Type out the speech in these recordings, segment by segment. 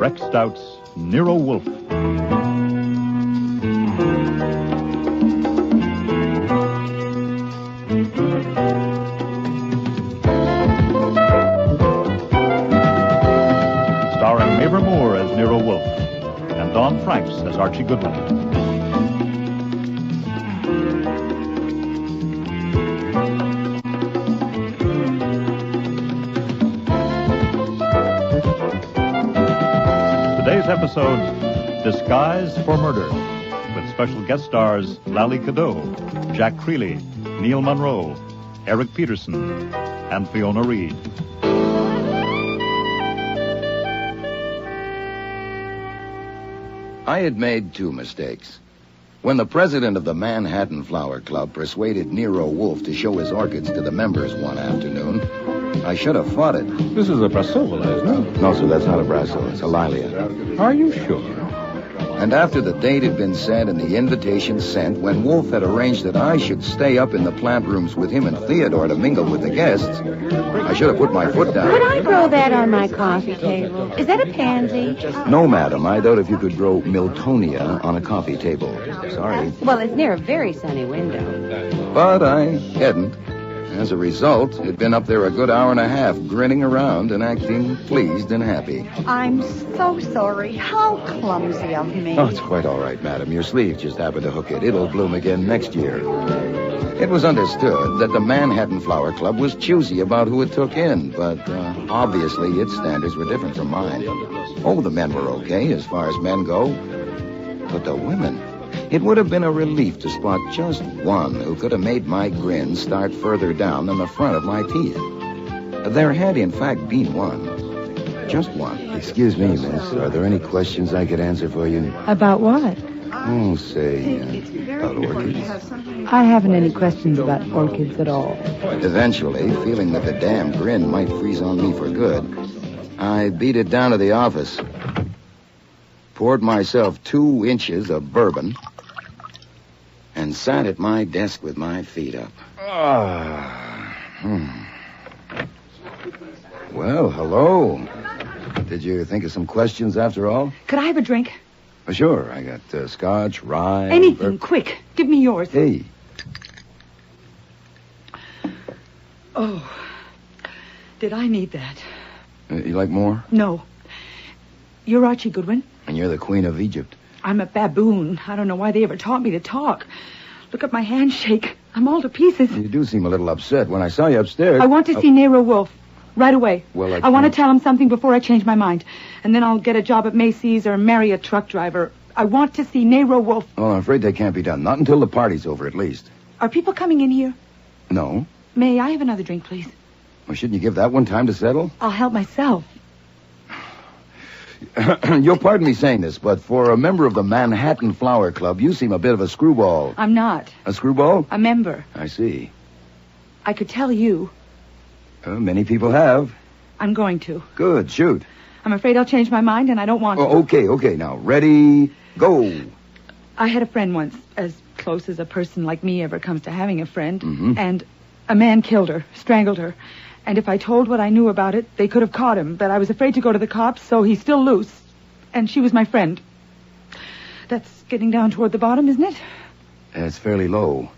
Breck Stout's Nero Wolfe. Starring Mavor Moore as Nero Wolfe and Don Franks as Archie Goodwin. Today's episode, Disguise for Murder, with special guest stars Lally Cadeau, Jack Creeley, Neil Monroe, Eric Peterson, and Fiona Reed. I had made 2 mistakes. When the president of the Manhattan Flower Club persuaded Nero Wolfe to show his orchids to the members one afternoon, I should have fought it. This is a Brassavola, isn't it? No, sir, that's not a Brasso. It's a Lilia. Are you sure? And after the date had been set and the invitation sent, when Wolfe had arranged that I should stay up in the plant rooms with him and Theodore to mingle with the guests, I should have put my foot down. Could I grow that on my coffee table? Is that a pansy? No, madam. I doubt if you could grow Miltonia on a coffee table. Sorry. Well, it's near a very sunny window. But I hadn't. As a result, it'd been up there a good hour and a half, grinning around and acting pleased and happy. I'm so sorry. How clumsy of me. Oh, it's quite all right, madam. Your sleeve just happened to hook it. It'll bloom again next year. It was understood that the Manhattan Flower Club was choosy about who it took in, but obviously its standards were different from mine. Oh, the men were okay as far as men go. But the women... It would have been a relief to spot just one who could have made my grin start further down than the front of my teeth. There had, in fact, been one. Just one. Excuse me, miss. Are there any questions I could answer for you? About what? Oh, say, about orchids. I haven't any questions about orchids at all. Eventually, feeling that the damn grin might freeze on me for good, I beat it down to the office, poured myself 2 inches of bourbon, and sat at my desk with my feet up. Well, hello. Did you think of some questions after all? Could I have a drink? Sure. I got scotch, rye... Anything, quick. Give me yours. Hey. Oh, did I need that? You like more? No. You're Archie Goodwin? And you're the Queen of Egypt. I'm a baboon. I don't know why they ever taught me to talk. Look at my handshake. I'm all to pieces. You do seem a little upset. When I saw you upstairs... I want to see Nero Wolfe. Right away. Well, I want to tell him something before I change my mind. And then I'll get a job at Macy's or marry a truck driver. I want to see Nero Wolfe. Oh, I'm afraid that can't be done. Not until the party's over, at least. Are people coming in here? No. May I have another drink, please? Well, shouldn't you give that one time to settle? I'll help myself. You'll pardon me saying this, but for a member of the Manhattan Flower Club, you seem a bit of a screwball. I'm not. A screwball? A member. I see. I could tell you. Many people have. I'm going to. Good, shoot. I'm afraid I'll change my mind, and I don't want to. Okay, now. Ready, go. I had a friend once, as close as a person like me ever comes to having a friend, Mm-hmm. and a man killed her, strangled her. And if I told what I knew about it, they could have caught him, but I was afraid to go to the cops, so he's still loose. And she was my friend. That's getting down toward the bottom, isn't it? That's fairly low.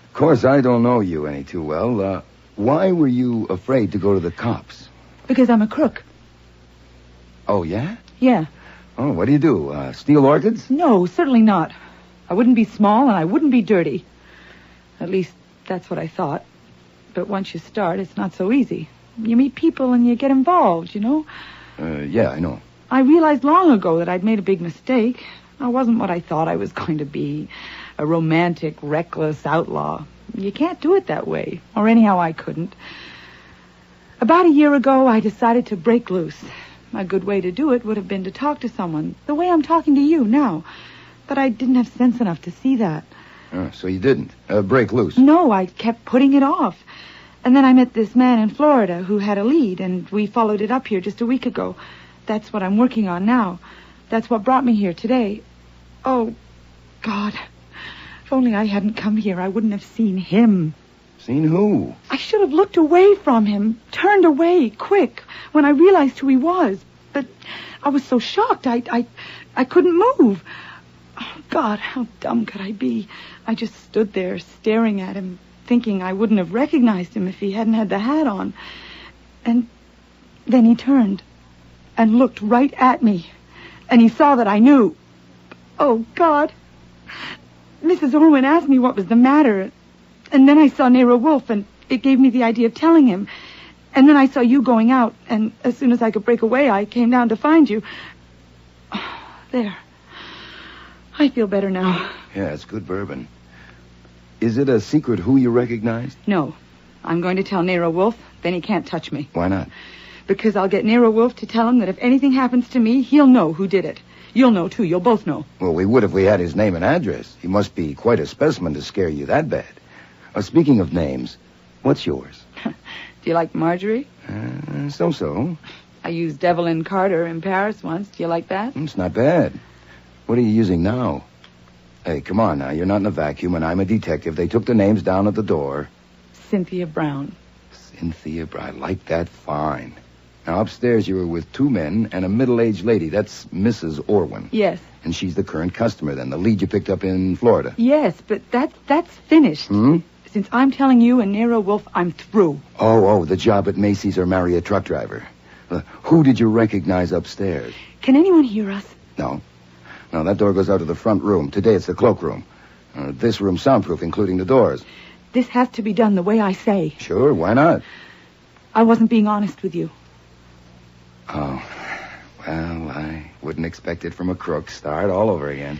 Of course, I don't know you any too well. Why were you afraid to go to the cops? Because I'm a crook. Oh, yeah? Yeah. Oh, what do you do? Steal orchids? No, certainly not. I wouldn't be small, and I wouldn't be dirty. At least, that's what I thought. But once you start, it's not so easy. You meet people and you get involved, you know? Yeah, I know. I realized long ago that I'd made a big mistake. I wasn't what I thought I was going to be. A romantic, reckless outlaw. You can't do it that way. Or anyhow, I couldn't. About a year ago, I decided to break loose. A good way to do it would have been to talk to someone, the way I'm talking to you now. But I didn't have sense enough to see that. So you didn't break loose? No, I kept putting it off. And then I met this man in Florida who had a lead, and we followed it up here just a week ago. That's what I'm working on now. That's what brought me here today. Oh, God. If only I hadn't come here, I wouldn't have seen him. Seen who? I should have looked away from him, turned away, quick, when I realized who he was. But I was so shocked, I couldn't move. Oh, God, how dumb could I be? I just stood there staring at him, thinking I wouldn't have recognized him if he hadn't had the hat on. And then he turned and looked right at me. And he saw that I knew. Oh, God. Mrs. Orwin asked me what was the matter. And then I saw Nero Wolfe, and it gave me the idea of telling him. And then I saw you going out, and as soon as I could break away, I came down to find you. Oh, there. I feel better now. Yeah, it's good bourbon. Is it a secret who you recognized? No. I'm going to tell Nero Wolfe, then he can't touch me. Why not? Because I'll get Nero Wolfe to tell him that if anything happens to me, he'll know who did it. You'll know, too. You'll both know. Well, we would if we had his name and address. He must be quite a specimen to scare you that bad. Speaking of names, what's yours? Do you like Marjorie? So-so. I used Evelyn Carter in Paris once. Do you like that? It's not bad. What are you using now? Hey, come on now. You're not in a vacuum, and I'm a detective. They took the names down at the door. Cynthia Brown. Cynthia Brown. I like that fine. Now, upstairs you were with 2 men and a middle-aged lady. That's Mrs. Orwin. Yes. And she's the current customer, then, the lead you picked up in Florida. Yes, but that's finished. Hmm? Since I'm telling you and Nero Wolfe, I'm through. Oh, the job at Macy's or marry a truck driver. Who did you recognize upstairs? Can anyone hear us? No. No, that door goes out to the front room. Today it's the cloakroom. This room's soundproof, including the doors. This has to be done the way I say. Sure, why not? I wasn't being honest with you. Oh, well, I wouldn't expect it from a crook. Start all over again.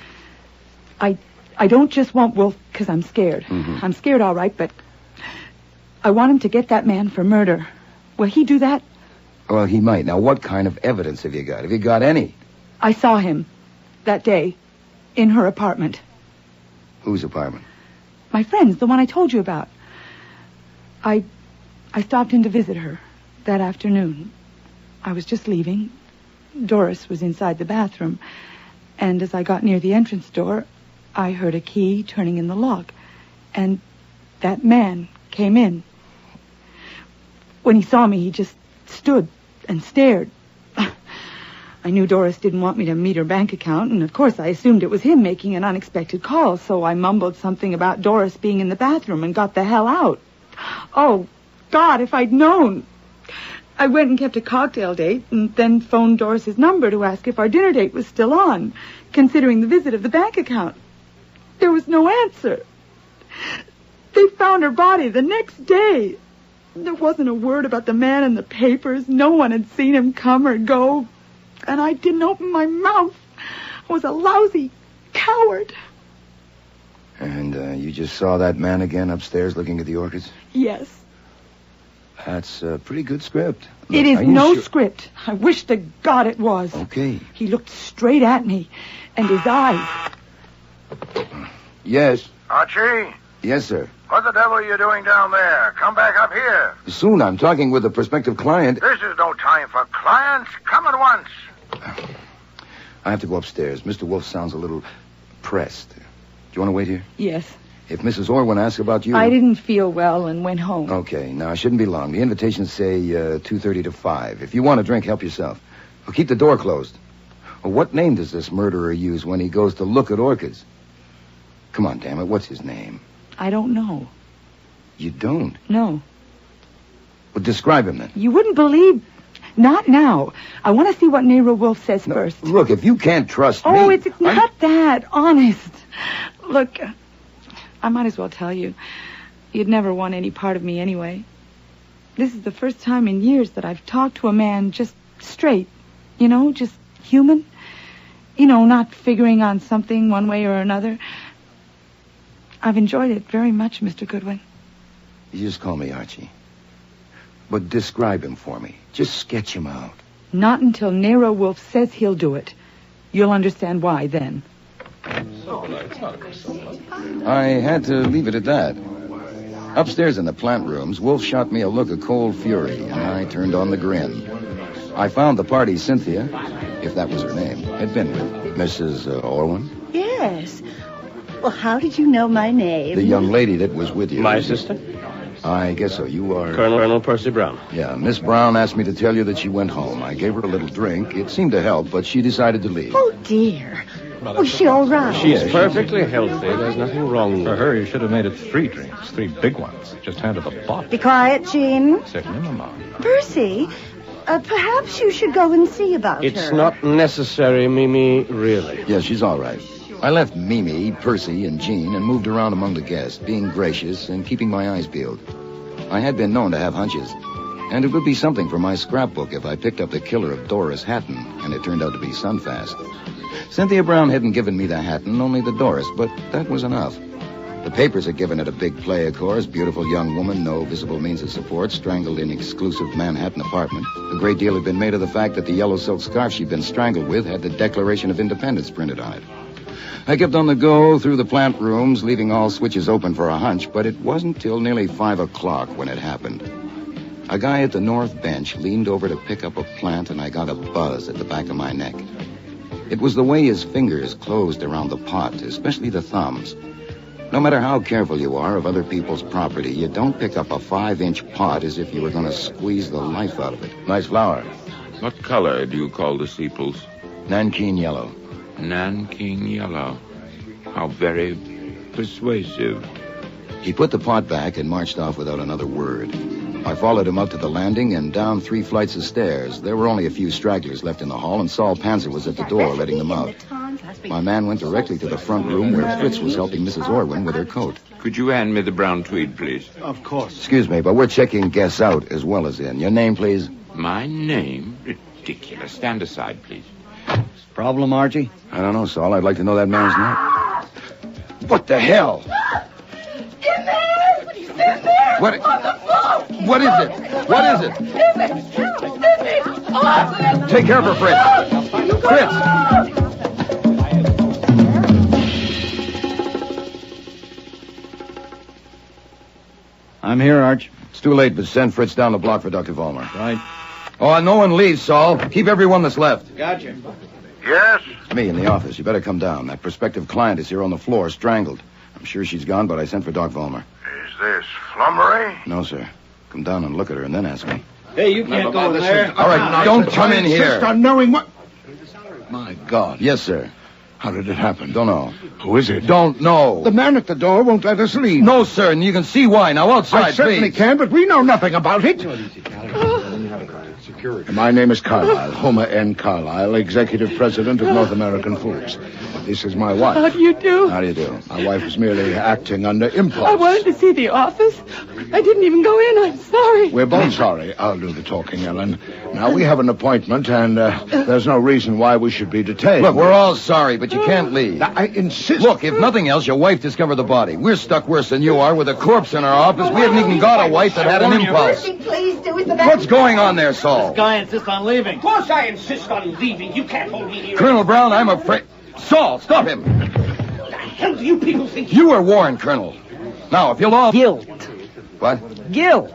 I don't just want Wolfe because I'm scared. Mm-hmm. I'm scared, all right, but I want him to get that man for murder. Will he do that? Well, he might. Now, what kind of evidence have you got? Have you got any? I saw him that day in her apartment. Whose apartment? My friend's, the one I told you about. I stopped in to visit her that afternoon. I was just leaving. Doris was inside the bathroom. And as I got near the entrance door, I heard a key turning in the lock. And that man came in. When he saw me, he just stood and stared. I knew Doris didn't want me to meet her bank account, and of course I assumed it was him making an unexpected call, so I mumbled something about Doris being in the bathroom and got the hell out. Oh, God, if I'd known. I went and kept a cocktail date and then phoned Doris's number to ask if our dinner date was still on, considering the visit of the bank account. There was no answer. They found her body the next day. There wasn't a word about the man in the papers. No one had seen him come or go. And I didn't open my mouth. I was a lousy coward. And you just saw that man again upstairs looking at the orchids? Yes. That's a pretty good script. Look, it is no script. I wish to God it was. Okay. He looked straight at me, and his eyes. Yes. Archie? Yes, sir. What the devil are you doing down there? Come back up here. Soon. I'm talking with a prospective client. This is no time for clients. Come at once. I have to go upstairs. Mr. Wolfe sounds a little pressed. Do you want to wait here? Yes. If Mrs. Orwin asks about you... I didn't feel well and went home. Okay. Now, it shouldn't be long. The invitations say 2:30 to 5. If you want a drink, help yourself. Well, keep the door closed. Well, what name does this murderer use when he goes to look at orchids? Come on, damn it. What's his name? I don't know. You don't? No. Well, describe him then. You wouldn't believe... Not now. I want to see what Nero Wolfe says first. Look, if you can't trust me... Oh, it's not that. Honest. Look, I might as well tell you. You'd never want any part of me anyway. This is the first time in years that I've talked to a man just straight. You know, just human. You know, not figuring on something one way or another. I've enjoyed it very much, Mr. Goodwin. You just call me Archie. But describe him for me. Just sketch him out. Not until Nero Wolfe says he'll do it. You'll understand why then. I had to leave it at that. Upstairs in the plant rooms, Wolfe shot me a look of cold fury, and I turned on the grin. I found the party Cynthia, if that was her name, had been with. Mrs. Orwin? Yes. Well, how did you know my name? The young lady that was with you. My sister? I guess so. You are... Colonel Percy Brown. Yeah, Miss Brown asked me to tell you that she went home. I gave her a little drink. It seemed to help, but she decided to leave. Oh, dear. Was she all right? She's perfectly healthy. There's nothing wrong For with her. her, you should have made it 3 drinks, 3 big ones. Just handed the pot. Be quiet, Jean. Certainly, Mama. Percy, perhaps you should go and see about her. It's not necessary, Mimi, really. Yeah, she's all right. I left Mimi, Percy, and Jean and moved around among the guests, being gracious and keeping my eyes peeled. I had been known to have hunches, and it would be something for my scrapbook if I picked up the killer of Doris Hatton, and it turned out to be Sunfast. Cynthia Brown hadn't given me the Hatton, only the Doris, but that was enough. The papers had given it a big play, of course. Beautiful young woman, no visible means of support, strangled in exclusive Manhattan apartment. A great deal had been made of the fact that the yellow silk scarf she'd been strangled with had the Declaration of Independence printed on it. I kept on the go through the plant rooms, leaving all switches open for a hunch, but it wasn't till nearly 5 o'clock when it happened. A guy at the north bench leaned over to pick up a plant, and I got a buzz at the back of my neck. It was the way his fingers closed around the pot, especially the thumbs. No matter how careful you are of other people's property, you don't pick up a 5-inch pot as if you were going to squeeze the life out of it. Nice flower. What color do you call the sepals? Nankeen yellow. Nanking yellow. How very persuasive. He put the pot back and marched off without another word. I followed him up to the landing and down 3 flights of stairs. There were only a few stragglers left in the hall, and Saul Panzer was at the door letting them out. My man went directly to the front room where Fritz was helping Mrs. Orwin with her coat. Could you hand me the brown tweed, please? Of course. Excuse me, but we're checking guests out as well as in. Your name, please? My name? Ridiculous. Stand aside, please. Problem, Archie? I don't know, Saul. I'd like to know that man's name. What the hell? In there! He's in there! What? On the floor! What is it? What is it? In there! Oh, Take care of her, Fritz. Fritz! I'm here, Arch. It's too late, but send Fritz down the block for Dr. Vollmer. Right. Oh, no one leaves, Saul. Keep everyone that's left. Gotcha. Yes? It's me in the office. You better come down. That prospective client is here on the floor, strangled. I'm sure she's gone, but I sent for Doc Vollmer. Is this flummery? No, sir. Come down and look at her and then ask me. Hey, you can't go in there. All right, don't come in here. Insist on knowing what... My God. Yes, sir. How did it happen? Don't know. Who is it? Don't know. The man at the door won't let us leave. No, sir, and you can see why. Now, outside, I certainly please. can, but we know nothing about it. My name is Carlyle, Homer N. Carlyle, Executive President of North American Foods. This is my wife. How do you do? How do you do? My wife is merely acting under impulse. I wanted to see the office. I didn't even go in. I'm sorry. We're both sorry. I'll do the talking, Ellen. Now, we have an appointment, and there's no reason why we should be detained. Look, we're all sorry, but you can't leave. I insist. Look, if nothing else, your wife discovered the body. We're stuck worse than you are with a corpse in our office. We haven't even got a wife that had an impulse. Percy, please do it the best. What's going on there, Saul? Guy insists on leaving. Of course I insist on leaving. You can't hold me here. Colonel Brown, I'm afraid... Saul, stop him. What the hell do you people think? You were warned, Colonel. Now, if you'll all... Guilt. What? Guilt.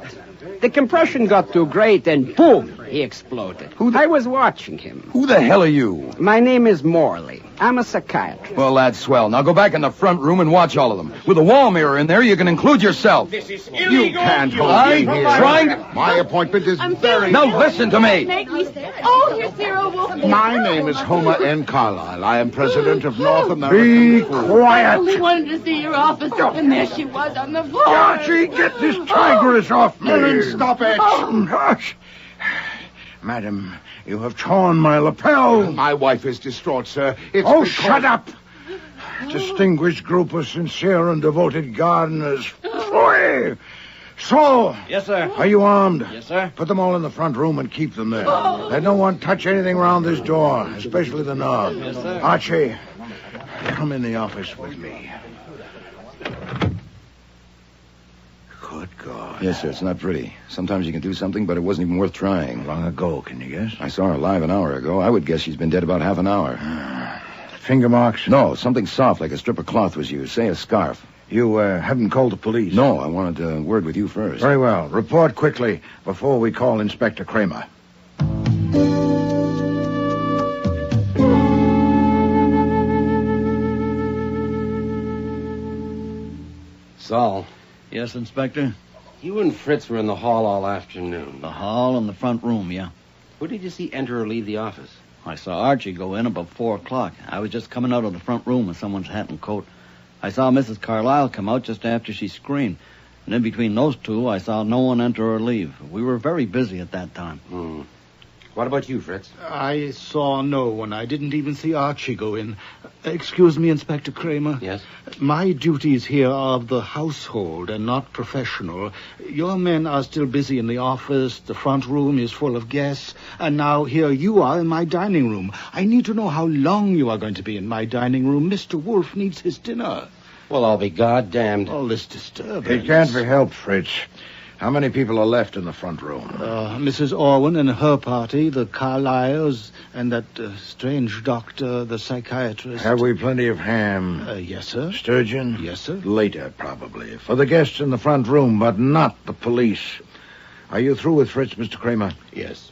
The compression got too great and boom, he exploded. I was watching him. Who the hell are you? My name is Morley. I'm a psychiatrist. Well, that's swell. Now go back in the front room and watch all of them. With a wall mirror in there, you can include yourself. This is You illegal. can't hold I'm me here. trying to... My appointment is very... Now listen to me. Make me stay. Oh, here's Nero Wolfe. My name is Homer N. Carlyle. I am president of North American Foods. I Quiet! only wanted to see your office, and there she was on the floor. Archie, get this tigress off me! Ellen, stop it! Oh. Hush! Madam, you have torn my lapel. My wife is distraught, sir. It's shut up! Distinguished group of sincere and devoted gardeners. Phooey! Saul! Yes, sir. Are you armed? Yes, sir. Put them all in the front room and keep them there. Let no one touch anything around this door, especially the knob. Yes, sir. Archie, come in the office with me. Good God. Yes, sir, it's not pretty. Sometimes you can do something, but it wasn't even worth trying. Long ago, can you guess? I saw her alive an hour ago. I would guess she's been dead about half an hour. Finger marks? No, something soft like a strip of cloth was used. Say a scarf. You haven't called the police? No, I wanted a word with you first. Very well. Report quickly before we call Inspector Kramer. Saul. Yes, Inspector? You and Fritz were in the hall all afternoon. The hall and the front room, yeah. Who did you see enter or leave the office? I saw Archie go in about 4 o'clock. I was just coming out of the front room with someone's hat and coat. I saw Mrs. Carlyle come out just after she screamed. And in between those two, I saw no one enter or leave. We were very busy at that time. What about you, Fritz? I saw no one. I didn't even see Archie go in. Excuse me, Inspector Kramer. Yes? My duties here are of the household and not professional. Your men are still busy in the office. The front room is full of guests. And now here you are in my dining room. I need to know how long you are going to be in my dining room. Mr. Wolfe needs his dinner. Well, I'll be goddamned. All this disturbance. It can't be helped, Fritz. How many people are left in the front room? Mrs. Orwin and her party, the Carlyles, and that strange doctor, the psychiatrist. Have we plenty of ham? Yes, sir. Sturgeon? Yes, sir. Later, probably. For the guests in the front room, but not the police. Are you through with Fritz, Mr. Kramer? Yes.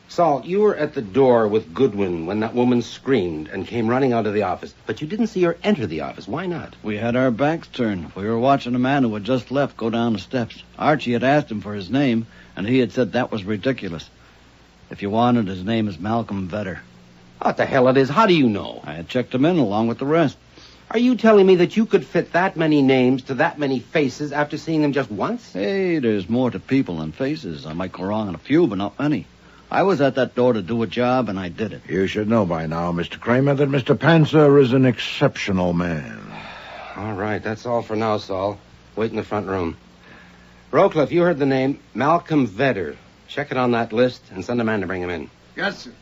Saul, you were at the door with Goodwin when that woman screamed and came running out of the office. But you didn't see her enter the office. Why not? We had our backs turned. We were watching a man who had just left go down the steps. Archie had asked him for his name, and he had said that was ridiculous. If you wanted, his name is Malcolm Vedder. What the hell it is? How do you know? I had checked him in along with the rest. Are you telling me that you could fit that many names to that many faces after seeing them just once? Hey, there's more to people than faces. I might go wrong on a few, but not many. I was at that door to do a job, and I did it. You should know by now, Mr. Kramer, that Mr. Panzer is an exceptional man. All right, that's all for now, Saul. Wait in the front room. Rowcliffe, you heard the name Malcolm Vedder. Check it on that list and send a man to bring him in. Yes, sir.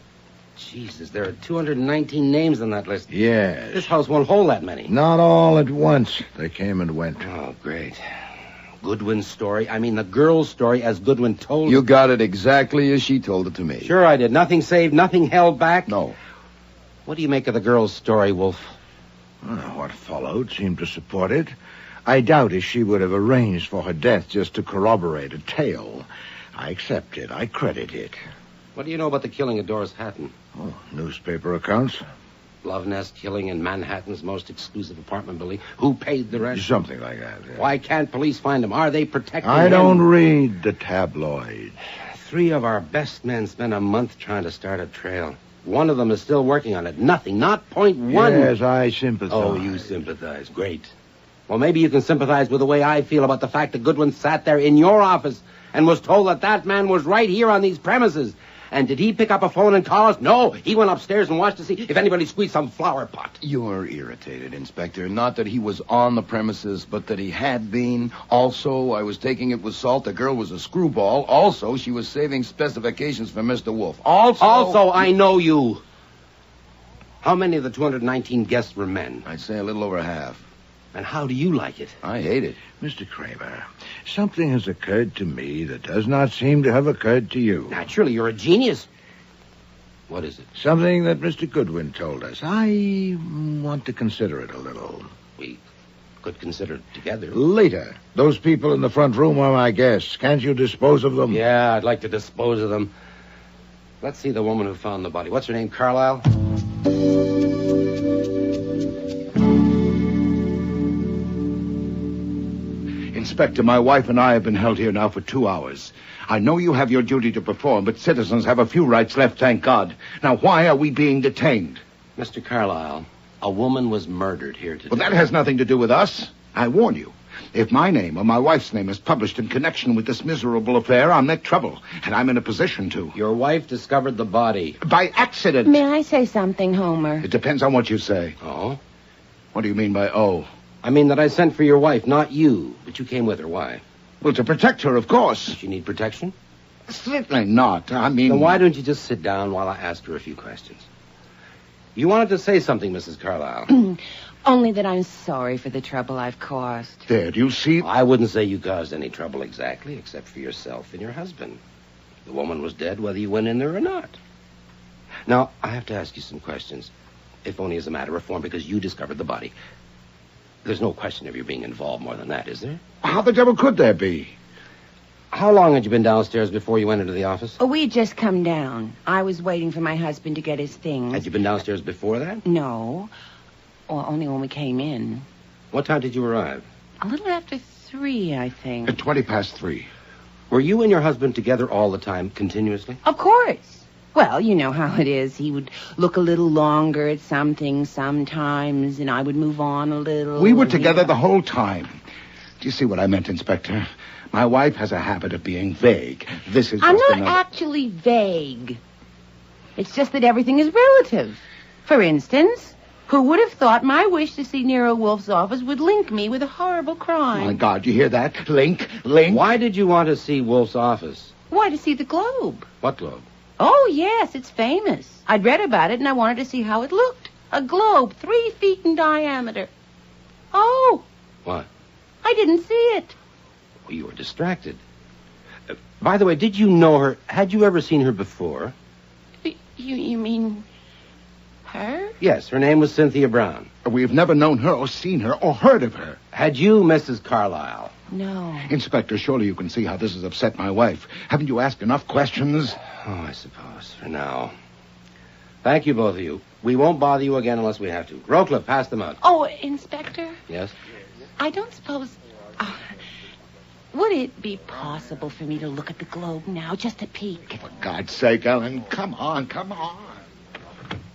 Jesus, there are 219 names on that list. Yes. This house won't hold that many. Not all at once. They came and went. Oh, great. Goodwin's story. I mean, the girl's story as Goodwin told it. You got it exactly as she told it to me. Sure I did. Nothing saved, nothing held back. No. What do you make of the girl's story, Wolfe? What followed seemed to support it. I doubt if she would have arranged for her death just to corroborate a tale. I accept it. I credit it. What do you know about the killing of Doris Hatton? Oh, newspaper accounts. Love nest killing in Manhattan's most exclusive apartment building. Who paid the rent? Something like that. Yeah. Why can't police find him? Are they protecting I him? don't read the tabloids. 3 of our best men spent a month trying to start a trail. One of them is still working on it. Nothing. Not .1. Yes, I sympathize. Oh, you sympathize. Great. Well, maybe you can sympathize with the way I feel about the fact that Goodwin sat there in your office and was told that that man was right here on these premises. And did he pick up a phone and call us? No, he went upstairs and watched to see if anybody squeezed some flower pot. You're irritated, Inspector. Not that he was on the premises, but that he had been. Also, I was taking it with salt. The girl was a screwball. Also, she was saving specifications for Mr. Wolfe. Also, I know you. How many of the 219 guests were men? I'd say a little over half. And how do you like it? I hate it. Mr. Kramer, something has occurred to me that does not seem to have occurred to you. Naturally, you're a genius. What is it? Something that Mr. Goodwin told us. I want to consider it a little. We could consider it together. Later. Those people in the front room are my guests. Can't you dispose of them? Yeah, I'd like to dispose of them. Let's see the woman who found the body. What's her name, Carlyle? Inspector, my wife and I have been held here now for 2 hours. I know you have your duty to perform, but citizens have a few rights left, thank God. Now, why are we being detained? Mr. Carlyle, a woman was murdered here today. Well, that has nothing to do with us. I warn you. If my name or my wife's name is published in connection with this miserable affair, I'll make trouble, and I'm in a position to. Your wife discovered the body. By accident. May I say something, Homer? It depends on what you say. Oh? What do you mean by oh? I mean that I sent for your wife, not you. But you came with her. Why? Well, to protect her, of course. Does she need protection? Certainly not. I mean... Then why don't you just sit down while I ask her a few questions? You wanted to say something, Mrs. Carlyle. Only that I'm sorry for the trouble I've caused. There, do you see? I wouldn't say you caused any trouble exactly, except for yourself and your husband. The woman was dead whether you went in there or not. Now, I have to ask you some questions, if only as a matter of form, because you discovered the body. There's no question of your being involved more than that, is there? How the devil could there be? How long had you been downstairs before you went into the office? Oh, we'd just come down. I was waiting for my husband to get his things. Had you been downstairs before that? No. Or only when we came in. What time did you arrive? A little after 3, I think. At 3:20. Were you and your husband together all the time, continuously? Of course. Well, you know how it is. He would look a little longer at something sometimes, and I would move on a little. We were together the whole time. Do you see what I meant, Inspector? My wife has a habit of being vague. This is I'm just not another... actually vague. It's just that everything is relative. For instance, who would have thought my wish to see Nero Wolfe's office would link me with a horrible crime? My God, you hear that? Link. Why did you want to see Wolfe's office? Why, to see the globe. What globe? Oh, yes, it's famous. I'd read about it, and I wanted to see how it looked. A globe 3 feet in diameter. Oh. What? I didn't see it. Well, you were distracted. By the way, did you know her? Had you ever seen her before? You mean her? Yes, her name was Cynthia Brown. We've never known her or seen her or heard of her. Had you, Mrs. Carlyle? No. Inspector, surely you can see how this has upset my wife. Haven't you asked enough questions? Oh, I suppose, for now. Thank you, both of you. We won't bother you again unless we have to. Rowcliffe, pass them out. Oh, Inspector? Yes? I don't suppose... would it be possible for me to look at the globe now, just a peek? For God's sake, Ellen, come on.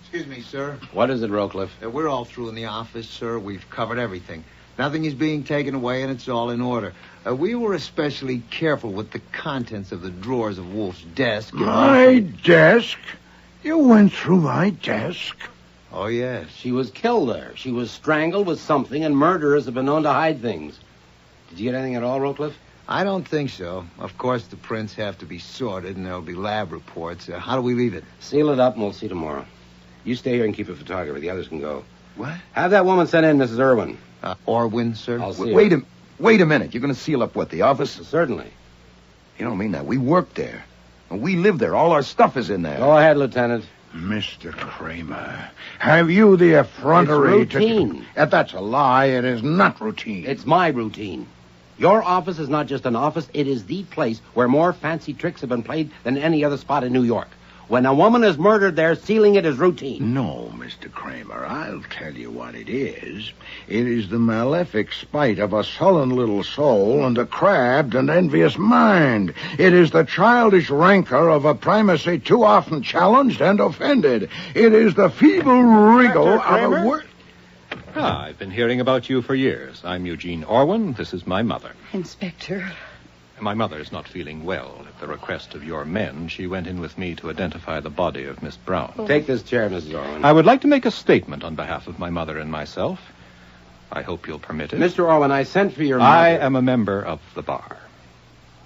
Excuse me, sir. What is it, Rowcliffe? We're all through in the office, sir. We've covered everything. Nothing is being taken away, and it's all in order. We were especially careful with the contents of the drawers of Wolfe's desk. My desk? You went through my desk? Oh, yes. She was killed there. She was strangled with something, and murderers have been known to hide things. Did you get anything at all, Rowcliffe? I don't think so. Of course, the prints have to be sorted, and there'll be lab reports. How do we leave it? Seal it up, and we'll see tomorrow. You stay here and keep a photographer. The others can go. What? Have that woman sent in, Mrs. Irwin. Orwin, sir? I'll see Wait her. a minute. You're going to seal up what, the office? Certainly. You don't mean that. We work there. We live there. All our stuff is in there. Go ahead, Lieutenant. Mr. Kramer, have you the effrontery It's routine. That's a lie. It is not routine. It's my routine. Your office is not just an office. It is the place where more fancy tricks have been played than any other spot in New York. When a woman is murdered there, sealing it is routine. No, Mr. Kramer, I'll tell you what it is. It is the malefic spite of a sullen little soul and a crabbed and envious mind. It is the childish rancor of a primacy too often challenged and offended. It is the feeble wriggle of a word. I've been hearing about you for years. I'm Eugene Orwin. This is my mother. Inspector. My mother's not feeling well. At the request of your men, she went in with me to identify the body of Miss Brown. Take this chair, Mrs. Orwin. I would like to make a statement on behalf of my mother and myself. I hope you'll permit it. Mr. Orwin, I sent for your mother. I am a member of the bar.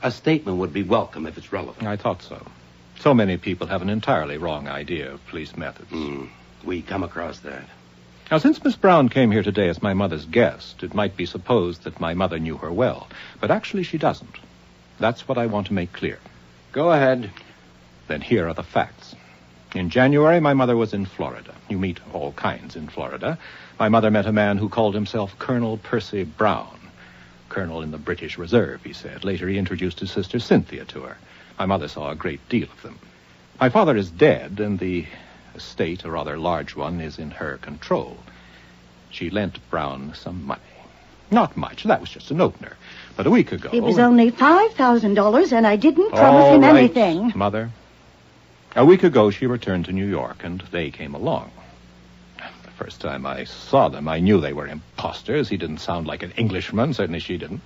A statement would be welcome if it's relevant. I thought so. So many people have an entirely wrong idea of police methods. We come across that. Now, since Miss Brown came here today as my mother's guest, it might be supposed that my mother knew her well. But actually, she doesn't. That's what I want to make clear. Go ahead. Then here are the facts. In January, my mother was in Florida. You meet all kinds in Florida. My mother met a man who called himself Colonel Percy Brown. Colonel in the British Reserve, he said. Later, he introduced his sister Cynthia to her. My mother saw a great deal of them. My father is dead, and the estate, a rather large one, is in her control. She lent Brown some money. Not much. That was just an opener. But a week ago... It was only $5,000, and I didn't promise him anything. Mother. A week ago, she returned to New York, and they came along. The first time I saw them, I knew they were imposters. He didn't sound like an Englishman. Certainly she didn't.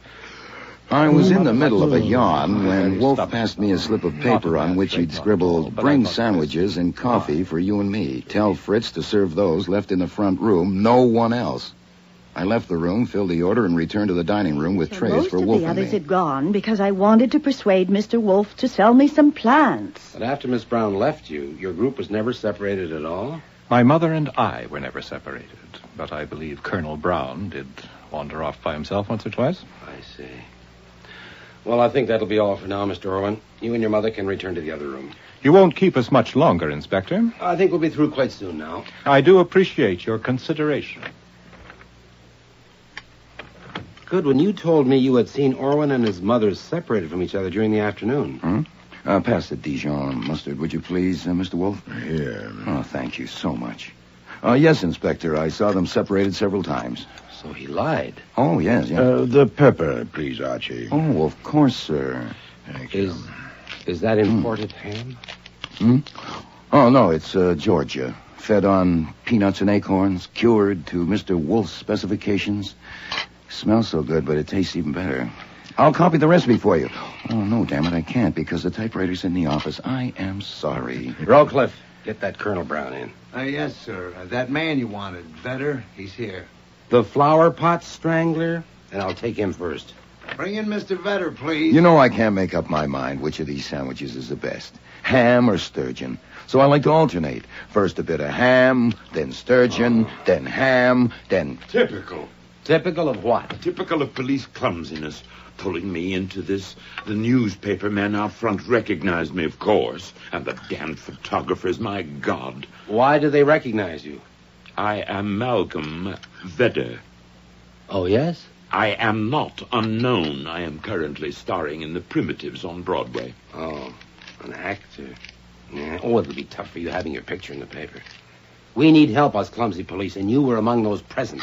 I was in the middle of a yarn when Wolfe passed me a slip of paper on which he'd scribbled, "Bring sandwiches and coffee for you and me. Tell Fritz to serve those left in the front room, no one else." I left the room, filled the order, and returned to the dining room with trays for Wolfe and me. Most of the others had gone because I wanted to persuade Mr. Wolfe to sell me some plants. But after Miss Brown left you, your group was never separated at all? My mother and I were never separated, but I believe Colonel Brown did wander off by himself once or twice. I see. Well, I think that'll be all for now, Mr. Orwin. You and your mother can return to the other room. You won't keep us much longer, Inspector. I think we'll be through quite soon now. I do appreciate your consideration. Goodwin, you told me you had seen Orwin and his mother separated from each other during the afternoon. Pass the Dijon mustard, would you please, Mr. Wolfe? Here. Oh, thank you so much. Yes, Inspector. I saw them separated several times. So he lied. Oh, yes. The pepper, please, Archie. Oh, of course, sir. Thank you. Is that imported ham? Oh, no, it's Georgia. Fed on peanuts and acorns, cured to Mr. Wolfe's specifications. Smells so good, but it tastes even better. I'll copy the recipe for you. Oh, no, damn it, I can't, because the typewriter's in the office. I am sorry. Rowcliffe, get that Colonel Brown in. Yes, sir. That man you wanted, Vedder, he's here. The flower pot strangler? And I'll take him first. Bring in Mr. Vedder, please. You know I can't make up my mind which of these sandwiches is the best. Ham or sturgeon. So I like to alternate. First a bit of ham, then sturgeon, then ham, then... Typical. Typical of what? Typical of police clumsiness. Pulling me into this. The newspaper men out front recognized me, of course. And the damned photographers, my God. Why do they recognize you? I am Malcolm Vedder. Oh, yes? I am not unknown. I am currently starring in The Primitives on Broadway. Oh, an actor. Yeah. Oh, it'll be tough for you having your picture in the paper. We need help, us clumsy police, and you were among those present.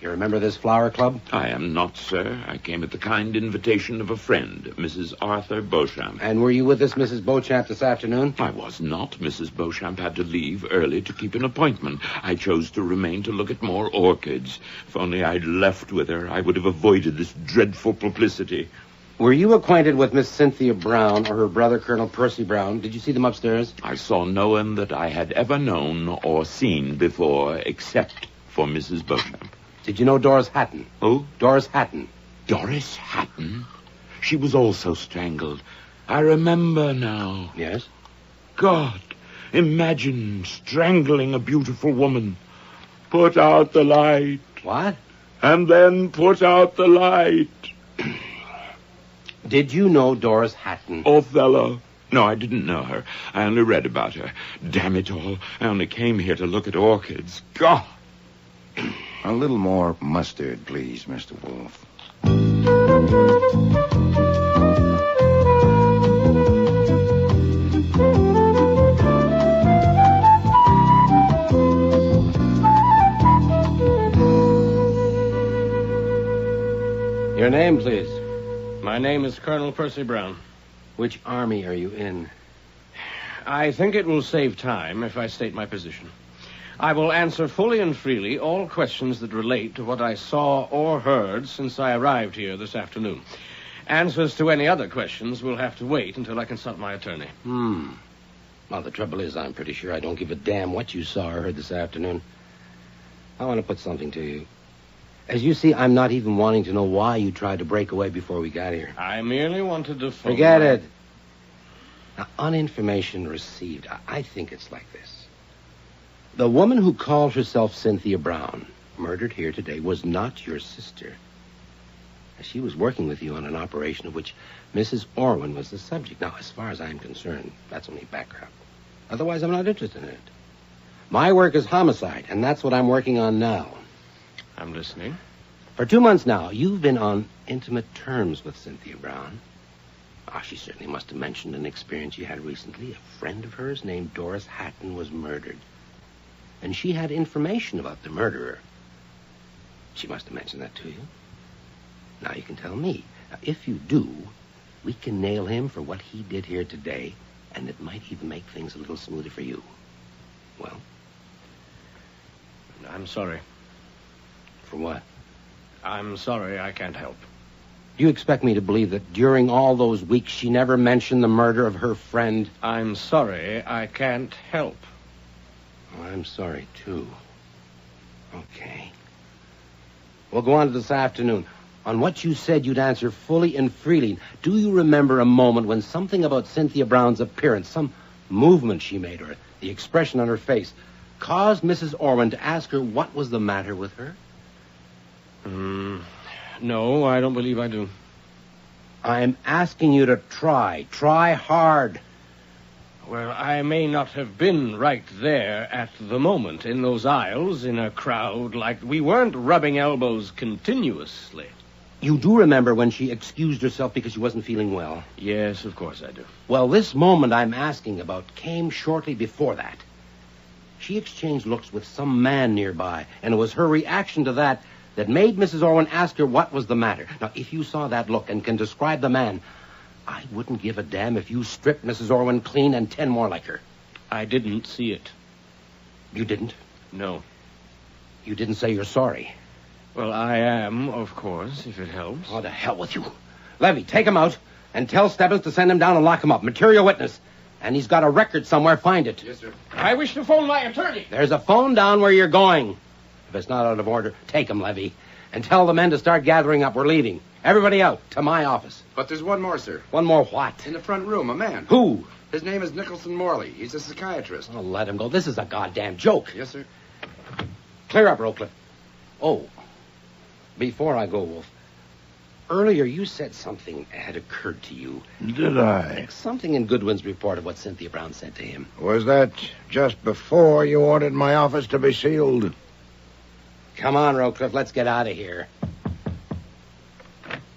You remember this flower club? I am not, sir. I came at the kind invitation of a friend, Mrs. Arthur Beauchamp. And were you with this Mrs. Beauchamp this afternoon? I was not. Mrs. Beauchamp had to leave early to keep an appointment. I chose to remain to look at more orchids. If only I'd left with her, I would have avoided this dreadful publicity. Were you acquainted with Miss Cynthia Brown or her brother, Colonel Percy Brown? Did you see them upstairs? I saw no one that I had ever known or seen before, except for Mrs. Beauchamp. Did you know Doris Hatton? Who? Doris Hatton. Doris Hatton? She was also strangled. I remember now. Yes? God, imagine strangling a beautiful woman. Put out the light. What? And then put out the light. Did you know Doris Hatton? Othello. No, I didn't know her. I only read about her. Damn it all. I only came here to look at orchids. God. A little more mustard, please, Mr. Wolfe. Your name, please. My name is Colonel Percy Brown. Which army are you in? I think it will save time if I state my position. I will answer fully and freely all questions that relate to what I saw or heard since I arrived here this afternoon. Answers to any other questions will have to wait until I consult my attorney. Well, the trouble is, I'm pretty sure I don't give a damn what you saw or heard this afternoon. I want to put something to you. As you see, I'm not even wanting to know why you tried to break away before we got here. I merely wanted to... Forget it. Now, on information received, I think it's like this. The woman who called herself Cynthia Brown, murdered here today, was not your sister. She was working with you on an operation of which Mrs. Orwin was the subject. Now, as far as I'm concerned, that's only background. Otherwise, I'm not interested in it. My work is homicide, and that's what I'm working on now. I'm listening. For 2 months now, you've been on intimate terms with Cynthia Brown. She certainly must have mentioned an experience you had recently. A friend of hers named Doris Hatton was murdered. And she had information about the murderer. She must have mentioned that to you. Now you can tell me. Now, if you do, we can nail him for what he did here today, and it might even make things a little smoother for you. Well? I'm sorry. For what? I'm sorry I can't help. Do you expect me to believe that during all those weeks she never mentioned the murder of her friend? I'm sorry I can't help. Oh, I'm sorry, too. Okay. We'll go on to this afternoon. On what you said you'd answer fully and freely, do you remember a moment when something about Cynthia Brown's appearance, some movement she made, or the expression on her face, caused Mrs. Orwin to ask her what was the matter with her? No, I don't believe I do. I'm asking you to try. Try hard. Well, I may not have been right there at the moment, in those aisles, in a crowd like... We weren't rubbing elbows continuously. You do remember when she excused herself because she wasn't feeling well? Yes, of course I do. Well, this moment I'm asking about came shortly before that. She exchanged looks with some man nearby, and it was her reaction to that made Mrs. Orwin ask her what was the matter. Now, if you saw that look and can describe the man, I wouldn't give a damn if you stripped Mrs. Orwin clean and 10 more like her. I didn't see it. You didn't? No. You didn't say you're sorry. Well, I am, of course, if it helps. Oh, to hell with you. Levy, take him out and tell Stebbins to send him down and lock him up. Material witness. And he's got a record somewhere. Find it. Yes, sir. I wish to phone my attorney. There's a phone down where you're going. If it's not out of order, take him, Levy. And tell the men to start gathering up. We're leaving. Everybody out to my office. But there's one more, sir. One more what? In the front room, a man. Who? His name is Nicholson Morley. He's a psychiatrist. Oh, let him go. This is a goddamn joke. Yes, sir. Clear up, Rocliffe. Oh, before I go, Wolf, earlier you said something had occurred to you. Did I? Something in Goodwin's report of what Cynthia Brown said to him. Was that just before you ordered my office to be sealed? Come on, Rocliffe, let's get out of here.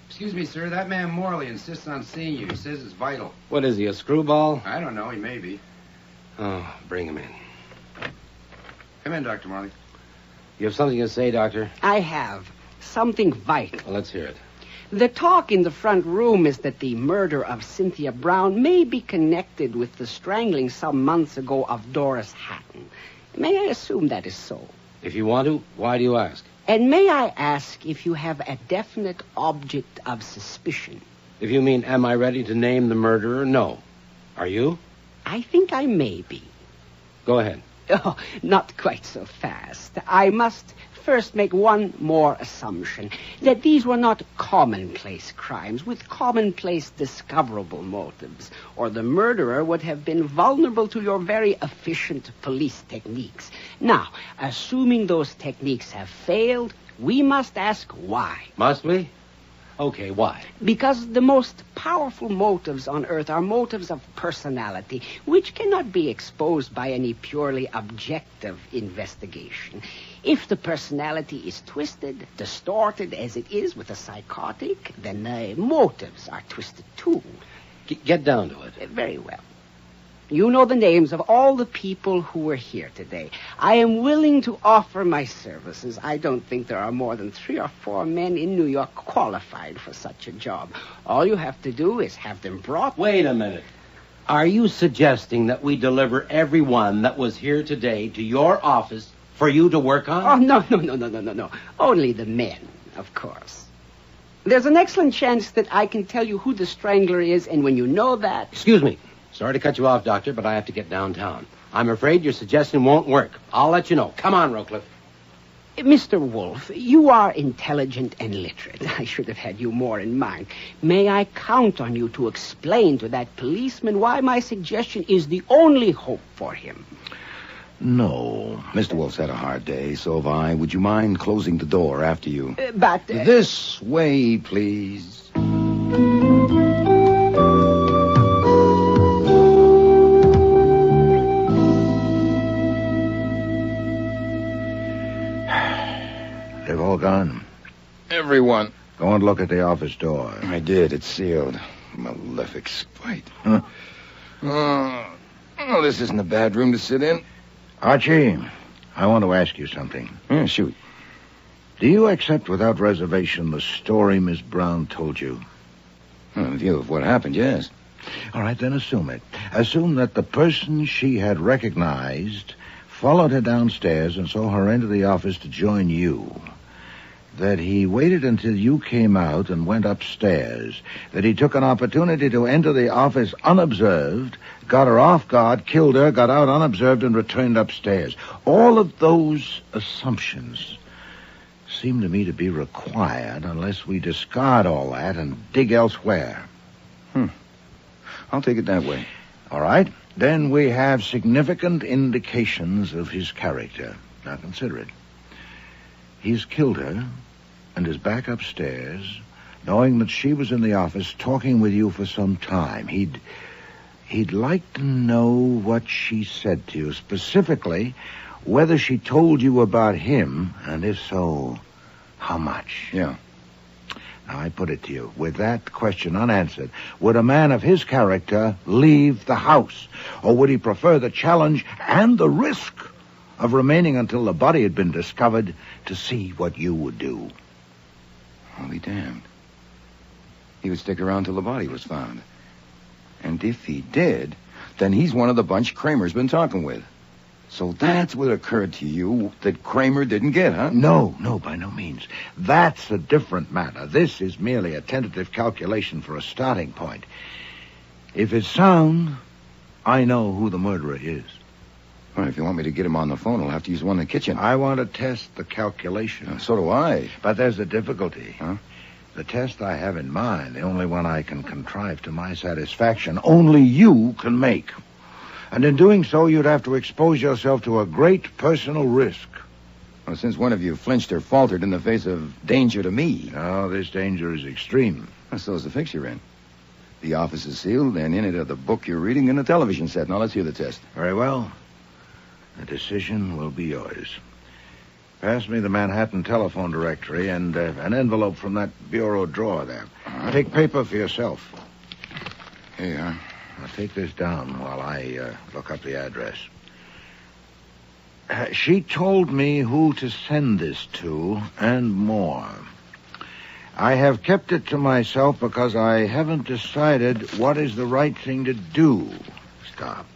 Excuse me, sir. That man Morley insists on seeing you. He says it's vital. What is he, a screwball? I don't know. He may be. Oh, bring him in. Come in, Dr. Morley. You have something to say, Doctor? I have. Something vital. Well, let's hear it. The talk in the front room is that the murder of Cynthia Brown may be connected with the strangling some months ago of Doris Hatton. May I assume that is so? If you want to, why do you ask? And may I ask if you have a definite object of suspicion? If you mean, am I ready to name the murderer? No. Are you? I think I may be. Go ahead. Oh, not quite so fast. I must first make one more assumption, that these were not commonplace crimes with commonplace discoverable motives, or the murderer would have been vulnerable to your very efficient police techniques. Now, assuming those techniques have failed, we must ask why. Must we? Okay, why? Because the most powerful motives on Earth are motives of personality, which cannot be exposed by any purely objective investigation. If the personality is twisted, distorted as it is with a psychotic, then the motives are twisted too. Get down to it. Very well. You know the names of all the people who were here today. I am willing to offer my services. I don't think there are more than 3 or 4 men in New York qualified for such a job. All you have to do is have them brought... Wait a minute. Are you suggesting that we deliver everyone that was here today to your office for you to work on? Oh, no. Only the men, of course. There's an excellent chance that I can tell you who the strangler is, and when you know that... Excuse me. Sorry to cut you off, Doctor, but I have to get downtown. I'm afraid your suggestion won't work. I'll let you know. Come on, Rocliffe. Mr. Wolfe, you are intelligent and literate. I should have had you more in mind. May I count on you to explain to that policeman why my suggestion is the only hope for him? No. Mr. Wolf's had a hard day, so have I. Would you mind closing the door after you? But... This way, please. They've all gone. Everyone. Go and look at the office door. I did. It's sealed. Malefic spite. Huh? Oh, this isn't a bad room to sit in. Archie, I want to ask you something. Yeah, shoot. Do you accept without reservation the story Miss Brown told you? In view of what happened, yes. All right, then assume it. Assume that the person she had recognized followed her downstairs and saw her enter the office to join you. That he waited until you came out and went upstairs. That he took an opportunity to enter the office unobserved, got her off guard, killed her, got out unobserved, and returned upstairs. All of those assumptions seem to me to be required unless we discard all that and dig elsewhere. I'll take it that way. All right. Then we have significant indications of his character. Now consider it. He's killed her and is back upstairs, knowing that she was in the office talking with you for some time. He'd like to know what she said to you, specifically whether she told you about him, and if so, how much. Yeah. Now, I put it to you, with that question unanswered, would a man of his character leave the house? Or would he prefer the challenge and the risk of remaining until the body had been discovered to see what you would do. I'll be damned. He would stick around till the body was found. And if he did, then he's one of the bunch Kramer's been talking with. So that's what occurred to you that Kramer didn't get, huh? No, by no means. That's a different matter. This is merely a tentative calculation for a starting point. If it's sound, I know who the murderer is. Well, if you want me to get him on the phone, I'll have to use one in the kitchen. I want to test the calculation. So do I. But there's a difficulty. Huh? The test I have in mind, the only one I can contrive to my satisfaction, only you can make. And in doing so, you'd have to expose yourself to a great personal risk. Well, since one of you flinched or faltered in the face of danger to me. No, this danger is extreme. Well, so is the fix you're in. The office is sealed, and in it are the book you're reading and the television set. Now, let's hear the test. Very well. The decision will be yours. Pass me the Manhattan telephone directory and an envelope from that bureau drawer there. Take paper for yourself. Here you are. Now, take this down while I look up the address. She told me who to send this to and more. I have kept it to myself because I haven't decided what is the right thing to do. Stop.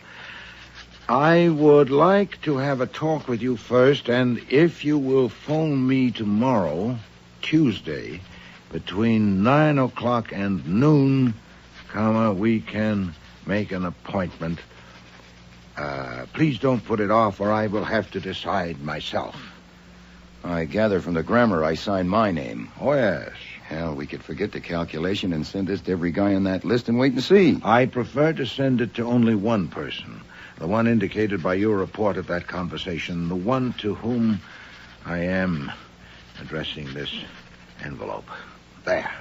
I would like to have a talk with you first, and if you will phone me tomorrow, Tuesday, between 9 o'clock and noon, we can make an appointment. Please don't put it off, or I will have to decide myself. I gather from the grammar I signed my name. Oh, yes. Hell, we could forget the calculation and send this to every guy on that list and wait and see. I prefer to send it to only one person. The one indicated by your report of that conversation. The one to whom I am addressing this envelope. There.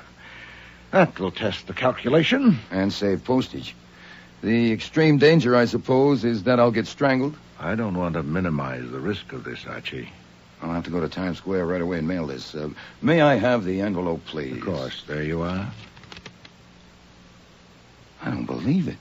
That will test the calculation. And save postage. The extreme danger, I suppose, is that I'll get strangled? I don't want to minimize the risk of this, Archie. I'll have to go to Times Square right away and mail this. May I have the envelope, please? Of course. There you are. I don't believe it.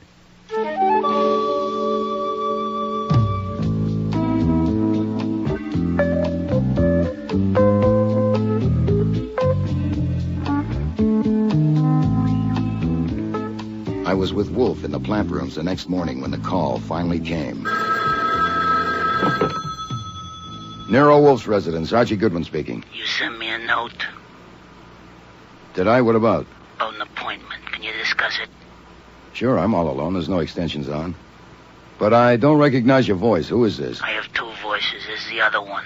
I was with Wolfe in the plant rooms the next morning when the call finally came. Nero Wolfe's residence, Archie Goodwin speaking. You sent me a note Did I? What about? about an appointment. Can you discuss it? Sure, I'm all alone. There's no extensions on. But I don't recognize your voice. Who is this? I have two voices. This is the other one.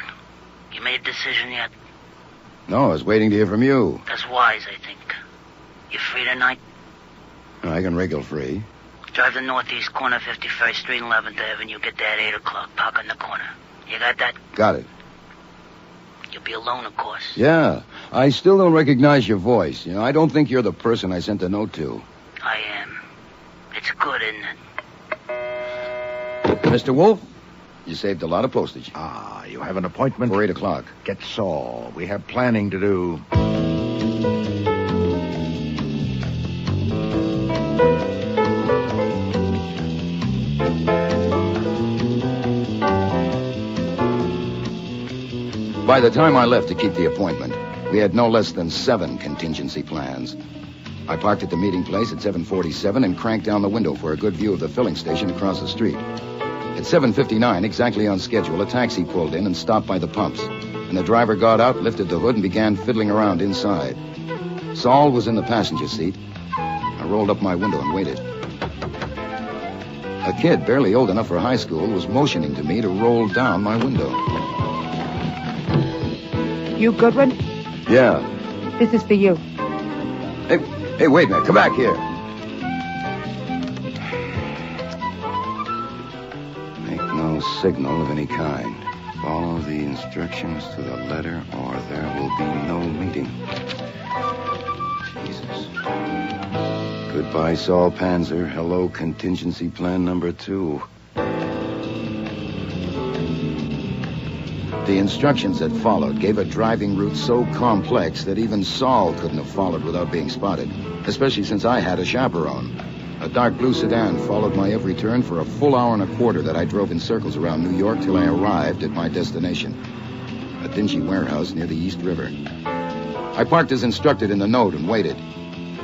You made a decision yet? No, I was waiting to hear from you. That's wise, I think. You free tonight? I can wriggle free. Drive the northeast corner, 51st Street and 11th Avenue. Get there at 8 o'clock. Park in the corner. You got that? Got it. You'll be alone, of course. Yeah. I still don't recognize your voice. You know, I don't think you're the person I sent the note to. I am. It's good, isn't it? Mr. Wolfe, you saved a lot of postage. Ah, you have an appointment? For 8 o'clock. Get Saul. We have planning to do. By the time I left to keep the appointment, we had no less than 7 contingency plans. I parked at the meeting place at 7:47 and cranked down the window for a good view of the filling station across the street. At 7:59, exactly on schedule, a taxi pulled in and stopped by the pumps. And the driver got out, lifted the hood, and began fiddling around inside. Saul was in the passenger seat. I rolled up my window and waited. A kid, barely old enough for high school, was motioning to me to roll down my window. You, Goodwin? Yeah. This is for you. Hey, wait a minute. Come back here. Make no signal of any kind. Follow the instructions to the letter, or there will be no meeting. Jesus. Goodbye, Saul Panzer. Hello, contingency plan number 2. The instructions that followed gave a driving route so complex that even Saul couldn't have followed without being spotted, especially since I had a chaperone. A A dark blue sedan followed my every turn for a full hour and a quarter that I drove in circles around New York till I arrived at my destination, a dingy warehouse near the East River. I parked as instructed in the note and waited.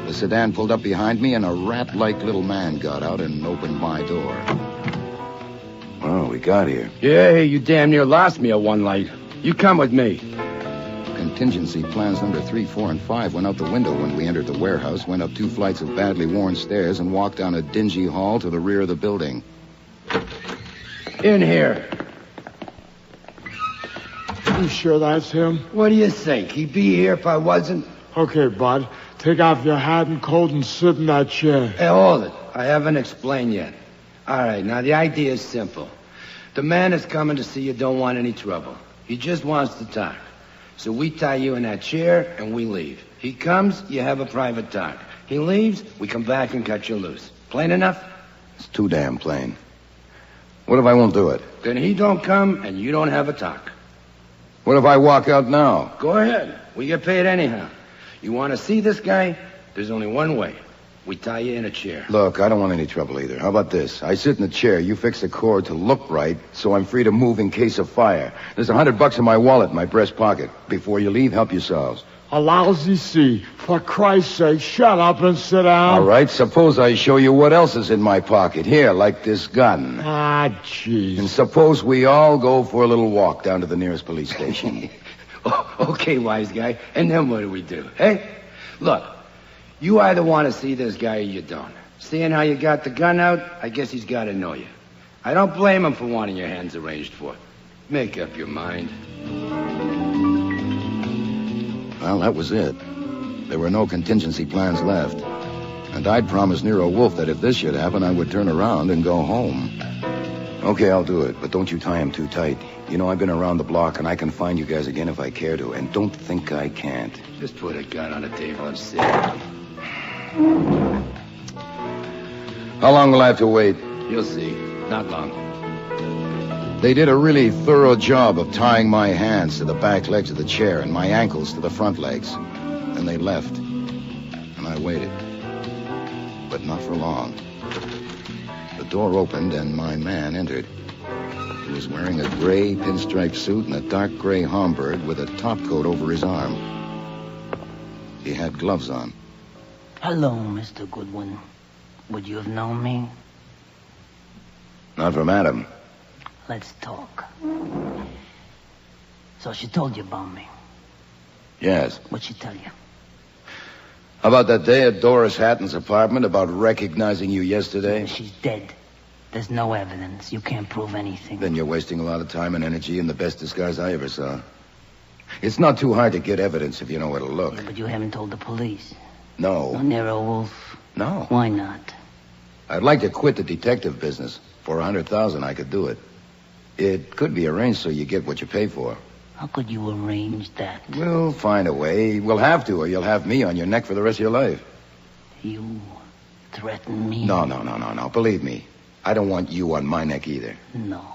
The sedan pulled up behind me, and a rat-like little man got out and opened my door. Oh, we got here. Yeah, you damn near lost me at one light. You come with me. Contingency plans number 3, 4, and 5 went out the window when we entered the warehouse, went up 2 flights of badly worn stairs, and walked down a dingy hall to the rear of the building. In here. You sure that's him? What do you think? He'd be here if I wasn't? Okay, bud. Take off your hat and coat and sit in that chair. Hey, hold it. I haven't explained yet. All right, now the idea is simple. The man that's coming to see you don't want any trouble. He just wants to talk. So we tie you in that chair and we leave. He comes, you have a private talk. He leaves, we come back and cut you loose. Plain enough? It's too damn plain. What if I won't do it? Then he don't come and you don't have a talk. What if I walk out now? Go ahead. We get paid anyhow. You want to see this guy? There's only one way. We tie you in a chair. Look, I don't want any trouble either. How about this? I sit in the chair, you fix the cord to look right, so I'm free to move in case of fire. There's $100 in my wallet in my breast pocket. Before you leave, help yourselves. A lousy sea. For Christ's sake, shut up and sit down. All right, suppose I show you what else is in my pocket. Here, like this gun. Ah, jeez. And suppose we all go for a little walk down to the nearest police station. Okay, wise guy. And then what do we do? Hey? Look, you either want to see this guy or you don't. Seeing how you got the gun out, I guess he's got to know you. I don't blame him for wanting your hands arranged for. Make up your mind. Well, that was it. There were no contingency plans left. And I'd promised Nero Wolfe that if this should happen, I would turn around and go home. Okay, I'll do it, but don't you tie him too tight. You know, I've been around the block, and I can find you guys again if I care to. And don't think I can't. Just put a gun on the table and sit. How long will I have to wait? You'll see. Not long. They did a really thorough job of tying my hands to the back legs of the chair and my ankles to the front legs. Then they left, and I waited. But not for long. The door opened, and my man entered. He was wearing a gray pinstripe suit and a dark gray Homburg with a topcoat over his arm. He had gloves on. Hello, Mr. Goodwin. Would you have known me? Not from Adam. Let's talk. So she told you about me? Yes. What'd she tell you? About that day at Doris Hatton's apartment, about recognizing you yesterday? She's dead. There's no evidence. You can't prove anything. Then you're wasting a lot of time and energy in the best disguise I ever saw. It's not too hard to get evidence if you know where to look. Yeah, but you haven't told the police. No. No, Nero Wolfe? No. Why not? I'd like to quit the detective business. For $100,000, I could do it. It could be arranged so you get what you pay for. How could you arrange that? We'll find a way. We'll have to, or you'll have me on your neck for the rest of your life. You threaten me? No. Believe me. I don't want you on my neck either. No,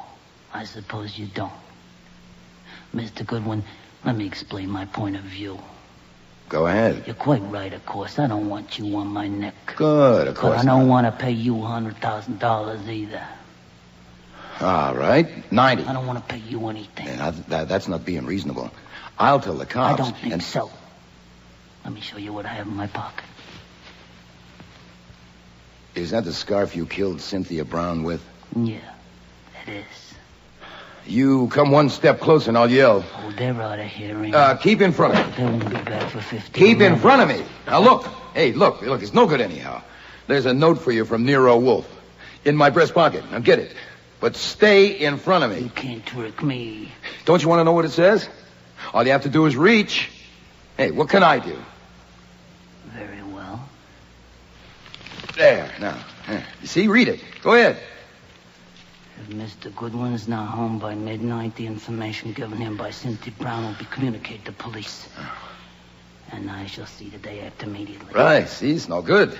I suppose you don't. Mr. Goodwin, let me explain my point of view. Go ahead. You're quite right, of course. I don't want you on my neck. Good, of course. But I don't want to pay you $100,000 either. All right, 90. I don't want to pay you anything. Yeah, that's not being reasonable. I'll tell the cops. I don't think so. Let me show you what I have in my pocket. Is that the scarf you killed Cynthia Brown with? Yeah, it is. You come one step closer and I'll yell. Oh, they're out of hearing. Keep in front of me. They won't be back for 15 Keep minutes. in front of me. Now, look. Hey, look, it's no good anyhow. There's a note for you from Nero Wolfe. In my breast pocket. Now, get it. But stay in front of me. You can't trick me. Don't you want to know what it says? All you have to do is reach. Hey, what can I do? Very well. There, now. You see, read it. Go ahead. If Mr. Goodwin's not home by midnight, the information given him by Cynthia Brown will be communicated to police. And I shall see the day after immediately. Right, see, it's no good.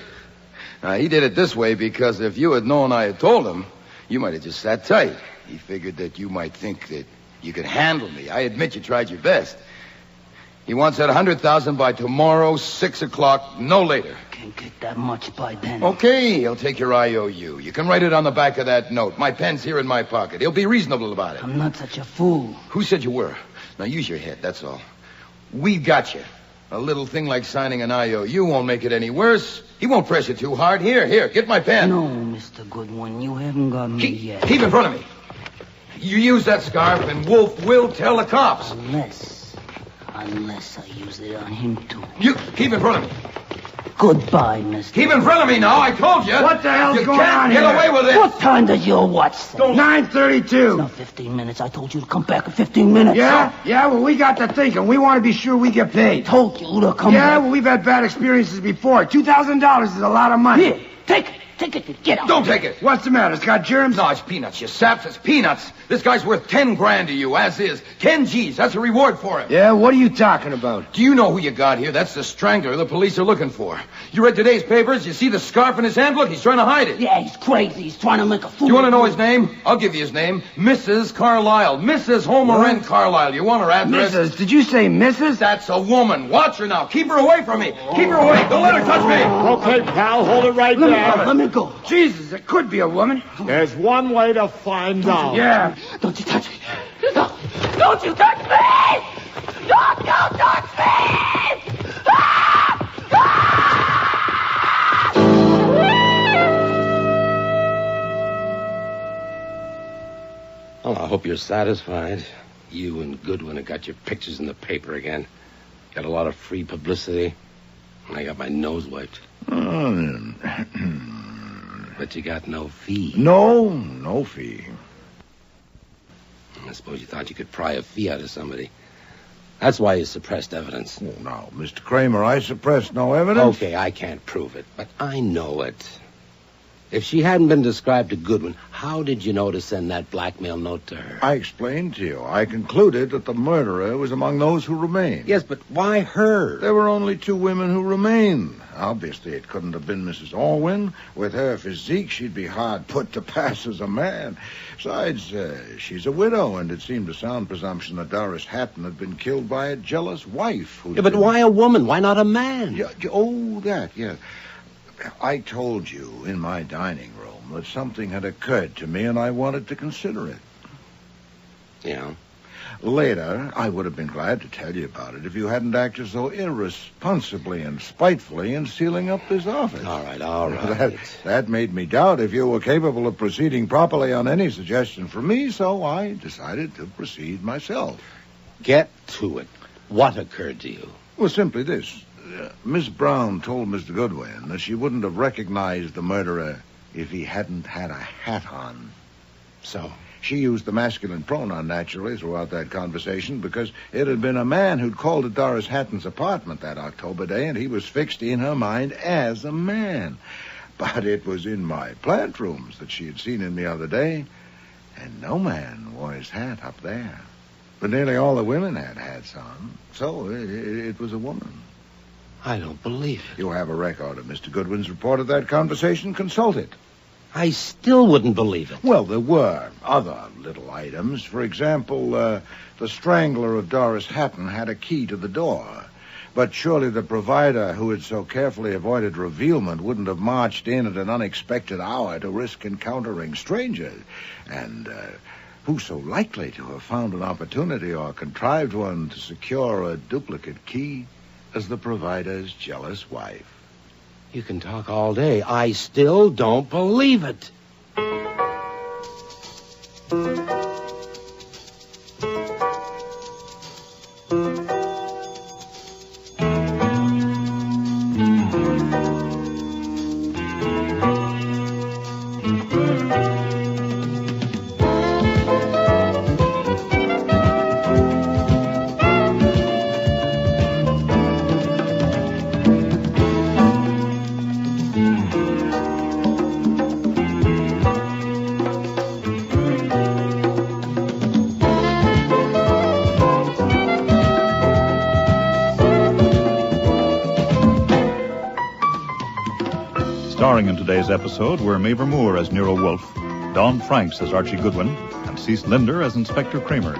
Now, he did it this way because if you had known I had told him, you might have just sat tight. He figured that you might think that you could handle me. I admit you tried your best. He wants that 100,000 by tomorrow, 6 o'clock, no later. Can't get that much by then. Okay, he'll take your IOU. You can write it on the back of that note. My pen's here in my pocket. He'll be reasonable about it. I'm not such a fool. Who said you were? Now use your head, that's all. We've got you. A little thing like signing an IOU won't make it any worse. He won't press you too hard. Here, get my pen. No, Mr. Goodwin, you haven't got me yet. Keep in front of me. You use that scarf and Wolfe will tell the cops. Unless I use it on him, too. You keep in front of me. Goodbye, mister. Keep in front of me now, I told you. What the hell's going on here? You can't get away with it. What time does your watch say? 9:32. Now, 15 minutes. I told you to come back in 15 minutes. Yeah? Yeah, well, we got to thinking. We want to be sure we get paid. Told you to come back. Yeah, well, we've had bad experiences before. $2,000 is a lot of money. Here, take it. Take it. Get out. Don't take it. What's the matter? It's got germs? No, it's peanuts, you saps. It's peanuts. This guy's worth 10 grand to you, as is. 10 G's. That's a reward for him. Yeah, what are you talking about? Do you know who you got here? That's the strangler the police are looking for. You read today's papers? You see the scarf in his hand? Look, he's trying to hide it. Yeah, he's crazy. He's trying to make a fool. Do you want to know his name? I'll give you his name. Mrs. Carlyle. Mrs. Homer N. Carlyle. You want her address? Mrs. Did you say Mrs.? That's a woman. Watch her now. Keep her away from me. Keep her away. Don't let her touch me. Okay, pal, hold it right there. Let me go. Jesus, it could be a woman. There's one way to find out. Yeah. Don't you touch me. No. Don't you touch me. Don't touch me. Well, I hope you're satisfied. You and Goodwin have got your pictures in the paper again. Got a lot of free publicity. And I got my nose wiped. But you got no fee. No fee. I suppose you thought you could pry a fee out of somebody. That's why you suppressed evidence. Oh, now, Mr. Kramer, I suppressed no evidence. Okay, I can't prove it, but I know it. If she hadn't been described to Goodwin, how did you know to send that blackmail note to her? I explained to you. I concluded that the murderer was among those who remained. Yes, but why her? There were only 2 women who remained. Obviously, it couldn't have been Mrs. Orwin. With her physique, she'd be hard put to pass as a man. Besides, she's a widow, and it seemed a sound presumption that Doris Hatton had been killed by a jealous wife. Yeah, but why a woman? Why not a man? Yeah. I told you in my dining room that something had occurred to me, and I wanted to consider it. Yeah? Later, I would have been glad to tell you about it if you hadn't acted so irresponsibly and spitefully in sealing up this office. All right. That made me doubt if you were capable of proceeding properly on any suggestion from me, so I decided to proceed myself. Get to it. What occurred to you? Well, simply this. Miss Brown told Mr. Goodwin that she wouldn't have recognized the murderer if he hadn't had a hat on. So? She used the masculine pronoun, naturally, throughout that conversation, because it had been a man who'd called at Doris Hatton's apartment that October day, and he was fixed in her mind as a man. But it was in my plant rooms that she had seen him the other day, and no man wore his hat up there. But nearly all the women had hats on, so it was a woman. I don't believe it. You have a record of Mr. Goodwin's report of that conversation. Consult it. I still wouldn't believe it. Well, there were other little items. For example, the strangler of Doris Hatton had a key to the door. But surely the provider who had so carefully avoided revealment wouldn't have marched in at an unexpected hour to risk encountering strangers. And who's so likely to have found an opportunity or contrived one to secure a duplicate key as the provider's jealous wife? You can talk all day. I still don't believe it. Starring in today's episode were Mavor Moore as Nero Wolfe, Don Franks as Archie Goodwin, and Cease Linder as Inspector Kramer.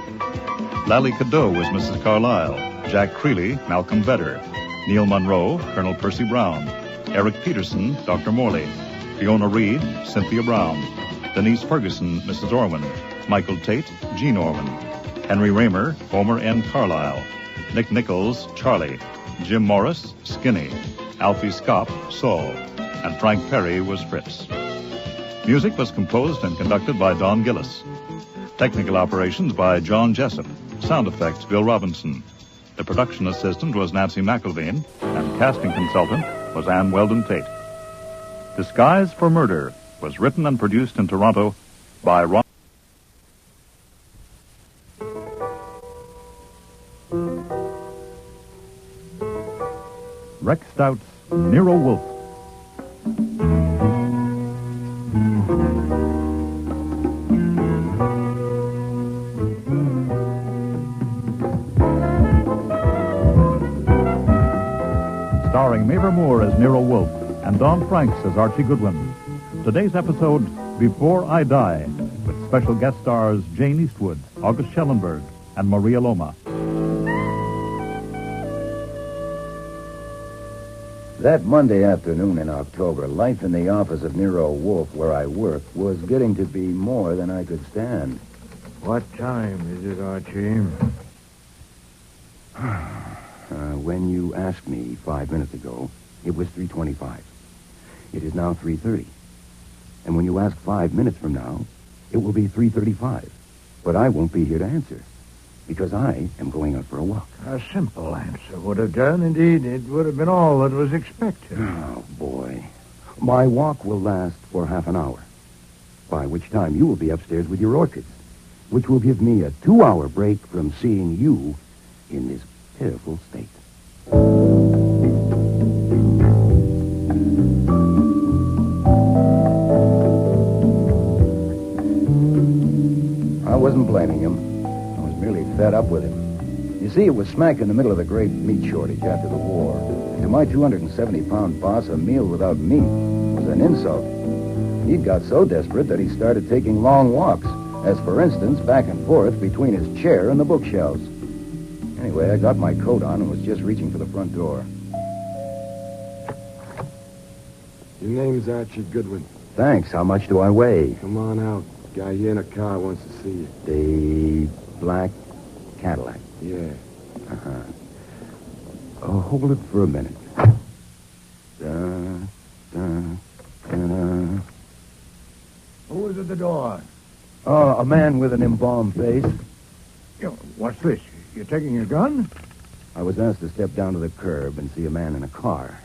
Lally Cadeau was Mrs. Carlyle, Jack Creeley, Malcolm Vedder. Neil Monroe, Colonel Percy Brown. Eric Peterson, Dr. Morley. Fiona Reed, Cynthia Brown. Denise Ferguson, Mrs. Orwin. Michael Tate, Jean Orwin. Henry Raymer, Homer N. Carlyle. Nick Nichols, Charlie. Jim Morris, Skinny. Alfie Skopp, Saul. And Frank Perry was Fritz. Music was composed and conducted by Don Gillis. Technical operations by John Jessup. Sound effects, Bill Robinson. The production assistant was Nancy McElveen, and casting consultant was Ann Weldon Tate. Disguise for Murder was written and produced in Toronto by Ron. Rex Stout's Nero Wolfe. Starring Mavor Moore as Nero Wolfe and Don Franks as Archie Goodwin. Today's episode, Before I Die, with special guest stars Jane Eastwood, August Schellenberg, and Maria Loma. That Monday afternoon in October, life in the office of Nero Wolfe, where I worked, was getting to be more than I could stand. What time is it, Archie? When you asked me 5 minutes ago, it was 3:25. It is now 3:30. And when you ask 5 minutes from now, it will be 3:35. But I won't be here to answer, because I am going out for a walk. A simple answer would have done. Indeed, it would have been all that was expected. Oh, boy. My walk will last for half an hour, by which time you will be upstairs with your orchids, which will give me a 2-hour break from seeing you in this pitiful state. I wasn't blaming him. I was merely fed up with him. You see, it was smack in the middle of the great meat shortage after the war. To my 270-pound boss, a meal without meat was an insult. He'd got so desperate that he started taking long walks, as, for instance, back and forth between his chair and the bookshelves. Anyway, I got my coat on and was just reaching for the front door. Your name's Archie Goodwin. Thanks. How much do I weigh? Come on out. Guy here in a car wants to see you. The black Cadillac. Yeah. Uh-huh. Oh, hold it for a minute. Who is at the door? Oh, a man with an embalmed face. What's this? You're taking your gun? I was asked to step down to the curb and see a man in a car.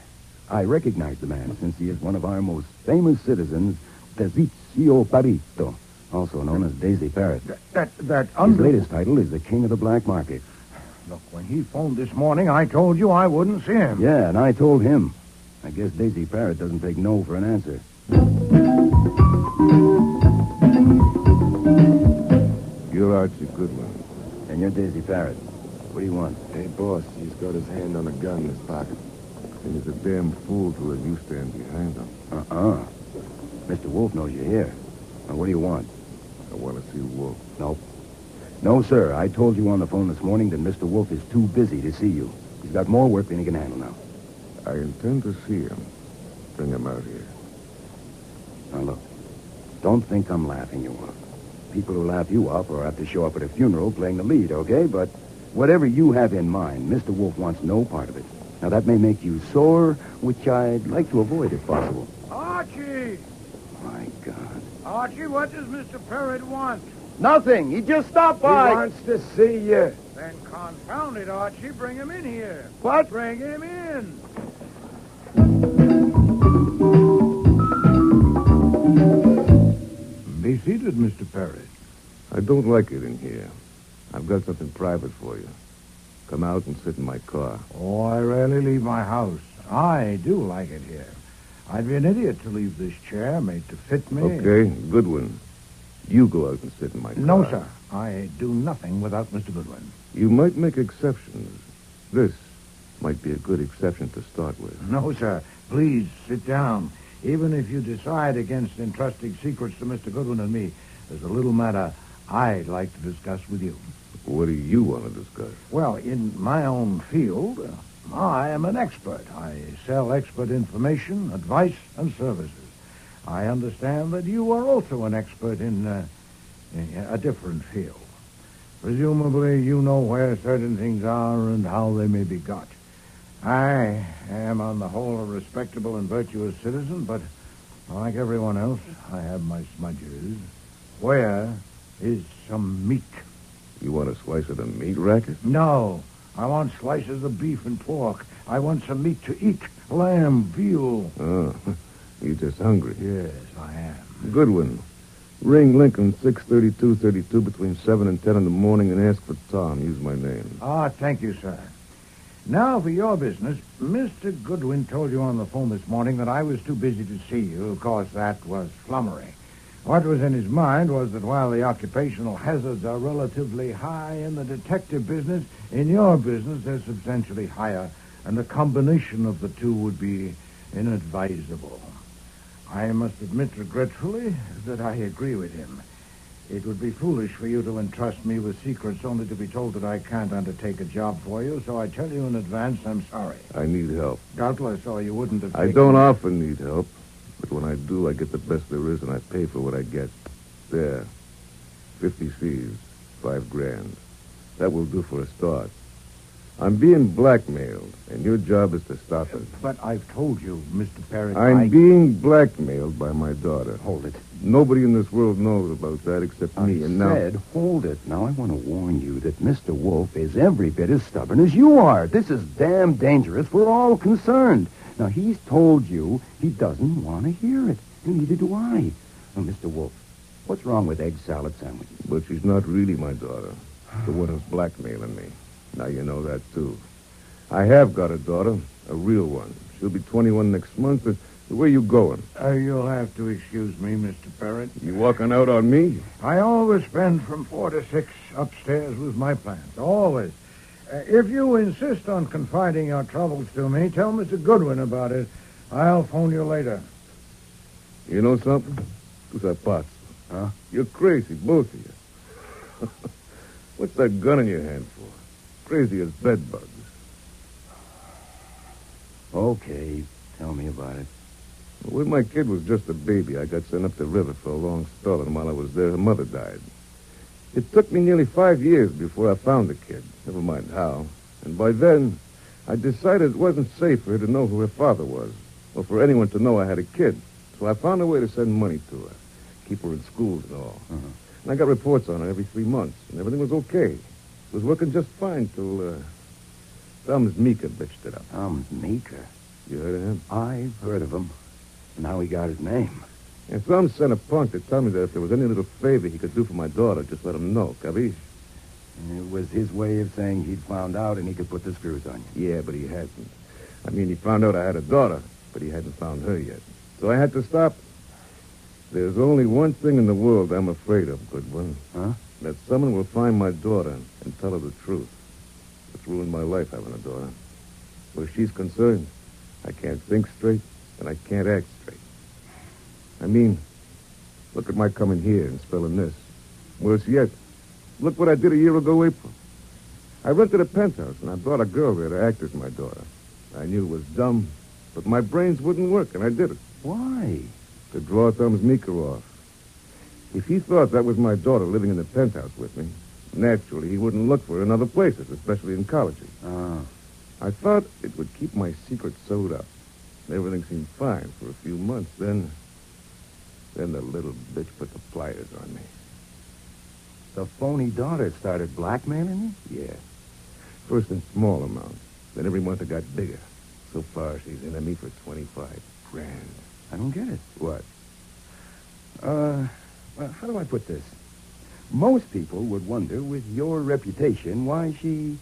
I recognize the man since he is one of our most famous citizens, Tizio Parito, also known as Daisy Parrot. His latest title is the King of the Black Market. Look, when he phoned this morning, I told you I wouldn't see him. Yeah, and I told him. I guess Daisy Parrot doesn't take no for an answer. You're Archie Goodwin. And you're Daisy Parrot. What do you want? Hey, boss, he's got his hand on a gun in his pocket. And he's a damn fool to let you stand behind him. Mr. Wolfe knows you're here. Now, what do you want? I want to see Wolfe. Nope. No, sir. I told you on the phone this morning that Mr. Wolfe is too busy to see you. He's got more work than he can handle now. I intend to see him. Bring him out here. Now, look. Don't think I'm laughing you off. People who laugh you off or have to show up at a funeral playing the lead, okay? But whatever you have in mind, Mr. Wolfe wants no part of it. Now, that may make you sore, which I'd like to avoid if possible. Archie! My God. Archie, what does Mr. Parrott want? Nothing. He just stopped by. He wants to see you. Then confound it, Archie. Bring him in here. What? Bring him in. Be seated, Mr. Parrott. I don't like it in here. I've got something private for you. Come out and sit in my car. Oh, I rarely leave my house. I do like it here. I'd be an idiot to leave this chair made to fit me. Okay, Goodwin. You go out and sit in my car. No, sir. I do nothing without Mr. Goodwin. You might make exceptions. This might be a good exception to start with. No, sir. Please, sit down. Even if you decide against entrusting secrets to Mr. Goodwin and me, there's a little matter I'd like to discuss with you. What do you want to discuss? Well, in my own field, I am an expert. I sell expert information, advice, and services. I understand that you are also an expert in a different field. Presumably, you know where certain things are and how they may be got. I am, on the whole, a respectable and virtuous citizen, but like everyone else, I have my smudges. Where is some meat? You want a slice of the meat racket? No. I want slices of beef and pork. I want some meat to eat. Lamb, veal. Oh, you're just hungry. Yes, I am. Goodwin. Ring Lincoln 63232 between 7 and 10 in the morning and ask for Tom. Use my name. Thank you, sir. Now for your business. Mr. Goodwin told you on the phone this morning that I was too busy to see you. Of course, that was flummery. What was in his mind was that while the occupational hazards are relatively high in the detective business, in your business they're substantially higher, and the combination of the two would be inadvisable. I must admit regretfully that I agree with him. It would be foolish for you to entrust me with secrets only to be told that I can't undertake a job for you, so I tell you in advance I'm sorry. I need help. Doubtless, or you wouldn't have I don't often need help, but when I do, I get the best there is, and I pay for what I get. There. 50 C's. $5,000. That will do for a start. I'm being blackmailed, and your job is to stop it. But I've told you, Mr. Parrott, I'm being blackmailed by my daughter. Hold it. Nobody in this world knows about that except me, and now... Hold it. Now, I want to warn you that Mr. Wolfe is every bit as stubborn as you are. This is damn dangerous. We're all concerned. Now, he's told you he doesn't want to hear it, and neither do I. Now, Mr. Wolfe, what's wrong with egg salad sandwiches? But she's not really my daughter. The one who's blackmailing me. Now you know that, too. I have got a daughter, a real one. She'll be 21 next month. Where are you going? You'll have to excuse me, Mr. Parrott. You walking out on me? I always spend from 4 to 6 upstairs with my plants. Always. If you insist on confiding your troubles to me, tell Mr. Goodwin about it. I'll phone you later. You know something? Who's that box? Huh? You're crazy, both of you. What's that gun in your hand for? Crazy as bed bugs. Okay, tell me about it. When my kid was just a baby, I got sent up the river for a long spell, and while I was there, her mother died. It took me nearly 5 years before I found the kid, never mind how. And by then, I decided it wasn't safe for her to know who her father was, or for anyone to know I had a kid. So I found a way to send money to her, keep her in schools and all. Uh-huh. And I got reports on her every 3 months, and everything was okay. It was working just fine till, Thumbs Meeker bitched it up. Thumbs Meeker? You heard of him? I've heard of him. And how he got his name. And Thumbs sent a punk to tell me that if there was any little favor he could do for my daughter, just let him know. Capiche? It was his way of saying he'd found out and he could put the screws on you. Yeah, but he hasn't. I mean, he found out I had a daughter, but he hadn't found her yet. So I had to stop. There's only one thing in the world I'm afraid of, Goodwin. Huh? That someone will find my daughter and tell her the truth. It's ruined my life having a daughter. Where she's concerned, I can't think straight, and I can't act straight. I mean, look at my coming here and spelling this. Worse yet, look what I did a year ago, April. I rented a penthouse, and I brought a girl there to act as my daughter. I knew it was dumb, but my brains wouldn't work, and I did it. Why? To draw Thumbs Meeker off. If he thought that was my daughter living in the penthouse with me, naturally he wouldn't look for her in other places, especially in colleges. Oh. I thought it would keep my secret sewed up. Everything seemed fine for a few months. Then the little bitch put the pliers on me. The phony daughter started blackmailing you? Yeah. First in small amounts. Then every month it got bigger. So far, she's into me for $25,000. I don't get it. What? Well, how do I put this? Most people would wonder, with your reputation, why she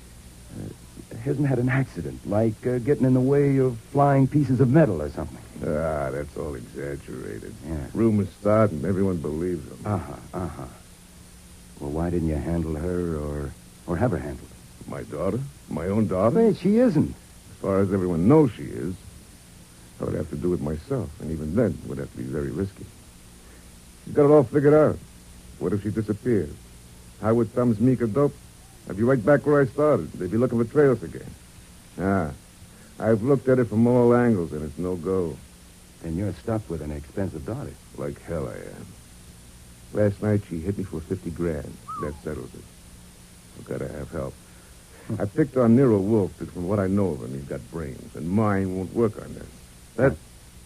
hasn't had an accident, like getting in the way of flying pieces of metal or something. Ah, that's all exaggerated. Yeah. Rumors start and everyone believes them. Uh-huh. Well, why didn't you handle her or have her handled? My daughter? My own daughter? Wait, she isn't. As far as everyone knows she is. I would have to do it myself, and even then it would have to be very risky. She's got it all figured out. What if she disappears? How would Thumbs Meeker dope? I'd be right back where I started. They'd be looking for trails again. I've looked at it from all angles, and it's no go. And you're stuck with an expensive daughter. Like hell I am. Last night she hit me for $50,000. That settles it. I've got to have help. I picked on Nero Wolfe, but from what I know of him, he's got brains, and mine won't work on this. That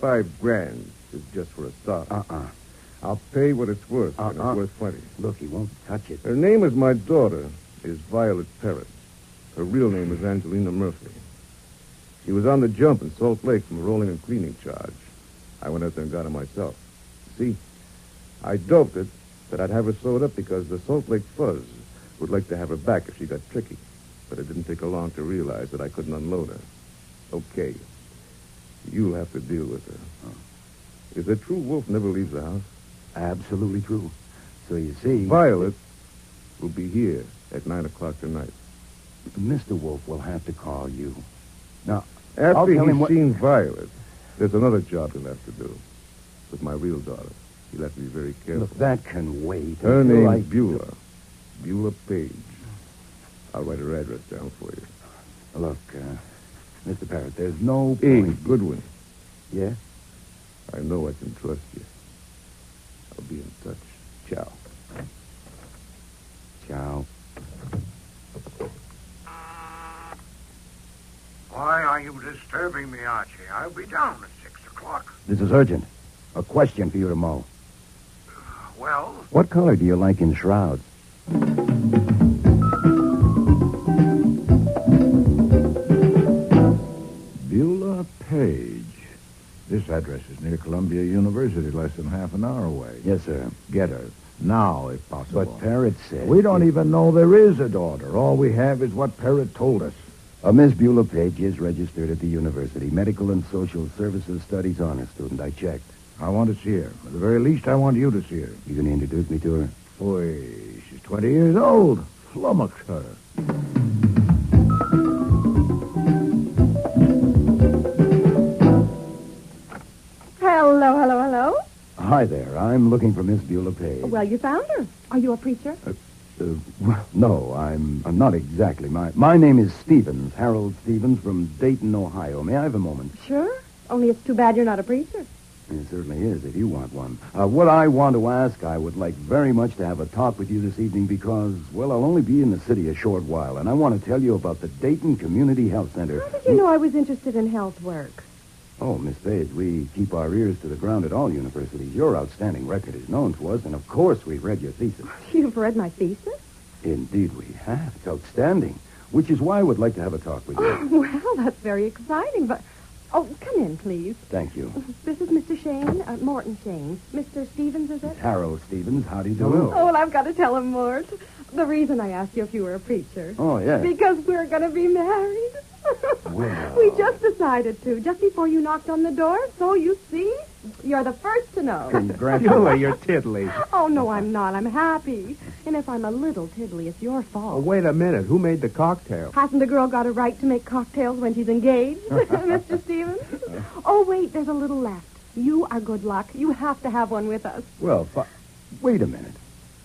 $5,000 is just for a start. I'll pay what it's worth, and it's worth plenty. Look, he won't touch it. Her name is my daughter, is Violet Parrott. Her real name is Angelina Murphy. She was on the jump in Salt Lake from a rolling and cleaning charge. I went out there and got her myself. See, I doped it that I'd have her sewed up because the Salt Lake Fuzz would like to have her back if she got tricky. But it didn't take her long to realize that I couldn't unload her. Okay. You'll have to deal with her. Is it true Wolf never leaves the house? Absolutely true. So you see... Violet will be here at 9 o'clock tonight. Mr. Wolf will have to call you. Now, after he's seen Violet, there's another job he'll have to do with my real daughter. He'll have to be very careful. Look, that can wait. Her name's Beulah. Beulah Page. I'll write her address down for you. Look, Mr. Parrott, there's no point... Goodwin. Yeah? I know I can trust you. I'll be in touch. Ciao. Ciao. Why are you disturbing me, Archie? I'll be down at 6 o'clock. This is urgent. A question for you to mow. Well? What color do you like in shrouds? Beulah Page. This address is near Columbia University, less than half an hour away. Yes, sir. Get her. Now, if possible. But Parrott said... We don't even know there is a daughter. All we have is what Parrott told us. Miss Beulah Page is registered at the university. Medical and Social Services Studies honor student. I checked. I want to see her. At the very least, I want you to see her. You going to introduce me to her? Boy, she's 20 years old. Flummox her. Hello. Hi there. I'm looking for Miss Beulah Page. Well, you found her. Are you a preacher? Well, no, I'm not exactly. My name is Stevens, Harold Stevens from Dayton, Ohio. May I have a moment? Sure. Only it's too bad you're not a preacher. It certainly is, if you want one. What I want to ask, I would like very much to have a talk with you this evening because, well, I'll only be in the city a short while, and I want to tell you about the Dayton Community Health Center. How did you know I was interested in health work? Oh, Miss Page, we keep our ears to the ground at all universities. Your outstanding record is known to us, and of course we've read your thesis. You've read my thesis? Indeed we have. It's outstanding, which is why I would like to have a talk with you. Oh, well, that's very exciting, but... Oh, come in, please. Thank you. This is Mr. Shane, Morton Shane. Mr. Stevens, is it? Harold Stevens. How do you do? Oh, well, I've got to tell him, Mort. The reason I asked you if you were a preacher. Oh, yeah. Because we're going to be married. Well. We just decided to, just before you knocked on the door. So, you see, you're the first to know. Congratulations. You're tiddly. Oh, no, I'm not. I'm happy. And if I'm a little tiddly, it's your fault. Oh, wait a minute. Who made the cocktail? Hasn't a girl got a right to make cocktails when she's engaged, Mr. Stevens? Oh, wait, there's a little left. You are good luck. You have to have one with us. Well, wait a minute.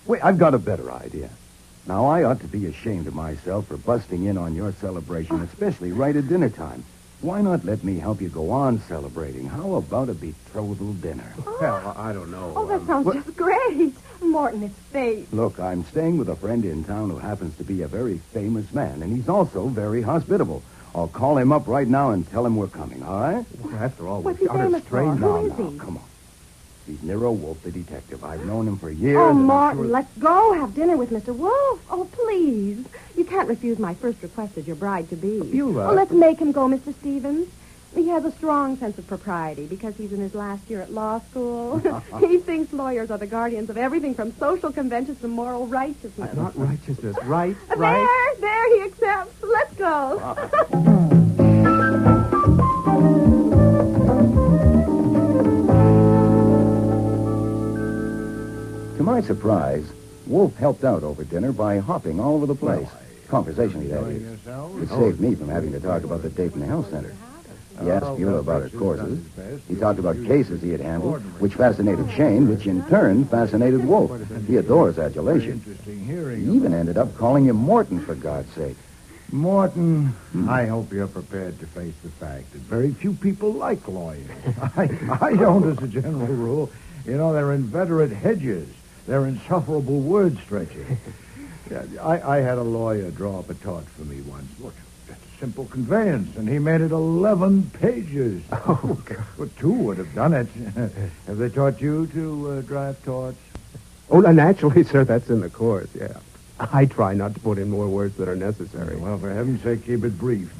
Wait, I've got a better idea. Now, I ought to be ashamed of myself for busting in on your celebration, especially right at dinner time. Why not let me help you go on celebrating? How about a betrothal dinner? Well, I don't know. Oh, that sounds just great. Morton, it's fate. Look, I'm staying with a friend in town who happens to be a very famous man, and he's also very hospitable. I'll call him up right now and tell him we're coming, all right? Well, after all, what's he famous for? Who is he? Come on. He's Nero Wolfe, the detective. I've known him for years. Oh, Martin, let's go have dinner with Mr. Wolfe. Oh, please. You can't refuse my first request as your bride-to-be. Oh, let's make him go, Mr. Stevens. He has a strong sense of propriety because he's in his last year at law school. He thinks lawyers are the guardians of everything from social conventions to moral righteousness. Not righteousness, right? There, he accepts. Let's go. To my surprise, Wolfe helped out over dinner by hopping all over the place. Conversationally, that is. It saved me from having to talk about the Dayton Health Center. He asked Mueller about her courses. He talked about cases he had handled, which fascinated Shane, which in turn fascinated Wolfe. He adores adulation. He even ended up calling him Morton, for God's sake. Morton, I hope you're prepared to face the fact that very few people like lawyers. I don't, as a general rule. You know, they're inveterate hedges. They're insufferable word stretchers. I had a lawyer draw up a tort for me once. Look, just a simple conveyance, and he made it 11 pages. Oh, God. Well, 2 would have done it. Have they taught you to draft torts? Oh, naturally, sir, that's in the course, yeah. I try not to put in more words than are necessary. Well, for heaven's sake, keep it brief.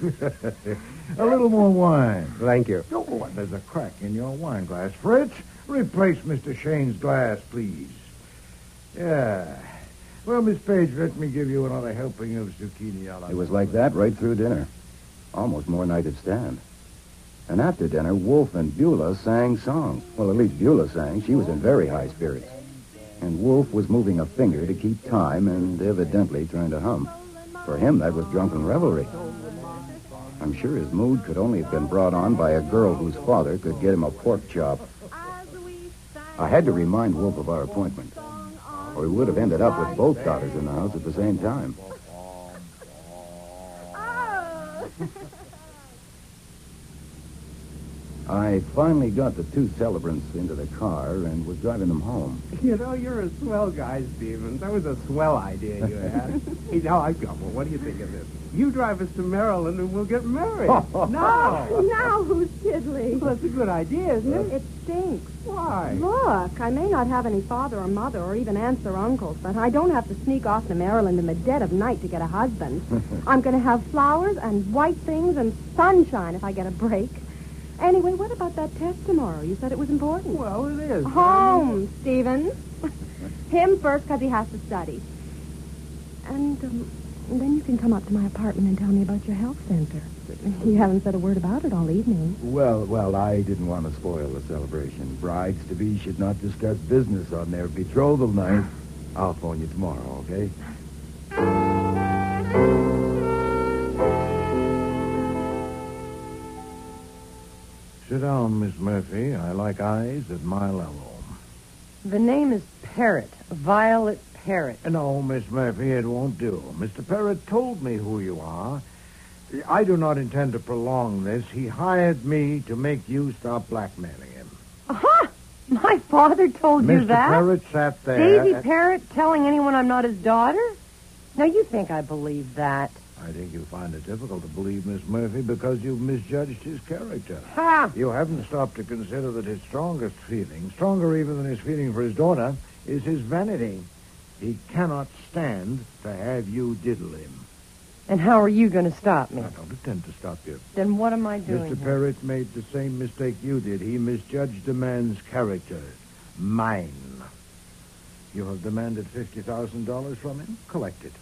A little more wine. Thank you. Oh, there's a crack in your wine glass. Fritz, replace Mr. Shane's glass, please. Yeah. Well, Miss Page, let me give you another helping of zucchini a la... It was like that right through dinner. Almost more than I could stand. And after dinner, Wolfe and Beulah sang songs. Well, at least Beulah sang. She was in very high spirits. And Wolfe was moving a finger to keep time and evidently trying to hum. For him, that was drunken revelry. I'm sure his mood could only have been brought on by a girl whose father could get him a pork chop. I had to remind Wolfe of our appointment, or he would have ended up with both daughters in the house at the same time. I finally got the 2 celebrants into the car and was driving them home. You know, you're a swell guy, Stevens. That was a swell idea you had. Hey, now I've got one. What do you think of this? You drive us to Maryland and we'll get married. No. Now who's tiddly? Well, that's a good idea, isn't it? It stinks. Why? Look, I may not have any father or mother or even aunts or uncles, but I don't have to sneak off to Maryland in the dead of night to get a husband. I'm going to have flowers and white things and sunshine if I get a break. Anyway, what about that test tomorrow? You said it was important. Well, it is. Home, Stevens. Him first because he has to study. And then you can come up to my apartment and tell me about your health center. You haven't said a word about it all evening. Well, I didn't want to spoil the celebration. Brides-to-be should not discuss business on their betrothal night. I'll phone you tomorrow, okay? Sit down, Miss Murphy. I like eyes at my level. The name is Parrott. Violet Parrott. No, Miss Murphy, it won't do. Mr. Parrott told me who you are. I do not intend to prolong this. He hired me to make you stop blackmailing him. Aha! My father told you that? Mr. Parrott sat there... Daisy Parrott telling anyone I'm not his daughter? Now, you think I believe that? I think you find it difficult to believe, Miss Murphy, because you've misjudged his character. Ha! You haven't stopped to consider that his strongest feeling, stronger even than his feeling for his daughter, is his vanity. He cannot stand to have you diddle him. And how are you going to stop me? I don't intend to stop you. Then what am I doing Mr. here? Parrott made the same mistake you did. He misjudged a man's character. Mine. You have demanded $50,000 from him? Collect it.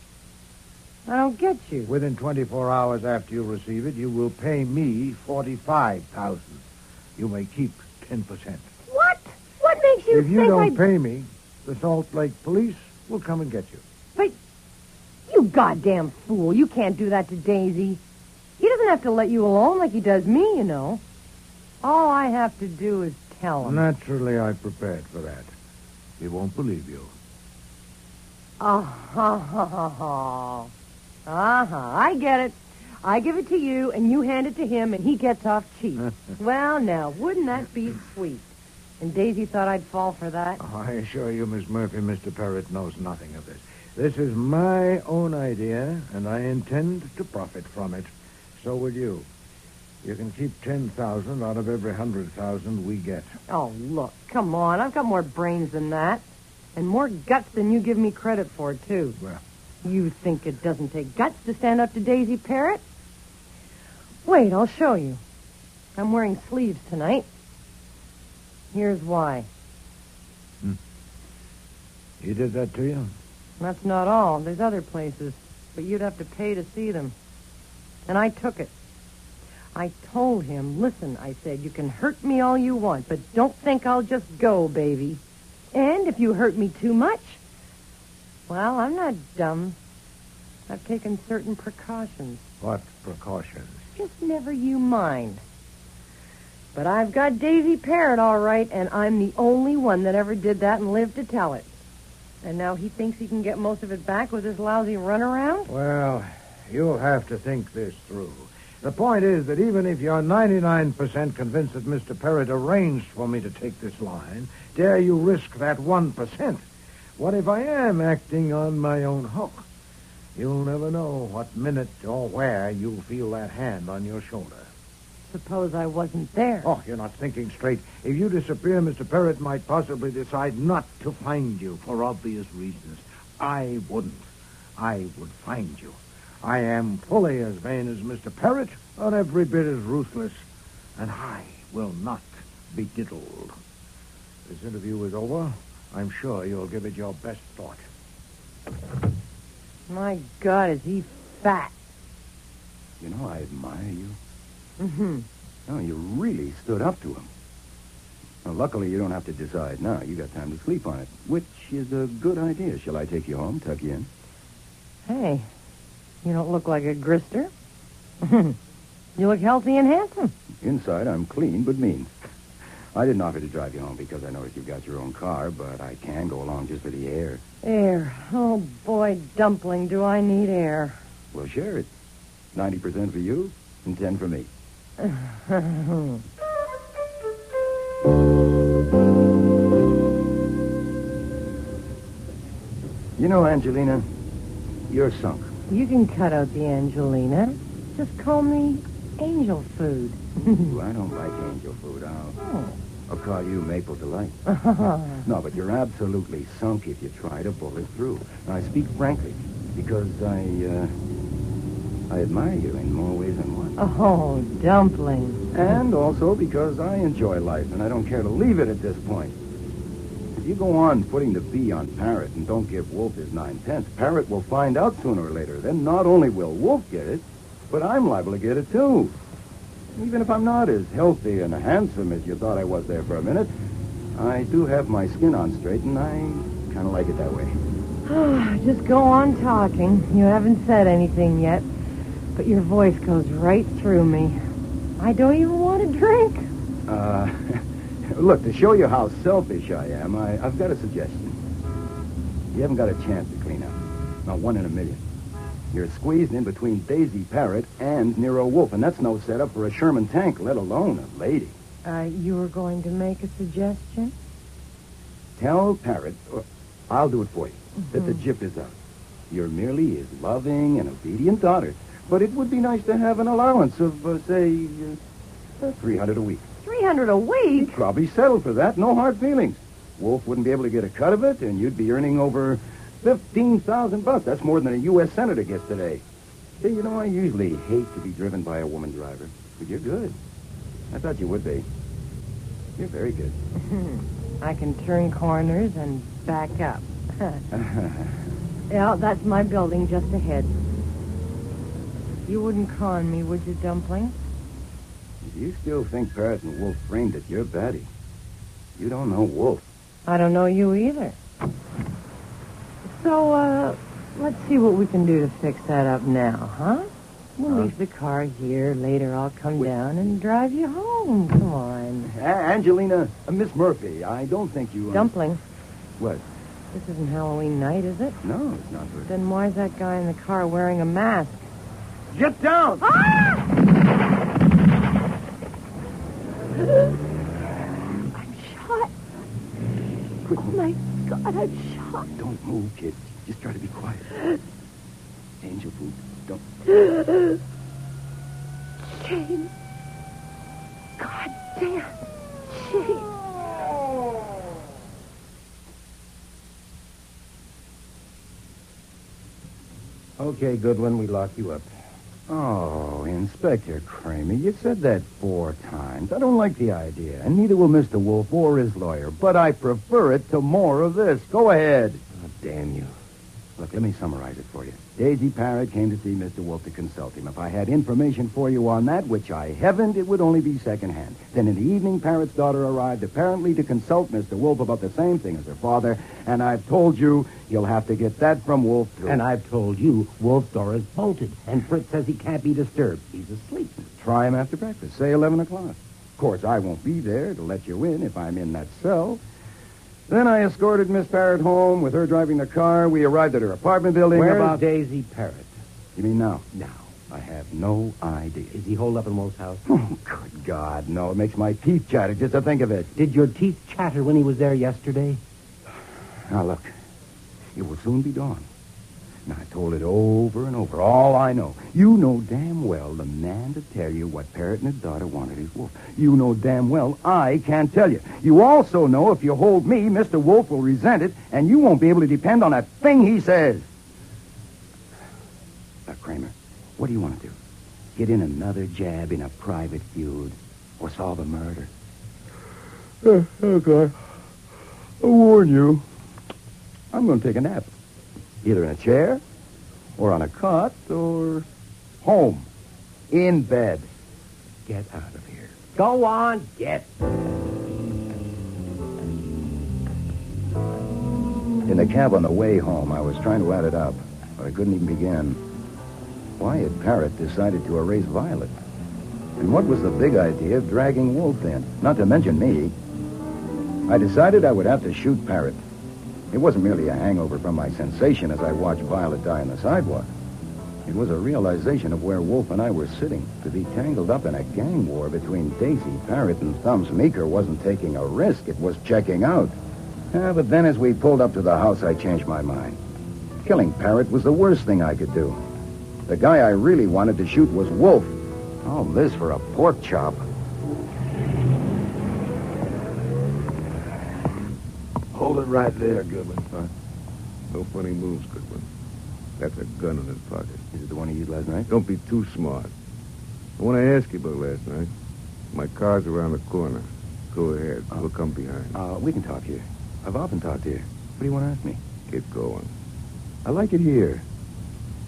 I don't get you. Within 24 hours after you receive it, you will pay me $45,000. You may keep 10%. What? What makes you If you think don't pay me, the Salt Lake police will come and get you. But you goddamn fool. You can't do that to Daisy. He doesn't have to let you alone like he does me, you know. All I have to do is tell him. Naturally, I prepared for that. He won't believe you. I get it. I give it to you, and you hand it to him, and he gets off cheap. Well, now, wouldn't that be sweet? And Daisy thought I'd fall for that? I assure you, Miss Murphy, Mr. Parrott knows nothing of this. This is my own idea, and I intend to profit from it. So will you. You can keep 10,000 out of every 100,000 we get. Oh, look, come on. I've got more brains than that. And more guts than you give me credit for, too. Well, you think it doesn't take guts to stand up to Daisy Parrott? Wait, I'll show you. I'm wearing sleeves tonight. Here's why. He did that to you? That's not all. There's other places. But you'd have to pay to see them. And I took it. I told him, listen, I said, you can hurt me all you want, but don't think I'll just go, baby. And if you hurt me too much, well, I'm not dumb. I've taken certain precautions. What precautions? Just never you mind. But I've got Daisy Parrott all right, and I'm the only one that ever did that and lived to tell it. And now he thinks he can get most of it back with this lousy runaround? Well, you'll have to think this through. The point is that even if you're 99% convinced that Mr. Parrott arranged for me to take this line, dare you risk that 1%? What if I am acting on my own hook? You'll never know what minute or where you'll feel that hand on your shoulder. Suppose I wasn't there. Oh, you're not thinking straight. If you disappear, Mr. Parrott might possibly decide not to find you for obvious reasons. I wouldn't. I would find you. I am fully as vain as Mr. Parrott, but every bit as ruthless, and I will not be diddled. This interview is over. I'm sure you'll give it your best thought. My God, is he fat. You know, I admire you. Mm-hmm. Oh, you really stood up to him. Well, luckily, you don't have to decide now. You got time to sleep on it, which is a good idea. Shall I take you home, tuck you in? Hey, you don't look like a grister. You look healthy and handsome. Inside, I'm clean but mean. I didn't offer to drive you home because I noticed you've got your own car, but I can go along just for the air. Air. Oh, boy, Dumpling, do I need air. We'll share it. 90% for you and 10 for me. You know, Angelina, you're sunk. You can cut out the Angelina. Just call me Angel Food. Ooh, I don't like angel food. I'll call you Maple Delight. No, but you're absolutely sunk if you try to pull it through. Now, I speak frankly because I admire you in more ways than one. Oh, Dumpling. And also because I enjoy life, and I don't care to leave it at this point. If you go on putting the B on Parrott and don't give Wolf his 9/10, Parrott will find out sooner or later. Then not only will Wolf get it, but I'm liable to get it, too. Even if I'm not as healthy and handsome as you thought I was there for a minute, I do have my skin on straight, and I kind of like it that way. Just go on talking. You haven't said anything yet, but your voice goes right through me. I don't even want to drink. Look, to show you how selfish I am, I've got a suggestion. You haven't got a chance to clean up. Not one in a million. You're squeezed in between Daisy Parrott and Nero Wolfe, and that's no setup for a Sherman tank, let alone a lady. You were going to make a suggestion? Tell Parrott, or I'll do it for you, that the jip is up. You're merely his loving and obedient daughter, but it would be nice to have an allowance of, say, $300 a week. $300 a week? You'd probably settle for that, no hard feelings. Wolf wouldn't be able to get a cut of it, and you'd be earning over $15,000. That's more than a U.S. senator gets today. See, you know, I usually hate to be driven by a woman driver, but you're good. I thought you would be. You're very good. I can turn corners and back up. Yeah, that's my building just ahead. You wouldn't con me, would you, Dumpling? If you still think Parrott and Wolf framed it, you're batty. You don't know Wolf. I don't know you either. So, let's see what we can do to fix that up now, huh? We'll leave the car here. Later I'll come down and drive you home. Come on. Angelina, Miss Murphy, I don't think you... Dumpling. What? This isn't Halloween night, is it? No, it's not. Then why's that guy in the car wearing a mask? Get down! Ah! I'm shot. Oh, my God, I'm shot. Don't move, kid. Just try to be quiet. Angel food. Don't... Shane. God damn. Shane. Okay, Goodwin, we lock you up. Oh, Inspector Kramer, you said that 4 times. I don't like the idea, and neither will Mr. Wolfe or his lawyer, but I prefer it to more of this. Go ahead. Oh, damn you. Look, let me summarize it for you. Daisy Parrott came to see Mr. Wolfe to consult him. If I had information for you on that, which I haven't, it would only be secondhand. Then in the evening, Parrott's daughter arrived, apparently to consult Mr. Wolfe about the same thing as her father, and I've told you you'll have to get that from Wolfe, too. And I've told you Wolf's door is bolted, and Fritz says he can't be disturbed. He's asleep. Try him after breakfast. Say 11 o'clock. course, I won't be there to let you in if I'm in that cell. Then I escorted Miss Parrott home with her driving the car. We arrived at her apartment building Where's Daisy Parrott? You mean now? Now. I have no idea. Is he holed up in Wolf's house? Oh, good God, no. It makes my teeth chatter just to think of it. Did your teeth chatter when he was there yesterday? Now, look. It will soon be dawn. Now, I told it over and over. All I know. You know damn well the man to tell you what Parrott and his daughter wanted is Wolf. You know damn well I can't tell you. You also know if you hold me, Mr. Wolf will resent it, and you won't be able to depend on a thing he says. Now, Kramer, what do you want to do? Get in another jab in a private feud or solve a murder? Okay. I warn you. I'm going to take a nap. Either in a chair, or on a cot, or home. In bed. Get out of here. Go on, get. In the cab on the way home, I was trying to add it up, but I couldn't even begin. Why had Parrott decided to erase Violet? And what was the big idea of dragging Wolf in? Not to mention me. I decided I would have to shoot Parrott. It wasn't merely a hangover from my sensation as I watched Violet die on the sidewalk. It was a realization of where Wolf and I were sitting. To be tangled up in a gang war between Daisy Parrott and Thumbs Meeker wasn't taking a risk. It was checking out. But then as we pulled up to the house, I changed my mind. Killing Parrott was the worst thing I could do. The guy I really wanted to shoot was Wolf. All this for a pork chop. Hold it right there, Goodwin. Huh? No funny moves, Goodwin. That's a gun in his pocket. Is it the one he used last night? Don't be too smart. I want to ask you about last night. My car's around the corner. Go ahead. We'll come behind. We can talk here. I've often talked here. What do you want to ask me? Get going. I like it here.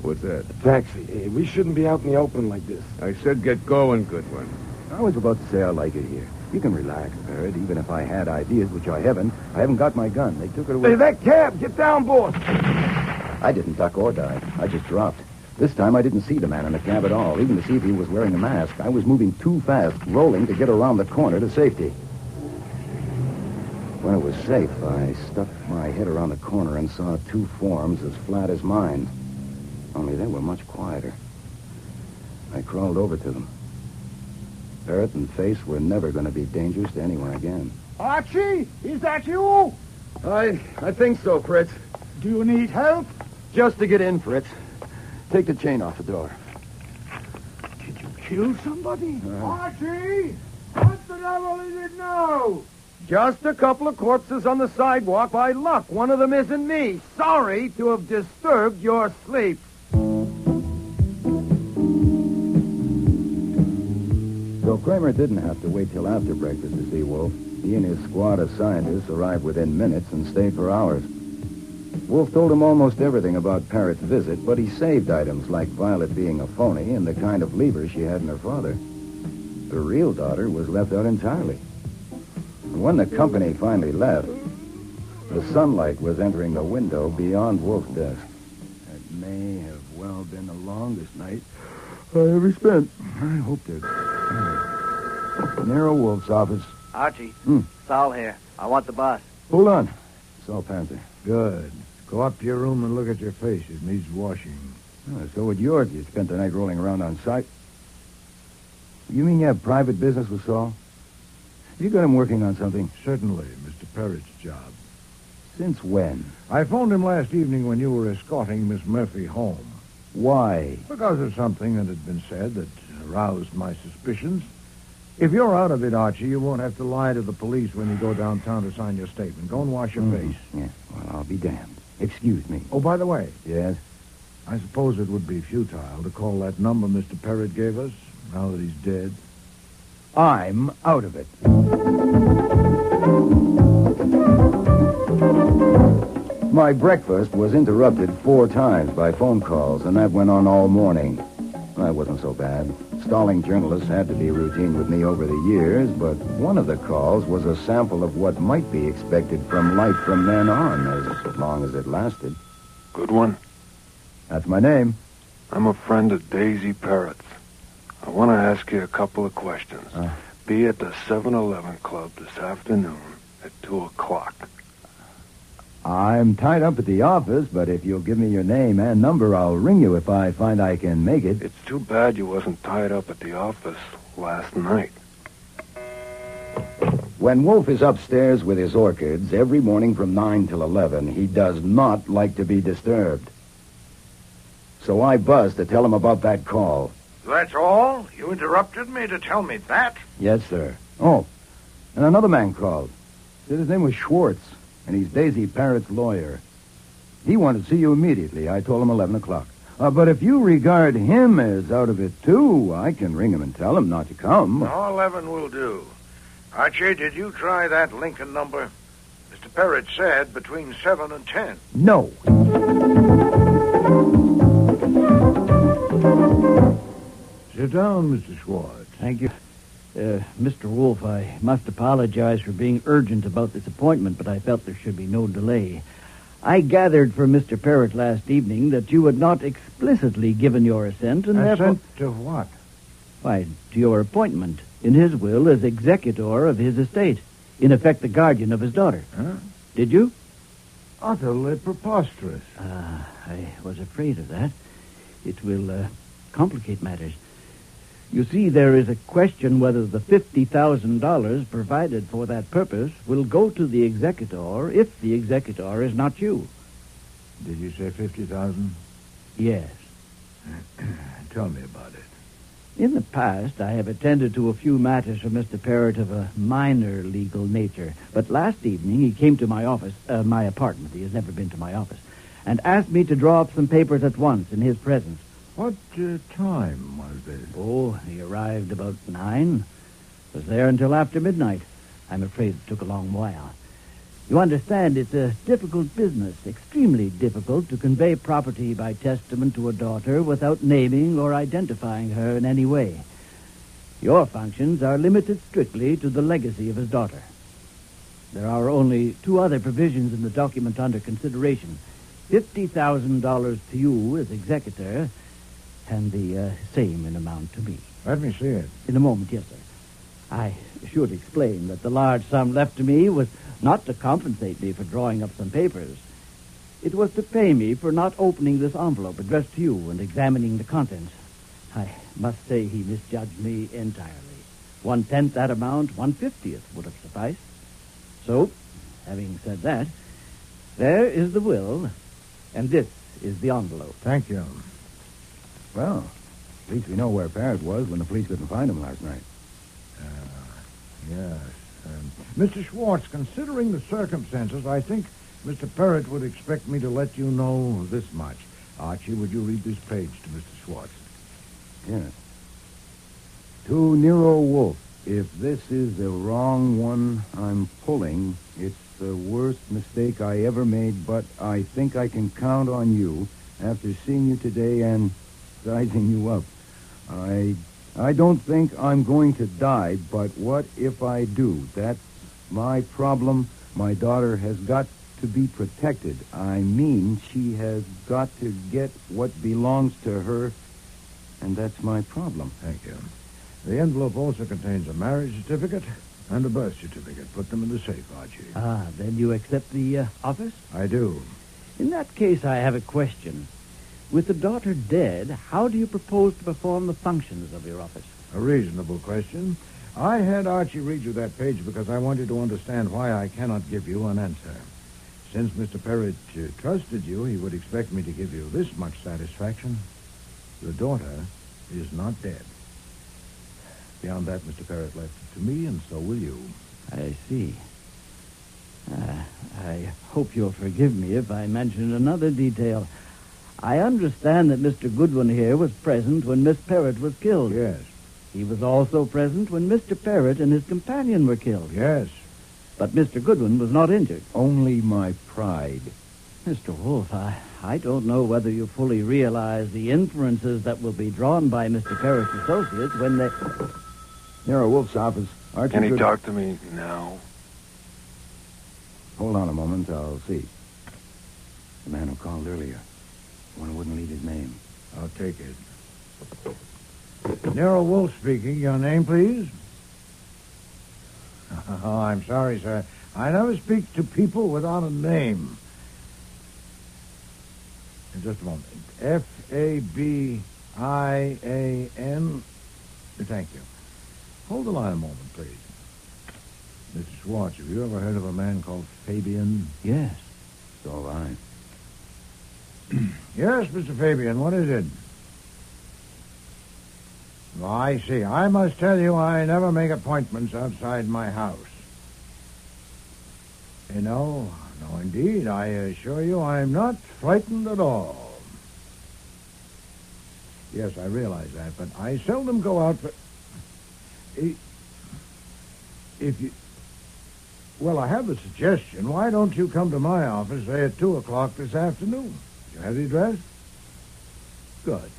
What's that? Taxi. Hey, we shouldn't be out in the open like this. I said get going, Goodwin. I was about to say I like it here. You can relax, Parrott. Even if I had ideas, which I haven't got my gun. They took it away. Hey, that cab! Get down, boss! I didn't duck or dive. I just dropped. This time I didn't see the man in the cab at all, even to see if he was wearing a mask. I was moving too fast, rolling to get around the corner to safety. When it was safe, I stuck my head around the corner and saw two forms as flat as mine. Only they were much quieter. I crawled over to them. Parrott and Face were never going to be dangerous to anyone again. Archie, is that you? I think so, Fritz. Do you need help? Just to get in, Fritz. Take the chain off the door. Did you kill somebody? Archie! What the devil is it now? Just a couple of corpses on the sidewalk. By luck, one of them isn't me. Sorry to have disturbed your sleep. So Kramer didn't have to wait till after breakfast to see Wolf. He and his squad of scientists arrived within minutes and stayed for hours. Wolf told him almost everything about Parrott's visit, but he saved items like Violet being a phony and the kind of lever she had in her father. The real daughter was left out entirely. And when the company finally left, the sunlight was entering the window beyond Wolf's desk. That may have well been the longest night I ever spent. I hope that... Nero Wolfe's office. Archie, Saul here. I want the boss. Hold on. Saul Panther. Good. Go up to your room and look at your face. It needs washing. So would yours. You spent the night rolling around on site. You mean you have private business with Saul? You got him working on something? Certainly, Mr. Parrott's job. Since when? I phoned him last evening when you were escorting Miss Murphy home. Why? Because of something that had been said that aroused my suspicions. If you're out of it, Archie, you won't have to lie to the police when you go downtown to sign your statement. Go and wash your face. Yeah, well, I'll be damned. Excuse me. Oh, by the way. Yes? I suppose it would be futile to call that number Mr. Parrott gave us, now that he's dead. I'm out of it. My breakfast was interrupted 4 times by phone calls, and that went on all morning. That wasn't so bad. Stalling journalists had to be routine with me over the years, but one of the calls was a sample of what might be expected from life from then on, as long as it lasted. Goodwin? That's my name. I'm a friend of Daisy Parrott's. I want to ask you a couple of questions. Be at the 7-Eleven Club this afternoon at 2 o'clock. I'm tied up at the office, but if you'll give me your name and number, I'll ring you if I find I can make it. It's too bad you wasn't tied up at the office last night. When Wolfe is upstairs with his orchids every morning from 9 till 11, he does not like to be disturbed. So I buzzed to tell him about that call. That's all? You interrupted me to tell me that? Yes, sir. Oh, and another man called. Said his name was Schwartz, and he's Daisy Parrott's lawyer. He wanted to see you immediately. I told him 11 o'clock. But if you regard him as out of it, too, I can ring him and tell him not to come. No, 11 will do. Archie, did you try that Lincoln number? Mr. Parrott said between 7 and 10. No. Sit down, Mr. Schwartz. Thank you. Mr. Wolfe, I must apologize for being urgent about this appointment, but I felt there should be no delay. I gathered from Mr. Parrott last evening that you had not explicitly given your assent, and therefore... Assent to what? Why, to your appointment in his will as executor of his estate. In effect, the guardian of his daughter. Huh? Did you? Utterly preposterous. I was afraid of that. It will complicate matters. You see, there is a question whether the $50,000 provided for that purpose will go to the executor if the executor is not you. Did you say 50,000? Yes. Tell me about it. In the past, I have attended to a few matters for Mr. Parrott of a minor legal nature. But last evening, he came to my office, my apartment. He has never been to my office, and asked me to draw up some papers at once in his presence. What time was this? Oh, he arrived about 9. Was there until after midnight. I'm afraid it took a long while. You understand, it's a difficult business, extremely difficult to convey property by testament to a daughter without naming or identifying her in any way. Your functions are limited strictly to the legacy of his daughter. There are only 2 other provisions in the document under consideration. $50,000 to you as executor, and the same in amount to me. Let me see it. In a moment, yes, sir. I should explain that the large sum left to me was not to compensate me for drawing up some papers. It was to pay me for not opening this envelope addressed to you and examining the contents. I must say he misjudged me entirely. 1/10 that amount, 1/50 would have sufficed. So, having said that, there is the will, and this is the envelope. Thank you. Well, at least we know where Parrott was when the police couldn't find him last night. Yes. Mr. Schwartz, considering the circumstances, I think Mr. Parrott would expect me to let you know this much. Archie, would you read this page to Mr. Schwartz? Yes. To Nero Wolfe, if this is the wrong one I'm pulling, it's the worst mistake I ever made, but I think I can count on you after seeing you today and sizing you up. I don't think I'm going to die, but what if I do? That's my problem. My daughter has got to be protected. I mean, she has got to get what belongs to her, and that's my problem. Thank you. The envelope also contains a marriage certificate and a birth certificate. Put them in the safe, Archie. Then you accept the office? I do. In that case, I have a question. With the daughter dead, how do you propose to perform the functions of your office? A reasonable question. I had Archie read you that page because I wanted to understand why I cannot give you an answer. Since Mr. Parrott trusted you, he would expect me to give you this much satisfaction. The daughter is not dead. Beyond that, Mr. Parrott left it to me, and so will you. I see. I hope you'll forgive me if I mention another detail. I understand that Mr. Goodwin here was present when Miss Parrott was killed. Yes. He was also present when Mr. Parrott and his companion were killed. Yes. But Mr. Goodwin was not injured. Only my pride. Mr. Wolfe, I don't know whether you fully realize the inferences that will be drawn by Mr. Parrott's associates when they... Nero Wolfe's office. Archie Can he Goodwin. talk to me now? Hold on a moment, I'll see. The man who called earlier. One who wouldn't leave his name. I'll take it. Nero Wolfe speaking. Your name, please? Oh, I'm sorry, sir. I never speak to people without a name. In just a moment. Fabian. Thank you. Hold the line a moment, please. Mr. Schwartz, have you ever heard of a man called Fabian? Yes. So have I. Yes, Mr. Fabian, what is it? Oh, I see. I must tell you, I never make appointments outside my house. No, indeed. I assure you I'm not frightened at all. Yes, I realize that, but I seldom go out for... If you... Well, I have a suggestion. Why don't you come to my office, say, at 2 o'clock this afternoon? You have the address? Good.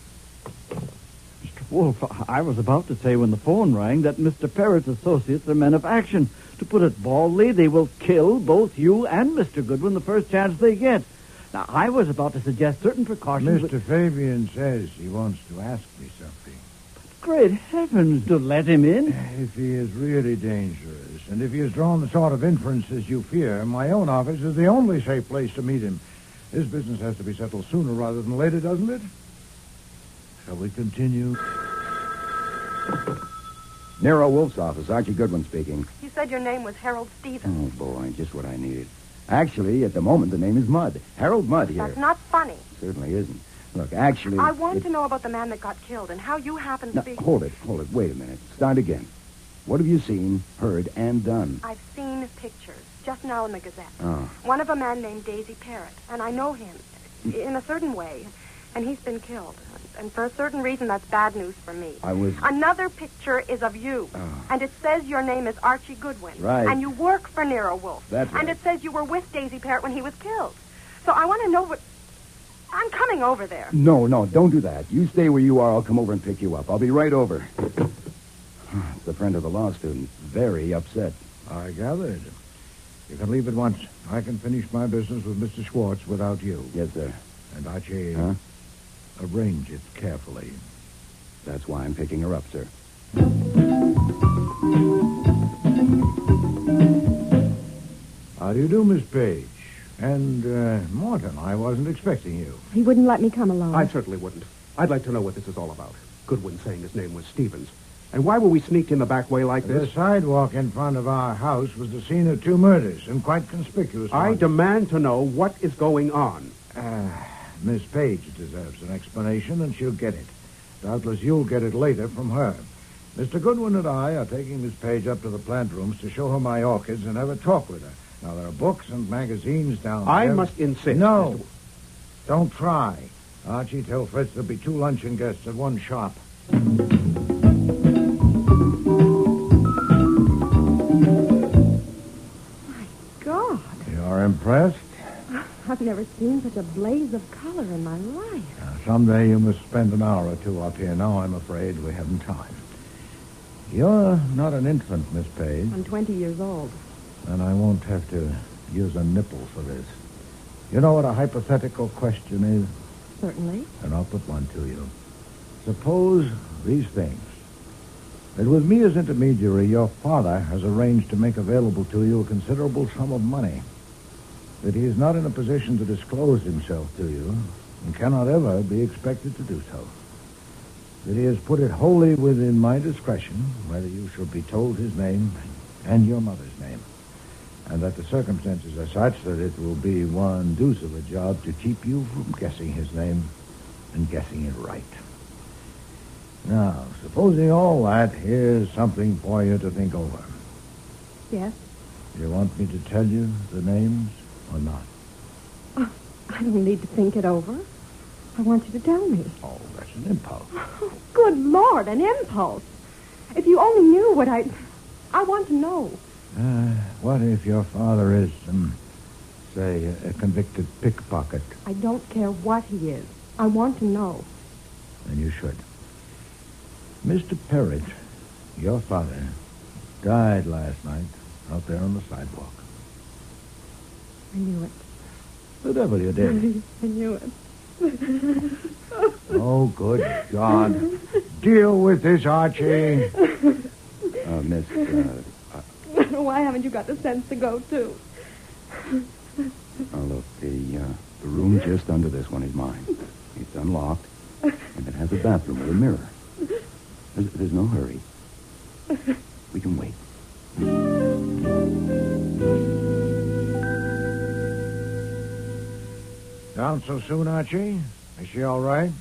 Mr. Wolfe, I was about to say when the phone rang that Mr. Parrott's associates are men of action. To put it baldly, they will kill both you and Mr. Goodwin the first chance they get. Now, I was about to suggest certain precautions... Mr. Fabian says he wants to ask me something. Great heavens, to let him in? If he is really dangerous, and if he has drawn the sort of inferences you fear, my own office is the only safe place to meet him. This business has to be settled sooner rather than later, doesn't it? Shall we continue? Nero Wolfe's office, Archie Goodwin speaking. You said your name was Harold Stevens. Oh, boy, just what I needed. Actually, at the moment, the name is Mudd. Harold Mudd here. That's not funny. Certainly isn't. Look, actually... I want to know about the man that got killed and how you happen to be... Hold it. Wait a minute. Start again. What have you seen, heard, and done? I've seen pictures, just now in the Gazette. Oh. One of a man named Daisy Parrott, and I know him in a certain way, and he's been killed. And for a certain reason, that's bad news for me. Another picture is of you, and it says your name is Archie Goodwin. Right. And you work for Nero Wolfe. That's right. And it says you were with Daisy Parrott when he was killed. So I want to know what... I'm coming over there. No, don't do that. You stay where you are. I'll come over and pick you up. I'll be right over. It's the friend of the law student. Very upset. I gathered. You can leave at once. I can finish my business with Mr. Schwartz without you. Yes, sir. And Archie, arrange it carefully. That's why I'm picking her up, sir. How do you do, Miss Page? And, Morton, I wasn't expecting you. He wouldn't let me come along. I certainly wouldn't. I'd like to know what this is all about. Goodwin saying his name was Stevens. And why were we sneaked in the back way like this? The sidewalk in front of our house was the scene of 2 murders, and quite conspicuous. I demand to know what is going on. Miss Page deserves an explanation, and she'll get it. Doubtless you'll get it later from her. Mr. Goodwin and I are taking Miss Page up to the plant rooms to show her my orchids and have a talk with her. Now, there are books and magazines down there. I must insist. No. Don't try. Archie, tell Fritz there'll be 2 luncheon guests at one shop. My God. You're impressed? I've never seen such a blaze of color in my life. Someday you must spend an hour or 2 up here. Now I'm afraid we haven't time. You're not an infant, Miss Page. I'm 20 years old. And I won't have to use a nipple for this. You know what a hypothetical question is? Certainly. And I'll put one to you. Suppose these things. That with me as intermediary, your father has arranged to make available to you a considerable sum of money. That he is not in a position to disclose himself to you and cannot ever be expected to do so. That he has put it wholly within my discretion whether you shall be told his name and your mother's name. And that the circumstances are such that it will be one deuce of a job to keep you from guessing his name and guessing it right. Now, supposing all that, here's something for you to think over. Yes? You want me to tell you the names or not? Oh, I don't need to think it over. I want you to tell me. Oh, that's an impulse. Oh, good Lord, an impulse. If you only knew what I want to know. What if your father is, say, a convicted pickpocket? I don't care what he is. I want to know. Then you should. Mr. Parrott, your father, died last night out there on the sidewalk. I knew it. The devil you did. I knew it. Oh, good God. Deal with this, Archie. Miss... Why haven't you got the sense to go, too? Now, look, the room just under this one is mine. It's unlocked, and it has a bathroom with a mirror. There's no hurry. We can wait. Down so soon, Archie? Is she all right?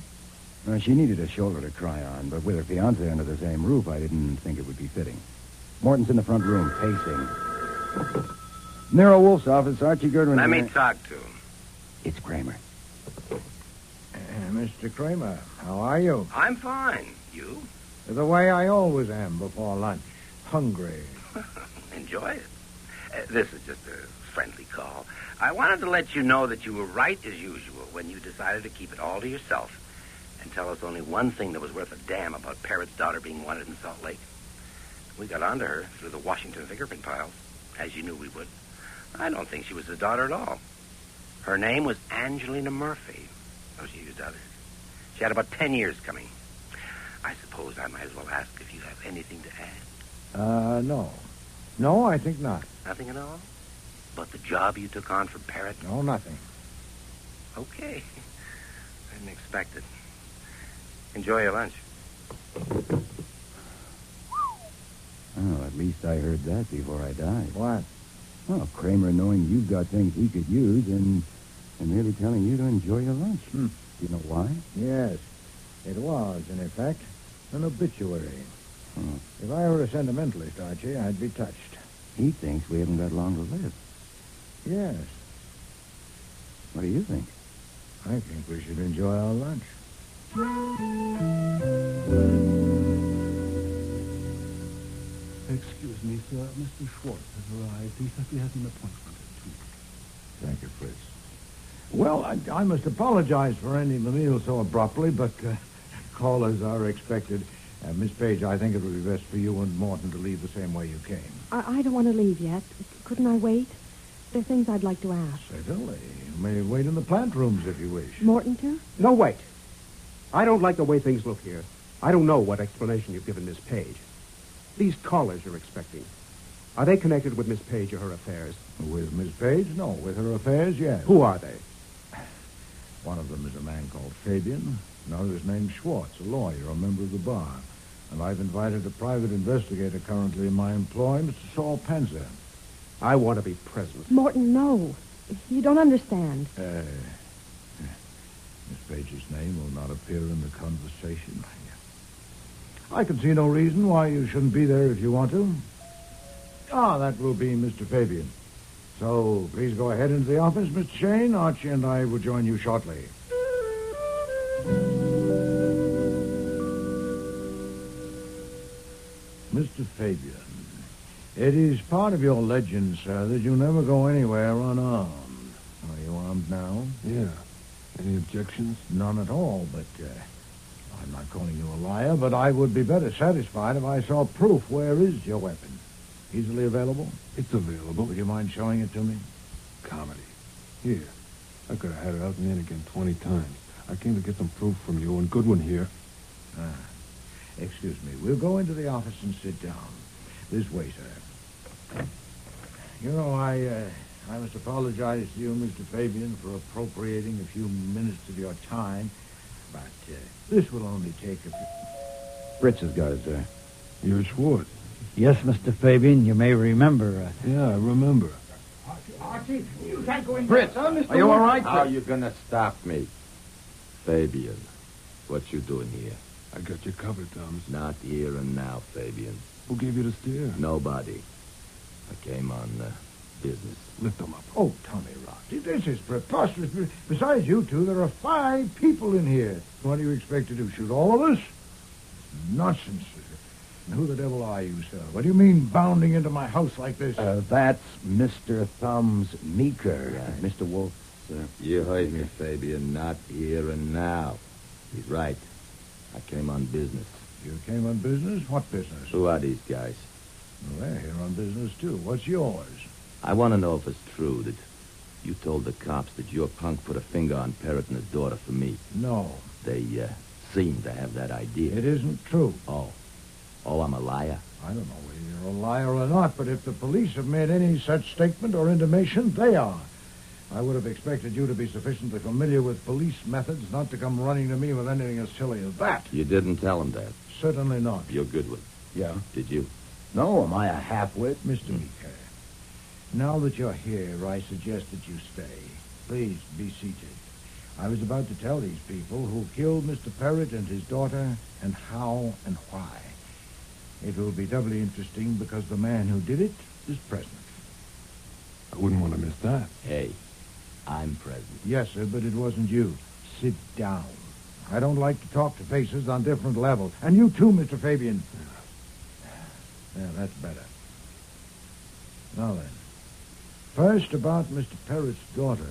She needed a shoulder to cry on, but with her fiancé under the same roof, I didn't think it would be fitting. Morton's in the front room, pacing. Nero Wolfe's office, Archie Goodwin. Let me talk to him. It's Kramer. Mr. Kramer, how are you? I'm fine. You? The way I always am before lunch. Hungry. Enjoy it. This is just a friendly call. I wanted to let you know that you were right as usual when you decided to keep it all to yourself and tell us only one thing that was worth a damn about Parrot's daughter being wanted in Salt Lake. We got onto her through the Washington fingerprint piles, as you knew we would. I don't think she was his daughter at all. Her name was Angelina Murphy. Oh, she used others. She had about 10 years coming. I suppose I might as well ask if you have anything to add. No. No, I think not. Nothing at all? But the job you took on for Parrot? No, nothing. Okay. I didn't expect it. Enjoy your lunch. Oh, at least I heard that before I died. What? Well, Kramer knowing you've got things he could use and really telling you to enjoy your lunch. Do you know why? Yes. It was, in effect, an obituary. Oh. If I were a sentimentalist, Archie, I'd be touched. He thinks we haven't got long to live. Yes. What do you think? I think we should enjoy our lunch. Excuse me, sir. Mr. Schwartz has arrived. He said he has an appointment at 2. Thank you, Fritz. Well, I must apologize for ending the meal so abruptly, but callers are expected. Miss Page, I think it would be best for you and Morton to leave the same way you came. I don't want to leave yet. Couldn't I wait? There are things I'd like to ask. Certainly. You may wait in the plant rooms if you wish. Morton, too? No, wait. I don't like the way things look here. I don't know what explanation you've given Miss Page. These callers you're expecting, are they connected with Miss Page or her affairs? With Miss Page? No. With her affairs, yes. Who are they? One of them is a man called Fabian. Another is named Schwartz, a lawyer, a member of the bar. And I've invited a private investigator currently in my employ, Mr. Saul Panzer. I want to be present. Morton, no. You don't understand. Miss Page's name will not appear in the conversation. I can see no reason why you shouldn't be there if you want to. That will be Mr. Fabian. So please go ahead into the office, Mr. Shane. Archie and I will join you shortly. Mr. Fabian, it is part of your legend, sir, that you never go anywhere unarmed. Are you armed now? Yeah. Any objections? None at all, but I'm not calling you a liar, but I would be better satisfied if I saw proof. Where is your weapon? Easily available? It's available. Would you mind showing it to me? Comedy. Here. I could have had it out and in again 20 times. I came to get some proof from you and Goodwin here. Excuse me. We'll go into the office and sit down. This way, sir. You know, I must apologize to you, Mr. Fabian, for appropriating a few minutes of your time, but this will only take a few... Fritz has got it, sir. You're Schwartz. Yes, Mr. Fabian, you may remember. Yeah, I remember. Archie, you can't go in. Fritz, are you all right? How are you gonna stop me? Fabian, what you doing here? I got you covered, Thomas. Not here and now, Fabian. Who gave you the steer? Nobody. I came on business. Lift them up. Oh, Tommy Rocky, this is preposterous. Besides you two, there are 5 people in here. What do you expect to do, shoot all of us? Nonsense. And who the devil are you, sir? What do you mean bounding into my house like this? That's Mr. Thumbs Meeker. Mr. Wolfe, sir. You heard me, Fabian. Not here and now. He's right. I came on business. You came on business? What business? Who are these guys? Well, they're here on business, too. What's yours? I want to know if it's true that you told the cops that your punk put a finger on Parrot and his daughter for me. No. They seem to have that idea. It isn't true. Oh, I'm a liar? I don't know whether a liar or not, but if the police have made any such statement or intimation, they are. I would have expected you to be sufficiently familiar with police methods not to come running to me with anything as silly as that. You didn't tell him that. Certainly not. You're Goodwin. Yeah? Did you? No, am I a half-wit? Mr. Meeker, now that you're here, I suggest that you stay. Please, be seated. I was about to tell these people who killed Mr. Parrott and his daughter, and how and why. It will be doubly interesting because the man who did it is present. I wouldn't want to miss that. Hey, I'm present. Yes, sir, but it wasn't you. Sit down. I don't like to talk to faces on different levels. And you too, Mr. Fabian. Yeah, that's better. Now then, first about Mr. Parrott's daughter.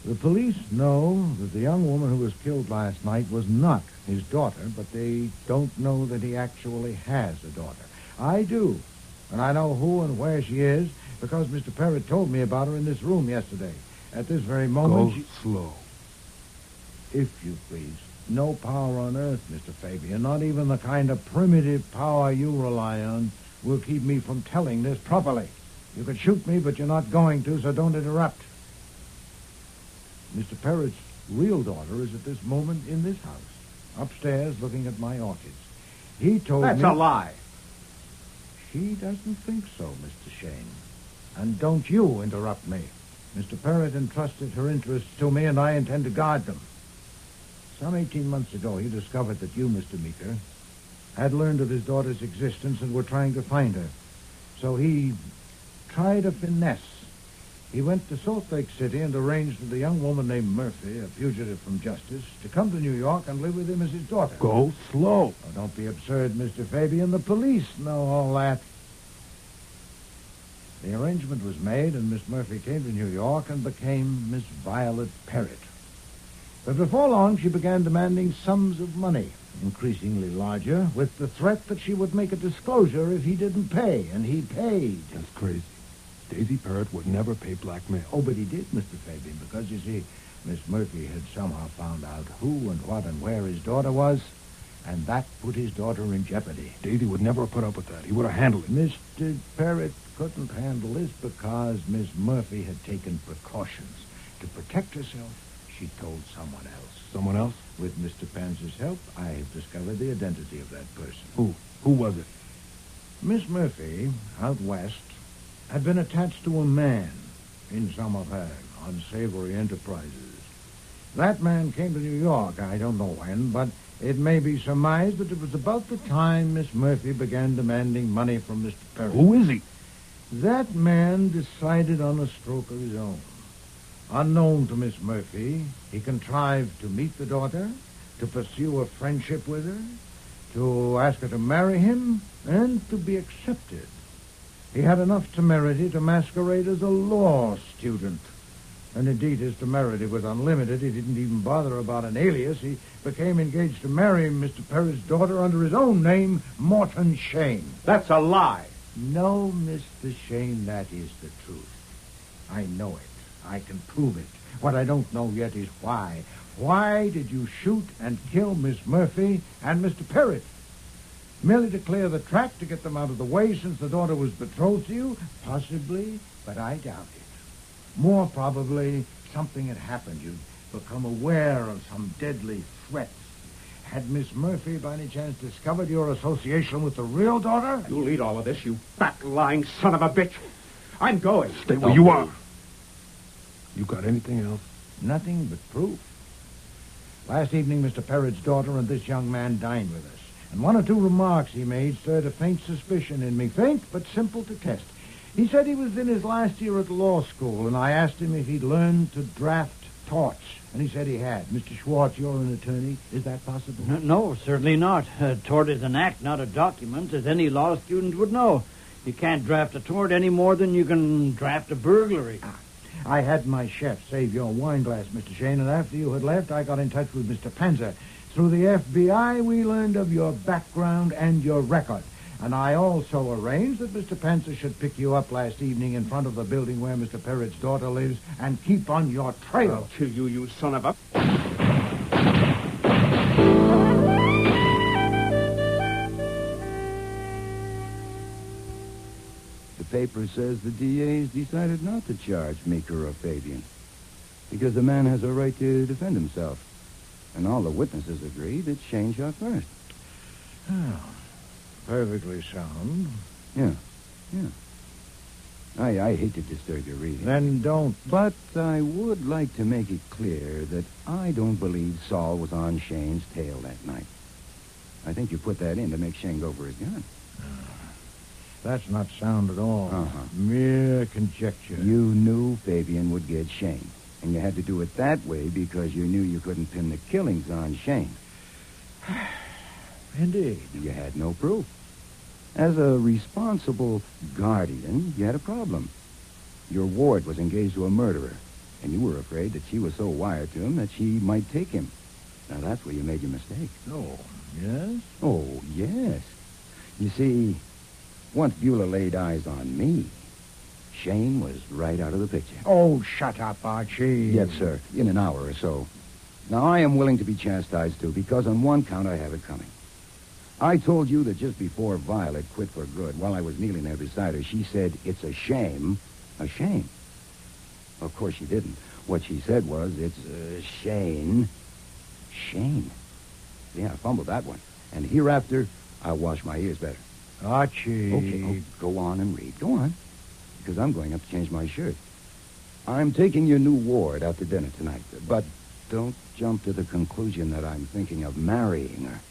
The police know that the young woman who was killed last night was not his daughter, but they don't know that he actually has a daughter. I do, and I know who and where she is because Mr. Parrott told me about her in this room yesterday. At this very moment... Go slow. If you please. No power on earth, Mr. Fabian, not even the kind of primitive power you rely on, will keep me from telling this properly. You can shoot me, but you're not going to, so don't interrupt. Mr. Parrott's real daughter is at this moment in this house, upstairs looking at my orchids. He told me... That's a lie. She doesn't think so, Mr. Shane. And don't you interrupt me. Mr. Parrott entrusted her interests to me, and I intend to guard them. Some 18 months ago, he discovered that you, Mr. Meeker, had learned of his daughter's existence and were trying to find her. So he tried a finesse. He went to Salt Lake City and arranged with a young woman named Murphy, a fugitive from justice, to come to New York and live with him as his daughter. Go slow. Oh, don't be absurd, Mr. Fabian. The police know all that. The arrangement was made, and Miss Murphy came to New York and became Miss Violet Parrott. But before long, she began demanding sums of money, increasingly larger, with the threat that she would make a disclosure if he didn't pay, and he paid. That's crazy. Daisy Parrott would never pay blackmail. Oh, but he did, Mr. Fabian, because, you see, Miss Murphy had somehow found out who and what and where his daughter was, and that put his daughter in jeopardy. Daisy would never have put up with that. He would have handled it. Mr. Parrott couldn't handle this because Miss Murphy had taken precautions. To protect herself, she told someone else. Someone else? With Mr. Panzer's help, I have discovered the identity of that person. Who? Who was it? Miss Murphy, out west, had been attached to a man in some of her unsavory enterprises. That man came to New York, I don't know when, but it may be surmised that it was about the time Miss Murphy began demanding money from Mr. Parrott. Who is he? That man decided on a stroke of his own. Unknown to Miss Murphy, he contrived to meet the daughter, to pursue a friendship with her, to ask her to marry him, and to be accepted. He had enough temerity to masquerade as a law student. And indeed, his temerity was unlimited. He didn't even bother about an alias. He became engaged to marry Mr. Parrott's daughter under his own name, Morton Shane. That's a lie. No, Mr. Shane, that is the truth. I know it. I can prove it. What I don't know yet is why. Why did you shoot and kill Miss Murphy and Mr. Parrott? Merely to clear the track, to get them out of the way since the daughter was betrothed to you? Possibly, but I doubt it. More probably, something had happened. You'd become aware of some deadly threats. Had Miss Murphy, by any chance, discovered your association with the real daughter? You'll eat all of this, you fat, lying son of a bitch. I'm going. Stay where you are. You got anything else? Nothing but proof. Last evening, Mr. Parrott's daughter and this young man dined with us. And one or two remarks he made stirred a faint suspicion in me. Faint, but simple to test. He said he was in his last year at law school, and I asked him if he'd learned to draft torts. And he said he had. Mr. Schwartz, you're an attorney. Is that possible? No, certainly not. A tort is an act, not a document, as any law student would know. You can't draft a tort any more than you can draft a burglary. I had my chef save your wine glass, Mr. Shane, and after you had left, I got in touch with Mr. Panzer. Through the FBI, we learned of your background and your record. And I also arranged that Mr. Panzer should pick you up last evening in front of the building where Mr. Parrott's daughter lives and keep on your trail. I'll kill you, you son of a... paper says the DA's decided not to charge Meeker or Fabian because the man has a right to defend himself. And all the witnesses agree that Shane shot first. Oh, perfectly sound. Yeah. I hate to disturb your reading. Then don't. But I would like to make it clear that I don't believe Saul was on Shane's tail that night. I think you put that in to make Shane go for his gun. That's not sound at all. Uh-huh. Mere conjecture. You knew Fabian would get Shane. And you had to do it that way because you knew you couldn't pin the killings on Shane. Indeed. You had no proof. As a responsible guardian, you had a problem. Your ward was engaged to a murderer, and you were afraid that she was so wired to him that she might take him. Now, that's where you made your mistake. Oh, yes? Oh, yes. You see, once Beulah laid eyes on me, Shane was right out of the picture. Oh, shut up, Archie. Yes, sir. In an hour or so. Now, I am willing to be chastised, too, because on one count I have it coming. I told you that just before Violet quit for good, while I was kneeling there beside her, she said, "It's a shame." A shame. Of course she didn't. What she said was, "It's a shame." Shame. Yeah, I fumbled that one. And hereafter, I'll wash my ears better. Archie. Okay, go on and read. Go on. Because I'm going up to change my shirt. I'm taking your new ward out to dinner tonight. But don't jump to the conclusion that I'm thinking of marrying her.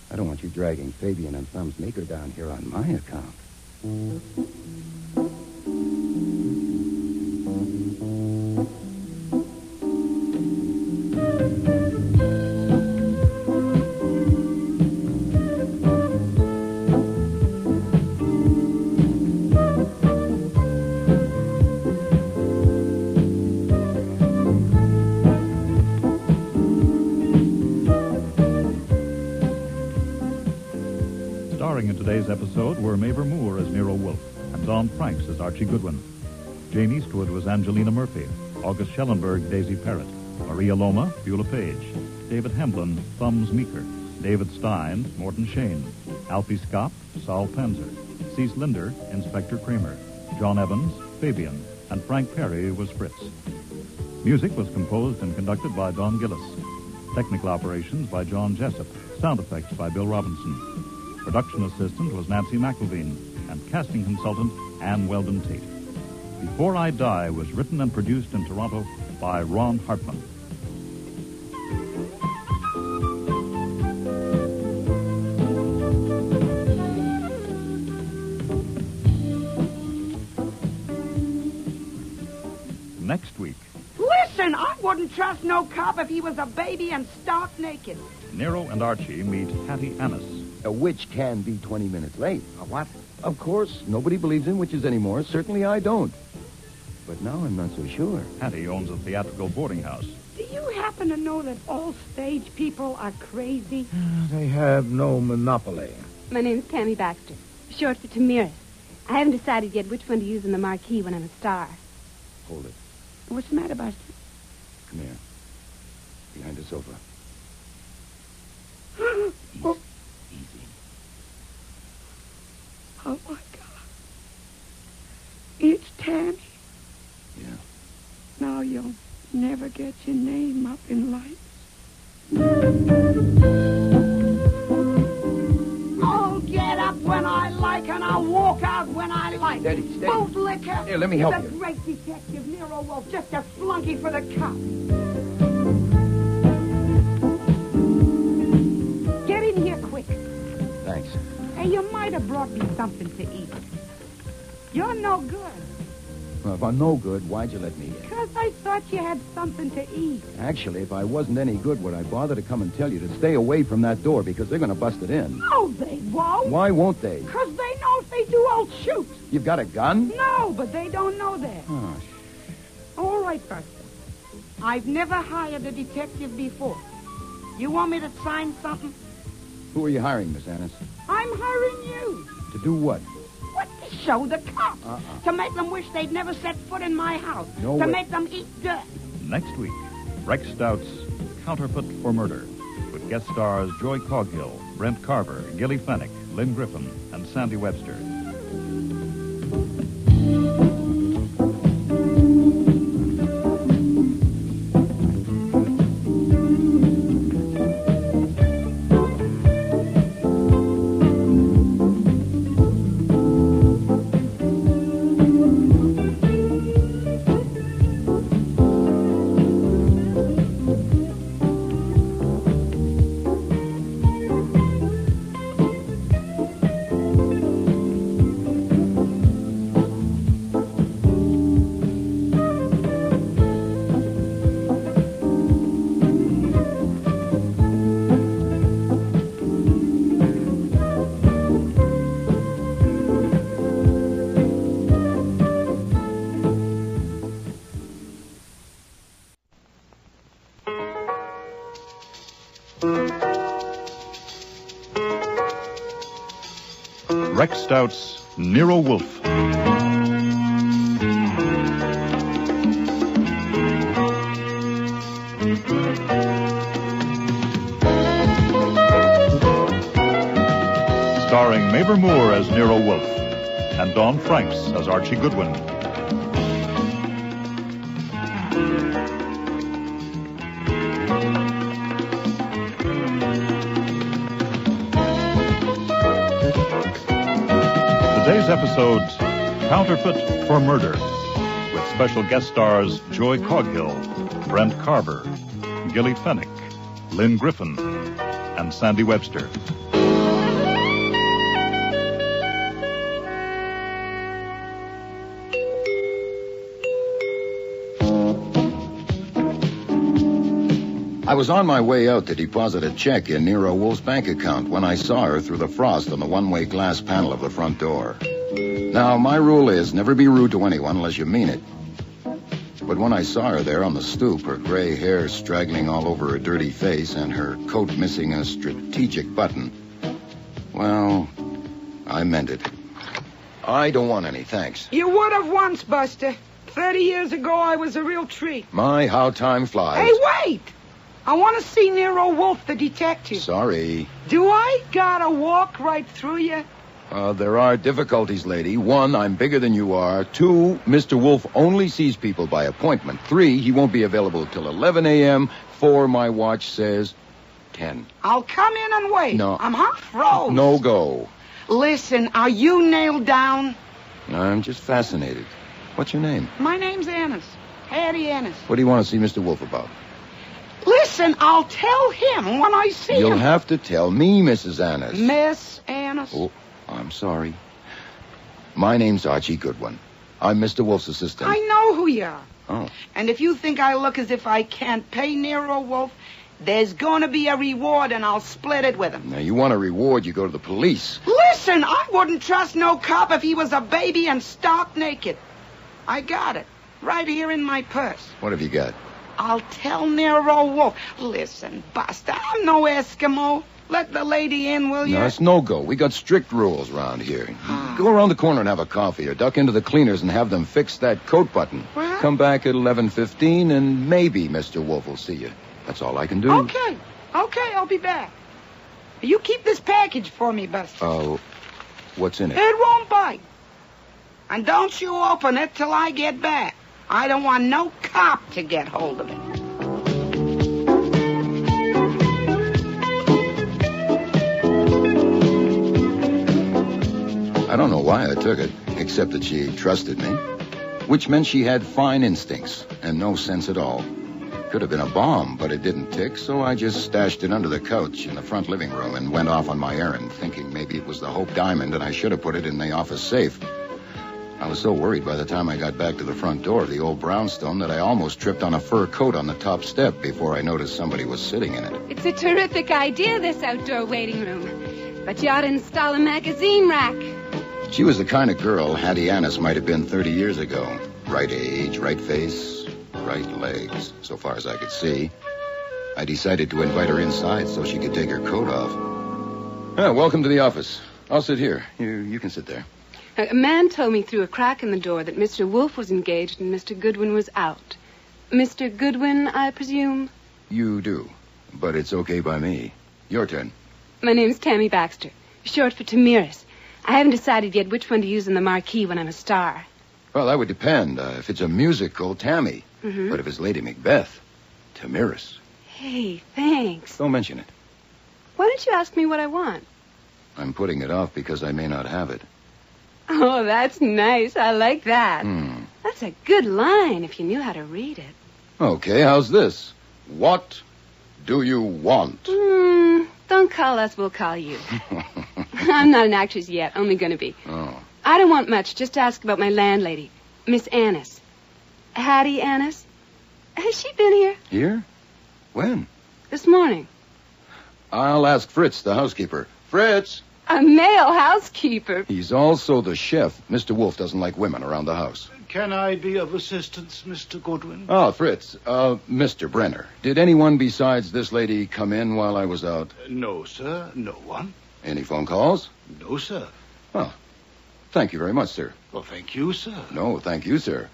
I don't want you dragging Fabian and Thumbs Meeker down here on my account. Starring in today's episode were Mavor Moore as Nero Wolfe and Don Franks as Archie Goodwin. Jane Eastwood was Angelina Murphy, August Schellenberg, Daisy Parrott, Maria Loma, Beulah Page, David Hemblin, Thumbs Meeker, David Stein, Morton Shane, Alfie Scott, Saul Panzer, Cease Linder, Inspector Kramer, John Evans, Fabian, and Frank Perry was Fritz. Music was composed and conducted by Don Gillis. Technical operations by John Jessup. Sound effects by Bill Robinson. Production assistant was Nancy McElveen, and casting consultant Ann Weldon Tate. Before I Die was written and produced in Toronto by Ron Hartman. Next week, Listen, I wouldn't trust no cop if he was a baby and stark naked. Nero and Archie meet Hattie Annis. A witch can be 20 minutes late. A what? Of course, nobody believes in witches anymore. Certainly I don't. But now I'm not so sure. Hattie owns a theatrical boarding house. Do you happen to know that all stage people are crazy? They have no monopoly. My name's Tammy Baxter, short for Tamiris. I haven't decided yet which one to use in the marquee when I'm a star. Hold it. What's the matter, Buster? Come here. Behind the sofa. Oh. Easy. Oh, my God. It's Tammy. Yeah. Now you'll never get your name up in lights. I'll get up when I like and I'll walk out when I like. Steady. Both liquor. Here, let me help the you. The great detective Nero Wolfe, just a flunky for the cops. Get in here quick. Thanks. Hey, you might have brought me something to eat. You're no good. Well, if I'm no good, why'd you let me in? Because I thought you had something to eat. Actually, if I wasn't any good, would I bother to come and tell you to stay away from that door because they're going to bust it in? No, they won't. Why won't they? Because they know if they do, I'll shoot. You've got a gun? No, but they don't know that. Oh, All right, Buster. I've never hired a detective before. You want me to sign something? Who are you hiring, Miss Annis? I'm hiring you. To do what? What? To show the cops. To make them wish they'd never set foot in my house. No to way. make them eat dirt. Next week, Rex Stout's Counterfeit for Murder, with guest stars Joy Coghill, Brent Carver, Gilly Fennick, Lynn Griffin, and Sandy Webster. Rex Stout's Nero Wolfe. Starring Mabel Moore as Nero Wolfe and Dawn Franks as Archie Goodwin. Today's episode, Counterfeit for Murder, with special guest stars Joy Coghill, Brent Carver, Gilly Fennick, Lynn Griffin, and Sandy Webster. I was on my way out to deposit a check in Nero Wolfe's bank account when I saw her through the frost on the one-way glass panel of the front door. Now, my rule is never be rude to anyone unless you mean it. But when I saw her there on the stoop, her gray hair straggling all over her dirty face and her coat missing a strategic button, well, I meant it. I don't want any, thanks. You would have once, Buster. 30 years ago, I was a real treat. My, how time flies. Hey, wait! I want to see Nero Wolfe, the detective. Sorry. Do I gotta walk right through you? There are difficulties, lady. 1, I'm bigger than you are. 2, Mr. Wolfe only sees people by appointment. 3, he won't be available till 11 a.m. 4, my watch says 10. I'll come in and wait. No. I'm half froze. No go. Listen, are you nailed down? I'm just fascinated. What's your name? My name's Annis. Hattie Annis. What do you want to see Mr. Wolfe about? Listen, I'll tell him when I see him. You'll have to tell me, Mrs. Annis. Miss Annis. Oh, I'm sorry. My name's Archie Goodwin. I'm Mr. Wolfe's assistant. I know who you are. Oh. And if you think I look as if I can't pay Nero Wolfe, there's going to be a reward, and I'll split it with him. Now, you want a reward, you go to the police. Listen, I wouldn't trust no cop if he was a baby and stark naked. I got it. Right here in my purse. What have you got? I'll tell Nero Wolfe. Listen, Buster, I'm no Eskimo. Let the lady in, will you? No, it's no-go. We got strict rules around here. Go around the corner and have a coffee, or duck into the cleaners and have them fix that coat button. What? Come back at 11:15, and maybe Mr. Wolfe will see you. That's all I can do. Okay, I'll be back. You keep this package for me, Buster. Oh, what's in it? It won't bite. And don't you open it till I get back. I don't want no cop to get hold of it. I don't know why I took it, except that she trusted me, which meant she had fine instincts and no sense at all. Could have been a bomb, but it didn't tick, so I just stashed it under the couch in the front living room and went off on my errand, thinking maybe it was the Hope Diamond and I should have put it in the office safe. I was so worried by the time I got back to the front door of the old brownstone that I almost tripped on a fur coat on the top step before I noticed somebody was sitting in it. It's a terrific idea, this outdoor waiting room. But you ought to install a magazine rack. She was the kind of girl Hattie Annis might have been 30 years ago. Right age, right face, right legs, so far as I could see. I decided to invite her inside so she could take her coat off. Welcome to the office. I'll sit here. You can sit there. A man told me through a crack in the door that Mr. Wolfe was engaged and Mr. Goodwin was out. Mr. Goodwin, I presume? You do, but it's okay by me. Your turn. My name's Tammy Baxter, short for Tamiris. I haven't decided yet which one to use in the marquee when I'm a star. Well, that would depend. If it's a musical, Tammy. Mm-hmm. But if it's Lady Macbeth, Tamiris. Hey, thanks. Don't mention it. Why don't you ask me what I want? I'm putting it off because I may not have it. Oh, that's nice. I like that. That's a good line if you knew how to read it. Okay, how's this? What do you want? Don't call us, we'll call you. I'm not an actress yet, only going to be. Oh. I don't want much, just to ask about my landlady, Miss Annis. Hattie Annis. Has she been here? Here? When? This morning. I'll ask Fritz, the housekeeper. Fritz! A male housekeeper. He's also the chef. Mr. Wolfe doesn't like women around the house. Can I be of assistance, Mr. Goodwin? Oh, Fritz. Mr. Brenner. Did anyone besides this lady come in while I was out? No, sir. No one. Any phone calls? No, sir. Oh. Thank you very much, sir. Well, thank you, sir. No, thank you, sir.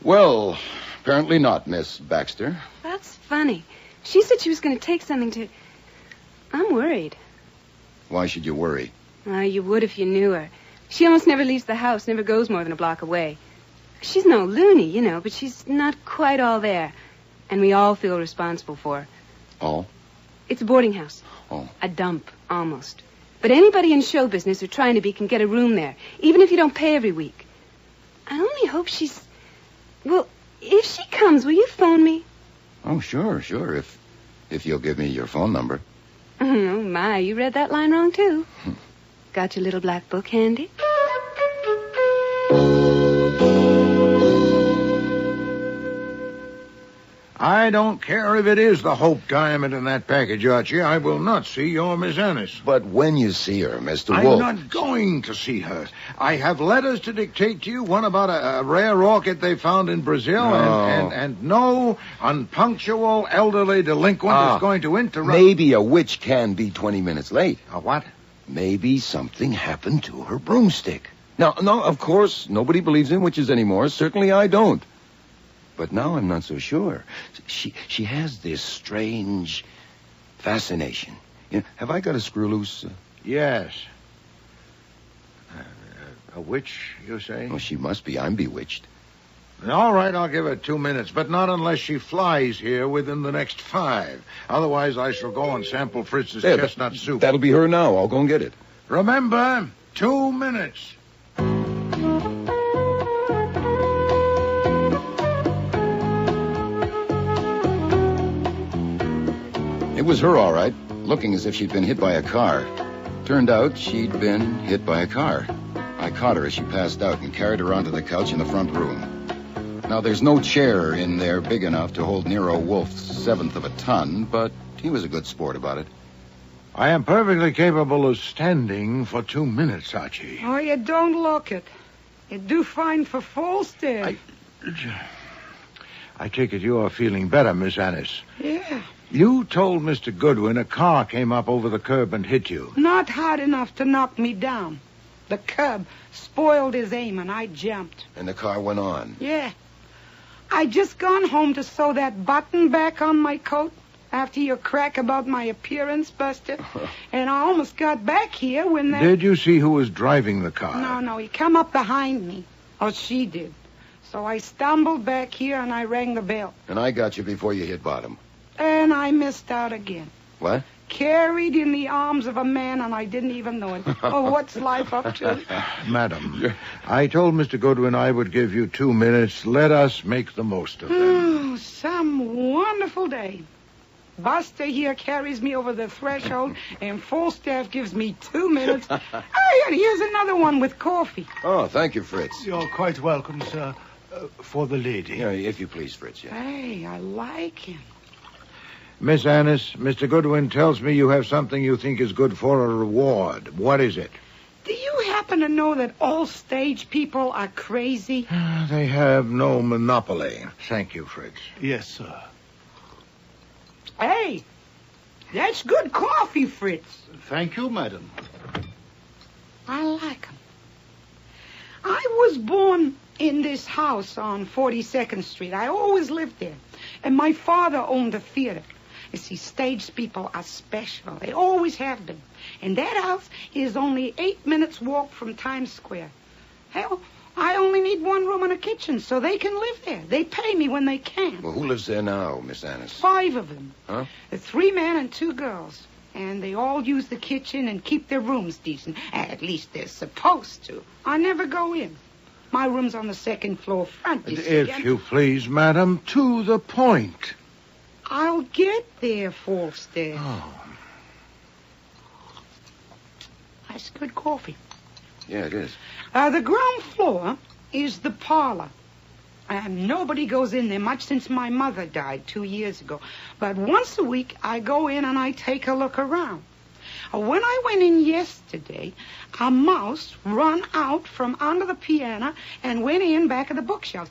Well, apparently not, Miss Baxter. That's funny. She said she was going to take something to... I'm worried. Why should you worry? You would if you knew her. She almost never leaves the house, never goes more than a block away. She's no loony, you know, but she's not quite all there. And we all feel responsible for her. All? It's a boarding house. Oh. A dump, almost. But anybody in show business or trying to be can get a room there, even if you don't pay every week. I only hope she's... Well, if she comes, will you phone me? Oh, sure. If you'll give me your phone number. Oh, my, you read that line wrong, too. Got your little black book handy? I don't care if it is the Hope diamond in that package, Archie. I will not see your Miss Annis. But when you see her, Mr. I'm Wolfe... not going to see her. I have letters to dictate to you, one about a rare orchid they found in Brazil, and no unpunctual elderly delinquent is going to interrupt... Maybe a witch can be 20 minutes late. A what? Maybe something happened to her broomstick. Now, no, of course, nobody believes in witches anymore. Certainly I don't. But now I'm not so sure. She has this strange fascination. You know, have I got a screw loose? Yes. A witch, you say? Oh, she must be. I'm bewitched. All right, I'll give her 2 minutes, but not unless she flies here within the next 5. Otherwise, I shall go and sample Fritz's chestnut soup. That'll be her now. I'll go and get it. Remember, 2 minutes. It was her, all right, looking as if she'd been hit by a car. Turned out she'd been hit by a car. I caught her as she passed out and carried her onto the couch in the front room. Now, there's no chair in there big enough to hold Nero Wolfe's 1/7 of a ton, but he was a good sport about it. I am perfectly capable of standing for 2 minutes, Archie. Oh, you don't look it. You do fine for Falstaff. I take it you are feeling better, Miss Annis. Yeah. You told Mr. Goodwin a car came up over the curb and hit you. Not hard enough to knock me down. The curb spoiled his aim, and I jumped. And the car went on. Yeah. I just gone home to sew that button back on my coat after your crack about my appearance, Buster. And I almost got back here when that... Did you see who was driving the car? No, he come up behind me. Or she did. So I stumbled back here and I rang the bell. And I got you before you hit bottom. And I missed out again. What? Carried in the arms of a man, and I didn't even know it. Oh, what's life up to? Madam, I told Mr. Goodwin I would give you 2 minutes. Let us make the most of them. Oh, some wonderful day. Buster here carries me over the threshold, and Falstaff gives me 2 minutes. Oh, and here's another one with coffee. Oh, thank you, Fritz. You're quite welcome, sir. For the lady. Yeah, if you please, Fritz, yeah. Hey, I like him. Miss Annis, Mr. Goodwin tells me you have something you think is good for a reward. What is it? Do you happen to know that all stage people are crazy? They have no monopoly. Thank you, Fritz. Yes, sir. Hey, that's good coffee, Fritz. Thank you, madam. I like him. I was born in this house on 42nd Street. I always lived there. And my father owned a theater. You see, stage people are special. They always have been. And that house is only 8 minutes' walk from Times Square. Hell, I only need one room and a kitchen, so they can live there. They pay me when they can. Well, who lives there now, Miss Annis? 5 of them. Huh? 3 men and 2 girls. And they all use the kitchen and keep their rooms decent. At least they're supposed to. I never go in. My room's on the 2nd floor front, you see. If you please, madam, to the point. I'll get there, Falstaff. Oh. That's good coffee. Yeah, it is. The ground floor is the parlor. And nobody goes in there much since my mother died 2 years ago. But once a week, I go in and I take a look around. When I went in yesterday, a mouse run out from under the piano and went in back of the bookshelves.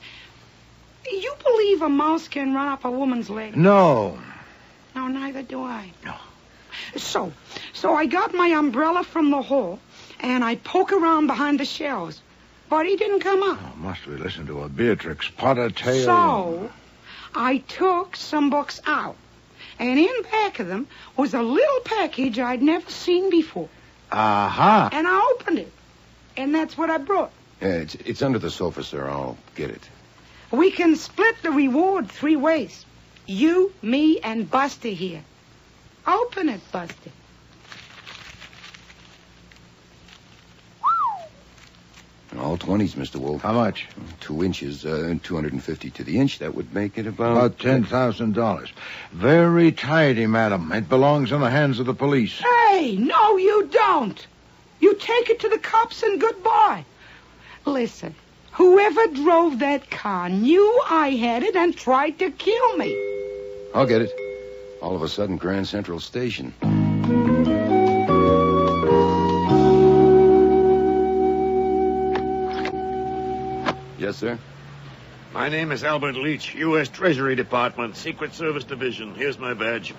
You believe a mouse can run up a woman's leg? No. No, neither do I. No. So I got my umbrella from the hall, and I poke around behind the shelves. But he didn't come up. Oh, must we listen to a Beatrix Potter tale? So I took some books out. And in back of them was a little package I'd never seen before. Aha. And I opened it. And that's what I brought. Yeah, it's under the sofa, sir. I'll get it. We can split the reward 3 ways. You, me, and Buster here. Open it, Buster. All 20s, Mr. Wolfe. How much? 2 inches, 250 to the inch. That would make it About $10,000. Very tidy, madam. It belongs in the hands of the police. Hey, no, you don't. You take it to the cops and goodbye. Listen, whoever drove that car knew I had it and tried to kill me. I'll get it. All of a sudden, Grand Central Station. Yes, sir? My name is Albert Leach, U.S. Treasury Department, Secret Service Division. Here's my badge.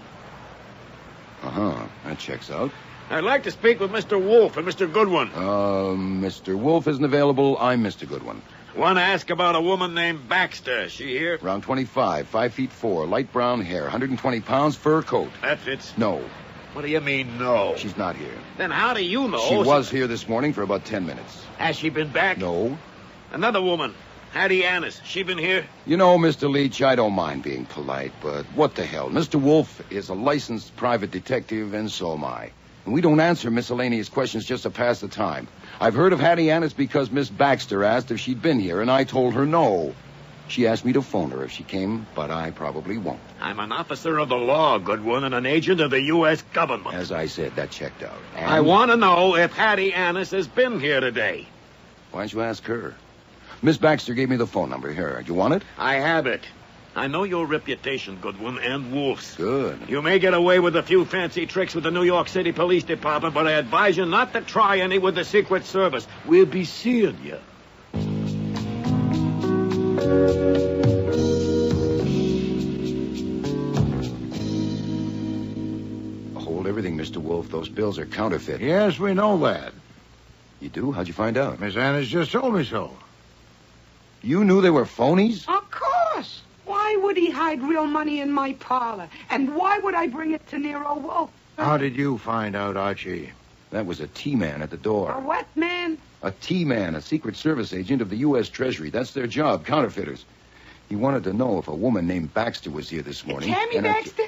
Uh-huh. That checks out. I'd like to speak with Mr. Wolfe and Mr. Goodwin. Mr. Wolfe isn't available. I'm Mr. Goodwin. Want to ask about a woman named Baxter. Is she here? Around 25, 5'4", light brown hair, 120 pounds, fur coat. That fits. No. What do you mean, no? She's not here. Then how do you know? She was here this morning for about 10 minutes. Has she been back? No. Another woman, Hattie Annis. She been here? You know, Mr. Leach, I don't mind being polite, but what the hell? Mr. Wolfe is a licensed private detective, and so am I. And we don't answer miscellaneous questions just to pass the time. I've heard of Hattie Annis because Miss Baxter asked if she'd been here, and I told her no. She asked me to phone her if she came, but I probably won't. I'm an officer of the law, Goodwin, and an agent of the U.S. government. As I said, that checked out. And I want to know if Hattie Annis has been here today. Why don't you ask her? Miss Baxter gave me the phone number. Here, you want it? I have it. I know your reputation, Goodwin, and Wolfe's. Good. You may get away with a few fancy tricks with the New York City Police Department, but I advise you not to try any with the Secret Service. We'll be seeing you. Hold everything, Mr. Wolfe. Those bills are counterfeit. Yes, we know that. You do? How'd you find out? Miss Annis just told me so. You knew they were phonies? Of course. Why would he hide real money in my parlor? And why would I bring it to Nero Wolfe? How did you find out, Archie? That was a T-man at the door. A what man? A T-man, a Secret Service agent of the U.S. Treasury. That's their job, counterfeiters. He wanted to know if a woman named Baxter was here this morning. Tammy Baxter?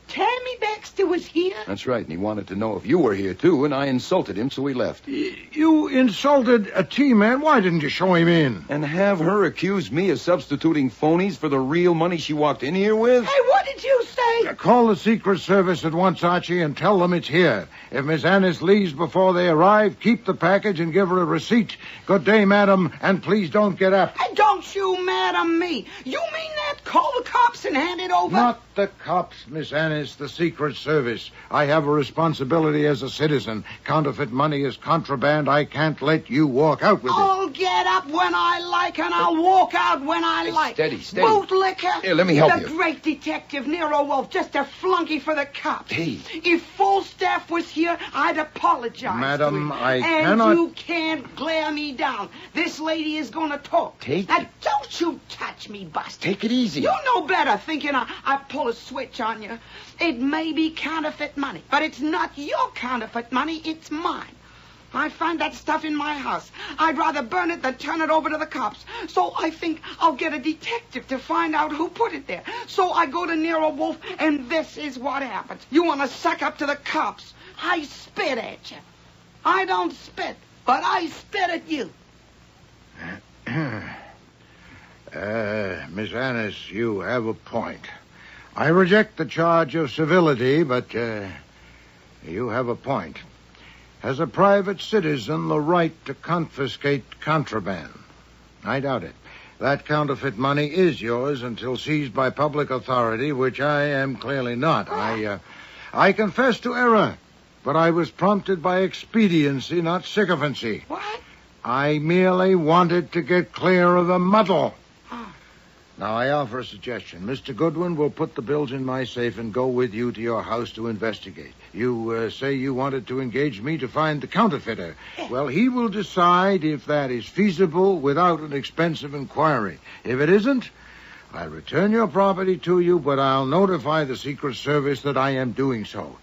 Tammy Baxter was here? That's right, and he wanted to know if you were here, too, and I insulted him, so he left. You insulted a T-man? Why didn't you show him in? And have her accuse me of substituting phonies for the real money she walked in here with? Hey, what did you say? Call the Secret Service at once, Archie, and tell them it's here. If Miss Annis leaves before they arrive, keep the package and give her a receipt. Good day, madam, and please don't get up. Hey, don't you madam me. You mean that? Call the cops and hand it over? Not the cops, Miss Annis, the Secret Service. I have a responsibility as a citizen. Counterfeit money is contraband. I can't let you walk out with it. I'll get up when I like, and I'll walk out when I like. Steady. Boot liquor. Here, let me help the you. Great detective Nero Wolfe Wolfe, just a flunky for the cops. Hey. If full staff was here, I'd apologize. Madam, to him. I and cannot... you can't glare me down. This lady is going to talk. Now, don't you touch me, Buster. Take it easy. You know better, thinking I pull a switch on you. It may be counterfeit money, but it's not your counterfeit money, it's mine. I find that stuff in my house. I'd rather burn it than turn it over to the cops. So I think I'll get a detective to find out who put it there. So I go to Nero Wolfe, and this is what happens. You want to suck up to the cops. I spit at you. I don't spit, but I spit at you. Miss Annis, you have a point. I reject the charge of civility, but you have a point. Has a private citizen the right to confiscate contraband? I doubt it. That counterfeit money is yours until seized by public authority, which I am clearly not. I confess to error, but I was prompted by expediency, not sycophancy. What? I merely wanted to get clear of the muddle. Now, I offer a suggestion. Mr. Goodwin will put the bills in my safe and go with you to your house to investigate. You say you wanted to engage me to find the counterfeiter. Well, he will decide if that is feasible without an expensive inquiry. If it isn't, I'll return your property to you, but I'll notify the Secret Service that I am doing so.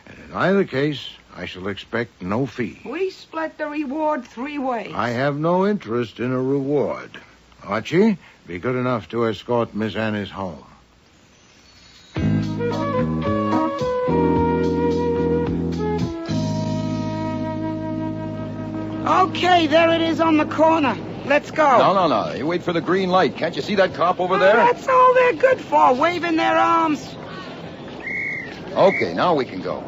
And in either case, I shall expect no fee. We split the reward 3 ways. I have no interest in a reward. Archie, be good enough to escort Miss Annis home. Okay, there it is on the corner. Let's go. No. You wait for the green light. Can't you see that cop over there? That's all they're good for, waving their arms. Okay, now we can go.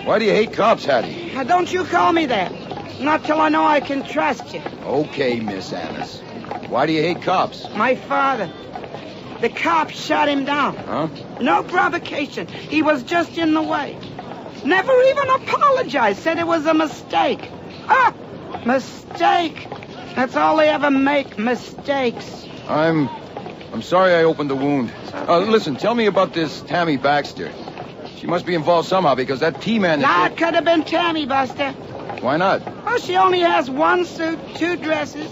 Why do you hate cops, Hattie? Now, don't you call me that. Not till I know I can trust you. Okay, Miss Annis. Why do you hate cops? My father. The cops shot him down. Huh? No provocation. He was just in the way. Never even apologized. Said it was a mistake. Mistake. That's all they ever make, mistakes. I'm sorry I opened the wound. Listen, tell me about this Tammy Baxter. She must be involved somehow because that T-man... Nah, it could have been Tammy, Buster. Why not? Oh, she only has 1 suit, 2 dresses,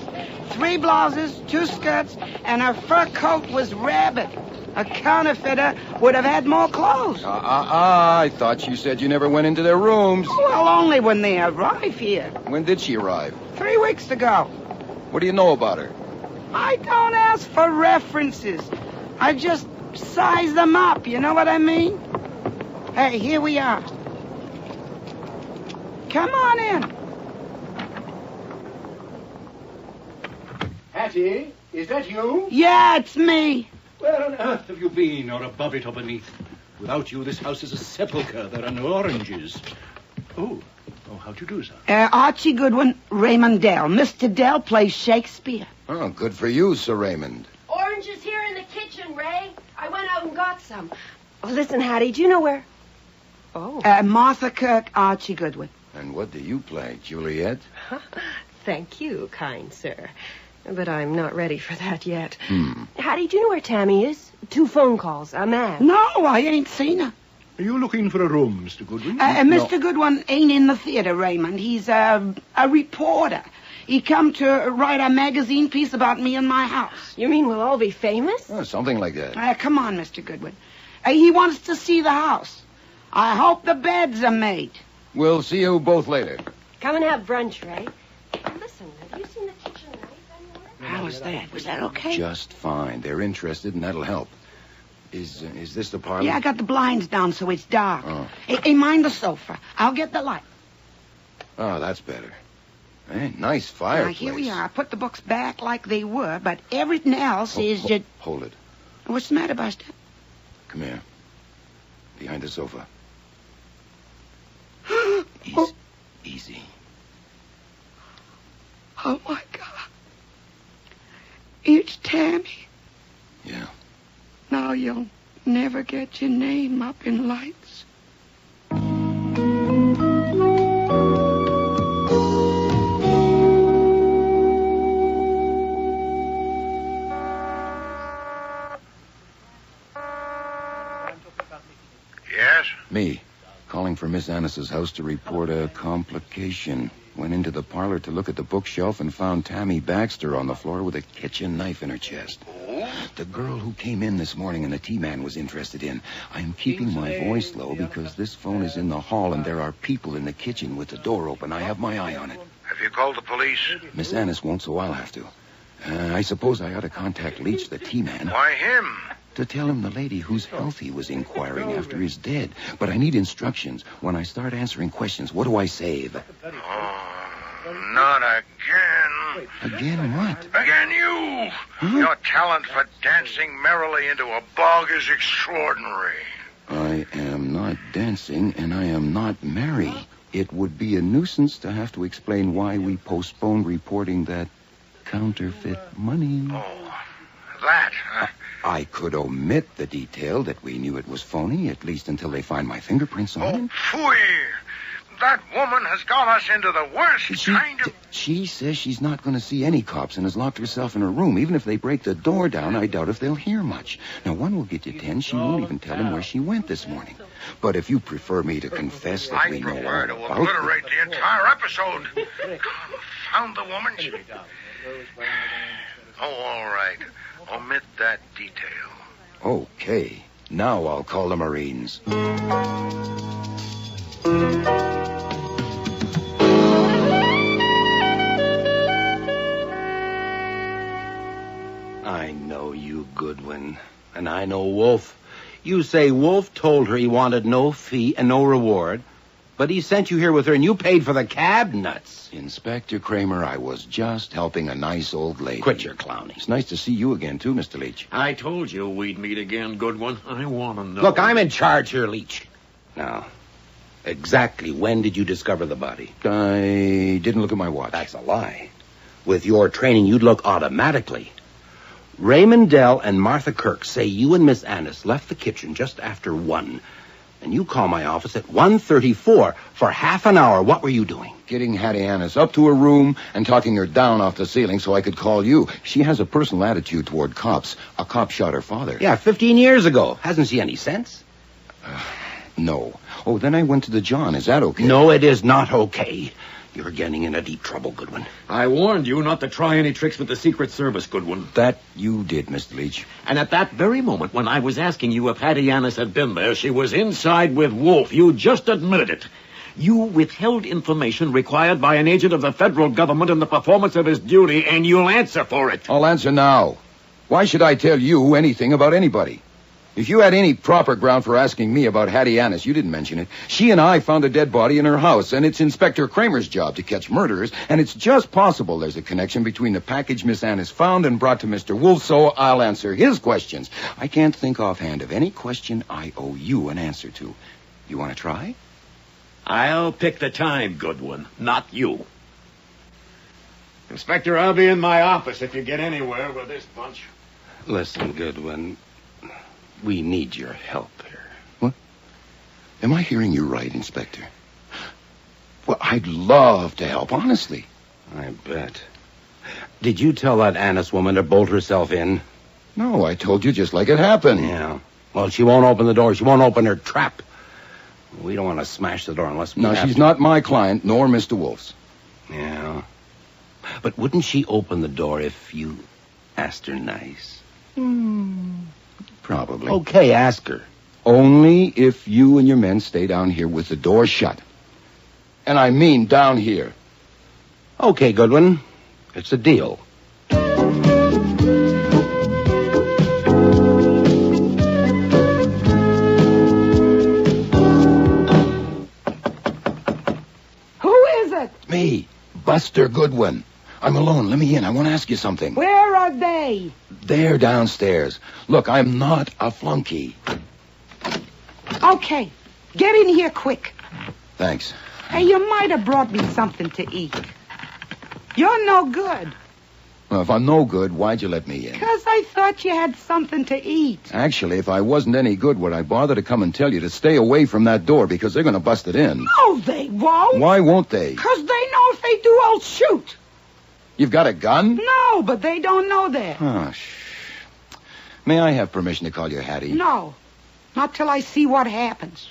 3 blouses, 2 skirts, and her fur coat was rabbit. A counterfeiter would have had more clothes. I thought you said you never went into their rooms. Well, only when they arrive here. When did she arrive? 3 weeks ago. What do you know about her? I don't ask for references. I just size them up, you know what I mean? Hey, here we are. Come on in. Hattie, is that you? Yeah, it's me. Where on earth have you been, or above it or beneath? Without you, this house is a sepulchre. There are no oranges. Oh, how do you do, sir? Archie Goodwin, Raymond Dell. Mr. Dell plays Shakespeare. Oh, good for you, Sir Raymond. Oranges here in the kitchen, Ray. I went out and got some. Oh, listen, Hattie, do you know where... Oh. Martha Kirk, Archie Goodwin. And what do you play, Juliet? Thank you, kind sir. But I'm not ready for that yet. Hattie, do you know where Tammy is? 2 phone calls, a man. No, I ain't seen her. Are you looking for a room, Mr. Goodwin? Mr. Goodwin ain't in the theater, Raymond. He's a reporter. He come to write a magazine piece about me and my house. You mean we'll all be famous? Something like that. Come on, Mr. Goodwin. He wants to see the house. I hope the beds are made. We'll see you both later. Come and have brunch, Ray. Listen, have you seen the kitchen knife anywhere? How was that? Was that okay? Just fine. They're interested, and that'll help. Is this the parlor? Yeah, I got the blinds down so it's dark. Oh. Hey, mind the sofa. I'll get the light. Oh, that's better. Hey, nice fireplace. Now, here we are. I put the books back like they were, but everything else is just... Hold it. What's the matter, Buster? Come here. Behind the sofa. Easy. Oh, my God. It's Tammy. Yeah. Now you'll never get your name up in lights. Yes? Me, calling for Miss Annis's house to report a complication. Went into the parlor to look at the bookshelf and found Tammy Baxter on the floor with a kitchen knife in her chest. The girl who came in this morning and the tea man was interested in. I'm keeping my voice low because this phone is in the hall and there are people in the kitchen with the door open. I have my eye on it. Have you called the police? Miss Annis won't, so I'll have to. I suppose I ought to contact Leach, the tea man. Why him? To tell him the lady whose health he was inquiring after is dead. But I need instructions. When I start answering questions, what do I say? Not again. Again what? Again you. Huh? Your talent for dancing merrily into a bog is extraordinary. I am not dancing, and I am not merry. It would be a nuisance to have to explain why we postponed reporting that counterfeit money. Oh, that. I could omit the detail that we knew it was phony, at least until they find my fingerprints on it. Phooey! That woman has got us into the worst kind of... She says she's not going to see any cops and has locked herself in her room. Even if they break the door down, I doubt if they'll hear much. Now, one will get you 10. She won't even tell him where she went this morning. But if you prefer me to confess that we know all about... I prefer to obliterate the entire episode. Found the woman. Oh, all right. Omit that detail. Okay. Now I'll call the Marines. I know you, Goodwin. And I know Wolfe. You say Wolfe told her he wanted no fee and no reward, but he sent you here with her and you paid for the cab? Nuts. Inspector Kramer, I was just helping a nice old lady. Quit your clowning. It's nice to see you again, too, Mr. Leach. I told you we'd meet again, Goodwin. I want to know. Look, I'm in charge here, Leach. Now, exactly when did you discover the body? I didn't look at my watch. That's a lie. With your training, you'd look automatically. Raymond Dell and Martha Kirk say you and Miss Annis left the kitchen just after 1. And you call my office at 1:34 for half an hour. What were you doing? Getting Hattie Annis up to her room and talking her down off the ceiling so I could call you. She has a personal attitude toward cops. A cop shot her father. Yeah, 15 years ago. Hasn't she any sense? No. Oh, then I went to the John. Is that okay? No, it is not okay. You're getting into deep trouble, Goodwin. I warned you not to try any tricks with the Secret Service, Goodwin. That you did, Mr. Leach. And at that very moment, when I was asking you if Hattie Annis had been there, she was inside with Wolfe. You just admitted it. You withheld information required by an agent of the federal government in the performance of his duty, and you'll answer for it. I'll answer now. Why should I tell you anything about anybody? If you had any proper ground for asking me about Hattie Annis, you didn't mention it. She and I found a dead body in her house, and it's Inspector Kramer's job to catch murderers, and it's just possible there's a connection between the package Miss Annis found and brought to Mr. Wolfe, so I'll answer his questions. I can't think offhand of any question I owe you an answer to. You want to try? I'll pick the time, Goodwin, not you. Inspector, I'll be in my office if you get anywhere with this bunch. Listen, Goodwin, we need your help here. What? Am I hearing you right, Inspector? Well, I'd love to help, honestly. I bet. Did you tell that Annis woman to bolt herself in? No, I told you just like it happened. Yeah. Well, she won't open the door. She won't open her trap. We don't want to smash the door unless we No, have she's to. not my client, nor Mr. Wolfe's. Yeah. But wouldn't she open the door if you asked her nice? Probably. Okay, ask her. Only if you and your men stay down here with the door shut. And I mean down here. Okay, Goodwin. It's a deal. Who is it? Me, Buster Goodwin. I'm alone. Let me in. I want to ask you something. Where are they? They're downstairs. Look, I'm not a flunky. Okay. Get in here quick. Thanks. Hey, you might have brought me something to eat. You're no good. Well, if I'm no good, why'd you let me in? 'Cause I thought you had something to eat. Actually, if I wasn't any good, would I bother to come and tell you to stay away from that door because they're going to bust it in? No, they won't. Why won't they? 'Cause they know if they do, I'll shoot. You've got a gun? No, but they don't know that. Oh, May I have permission to call you Hattie? No. Not till I see what happens.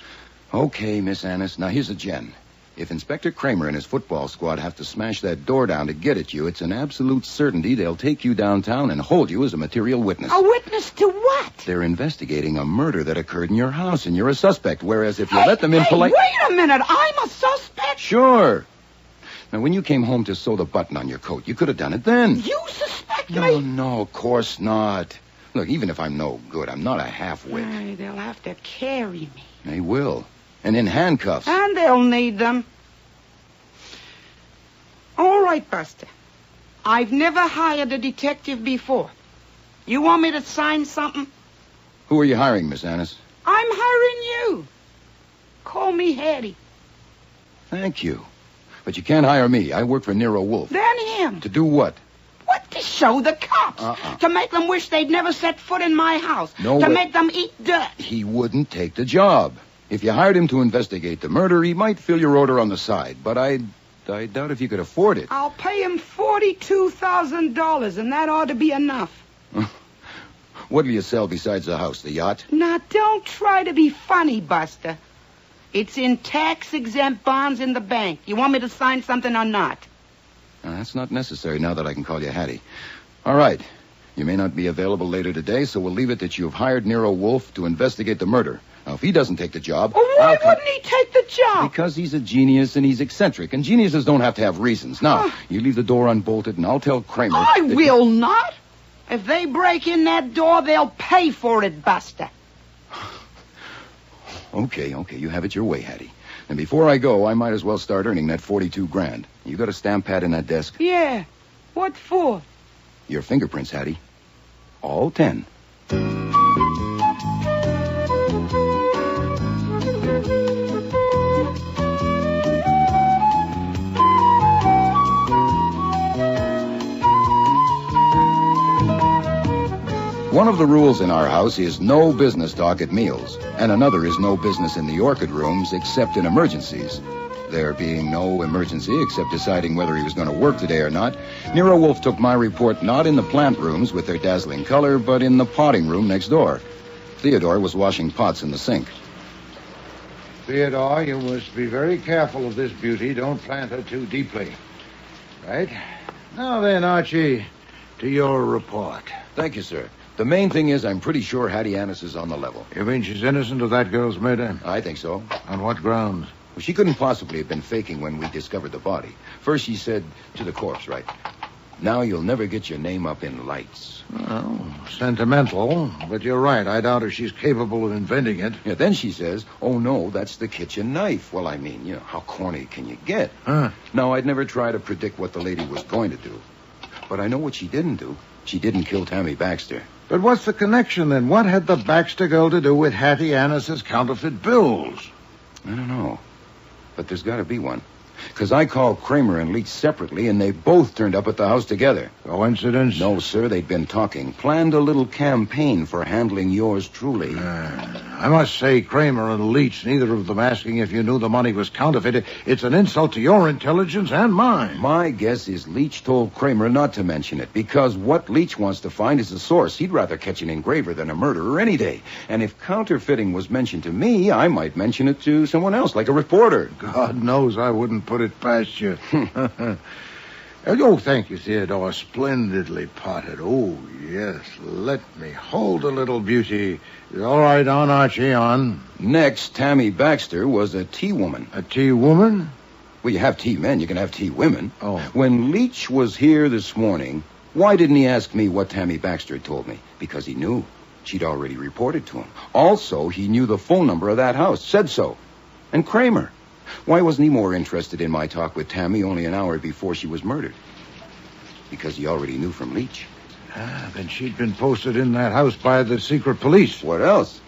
Okay, Miss Annis. Now, here's a gen. If Inspector Kramer and his football squad have to smash that door down to get at you, it's an absolute certainty they'll take you downtown and hold you as a material witness. A witness to what? They're investigating a murder that occurred in your house, and you're a suspect, whereas if you let them in polite... Wait a minute. I'm a suspect? Sure. Now, when you came home to sew the button on your coat, you could have done it then. You suspect me? No, of course not. Look, even if I'm no good, I'm not a half-wit. Ay, they'll have to carry me. They will. And in handcuffs. And they'll need them. All right, Buster. I've never hired a detective before. You want me to sign something? Who are you hiring, Miss Annis? I'm hiring you. Call me Hattie. Thank you. But you can't hire me. I work for Nero Wolfe. Then him. To do what? What? To show the cops. To make them wish they'd never set foot in my house. No to way. make them eat dirt. He wouldn't take the job. If you hired him to investigate the murder, he might fill your order on the side. But I doubt if you could afford it. I'll pay him $42,000, and that ought to be enough. What will you sell besides the house? The yacht? Now, don't try to be funny, Buster. It's in tax-exempt bonds in the bank. You want me to sign something or not? That's not necessary now that I can call you Hattie. All right. You may not be available later today, so we'll leave it that you've hired Nero Wolfe to investigate the murder. Now, if he doesn't take the job... Well, why wouldn't he take the job? Because he's a genius and he's eccentric, and geniuses don't have to have reasons. Now, you leave the door unbolted, and I'll tell Kramer... I will not. If they break in that door, they'll pay for it, Buster. Okay, you have it your way, Hattie. And before I go, I might as well start earning that $42,000. You got a stamp pad in that desk? Yeah. What for? Your fingerprints, Hattie. All 10. One of the rules in our house is no business talk at meals, and another is no business in the orchid rooms except in emergencies. There being no emergency except deciding whether he was going to work today or not, Nero Wolfe took my report not in the plant rooms with their dazzling color, but in the potting room next door. Theodore was washing pots in the sink. Theodore, you must be very careful of this beauty. Don't plant her too deeply. Right? Now then, Archie, to your report. Thank you, sir. The main thing is I'm pretty sure Hattie Annis is on the level. You mean she's innocent of that girl's murder? I think so. On what grounds? Well, she couldn't possibly have been faking when we discovered the body. First she said to the corpse, right, "Now you'll never get your name up in lights." Well, sentimental, but you're right. I doubt if she's capable of inventing it. Yeah, then she says, "Oh, no, that's the kitchen knife." Well, I mean, how corny can you get? Huh? Now, I'd never try to predict what the lady was going to do. But I know what she didn't do. She didn't kill Tammy Baxter. But what's the connection, then? What had the Baxter girl to do with Hattie Annis's counterfeit bills? I don't know. But there's got to be one. Because I called Kramer and Leach separately, and they both turned up at the house together. Coincidence? No, sir. They'd been talking. Planned a little campaign for handling yours truly. I must say, Kramer and Leach, neither of them asking if you knew the money was counterfeit. It's an insult to your intelligence and mine. My guess is Leach told Kramer not to mention it, because what Leach wants to find is the source. He'd rather catch an engraver than a murderer any day. And if counterfeiting was mentioned to me, I might mention it to someone else, like a reporter. God knows I wouldn't put it past you. Oh, thank you, Theodore. Splendidly potted. Oh, yes. Let me hold a little beauty. All right, on, Archie, on. Next, Tammy Baxter was a tea woman. A tea woman? Well, you have tea men, you can have tea women. Oh. When Leach was here this morning, why didn't he ask me what Tammy Baxter had told me? Because he knew. She'd already reported to him. Also, he knew the phone number of that house. Said so. And Kramer. Why wasn't he more interested in my talk with Tammy only an hour before she was murdered? Because he already knew from Leach. Then she'd been posted in that house by the secret police. What else?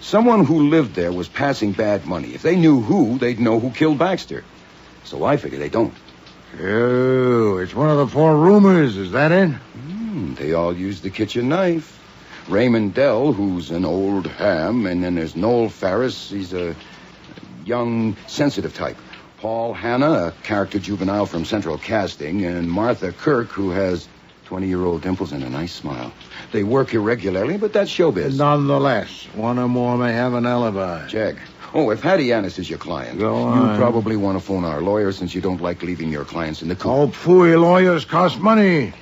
Someone who lived there was passing bad money. If they knew who, they'd know who killed Baxter. So I figure they don't. Oh, it's one of the 4 rumors. Is that it? They all used the kitchen knife. Raymond Dell, who's an old ham, and then there's Noel Farris. He's a young, sensitive type. Paul Hanna, a character juvenile from Central Casting, and Martha Kirk, who has 20-year-old dimples and a nice smile. They work irregularly, but that's showbiz. Nonetheless, one or more may have an alibi. Check. Oh, if Hattie Annis is your client, Go on. you probably want to phone our lawyer since you don't like leaving your clients in the coop. Oh, phooey, lawyers cost money.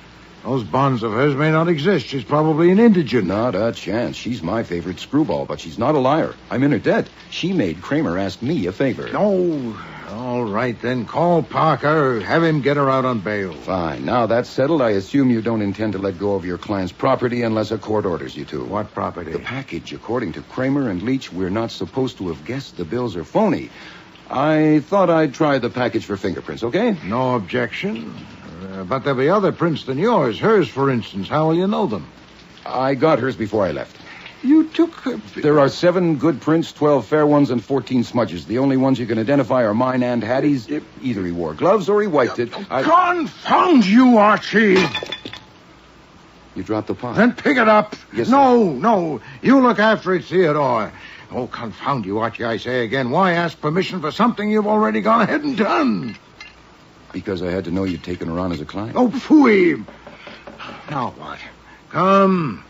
Those bonds of hers may not exist. She's probably an indigent. Not a chance. She's my favorite screwball, but she's not a liar. I'm in her debt. She made Kramer ask me a favor. No. All right, then. Call Parker. Have him get her out on bail. Fine. Now that's settled, I assume you don't intend to let go of your client's property unless a court orders you to. What property? The package. According to Kramer and Leach, we're not supposed to have guessed the bills are phony. I thought I'd try the package for fingerprints, okay? No objection. But there'll be other prints than yours. Hers, for instance. How will you know them? I got hers before I left. You took... There are 7 good prints, 12 fair ones, and 14 smudges. The only ones you can identify are mine and Hattie's. Either he wore gloves or he wiped it. Confound you, Archie! You dropped the pot. Then pick it up. Yes, sir. No. You look after it, Theodore. Oh, confound you, Archie, I say again. Why ask permission for something you've already gone ahead and done? Because I had to know you'd taken her on as a client. Oh, phooey! Now what? Come.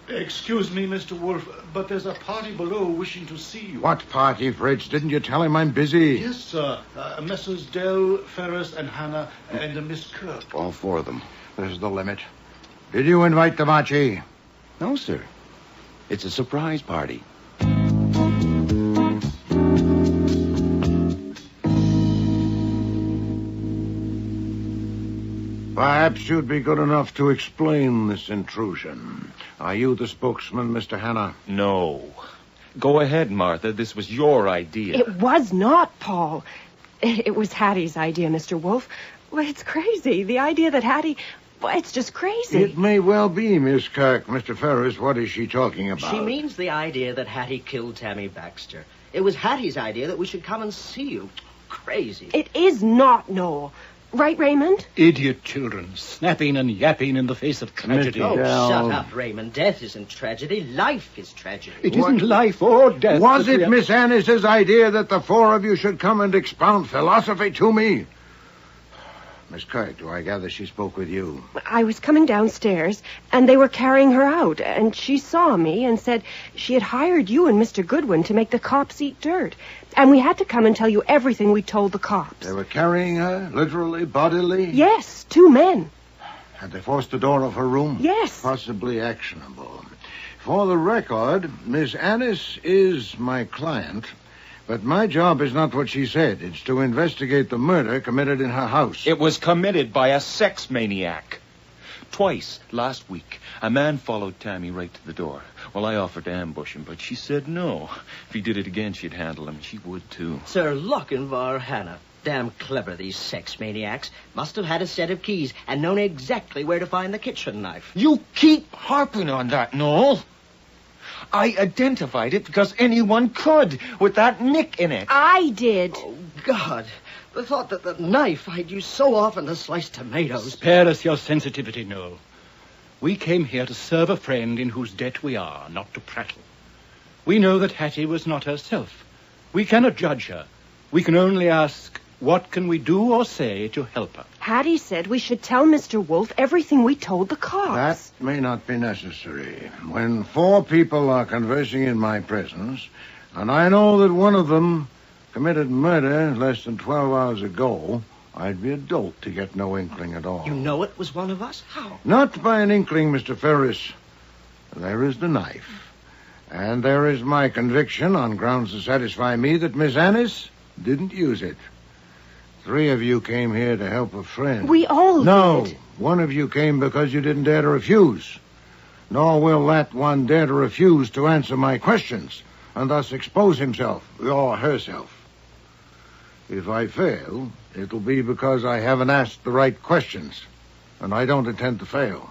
Excuse me, Mr. Wolfe, but there's a party below wishing to see you. What party, Fritz? Didn't you tell him I'm busy? Yes, sir. Messrs. Dell, Ferris, and Hannah, and Miss Kirk. All 4 of them. This is the limit. Did you invite them, Archie? No, sir. It's a surprise party. Perhaps you'd be good enough to explain this intrusion. Are you the spokesman, Mr. Hannah? No. Go ahead, Martha. This was your idea. It was not, Paul. It was Hattie's idea, Mr. Wolfe. Well, it's crazy. The idea that Hattie... Well, it's just crazy. It may well be, Miss Kirk. Mr. Ferris, what is she talking about? She means the idea that Hattie killed Tammy Baxter. It was Hattie's idea that we should come and see you. Crazy. It is not, Noel. Right, Raymond? Idiot children, snapping and yapping in the face of tragedy. Oh, shut up, Raymond. Death isn't tragedy. Life is tragedy. It isn't life or death. Was it Miss Annis's idea that the 4 of you should come and expound philosophy to me? Miss Kirk, do I gather she spoke with you? I was coming downstairs, and they were carrying her out, and she saw me and said she had hired you and Mr. Goodwin to make the cops eat dirt, and we had to come and tell you everything we told the cops. They were carrying her, literally, bodily? Yes, 2 men. Had they forced the door of her room? Yes. Possibly actionable. For the record, Miss Annis is my client, but my job is not what she said. It's to investigate the murder committed in her house. It was committed by a sex maniac. Twice last week, a man followed Tammy right to the door. Well, I offered to ambush him, but she said no. If he did it again, she'd handle him. She would, too. Sir Lochinvar Hannah. Damn clever, these sex maniacs. Must have had a set of keys and known exactly where to find the kitchen knife. You keep harping on that, Noel. I identified it because anyone could, with that nick in it. I did. Oh, God. The thought that the knife I'd used so often to slice tomatoes. Spare us your sensitivity, Noel. We came here to serve a friend in whose debt we are, not to prattle. We know that Hattie was not herself. We cannot judge her. We can only ask, what can we do or say to help her? Hattie said we should tell Mr. Wolfe everything we told the cops. That may not be necessary. When 4 people are conversing in my presence, and I know that one of them committed murder less than 12 hours ago, I'd be a dolt to get no inkling at all. You know it was one of us? How? Not by an inkling, Mr. Ferris. There is the knife. And there is my conviction on grounds to satisfy me that Miss Annis didn't use it. 3 of you came here to help a friend. We all No, did. 1 of you came because you didn't dare to refuse. Nor will that one dare to refuse to answer my questions, and thus expose himself or herself. If I fail, it'll be because I haven't asked the right questions, and I don't intend to fail.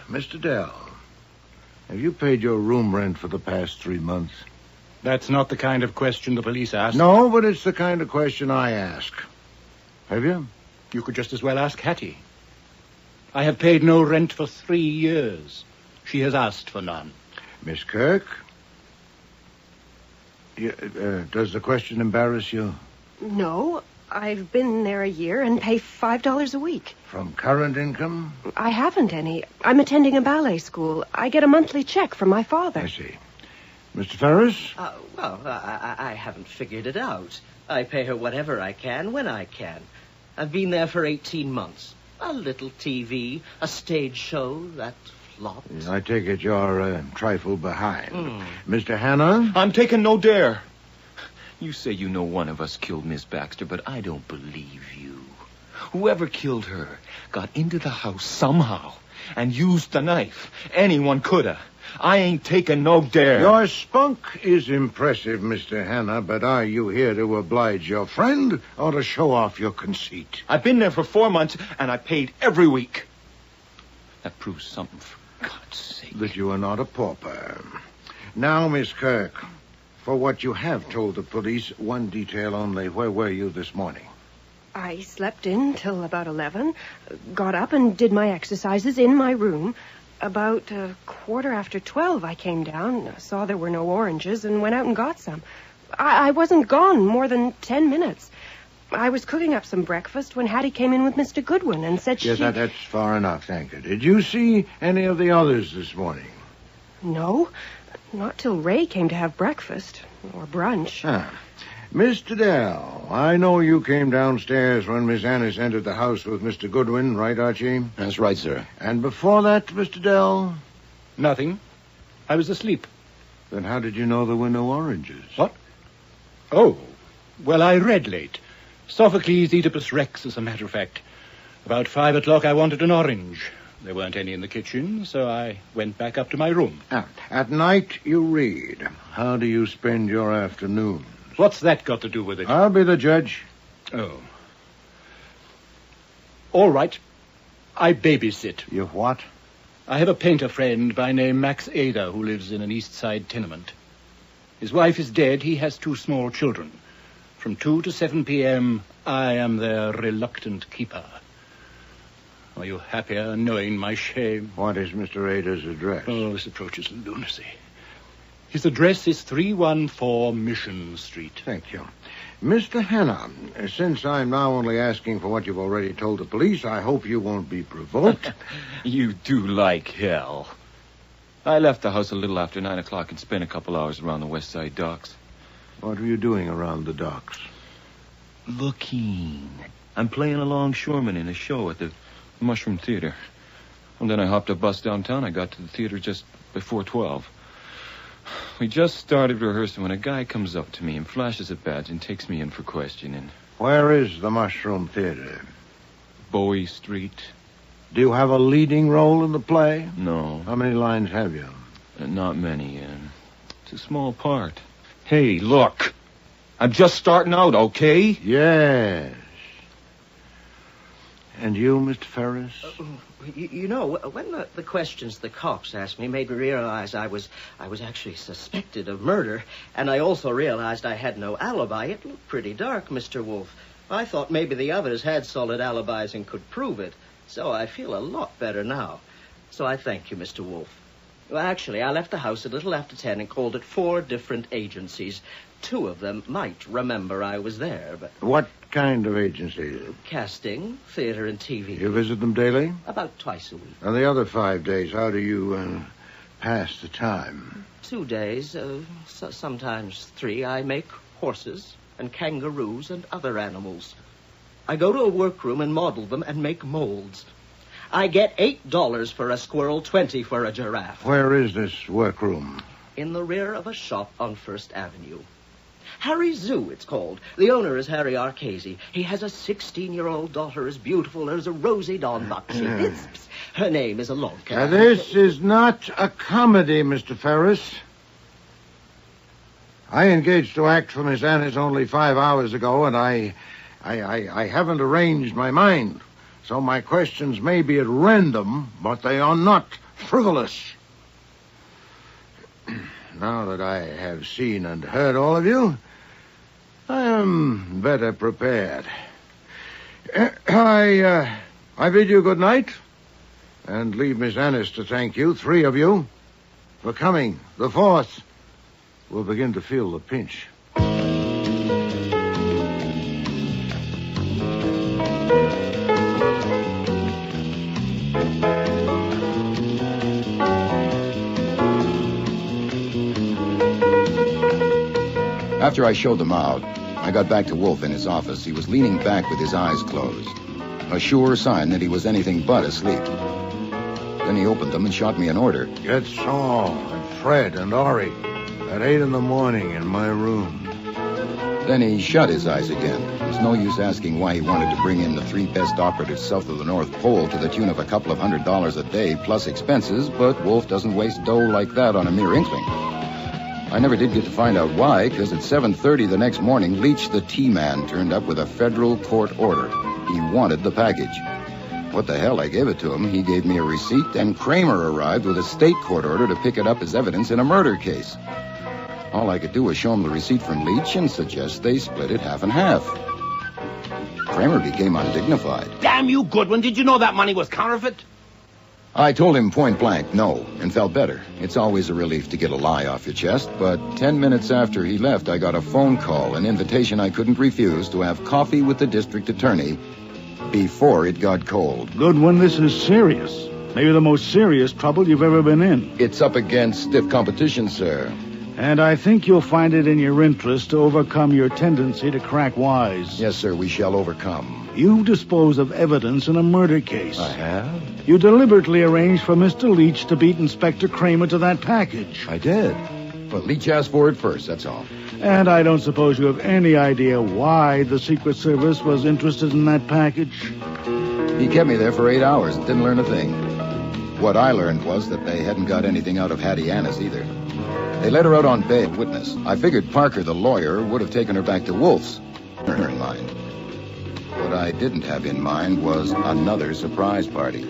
Mr. Dell, have you paid your room rent for the past 3 months? That's not the kind of question the police ask. No, but it's the kind of question I ask. Have you? You could just as well ask Hattie. I have paid no rent for 3 years. She has asked for none. Miss Kirk? Does the question embarrass you? No, I've been there a year and pay $5 a week. From current income? I haven't any. I'm attending a ballet school. I get a monthly check from my father. I see. Mr. Ferris? I haven't figured it out. I pay her whatever I can, when I can. I've been there for 18 months. A little TV, a stage show that flopped. I take it you're a trifle behind. Mr. Hanna? I'm taking no dare. You say you know one of us killed Miss Baxter, but I don't believe you. Whoever killed her got into the house somehow and used the knife. Anyone coulda. I ain't taking no dare. Your spunk is impressive, Mr. Hanna, but are you here to oblige your friend or to show off your conceit? I've been there for 4 months, and I paid every week. That proves something, for God's sake. That you are not a pauper. Now, Miss Kirk, for what you have told the police, one detail only. Where were you this morning? I slept in till about 11, got up and did my exercises in my room. About 12:15, I came down, saw there were no oranges, and went out and got some. I wasn't gone more than 10 minutes. I was cooking up some breakfast when Hattie came in with Mr. Goodwin and said Yes, that's far enough, thank you. Did you see any of the others this morning? No, not till Ray came to have breakfast, or brunch. Mr. Dell, I know you came downstairs when Miss Annis entered the house with Mr. Goodwin, right, Archie? That's right, sir. And before that, Mr. Dell? Nothing. I was asleep. Then how did you know there were no oranges? What? Oh, well, I read late. Sophocles' Oedipus Rex, as a matter of fact. About 5 o'clock, I wanted an orange. There weren't any in the kitchen, so I went back up to my room. At night, you read. How do you spend your afternoon? What's that got to do with it? I'll be the judge. Oh. All right. I babysit. You what? I have a painter friend by name Max Ada who lives in an East Side tenement. His wife is dead. He has 2 small children. From 2 to 7 p.m., I am their reluctant keeper. Are you happier knowing my shame? What is Mr. Ada's address? Oh, this approaches lunacy. His address is 314 Mission Street. Thank you. Mr. Hanna, since I'm now only asking for what you've already told the police, I hope you won't be provoked. You do like hell. I left the house a little after 9 o'clock and spent a couple hours around the West Side docks. What were you doing around the docks? Looking. I'm playing a longshoreman in a show at the Mushroom Theater. And then I hopped a bus downtown. I got to the theater just before 12. We just started rehearsing when a guy comes up to me and flashes a badge and takes me in for questioning. Where is the Mushroom Theater? Bowie Street. Do you have a leading role in the play? No. How many lines have you? Not many. It's a small part. Hey, look. I'm just starting out, okay? Yes. And you, Mr. Ferris? You know, when the questions the cops asked me made me realize I was actually suspected of murder, and I also realized I had no alibi. It looked pretty dark, Mr. Wolfe. I thought maybe the others had solid alibis and could prove it, so I feel a lot better now. So I thank you, Mr. Wolfe. Well, actually, I left the house a little after 10 and called at 4 different agencies. 2 of them might remember I was there, but... What kind of agencies? Casting, theater, and TV. You visit them daily? About twice a week. And the other 5 days, how do you pass the time? 2 days, sometimes 3. I make horses and kangaroos and other animals. I go to a workroom and model them and make molds. I get $8 for a squirrel, 20 for a giraffe. Where is this workroom? In the rear of a shop on First Avenue. Harry's Zoo, it's called. The owner is Harry Archie. He has a 16-year-old daughter as beautiful as a Rosie Dawnbuck. She lisps. Her name is Alonka. Now, this is not a comedy, Mr. Ferris. I engaged to act for Miss Annis only 5 hours ago, and I haven't arranged my mind. So my questions may be at random, but they are not frivolous. Now that I have seen and heard all of you, I am better prepared. I bid you good night, and leave Miss Annis to thank you, 3 of you, for coming. The 4th will begin to feel the pinch. After I showed them out, I got back to Wolfe in his office. He was leaning back with his eyes closed, a sure sign that he was anything but asleep. Then he opened them and shot me an order. Get Saul and Fred and Ori at 8 in the morning in my room. Then he shut his eyes again. There's no use asking why he wanted to bring in the 3 best operatives south of the North Pole to the tune of a couple of $100 a day plus expenses, but Wolfe doesn't waste dough like that on a mere inkling. I never did get to find out why, because at 7:30 the next morning, Leach, the T-man, turned up with a federal court order. He wanted the package. What the hell, I gave it to him. He gave me a receipt, and Kramer arrived with a state court order to pick it up as evidence in a murder case. All I could do was show him the receipt from Leach and suggest they split it half and half. Kramer became undignified. Damn you, Goodwin. Did you know that money was counterfeit? I told him point blank no, and felt better. It's always a relief to get a lie off your chest, but 10 minutes after he left, I got a phone call, an invitation I couldn't refuse to have coffee with the district attorney before it got cold. Goodwin, this is serious. Maybe the most serious trouble you've ever been in. It's up against stiff competition, sir. And I think you'll find it in your interest to overcome your tendency to crack wise. Yes, sir, we shall overcome. You dispose of evidence in a murder case. I have? You deliberately arranged for Mr. Leach to beat Inspector Kramer to that package. I did. But Leach asked for it first, that's all. And I don't suppose you have any idea why the Secret Service was interested in that package? He kept me there for 8 hours and didn't learn a thing. What I learned was that they hadn't got anything out of Hattie Annis either. They let her out on bail witness. I figured Parker, the lawyer, would have taken her back to Wolfe's. Her in mind. What I didn't have in mind was another surprise party.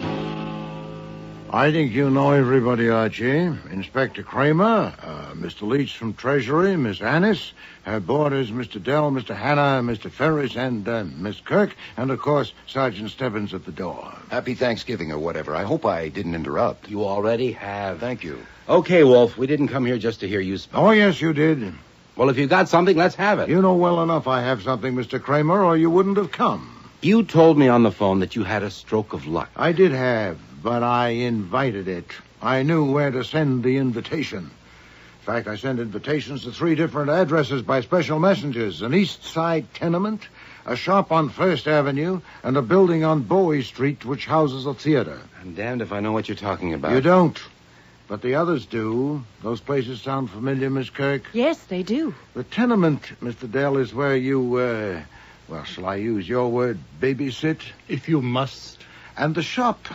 I think you know everybody, Archie. Inspector Kramer, Mr. Leach from Treasury, Miss Annis, her boarders, Mr. Dell, Mr. Hanna, Mr. Ferris, and Miss Kirk, and, of course, Sergeant Stebbins at the door. Happy Thanksgiving or whatever. I hope I didn't interrupt. You already have. Thank you. Okay, Wolfe, we didn't come here just to hear you speak. Oh, yes, you did. Well, if you got something, let's have it. You know well enough I have something, Mr. Kramer, or you wouldn't have come. You told me on the phone that you had a stroke of luck. I did have, but I invited it. I knew where to send the invitation. In fact, I sent invitations to 3 different addresses by special messengers. An East Side tenement, a shop on First Avenue, and a building on Bowie Street which houses a theater. I'm damned if I know what you're talking about. You don't. But the others do. Those places sound familiar, Miss Kirk? Yes, they do. The tenement, Mr. Dell, is where you, well, shall I use your word, babysit? If you must. And the shop,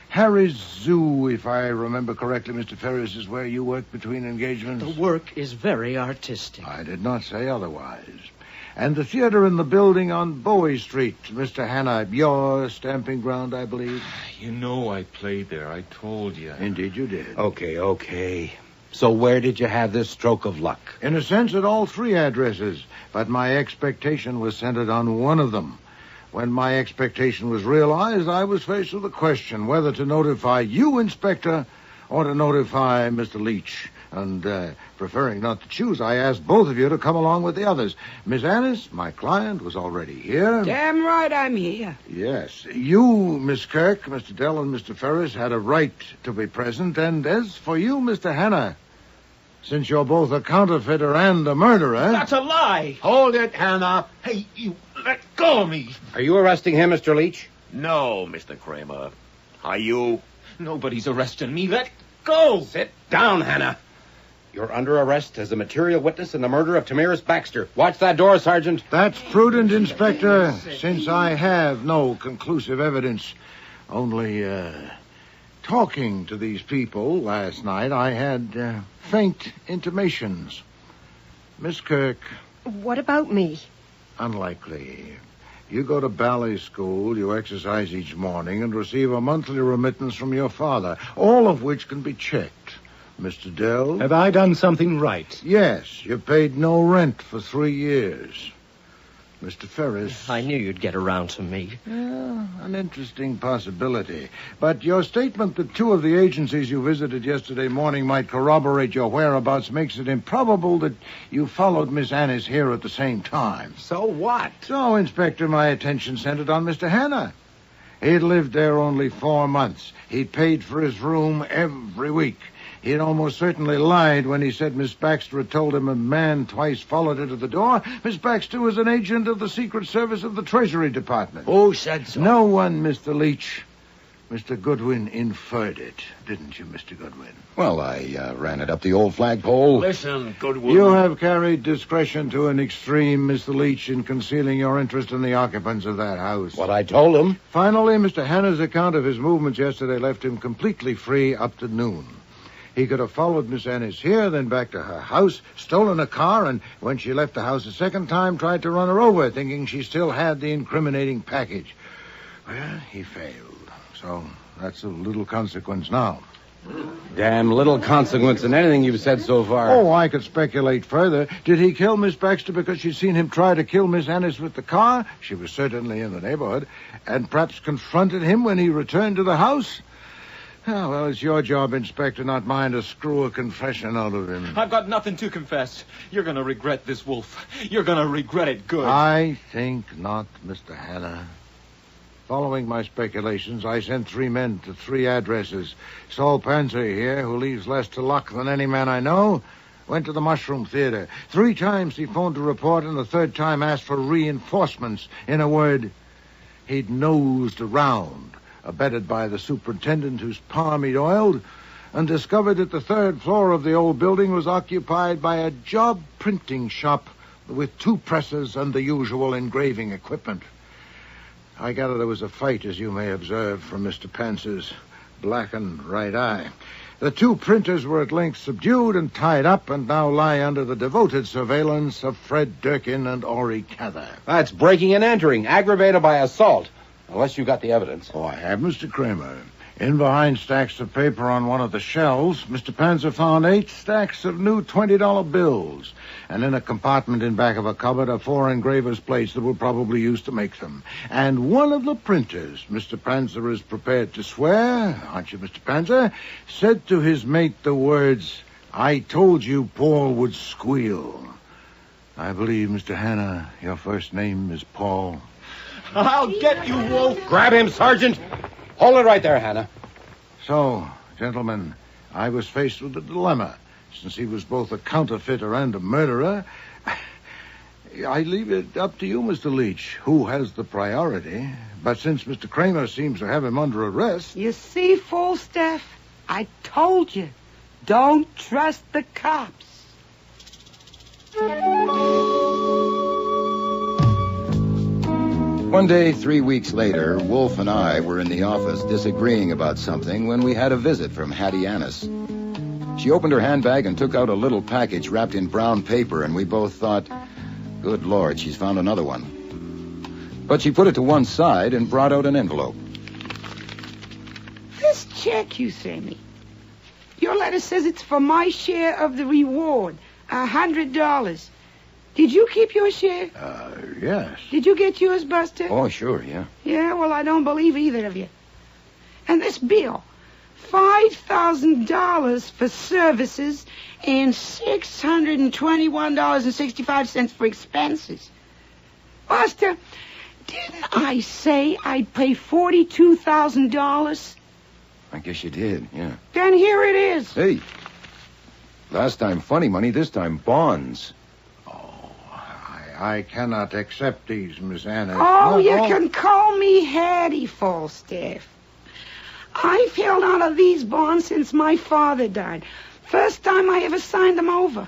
Harry's Zoo, if I remember correctly, Mr. Ferris, is where you work between engagements. The work is very artistic. I did not say otherwise. And the theater in the building on Bowie Street, Mr. Hanna, your stamping ground, I believe. You know I played there. I told you. Indeed you did. Okay. So where did you have this stroke of luck? In a sense, at all 3 addresses. But my expectation was centered on one of them. When my expectation was realized, I was faced with a question whether to notify you, Inspector, or to notify Mr. Leach. And, preferring not to choose, I asked both of you to come along with the others. Miss Annis, my client, was already here. Damn right I'm here. Yes. You, Miss Kirk, Mr. Dell, and Mr. Ferris had a right to be present. And as for you, Mr. Hanna, since you're both a counterfeiter and a murderer... That's a lie. Hold it, Hannah. Hey, you let go of me. Are you arresting him, Mr. Leach? No, Mr. Kramer. Are you? Nobody's arresting me. Let go. Sit down, Hannah. You're under arrest as a material witness in the murder of Tamiris Baxter. Watch that door, Sergeant. That's prudent, Inspector, since I have no conclusive evidence. Only, talking to these people last night, I had faint intimations. Miss Kirk. What about me? Unlikely. You go to ballet school, you exercise each morning, and receive a monthly remittance from your father, all of which can be checked. Mr. Dell? Have I done something right? Yes, you paid no rent for 3 years. Mr. Ferris? I knew you'd get around to me. Yeah, an interesting possibility. But your statement that 2 of the agencies you visited yesterday morning might corroborate your whereabouts makes it improbable that you followed Miss Annis here at the same time. So what? So, Inspector, my attention centered on Mr. Hanna. He'd lived there only 4 months. He'd paid for his room every week. He had almost certainly lied when he said Miss Baxter had told him a man twice followed her to the door. Miss Baxter was an agent of the Secret Service of the Treasury Department. Who said so? No one, Mr. Leach. Mr. Goodwin inferred it, didn't you, Mr. Goodwin? Well, I ran it up the old flagpole. Listen, Goodwin. You have carried discretion to an extreme, Mr. Leach, in concealing your interest in the occupants of that house. What I told him? Finally, Mr. Hanna's account of his movements yesterday left him completely free up to noon. He could have followed Miss Ennis here, then back to her house, stolen a car, and when she left the house a second time, tried to run her over, thinking she still had the incriminating package. Well, he failed. So that's of little consequence now. Damn little consequence in anything you've said so far. Oh, I could speculate further. Did he kill Miss Baxter because she'd seen him try to kill Miss Ennis with the car? She was certainly in the neighborhood. And perhaps confronted him when he returned to the house? Oh, well, it's your job, Inspector, not mine, to screw a confession out of him. I've got nothing to confess. You're going to regret this, Wolf. You're going to regret it good. I think not, Mr. Hanna. Following my speculations, I sent 3 men to 3 addresses. Saul Panzer here, who leaves less to luck than any man I know, went to the Mushroom Theater. 3 times he phoned to report, and the 3rd time asked for reinforcements. In a word, he'd nosed around, abetted by the superintendent whose palm he'd oiled, and discovered that the 3rd floor of the old building was occupied by a job printing shop with 2 presses and the usual engraving equipment. I gather there was a fight, as you may observe from Mr. Panzer's blackened right eye. The 2 printers were at length subdued and tied up and now lie under the devoted surveillance of Fred Durkin and Ori Cather. That's breaking and entering, aggravated by assault. Unless you got the evidence. Oh, I have, Mr. Kramer. In behind stacks of paper on one of the shelves, Mr. Panzer found 8 stacks of new $20 bills. And in a compartment in back of a cupboard are 4 engravers' plates that were probably used to make them. And one of the printers, Mr. Panzer is prepared to swear, aren't you, Mr. Panzer, said to his mate the words, "I told you Paul would squeal." I believe, Mr. Hanna, your first name is Paul. I'll get you, Wolf. Grab him, Sergeant. Hold it right there, Hannah. So, gentlemen, I was faced with a dilemma. Since he was both a counterfeiter and a murderer, I leave it up to you, Mr. Leach, who has the priority. But since Mr. Kramer seems to have him under arrest... You see, Falstaff, I told you, don't trust the cops. One day, 3 weeks later, Wolf and I were in the office disagreeing about something when we had a visit from Hattie Annis. She opened her handbag and took out a little package wrapped in brown paper, and we both thought, good Lord, she's found another one. But she put it to one side and brought out an envelope. This check you sent me. Your letter says it's for my share of the reward, $100. Did you keep your share? Yes. Did you get yours, Buster? Oh, sure, yeah. Yeah, well, I don't believe either of you. And this bill, $5,000 for services and $621.65 for expenses. Buster, didn't I say I'd pay $42,000? I guess you did, yeah. Then here it is. Hey, last time funny money, this time bonds. I cannot accept these, Miss Anna. Oh, you can call me Hattie, Falstaff. I've held on to these bonds since my father died. First time I ever signed them over.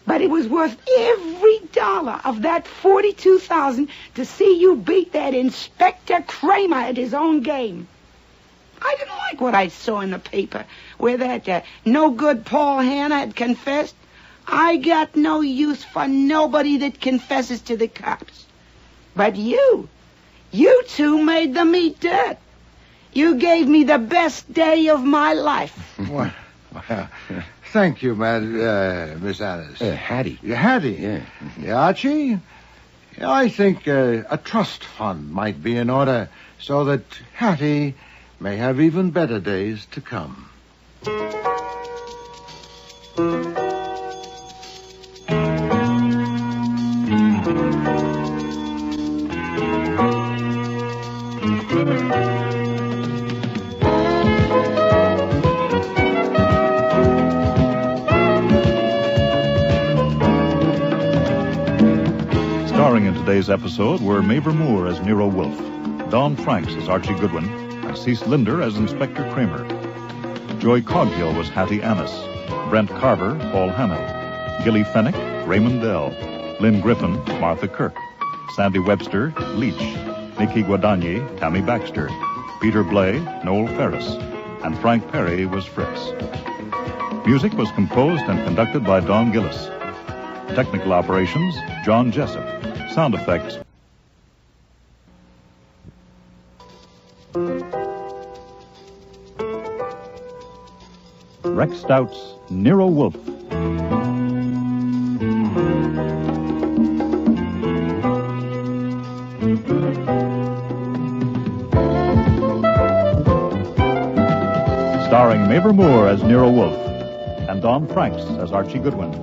But it was worth every dollar of that $42,000 to see you beat that Inspector Kramer at his own game. I didn't like what I saw in the paper, where that no-good Paul Hanna had confessed. I got no use for nobody that confesses to the cops. But you two made them eat dirt. You gave me the best day of my life. Well, thank you, Miss Alice. Hattie. Hattie? Yeah. Archie? I think a trust fund might be in order so that Hattie may have even better days to come. Starring in today's episode were Mavor Moore as Nero Wolfe, Don Franks as Archie Goodwin, and Cease Linder as Inspector Kramer. Joy Coghill was Hattie Annis, Brent Carver, Paul Hammond, Gilly Fennick, Raymond Dell, Lynn Griffin, Martha Kirk, Sandy Webster, Leach, Nikki Guadagni, Tammy Baxter, Peter Blay, Noel Ferris, and Frank Perry was Fritz. Music was composed and conducted by Don Gillis. Technical operations, John Jessup. Sound effects. Rex Stout's Nero Wolfe. Starring Mavor Moore as Nero Wolfe and Don Franks as Archie Goodwin.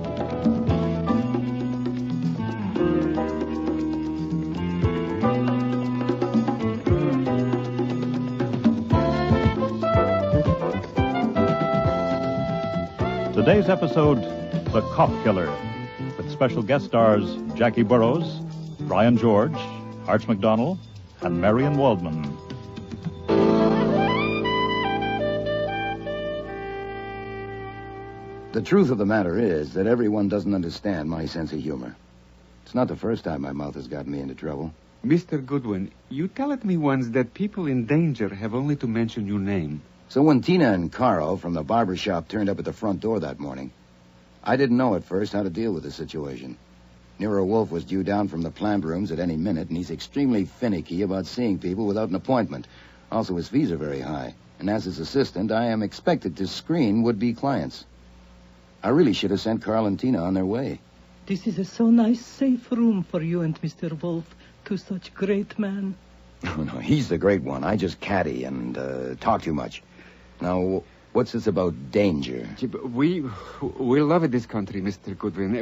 Today's episode, The Cop Killer, with special guest stars Jackie Burrows, Brian George, Arch McDonnell, and Marion Waldman. The truth of the matter is that everyone doesn't understand my sense of humor. It's not the first time my mouth has gotten me into trouble. Mr. Goodwin, you told me once that people in danger have only to mention your name. So when Tina and Carl from the barber shop turned up at the front door that morning, I didn't know at first how to deal with the situation. Nero Wolfe was due down from the plant rooms at any minute, and he's extremely finicky about seeing people without an appointment. Also, his fees are very high, and as his assistant, I am expected to screen would-be clients. I really should have sent Carl and Tina on their way. This is a so nice, safe room for you and Mr. Wolfe, two such great men. Oh, no, he's the great one. I just caddy and talk too much. Now, what's this about danger? We love this country, Mr. Goodwin.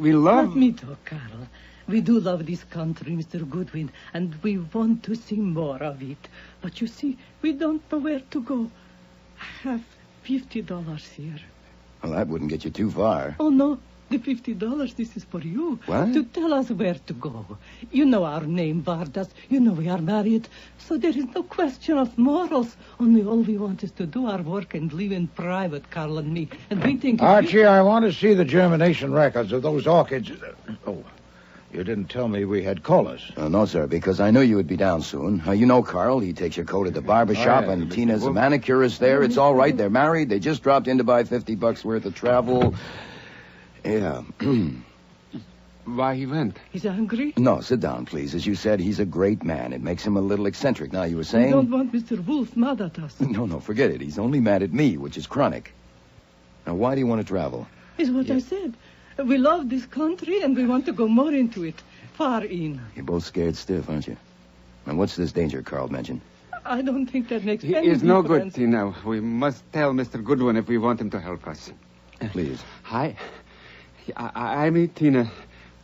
We love... Let me talk, Carl. We do love this country, Mr. Goodwin, and we want to see more of it. But you see, we don't know where to go. I have $50 here. Well, that wouldn't get you too far. Oh, no. The $50, this is for you. What? To tell us where to go. You know our name, Vardas. You know we are married. So there is no question of morals. Only all we want is to do our work and live in private, Carl and me. And we think... Archie, I want to see the germination records of those orchids. Oh, you didn't tell me we had callers. No, sir, because I knew you would be down soon. You know Carl. He takes your coat at the barber shop, yeah, and Tina's a manicurist there. It's all right. They're married. They just dropped in to buy $50 worth of travel. Yeah. Why he went? He's hungry? No, sit down, please. As you said, he's a great man. It makes him a little eccentric. Now, you were We saying... don't want Mr. Wolfe mad at us. No, forget it. He's only mad at me, which is chronic. Now, why do you want to travel? Is what I said. We love this country, and we want to go more into it. Far in. You're both scared stiff, aren't you? And what's this danger Carl mentioned? I don't think that makes any It's no good, difference. Tina. We must tell Mr. Goodwin if we want him to help us. Please. I met Tina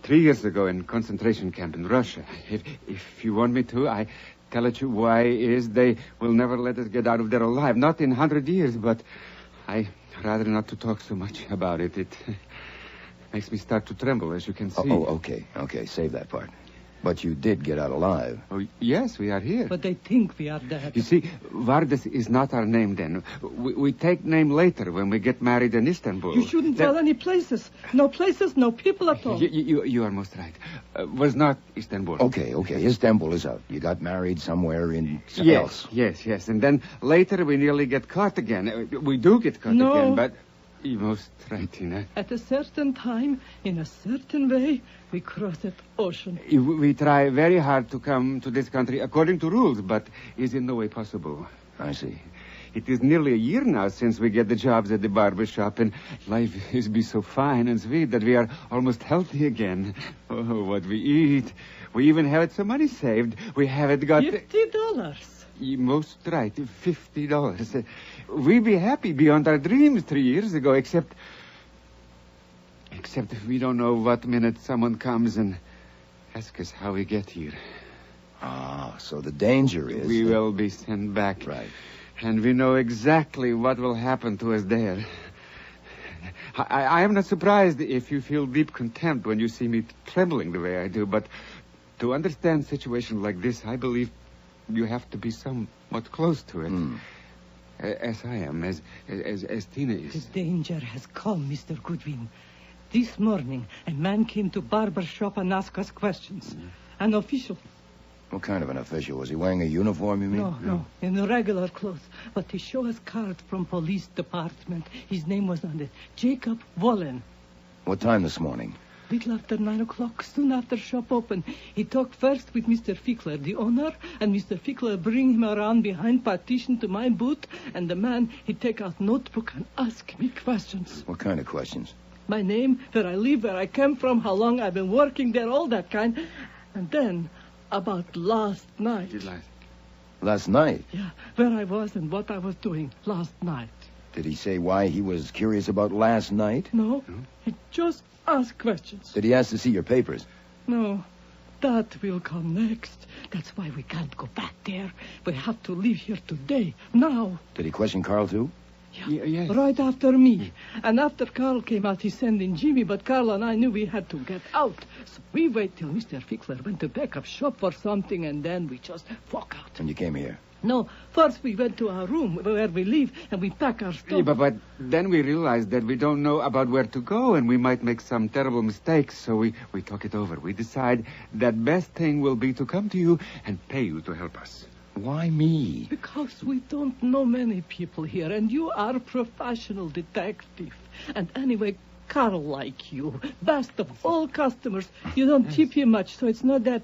3 years ago in concentration camp in Russia. If you want me to, I tell it you why is they will never let us get out of there alive. Not in 100 years, but I rather not to talk so much about it. It makes me start to tremble, as you can see. Okay, save that part. But you did get out alive. Oh, yes, we are here. But they think we are dead. You see, Vardas is not our name then. We take name later when we get married in Istanbul. You shouldn't tell any places. No places, no people at all. You are most right. Was not Istanbul. Okay. Istanbul is out. You got married somewhere in... Yes. And then later we nearly get caught again. We do get caught again, but... You're most right, Tina. At a certain time, in a certain way, we cross that ocean. We try very hard to come to this country according to rules, but it's in no way possible. I see. It is nearly a year now since we get the jobs at the barber shop, and life is be so fine and sweet that we are almost healthy again. Oh, what we eat. We even have some money saved. We haven't got... $50. You're most right, $50. We be happy beyond our dreams 3 years ago, except we don't know what minute someone comes and asks us how we get here. Ah, so the danger is... We will be sent back. Right. And we know exactly what will happen to us there. I am not surprised if you feel deep contempt when you see me trembling the way I do, but To understand situations like this, I believe you have to be somewhat close to it. As I am, as Tina is. The danger has come, Mr. Goodwin. This morning, a man came to barber shop and asked us questions. An official. What kind of an official? Was he wearing a uniform, you mean? No, in the regular clothes. But he showed us card from police department. His name was on it. Jacob Wallen. What time this morning? Little after 9 o'clock, soon after shop open. He talked first with Mr. Fickler, the owner, and Mr. Fickler bring him around behind partition to my booth, and the man, he take out notebook and ask me questions. What kind of questions? My name, where I live, where I came from, how long I've been working there, all that kind. And then, about last night. Last night? Yeah, where I was and what I was doing last night. Did he say why he was curious about last night? No, he just asked questions. Did he ask to see your papers? No, that will come next. That's why we can't go back there. We have to leave here today, now. Did he question Carl, too? Yeah, yes. Right after me. And after Carl came out, he sent in Jimmy, but Carl and I knew we had to get out. So we wait till Mr. Fickler went to back up shop for something, and then we just walk out. And you came here? No, first we went to our room where we live, and we pack our stuff. Yeah, but then we realized that we don't know about where to go, and we might make some terrible mistakes, so we talk it over. We decide that best thing will be to come to you and pay you to help us. Why me? Because we don't know many people here, and you are a professional detective. And anyway, Carl like you, best of all customers. You don't tip him much, so it's not that.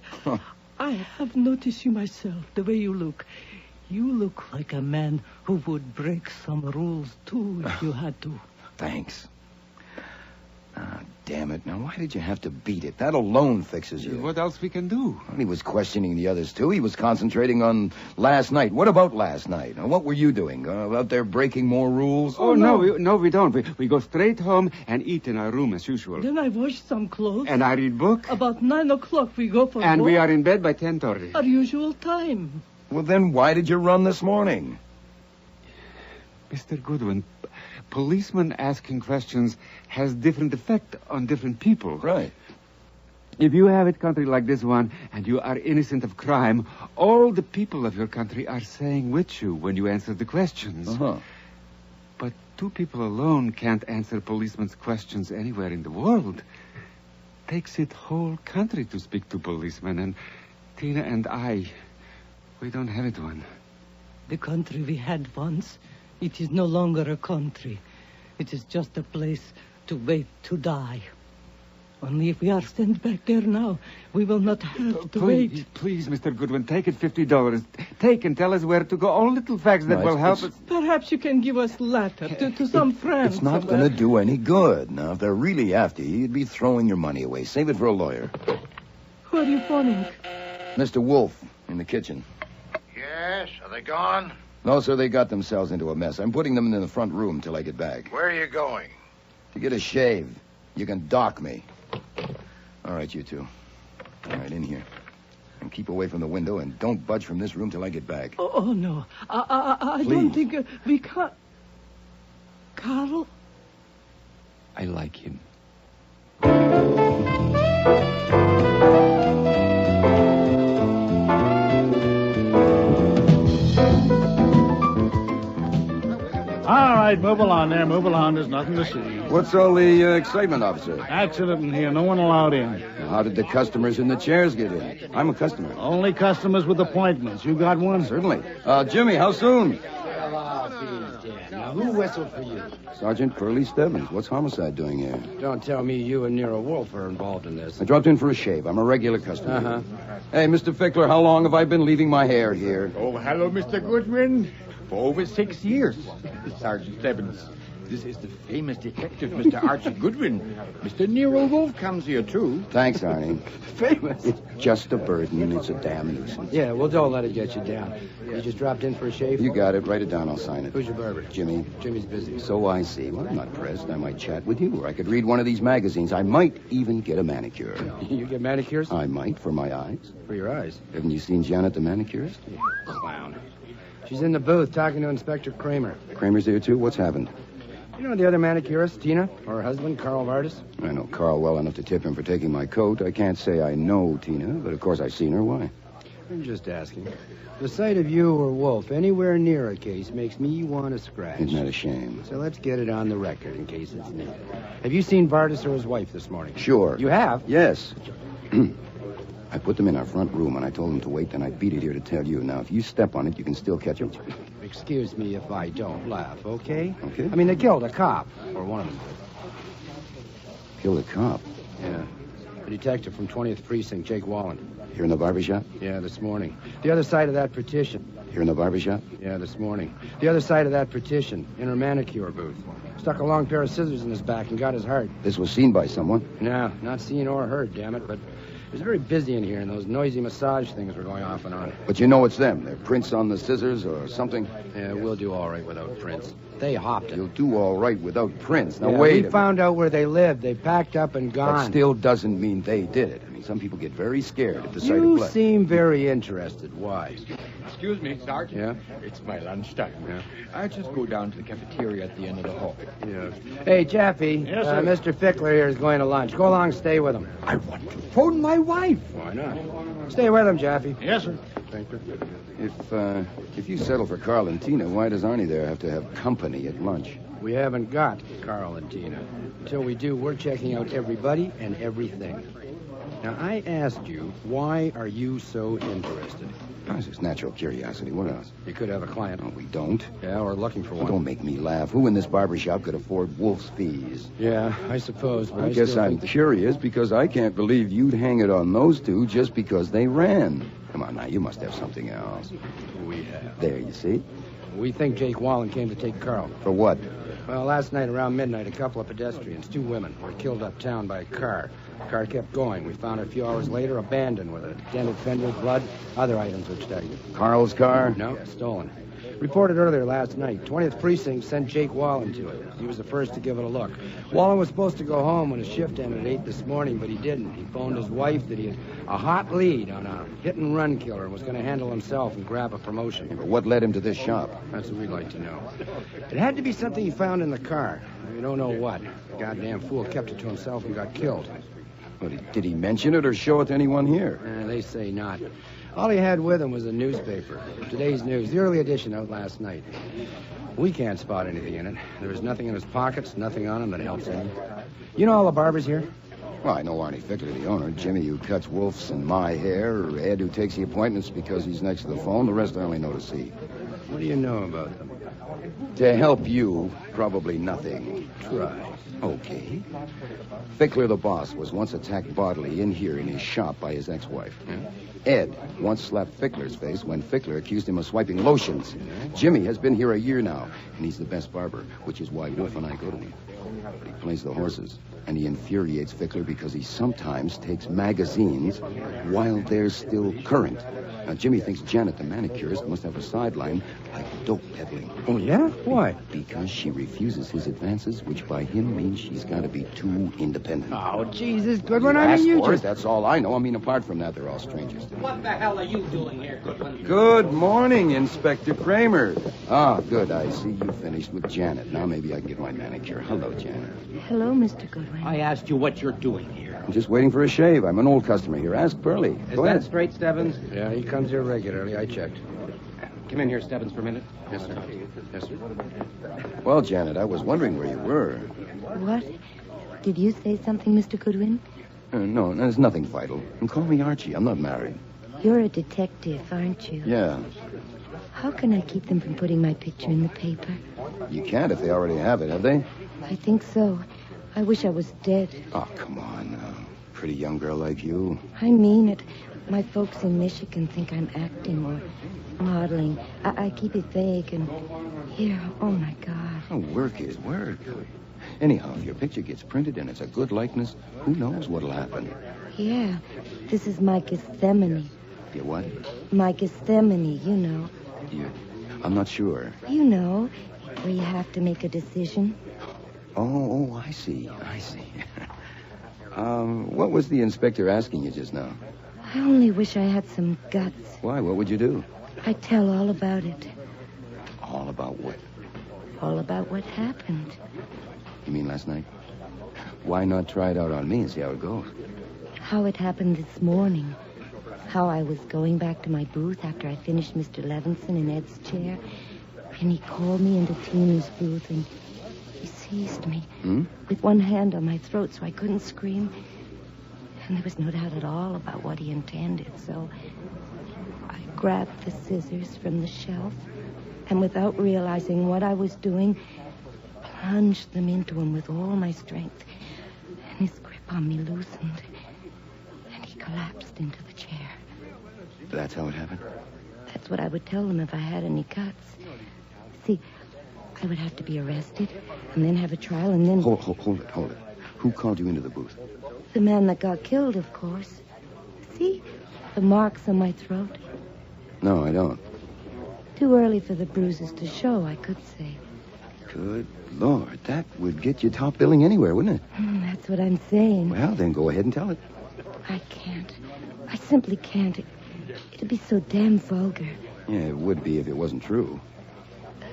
I have noticed you myself, the way you look. You look like a man who would break some rules, too, if you had to. Thanks. Damn it. Now, why did you have to beat it? That alone fixes you. What else we can do? Well, he was questioning the others, too. He was concentrating on last night. What about last night? Now, what were you doing? Out there breaking more rules? Oh, no, we don't. We go straight home and eat in our room as usual. Then I wash some clothes. And I read book. About 9 o'clock we go for And walk. we are in bed by 10:30. Our usual time. Well, then why did you run this morning? Mr. Goodwin, policemen asking questions has different effect on different people. Right. If you have a country like this one and you are innocent of crime, all the people of your country are saying with you when you answer the questions. But two people alone can't answer policemen's questions anywhere in the world. Takes it whole country to speak to policemen, and Tina and I, we don't have it one. The country we had once, it is no longer a country. It is just a place to wait to die. Only if we are sent back there now, we will not have to wait. Please, Mr. Goodwin, take it $50. Take and tell us where to go. All little facts that will help us. Perhaps you can give us letter to some friends. It's not going to do any good. Now, if they're really after you, you'd be throwing your money away. Save it for a lawyer. Who are you phoning? Mr. Wolfe, in the kitchen. Yes? Are they gone? No, sir, they got themselves into a mess. I'm putting them in the front room till I get back. Where are you going? To get a shave. You can dock me. All right, you two. All right, in here. And keep away from the window and don't budge from this room till I get back. Oh no. I don't think we can't. Carl? I like him. All right, move along there. Move along. There's nothing to see. What's all the excitement, officer? Accident in here. No one allowed in. How did the customers in the chairs get in? I'm a customer. Only customers with appointments. You got one? Certainly. Jimmy, how soon? Now, who whistled for you? Sergeant Curly Stebbins. What's homicide doing here? Don't tell me you and Nero Wolfe are involved in this. I dropped in for a shave. I'm a regular customer. Uh-huh. Hey, Mr. Fickler, how long have I been leaving my hair here? Oh, hello, Mr. Goodwin. For over 6 years. Sergeant Stebbins. This is the famous detective, Mr. Archie Goodwin. Mr. Nero Wolfe comes here, too. Thanks, Arnie. Famous. It's just a burden. It's a damn nuisance. Yeah, well, don't let it get you down. You just dropped in for a shave? You got it. Write it down. I'll sign it. Who's your barber? Jimmy. Jimmy's busy. So I see. Well, I'm not pressed. I might chat with you, or I could read one of these magazines. I might even get a manicure. You get manicures? I might, for my eyes. For your eyes? Haven't you seen Janet, the manicurist? Clown. She's in the booth talking to Inspector Kramer. Kramer's there, too? What's happened? You know the other manicurist, Tina, or her husband, Carl Vardis? I know Carl well enough to tip him for taking my coat. I can't say I know Tina, but of course I've seen her. Why? I'm just asking. The sight of you or Wolfe anywhere near a case makes me want to scratch. Isn't that a shame? So let's get it on the record in case it's needed. Have you seen Vardis or his wife this morning? Sure. You have? Yes. I put them in our front room, and I told them to wait, and I beat it here to tell you. Now, if you step on it, you can still catch them. Excuse me if I don't laugh, okay? Okay. I mean, they killed a cop, or one of them did. Killed a cop? Yeah. A detective from 20th Precinct, Jake Wallen. Here in the barbershop? Yeah, this morning. The other side of that partition. Here in the barbershop? Yeah, this morning. The other side of that partition, in her manicure booth. Stuck a long pair of scissors in his back and got his heart. This was seen by someone? No, not seen or heard, damn it, but it was very busy in here, and those noisy massage things were going off and on. But you know it's them. Their prints on the scissors or something? Yeah, we'll do all right without prints. They hopped it. You'll do all right without prints. Now, yeah, wait. We found out where they lived. They packed up and gone. That still doesn't mean they did it. I mean, some people get very scared at the sight of You blood. seem very interested. Why? Excuse me, Sergeant. Yeah? It's my lunchtime. Yeah. I just go down to the cafeteria at the end of the hall. Yeah. Hey, Jaffe. Yes, sir. Mr. Fickler here is going to lunch. Go along, stay with him. I want to phone my wife. Why not? Stay with him, Jaffe. Yes, sir. Thank you. If you settle for Carl and Tina, why does Arnie there have to have company at lunch? We haven't got Carl and Tina. Until we do, we're checking out everybody and everything. Now, I asked you, why are you so interested? It's just natural curiosity. What else? You could have a client. No, we don't. Yeah, we're looking for one. Don't make me laugh. Who in this barbershop could afford Wolf's fees? Yeah, I suppose. But I guess I'm curious because I can't believe you'd hang it on those two just because they ran. Come on now, you must have something else. We have. There, you see? We think Jake Wallen came to take Carl. For what? Well, last night around midnight, a couple of pedestrians, 2 women, were killed uptown by a car. The car kept going. We found it a few hours later, abandoned with a dented fender, blood, other items which died. Carl's car? No, stolen. Reported earlier last night. 20th Precinct sent Jake Wallen to it. He was the first to give it a look. Wallen was supposed to go home when his shift ended at 8 this morning, but he didn't. He phoned his wife that he had a hot lead on a hit-and-run killer and was going to handle himself and grab a promotion. But what led him to this shop? That's what we'd like to know. It had to be something he found in the car. We don't know what. The goddamn fool kept it to himself and got killed. But did he mention it or show it to anyone here? They say not. All he had with him was a newspaper. Today's News, the early edition out last night. We can't spot anything in it. There was nothing in his pockets, nothing on him that helps any. You know all the barbers here? Well, I know Arnie Fickler, the owner, Jimmy, who cuts Wolf's and my hair, or Ed, who takes the appointments because he's next to the phone. The rest I only know to see. What do you know about them? To help you, probably nothing. Try. Okay. Fickler, the boss, was once attacked bodily in here in his shop by his ex-wife. Yeah? Ed once slapped Fickler's face when Fickler accused him of swiping lotions. Jimmy has been here a year now, and he's the best barber, which is why Wolf and I go to him. But he plays the horses, and he infuriates Fickler because he sometimes takes magazines while they're still current. Now, Jimmy thinks Janet, the manicurist, must have a sideline like dope peddling. Oh, yeah? Why? Because she refuses his advances, which by him means she's got to be too independent. Oh, Jesus, Goodwin, You I mean, asked you for it, just... that's all I know. I mean, apart from that, they're all strangers. What the hell are you doing here, Goodwin? Good morning, Inspector Kramer. Ah, good. I see you finished with Janet. Now maybe I can get my manicure. Hello, Janet. Hello, Mr. Goodwin. I asked you what you're doing here. I'm just waiting for a shave. I'm an old customer here. Ask Burley. Go ahead. straight, Stebbins? Yeah, he comes here regularly. I checked. Come in here, Stebbins, for a minute. Yes, sir. Yes, sir. Well, Janet, I was wondering where you were. What? Did you say something, Mr. Goodwin? No, there's nothing vital. And call me Archie. I'm not married. You're a detective, aren't you? Yeah. How can I keep them from putting my picture in the paper? You can't if they already have it, have they? I think so. I wish I was dead. Oh, come on now. Pretty young girl like you. I mean it. My folks in Michigan think I'm acting or modeling. I keep it vague and... Here, oh, my God. Oh, work is work. Anyhow, if your picture gets printed and it's a good likeness, who knows what'll happen? Yeah, this is my Gethsemane. Your what? My Gethsemane, you know. I'm not sure. You know, where you have to make a decision. Oh, I see. What was the inspector asking you just now? I only wish I had some guts. Why? What would you do? I'd tell all about it. All about what? All about what happened. You mean last night? Why not try it out on me and see how it goes? How it happened this morning. How I was going back to my booth after I finished Mr. Levinson in Ed's chair. And he called me into Tina's booth and he seized me with one hand on my throat so I couldn't scream. And there was no doubt at all about what he intended. So I grabbed the scissors from the shelf and without realizing what I was doing, plunged them into him with all my strength. And his grip on me loosened. And he collapsed into the chair. That's how it happened? That's what I would tell them if I had any cuts. See, I would have to be arrested and then have a trial and then... Hold it. Who called you into the booth? The man that got killed, of course. See the marks on my throat? No, I don't. Too early for the bruises to show, I could say. Good Lord, that would get you top billing anywhere, wouldn't it? That's what I'm saying. Well, then go ahead and tell it. I can't. I simply can't. It'd be so damn vulgar. Yeah, it would be if it wasn't true.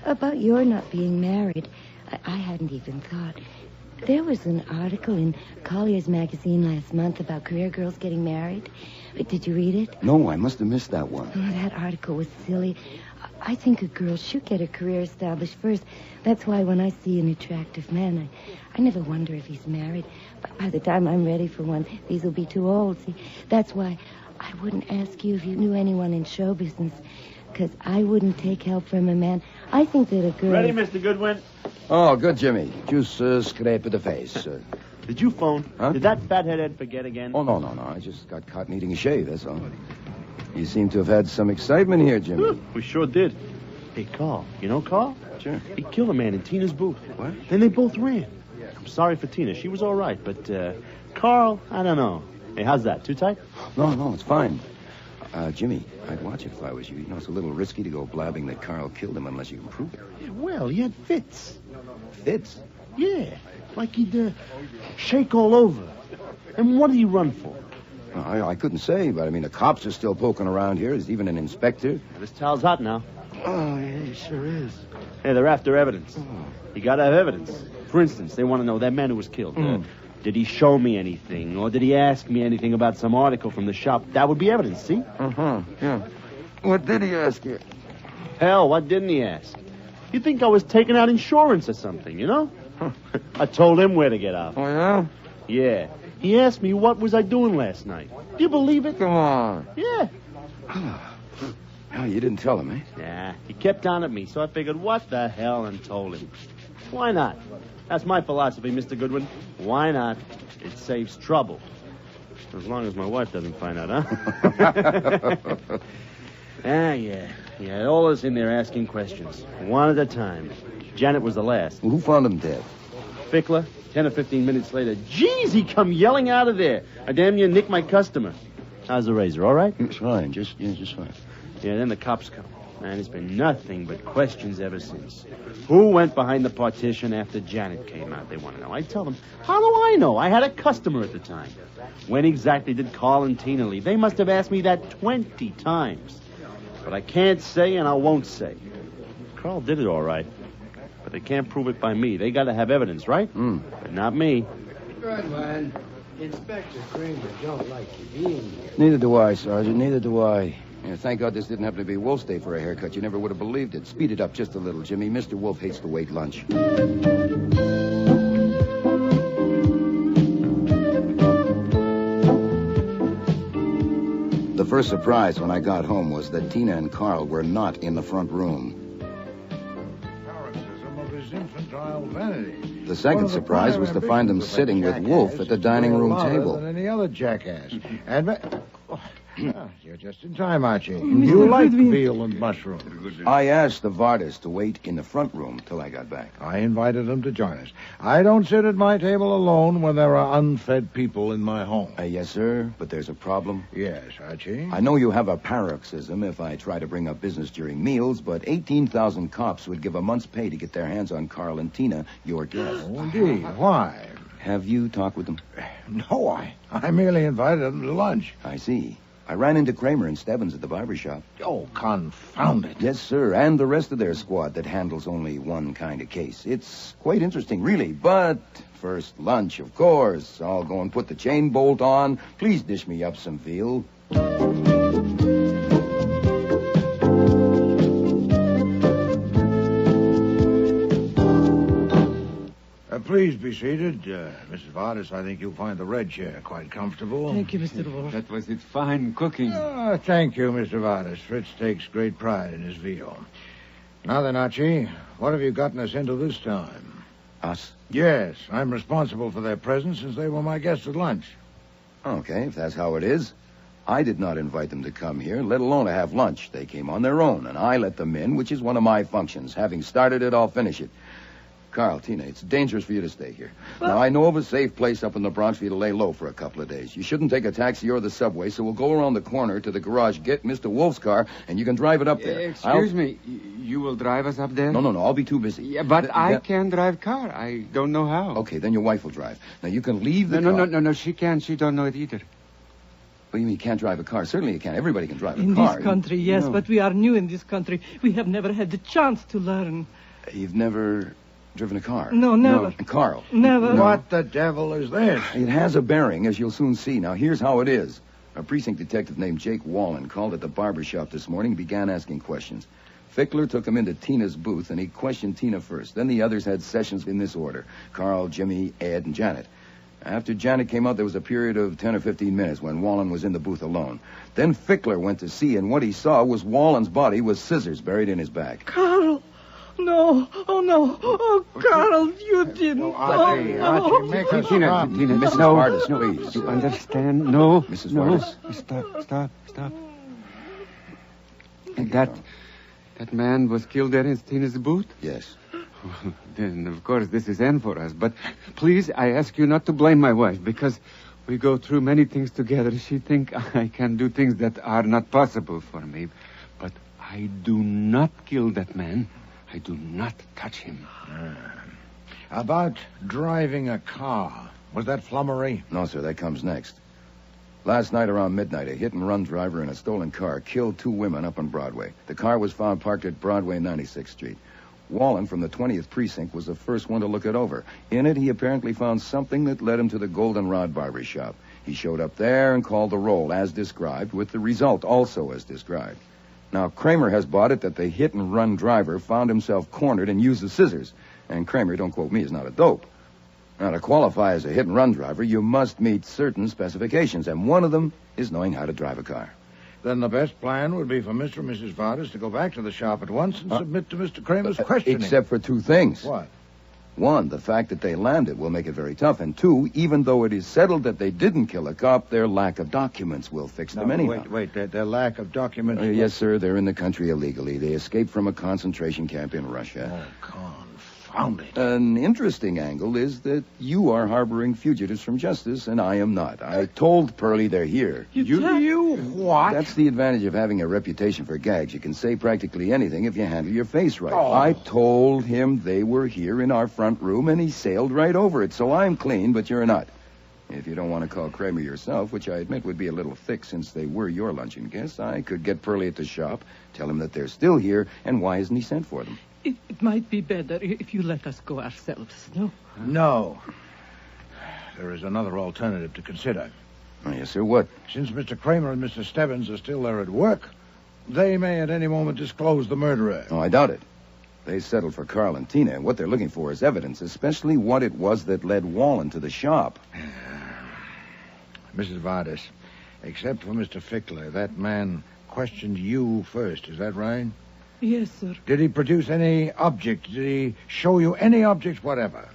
About your not being married, I hadn't even thought. There was an article in Collier's magazine last month about career girls getting married. Did you read it? No, I must have missed that one. Oh, that article was silly. I think a girl should get her career established first. That's why when I see an attractive man, I never wonder if he's married. But by the time I'm ready for one, these will be too old. See, that's why I wouldn't ask you if you knew anyone in show business. Because I wouldn't take help from a man. I think that a girl... Ready, Mr. Goodwin? Oh, good, Jimmy. Just scrape of the face. Did you phone? Huh? Did that fathead Ed forget again? Oh, no. I just got caught needing a shave, that's all. You seem to have had some excitement here, Jimmy. We sure did. Hey, Carl. You know Carl? Sure. He killed a man in Tina's booth. What? Then they both ran. I'm sorry for Tina. She was all right, but Carl, I don't know. Hey, how's that? Too tight? No, it's fine. Jimmy, I'd watch it if I was you. You know, it's a little risky to go blabbing that Carl killed him unless you can prove it. Yeah, well, he had fits. Fits? Yeah, like he'd shake all over. And what did he run for? I couldn't say, but I mean, the cops are still poking around here. There's even an inspector. Yeah, this towel's hot now. Oh, yeah, it sure is. Hey, they're after evidence. You gotta have evidence. For instance, they want to know that man who was killed. Did he show me anything? Or did he ask me anything about some article from the shop? That would be evidence, see? Yeah. What did he ask you? Hell, what didn't he ask? You'd think I was taking out insurance or something, you know? I told him where to get out. Oh, yeah? Yeah. He asked me what was I doing last night. Do you believe it? Come on. Yeah. Oh, you didn't tell him, eh? Nah, he kept on at me, so I figured, what the hell, and told him. Why not? That's my philosophy, Mr. Goodwin. Why not? It saves trouble. As long as my wife doesn't find out, huh? Yeah, all us in there asking questions. One at a time. Janet was the last. Well, who found him dead? Fickler. 10 or 15 minutes later, geez, he come yelling out of there. I damn near nicked my customer. How's the razor, all right? It's fine, just fine. Yeah, then the cops come. Man, it's been nothing but questions ever since. Who went behind the partition after Janet came out? They want to know. I tell them, how do I know? I had a customer at the time. When exactly did Carl and Tina leave? They must have asked me that 20 times. But I can't say and I won't say. Carl did it all right. But they can't prove it by me. They got to have evidence, right? But not me. Goodwin, Inspector Kramer don't like you being here. Neither do I, Sergeant. Neither do I. Yeah, thank God this didn't happen to be Wolf's day for a haircut. You never would have believed it. Speed it up just a little, Jimmy. Mr. Wolfe hates to wait lunch. The first surprise when I got home was that Tina and Carl were not in the front room. Paroxysm of his infantile vanity. The second surprise was to find them sitting with Wolfe at the dining room table. Than any other jackass. You're just in time, Archie. You like veal and mushrooms. I asked the Vardis to wait in the front room till I got back. I invited them to join us. I don't sit at my table alone when there are unfed people in my home. Yes, sir, but there's a problem. Yes, Archie. I know you have a paroxysm if I try to bring up business during meals, but 18,000 cops would give a month's pay to get their hands on Carl and Tina, your guests. Oh, indeed. Why? Have you talked with them? No, I merely invited them to lunch. I see. I ran into Kramer and Stebbins at the barber shop. Oh, confound it. Yes, sir, and the rest of their squad that handles only one kind of case. It's quite interesting, really, but first lunch, of course. I'll go and put the chain bolt on. Please dish me up some veal. Please be seated. Mrs. Vardas, I think you'll find the red chair quite comfortable. Thank you, Mr. Wolfe. That was it. Fine cooking. Thank you, Mr. Vardas. Fritz takes great pride in his veal. Now then, Archie, what have you gotten us into this time? Us? Yes, I'm responsible for their presence since they were my guests at lunch. Okay, if that's how it is. I did not invite them to come here, let alone to have lunch. They came on their own, and I let them in, which is one of my functions. Having started it, I'll finish it. Carl, Tina, it's dangerous for you to stay here. Now, I know of a safe place up in the Bronx for you to lay low for a couple of days. You shouldn't take a taxi or the subway, so we'll go around the corner to the garage, get Mr. Wolfe's car, and you can drive it up there. Excuse me, you will drive us up there? No, I'll be too busy. Yeah, but I can drive car. I don't know how. Okay, then your wife will drive. Now, you can leave the car. No, she can't. She don't know it either. What do you mean you can't drive a car? Certainly you can. Everybody can drive a car. In this country, yes, but we are new in this country. We have never had the chance to learn. You've never driven a car? No, never. No. Carl? Never. What the devil is this? It has a bearing, as you'll soon see. Now, here's how it is. A precinct detective named Jake Wallen called at the barber shop this morning and began asking questions. Fickler took him into Tina's booth, and he questioned Tina first. Then the others had sessions in this order. Carl, Jimmy, Ed, and Janet. After Janet came out, there was a period of 10 or 15 minutes when Wallen was in the booth alone. Then Fickler went to see, and what he saw was Wallen's body with scissors buried in his back. Carl! No. Oh, no. Oh, Carl, you didn't. Archie, make us Tina, stop. Mrs. Vardas, please. You understand? No. Mrs. No. Vardas. Stop. And that man was killed there in Tina's booth? Yes. Then, of course, this is end for us. But please, I ask you not to blame my wife, because we go through many things together. She thinks I can do things that are not possible for me. But I do not kill that man. I do not touch him. About driving a car. Was that flummery? No, sir, that comes next. Last night around midnight, a hit-and-run driver in a stolen car killed 2 women up on Broadway. The car was found parked at Broadway 96th Street. Wallen from the 20th Precinct was the first one to look it over. In it, he apparently found something that led him to the Goldenrod barber shop. He showed up there and called the roll as described, with the result also as described. Now, Kramer has bought it that the hit-and-run driver found himself cornered and used the scissors. And Kramer, don't quote me, is not a dope. Now, to qualify as a hit-and-run driver, you must meet certain specifications, and one of them is knowing how to drive a car. Then the best plan would be for Mr. and Mrs. Vardas to go back to the shop at once and submit to Mr. Kramer's questioning. Except for 2 things. What? 1, the fact that they landed will make it very tough. And 2, even though it is settled that they didn't kill a cop, their lack of documents will fix them anyhow. Wait, their lack of documents? Yes, sir, they're in the country illegally. They escaped from a concentration camp in Russia. Oh, confound it. An interesting angle is that you are harboring fugitives from justice, and I am not. I told Pearlie they're here. You what? That's the advantage of having a reputation for gags. You can say practically anything if you handle your face right. Oh. I told him they were here in our front room, and he sailed right over it. So I'm clean, but you're not. If you don't want to call Kramer yourself, which I admit would be a little thick since they were your luncheon guests, I could get Pearlie at the shop, tell him that they're still here, and why hasn't he sent for them? It might be better if you let us go ourselves, no? No. There is another alternative to consider. Oh, yes, sir. What? Since Mr. Kramer and Mr. Stebbins are still there at work, they may at any moment disclose the murderer. Oh, I doubt it. They settled for Carl and Tina, and what they're looking for is evidence, especially what it was that led Wallen to the shop. Mrs. Vardas, except for Mr. Fickler, that man questioned you first. Is that right? Yes, sir. Did he produce any object? Did he show you any object whatever?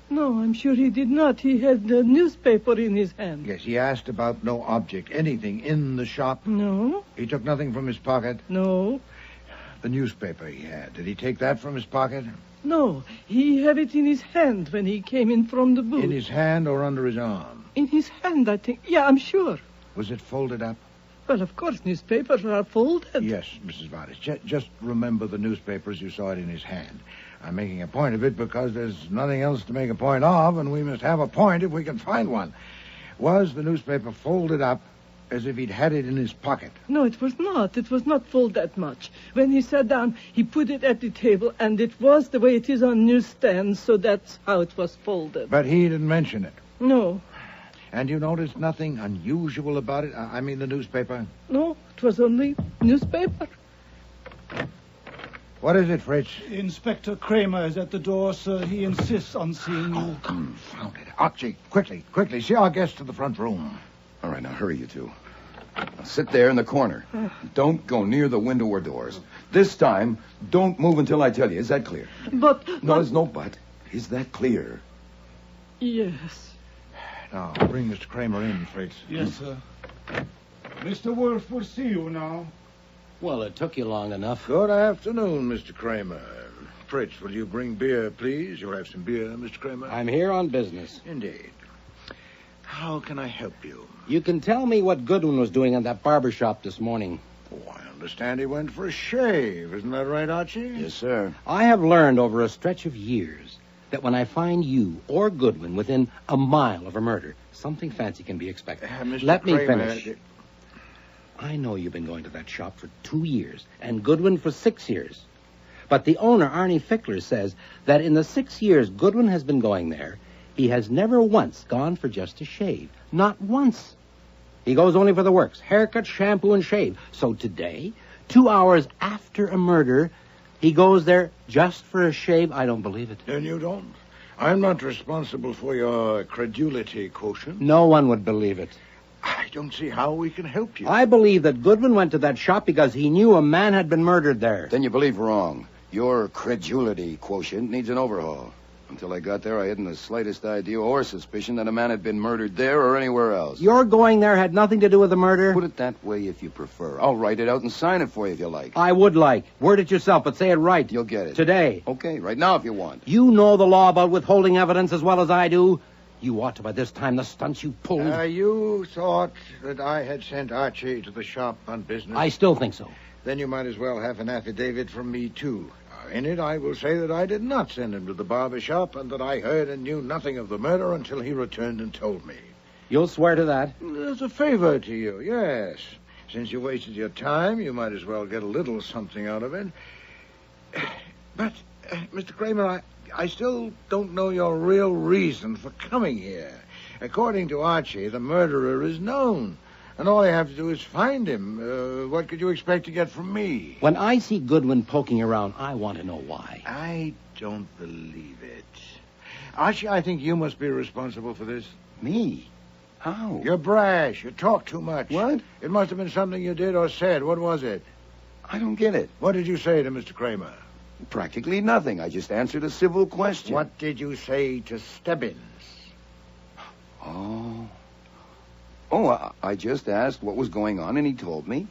No, I'm sure he did not. He had the newspaper in his hand. Yes, he asked about no object, anything in the shop? No. He took nothing from his pocket? No. The newspaper he had, did he take that from his pocket? No, he had it in his hand when he came in from the booth. In his hand or under his arm? In his hand, I think. Yeah, I'm sure. Was it folded up? Well, of course, newspapers are folded. Yes, Mrs. Vardas. Just remember the newspaper as you saw it in his hand. I'm making a point of it because there's nothing else to make a point of, and we must have a point if we can find one. Was the newspaper folded up as if he'd had it in his pocket. No, it was not. It was not full that much. When he sat down, he put it at the table, and it was the way it is on newsstands, so that's how it was folded. But he didn't mention it. No. And you noticed nothing unusual about it? I mean the newspaper? No, it was only newspaper. What is it, Fritz? Inspector Kramer is at the door, sir. He insists on seeing you. Oh, confound it. Archie, quickly. See our guest to the front room. All right, now hurry, you two. Now sit there in the corner. Don't go near the window or doors. This time, don't move until I tell you. Is that clear? But... No, there's no but. Is that clear? Yes. Now, bring Mr. Kramer in, Fritz. Yes, sir. Mr. Wolfe will see you now. Well, it took you long enough. Good afternoon, Mr. Kramer. Fritz, will you bring beer, please? You'll have some beer, Mr. Kramer? I'm here on business. Indeed. How can I help you? You can tell me what Goodwin was doing in that barber shop this morning. Oh, I understand he went for a shave. Isn't that right, Archie? Yes, sir. I have learned over a stretch of years that when I find you or Goodwin within a mile of a murder, something fancy can be expected. Let me finish. I know you've been going to that shop for 2 years, and Goodwin for 6 years. But the owner, Arnie Fickler, says that in the 6 years Goodwin has been going there, he has never once gone for just a shave. Not once. He goes only for the works. Haircut, shampoo, and shave. So today, 2 hours after a murder, he goes there just for a shave. I don't believe it. Then you don't? I'm not responsible for your credulity quotient. No one would believe it. I don't see how we can help you. I believe that Goodwin went to that shop because he knew a man had been murdered there. Then you believe wrong. Your credulity quotient needs an overhaul. Until I got there, I hadn't the slightest idea or suspicion that a man had been murdered there or anywhere else. Your going there had nothing to do with the murder? Put it that way if you prefer. I'll write it out and sign it for you if you like. I would like. Word it yourself, but say it right. You'll get it. Today. Okay, right now if you want. You know the law about withholding evidence as well as I do. You ought to by this time the stunts you pulled. You thought that I had sent Archie to the shop on business? I still think so. Then you might as well have an affidavit from me, too. In it, I will say that I did not send him to the barber shop and that I heard and knew nothing of the murder until he returned and told me. You'll swear to that? As a favor to you, yes. Since you wasted your time, you might as well get a little something out of it. But, Mr. Kramer, I still don't know your real reason for coming here. According to Archie, the murderer is known. And all I have to do is find him. What could you expect to get from me? When I see Goodwin poking around, I want to know why. I don't believe it. Archie, I think you must be responsible for this. Me? How? You're brash. You talk too much. What? It must have been something you did or said. What was it? I don't get it. What did you say to Mr. Kramer? Practically nothing. I just answered a civil question. What did you say to Stebbins? I just asked what was going on, and he told me.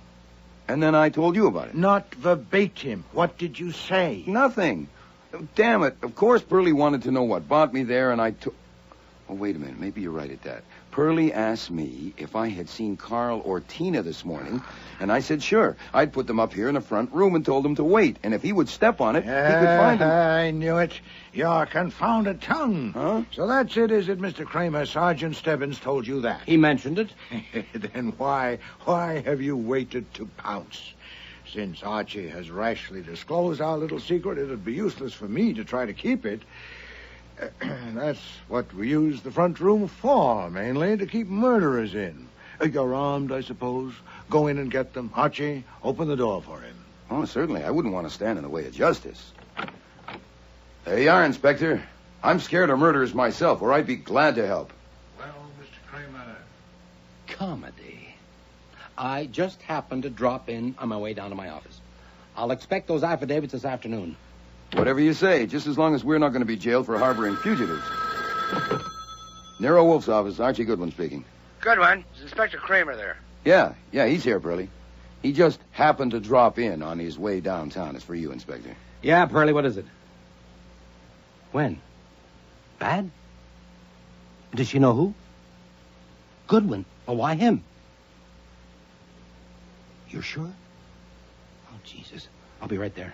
And then I told you about it. Not verbatim. What did you say? Nothing. Damn it. Of course Pearlie wanted to know what brought me there, and I took... Oh, wait a minute. Maybe you're right at that. Pearlie asked me if I had seen Carl or Tina this morning, and I said sure. I'd put them up here in the front room and told them to wait, and if he would step on it, he could find them. I knew it. Your confounded tongue. Huh? So that's it, is it, Mr. Kramer? Sergeant Stebbins told you that. He mentioned it. Then why have you waited to pounce? Since Archie has rashly disclosed our little secret, it'd be useless for me to try to keep it. That's what we use the front room for, mainly, to keep murderers in. You're armed, I suppose. Go in and get them. Archie, open the door for him. Oh, certainly. I wouldn't want to stand in the way of justice. There you are, Inspector. I'm scared of murderers myself, or I'd be glad to help. Well, Mr. Kramer... Comedy. I just happened to drop in on my way down to my office. I'll expect those affidavits this afternoon. Whatever you say, just as long as we're not going to be jailed for harboring fugitives. Nero Wolfe's office, Archie Goodwin speaking. Goodwin, is Inspector Kramer there? Yeah, he's here, Pearlie. He just happened to drop in on his way downtown. It's for you, Inspector. Yeah, Pearlie, what is it? When? Bad? Does she know who? Goodwin. Well, why him? You're sure? Oh, Jesus. I'll be right there.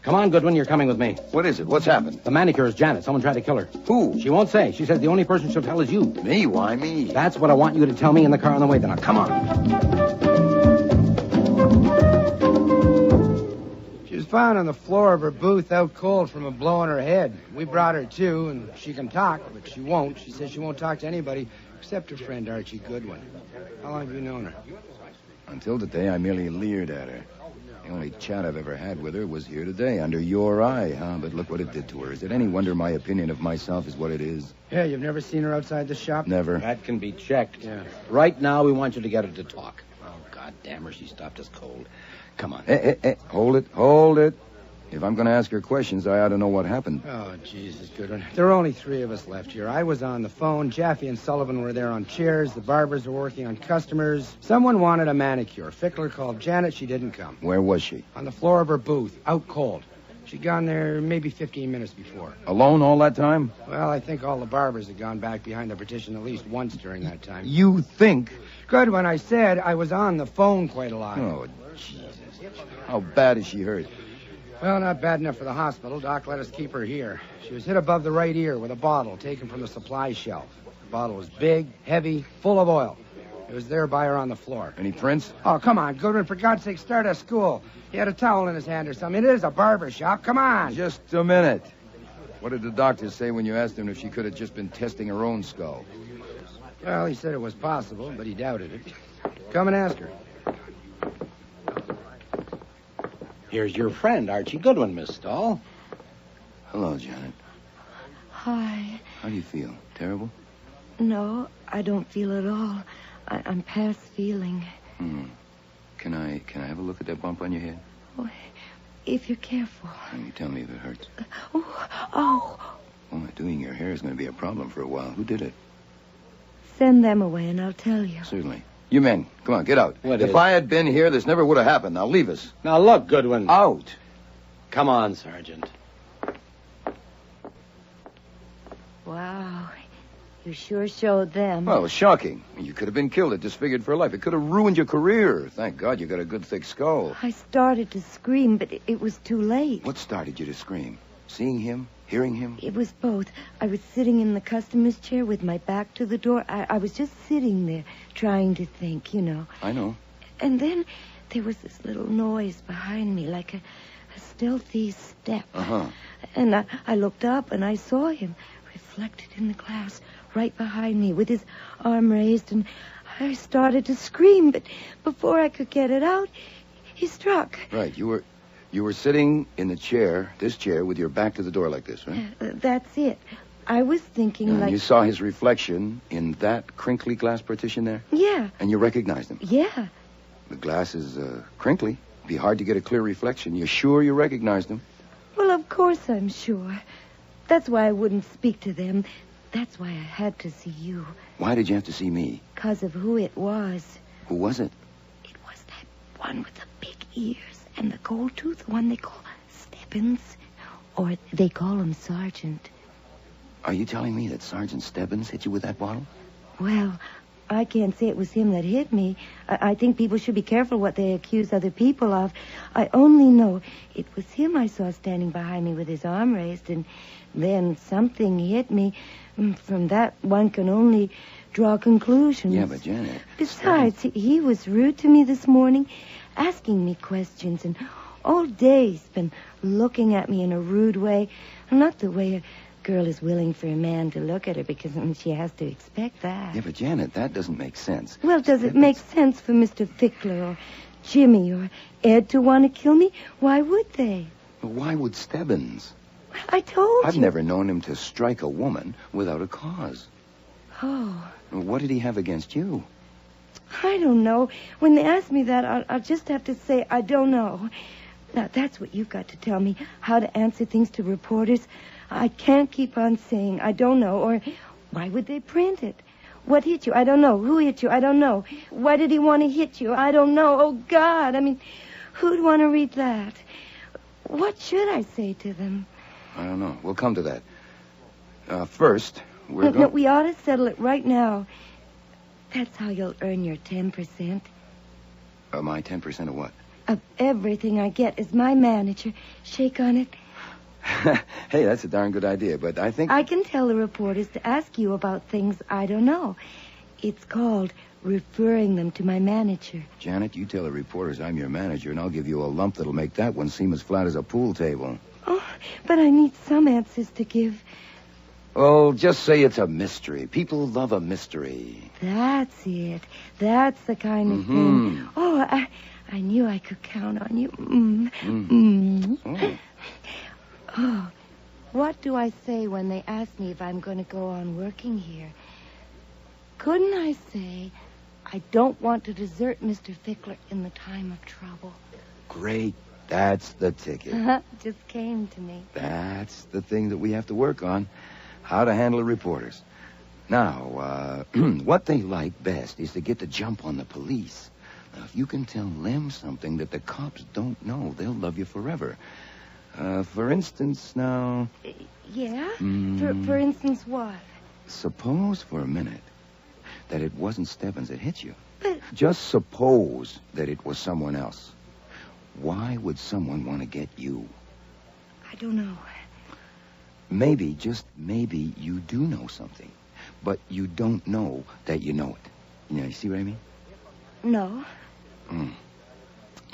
Come on, Goodwin, you're coming with me. What is it? What's happened? The manicure is Janet. Someone tried to kill her. Who? She won't say. She says the only person she'll tell is you. Me? Why me? That's what I want you to tell me in the car on the way. Then now, come on. She was found on the floor of her booth out cold from a blow on her head. We brought her to, and she can talk, but she won't. She says she won't talk to anybody except her friend Archie Goodwin. How long have you known her? Until today, I merely leered at her. The only chat I've ever had with her was here today, under your eye, huh? But look what it did to her. Is it any wonder my opinion of myself is what it is? Yeah, you've never seen her outside the shop? Never. That can be checked. Yeah. Right now, we want you to get her to talk. Oh, God damn her, she stopped us cold. Come on. Hold it. If I'm going to ask her questions, I ought to know what happened. Oh, Jesus, Goodwin. There are only 3 of us left here. I was on the phone. Jaffe and Sullivan were there on chairs. The barbers were working on customers. Someone wanted a manicure. Fickler called Janet. She didn't come. Where was she? On the floor of her booth, out cold. She'd gone there maybe 15 minutes before. Alone all that time? Well, I think all the barbers had gone back behind the partition at least once during that time. You think? Goodwin, I said I was on the phone quite a lot. Oh, Jesus. How bad is she hurt? Well, not bad enough for the hospital. Doc let us keep her here. She was hit above the right ear with a bottle taken from the supply shelf. The bottle was big, heavy, full of oil. It was there by her on the floor. Any prints? Oh, come on, Goodwin. For God's sake, start at school. He had a towel in his hand or something. It is a barber shop. Come on. Just a minute. What did the doctor say when you asked him if she could have just been testing her own skull? Well, he said it was possible, but he doubted it. Come and ask her. Here's your friend, Archie Goodwin, Miss Stahl. Hello, Janet. Hi. How do you feel? Terrible? No, I don't feel at all. I'm past feeling. Can I have a look at that bump on your head? Oh, if you're careful. Can you tell me if it hurts? Oh. Well, doing your hair is going to be a problem for a while. Who did it? Send them away and I'll tell you. Certainly. You men, come on, get out. What if is? I had been here, this never would have happened. Now leave us. Now, look, Goodwin. Out. Come on, Sergeant. Wow. You sure showed them. Well, it was shocking. You could have been killed or disfigured for life. It could have ruined your career. Thank God you got a good thick skull. I started to scream, but it was too late. What started you to scream? Seeing him? Hearing him? It was both. I was sitting in the customer's chair with my back to the door. I was just sitting there trying to think, you know. I know. And then there was this little noise behind me, like a stealthy step. Uh-huh. And I looked up and I saw him reflected in the glass right behind me with his arm raised, and I started to scream, but before I could get it out, he struck. Right. You were sitting in the chair, this chair, with your back to the door like this, right? That's it. I was thinking And like... you saw his reflection in that crinkly glass partition there? Yeah. And you recognized him? Yeah. The glass is crinkly. It'd be hard to get a clear reflection. You're sure you recognized him? Well, of course I'm sure. That's why I wouldn't speak to them. That's why I had to see you. Why did you have to see me? Because of who it was. Who was it? It was that one with the big ears and the gold tooth, the one they call Stebbins. Or they call him Sergeant. Are you telling me that Sergeant Stebbins hit you with that bottle? Well, I can't say it was him that hit me. I think people should be careful what they accuse other people of. I only know it was him I saw standing behind me with his arm raised, and then something hit me. From that, one can only draw conclusions. Yeah, but Janet... Besides, he was rude to me this morning, asking me questions, and all day he's been looking at me in a rude way. Not the way a girl is willing for a man to look at her, because she has to expect that. Yeah, but Janet, that doesn't make sense. Well, does it make sense for Mr. Fickler or Jimmy or Ed to want to kill me? Why would they? But why would Stebbins? I told you. I've never known him to strike a woman without a cause. Oh. What did he have against you? I don't know. When they ask me that, I'll just have to say, I don't know. Now, that's what you've got to tell me, how to answer things to reporters. I can't keep on saying, I don't know, or why would they print it? What hit you? I don't know. Who hit you? I don't know. Why did he want to hit you? I don't know. Oh, God. I mean, who'd want to read that? What should I say to them? I don't know. We'll come to that. First, we're No, we ought to settle it right now. That's how you'll earn your 10%. My 10% of what? of everything I get as my manager. Shake on it. Hey, that's a darn good idea, but I think... I can tell the reporters to ask you about things I don't know. It's called referring them to my manager. Janet, you tell the reporters I'm your manager, and I'll give you a lump that'll make that one seem as flat as a pool table. Oh, but I need some answers to give. Oh, just say it's a mystery. People love a mystery. That's it. That's the kind of thing. Oh, I knew I could count on you. Oh, what do I say when they ask me if I'm going to go on working here? Couldn't I say I don't want to desert Mr. Fickler in the time of trouble? Great. That's the ticket. Just came to me. That's the thing that we have to work on. How to handle the reporters. Now, what they like best is to get the jump on the police. Now, if you can tell them something that the cops don't know, they'll love you forever. For instance, now... Yeah? For instance, what? Suppose for a minute that it wasn't Stebbins that hit you. But... Just suppose that it was someone else. Why would someone want to get you? I don't know. Maybe, just maybe, you do know something. But you don't know that you know it. You see what I mean? No.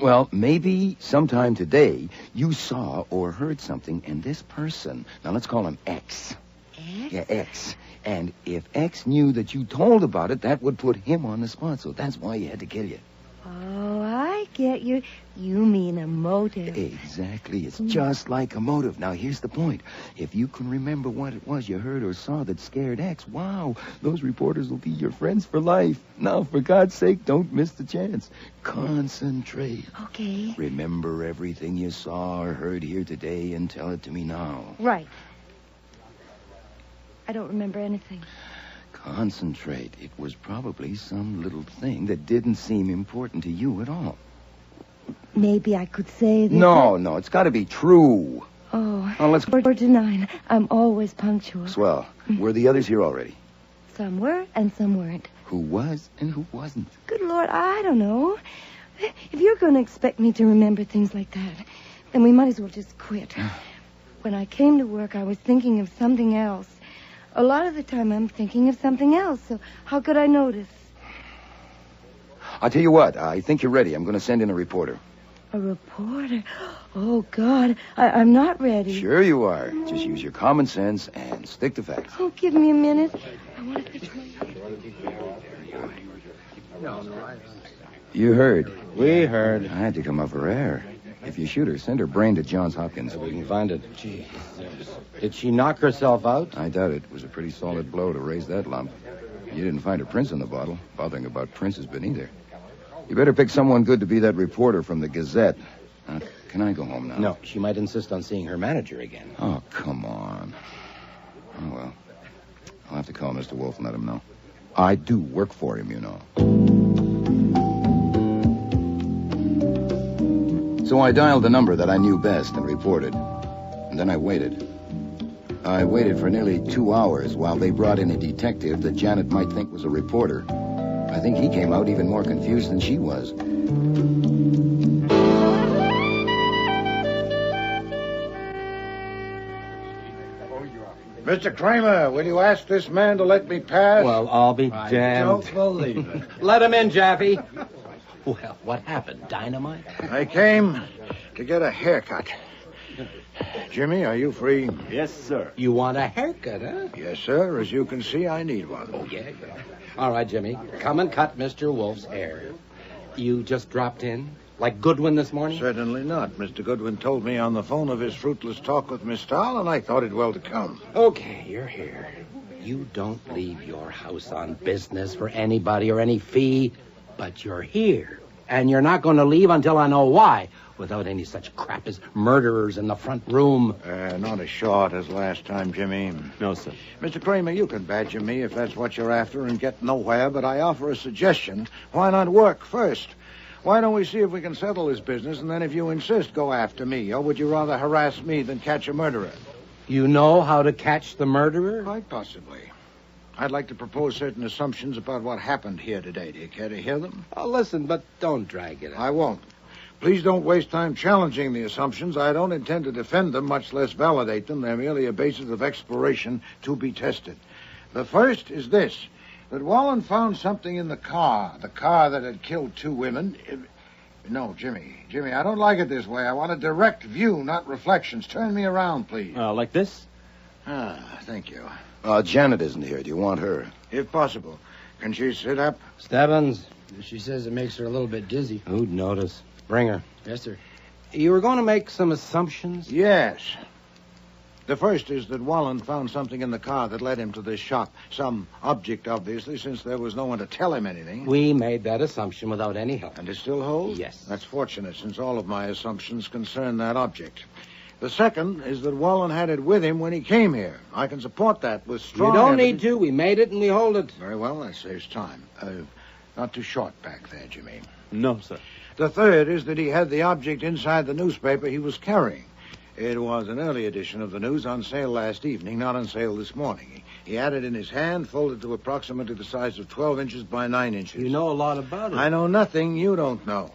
Well, maybe sometime today you saw or heard something, and this person, now let's call him X. X? Yeah, X. And if X knew that you told about it, that would put him on the spot, so that's why he had to kill you. Oh, I get you. You mean a motive. Exactly. It's just like a motive. Now, here's the point. If you can remember what it was you heard or saw that scared X, wow, those reporters will be your friends for life. Now, for God's sake, don't miss the chance. Concentrate. Okay. Remember everything you saw or heard here today and tell it to me now. Right. I don't remember anything. Concentrate. It was probably some little thing that didn't seem important to you at all. Maybe I could say that... No, it's got to be true. Oh, let's... 4 to 9. I'm always punctual. Swell. Were the others here already? Some were and some weren't. Who was and who wasn't? Good Lord, I don't know. If you're going to expect me to remember things like that, then we might as well just quit. When I came to work, I was thinking of something else. A lot of the time, I'm thinking of something else, so how could I notice? I'll tell you what. I think you're ready. I'm going to send in a reporter. A reporter? Oh, God, I'm not ready. Sure you are. Just use your common sense and stick to facts. Oh, give me a minute. I want to fix my... You heard. We heard. I had to come up for air. If you shoot her, send her brain to Johns Hopkins. We can find it. Gee. Did she knock herself out? I doubt it. It was a pretty solid blow to raise that lump. You didn't find her prints in the bottle. Bothering about prints has been either. You better pick someone good to be that reporter from the Gazette. Can I go home now? No, she might insist on seeing her manager again. Oh, come on. Oh, well. I'll have to call Mr. Wolfe and let him know. I do work for him, you know. So I dialed the number that I knew best and reported. And then I waited. I waited for nearly 2 hours while they brought in a detective that Janet might think was a reporter. I think he came out even more confused than she was. Mr. Kramer, will you ask this man to let me pass? Well, I'll be damned. I don't believe it. Let him in, Jaffe. Well, what happened? Dynamite? I came to get a haircut. Jimmy, are you free? Yes, sir. You want a haircut, huh? Yes, sir. As you can see, I need one. Oh, yeah. All right, Jimmy. Come and cut Mr. Wolfe's hair. You just dropped in? Like Goodwin this morning? Certainly not. Mr. Goodwin told me on the phone of his fruitless talk with Miss Stahl, and I thought it well to come. Okay, you're here. You don't leave your house on business for anybody or any fee, but you're here. And you're not going to leave until I know why, without any such crap as murderers in the front room. Not as short as last time, Jimmy. No, sir. Mr. Kramer, you can badger me if that's what you're after and get nowhere, but I offer a suggestion. Why not work first? Why don't we see if we can settle this business, and then if you insist, go after me? Or would you rather harass me than catch a murderer? You know how to catch the murderer? Quite possibly. I'd like to propose certain assumptions about what happened here today. Do you care to hear them? Oh, listen, but don't drag it out. I won't. Please don't waste time challenging the assumptions. I don't intend to defend them, much less validate them. They're merely a basis of exploration to be tested. The first is this, that Wallen found something in the car that had killed 2 women. No, Jimmy, I don't like it this way. I want a direct view, not reflections. Turn me around, please. Like this? Thank you. Janet isn't here. Do you want her? If possible. Can she sit up? Stebbins, she says it makes her a little bit dizzy. Who'd notice? Bring her. Yes, sir. You were going to make some assumptions? Yes. The first is that Wallen found something in the car that led him to this shop. Some object, obviously, since there was no one to tell him anything. We made that assumption without any help. And it still holds? Yes. That's fortunate, since all of my assumptions concern that object. The second is that Wallen had it with him when he came here. I can support that with strong You don't evidence. need to. We made it and we hold it. Very well, that saves time. Not too short back there, Jimmy. No, sir. The third is that he had the object inside the newspaper he was carrying. It was an early edition of the news on sale last evening, not on sale this morning. He had it in his hand, folded to approximately the size of 12 inches by 9 inches. You know a lot about it. I know nothing you don't know.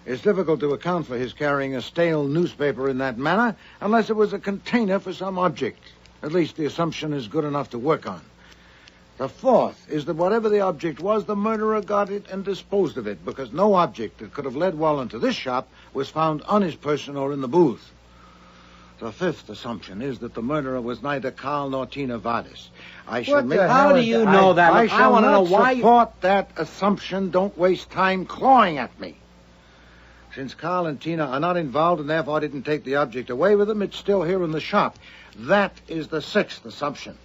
It's difficult to account for his carrying a stale newspaper in that manner unless it was a container for some object. At least the assumption is good enough to work on. The fourth is that whatever the object was, the murderer got it and disposed of it, because no object that could have led Wallen to this shop was found on his person or in the booth. The fifth assumption is that the murderer was neither Carl nor Tina Vardis. How do you know that? I shall want to know not why support that assumption. Don't waste time clawing at me. Since Carl and Tina are not involved and therefore didn't take the object away with them, it's still here in the shop. That is the sixth assumption.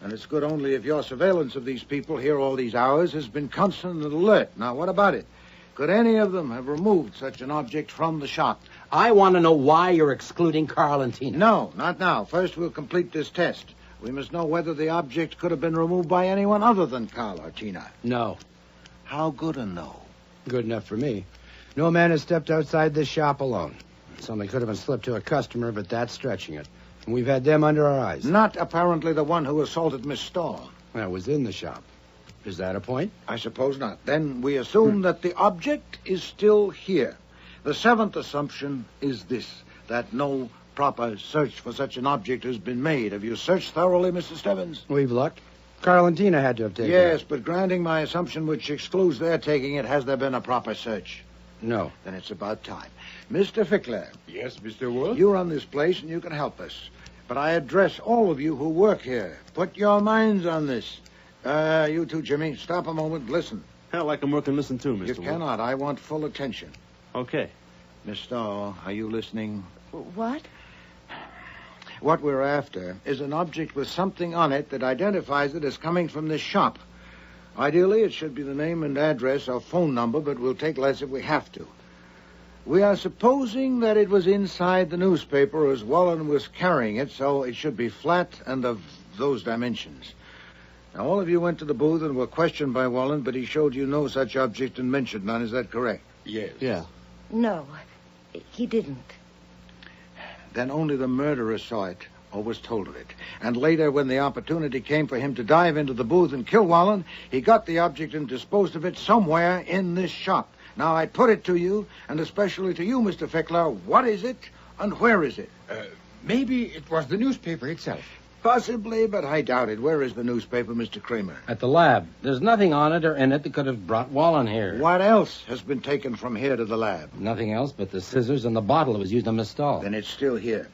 And it's good only if your surveillance of these people here all these hours has been constant and alert. Now, what about it? Could any of them have removed such an object from the shop? I want to know why you're excluding Carl and Tina. No, not now. First, we'll complete this test. We must know whether the object could have been removed by anyone other than Carl or Tina. No. How good a no? Good enough for me. No man has stepped outside this shop alone. Something could have been slipped to a customer, but that's stretching it. And we've had them under our eyes. Not apparently the one who assaulted Miss Stahl. That was in the shop. Is that a point? I suppose not. Then we assume that the object is still here. The seventh assumption is this, that no proper search for such an object has been made. Have you searched thoroughly, Mr. Stebbins? We've looked. Carl and Tina had to have taken it. Yes, but granting my assumption which excludes their taking it, has there been a proper search? No. Then it's about time. Mr. Fickler. Yes, Mr. Wolfe? You run this place and you can help us. But I address all of you who work here. Put your minds on this. You too, Jimmy. Stop a moment. Listen. Hell, I can work and listen too, Mr. You Wolfe. cannot. I want full attention. Okay. Miss Stahl, are you listening? What? What we're after is an object with something on it that identifies it as coming from this shop. Ideally, it should be the name and address or phone number, but we'll take less if we have to. We are supposing that it was inside the newspaper as Wallen was carrying it, so it should be flat and of those dimensions. Now, all of you went to the booth and were questioned by Wallen, but he showed you no such object and mentioned none. Is that correct? Yes. Yeah. No, he didn't. Then only the murderer saw it or was told of it. And later, when the opportunity came for him to dive into the booth and kill Wallen, he got the object and disposed of it somewhere in this shop. Now, I put it to you, and especially to you, Mr. Fickler, what is it and where is it? Maybe it was the newspaper itself. Possibly, but I doubt it. Where is the newspaper, Mr. Kramer? At the lab. There's nothing on it or in it that could have brought Wallen here. What else has been taken from here to the lab? Nothing else but the scissors and the bottle that was used on Miss Stahl. Then it's still here.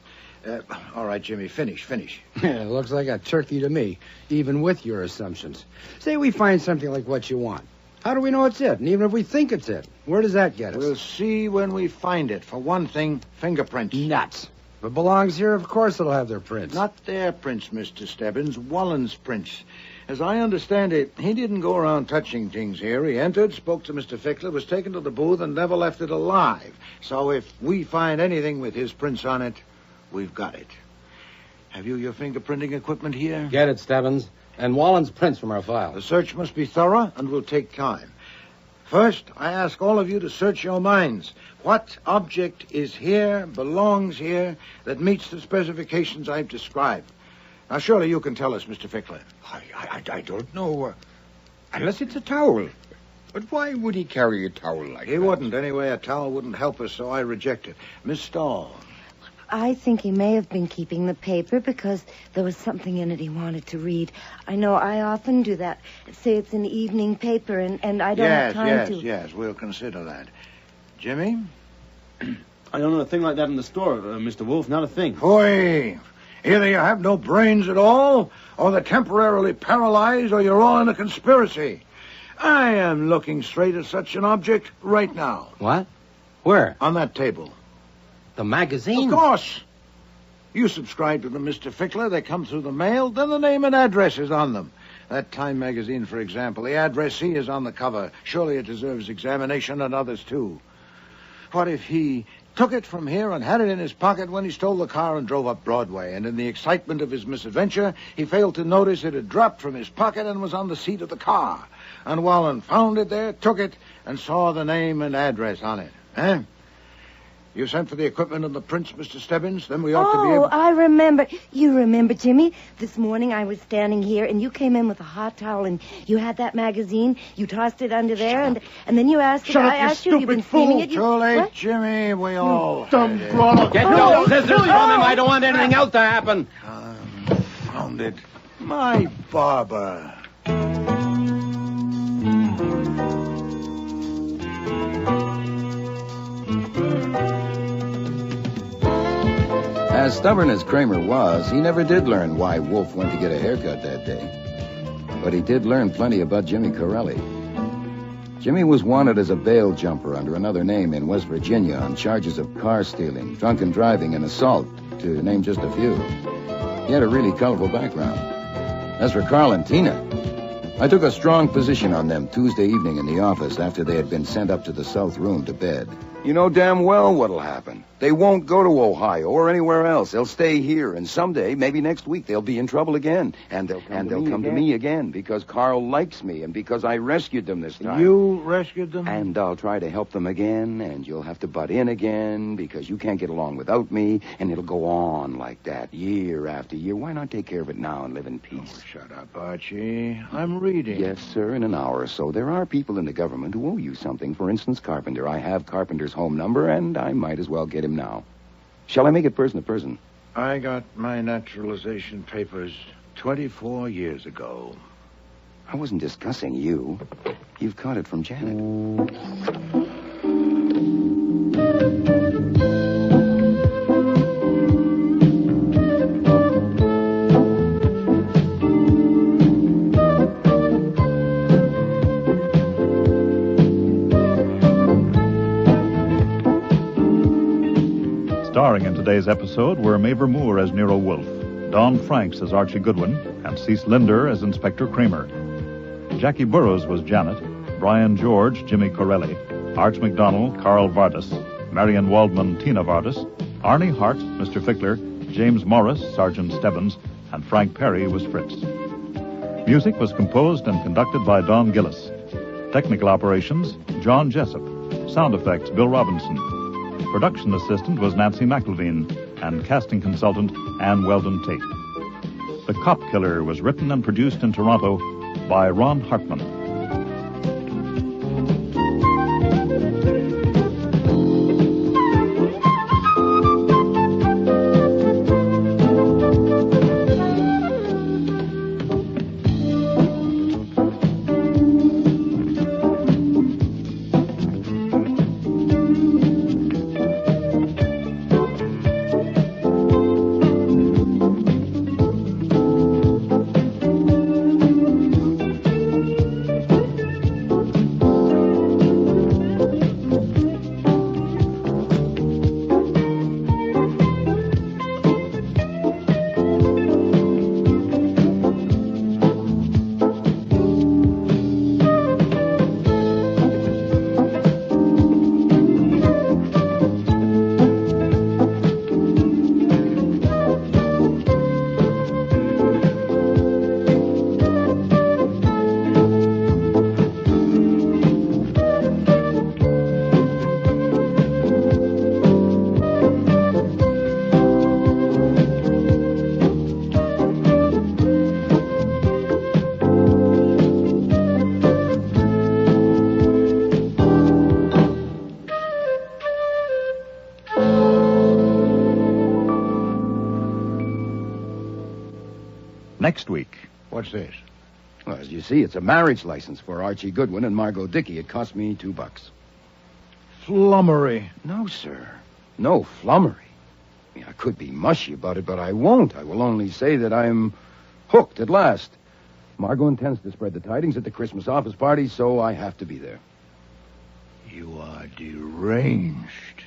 All right, Jimmy, finish. It looks like a turkey to me, even with your assumptions. Say we find something like what you want. How do we know it's it? And even if we think it's it, where does that get us? We'll see when we find it. For one thing, fingerprints. Nuts. If it belongs here, of course it'll have their prints. Not their prints, Mr. Stebbins. Wallen's prints. As I understand it, he didn't go around touching things here. He entered, spoke to Mr. Fickler, was taken to the booth, and never left it alive. So if we find anything with his prints on it, we've got it. Have you your fingerprinting equipment here? Get it, Stebbins. And Wallen's prints from our file. The search must be thorough and will take time. First, I ask all of you to search your minds. What object is here, belongs here, that meets the specifications I've described? Now, surely you can tell us, Mr. Fickler. I don't know. Unless it's a towel. But why would he carry a towel like that? He wouldn't. Anyway, a towel wouldn't help us, so I reject it. Miss Stahl. I think he may have been keeping the paper because there was something in it he wanted to read. I know I often do that. Say it's an evening paper and I don't have time to... Yes, we'll consider that. Jimmy? I don't know a thing like that in the store, Mr. Wolfe. Not a thing. Hoy! Either you have no brains at all, or they're temporarily paralyzed, or you're all in a conspiracy. I am looking straight at such an object right now. What? Where? On that table. The magazine? Of course. You subscribe to them, Mr. Fickler. They come through the mail. Then the name and address is on them. That Time magazine, for example. The addressee is on the cover. Surely it deserves examination, and others, too. What if he took it from here and had it in his pocket when he stole the car and drove up Broadway, and in the excitement of his misadventure, he failed to notice it had dropped from his pocket and was on the seat of the car. And Wallen found it there, took it, and saw the name and address on it. Eh? You sent for the equipment and the prints, Mr. Stebbins? Then we ought to be able... Oh, I remember. You remember, Jimmy? This morning I was standing here, and you came in with a hot towel, and you had that magazine. You tossed it under there, and then you asked... Shut up, I asked you you, you've been steaming it. Too late, Jimmy. We all... Dumb brother. Get those scissors from him. I don't want anything else to happen. Found it. My barber. As stubborn as Kramer was, he never did learn why Wolfe went to get a haircut that day. But he did learn plenty about Jimmy Corelli. Jimmy was wanted as a bail jumper under another name in West Virginia on charges of car stealing, drunken driving, and assault, to name just a few. He had a really colorful background. As for Carl and Tina, I took a strong position on them Tuesday evening in the office after they had been sent up to the south room to bed. You know damn well what'll happen. They won't go to Ohio or anywhere else. They'll stay here, and someday, maybe next week, they'll be in trouble again. And they'll come to me again because Carl likes me and because I rescued them this time. You rescued them? And I'll try to help them again, and you'll have to butt in again because you can't get along without me, and it'll go on like that year after year. Why not take care of it now and live in peace? Oh, shut up, Archie. I'm reading. Yes, sir, in an hour or so. There are people in the government who owe you something. For instance, Carpenter. I have Carpenter's home number, and I might as well get him now. Shall I make it person to person? I got my naturalization papers 24 years ago. I wasn't discussing you. You've caught it from Janet. Starring in today's episode were Mavor Moore as Nero Wolfe, Don Franks as Archie Goodwin, and Cease Linder as Inspector Kramer. Jackie Burroughs was Janet, Brian George, Jimmy Corelli, Arch McDonald, Carl Vardas, Marion Waldman, Tina Vardas, Arnie Hart, Mr. Fickler, James Morris, Sergeant Stebbins, and Frank Perry was Fritz. Music was composed and conducted by Don Gillis. Technical operations, John Jessup. Sound effects, Bill Robinson. Production assistant was Nancy McElveen, and casting consultant, Ann Weldon Tate. The Cop Killer was written and produced in Toronto by Ron Hartman. next week. What's this? Well, as you see, it's a marriage license for Archie Goodwin and Margot Dickey. It cost me $2. Flummery. No, sir. No flummery. I mean, I could be mushy about it, but I won't. I will only say that I'm hooked at last. Margot intends to spread the tidings at the Christmas office party, so I have to be there. You are deranged.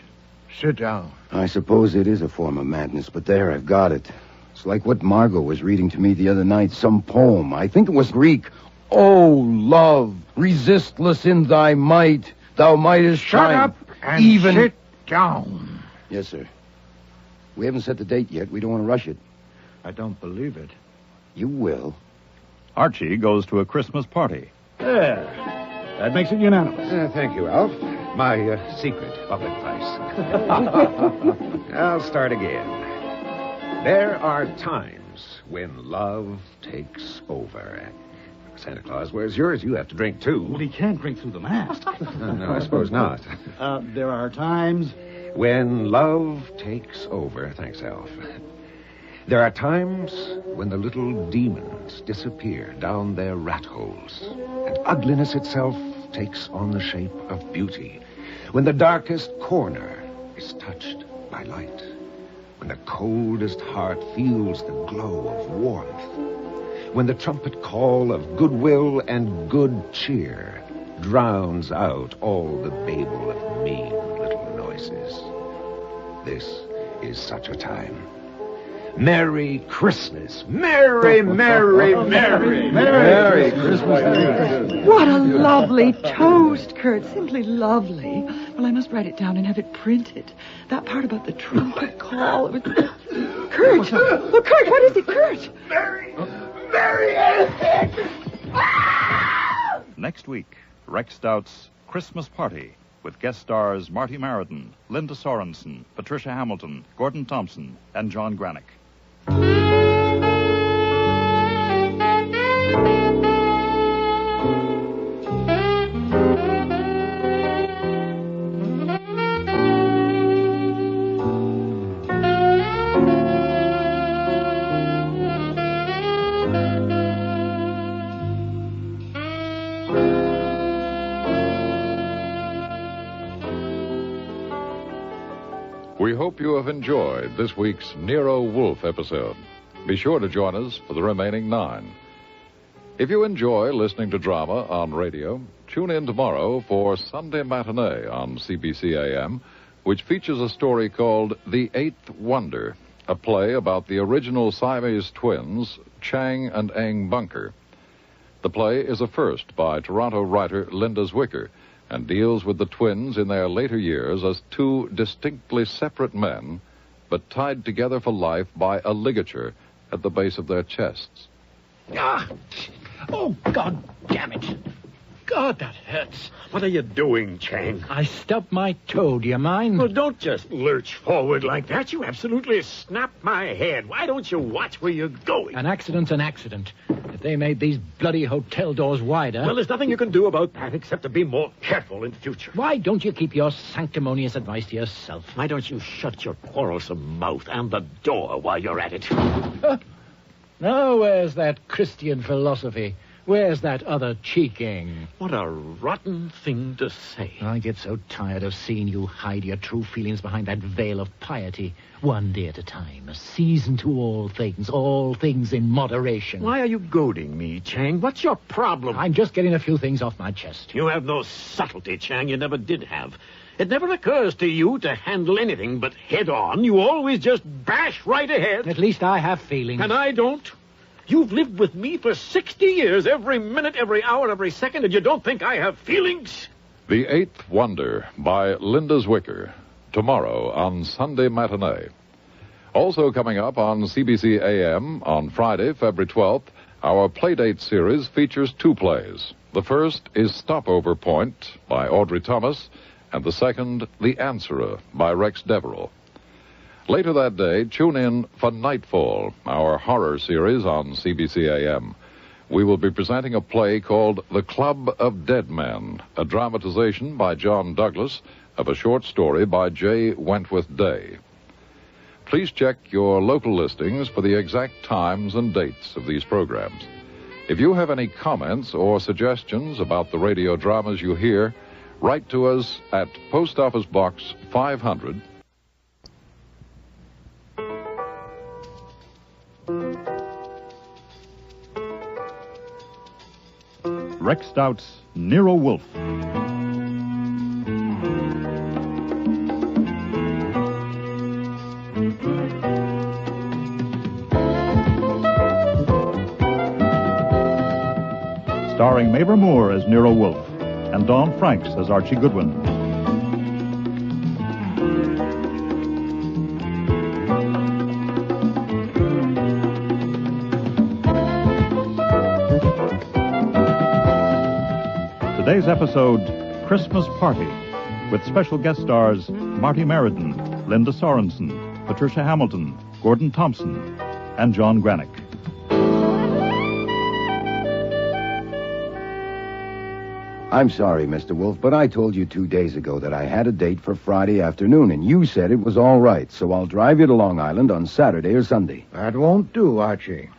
Sit down. I suppose it is a form of madness, but there, I've got it. It's like what Margot was reading to me the other night, some poem. I think it was Greek. Oh, love, resistless in thy might, thou mightest Shut shine. up and even... sit down. Yes, sir. We haven't set the date yet. We don't want to rush it. I don't believe it. You will. Archie goes to a Christmas party. There. That makes it unanimous. Thank you, Alf. My secret public place. I'll start again. There are times when love takes over. Santa Claus, where's yours? You have to drink, too. Well, he can't drink through the mask. No, I suppose not. There are times... When love takes over. Thanks, Alf. There are times when the little demons disappear down their rat holes, and ugliness itself takes on the shape of beauty. When the darkest corner is touched by light. When the coldest heart feels the glow of warmth. When the trumpet call of goodwill and good cheer drowns out all the babel of mean little noises. This is such a time. Merry Christmas. Merry, merry, merry. Merry Christmas. What a lovely toast, Kurt. Simply lovely. Well, I must write it down and have it printed. That part about the trumpet call. It was... Kurt! Oh, Kurt, what is it, Kurt? Merry Next week, Rex Stout's Christmas Party with guest stars Marty Maradon, Linda Sorensen, Patricia Hamilton, Gordon Thompson, and John Granick. We hope you have enjoyed this week's Nero Wolfe episode. Be sure to join us for the remaining 9. If you enjoy listening to drama on radio, tune in tomorrow for Sunday Matinee on CBC AM, which features a story called The Eighth Wonder, a play about the original Siamese twins, Chang and Eng Bunker. The play is a first by Toronto writer Linda Zwicker, and deals with the twins in their later years as 2 distinctly separate men, but tied together for life by a ligature at the base of their chests. Ah! Oh, God damn it. God, that hurts. What are you doing, Chang? I stubbed my toe. Do you mind? Well, don't just lurch forward like that. You absolutely snapped my head. Why don't you watch where you're going? An accident's an accident. If they made these bloody hotel doors wider... Well, there's nothing you can do about that except to be more careful in future. Why don't you keep your sanctimonious advice to yourself? Why don't you shut your quarrelsome mouth and the door while you're at it? Now, where's that Christian philosophy? Where's that other cheeking? What a rotten thing to say. I get so tired of seeing you hide your true feelings behind that veil of piety. One day at a time, a season to all things in moderation. Why are you goading me, Chang? What's your problem? I'm just getting a few things off my chest. You have no subtlety, Chang. You never did have. It never occurs to you to handle anything but head on. You always just bash right ahead. At least I have feelings. And I don't. You've lived with me for 60 years, every minute, every hour, every second, and you don't think I have feelings? The Eighth Wonder by Linda Zwicker, tomorrow on Sunday Matinee. Also coming up on CBC AM on Friday, February 12th, our Playdate series features 2 plays. The first is Stopover Point by Audrey Thomas, and the second, The Answerer by Rex Deverell. Later that day, tune in for Nightfall, our horror series on CBC AM. We will be presenting a play called The Club of Dead Men, a dramatization by John Douglas of a short story by J. Wentworth Day. Please check your local listings for the exact times and dates of these programs. If you have any comments or suggestions about the radio dramas you hear, write to us at Post Office Box 500. Rex Stout's Nero Wolfe. Starring Mabel Moore as Nero Wolfe and Dawn Franks as Archie Goodwin. Today's episode, Christmas Party, with special guest stars Marty Meriden, Linda Sorensen, Patricia Hamilton, Gordon Thompson, and John Granick. I'm sorry, Mr. Wolfe, but I told you 2 days ago that I had a date for Friday afternoon, and you said it was all right, so I'll drive you to Long Island on Saturday or Sunday. That won't do, Archie.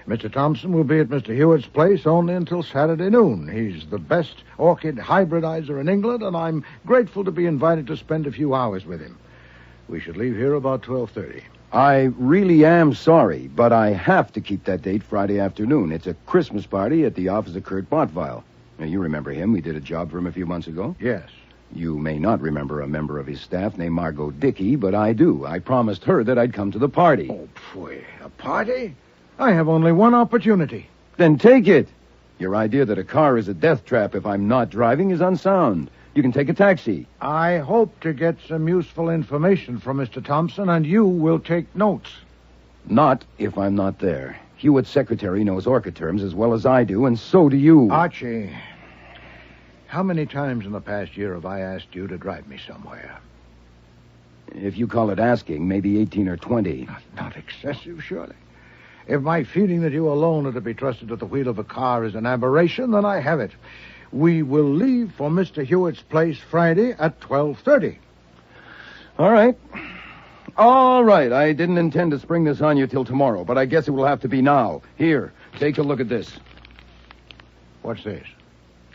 Mr. Thompson will be at Mr. Hewitt's place only until Saturday noon. He's the best orchid hybridizer in England, and I'm grateful to be invited to spend a few hours with him. We should leave here about 12:30. I really am sorry, but I have to keep that date Friday afternoon. It's a Christmas party at the office of Kurt Bottweil. Now, you remember him. We did a job for him a few months ago. Yes. You may not remember a member of his staff named Margot Dickey, but I do. I promised her that I'd come to the party. Oh, pfui. A party? I have only one opportunity. Then take it. Your idea that a car is a death trap if I'm not driving is unsound. You can take a taxi. I hope to get some useful information from Mr. Thompson, and you will take notes. Not if I'm not there. Hewitt's secretary knows orchid terms as well as I do, and so do you. Archie, how many times in the past year have I asked you to drive me somewhere? If you call it asking, maybe 18 or 20. Not excessive, surely. If my feeling that you alone are to be trusted at the wheel of a car is an aberration, then I have it. We will leave for Mr. Hewitt's place Friday at 12:30. All right. All right. I didn't intend to spring this on you till tomorrow, but I guess it will have to be now. Here, take a look at this. What's this?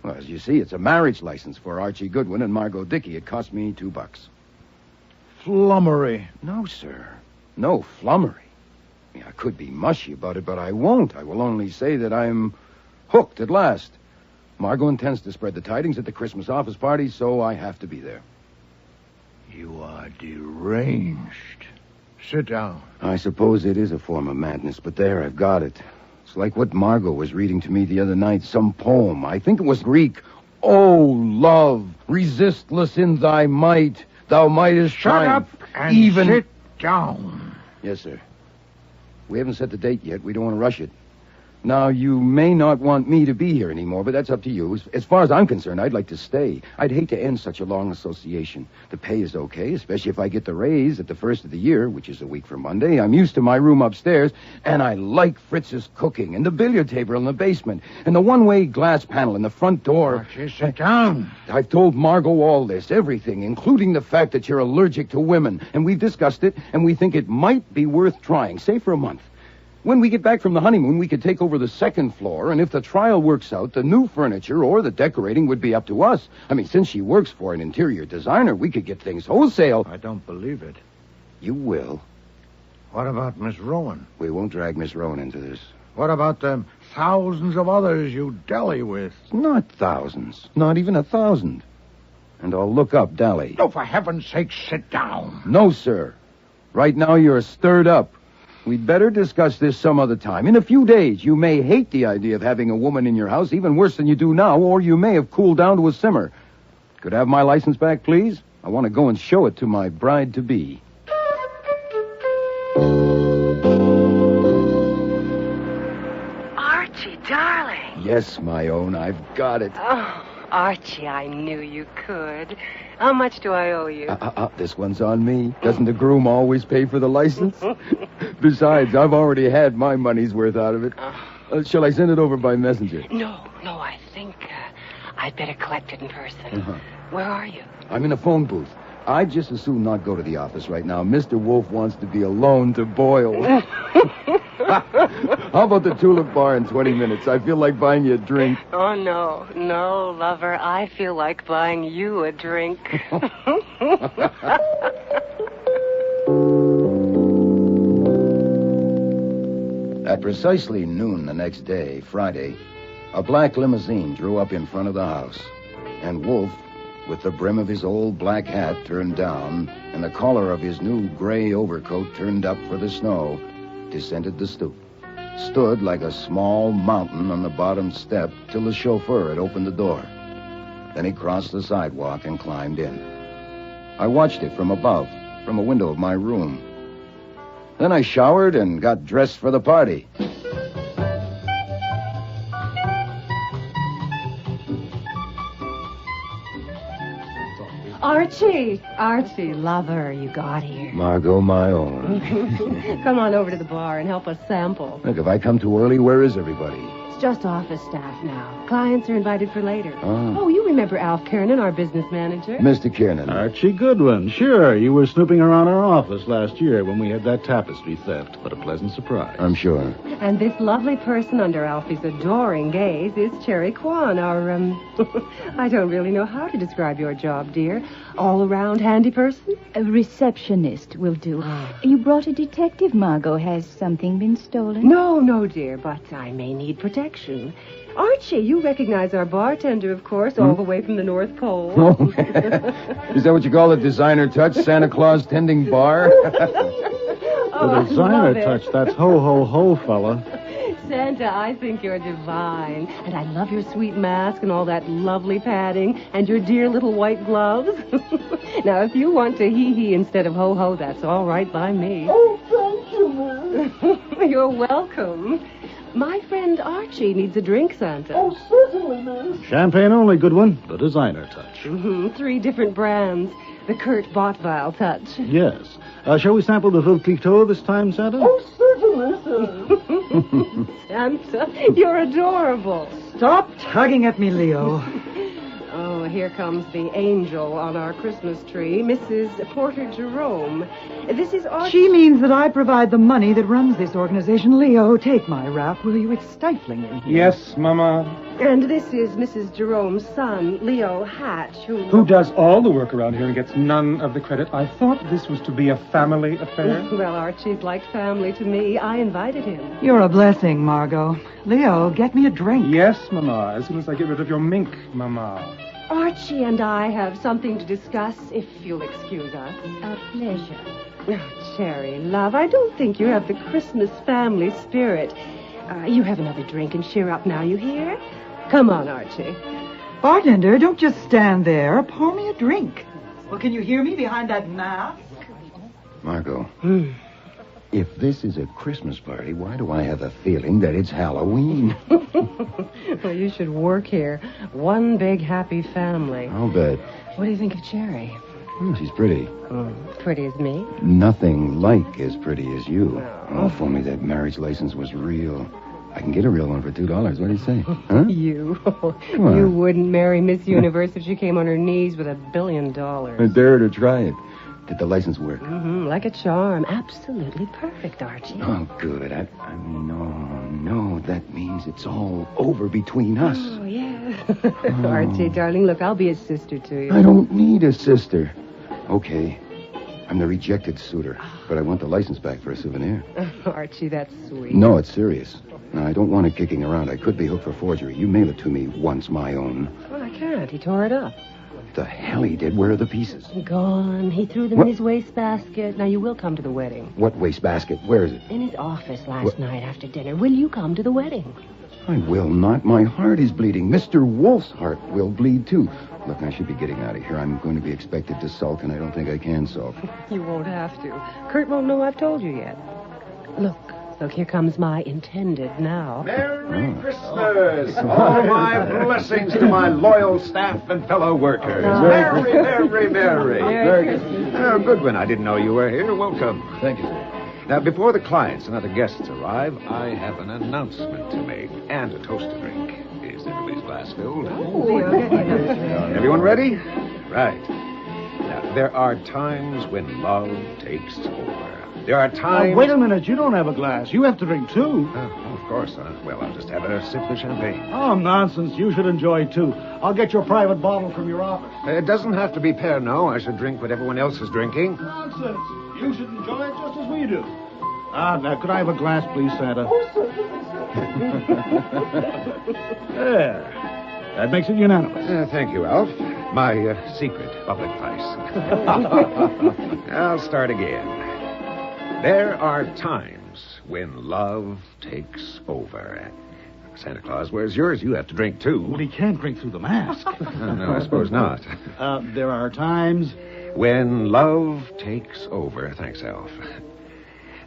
Well, as you see, it's a marriage license for Archie Goodwin and Margot Dickey. It cost me $2. Flummery. No, sir. No flummery. I could be mushy about it, but I won't. I will only say that I'm hooked at last. Margot intends to spread the tidings at the Christmas office party, so I have to be there. You are deranged. Sit down. I suppose it is a form of madness, but there, I've got it. It's like what Margot was reading to me the other night, some poem. I think it was Greek. Oh, love, resistless in thy might, thou mightest Shut up and even... sit down. Yes, sir. We haven't set the date yet. We don't want to rush it. Now, you may not want me to be here anymore, but that's up to you. As far as I'm concerned, I'd like to stay. I'd hate to end such a long association. The pay is okay, especially if I get the raise at the first of the year, which is a week from Monday. I'm used to my room upstairs, and I like Fritz's cooking, and the billiard table in the basement, and the one-way glass panel in the front door. Archie, sit down. I've told Margot all this, everything, including the fact that you're allergic to women, and we've discussed it, and we think it might be worth trying, say for a month. When we get back from the honeymoon, we could take over the second floor, and if the trial works out, the new furniture or the decorating would be up to us. I mean, since she works for an interior designer, we could get things wholesale. I don't believe it. You will. What about Miss Rowan? We won't drag Miss Rowan into this. What about the thousands of others you dally with? Not thousands. Not even 1,000. And I'll look up Dally. Oh, for heaven's sake, sit down. No, sir. Right now you're stirred up. We'd better discuss this some other time. In a few days, you may hate the idea of having a woman in your house, even worse than you do now, or you may have cooled down to a simmer. Could I have my license back, please? I want to go and show it to my bride-to-be. Archie, darling. Yes, my own. I've got it. Oh, Archie, I knew you could. How much do I owe you? This one's on me. Doesn't the groom always pay for the license? Besides, I've already had my money's worth out of it. Shall I send it over by messenger? No, I think I'd better collect it in person. Where are you? I'm in a phone booth. I'd just as soon not go to the office right now. Mr. Wolfe wants to be alone to boil. How about the Tulip Bar in 20 minutes? I feel like buying you a drink. Oh, no. No, lover. I feel like buying you a drink. At precisely noon the next day, Friday, a black limousine drew up in front of the house. And Wolfe, with the brim of his old black hat turned down and the collar of his new gray overcoat turned up for the snow, descended the stoop, stood like a small mountain on the bottom step till the chauffeur had opened the door. Then he crossed the sidewalk and climbed in. I watched it from above, from a window of my room. Then I showered and got dressed for the party. Archie, lover, you got here. Margot, my own. Come on over to the bar and help us sample. Look, if I come too early, where is everybody? It's just office staff now. Clients are invited for later. Oh. Oh, you remember Alf Kiernan, our business manager? Mr. Kiernan. Archie Goodwin. Sure, you were snooping around our office last year when we had that tapestry theft. What a pleasant surprise. I'm sure. And this lovely person under Alfie's adoring gaze is Cherry Kwan, our, I don't really know how to describe your job, dear. All-around handy person? A receptionist will do. You brought a detective, Margot. Has something been stolen? No, dear, but I may need protection. Archie, you recognize our bartender, of course, all the way from the North Pole. Oh, is that what you call a designer touch? Santa Claus tending bar? The designer touch, that's ho, fella. Santa, I think you're divine. And I love your sweet mask and all that lovely padding and your dear little white gloves. Now, if you want to hee-hee instead of ho-ho, that's all right by me. Oh, thank you, Miss. You're welcome. My friend Archie needs a drink, Santa. Oh, certainly, Miss. Champagne only, Goodwin. The designer touch. 3 different brands. The Kurt Bottweil touch. Yes. Shall we sample the Veuve Clicquot this time, Santa? Oh, certainly, sir. Santa, you're adorable. Stop tugging at me, Leo. Oh, here comes the angel on our Christmas tree, Mrs. Porter Jerome. This is Archie. She means that I provide the money that runs this organization. Leo, take my wrap, will you? It's stifling in here. Yes, Mama. And this is Mrs. Jerome's son, Leo Hatch, Who does all the work around here and gets none of the credit. I thought this was to be a family affair. Well, Archie's like family to me. I invited him. You're a blessing, Margot. Leo, get me a drink. Yes, Mama, as soon as I get rid of your mink, Mama. Archie and I have something to discuss, if you'll excuse us. A pleasure. Oh, Cherry, love, I don't think you have the Christmas family spirit. You have another drink and cheer up now, you hear? Come on, Archie. Bartender, don't just stand there. Pour me a drink. Well, can you hear me behind that mask? Margot, if this is a Christmas party, why do I have a feeling that it's Halloween? Well, you should work here. One big happy family. I'll bet. What do you think of Cherry? She's pretty. Pretty as me? Nothing like as pretty as you. Oh, if only that marriage license was real. I can get a real one for $2. What do you say? Huh? You. Come on. You wouldn't marry Miss Universe if she came on her knees with $1 billion. I dare her to try it. Did the license work? Like a charm. Absolutely perfect, Archie. Oh, good. I mean, no. That means it's all over between us. Oh, yeah. Archie, darling, look, I'll be a sister to you. I don't need a sister. Okay. I'm the rejected suitor, but I want the license back for a souvenir. Archie, that's sweet. No, it's serious. Now, I don't want it kicking around. I could be hooked for forgery. You mail it to me once my own. Well, I can't. He tore it up. The hell he did? Where are the pieces? Gone. He threw them in his wastebasket. Now, you will come to the wedding. What wastebasket? Where is it? In his office last night after dinner. Will you come to the wedding? I will not. My heart is bleeding. Mr. Wolfe's heart will bleed, too. Look, I should be getting out of here. I'm going to be expected to sulk, and I don't think I can sulk. You won't have to. Kurt won't know I've told you yet. Look, here comes my intended now. Merry Christmas! All my blessings to my loyal staff and fellow workers. Merry. Goodwin, I didn't know you were here. Welcome. Thank you, sir. Now, before the clients and other guests arrive, I have an announcement to make and a toast to drink. Is everybody's glass filled? Oh, Everyone ready? Right. Now, there are times when love takes over. There are times... Wait a minute. You don't have a glass. You have to drink, too. Of course. Well, I'll just have a sip of champagne. Oh, nonsense. You should enjoy, too. I'll get your private bottle from your office. It doesn't have to be Pernod. I should drink what everyone else is drinking. Nonsense. You should enjoy it just as we do. Now, could I have a glass, please, Santa? There. That makes it unanimous. Thank you, Alf. My secret public vice. I'll start again. There are times when love takes over. Santa Claus, where's yours? You have to drink, too. Well, he can't drink through the mask. No, I suppose not. There are times... When love takes over. Thanks, Alf.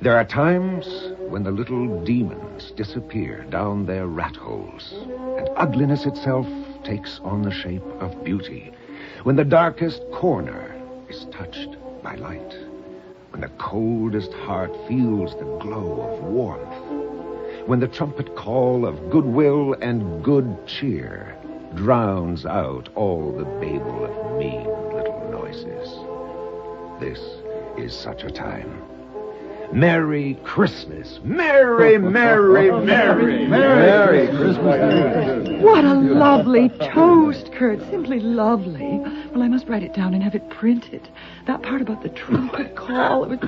There are times when the little demons disappear down their rat holes, and ugliness itself takes on the shape of beauty. When the darkest corner is touched by light. When the coldest heart feels the glow of warmth. When the trumpet call of goodwill and good cheer drowns out all the babel of mean little noises. This is such a time. Merry Christmas. Merry, merry, merry. Merry Christmas. What a lovely toast, Kurt. Simply lovely. Well, I must write it down and have it printed. That part about the trumpet call. It was...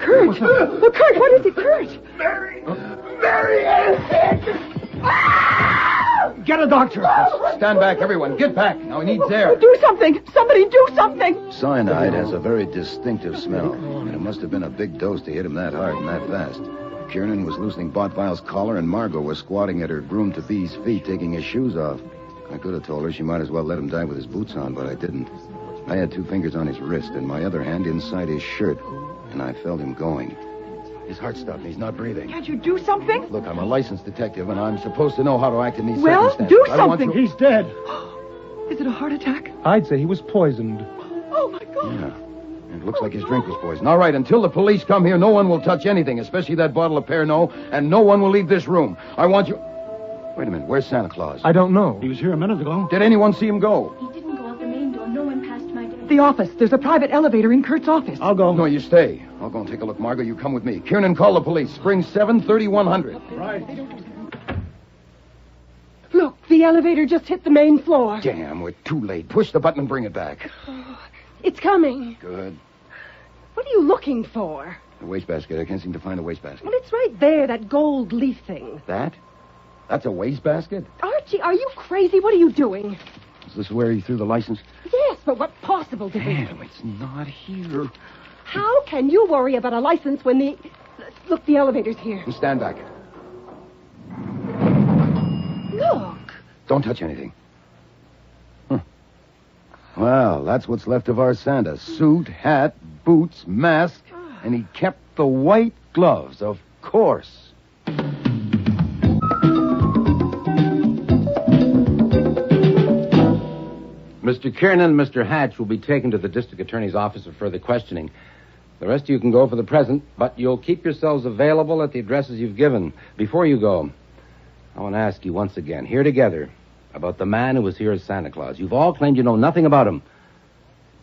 Kurt! Oh, Kurt, what is it, Kurt? Mary is Get a doctor. Stand back, everyone. Get back. Now he needs air. Do something. Somebody do something. Cyanide has a very distinctive smell, and it must have been a big dose to hit him that hard and that fast. Kiernan was loosening Botvile's collar, and Margot was squatting at her groom-to-be's feet, taking his shoes off. I could have told her she might as well let him die with his boots on, but I didn't. I had 2 fingers on his wrist and my other hand inside his shirt, and I felt him going. His heart stopped, and he's not breathing. Can't you do something? Look, I'm a licensed detective, and I'm supposed to know how to act in these Well, circumstances. do I want something. to- He's dead. Is it a heart attack? I'd say he was poisoned. Oh, my God. Yeah. It looks like his drink was poisoned. All right, until the police come here, no one will touch anything, especially that bottle of Pernod, and no one will leave this room. I want you... Wait a minute, where's Santa Claus? I don't know. He was here a minute ago. Did anyone see him go? He didn't go out the main door. No one passed my desk. The office. There's a private elevator in Kurt's office. I'll go. No, you stay. I'll go and take a look. Margot, you come with me. Kiernan, call the police. Spring 73100. Right. Look, the elevator just hit the main floor. Damn, we're too late. Push the button and bring it back. It's coming. Good. What are you looking for? The wastebasket. I can't seem to find the wastebasket. Well, it's right there, that gold leaf thing. That? That's a wastebasket? Archie, are you crazy? What are you doing? Is this where he threw the license? Yes, but what possible degree? Damn, it's not here. How can you worry about a license when the... Look, the elevator's here. Stand back. Look. Don't touch anything. Well, that's what's left of our Santa. Suit, hat, boots, mask, and he kept the white gloves, of course. Mr. Kiernan and Mr. Hatch will be taken to the district attorney's office for further questioning. The rest of you can go for the present, but you'll keep yourselves available at the addresses you've given. Before you go, I want to ask you once again, here together, about the man who was here as Santa Claus. You've all claimed you know nothing about him.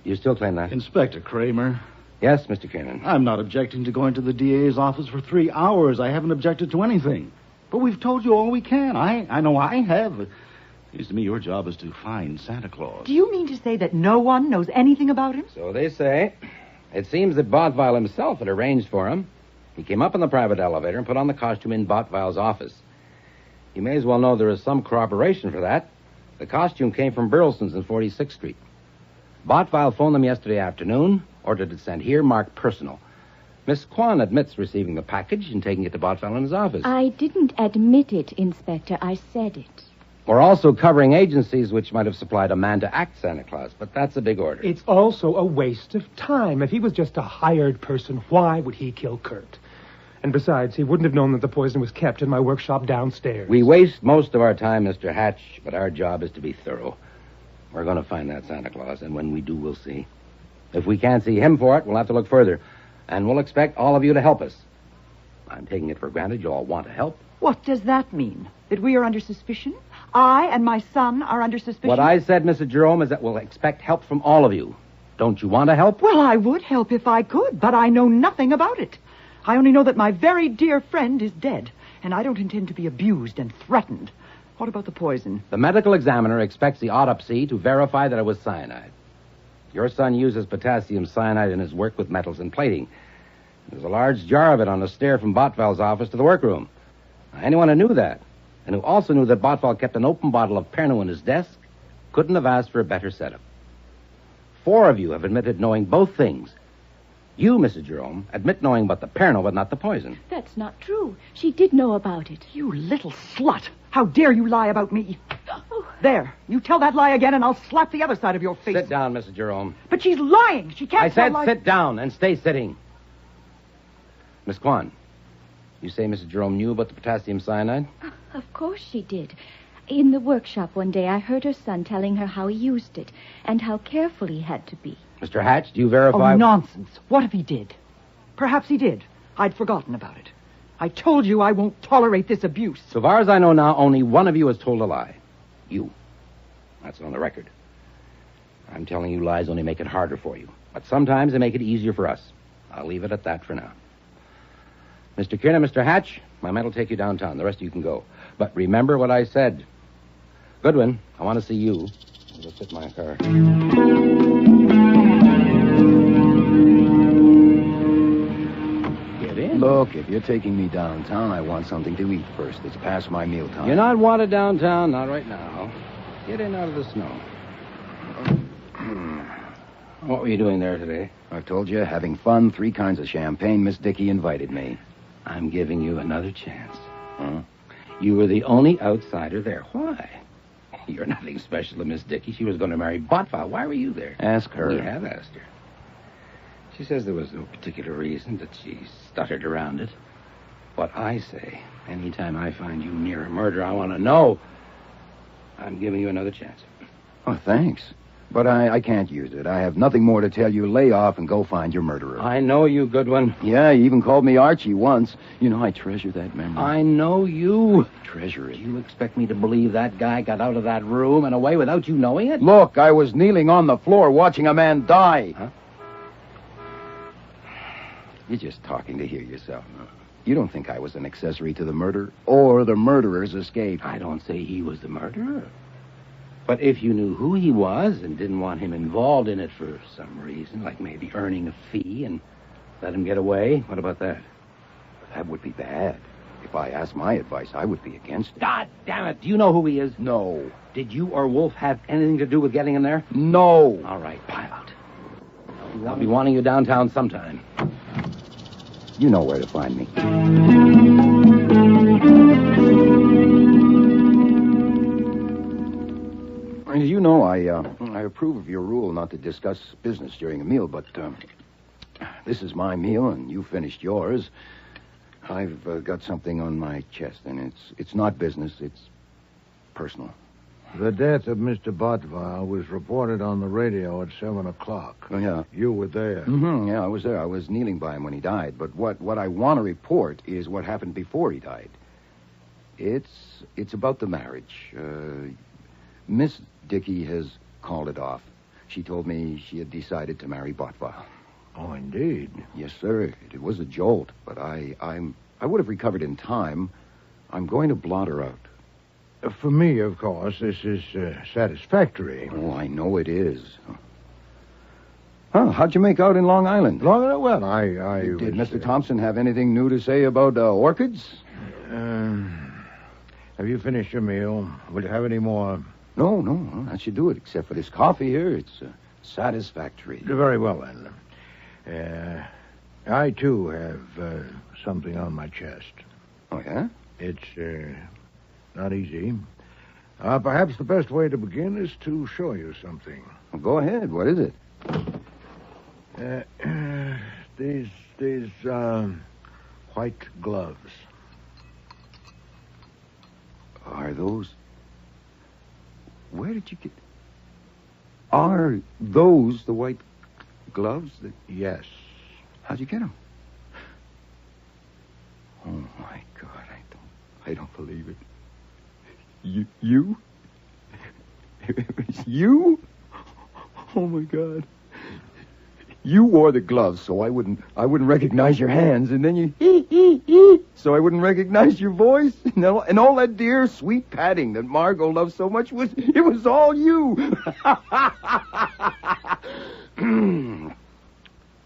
You still claim that? Inspector Kramer. Yes, Mr. Kiernan. I'm not objecting to going to the DA's office for 3 hours. I haven't objected to anything. But we've told you all we can. I know I have. Seems to me your job is to find Santa Claus. Do you mean to say that no one knows anything about him? So they say. It seems that Botvile himself had arranged for him. He came up in the private elevator and put on the costume in Botvile's office. You may as well know there is some corroboration for that. The costume came from Burleson's in 46th Street. Botvile phoned them yesterday afternoon, ordered it sent here, marked personal. Miss Kwan admits receiving the package and taking it to Botvile in his office. I didn't admit it, Inspector. I said it. We're also covering agencies which might have supplied a man to act Santa Claus, but that's a big order. It's also a waste of time. If he was just a hired person, why would he kill Kurt? And besides, he wouldn't have known that the poison was kept in my workshop downstairs. We waste most of our time, Mr. Hatch, but our job is to be thorough. We're going to find that Santa Claus, and when we do, we'll see. If we can't see him for it, we'll have to look further. And we'll expect all of you to help us. I'm taking it for granted you all want to help. What does that mean? That we are under suspicion? I and my son are under suspicion? What I said, Mrs. Jerome, is that we'll expect help from all of you. Don't you want to help? Well, I would help if I could, but I know nothing about it. I only know that my very dear friend is dead, and I don't intend to be abused and threatened. What about the poison? The medical examiner expects the autopsy to verify that it was cyanide. Your son uses potassium cyanide in his work with metals and plating. There's a large jar of it on the stair from Botval's office to the workroom. Now, anyone who knew that, and who also knew that Botval kept an open bottle of Pernod in his desk, couldn't have asked for a better setup. 4 of you have admitted knowing both things. You, Mrs. Jerome, admit knowing about the Pernod but not the poison. That's not true. She did know about it. You little slut. How dare you lie about me? There. You tell that lie again, and I'll slap the other side of your face. Sit down, Mrs. Jerome. But she's lying. She can't I said tell sit down and stay sitting. Miss Kwan, you say Mrs. Jerome knew about the potassium cyanide? Of course she did. In the workshop one day, I heard her son telling her how he used it and how careful he had to be. Mr. Hatch, do you verify... Oh, nonsense. What if he did? Perhaps he did. I'd forgotten about it. I told you I won't tolerate this abuse. So far as I know now, only one of you has told a lie. You. That's on the record. I'm telling you lies only make it harder for you. But sometimes they make it easier for us. I'll leave it at that for now. Mr. Kiernan, Mr. Hatch, my men will take you downtown. The rest of you can go. But remember what I said. Goodwin, I want to see you. I'll just sit in my car. Get in. Look, if you're taking me downtown, I want something to eat first. It's past my mealtime. You're not wanted downtown, not right now. Get in out of the snow. What were you doing there today? I've told you, having fun, 3 kinds of champagne. Miss Dickey invited me. I'm giving you another chance. Huh? You were the only outsider there. Why? You're nothing special to Miss Dickey. She was going to marry Botval. Why were you there? Ask her. We have asked her. She says there was no particular reason, that she stuttered around it. What I say, anytime I find you near a murder, I want to know. I'm giving you another chance. Oh, thanks. But I can't use it. I have nothing more to tell you. Lay off and go find your murderer. I know you, Goodwin. Yeah, you even called me Archie once. You know, I treasure that memory. I know you. Treasure it. Do you expect me to believe that guy got out of that room and away without you knowing it? Look, I was kneeling on the floor watching a man die. Huh? You're just talking to hear yourself. You don't think I was an accessory to the murder or the murderer's escape? I don't say he was the murderer. But if you knew who he was and didn't want him involved in it for some reason, like maybe earning a fee and let him get away, what about that? That would be bad. If I asked my advice, I would be against it. God damn it. Do you know who he is? No. Did you or Wolfe have anything to do with getting him there? No. All right, pile out. I'll be wanting you downtown sometime. You know where to find me. You know, I approve of your rule not to discuss business during a meal, but this is my meal, and you finished yours. I've got something on my chest, and it's not business, it's personal. The death of Mr. Botval was reported on the radio at 7 o'clock. Oh, yeah. You were there. Mm-hmm, yeah, I was there. I was kneeling by him when he died. But what I want to report is what happened before he died. It's about the marriage. Miss Dickey has called it off. She told me she had decided to marry Botval. Oh, indeed. Yes, sir. It was a jolt, but I would have recovered in time. I'm going to blot her out. For me, of course, this is satisfactory. Oh, I know it is. Huh, how'd you make out in Long Island? Well, I Did Mr. Thompson have anything new to say about orchids? Have you finished your meal? Will you have any more? No, that should do it, except for this coffee here. It's satisfactory. Very well, then. I, too, have something on my chest. Oh, yeah? It's not easy. Perhaps the best way to begin is to show you something. Well, go ahead. What is it? These white gloves. Are those... Where did you get... Are those the white gloves? Yes. How'd you get them? Oh, my God, I don't believe it. You? It's you? Oh, my God. You wore the gloves so I wouldn't recognize your hands, and then you so I wouldn't recognize your voice, and all that dear sweet patting that Margot loves so much was all you.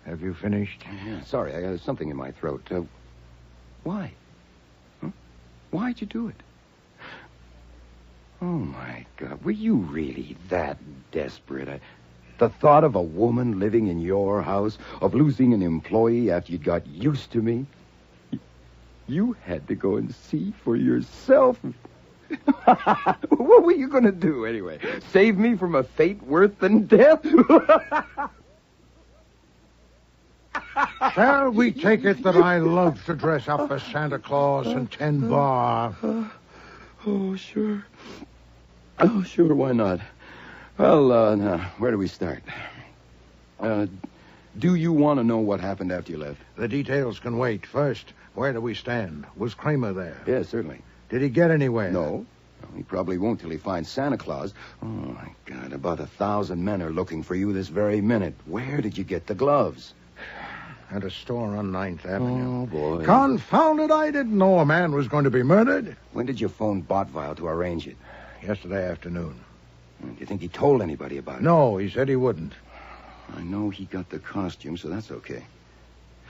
Have you finished? Yeah, sorry, I have something in my throat. Why? Huh? Why'd you do it? Oh, my God. Were you really that desperate? The thought of a woman living in your house, of losing an employee after you'd got used to me? You had to go and see for yourself. What were you going to do, anyway? Save me from a fate worse than death? Shall we take it that I love to dress up as Santa Claus and tend bar? Oh, sure. Oh, sure, why not? Well, now, where do we start? Do you want to know what happened after you left? The details can wait. First, where do we stand? Was Kramer there? Yes, certainly. Did he get anywhere? No. He probably won't till he finds Santa Claus. Oh, my God, about 1,000 men are looking for you this very minute. Where did you get the gloves? At a store on 9th Avenue. Oh, boy. Confound it, I didn't know a man was going to be murdered. When did you phone Botvile to arrange it? Yesterday afternoon. Do you think he told anybody about it? No, he said he wouldn't. I know he got the costume, so that's okay.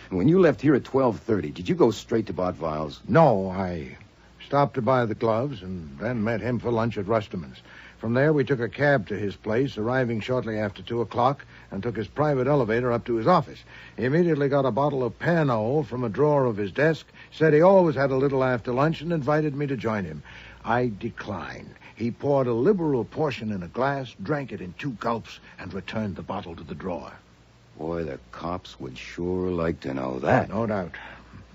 When you left here at 12:30, did you go straight to Botvile's? No, I stopped to buy the gloves and then met him for lunch at Rusterman's. From there, we took a cab to his place, arriving shortly after 2 o'clock, and took his private elevator up to his office. He immediately got a bottle of Pernod from a drawer of his desk, said he always had a little after lunch, and invited me to join him. I declined. He poured a liberal portion in a glass, drank it in 2 gulps, and returned the bottle to the drawer. Boy, the cops would sure like to know that. No doubt.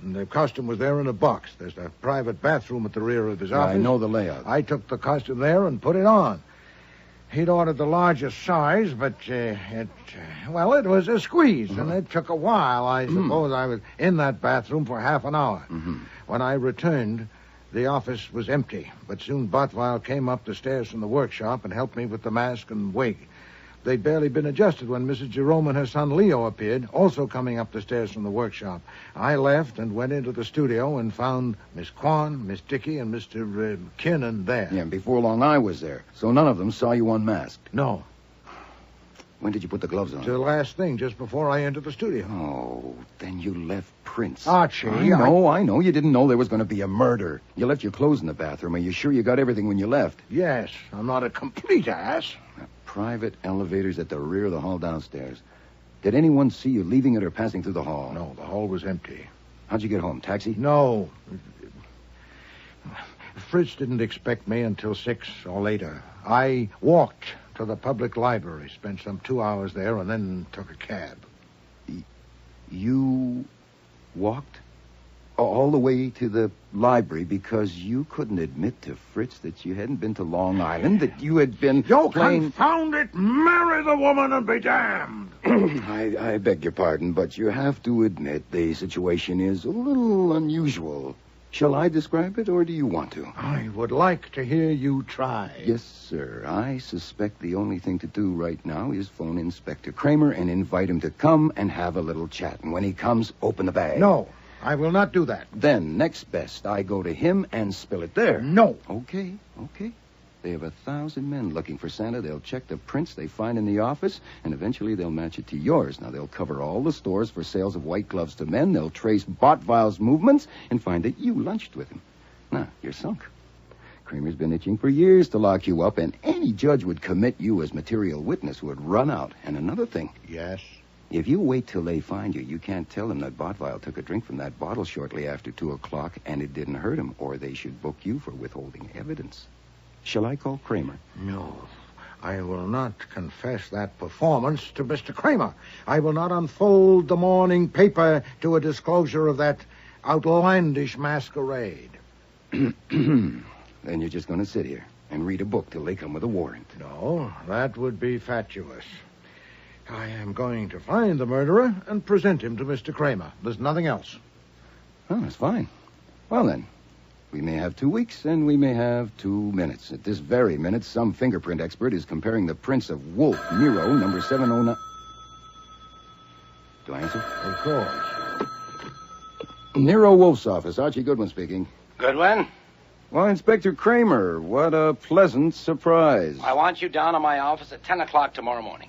And the costume was there in a box. There's a private bathroom at the rear of his office. I know the layout. I took the costume there and put it on. He'd ordered the largest size, but it was a squeeze, and it took a while. I suppose I was in that bathroom for half an hour. When I returned, the office was empty, but soon Botvile came up the stairs from the workshop and helped me with the mask and wig. They'd barely been adjusted when Mrs. Jerome and her son Leo appeared, also coming up the stairs from the workshop. I left and went into the studio and found Miss Kwan, Miss Dickey, and Mr. Kinnan there. Yeah, and before long I was there, so none of them saw you unmasked. No. When did you put the gloves on? The last thing, just before I entered the studio. Oh, then you left prints. Archie, I know. You didn't know there was going to be a murder. You left your clothes in the bathroom. Are you sure you got everything when you left? Yes, I'm not a complete ass. Private elevators at the rear of the hall downstairs. Did anyone see you leaving it or passing through the hall? No, the hall was empty. How'd you get home? Taxi? No. Fritz didn't expect me until 6 or later. I walked to the public library, spent some 2 hours there, and then took a cab. You walked all the way to the library because you couldn't admit to Fritz that you hadn't been to Long Island, that you had been confound it! Marry the woman and be damned! I beg your pardon, but you have to admit the situation is a little unusual. Shall I describe it, or do you want to? I would like to hear you try. Yes, sir. I suspect the only thing to do right now is phone Inspector Kramer and invite him to come and have a little chat. And when he comes, open the bag. No, I will not do that. Then, next best, I go to him and spill it there. No. Okay. They have 1,000 men looking for Santa. They'll check the prints they find in the office, and eventually they'll match it to yours. Now, they'll cover all the stores for sales of white gloves to men. They'll trace Botvile's movements and find that you lunched with him. Now, you're sunk. Kramer's been itching for years to lock you up, and any judge would commit you as material witness who would run out. And another thing. Yes? If you wait till they find you, you can't tell them that Botvile took a drink from that bottle shortly after 2 o'clock, and it didn't hurt him, or they should book you for withholding evidence. Shall I call Kramer? No. I will not confess that performance to Mr. Kramer. I will not unfold the morning paper to a disclosure of that outlandish masquerade. Then you're just going to sit here and read a book till they come with a warrant. No, that would be fatuous. I am going to find the murderer and present him to Mr. Kramer. There's nothing else. Oh, that's fine. Well, then. We may have 2 weeks, and we may have 2 minutes. At this very minute, some fingerprint expert is comparing the prints of Wolfe, Nero, number 709. Do I answer? Of course. Nero Wolfe's office. Archie Goodwin speaking. Goodwin? Well, Inspector Kramer, what a pleasant surprise. I want you down at my office at 10 o'clock tomorrow morning.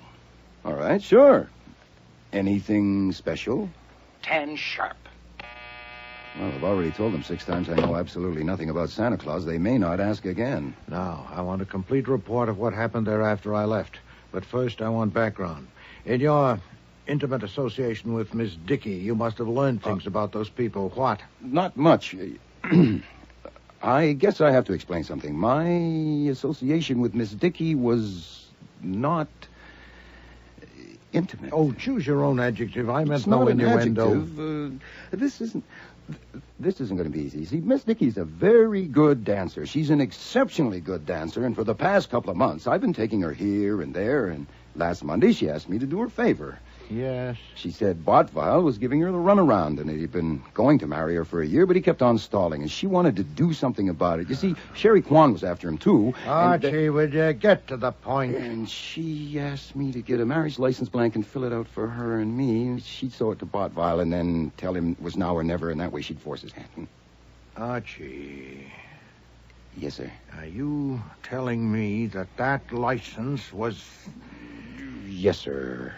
All right, sure. Anything special? 10 sharp. Well, I've already told them 6 times I know absolutely nothing about Santa Claus. They may not ask again. Now, I want a complete report of what happened there after I left. But first, I want background. In your intimate association with Miss Dickey, you must have learned things about those people. What? Not much. I guess I have to explain something. My association with Miss Dickey was not intimate. Oh, choose your own adjective. I meant It's no not an innuendo. adjective. This isn't going to be easy. See, Miss Dickey's a very good dancer. She's an exceptionally good dancer, and for the past couple of months, I've been taking her here and there, and last Monday she asked me to do her a favor. Yes. She said Botvile was giving her the runaround, and he'd been going to marry her for a year, but he kept on stalling, and she wanted to do something about it. You see, Sherry Kwan was after him, too. Archie, would you get to the point? And she asked me to get a marriage license blank and fill it out for her and me. She'd show it to Botvile and then tell him it was now or never, and that way she'd force his hand. Archie. Yes, sir. Are you telling me that license was... Yes, sir.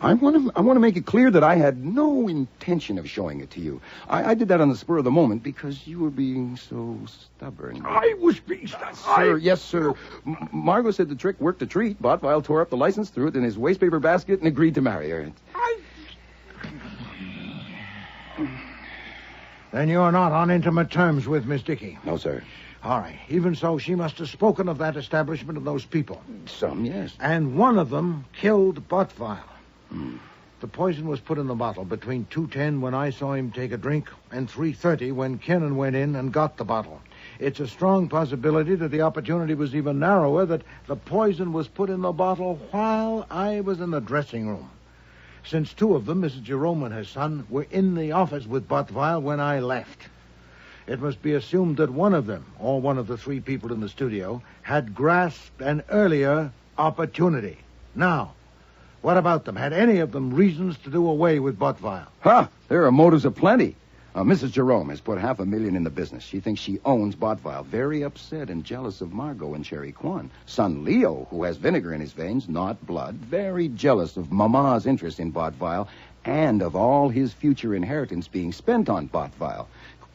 I want to make it clear that I had no intention of showing it to you. I did that on the spur of the moment because you were being so stubborn. I was being stubborn. Sir, yes, sir. Margot said the trick worked a treat. Botvile tore up the license, threw it in his wastepaper basket, and agreed to marry her. Then you're not on intimate terms with Miss Dickey? No, sir. All right. Even so, she must have spoken of that establishment and those people. Some, yes. And one of them killed Botvile. The poison was put in the bottle between 2:10 when I saw him take a drink and 3:30 when Kennan went in and got the bottle. It's a strong possibility that the opportunity was even narrower, that the poison was put in the bottle while I was in the dressing room. Since 2 of them, Mrs. Jerome and her son, were in the office with Botvile when I left. It must be assumed that one of them, or one of the 3 people in the studio, had grasped an earlier opportunity. Now, what about them? Had any of them reasons to do away with Botvile? There are motives aplenty. Mrs. Jerome has put $500,000 in the business. She thinks she owns Botvile. Very upset and jealous of Margot and Sherry Kwan. Son Leo, who has vinegar in his veins, not blood, very jealous of Mama's interest in Botvile and of all his future inheritance being spent on Botvile.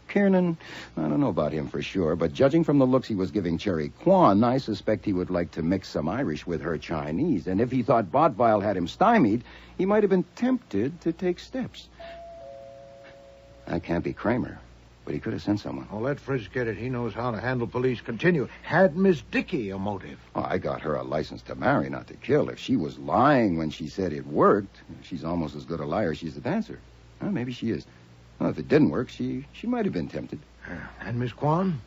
Kiernan, I don't know about him for sure, but judging from the looks he was giving Cherry Kwan, I suspect he would like to mix some Irish with her Chinese. And if he thought Botvile had him stymied, he might have been tempted to take steps. That can't be Kramer, but he could have sent someone. Oh, let Fritz get it. He knows how to handle police. Continue. Had Miss Dickey a motive? Oh, I got her a license to marry, not to kill. If she was lying when she said it worked, she's almost as good a liar as she's a dancer. Well, maybe she is. Well, if it didn't work, she might have been tempted. And Miss Kwan?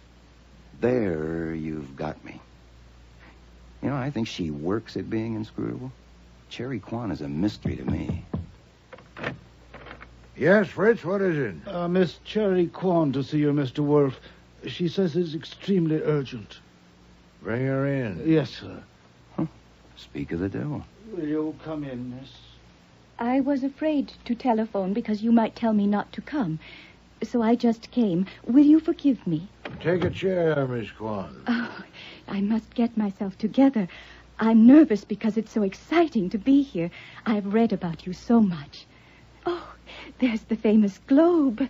There you've got me. You know, I think she works at being inscrutable. Cherry Kwan is a mystery to me. Yes, Fritz, what is it? Miss Cherry Kwan to see you, Mr. Wolfe. She says it's extremely urgent. Bring her in. Yes, sir. Speak of the devil. Will you come in, miss? I was afraid to telephone because you might tell me not to come. So I just came. Will you forgive me? Take a chair, Miss Kwan. Oh, I must get myself together. I'm nervous because it's so exciting to be here. I've read about you so much. Oh, there's the famous globe,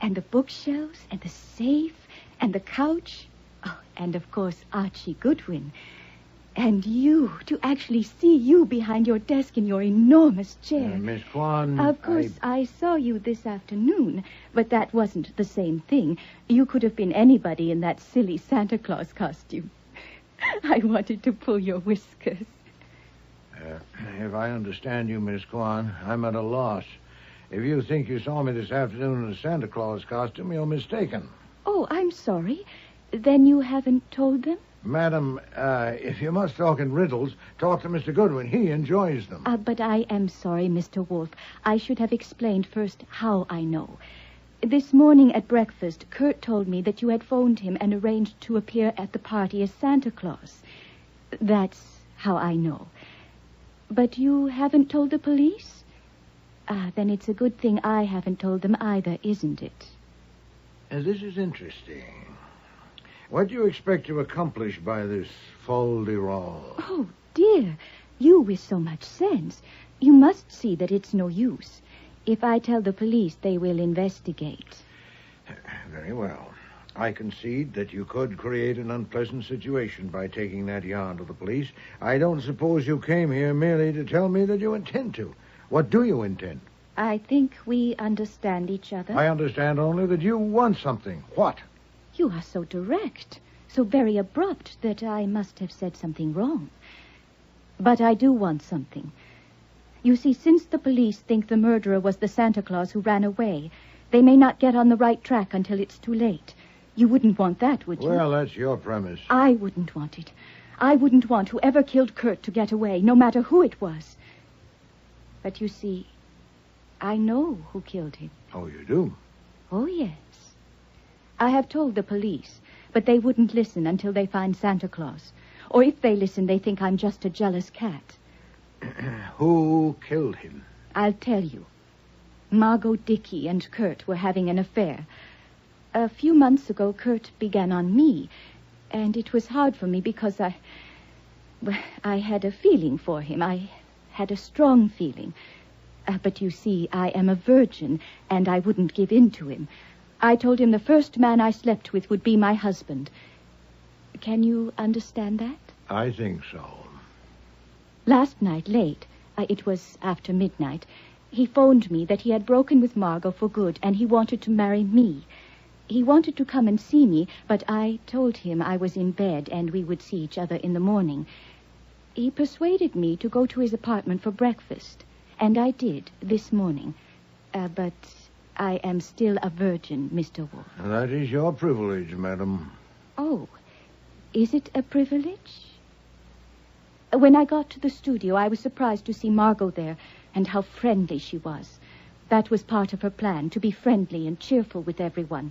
and the bookshelves, and the safe, and the couch. Oh, and of course, Archie Goodwin. And you, to actually see you behind your desk in your enormous chair. Miss Kwan... Of course, I saw you this afternoon, but that wasn't the same thing. You could have been anybody in that silly Santa Claus costume. I wanted to pull your whiskers. If I understand you, Miss Kwan, I'm at a loss. If you think you saw me this afternoon in a Santa Claus costume, you're mistaken. Oh, I'm sorry. Then you haven't told them? Madam, if you must talk in riddles, talk to Mr. Goodwin. He enjoys them. But I am sorry, Mr. Wolfe. I should have explained first how I know. This morning at breakfast, Kurt told me that you had phoned him and arranged to appear at the party as Santa Claus. That's how I know. But you haven't told the police? Ah, then it's a good thing I haven't told them either, isn't it? This is interesting. What do you expect to accomplish by this fol-de-rol? Oh, dear. You with so much sense. You must see that it's no use. If I tell the police, they will investigate. Very well. I concede that you could create an unpleasant situation by taking that yarn to the police. I don't suppose you came here merely to tell me that you intend to. What do you intend? I think we understand each other. I understand only that you want something. What? You are so direct, so very abrupt, that I must have said something wrong. But I do want something. You see, since the police think the murderer was the Santa Claus who ran away, they may not get on the right track until it's too late. You wouldn't want that, would you? Well, that's your premise. I wouldn't want it. I wouldn't want whoever killed Kurt to get away, no matter who it was. But you see, I know who killed him. Oh, you do? Oh, yes. I have told the police, but they wouldn't listen until they find Santa Claus. Or if they listen, they think I'm just a jealous cat. Who killed him? I'll tell you. Margot Dickey and Kurt were having an affair. A few months ago, Kurt began on me, and it was hard for me because I had a feeling for him. I had a strong feeling. But you see, I am a virgin, and I wouldn't give in to him. I told him the first man I slept with would be my husband. Can you understand that? I think so. Last night, late, it was after midnight, he phoned me that he had broken with Margot for good, and he wanted to marry me. He wanted to come and see me, but I told him I was in bed and we would see each other in the morning. He persuaded me to go to his apartment for breakfast, and I did this morning. But I am still a virgin, Mr. Wolfe. That is your privilege, madam. Oh, is it a privilege? When I got to the studio, I was surprised to see Margot there, and how friendly she was. That was part of her plan, to be friendly and cheerful with everyone.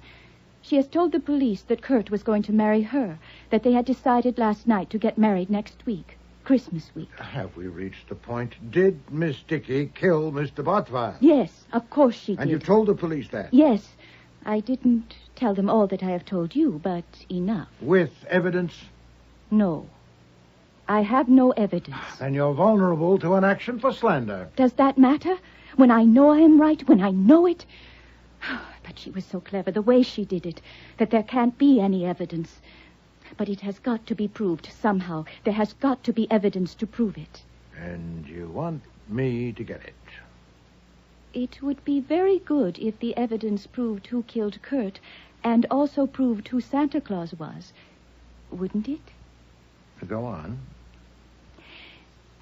She has told the police that Kurt was going to marry her, that they had decided last night to get married next week, Christmas week. Have we reached the point? Did Miss Dickey kill Mr. Botwell? Yes, of course she did. And you told the police that? Yes. I didn't tell them all that I have told you, but enough. With evidence? No. I have no evidence. Then you're vulnerable to an action for slander. Does that matter? When I know I am right, when I know it? But she was so clever, the way she did it, that there can't be any evidence. But it has got to be proved somehow. There has got to be evidence to prove it. And you want me to get it? It would be very good if the evidence proved who killed Kurt and also proved who Santa Claus was. Wouldn't it? Go on.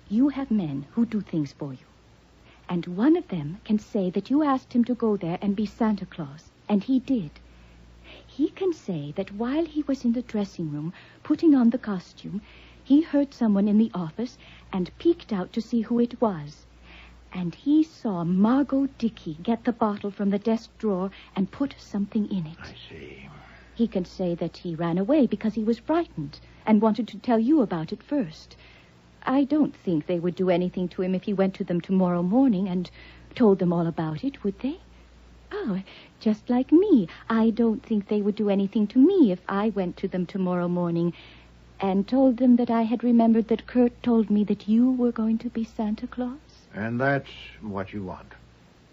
You have men who do things for you. And one of them can say that you asked him to go there and be Santa Claus, and he did. He can say that while he was in the dressing room putting on the costume, he heard someone in the office and peeked out to see who it was. And he saw Margot Dickey get the bottle from the desk drawer and put something in it. I see. He can say that he ran away because he was frightened and wanted to tell you about it first. I don't think they would do anything to him if he went to them tomorrow morning and told them all about it, would they? Oh, just like me. I don't think they would do anything to me if I went to them tomorrow morning and told them that I had remembered that Kurt told me that you were going to be Santa Claus. And that's what you want.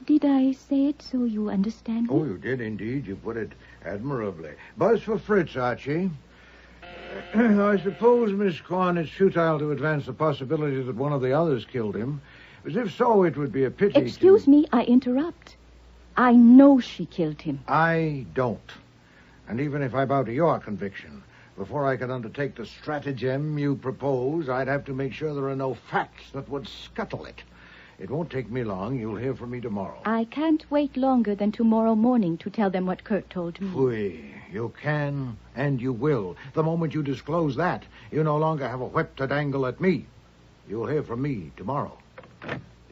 Did I say it so you understand me? Oh, you did indeed. You put it admirably. Buzz for Fritz, Archie. I suppose, Miss Corn, it's futile to advance the possibility that one of the others killed him. As if so, it would be a pity Excuse me, I interrupt. I know she killed him. I don't. And even if I bow to your conviction, before I can undertake the stratagem you propose, I'd have to make sure there are no facts that would scuttle it. It won't take me long. You'll hear from me tomorrow. I can't wait longer than tomorrow morning to tell them what Kurt told me. Fui, you can and you will. The moment you disclose that, you no longer have a whip to dangle at me. You'll hear from me tomorrow.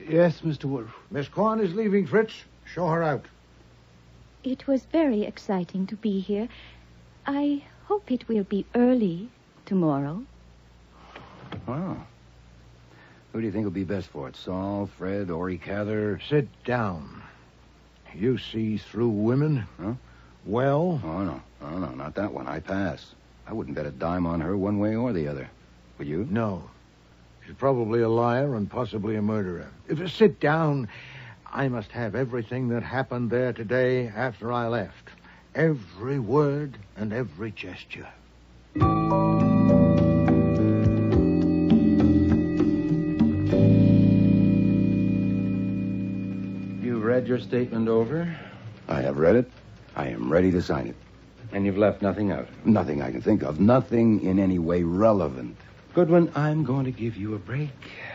Yes, Mr. Wolfe. Miss Corn is leaving, Fritz. Show her out. It was very exciting to be here. I hope it will be early tomorrow. Oh. Who do you think will be best for it? Saul, Fred, Ori Cather? Sit down. You see through women? Huh? Well? Oh, no, not that one. I pass. I wouldn't bet a dime on her one way or the other. Would you? No. She's probably a liar and possibly a murderer. If you sit down, I must have everything that happened there today after I left. Every word and every gesture. You read your statement over? I have read it. I am ready to sign it. And you've left nothing out? Nothing I can think of. Nothing in any way relevant. Goodwin, I'm going to give you a break.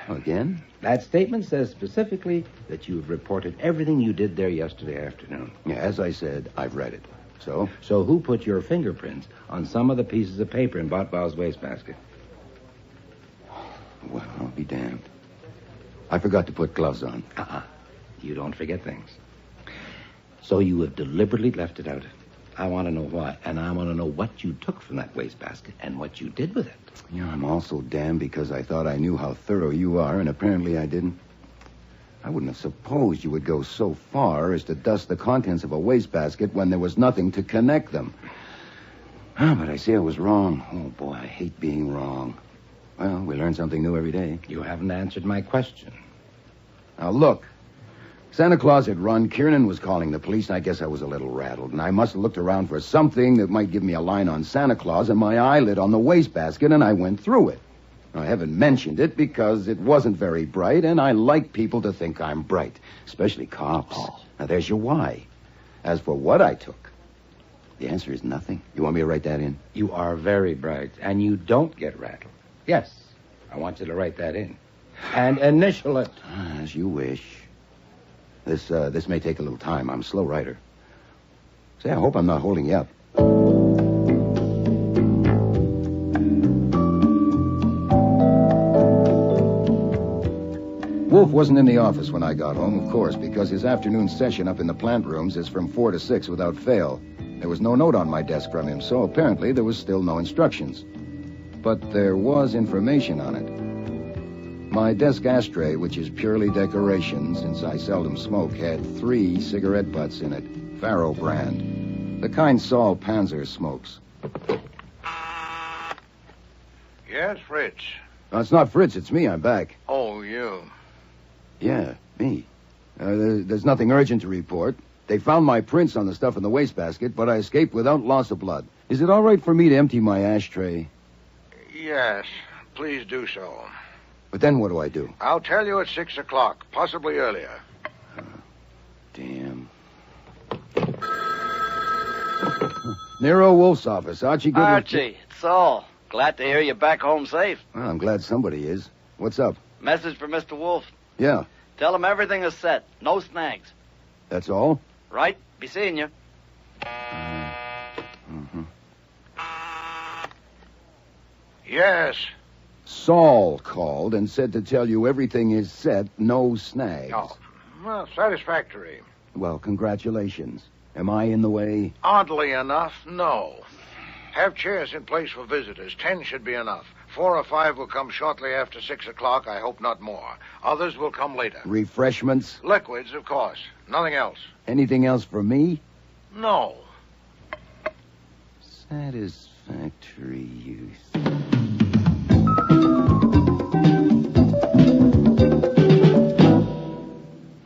Again? That statement says specifically that you've reported everything you did there yesterday afternoon. Yeah, as I said, I've read it. So? So who put your fingerprints on some of the pieces of paper in Botbow's wastebasket? Well, I'll be damned. I forgot to put gloves on. You don't forget things. So you have deliberately left it out. I want to know why, and I want to know what you took from that wastebasket and what you did with it. Yeah, I'm also damned because I thought I knew how thorough you are, and apparently I didn't. I wouldn't have supposed you would go so far as to dust the contents of a wastebasket when there was nothing to connect them. But I see I was wrong. Oh, boy, I hate being wrong. Well, we learn something new every day. You haven't answered my question. Now, look. Santa Claus had run. Kiernan was calling the police, and I guess I was a little rattled. And I must have looked around for something that might give me a line on Santa Claus, and my eye lit on the wastebasket, and I went through it. I haven't mentioned it because it wasn't very bright, and I like people to think I'm bright, especially cops. Now, there's your why. As for what I took, the answer is nothing. You want me to write that in? You are very bright, and you don't get rattled. Yes, I want you to write that in. And initial it. As you wish. This may take a little time. I'm a slow writer. Say, I hope I'm not holding you up. Wolfe wasn't in the office when I got home, of course, because his afternoon session up in the plant rooms is from 4 to 6 without fail. There was no note on my desk from him, so apparently there was still no instructions. But there was information on it. My desk ashtray, which is purely decoration, since I seldom smoke, had 3 cigarette butts in it, Faro brand. The kind Saul Panzer smokes. Yes, Fritz. No, it's not Fritz, it's me. I'm back. Oh, you. Yeah, me. There's nothing urgent to report. They found my prints on the stuff in the wastebasket, but I escaped without loss of blood. Is it all right for me to empty my ashtray? Yes, please do so. But then what do I do? I'll tell you at 6 o'clock, possibly earlier. Damn. Nero Wolfe's office. Archie Goodwin. Archie, it's Saul. Glad to hear you're back home safe. Well, I'm glad somebody is. What's up? Message for Mr. Wolfe. Yeah. Tell him everything is set. No snags. That's all? Right? Be seeing you. Mm-hmm. Yes. Saul called and said to tell you everything is set, no snags. Oh, well, satisfactory. Well, congratulations. Am I in the way? Oddly enough, no. Have chairs in place for visitors. 10 should be enough. 4 or 5 will come shortly after 6 o'clock. I hope not more. Others will come later. Refreshments? Liquids, of course. Nothing else. Anything else for me? No. Satisfactory youth.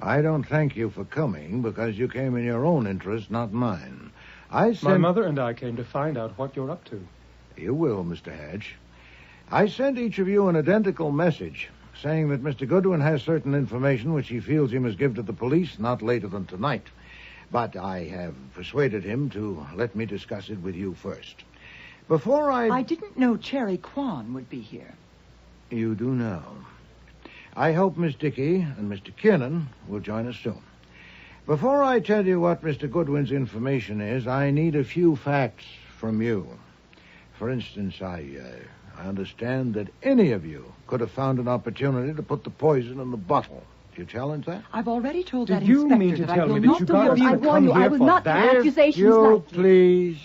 I don't thank you for coming because you came in your own interest, not mine. My mother and I came to find out what you're up to. You will, Mr. Hatch. I sent each of you an identical message saying that Mr. Goodwin has certain information which he feels he must give to the police not later than tonight. But I have persuaded him to let me discuss it with you first. Before I didn't know Cherry Kwan would be here. You do now. I hope Miss Dickey and Mr. Kiernan will join us soon. Before I tell you what Mr. Goodwin's information is, I need a few facts from you. For instance, I understand that any of you could have found an opportunity to put the poison in the bottle. Do you challenge that? I've already told Did that you inspector mean to that tell I will me that not you do got your... me to I warn you, come I here will for not that? make accusations You, like... please.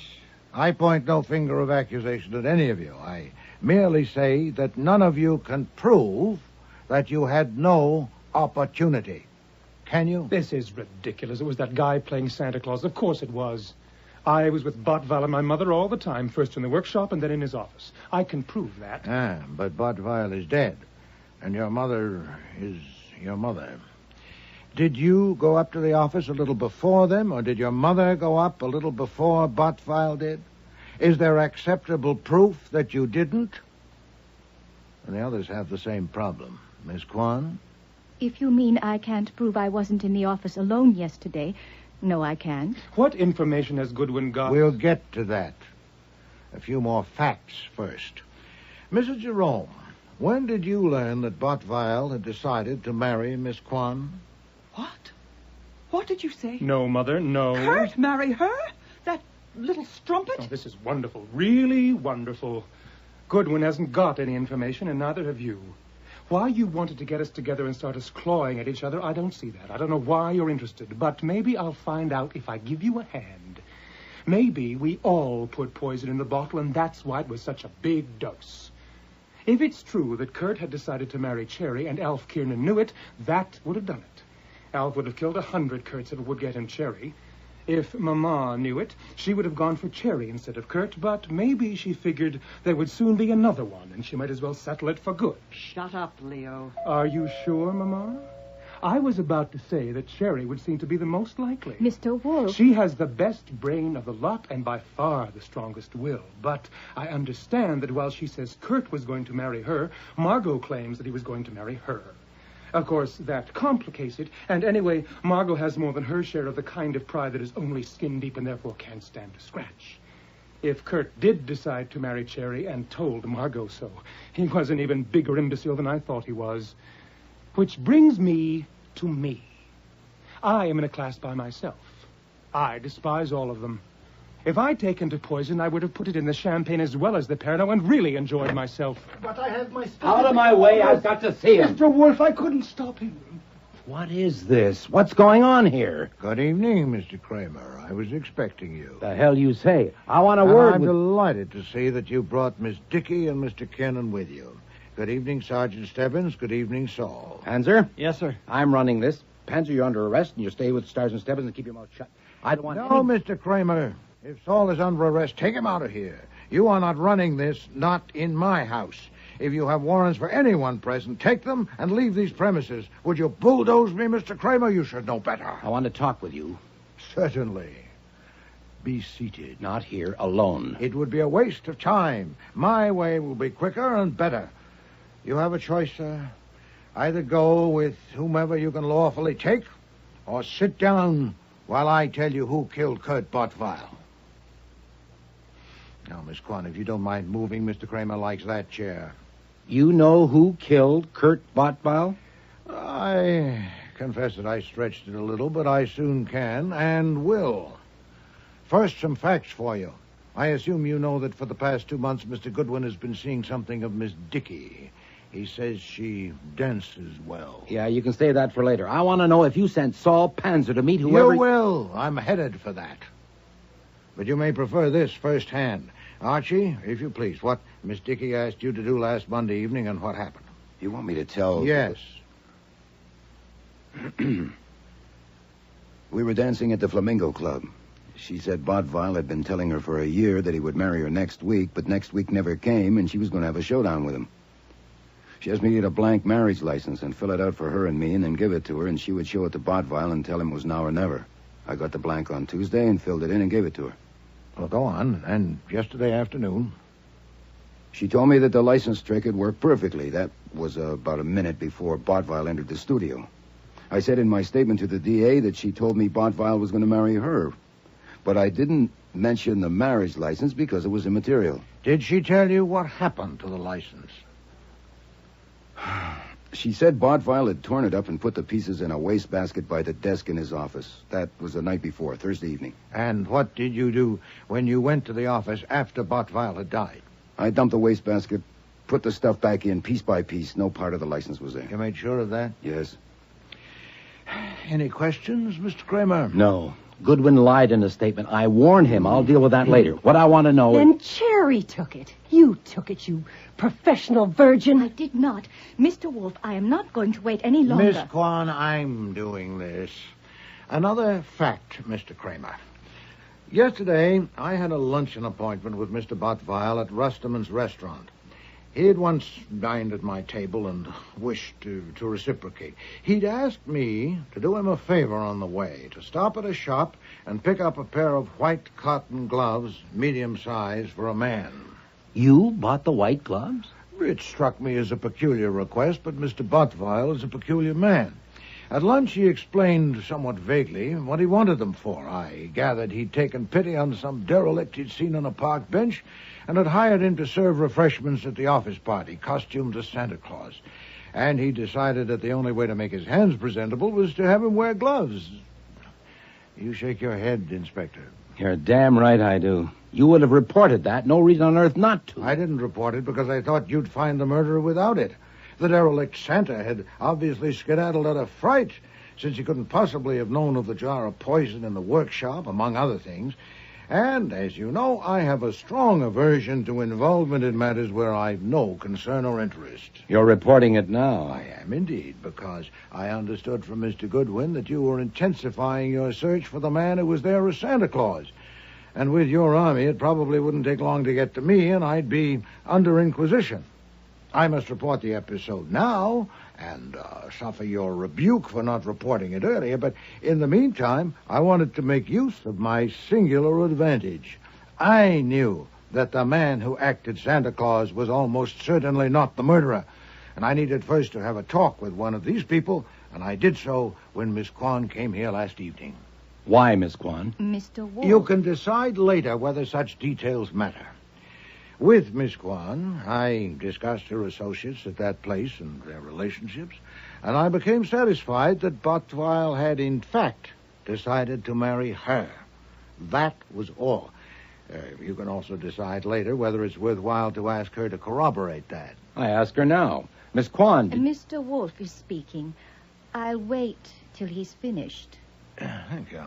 I point no finger of accusation at any of you. I merely say that none of you can prove that you had no opportunity. Can you? This is ridiculous. It was that guy playing Santa Claus. Of course it was. I was with Bottweil and my mother all the time, first in the workshop and then in his office. I can prove that. Ah, but Bottweil is dead, and your mother is your mother. Did you go up to the office a little before them, or did your mother go up a little before Bottweil did? Is there acceptable proof that you didn't? And the others have the same problem. Miss Kwan? If you mean I can't prove I wasn't in the office alone yesterday, no, I can't. What information has Goodwin got? We'll get to that. A few more facts first. Mrs. Jerome, when did you learn that Bottweil had decided to marry Miss Kwan? What? What did you say? No, Mother, no. Kurt marry her? That little strumpet? Oh, this is wonderful. Really wonderful. Goodwin hasn't got any information, and neither have you. Why you wanted to get us together and start us clawing at each other, I don't see that. I don't know why you're interested, but maybe I'll find out if I give you a hand. Maybe we all put poison in the bottle, and that's why it was such a big dose. If it's true that Kurt had decided to marry Cherry and Alf Kiernan knew it, that would have done it. Alf would have killed 100 Kurts if it would get him Cherry. If Mama knew it, she would have gone for Cherry instead of Kurt, but maybe she figured there would soon be another one, and she might as well settle it for good. Shut up, Leo. Are you sure, Mama? I was about to say that Cherry would seem to be the most likely. Mr. Wolfe. She has the best brain of the lot and by far the strongest will. But I understand that while she says Kurt was going to marry her, Margot claims that he was going to marry her. Of course, that complicates it, and anyway, Margot has more than her share of the kind of pride that is only skin deep and therefore can't stand a scratch. If Kurt did decide to marry Cherry and told Margot so, he was an even bigger imbecile than I thought he was. Which brings me to me. I am in a class by myself. I despise all of them. If I'd taken to poison, I would have put it in the champagne as well as the Pernod and really enjoyed myself. But I have my... Out of my way, I've got to see him. Mr. Wolfe, I couldn't stop him. What is this? What's going on here? Good evening, Mr. Kramer. I was expecting you. The hell you say? I want a word I'm with... delighted to see that you brought Miss Dickey and Mr. Kiernan with you. Good evening, Sergeant Stebbins. Good evening, Saul. Panzer? Yes, sir. I'm running this. Panzer, you're under arrest, and you stay with Sergeant Stebbins and keep your mouth shut. I don't want No, Mr. Kramer. If Saul is under arrest, take him out of here. You are not running this, not in my house. If you have warrants for anyone present, take them and leave these premises. Would you bulldoze me, Mr. Kramer? You should know better. I want to talk with you. Certainly. Be seated. Not here, alone. It would be a waste of time. My way will be quicker and better. You have a choice, sir. Either go with whomever you can lawfully take, or sit down while I tell you who killed Kurt Bottweil. Now, Miss Kwan, if you don't mind moving, Mr. Kramer likes that chair. You know who killed Kurt Bottweil? I confess that I stretched it a little, but I soon can and will. First, some facts for you. I assume you know that for the past 2 months, Mr. Goodwin has been seeing something of Miss Dickey. He says she dances well. Yeah, you can say that for later. I want to know if you sent Saul Panzer to meet whoever... You will. I'm headed for that. But you may prefer this firsthand. Archie, if you please, what Miss Dickey asked you to do last Monday evening and what happened? You want me to tell... Yes. We were dancing at the Flamingo Club. She said Bottweil had been telling her for a year that he would marry her next week, but next week never came, and she was going to have a showdown with him. She asked me to get a blank marriage license and fill it out for her and me and then give it to her, and she would show it to Bottweil and tell him it was now or never. I got the blank on Tuesday and filled it in and gave it to her. Well, go on. And yesterday afternoon? She told me that the license trick had worked perfectly. That was about a minute before Bottweil entered the studio. I said in my statement to the DA that she told me Bottweil was going to marry her. But I didn't mention the marriage license because it was immaterial. Did she tell you what happened to the license? She said Bottweil had torn it up and put the pieces in a wastebasket by the desk in his office. That was the night before, Thursday evening. And what did you do when you went to the office after Bottweil had died? I dumped the wastebasket, put the stuff back in piece by piece. No part of the license was there. You made sure of that? Yes. Any questions, Mr. Kramer? No. Goodwin lied in his statement. I warned him. I'll deal with that later. What I want to know is... Then Cherry took it. You took it, you professional virgin. I did not. Mr. Wolfe, I am not going to wait any longer. Miss Kwan, I'm doing this. Another fact, Mr. Kramer. Yesterday, I had a luncheon appointment with Mr. Botvile at Rusterman's restaurant. He had once dined at my table and wished to reciprocate. He'd asked me to do him a favor on the way, to stop at a shop and pick up a pair of white cotton gloves, medium size, for a man. You bought the white gloves? It struck me as a peculiar request, but Mr. Botvile is a peculiar man. At lunch, he explained somewhat vaguely what he wanted them for. I gathered he'd taken pity on some derelict he'd seen on a park bench and had hired him to serve refreshments at the office party, costumed as Santa Claus. And he decided that the only way to make his hands presentable was to have him wear gloves. You shake your head, Inspector. You're damn right I do. You would have reported that. No reason on earth not to. I didn't report it because I thought you'd find the murderer without it. The derelict Santa had obviously skedaddled out of fright, since he couldn't possibly have known of the jar of poison in the workshop, among other things. And, as you know, I have a strong aversion to involvement in matters where I've no concern or interest. You're reporting it now. I am indeed, because I understood from Mr. Goodwin that you were intensifying your search for the man who was there as Santa Claus. And with your army, it probably wouldn't take long to get to me, and I'd be under inquisition. I must report the episode now and suffer your rebuke for not reporting it earlier, but in the meantime, I wanted to make use of my singular advantage. I knew that the man who acted Santa Claus was almost certainly not the murderer, and I needed first to have a talk with one of these people, and I did so when Miss Kwan came here last evening. Why, Miss Kwan? Mr. Wolfe. You can decide later whether such details matter. With Miss Kwan, I discussed her associates at that place and their relationships, and I became satisfied that Botvile had, in fact, decided to marry her. That was all. You can also decide later whether it's worthwhile to ask her to corroborate that. I ask her now. Miss Kwan... Mr. Wolfe is speaking. I'll wait till he's finished. Thank you.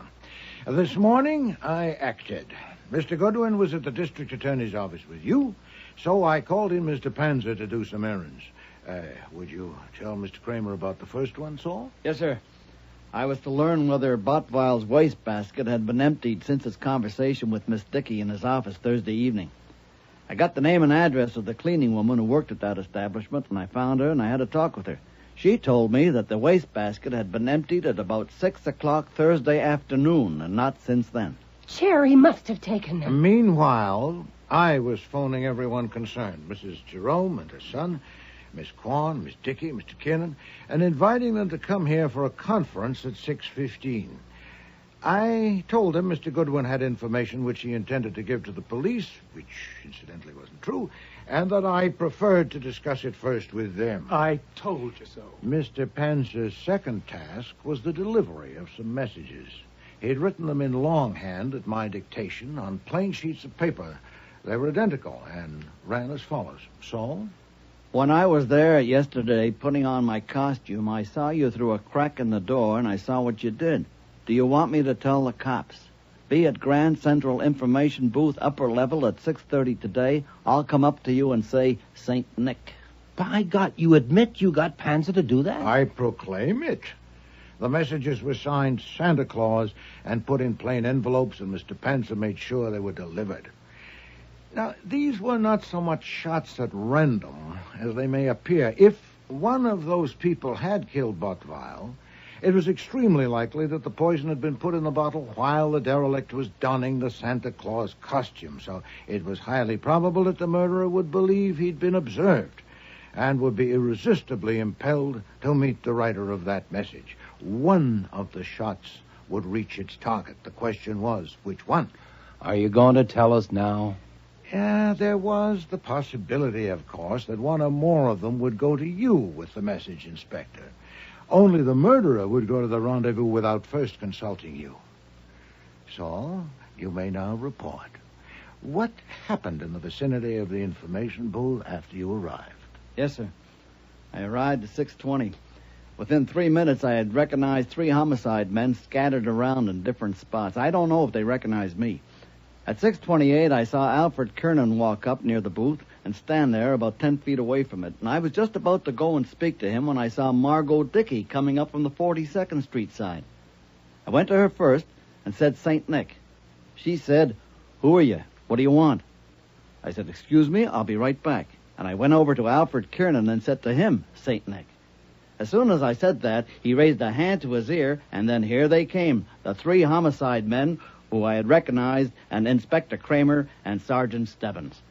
This morning, I acted. Mr. Goodwin was at the district attorney's office with you, so I called in Mr. Panzer to do some errands. Would you tell Mr. Kramer about the first one, Saul? Yes, sir. I was to learn whether Botvile's wastebasket had been emptied since his conversation with Miss Dickey in his office Thursday evening. I got the name and address of the cleaning woman who worked at that establishment, and I found her and I had a talk with her. She told me that the wastebasket had been emptied at about 6 o'clock Thursday afternoon, and not since then. Cherry must have taken them. Meanwhile, I was phoning everyone concerned, Mrs. Jerome and her son, Miss Kwan, Miss Dickey, Mr. Kinnan, and inviting them to come here for a conference at 6:15. I told them Mr. Goodwin had information which he intended to give to the police, which incidentally wasn't true, and that I preferred to discuss it first with them. I told you so. Mr. Panzer's second task was the delivery of some messages. He'd written them in longhand at my dictation on plain sheets of paper. They were identical and ran as follows. Saul? When I was there yesterday putting on my costume, I saw you through a crack in the door, and I saw what you did. Do you want me to tell the cops? Be at Grand Central Information Booth, upper level, at 6:30 today. I'll come up to you and say, St. Nick. By God, you admit you got Panzer to do that? I proclaim it. The messages were signed Santa Claus and put in plain envelopes, and Mr. Panzer made sure they were delivered. Now, these were not so much shots at random as they may appear. If one of those people had killed Botvile, it was extremely likely that the poison had been put in the bottle while the derelict was donning the Santa Claus costume, so it was highly probable that the murderer would believe he'd been observed and would be irresistibly impelled to meet the writer of that message. One of the shots would reach its target. The question was, which one? Are you going to tell us now? Yeah, there was the possibility, of course, that one or more of them would go to you with the message, Inspector. Only the murderer would go to the rendezvous without first consulting you. So, you may now report. What happened in the vicinity of the information booth after you arrived? Yes, sir. I arrived at 6:20. Within 3 minutes, I had recognized 3 homicide men scattered around in different spots. I don't know if they recognized me. At 6:28, I saw Alfred Kernan walk up near the booth and stand there about 10 feet away from it. And I was just about to go and speak to him when I saw Margot Dickey coming up from the 42nd Street side. I went to her first and said St. Nick. She said, "Who are you? What do you want?" I said, "Excuse me, I'll be right back." And I went over to Alfred Kernan and said to him, "St. Nick." As soon as I said that, he raised a hand to his ear, and then here they came, the 3 homicide men who I had recognized, and Inspector Kramer and Sergeant Stebbins.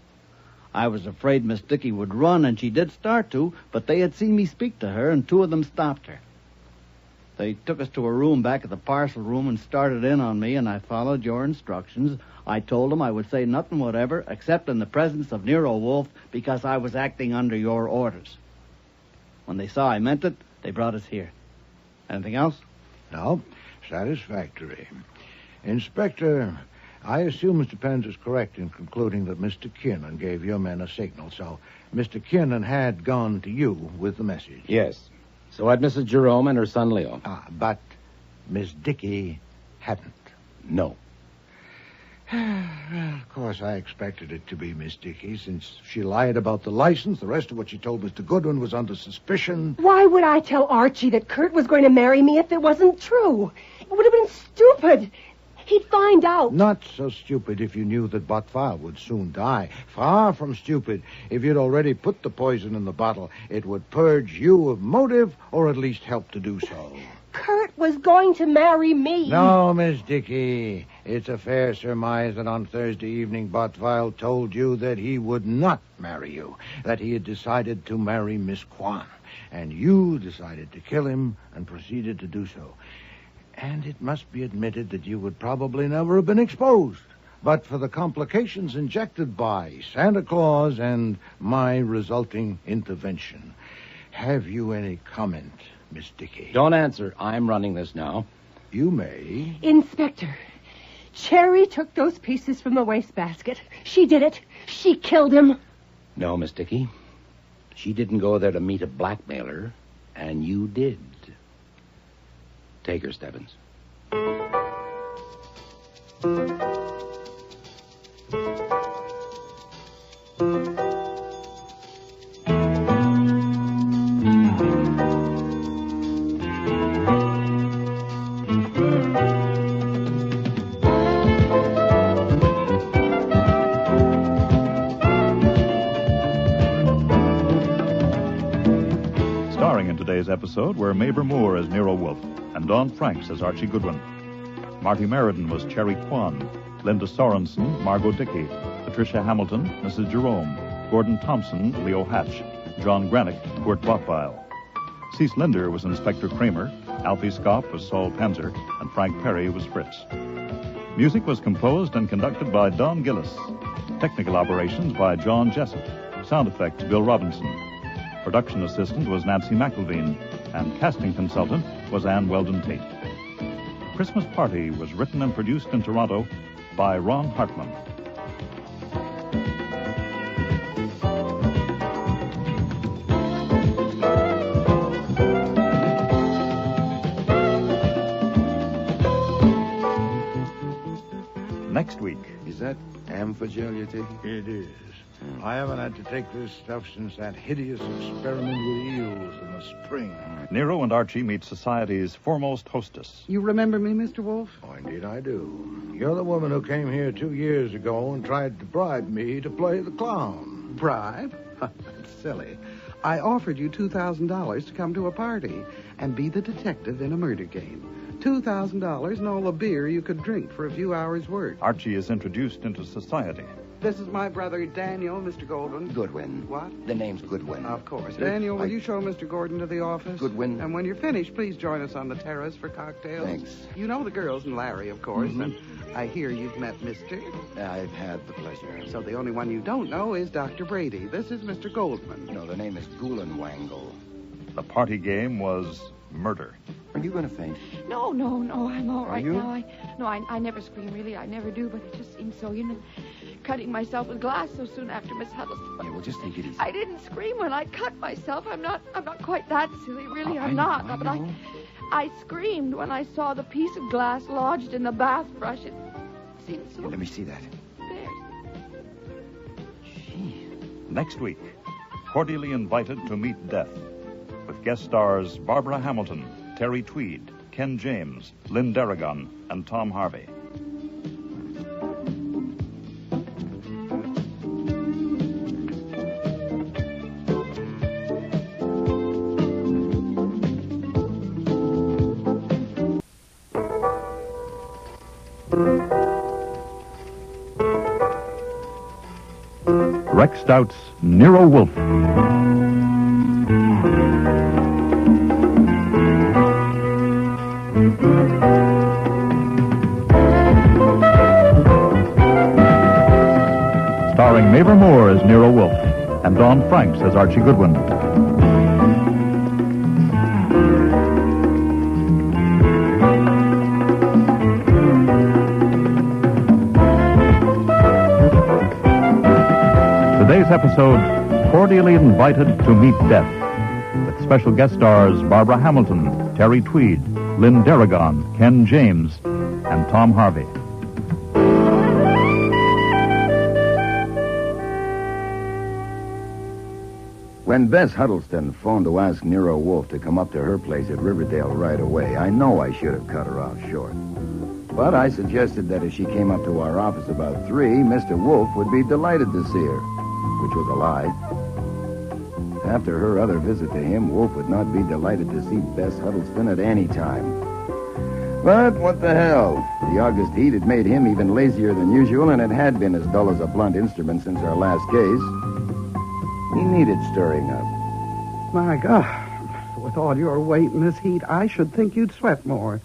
I was afraid Miss Dickey would run, and she did start to, but they had seen me speak to her, and 2 of them stopped her. They took us to a room back at the parcel room and started in on me, and I followed your instructions. I told them I would say nothing whatever, except in the presence of Nero Wolfe, because I was acting under your orders. When they saw I meant it, they brought us here. Anything else? No. Satisfactory. Inspector, I assume Mr. Pence is correct in concluding that Mr. Kiernan gave your men a signal, so Mr. Kiernan had gone to you with the message. Yes. So had Mrs. Jerome and her son Leo. But Miss Dickey hadn't. No. Well, of course, I expected it to be Miss Dickey, since she lied about the license. The rest of what she told Mr. Goodwin was under suspicion. Why would I tell Archie that Kurt was going to marry me if it wasn't true? It would have been stupid. He'd find out. Not so stupid if you knew that Bottfile would soon die. Far from stupid. If you'd already put the poison in the bottle, it would purge you of motive, or at least help to do so. Kurt was going to marry me. No, Miss Dickey. It's a fair surmise that on Thursday evening Bottfile told you that he would not marry you, that he had decided to marry Miss Kwan, and you decided to kill him and proceeded to do so. And it must be admitted that you would probably never have been exposed, but for the complications injected by Santa Claus and my resulting intervention. Have you any comment, Miss Dickey? Don't answer. I'm running this now. You may. Inspector, Cherry took those pieces from the wastebasket. She did it. She killed him. No, Miss Dickey. She didn't go there to meet a blackmailer, and you did. Take her, Stebbins. Starring in today's episode were Mabel Moore as Nero Wolfe and Dawn Franks as Archie Goodwin. Marty Meriden was Cherry Kwan, Linda Sorensen, Margot Dickey, Patricia Hamilton, Mrs. Jerome, Gordon Thompson, Leo Hatch, John Granick, Kurt Bottfile. Cease Linder was Inspector Kramer, Alfie Scoff was Saul Panzer, and Frank Perry was Fritz. Music was composed and conducted by Don Gillis. Technical operations by John Jessup. Sound effects, Bill Robinson. Production assistant was Nancy McElveen, and casting consultant was Ann Weldon Tate. Christmas Party was written and produced in Toronto by Ron Hartman. Next week. Is that amphagel you're taking? It is. I haven't had to take this stuff since that hideous experiment with eels in the spring. Nero and Archie meet society's foremost hostess. You remember me, Mr. Wolfe? Oh, indeed I do. You're the woman who came here 2 years ago and tried to bribe me to play the clown. Bribe? That's silly. I offered you $2,000 to come to a party and be the detective in a murder game. $2,000 and all the beer you could drink for a few hours' work. Archie is introduced into society. This is my brother Daniel, Mr. Goldwyn. Goodwin. What? The name's Goodwin. Of course. Daniel, will you show Mr. Gordon to the office? Goodwin. And when you're finished, please join us on the terrace for cocktails. Thanks. You know the girls and Larry, of course. Mhm. And I hear you've met Mr. I've had the pleasure. So the only one you don't know is Dr. Brady. This is Mr. Goldman. No, the name is Gulenwangle. The party game was murder. Are you going to faint? No, I'm all right you? now. I never scream, really. I never do, but it just seems so, you know. cutting myself with glass so soon after Miss Huddleston. Yeah, well, just take it easy. I didn't scream when I cut myself. I'm not quite that silly, really. Oh, I'm not. But I screamed when I saw the piece of glass lodged in the bath brush. It seemed so... Let me see that. There. Next week, Cordially Invited to Meet Death, with guest stars Barbara Hamilton, Terry Tweed, Ken James, Lynn Darragon, and Tom Harvey. Rex Stout's Nero Wolfe. Starring Mavor Moore as Nero Wolfe and Dawn Franks as Archie Goodwin. Today's episode, Cordially Invited to Meet Death, with special guest stars Barbara Hamilton, Terry Tweed, Lynn Darragon, Ken James, and Tom Harvey. When Bess Huddleston phoned to ask Nero Wolfe to come up to her place at Riverdale right away, I know I should have cut her off short. But I suggested that if she came up to our office about 3, Mr. Wolfe would be delighted to see her, which was a lie. After her other visit to him, Wolfe would not be delighted to see Bess Huddleston at any time. But what the hell? The August heat had made him even lazier than usual, and it had been as dull as a blunt instrument since our last case. He needed stirring up. My God, with all your weight in this heat, I should think you'd sweat more.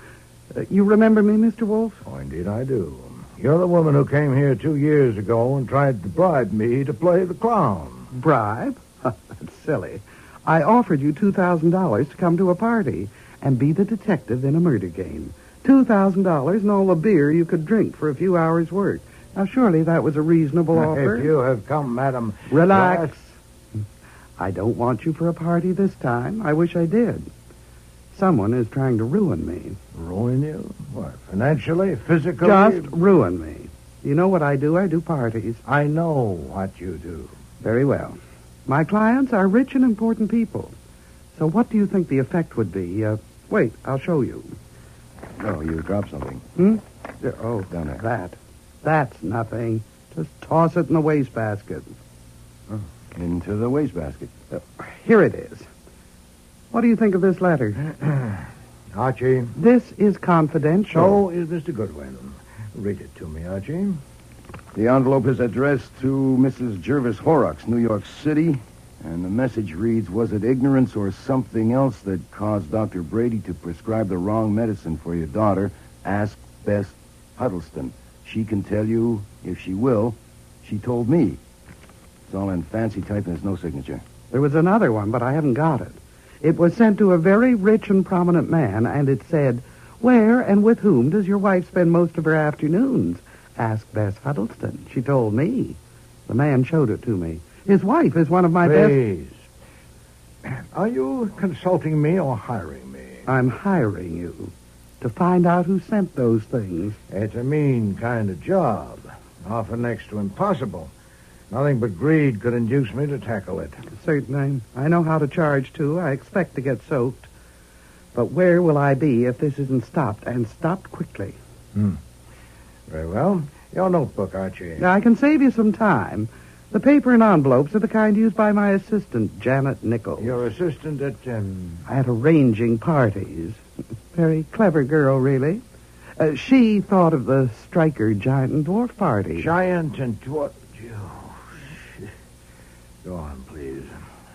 You remember me, Mr. Wolfe? Oh, indeed I do. You're the woman who came here 2 years ago and tried to bribe me to play the clown. Bribe? That's silly. I offered you $2,000 to come to a party and be the detective in a murder game. $2,000 and all the beer you could drink for a few hours' work. Now, surely that was a reasonable offer. If you have come, madam... Relax. Yes. I don't want you for a party this time. I wish I did. Someone is trying to ruin me. Ruin you? What, financially, physically? Just ruin me. You know what I do? I do parties. I know what you do. Very well. My clients are rich and important people. So what do you think the effect would be? Wait, I'll show you. Oh, you dropped something. Oh, down there. That's nothing. Just toss it in the wastebasket. Oh, into the wastebasket. Here it is. What do you think of this letter? Archie. This is confidential. So is Mr. Goodwin. Read it to me, Archie. The envelope is addressed to Mrs. Jervis Horrocks, New York City, and the message reads, was it ignorance or something else that caused Dr. Brady to prescribe the wrong medicine for your daughter? Ask Bess Huddleston. She can tell you if she will. She told me. It's all in fancy type and there's no signature. There was another one, but I haven't got it. It was sent to a very rich and prominent man, and it said, where and with whom does your wife spend most of her afternoons? Ask Bess Huddleston. She told me. The man showed it to me. His wife is one of my Please. Are you consulting me or hiring me? I'm hiring you to find out who sent those things. It's a mean kind of job. Often next to impossible. Nothing but greed could induce me to tackle it. Certainly. I know how to charge, too. I expect to get soaked. But where will I be if this isn't stopped, and stopped quickly? Very well. Your notebook, Archie. Now, I can save you some time. The paper and envelopes are the kind used by my assistant, Janet Nichols. Your assistant at... At arranging parties. Very clever girl, really. She thought of the Stryker Giant and Dwarf party. Giant and Dwarf... Go on, please.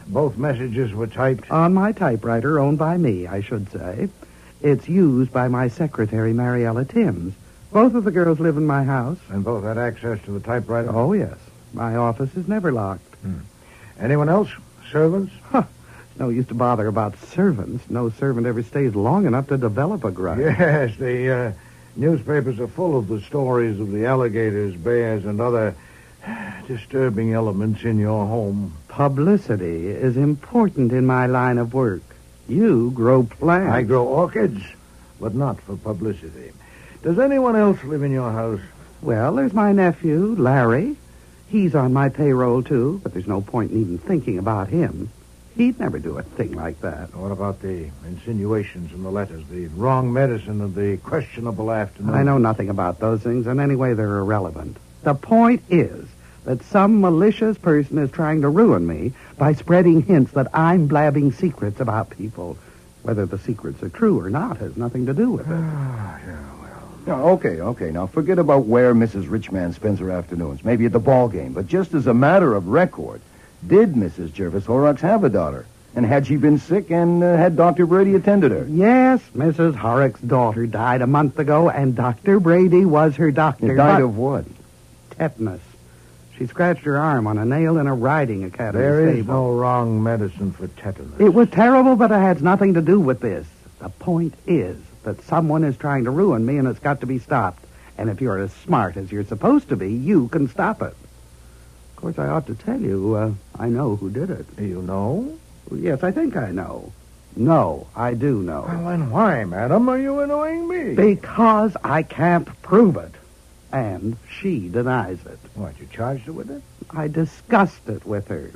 Both messages were typed? On my typewriter, owned by me, I should say. It's used by my secretary, Mariella Timms. Both of the girls live in my house. And both had access to the typewriter? Oh, yes. My office is never locked. Anyone else? Servants? No use to bother about servants. No servant ever stays long enough to develop a grudge. Yes, the newspapers are full of the stories of the alligators, bears, and other disturbing elements in your home. Publicity is important in my line of work. You grow plants. I grow orchids, but not for publicity. Does anyone else live in your house? Well, there's my nephew, Larry. He's on my payroll, too, but there's no point in even thinking about him. He'd never do a thing like that. What about the insinuations in the letters, the wrong medicine and the questionable afternoon? I know nothing about those things, and anyway, they're irrelevant. The point is that some malicious person is trying to ruin me by spreading hints that I'm blabbing secrets about people. Whether the secrets are true or not has nothing to do with it. No, okay. Now, forget about where Mrs. Richman spends her afternoons. Maybe at the ball game. But just as a matter of record, did Mrs. Jervis Horrocks have a daughter? And had she been sick and had Dr. Brady attended her? Yes, Mrs. Horrocks' daughter died a month ago, and Dr. Brady was her doctor. Died of what? Tetanus. She scratched her arm on a nail in a riding academy There stable. is no wrong medicine for tetanus. It was terrible, but it has nothing to do with this. The point is that someone is trying to ruin me, and it's got to be stopped. And if you're as smart as you're supposed to be, you can stop it. Of course, I ought to tell you, I know who did it. You know? Well, yes, I think I know. No, I do know. Well, then why, madam, are you annoying me? Because I can't prove it. And she denies it. What, you charged her with it? I discussed it with her.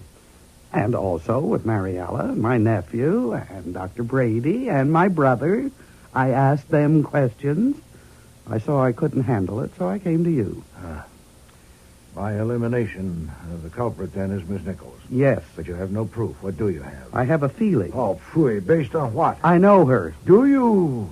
And also with Mariella, and my nephew, and Dr. Brady, and my brother. I asked them questions. I saw I couldn't handle it, so I came to you. By elimination, the culprit then is Miss Nichols. Yes. But you have no proof. What do you have? I have a feeling. Oh, phooey. Based on what? I know her. Do you?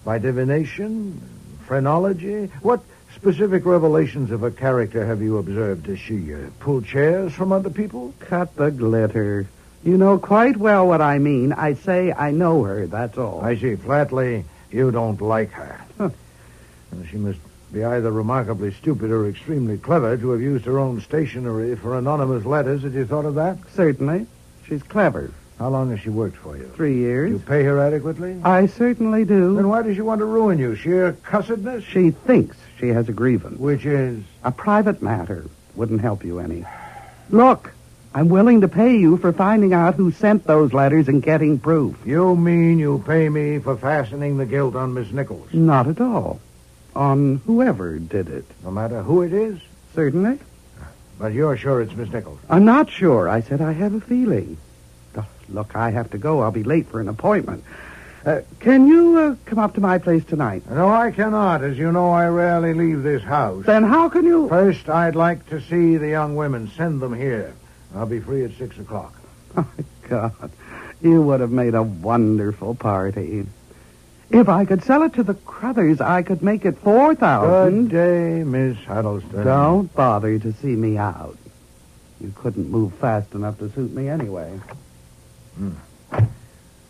By divination? Phrenology? What specific revelations of her character have you observed? Does she pull chairs from other people? Cut the glitter. You know quite well what I mean. I say I know her, that's all. I see. Flatly, you don't like her. Huh. Well, she must be either remarkably stupid or extremely clever to have used her own stationery for anonymous letters. Had you thought of that? Certainly. She's clever. How long has she worked for you? 3 years. You pay her adequately? I certainly do. Then why does she want to ruin you? Sheer cussedness? She thinks she has a grievance. Which is? A private matter. Wouldn't help you any. Look, I'm willing to pay you for finding out who sent those letters and getting proof. You mean you pay me for fastening the guilt on Miss Nichols? Not at all. On whoever did it. No matter who it is? Certainly. But you're sure it's Miss Nichols? I'm not sure. I said I have a feeling. Look, I have to go. I'll be late for an appointment. Can you come up to my place tonight? No, I cannot. As you know, I rarely leave this house. Then how can you... First, I'd like to see the young women. Send them here. I'll be free at 6 o'clock. Oh, my God. You would have made a wonderful party. If I could sell it to the Crothers, I could make it $4,000. Good day, Miss Huddleston. Don't bother to see me out. You couldn't move fast enough to suit me anyway.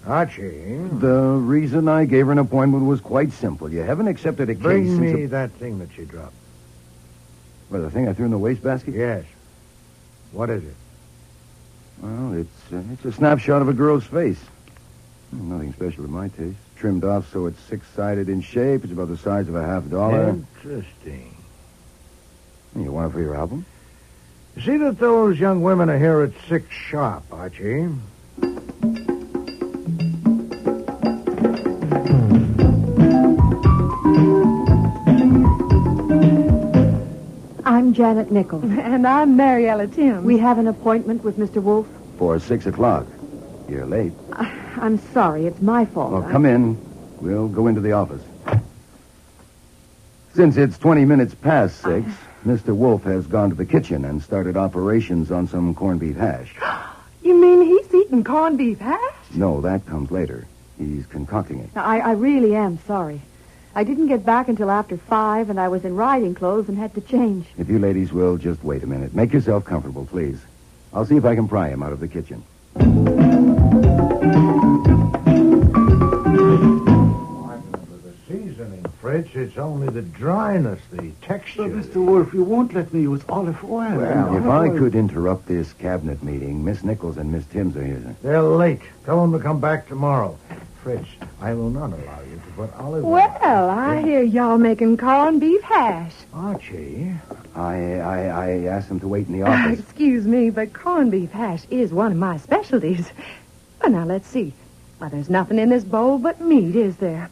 Archie. The reason I gave her an appointment was quite simple. You haven't accepted a case Bring since... me that thing that she dropped. Well, the thing I threw in the wastebasket? Yes. What is it? Well, it's a snapshot of a girl's face. Nothing special to my taste. Trimmed off so it's six-sided in shape. It's about the size of a $50. Interesting. You want it for your album? See that those young women are here at 6 sharp, Archie. I'm Janet Nichols. And I'm Mariella Timms. We have an appointment with Mr. Wolfe. For 6 o'clock. You're late. I'm sorry. It's my fault. Well, come in. We'll go into the office. Since it's 20 minutes past 6, Mr. Wolfe has gone to the kitchen and started operations on some corned beef hash. You mean he's eating corned beef hash? No, that comes later. He's concocting it. Now, I really am sorry. I didn't get back until after 5, and I was in riding clothes and had to change. If you ladies will, just wait a minute. Make yourself comfortable, please. I'll see if I can pry him out of the kitchen. Seasoning, Fritz. It's only the dryness, the texture. But, Mr. Wolfe, you won't let me use olive oil. Well, if I could interrupt this cabinet meeting, Miss Nichols and Miss Timms are here. They're late. Tell them to come back tomorrow. Fritz, I will not allow you to put olive oil. Well, I hear y'all making corned beef hash. Archie. I asked him to wait in the office. Excuse me, but corned beef hash is one of my specialties. Well, now, let's see. Well, there's nothing in this bowl but meat, is there?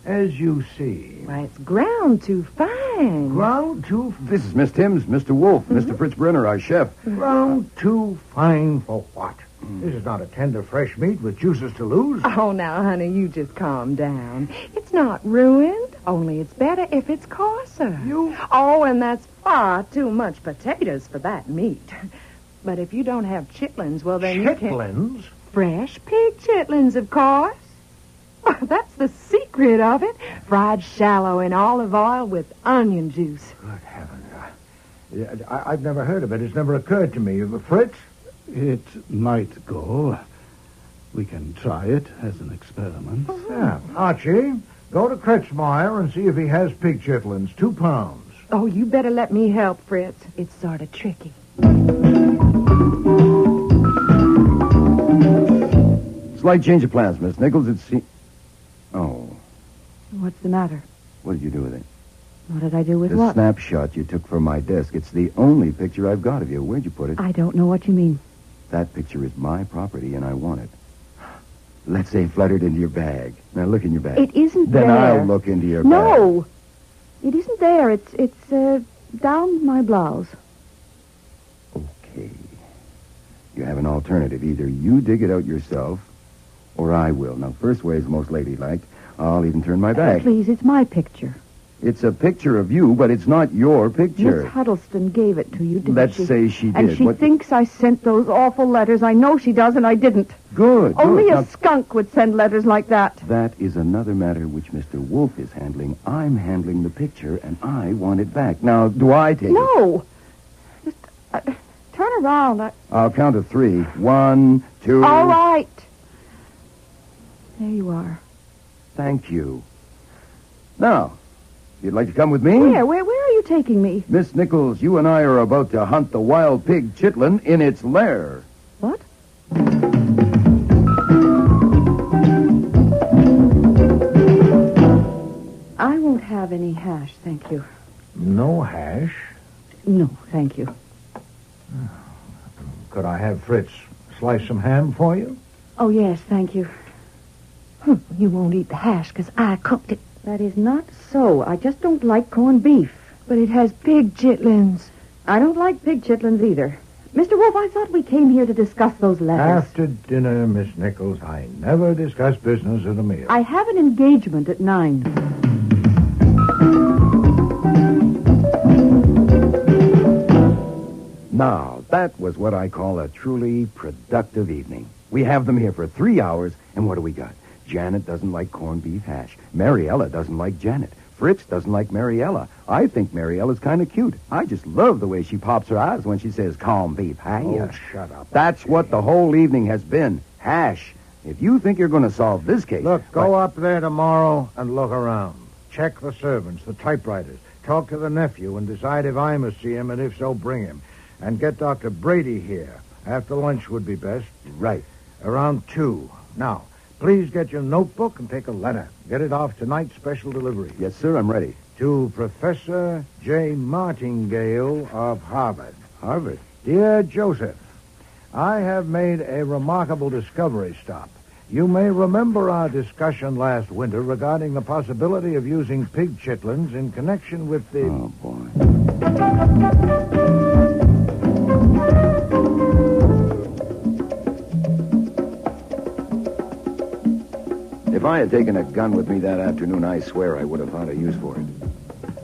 As you see. Why, it's ground too fine. Ground too... This is Miss Timms, Mr. Wolfe, Mr. Fritz Brenner, our chef. Ground too fine for what? This is not a tender, fresh meat with juices to lose. Oh, now, honey, you just calm down. It's not ruined, only it's better if it's coarser. Oh, and that's far too much potatoes for that meat. But if you don't have chitlins, well, then you can... Chitlins? Fresh pig chitlins, of course. Oh, that's the secret of it. Fried shallow in olive oil with onion juice. Good heavens. I've never heard of it. It's never occurred to me. Fritz? It might go. We can try it as an experiment. Yeah. Archie, go to Kretzmeyer and see if he has pig chitlins. 2 pounds. Oh, you better let me help, Fritz. It's sort of tricky. Slight change of plans, Miss Nichols. Oh. What's the matter? What did you do with it? What did I do with The what? snapshot you took from my desk. It's the only picture I've got of you. Where'd you put it? I don't know what you mean. That picture is my property, and I want it. Let's say fluttered into your bag. Now look in your bag. It isn't then there. I'll look into your bag. No. It isn't there. It's down my blouse. Okay. You have an alternative. Either you dig it out yourself, or I will. Now, first way is most ladylike. I'll even turn my back. Please, it's my picture. It's a picture of you, but it's not your picture. Miss Huddleston gave it to you, didn't Let's she? say she did. And she thinks I sent those awful letters. I know she does, and I didn't. Good. Only good. a skunk would send letters like that. That is another matter which Mr. Wolfe is handling. I'm handling the picture, and I want it back. Now, do I take it? No. Just turn around. I'll count to 3. 1, 2... All right. There you are. Thank you. Now, you'd like to come with me? Where are you taking me? Miss Nichols, you and I are about to hunt the wild pig chitlin in its lair. What? I won't have any hash, thank you. No hash? No, thank you. Could I have Fritz slice some ham for you? Oh, yes, thank you. You won't eat the hash because I cooked it. That is not so. I just don't like corned beef. But it has pig chitlins. I don't like pig chitlins either. Mr. Wolfe, I thought we came here to discuss those letters. After dinner, Miss Nichols, I never discuss business at a meal. I have an engagement at 9. Now, that was what I call a truly productive evening. We have them here for 3 hours, and what do we got? Janet doesn't like corned beef hash. Mariella doesn't like Janet. Fritz doesn't like Mariella. I think Mariella's kind of cute. I just love the way she pops her eyes when she says corned beef hash. Oh, shut up. That's what the whole evening has been. Hash. If you think you're going to solve this case... Look, go up there tomorrow and look around. Check the servants, the typewriters. Talk to the nephew and decide if I must see him, and if so, bring him. And get Dr. Brady here. After lunch would be best. Right. Around 2. Now, please get your notebook and take a letter. Get it off tonight's special delivery. Yes, sir, I'm ready. To Professor J. Martingale of Harvard. Harvard? Dear Joseph, I have made a remarkable discovery stop. You may remember our discussion last winter regarding the possibility of using pig chitlins in connection with the... Oh, boy. If I had taken a gun with me that afternoon, I swear I would have found a use for it.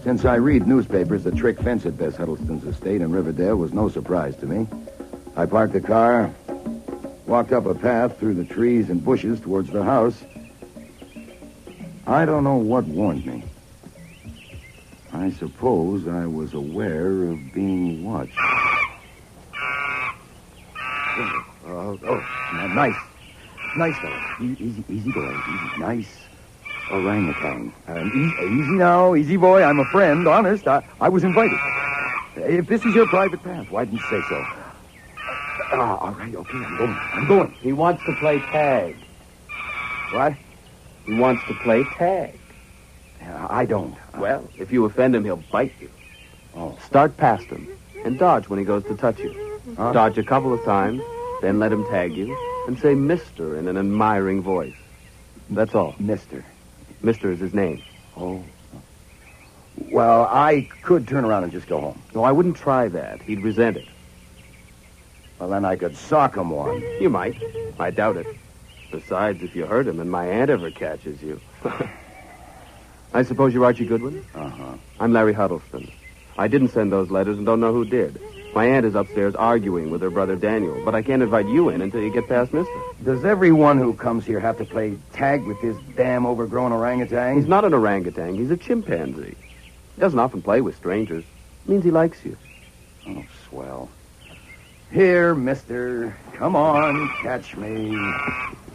Since I read newspapers, the trick fence at Bess Huddleston's estate in Riverdale was no surprise to me. I parked the car, walked up a path through the trees and bushes towards the house. I don't know what warned me. I suppose I was aware of being watched. Nice. Nice, fella. Easy boy. Easy. Nice orangutan. Easy now. Easy boy. I'm a friend. Honest. I was invited. If this is your private path, why didn't you say so? All right. Okay. I'm going. He wants to play tag. What? He wants to play tag. I don't. Well, if you offend him, he'll bite you. Oh. Start past him and dodge when he goes to touch you. Huh? Dodge a couple of times, then let him tag you and say Mister in an admiring voice. That's all. Mister. Mister is his name. Oh. Well, I could turn around and just go home. No, I wouldn't try that. He'd resent it. Well, then I could sock him one. You might. I doubt it. Besides, if you hurt him and my aunt ever catches you... I suppose you're Archie Goodwin? Uh-huh. I'm Larry Huddleston. I didn't send those letters and don't know who did. My aunt is upstairs arguing with her brother Daniel, but I can't invite you in until you get past Mister. Does everyone who comes here have to play tag with this damn overgrown orangutan? He's not an orangutan. He's a chimpanzee. He doesn't often play with strangers. It means he likes you. Oh, swell. Here, mister. Come on, catch me.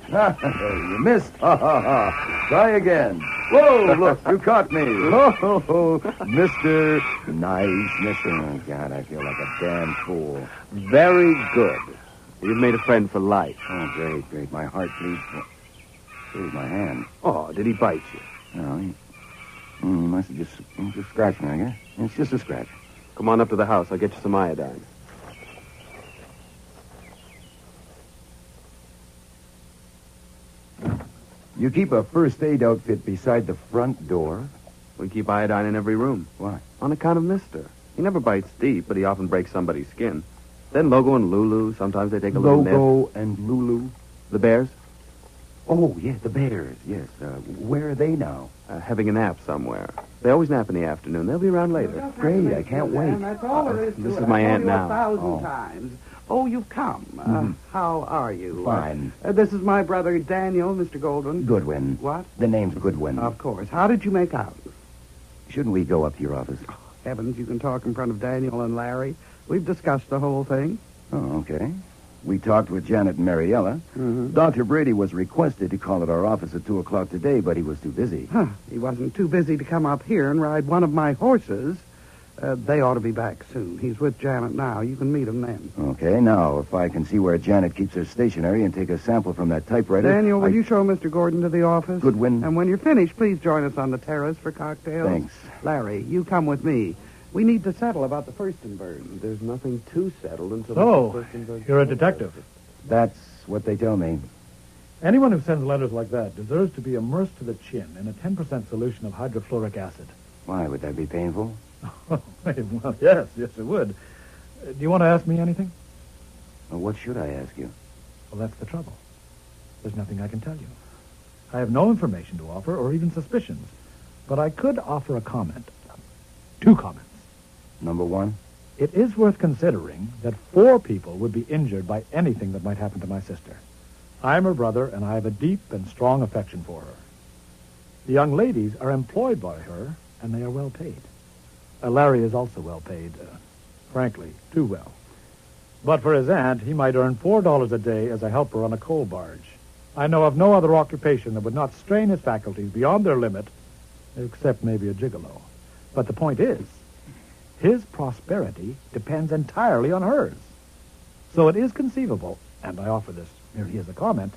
You missed. Ha, ha, ha. Try again. Whoa, look, you caught me. Oh, mister. Nice, mister. Oh, God, I feel like a damn fool. Very good. You've made a friend for life. Oh, great, great. My heart bleeds. So is my hand. Oh, did he bite you? No, he must have just scratched me, I guess. It's just a scratch. Come on up to the house. I'll get you some iodine. You keep a first aid outfit beside the front door? We keep iodine in every room. Why? On account of Mister. He never bites deep, but he often breaks somebody's skin. Then Logo and Lulu, sometimes they take a little nip. Logo and Lulu? The bears? Oh, yes, the bears, yes. Where are they now? Having a nap somewhere. They always nap in the afternoon. They'll be around later. Great, I can't wait. That's all there is to This it. is my aunt now. 1,000 times. Oh, you've come. How are you? Fine. This is my brother Daniel, Mr. Goldwyn. Goodwin. What? The name's Goodwin. Of course. How did you make out? Shouldn't we go up to your office? Heavens, you can talk in front of Daniel and Larry. We've discussed the whole thing. Oh, okay. We talked with Janet and Mariella. Dr. Brady was requested to call at our office at 2 o'clock today, but he was too busy. Huh. He wasn't too busy to come up here and ride one of my horses. They ought to be back soon. He's with Janet now. You can meet him then. Okay, now, if I can see where Janet keeps her stationery and take a sample from that typewriter... Daniel, will you show Mr. Gordon to the office? Goodwin. And when you're finished, please join us on the terrace for cocktails. Thanks. Larry, you come with me. We need to settle about the Furstenberg. There's nothing too settled until... So, you're a detective. That's what they tell me. Anyone who sends letters like that deserves to be immersed to the chin in a 10% solution of hydrofluoric acid. Why, would that be painful? Well, yes, it would. Do you want to ask me anything? Well, what should I ask you? Well, that's the trouble. There's nothing I can tell you. I have no information to offer or even suspicions, but I could offer a comment. 2 comments. Number 1? It is worth considering that 4 people would be injured by anything that might happen to my sister. I'm her brother, and I have a deep and strong affection for her. The young ladies are employed by her, and they are well paid. Larry is also well paid, frankly, too well. But for his aunt, he might earn $4 a day as a helper on a coal barge. I know of no other occupation that would not strain his faculties beyond their limit, except maybe a gigolo. But the point is, his prosperity depends entirely on hers. So it is conceivable, and I offer this merely as a comment,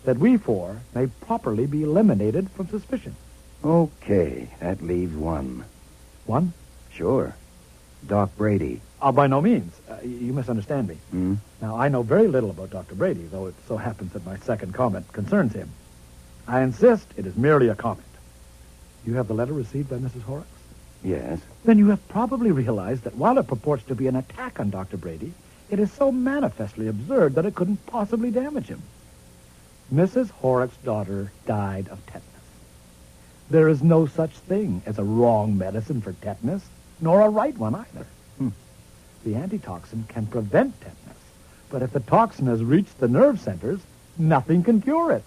that we 4 may properly be eliminated from suspicion. Okay, that leaves 1. 1? Sure. Doc Brady. By no means. You misunderstand me. Now, I know very little about Dr. Brady, though it so happens that my second comment concerns him. I insist it is merely a comment. You have the letter received by Mrs. Horrocks? Yes. Then you have probably realized that while it purports to be an attack on Dr. Brady, it is so manifestly absurd that it couldn't possibly damage him. Mrs. Horrocks' daughter died of tetanus. There is no such thing as a wrong medicine for tetanus, nor a right one either. The antitoxin can prevent tetanus, but if the toxin has reached the nerve centers, nothing can cure it.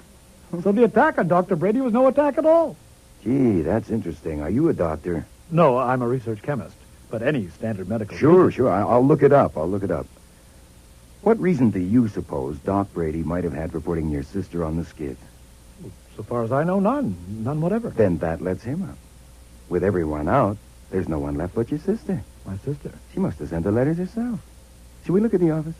So the attack on Dr. Brady was no attack at all. Gee, that's interesting. Are you a doctor? No, I'm a research chemist, but any standard medical... Sure. I'll look it up. What reason do you suppose Doc Brady might have had for putting your sister on the skids? So far as I know, none. None whatever. Then that lets him out. With everyone out, there's no one left but your sister. My sister? She must have sent the letters herself. Shall we look at the office?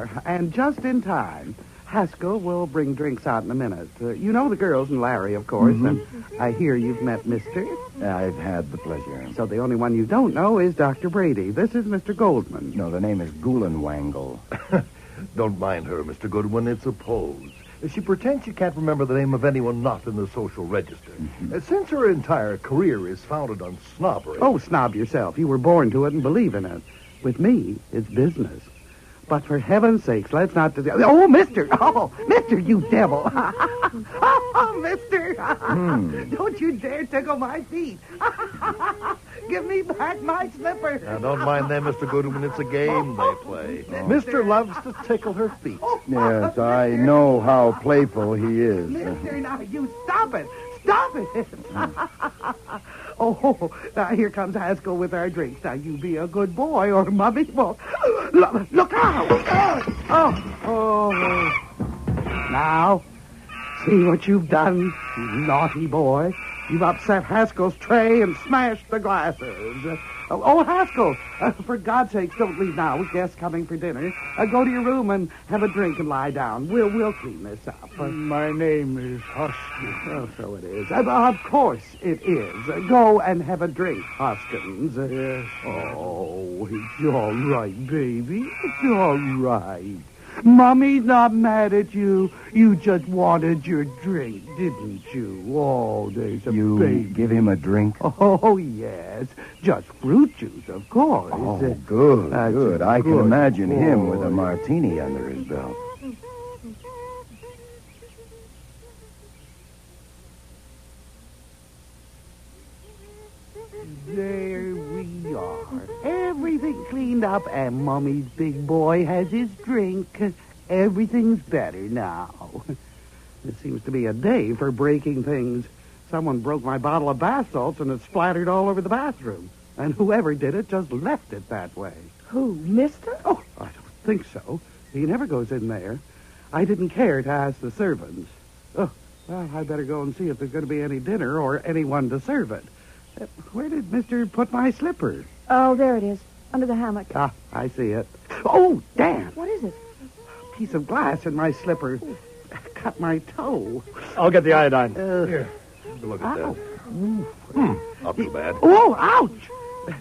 are, and just in time. Haskell will bring drinks out in a minute. You know the girls and Larry, of course, and I hear you've met Mr. I've had the pleasure. So the only one you don't know is Dr. Brady. This is Mr. Goldman. No, the name is Gulenwangle. Don't mind her, Mr. Goodwin. It's a pose. She pretends she can't remember the name of anyone not in the social register. Since her entire career is founded on snobbery... Oh, snob yourself. You were born to it and believe in it. With me, it's business. But for heaven's sakes, let's not... Oh, mister! Oh, mister, you devil! Oh, mister! Don't you dare tickle my feet! Give me back my slipper! Now, don't mind them, Mr. Goodwin. It's a game they play. Mister loves to tickle her feet. Yes, I know how playful he is. Mister, now you stop it! Stop it! Oh, now here comes Haskell with our drinks. Now you be a good boy or Mummy will... Look out! Oh. Now, see what you've done, you naughty boy. You've upset Haskell's tray and smashed the glasses. Oh, Haskell, for God's sakes, don't leave now with guests coming for dinner. Go to your room and have a drink and lie down. We'll clean this up. My name is Hoskins. Oh, so it is. Of course it is. Go and have a drink, Hoskins. Yes. Oh, it's all right, baby. It's all right. Mummy's not mad at you. You just wanted your drink, didn't you? Oh, there's a You baby. give him a drink? Oh, yes. Just fruit juice, of course. Oh, good, That's good. a I can good imagine him boy. with a martini under his belt. There we are. Everything cleaned up, and Mummy's big boy has his drink. Everything's better now. It seems to be a day for breaking things. Someone broke my bottle of bath salts, and it splattered all over the bathroom. And whoever did it just left it that way. Who, mister? Oh, I don't think so. He never goes in there. I didn't care to ask the servants. Oh, well, I better go and see if there's going to be any dinner or anyone to serve it. Where did Mister put my slipper? Oh, there it is, under the hammock. Ah, I see it. Oh, damn! What is it? A piece of glass in my slipper. Cut my toe. I'll get the iodine. Here, have a look at that. Not too bad. Oh, ouch!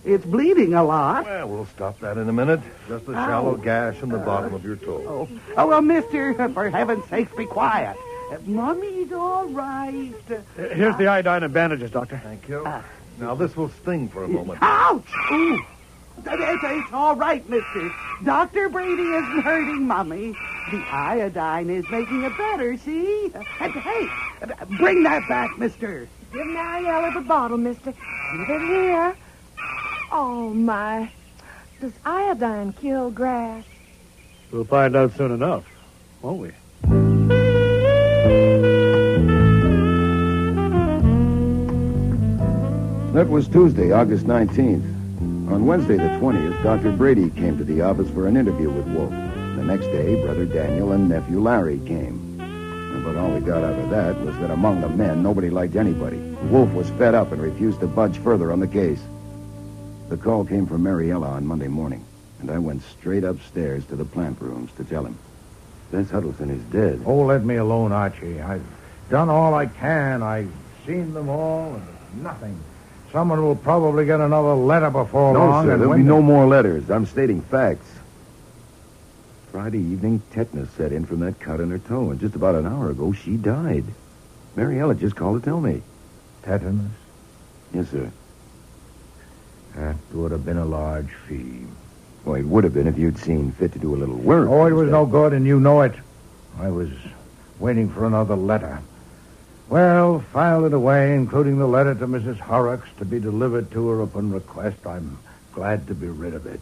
It's bleeding a lot. Well, we'll stop that in a minute. Just a shallow gash in the bottom of your toe. Oh, well, mister, for heaven's sakes, be quiet. Mummy's all right. Here's the iodine and bandages, Doctor. Thank you. Now, this will sting for a moment. Ouch! Ooh. It's all right, mister. Dr. Brady isn't hurting Mummy. The iodine is making it better, see? Hey, bring that back, mister. Give Mariella the bottle, mister. Give it here. Oh, my. Does iodine kill grass? We'll find out soon enough, won't we? That was Tuesday, August 19th. On Wednesday, the 20th, Dr. Brady came to the office for an interview with Wolfe. The next day, Brother Daniel and Nephew Larry came. But all we got out of that was that among the men, nobody liked anybody. Wolfe was fed up and refused to budge further on the case. The call came from Mariella on Monday morning, and I went straight upstairs to the plant rooms to tell him. Bess Huddleston is dead. Oh, let me alone, Archie. I've done all I can. I've seen them all, and there's nothing. Someone will probably get another letter before long. No, sir, and there'll when be no more letters. I'm stating facts. Friday evening, tetanus set in from that cut in her toe, and just about an hour ago, she died. Mariella just called to tell me. Tetanus? Yes, sir. That would have been a large fee. Well, it would have been if you'd seen fit to do a little work. Oh, it was no good, and you know it. I was waiting for another letter. Well, filed it away, including the letter to Mrs. Horrocks to be delivered to her upon request. I'm glad to be rid of it.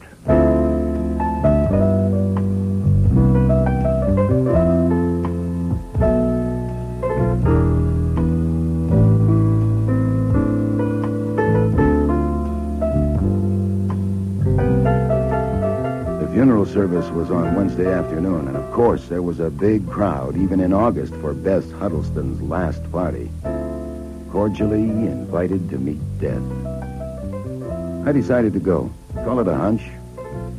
The funeral service was on Wednesday afternoon, and of course there was a big crowd, even in August, for Bess Huddleston's last party. Cordially invited to meet death. I decided to go. Call it a hunch.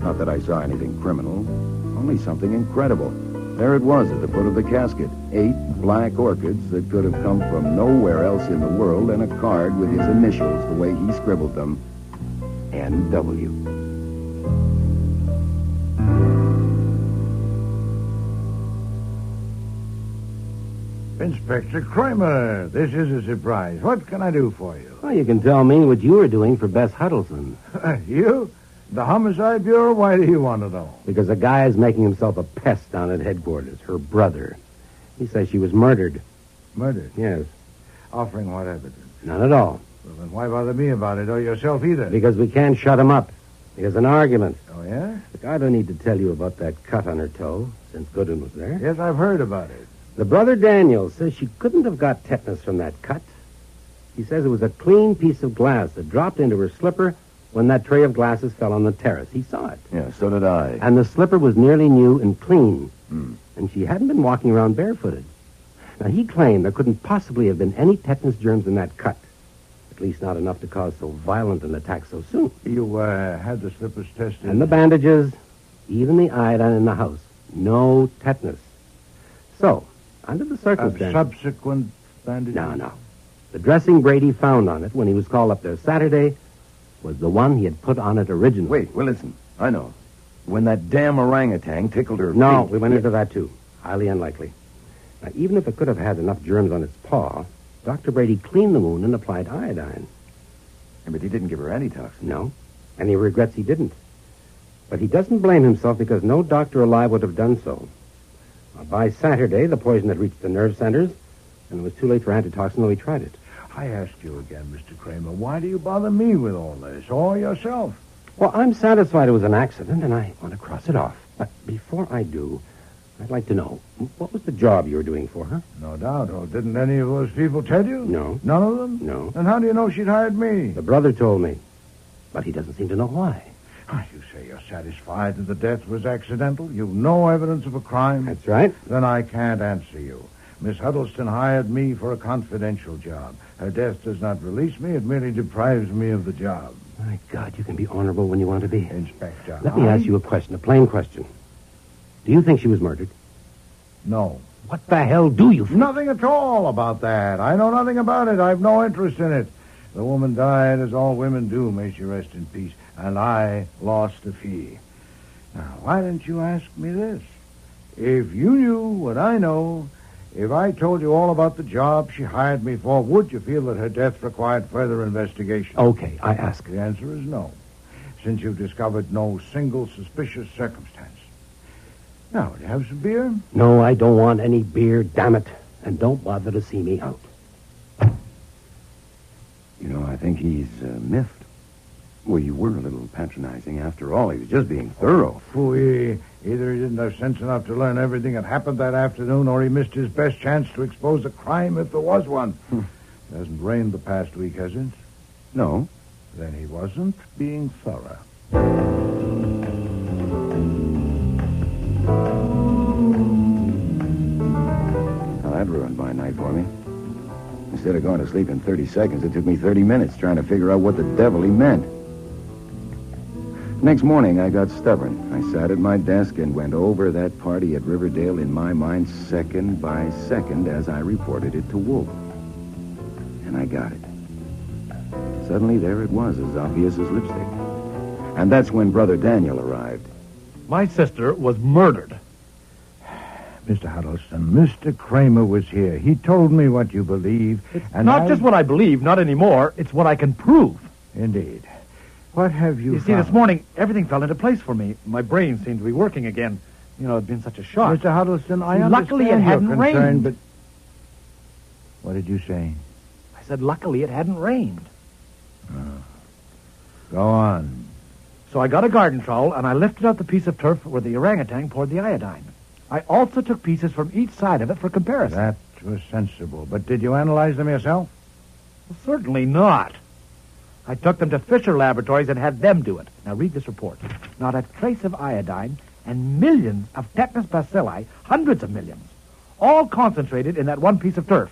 Not that I saw anything criminal. Only something incredible. There it was at the foot of the casket. 8 black orchids that could have come from nowhere else in the world, and a card with his initials the way he scribbled them. N.W. Inspector Kramer, this is a surprise. What can I do for you? Well, you can tell me what you were doing for Bess Huddleston. You? The Homicide Bureau? Why do you want to know? Because a guy is making himself a pest down at headquarters. Her brother. He says she was murdered. Murdered? Yes. Offering what evidence? None at all. Well, then why bother me about it, or yourself either? Because we can't shut him up. There's an argument. Oh, yeah? Look, I don't need to tell you about that cut on her toe, since Goodwin was there. Yes, I've heard about it. The brother Daniel says she couldn't have got tetanus from that cut. He says it was a clean piece of glass that dropped into her slipper when that tray of glasses fell on the terrace. He saw it. Yeah, so did I. And the slipper was nearly new and clean. Hmm. And she hadn't been walking around barefooted. Now, he claimed there couldn't possibly have been any tetanus germs in that cut. At least not enough to cause so violent an attack so soon. You had the slippers tested? And the bandages, even the iodine in the house. No tetanus. So, under the circumstances... Subsequent bandages? No. The dressing Brady found on it when he was called up there Saturday was the one he had put on it originally. Wait, well, listen. I know. When that damn orangutan tickled her No, feet. we went into that, too. Highly unlikely. Now, even if it could have had enough germs on its paw, Dr. Brady cleaned the wound and applied iodine. Yeah, but he didn't give her antitoxin. No, and he regrets he didn't. But he doesn't blame himself because no doctor alive would have done so. By Saturday, the poison had reached the nerve centers, and it was too late for antitoxin, though he tried it. I asked you again, Mr. Kramer, why do you bother me with all this, or yourself? Well, I'm satisfied it was an accident, and I want to cross it off. But before I do, I'd like to know, what was the job you were doing for her? No doubt. Oh, didn't any of those people tell you? No. None of them? No. Then how do you know she'd hired me? The brother told me, but he doesn't seem to know why. You say you're satisfied that the death was accidental? You've no evidence of a crime? That's right. Then I can't answer you. Miss Huddleston hired me for a confidential job. Her death does not release me. It merely deprives me of the job. My God, you can be honorable when you want to be. Inspector, Let me ask you a question, a plain question. Do you think she was murdered? No. What the hell do you think? Nothing at all about that. I know nothing about it. I've no interest in it. The woman died as all women do, may she rest in peace. And I lost a fee. Now, why didn't you ask me this? If you knew what I know, if I told you all about the job she hired me for, would you feel that her death required further investigation? Okay, I ask. The answer is no, since you've discovered no single suspicious circumstance. Now, would you have some beer? No, I don't want any beer, damn it. And don't bother to see me out. You know, I think he's miffed. Well, you were a little patronizing. After all, he was just being thorough. Phooey. Either he didn't have sense enough to learn everything that happened that afternoon, or he missed his best chance to expose a crime if there was one. It hasn't rained the past week, has it? No. Then he wasn't being thorough. Now, that ruined my night for me. Instead of going to sleep in 30 seconds, it took me 30 minutes trying to figure out what the devil he meant. Next morning, I got stubborn. I sat at my desk and went over that party at Riverdale in my mind second by second as I reported it to Wolfe. And I got it. Suddenly, there it was, as obvious as lipstick. And that's when Brother Daniel arrived. My sister was murdered. Mr. Huddleston, Mr. Kramer was here. He told me what you believe. And not just what I believe, not anymore. It's what I can prove. Indeed. What have you You see, found? this morning, everything fell into place for me. My brain seemed to be working again. You know, it'd been such a shock. Mr. Huddleston, I understand Luckily, it your hadn't concern, rained. but... What did you say? I said, luckily, it hadn't rained. Go on. So I got a garden trowel, and I lifted out the piece of turf where the orangutan poured the iodine. I also took pieces from each side of it for comparison. That was sensible. But did you analyze them yourself? Well, certainly not. I took them to Fisher Laboratories and had them do it. Now, read this report. Not a trace of iodine and millions of tetanus bacilli, hundreds of millions, all concentrated in that one piece of turf.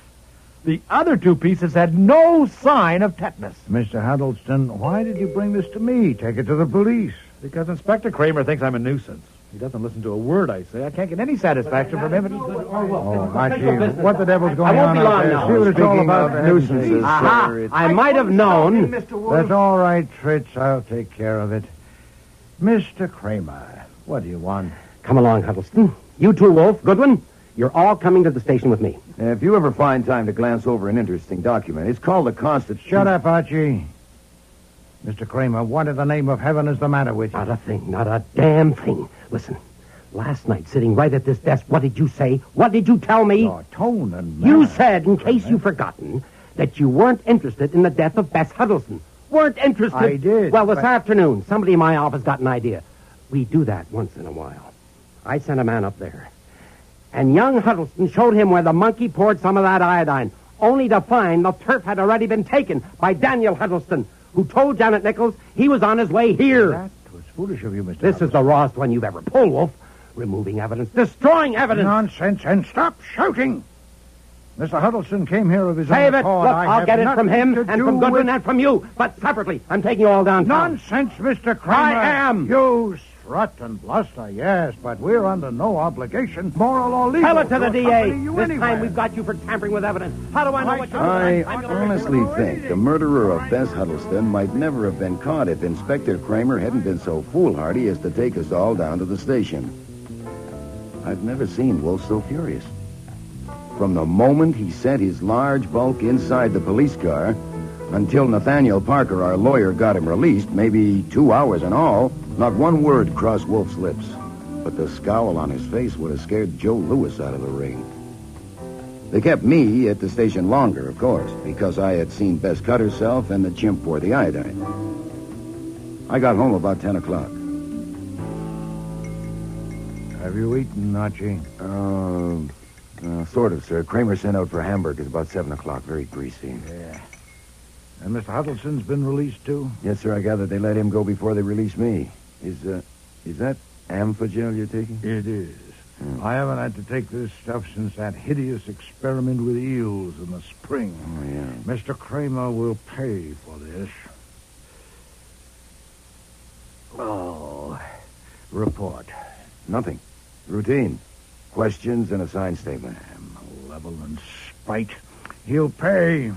The other two pieces had no sign of tetanus. Mr. Huddleston, why did you bring this to me? Take it to the police. Because Inspector Kramer thinks I'm a nuisance. He doesn't listen to a word I say. I can't get any satisfaction from him. Oh, Archie, what the devil's going on out there? See what it's all about. Nuisances, Aha! sir. I might have known. That's all right, Fritz. I'll take care of it. Mr. Kramer, what do you want? Come along, Huddleston. You too, Wolf. Goodwin, you're all coming to the station with me. If you ever find time to glance over an interesting document, it's called the Constitution. Shut up, Archie. Mr. Kramer, what in the name of heaven is the matter with you? Not a thing, not a damn thing. Listen, last night, sitting right at this desk, what did you say? What did you tell me? Your tone and manner. You said, in case you've forgotten, that you weren't interested in the death of Bess Huddleston. Weren't interested? I did. Well, this afternoon, somebody in my office got an idea. We do that once in a while. I sent a man up there. And young Huddleston showed him where the monkey poured some of that iodine, only to find the turf had already been taken by Daniel Huddleston, who told Janet Nichols he was on his way here. That was foolish of you, Mr. This is the rawest one you've ever pulled, Wolf. Removing evidence, destroying evidence. Nonsense, and stop shouting. Mr. Huddleston came here of his Save own it. accord. Look, I I'll have get it from nothing him to and do from Goodwin with- and from you, but separately. I'm taking you all downtown. Nonsense, Mr. Kramer. I am. You strut and bluster, yes, but we're under no obligation, moral or legal. Tell it to the DA. accompany you This anywhere. time we've got you for tampering with evidence. How do I know what you're I doing? honestly think the murderer of Bess Huddleston might never have been caught if Inspector Kramer hadn't been so foolhardy as to take us all down to the station. I've never seen Wolf so furious. From the moment he set his large bulk inside the police car until Nathaniel Parker, our lawyer, got him released, maybe 2 hours in all, not one word crossed Wolf's lips. But the scowl on his face would have scared Joe Louis out of the ring. They kept me at the station longer, of course, because I had seen Bess cut herself and the chimp pour the iodine. I got home about 10 o'clock. Have you eaten, Archie? Sort of, sir. Kramer sent out for hamburgers about 7 o'clock. Very greasy. Yeah. And Mr. Huddleston's been released, too? Yes, sir. I gather they let him go before they released me. Is that amphagel you're taking? It is. I haven't had to take this stuff since that hideous experiment with eels in the spring. Oh, yeah. Mr. Kramer will pay for this. Oh, report. Nothing. Routine. Questions and a signed statement. Malevolent spite. He'll pay.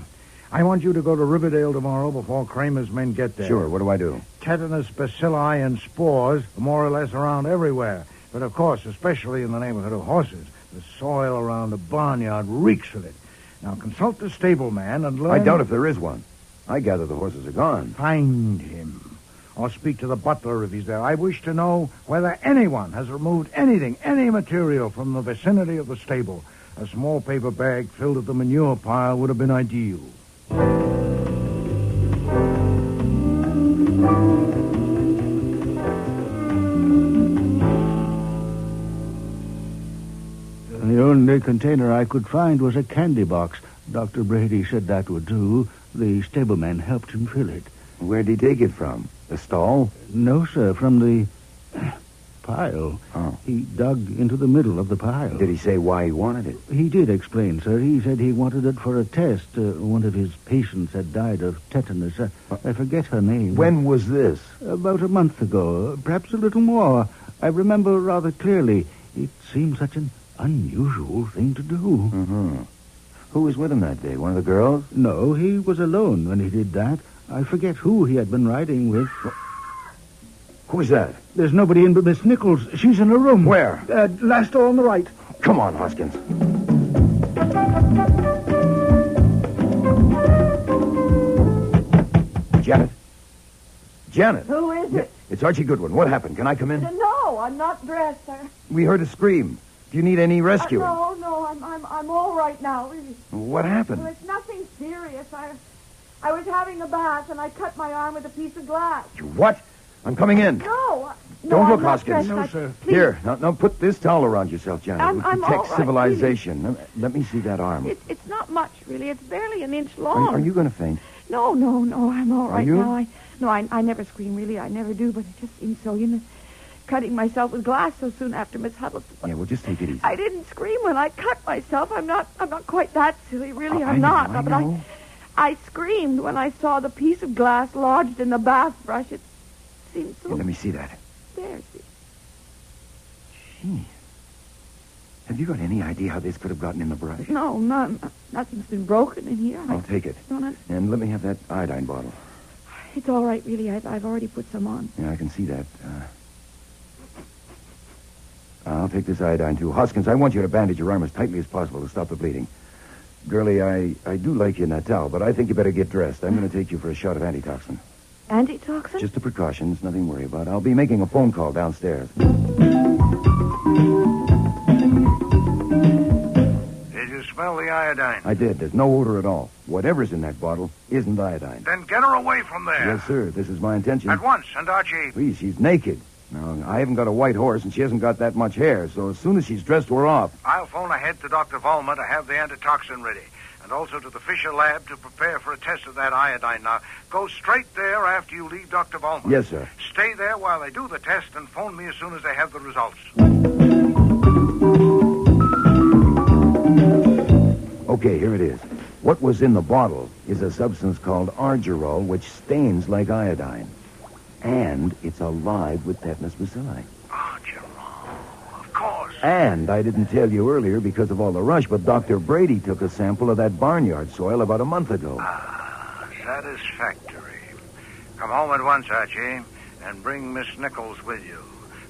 I want you to go to Riverdale tomorrow before Kramer's men get there. Sure, what do I do? Tetanus bacilli and spores are more or less around everywhere. But, of course, especially in the neighborhood of horses. The soil around the barnyard reeks with it. Now, consult the stableman and learn... I doubt if there is one. I gather the horses are gone. Find him. Or speak to the butler if he's there. I wish to know whether anyone has removed anything, any material from the vicinity of the stable. A small paper bag filled at the manure pile would have been ideal. The only container I could find was a candy box. Dr. Brady said that would do. The stableman helped him fill it. Where'd he take it from? The stall? No, sir, from the pile. Oh. He dug into the middle of the pile. Did he say why he wanted it? He did explain, sir. He said he wanted it for a test. One of his patients had died of tetanus. I forget her name. When was this? About a month ago. Perhaps a little more. I remember rather clearly. It seemed such an unusual thing to do. Mm-hmm. Who was with him that day? One of the girls? No, he was alone when he did that. I forget who he had been riding with. Who's that? There's nobody in but Miss Nichols. She's in her room. Where? Last door on the right. Come on, Hoskins. Janet? Janet? Who is it? It's Archie Goodwin. What happened? Can I come in? No, I'm not dressed. We heard a scream. Do you need any rescuing? No, I'm all right now. What happened? Well, it's nothing serious. I was having a bath and I cut my arm with a piece of glass. You what? I'm coming in. No. Don't I'm look, not Hoskins. dressed. sir. Please. Here, now put this towel around yourself, Janet. I'm It all protects right, civilization. Let me see that arm. It's not much, really. It's barely an inch long. Are you going to faint? No, I'm all right you? now. I never scream, really. I never do, but it just seems so, cutting myself with glass so soon after Miss Huddleston. Yeah, well, just take it easy. I didn't scream when I cut myself. I'm not quite that silly, really. I I'm not. know. But I screamed when I saw the piece of glass lodged in the bath brush. It seemed so... Here, let me see that. There, see. Gee. Have you got any idea how this could have gotten in the brush? No, nothing's been broken in here. I'll take it. Don't And let me have that iodine bottle. It's all right, really. I've already put some on. Yeah, I can see that. I'll take this iodine, too. Hoskins, I want you to bandage your arm as tightly as possible to stop the bleeding. Girlie, I do like you in that towel, but I think you better get dressed. I'm going to take you for a shot of antitoxin. Antitoxin? Just the precautions, nothing to worry about. I'll be making a phone call downstairs. Did you smell the iodine? I did. There's no odor at all. Whatever's in that bottle isn't iodine. Then get her away from there. Yes, sir. This is my intention. At once, and Archie. Please, she's naked. Now, I haven't got a white horse, and she hasn't got that much hair, so as soon as she's dressed, we're off. I'll phone ahead to Dr. Vollmer to have the antitoxin ready, and also to the Fisher lab to prepare for a test of that iodine. Now, go straight there after you leave Dr. Vollmer. Yes, sir. Stay there while they do the test, and phone me as soon as they have the results. Okay, here it is. What was in the bottle is a substance called argyrol, which stains like iodine. And it's alive with tetanus bacilli. Of course. And I didn't tell you earlier because of all the rush, but Dr. Brady took a sample of that barnyard soil about a month ago. Satisfactory. Come home at once, Archie, and bring Miss Nichols with you.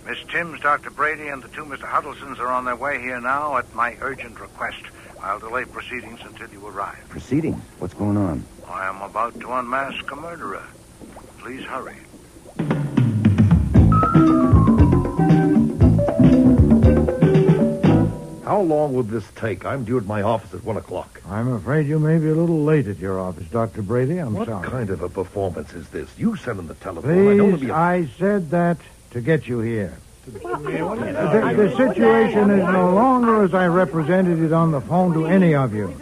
Miss Timms, Dr. Brady, and the two Mr. Huddlestons are on their way here now at my urgent request. I'll delay proceedings until you arrive. Proceedings? What's going on? I am about to unmask a murderer. Please hurry. How long will this take? I'm due at my office at 1 o'clock. I'm afraid you may be a little late at your office, Dr. Brady. I'm sorry. What kind of a performance is this? You send in the telephone. Please, I said that to get you here. The situation is no longer as I represented it on the phone to any of you.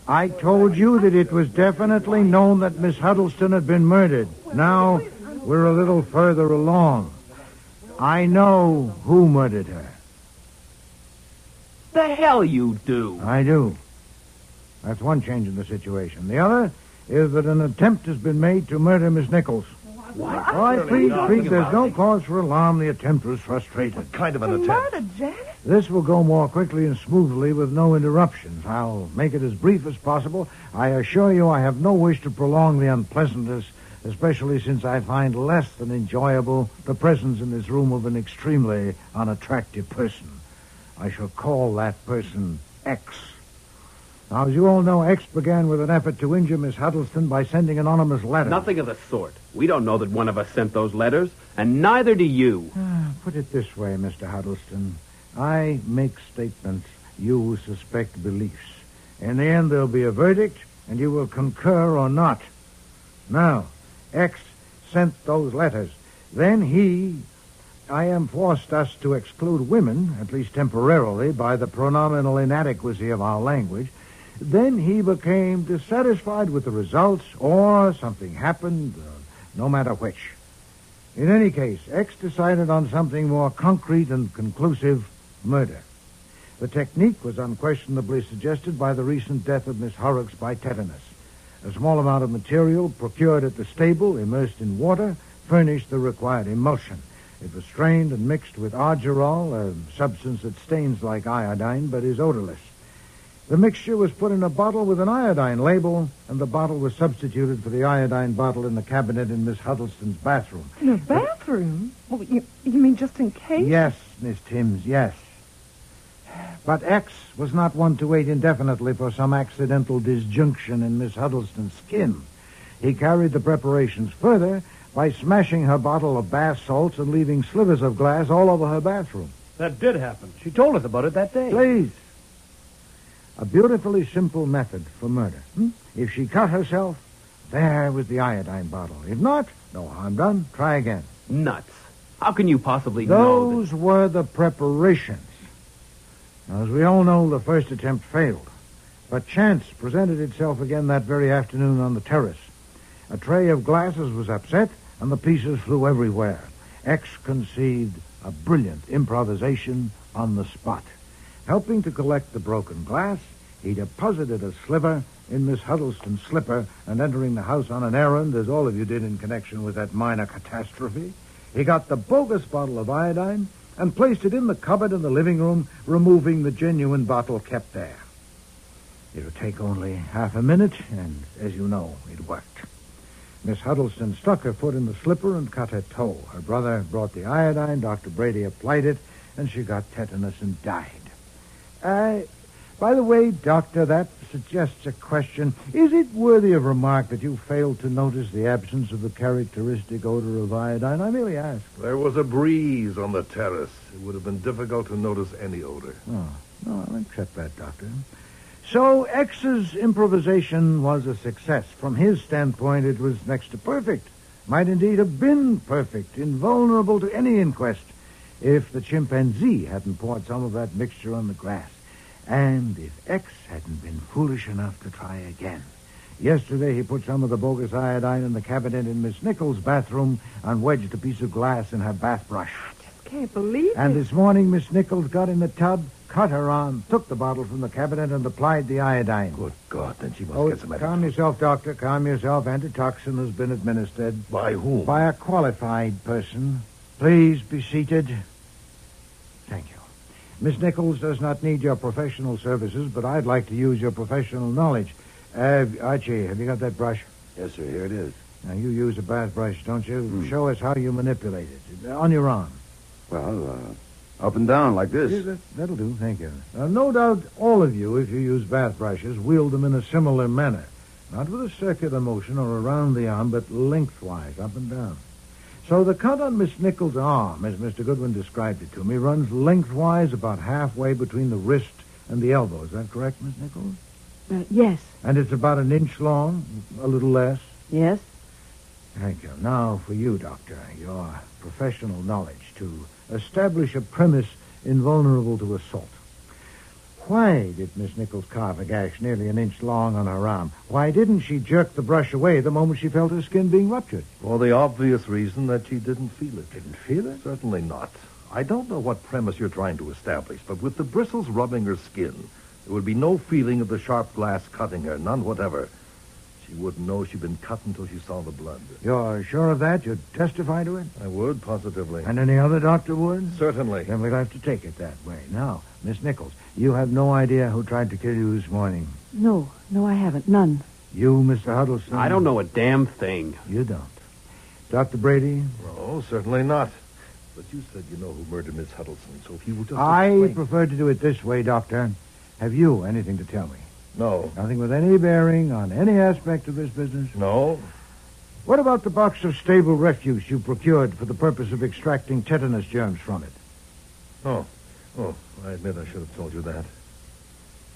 I told you that it was definitely known that Miss Huddleston had been murdered. Now, we're a little further along. I know who murdered her. The hell you do. I do. That's one change in the situation. The other is that an attempt has been made to murder Miss Nichols. What? All right, please, there's no cause for alarm. The attempt was frustrated. What kind of an attempt? This will go more quickly and smoothly with no interruptions. I'll make it as brief as possible. I assure you I have no wish to prolong the unpleasantness, especially since I find less than enjoyable the presence in this room of an extremely unattractive person. I shall call that person X. Now, as you all know, X began with an effort to injure Miss Huddleston by sending an anonymous letter. Nothing of the sort. We don't know that one of us sent those letters, and neither do you. Put it this way, Mr. Huddleston. I make statements. You suspect beliefs. In the end, there'll be a verdict, and you will concur or not. Now, X sent those letters. Then I am forced us to exclude women, at least temporarily, by the pronominal inadequacy of our language. Then he became dissatisfied with the results, or something happened, no matter which. In any case, X decided on something more concrete and conclusive: murder. The technique was unquestionably suggested by the recent death of Miss Horrocks by tetanus. A small amount of material procured at the stable, immersed in water, furnished the required emulsion. It was strained and mixed with argyrol, a substance that stains like iodine but is odorless. The mixture was put in a bottle with an iodine label, and the bottle was substituted for the iodine bottle in the cabinet in Miss Huddleston's bathroom. In a bathroom? Oh, you mean just in case? Yes, Miss Timms, yes. But X was not one to wait indefinitely for some accidental disjunction in Miss Huddleston's skin. He carried the preparations further by smashing her bottle of bath salts and leaving slivers of glass all over her bathroom. That did happen. She told us about it that day. Please. A beautifully simple method for murder. If she cut herself, there was the iodine bottle. If not, no harm done. Try again. Nuts. How can you possibly know that... Those were the preparations. Now, as we all know, the first attempt failed. But chance presented itself again that very afternoon on the terrace. A tray of glasses was upset, and the pieces flew everywhere. X conceived a brilliant improvisation on the spot. Helping to collect the broken glass, he deposited a sliver in Miss Huddleston's slipper, and entering the house on an errand, as all of you did in connection with that minor catastrophe, he got the bogus bottle of iodine and placed it in the cupboard in the living room, removing the genuine bottle kept there. It would take only half a minute, and as you know, it worked. Miss Huddleston stuck her foot in the slipper and cut her toe. Her brother brought the iodine, Dr. Brady applied it, and she got tetanus and died. By the way, Doctor, that suggests a question. Is it worthy of remark that you failed to notice the absence of the characteristic odor of iodine? I merely ask. There was a breeze on the terrace. It would have been difficult to notice any odor. Oh, no, I'll accept that, Doctor. So X's improvisation was a success. From his standpoint, it was next to perfect. Might indeed have been perfect, invulnerable to any inquest, if the chimpanzee hadn't poured some of that mixture on the grass. And if X hadn't been foolish enough to try again. Yesterday, he put some of the bogus iodine in the cabinet in Miss Nichols' bathroom and wedged a piece of glass in her bath brush. I just can't believe And it. this morning, Miss Nichols got in the tub, cut her arm, took the bottle from the cabinet, and applied the iodine. Good God, then she must get some Calm yourself, Doctor. Calm yourself. Antitoxin has been administered. By whom? By a qualified person. Please be seated. Thank you. Miss Nichols does not need your professional services, but I'd like to use your professional knowledge. Archie, have you got that brush? Yes, sir. Here it is. Now, you use a bath brush, don't you? Show us how you manipulate it. On your arm. Well, up and down like this. Yeah, that'll do. Thank you. Now, no doubt all of you, if you use bath brushes, wield them in a similar manner. Not with a circular motion or around the arm, but lengthwise, up and down. So the cut on Miss Nichols' arm, as Mr. Goodwin described it to me, runs lengthwise about halfway between the wrist and the elbow. Is that correct, Miss Nichols? Yes. And it's about an inch long, a little less? Yes. Thank you. Now for you, Doctor, your professional knowledge to establish a premise invulnerable to assault. Why did Miss Nichols carve a gash nearly an inch long on her arm? Why didn't she jerk the brush away the moment she felt her skin being ruptured? For the obvious reason that she didn't feel it. Didn't feel it? Certainly not. I don't know what premise you're trying to establish, but with the bristles rubbing her skin, there would be no feeling of the sharp glass cutting her, none whatever. She wouldn't know she'd been cut until she saw the blood. You're sure of that? You'd testify to it? I would, positively. And any other doctor would? Certainly. Then we'll have to take it that way. Now, Miss Nichols, you have no idea who tried to kill you this morning. No, I haven't. None. You, Mr. Huddleston? I don't know a damn thing. You don't. Dr. Brady? No, certainly not. But you said you know who murdered Miss Huddleston, so if you would just I explain... prefer to do it this way, Doctor. Have you anything to tell me? No. Nothing with any bearing on any aspect of this business? No. What about the box of stable refuse you procured for the purpose of extracting tetanus germs from it? Oh, I admit I should have told you that.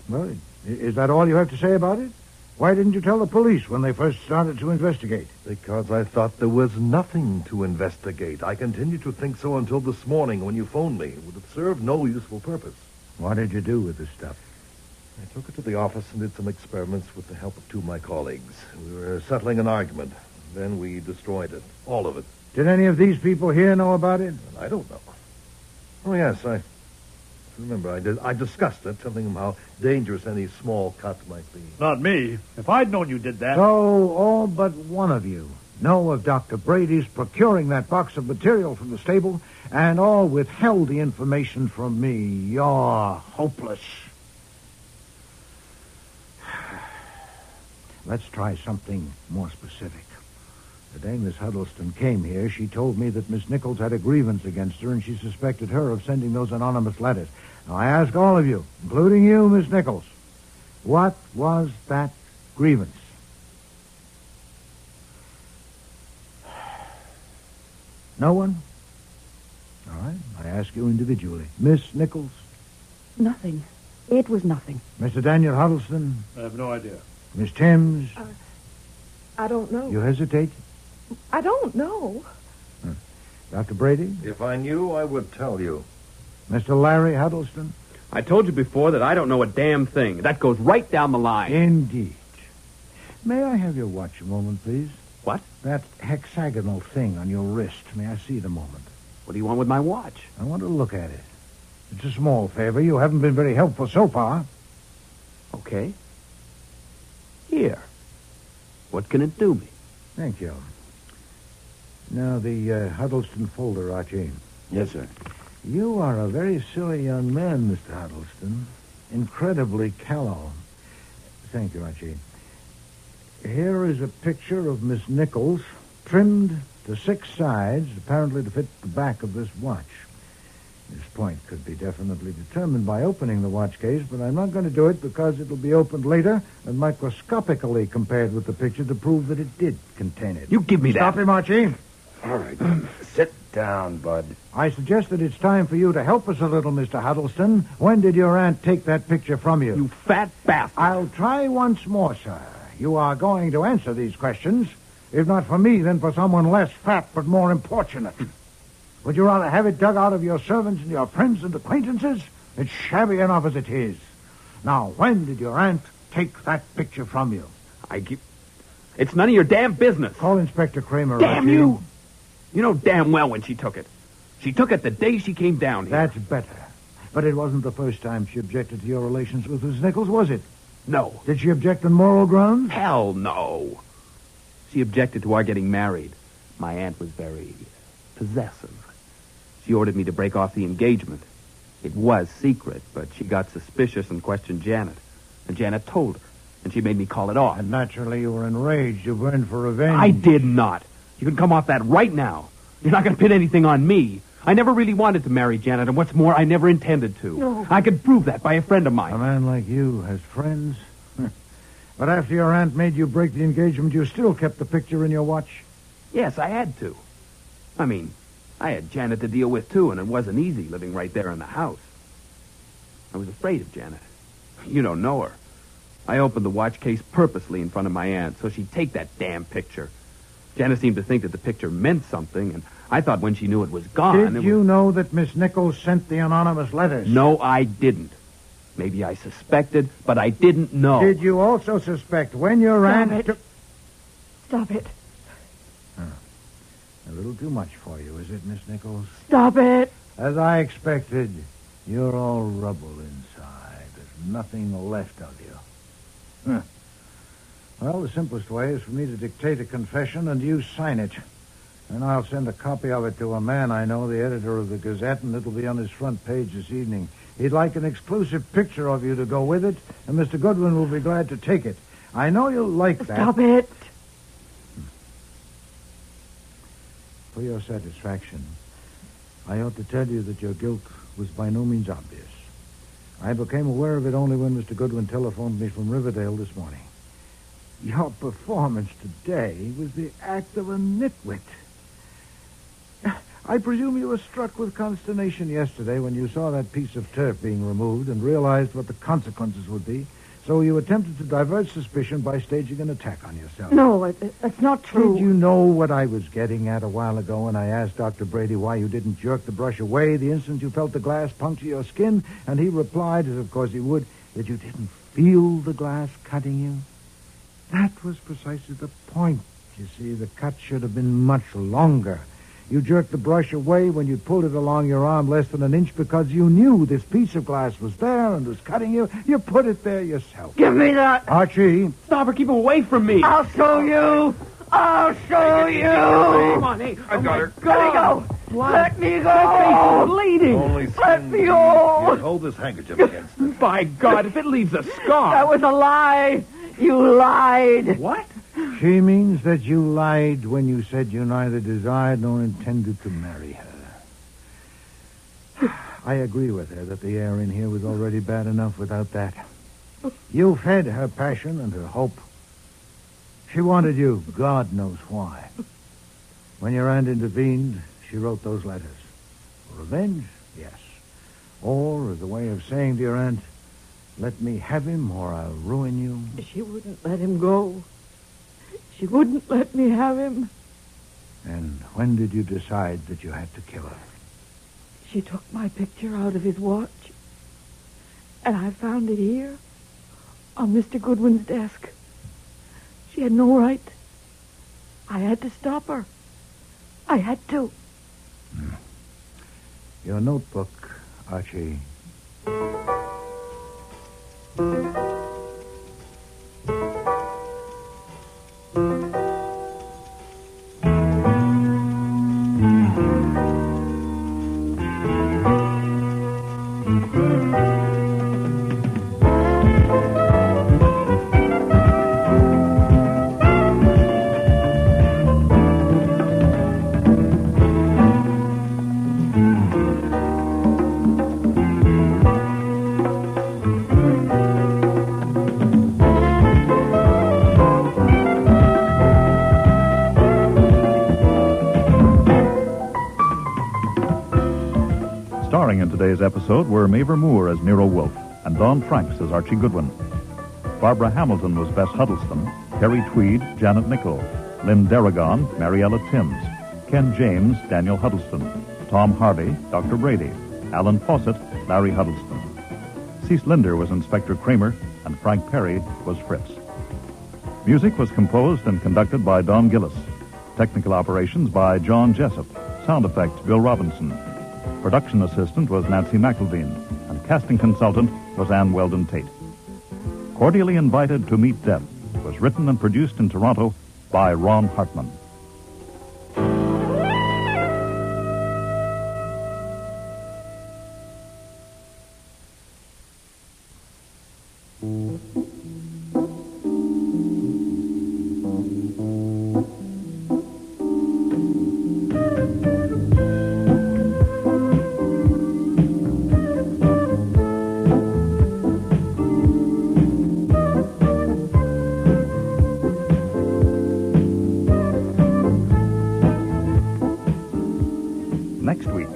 Well, is that all you have to say about it? Why didn't you tell the police when they first started to investigate? Because I thought there was nothing to investigate. I continued to think so until this morning when you phoned me. It would have served no useful purpose. What did you do with the stuff? I took it to the office and did some experiments with the help of two of my colleagues. We were settling an argument. Then we destroyed it. All of it. Did any of these people here know about it? I don't know. Oh, yes, I remember I discussed it, telling them how dangerous any small cut might be. Not me. If I'd known you did that... So, all but one of you know of Dr. Brady's procuring that box of material from the stable, and all withheld the information from me. You're hopeless. Let's try something more specific. The day Miss Huddleston came here, she told me that Miss Nichols had a grievance against her, and she suspected her of sending those anonymous letters. Now, I ask all of you, including you, Miss Nichols, what was that grievance? No one? All right, I ask you individually. Miss Nichols? Nothing. It was nothing. Mr. Daniel Huddleston? I have no idea. Miss Timms? I don't know. You hesitate? I don't know. Dr. Brady? If I knew, I would tell you. Mr. Larry Huddleston? I told you before that I don't know a damn thing. That goes right down the line. Indeed. May I have your watch a moment, please? What? That hexagonal thing on your wrist. May I see it a moment? What do you want with my watch? I want to look at it. It's a small favor. You haven't been very helpful so far. Okay. Here. What can it do me? Thank you. Now, the Huddleston folder, Archie. Yes, sir. You are a very silly young man, Mr. Huddleston. Incredibly callow. Thank you, Archie. Here is a picture of Miss Nichols, trimmed to 6 sides, apparently to fit the back of this watch. This point could be definitely determined by opening the watch case, but I'm not going to do it because it'll be opened later and microscopically compared with the picture to prove that it did contain it. You give me that. Stop him, Archie. All right. Sit down, Bud. I suggest that it's time for you to help us a little, Mr. Huddleston. When did your aunt take that picture from you? You fat bastard. I'll try once more, sir. You are going to answer these questions. If not for me, then for someone less fat but more importunate. Would you rather have it dug out of your servants and your friends and acquaintances? It's shabby enough as it is. Now, when did your aunt take that picture from you? It's none of your damn business. Call Inspector Kramer. Damn Archie. you! You know damn well when she took it. She took it the day she came down here. That's better. But it wasn't the first time she objected to your relations with Miss Nichols, was it? No. Did she object on moral grounds? Hell no. She objected to our getting married. My aunt was very possessive. She ordered me to break off the engagement. It was secret, but she got suspicious and questioned Janet. And Janet told her, and she made me call it off. And naturally you were enraged. You burned for revenge. I did not. You can come off that right now. You're not going to pin anything on me. I never really wanted to marry Janet, and what's more, I never intended to. No. I could prove that by a friend of mine. A man like you has friends? But after your aunt made you break the engagement, you still kept the picture in your watch? Yes, I had to. I mean, I had Janet to deal with, too, and it wasn't easy living right there in the house. I was afraid of Janet. You don't know her. I opened the watch case purposely in front of my aunt so she'd take that damn picture. Janet seemed to think that the picture meant something, and I thought when she knew it was gone... Did you know that Miss Nichols sent the anonymous letters? No, I didn't. Maybe I suspected, but I didn't know. Did you also suspect when your aunt... Stop it. A little too much for you, is it, Miss Nichols? Stop it. As I expected, you're all rubble inside. There's nothing left of you. Huh. Well, the simplest way is for me to dictate a confession and you sign it. And I'll send a copy of it to a man I know, the editor of the Gazette, and it'll be on his front page this evening. He'd like an exclusive picture of you to go with it, and Mr. Goodwin will be glad to take it. I know you'll like that. Stop it. For your satisfaction, I ought to tell you that your guilt was by no means obvious. I became aware of it only when Mr. Goodwin telephoned me from Riverdale this morning. Your performance today was the act of a nitwit. I presume you were struck with consternation yesterday when you saw that piece of turf being removed and realized what the consequences would be. So you attempted to divert suspicion by staging an attack on yourself. No, that's not true. Did you know what I was getting at a while ago when I asked Dr. Brady why you didn't jerk the brush away the instant you felt the glass puncture your skin? And he replied, as of course he would, that you didn't feel the glass cutting you. That was precisely the point. You see, the cut should have been much longer. You jerked the brush away when you pulled it along your arm less than an inch because you knew this piece of glass was there and was cutting you. You put it there yourself. Give me that. Archie. Stop her. Keep away from me. I'll show you. I'll show you. Come on, hey. I got her. Let me go. Let me go. My face is bleeding. Only Let me go. Here, hold this handkerchief against it. By God, if it leaves a scar. That was a lie. You lied. What? She means that you lied when you said you neither desired nor intended to marry her. I agree with her that the air in here was already bad enough without that. You fed her passion and her hope. She wanted you, God knows why. When your aunt intervened, she wrote those letters. Revenge? Yes. Or as a way of saying to your aunt, let me have him or I'll ruin you. She wouldn't let him go. She wouldn't let me have him. And when did you decide that you had to kill her? She took my picture out of his watch. And I found it here, on Mr. Goodwin's desk. She had no right. I had to stop her. I had to. Your notebook, Archie. Starring in today's episode were Mavor Moore as Nero Wolfe and Don Franks as Archie Goodwin. Barbara Hamilton was Bess Huddleston, Terry Tweed, Janet Nichol, Lynn Darragon, Mariella Timms, Ken James, Daniel Huddleston, Tom Harvey, Dr. Brady, Alan Fawcett, Larry Huddleston. Cease Linder was Inspector Kramer, and Frank Perry was Fritz. Music was composed and conducted by Don Gillis. Technical operations by John Jessup. Sound effects, Bill Robinson. Production assistant was Nancy McElveen, and casting consultant was Ann Weldon Tate. Cordially Invited to Meet Death was written and produced in Toronto by Ron Hartman. Next week.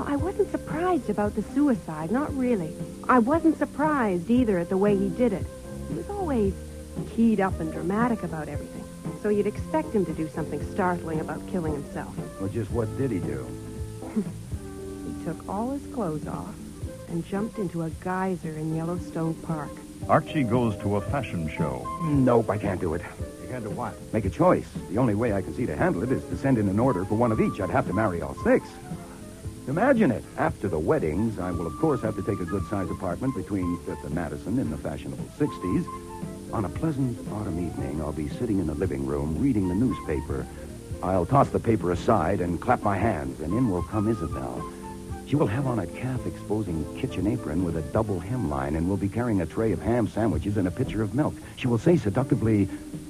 I wasn't surprised about the suicide, not really. I wasn't surprised either at the way he did it. He was always keyed up and dramatic about everything. So you'd expect him to do something startling about killing himself. Well, just what did he do? He took all his clothes off and jumped into a geyser in Yellowstone Park. Archie goes to a fashion show. Nope, I can't do it. You can't do what? Make a choice. The only way I can see to handle it is to send in an order for one of each. I'd have to marry all six. Imagine it. After the weddings, I will, of course, have to take a good-sized apartment between Fifth and Madison in the fashionable 60s. On a pleasant autumn evening, I'll be sitting in the living room reading the newspaper. I'll toss the paper aside and clap my hands, and in will come Isabel. She will have on a calf-exposing kitchen apron with a double hemline and will be carrying a tray of ham sandwiches and a pitcher of milk. She will say seductively,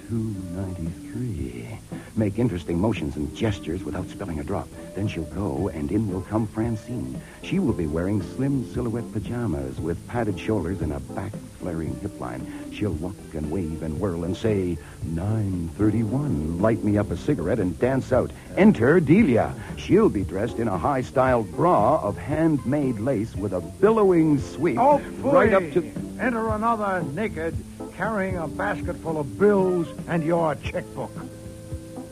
$2.93. Make interesting motions and gestures without spilling a drop. Then she'll go, and in will come Francine. She will be wearing slim silhouette pajamas with padded shoulders and a back-flaring hip line. She'll walk and wave and whirl and say, $9.31. Light me up a cigarette and dance out. Enter Delia. She'll be dressed in a high-styled bra of handmade lace with a billowing sweep. Oh, right up to... Enter another naked, carrying a basket full of bills and your checkbook.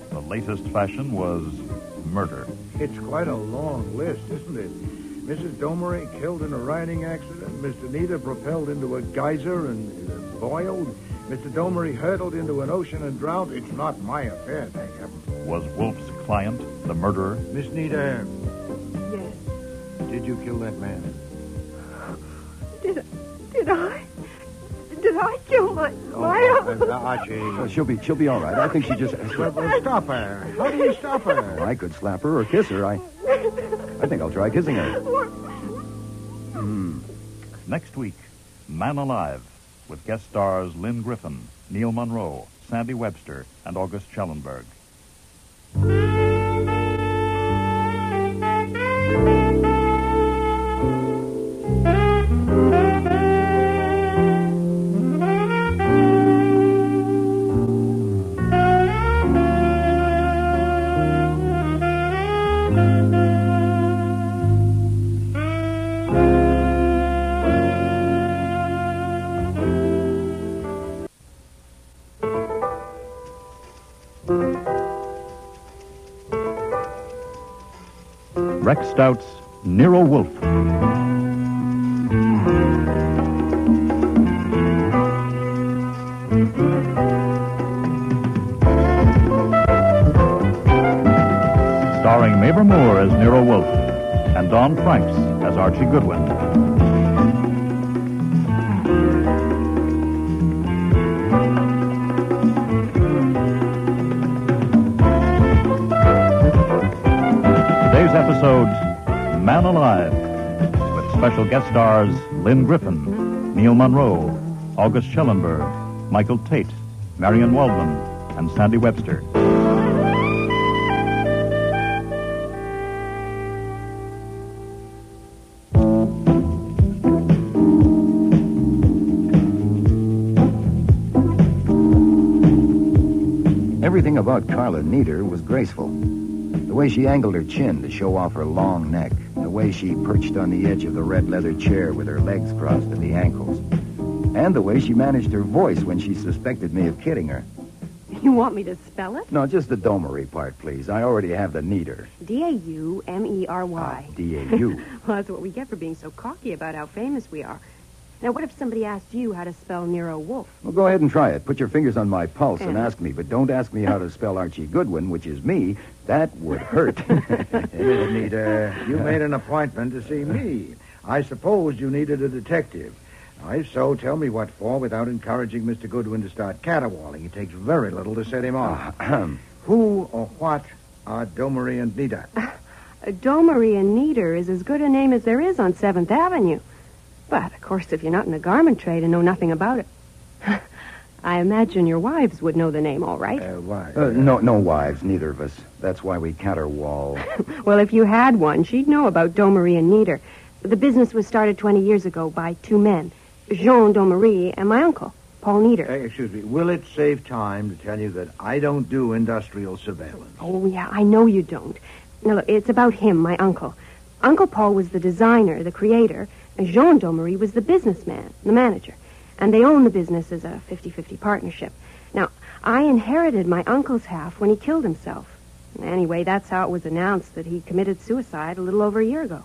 The latest fashion was murder. It's quite a long list, isn't it? Mrs. Domery killed in a riding accident. Miss Anita propelled into a geyser and boiled. Mr. Domery hurtled into an ocean and drowned. It's not my affair, thank heaven. Was Wolfe's client the murderer? Miss Nita. Yes. Did you kill that man? Did I kill my Archie. Well, she'll be all right. I think she just... Well, stop her. How do you stop her? I could slap her or kiss her. I think I'll try kissing her. Next week, Man Alive, with guest stars Lynn Griffin, Neil Monroe, Sandy Webster, and August Schellenberg. Rex Stout's Nero Wolfe. Starring Mavor Moore as Nero Wolfe and Don Franks as Archie Goodwin. Episodes Man Alive, with special guest stars Lynn Griffin, Neil Monroe, August Schellenberg, Michael Tate, Marion Waldman, and Sandy Webster. Everything about Carla Nieder was graceful. The way she angled her chin to show off her long neck, the way she perched on the edge of the red leather chair with her legs crossed at the ankles. And the way she managed her voice when she suspected me of kidding her. You want me to spell it? No, just the Domery part, please. I already have the neater. D-A-U-M-E-R-Y. D-A-U. Well, that's what we get for being so cocky about how famous we are. Now, what if somebody asked you how to spell Nero Wolfe? Well, go ahead and try it. Put your fingers on my pulse and ask me. But don't ask me how to spell Archie Goodwin, which is me. That would hurt. Nita, you made an appointment to see me. I suppose you needed a detective. If so, tell me what for without encouraging Mr. Goodwin to start caterwauling. It takes very little to set him off. Who or what are Domery and Nita? Domery and Nita is as good a name as there is on 7th Avenue. But, of course, if you're not in the garment trade and know nothing about it, I imagine your wives would know the name, all right? Wives? No wives, neither of us. That's why we caterwaul. Well, if you had one, she'd know about Domery and Nita. The business was started 20 years ago by two men, Jean Domery and my uncle, Paul Nita. Excuse me. Will it save time to tell you that I don't do industrial surveillance? Oh, yeah, I know you don't. No, look, it's about him, my uncle. Uncle Paul was the designer, the creator, and Jean Domery was the businessman, the manager. And they own the business as a 50-50 partnership. Now, I inherited my uncle's half when he killed himself. Anyway, that's how it was announced that he committed suicide a little over a year ago.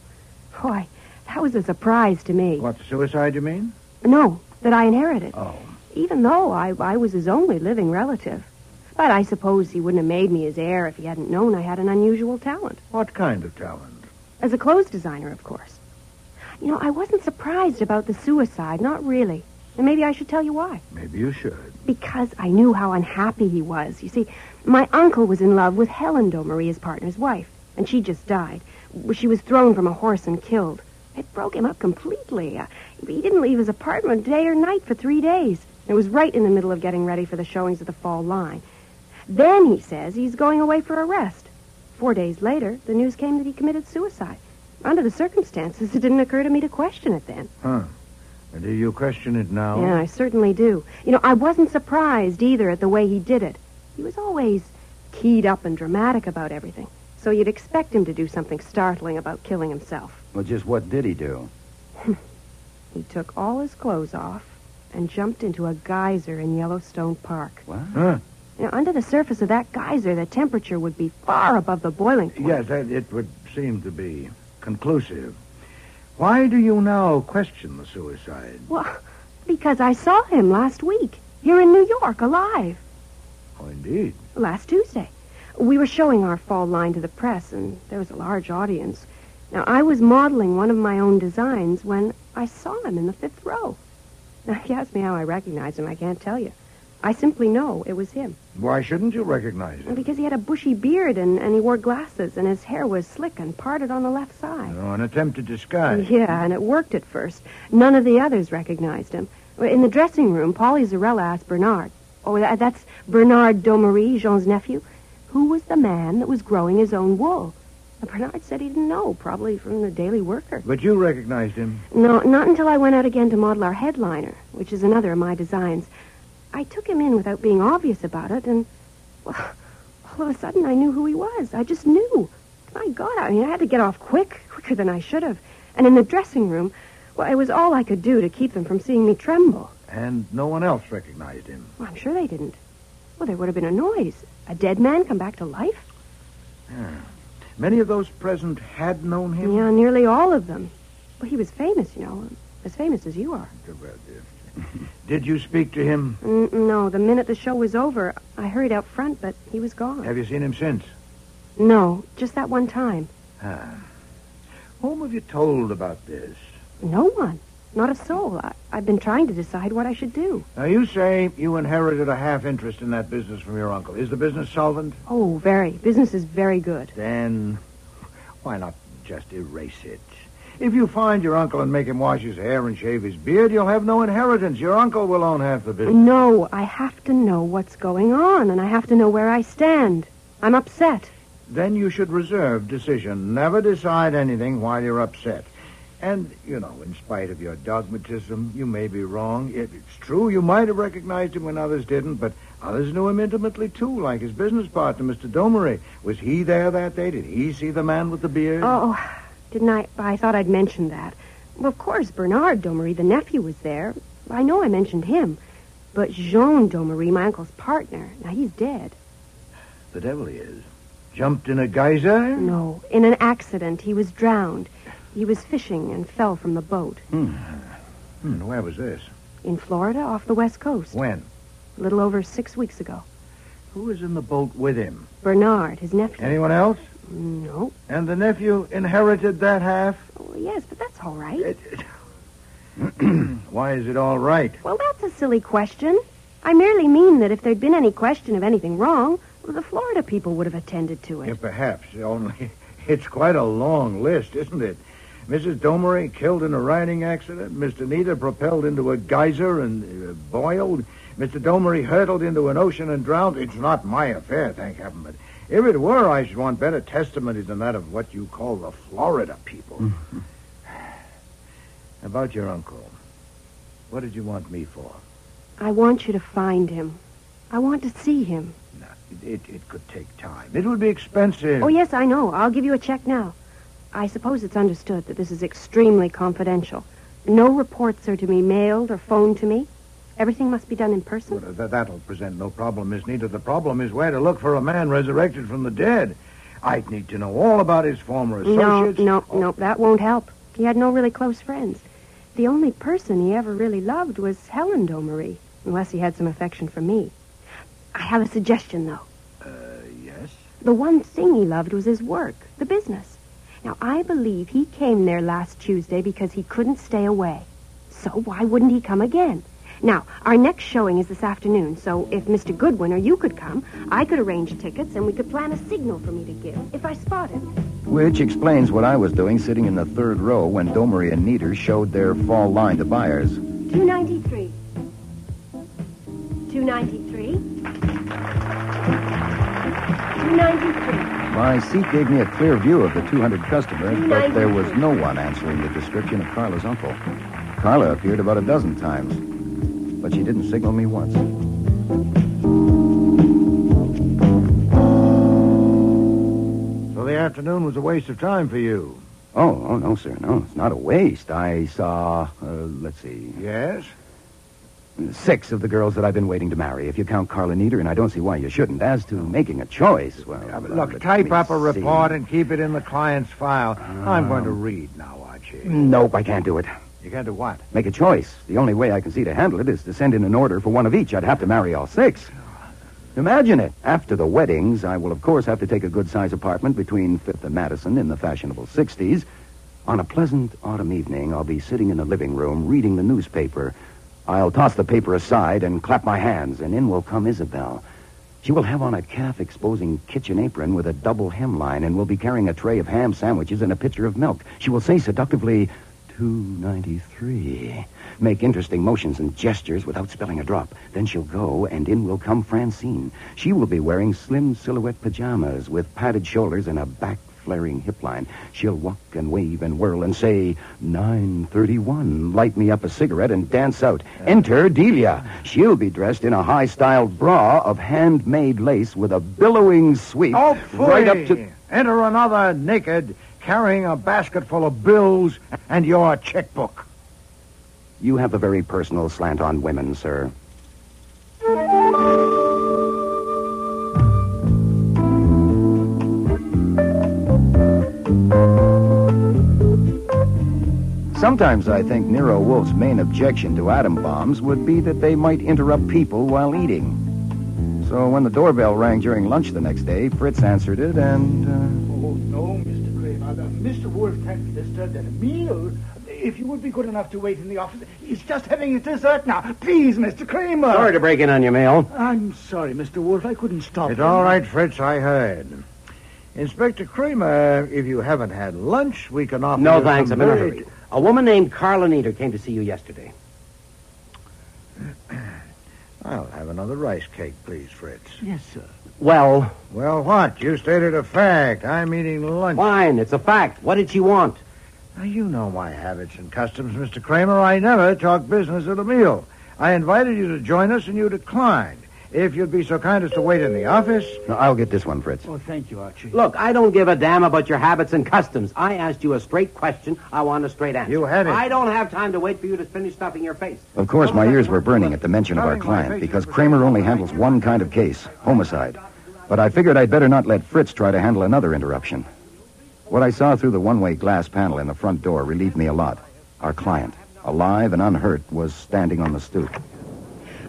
Boy, that was a surprise to me. What, suicide, you mean? No, that I inherited. Oh. Even though I was his only living relative. But I suppose he wouldn't have made me his heir if he hadn't known I had an unusual talent. What kind of talent? As a clothes designer, of course. You know, I wasn't surprised about the suicide, not really. And maybe I should tell you why. Maybe you should. Because I knew how unhappy he was. You see, my uncle was in love with Helen Domery, his partner's wife, and she just died. She was thrown from a horse and killed. It broke him up completely. He didn't leave his apartment day or night for 3 days. It was right in the middle of getting ready for the showings of the fall line. Then he says he's going away for a rest. 4 days later, the news came that he committed suicide. Under the circumstances, it didn't occur to me to question it then. Huh. And do you question it now? Yeah, I certainly do. You know, I wasn't surprised either at the way he did it. He was always keyed up and dramatic about everything. So you'd expect him to do something startling about killing himself. Well, just what did he do? He took all his clothes off and jumped into a geyser in Yellowstone Park. What? Huh? You know, under the surface of that geyser, the temperature would be far above the boiling point. Yes, it would seem to be conclusive. Why do you now question the suicide? Well, because I saw him last week, here in New York, alive. Oh, indeed. Last Tuesday. We were showing our fall line to the press, and there was a large audience. Now, I was modeling one of my own designs when I saw him in the 5th row. Now, if you ask me how I recognized him, I can't tell you. I simply know it was him. Why shouldn't you recognize him? Because he had a bushy beard and he wore glasses, and his hair was slick and parted on the left side. Oh, an attempt to disguise. Yeah, and it worked at first. None of the others recognized him. In the dressing room, Paulie Zarella asked Bernard. Oh, that's Bernard Domery, Jean's nephew. Who was the man that was growing his own wool? Bernard said he didn't know, probably from the Daily Worker. But you recognized him? No, not until I went out again to model our headliner, which is another of my designs. I took him in without being obvious about it, and, well, all of a sudden I knew who he was. I just knew. My God, I had to get off quicker than I should have. And in the dressing room, well, it was all I could do to keep them from seeing me tremble. And no one else recognized him? Well, I'm sure they didn't. Well, there would have been a noise. A dead man come back to life? Yeah. Many of those present had known him? Yeah, nearly all of them. Well, he was famous, you know, as famous as you are. Did you speak to him? No, the minute the show was over, I hurried out front, but he was gone. Have you seen him since? No, just that one time. Whom have you told about this? No one. Not a soul. I've been trying to decide what I should do. Now, you say you inherited a half interest in that business from your uncle. Is the business solvent? Oh, very. Business is very good. Then why not just erase it? If you find your uncle and make him wash his hair and shave his beard, you'll have no inheritance. Your uncle will own half the business. No, I have to know what's going on, and I have to know where I stand. I'm upset. Then you should reserve decision. Never decide anything while you're upset. And, you know, in spite of your dogmatism, you may be wrong. It's true, you might have recognized him when others didn't, but others knew him intimately, too, like his business partner, Mr. Domery. Was he there that day? Did he see the man with the beard? Oh, Didn't I? I thought I'd mentioned that. Well, of course, Bernard Domery, the nephew, was there. I know I mentioned him. But Jean Domery, my uncle's partner, now he's dead. The devil he is. Jumped in a geyser? No, in an accident. He was drowned. He was fishing and fell from the boat. Where was this? In Florida, off the west coast. When? A little over 6 weeks ago. Who was in the boat with him? Bernard, his nephew. Anyone else? No. And the nephew inherited that half? Oh, yes, but that's all right. Why is it all right? Well, that's a silly question. I merely mean that if there'd been any question of anything wrong, the Florida people would have attended to it. Yeah, perhaps. Only it's quite a long list, isn't it? Mrs. Domery killed in a riding accident. Mr. Nita propelled into a geyser and boiled. Mr. Domery hurtled into an ocean and drowned. It's not my affair, thank heaven, but if it were, I should want better testimony than that of what you call the Florida people. About your uncle, what did you want me for? I want you to find him. I want to see him. No, it could take time. It would be expensive. Oh, yes, I know. I'll give you a check now. I suppose it's understood that this is extremely confidential. No reports are to be mailed or phoned to me. Everything must be done in person. Well, that'll present no problem, Miss Nita. The problem is where to look for a man resurrected from the dead. I'd need to know all about his former associates. No, that won't help. He had no really close friends. The only person he ever really loved was Helen Domery, unless he had some affection for me. I have a suggestion, though. Yes? The one thing he loved was his work, the business. Now, I believe he came there last Tuesday because he couldn't stay away. So why wouldn't he come again? Now, our next showing is this afternoon, so if Mr. Goodwin or you could come, I could arrange tickets and we could plan a signal for me to give if I spot him. Which explains what I was doing sitting in the third row when Domery and Nieder showed their fall line to buyers. 293. 293. 293. My seat gave me a clear view of the 200 customers, but there was no one answering the description of Carla's uncle. Carla appeared about a dozen times, but she didn't signal me once. So the afternoon was a waste of time for you? Oh, no, sir. No, it's not a waste. I saw, let's see. Yes? 6 of the girls that I've been waiting to marry, if you count Carla Nieder, and I don't see why you shouldn't. As to making a choice, well... Look, type up a report and keep it in the client's file. I'm going to read now, Archie. Nope, I can't do it. You can't do what? Make a choice. The only way I can see to handle it is to send in an order for one of each. I'd have to marry all 6. Imagine it. After the weddings, I will, of course, have to take a good-sized apartment between 5th and Madison in the fashionable 60s. On a pleasant autumn evening, I'll be sitting in the living room reading the newspaper. I'll toss the paper aside and clap my hands, and in will come Isabel. She will have on a calf-exposing kitchen apron with a double hemline and will be carrying a tray of ham sandwiches and a pitcher of milk. She will say seductively, 293. Make interesting motions and gestures without spilling a drop. Then she'll go, and in will come Francine. She will be wearing slim silhouette pajamas with padded shoulders and a back-flaring hip line. She'll walk and wave and whirl and say, 931. Light me up a cigarette and dance out. Enter Delia. She'll be dressed in a high-styled bra of handmade lace with a billowing sweep right up to... Enter another naked, carrying a basket full of bills and your checkbook. You have a very personal slant on women, sir. Sometimes I think Nero Wolfe's main objection to atom bombs would be that they might interrupt people while eating. So when the doorbell rang during lunch the next day, Fritz answered it and... Oh, no, Mr. Kramer. Mr. Wolfe can't be disturbed at a meal. If you would be good enough to wait in the office. He's just having his dessert now. Please, Mr. Kramer. Sorry to break in on your mail. I'm sorry, Mr. Wolfe. I couldn't stop. It's all right, Fritz. I heard. Inspector Kramer, if you haven't had lunch, we can offer No, you thanks. some I'm in a very- hurry. A woman named Carla Nieder came to see you yesterday. I'll have another rice cake, please, Fritz. Yes, sir. Well... Well, what? You stated a fact. I'm eating lunch. Fine, it's a fact. What did she want? Now, you know my habits and customs, Mr. Kramer. I never talk business at a meal. I invited you to join us, and you declined. if you'd be so kind as to wait in the office. No, I'll get this one, Fritz. Oh, thank you, Archie. Look, I don't give a damn about your habits and customs. I asked you a straight question. I want a straight answer. You had it. I don't have time to wait for you to finish stuffing your face. Of course, my ears were burning at the mention of our client, because Kramer only handles one kind of case, homicide. But I figured I'd better not let Fritz try to handle another interruption. What I saw through the one-way glass panel in the front door relieved me a lot. Our client, alive and unhurt, was standing on the stoop.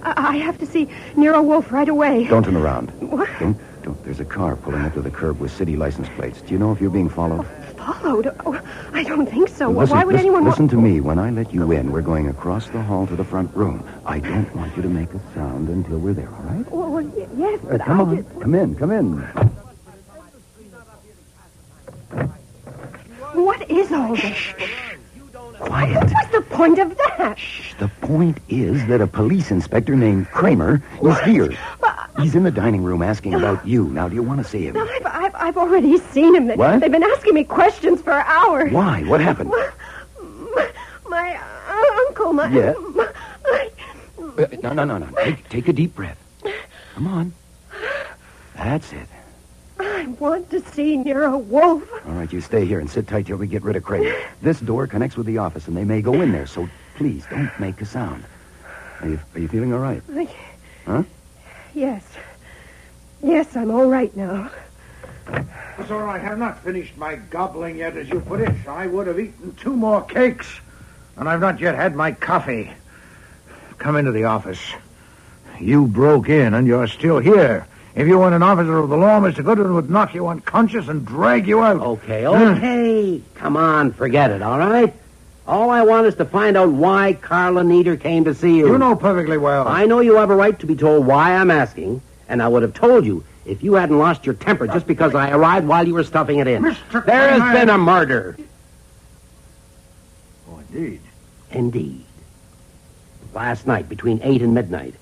I have to see Nero Wolfe right away. Don't turn around. What? Don't. There's a car pulling up to the curb with city license plates. Do you know if you're being followed? Followed? Oh, I don't think so. Listen, Why would anyone... Listen to me. When I let you in, we're going across the hall to the front room. I don't want you to make a sound until we're there, all right? Well, yes, but come on. Come in. What is all this? Quiet. What's the point of that? The point is that a police inspector named Kramer is here. He's in the dining room asking about you. Now, do you want to see him? No, I've already seen him. What? They've been asking me questions for hours. Why? What happened? My uncle, Yeah. No. Take a deep breath. Come on. That's it. I want to see Nero Wolfe. All right, you stay here and sit tight till we get rid of Kramer. This door connects with the office, and they may go in there, so please don't make a sound. Are you feeling all right? Huh? Yes. Yes, I'm all right now. Sir, I have not finished my gobbling yet, as you put it. I would have eaten 2 more cakes, and I've not yet had my coffee. Come into the office. You broke in, and you're still here. If you weren't an officer of the law, Mr. Goodwin would knock you unconscious and drag you out. Okay. Come on, forget it, all right? All I want is to find out why Carla Nieder came to see you. You know perfectly well. I know you have a right to be told why I'm asking, and I would have told you if you hadn't lost your temper just because I arrived while you were stuffing it in. There has been a murder. Oh, indeed. Indeed. Last night, between 8 and midnight,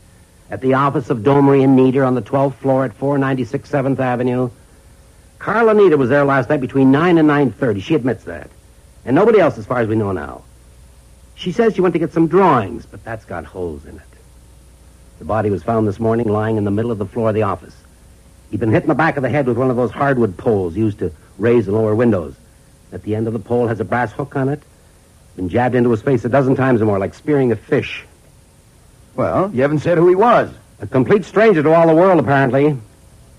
at the office of Domery and Nieder on the 12th floor at 496 7th Avenue. Carla Nieder was there last night between 9 and 9:30. She admits that. And nobody else as far as we know now. She says she went to get some drawings, but that's got holes in it. The body was found this morning lying in the middle of the floor of the office. He'd been hit in the back of the head with one of those hardwood poles used to raise and lower windows. At the end of the pole has a brass hook on it. Been jabbed into his face a dozen times or more, like spearing a fish. Well, you haven't said who he was. A complete stranger to all the world, apparently.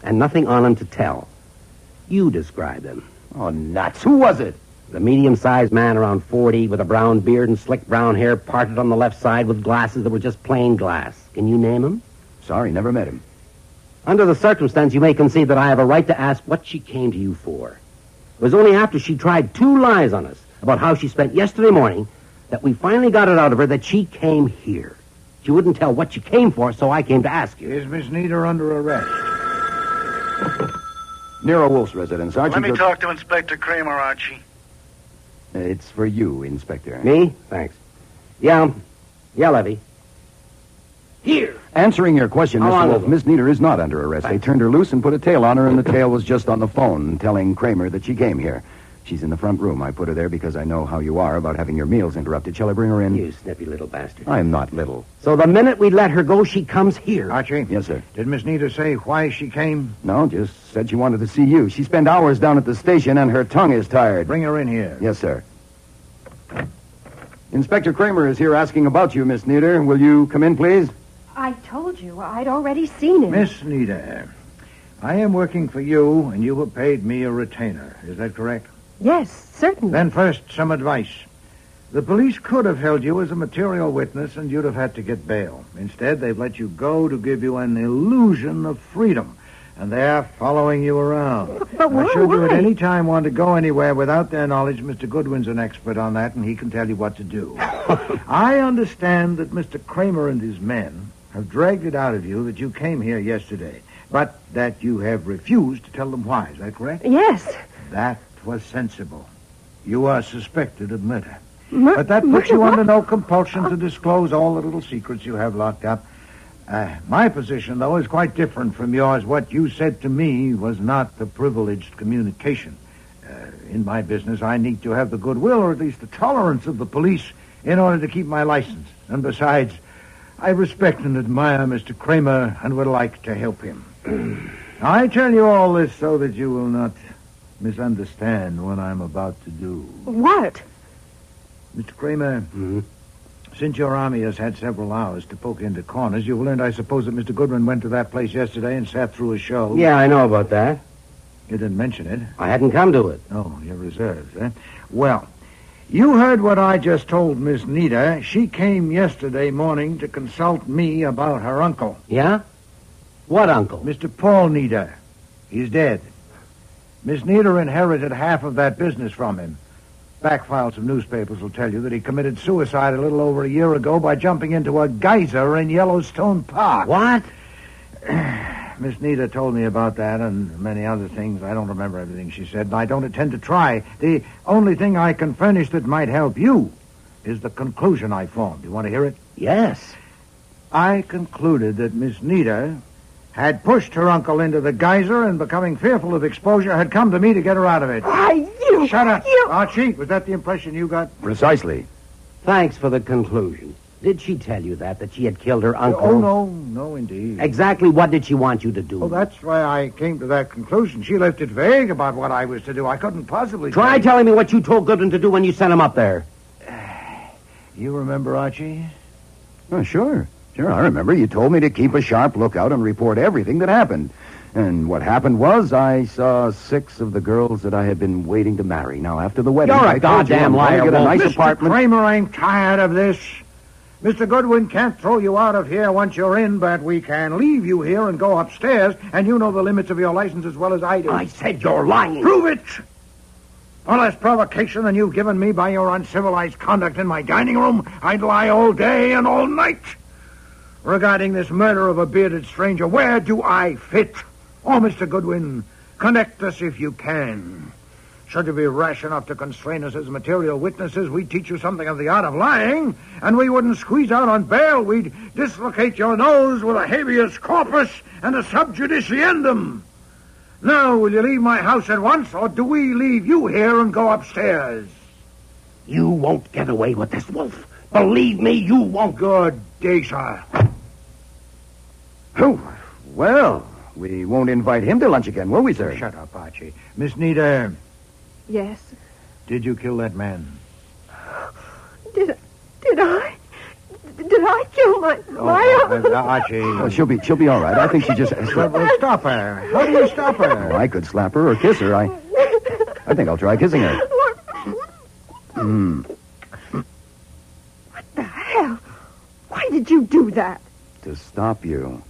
And nothing on him to tell. You described him. Oh, nuts. Who was it? The medium-sized man around 40 with a brown beard and slick brown hair parted on the left side with glasses that were just plain glass. Can you name him? Sorry, never met him. Under the circumstance, you may concede that I have a right to ask what she came to you for. It was only after she tried 2 lies on us about how she spent yesterday morning that we finally got it out of her that she came here. She wouldn't tell what she came for, so I came to ask you. Is Miss Nieder under arrest? Nero Wolfe's residence. Archie Let me talk to Inspector Kramer, Archie. It's for you, Inspector. Me? Thanks. Yeah, Levy. Here. Answering your question, Mr. Wolfe, Miss Nieder is not under arrest. They turned her loose and put a tail on her, and the tail was just on the phone telling Kramer that she came here. She's in the front room. I put her there because I know how you are about having your meals interrupted. Shall I bring her in? You snippy little bastard. I am not little. So the minute we let her go, she comes here. Archie? Yes, sir. Did Miss Nieder say why she came? No, just said she wanted to see you. She spent hours down at the station, and her tongue is tired. Bring her in here. Yes, sir. Inspector Kramer is here asking about you, Miss Nieder. Will you come in, please? I told you I'd already seen him. Miss Nieder, I am working for you, and you have paid me a retainer. Is that correct? Yes, certainly. Then first, some advice. The police could have held you as a material witness, and you'd have had to get bail. Instead, they've let you go to give you an illusion of freedom, and they're following you around. But why? Should you at any time want to go anywhere without their knowledge, Mr. Goodwin's an expert on that, and he can tell you what to do. I understand that Mr. Kramer and his men have dragged it out of you that you came here yesterday, but that you have refused to tell them why. Is that correct? Yes. That was sensible. You are suspected of murder. But that puts you under no compulsion to disclose all the little secrets you have locked up. My position, though, is quite different from yours. What you said to me was not a privileged communication. In my business, I need to have the goodwill, or at least the tolerance of the police, in order to keep my license. And besides, I respect and admire Mr. Kramer and would like to help him. I tell you all this so that you will not misunderstand what I'm about to do. What? Mr. Kramer, since your army has had several hours to poke into corners, you've learned, I suppose, that Mr. Goodwin went to that place yesterday and sat through a show. Yeah, I know about that. You didn't mention it. I hadn't come to it. Oh, you're reserved, eh? Well, you heard what I just told Miss Nita. She came yesterday morning to consult me about her uncle. Yeah? What uncle? Mr. Paul Nita. He's dead. Miss Nita inherited half of that business from him. Back files of newspapers will tell you that he committed suicide a little over a year ago by jumping into a geyser in Yellowstone Park. What? Miss Nita told me about that and many other things. I don't remember everything she said, but I don't intend to try. The only thing I can furnish that might help you is the conclusion I formed. You want to hear it? Yes. I concluded that Miss Nita had pushed her uncle into the geyser and, becoming fearful of exposure, had come to me to get her out of it. Why, you... Shut up. Archie, was that the impression you got? Precisely. Thanks for the conclusion. Did she tell you that she had killed her uncle? Oh, no, indeed. Exactly what did she want you to do? Well, that's why I came to that conclusion. She left it vague about what I was to do. I couldn't possibly... Try telling me what you told Goodwin to do when you sent him up there. You remember, Archie? Oh, sure. Sure, I remember. You told me to keep a sharp lookout and report everything that happened. And what happened was I saw 6 of the girls that I had been waiting to marry. Now, after the wedding... You're a I told you goddamn I'm going liar, to get a nice Mr. apartment. Kramer, I'm tired of this. Mr. Goodwin can't throw you out of here once you're in, but we can leave you here and go upstairs, and you know the limits of your license as well as I do. I said you're lying. Prove it! All less provocation than you've given me by your uncivilized conduct in my dining room, I'd lie all day and all night. Regarding this murder of a bearded stranger, where do I fit? Oh, Mr. Goodwin, connect us if you can. Should you be rash enough to constrain us as material witnesses, we'd teach you something of the art of lying, and we wouldn't squeeze out on bail. We'd dislocate your nose with a habeas corpus and a sub judiceandum. Now, will you leave my house at once, or do we leave you here and go upstairs? You won't get away with this, Wolf. Believe me, you won't. Good day, sir. Oh, well, we won't invite him to lunch again, will we, sir? Shut up, Archie. Miss Nita, Yes. did you kill that man? Did I? Did I kill my Archie. Oh, she'll be all right. I think she just... Well, stop her. How do you stop her? Oh, I could slap her or kiss her. I think I'll try kissing her. What the hell? Why did you do that? To stop you.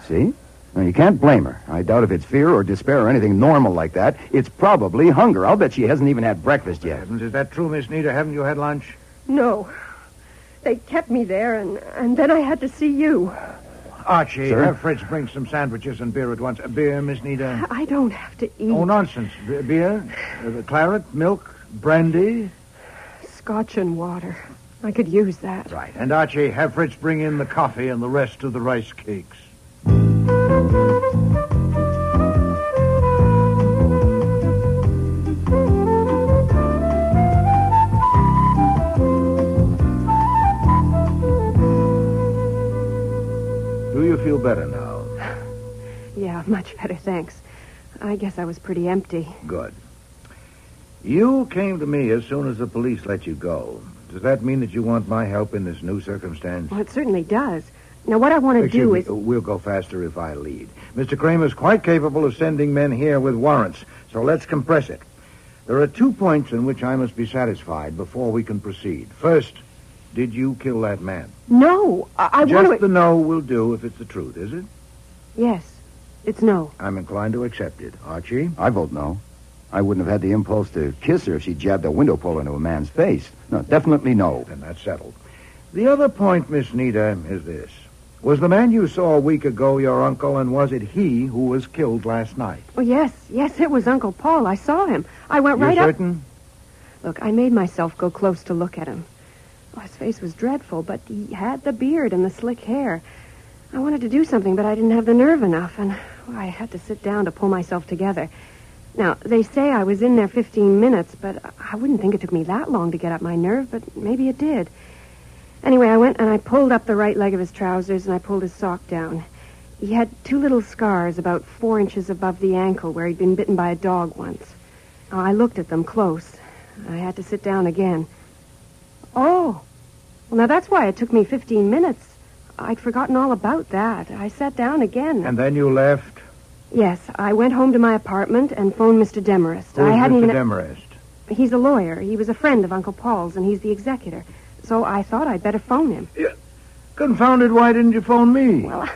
See? Now, you can't blame her. I doubt if it's fear or despair or anything normal like that. It's probably hunger. I'll bet she hasn't even had breakfast yet. Is that true, Miss Nita? Haven't you had lunch? No. They kept me there, and then I had to see you. Archie, Sir? have Fritz bring some sandwiches and beer at once. Beer, Miss Nita? I don't have to eat. Oh, nonsense. Beer? Claret? Milk? Brandy? Scotch and water. I could use that. Right. And Archie, have Fritz bring in the coffee and the rest of the rice cakes. Do you feel better now? Yeah, much better, thanks. I guess I was pretty empty. Good. You came to me as soon as the police let you go. Does that mean that you want my help in this new circumstance? Well, it certainly does. Now, what I want to do is... We'll go faster if I lead. Mr. Kramer's quite capable of sending men here with warrants, so let's compress it. There are 2 points in which I must be satisfied before we can proceed. First, did you kill that man? No, I want to... Just the no will do if it's the truth, is it? Yes, it's no. I'm inclined to accept it. Archie? I vote no. I wouldn't have had the impulse to kiss her if she jabbed a window pole into a man's face. No, definitely no. Then that's settled. The other point, Miss Nita, is this. Was the man you saw a week ago your uncle, and was it he who was killed last night? Oh, yes, it was Uncle Paul. I saw him. I went right You're up... certain? Look, I made myself go close to look at him. Oh, his face was dreadful, but he had the beard and the slick hair. I wanted to do something, but I didn't have the nerve enough, and I had to sit down to pull myself together. Now, they say I was in there 15 minutes, but I wouldn't think it took me that long to get up my nerve, but maybe it did. Anyway, I went and I pulled up the right leg of his trousers and I pulled his sock down. He had 2 little scars about 4 inches above the ankle where he'd been bitten by a dog once. I looked at them close. I had to sit down again. Oh. Well, now that's why it took me 15 minutes. I'd forgotten all about that. I sat down again. And then you left? Yes, I went home to my apartment and phoned Mr. Demarest. Who's Mr. Demarest? He's a lawyer. He was a friend of Uncle Paul's, and he's the executor. So I thought I'd better phone him. Yeah. Confounded, why didn't you phone me? Well,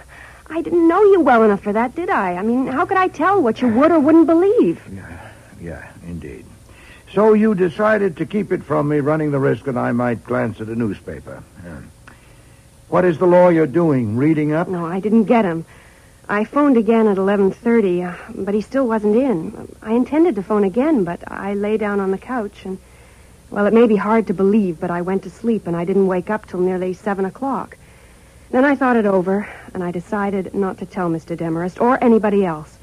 I didn't know you well enough for that, did I? I mean, how could I tell what you would or wouldn't believe? Yeah, indeed. So you decided to keep it from me, running the risk that I might glance at a newspaper. What is the lawyer doing? Reading up? No, I didn't get him. I phoned again at 11:30, but he still wasn't in. I intended to phone again, but I lay down on the couch and, well, it may be hard to believe, but I went to sleep and I didn't wake up till nearly 7 o'clock. Then I thought it over, and I decided not to tell Mr. Demarest or anybody else.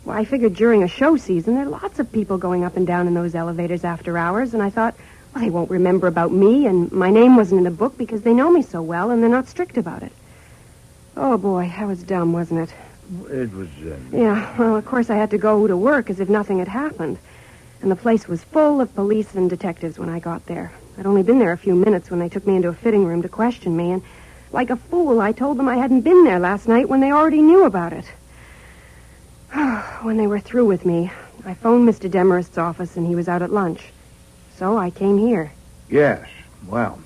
Well, I figured during a show season, there are lots of people going up and down in those elevators after hours, and I thought, well, they won't remember about me, and my name wasn't in the book because they know me so well, and they're not strict about it. Oh, boy, that was dumb, wasn't it? It was... Yeah, well, of course I had to go to work as if nothing had happened. And the place was full of police and detectives when I got there. I'd only been there a few minutes when they took me into a fitting room to question me, and like a fool, I told them I hadn't been there last night when they already knew about it. When they were through with me, I phoned Mr. Demarest's office, and he was out at lunch. So I came here. Yes, well,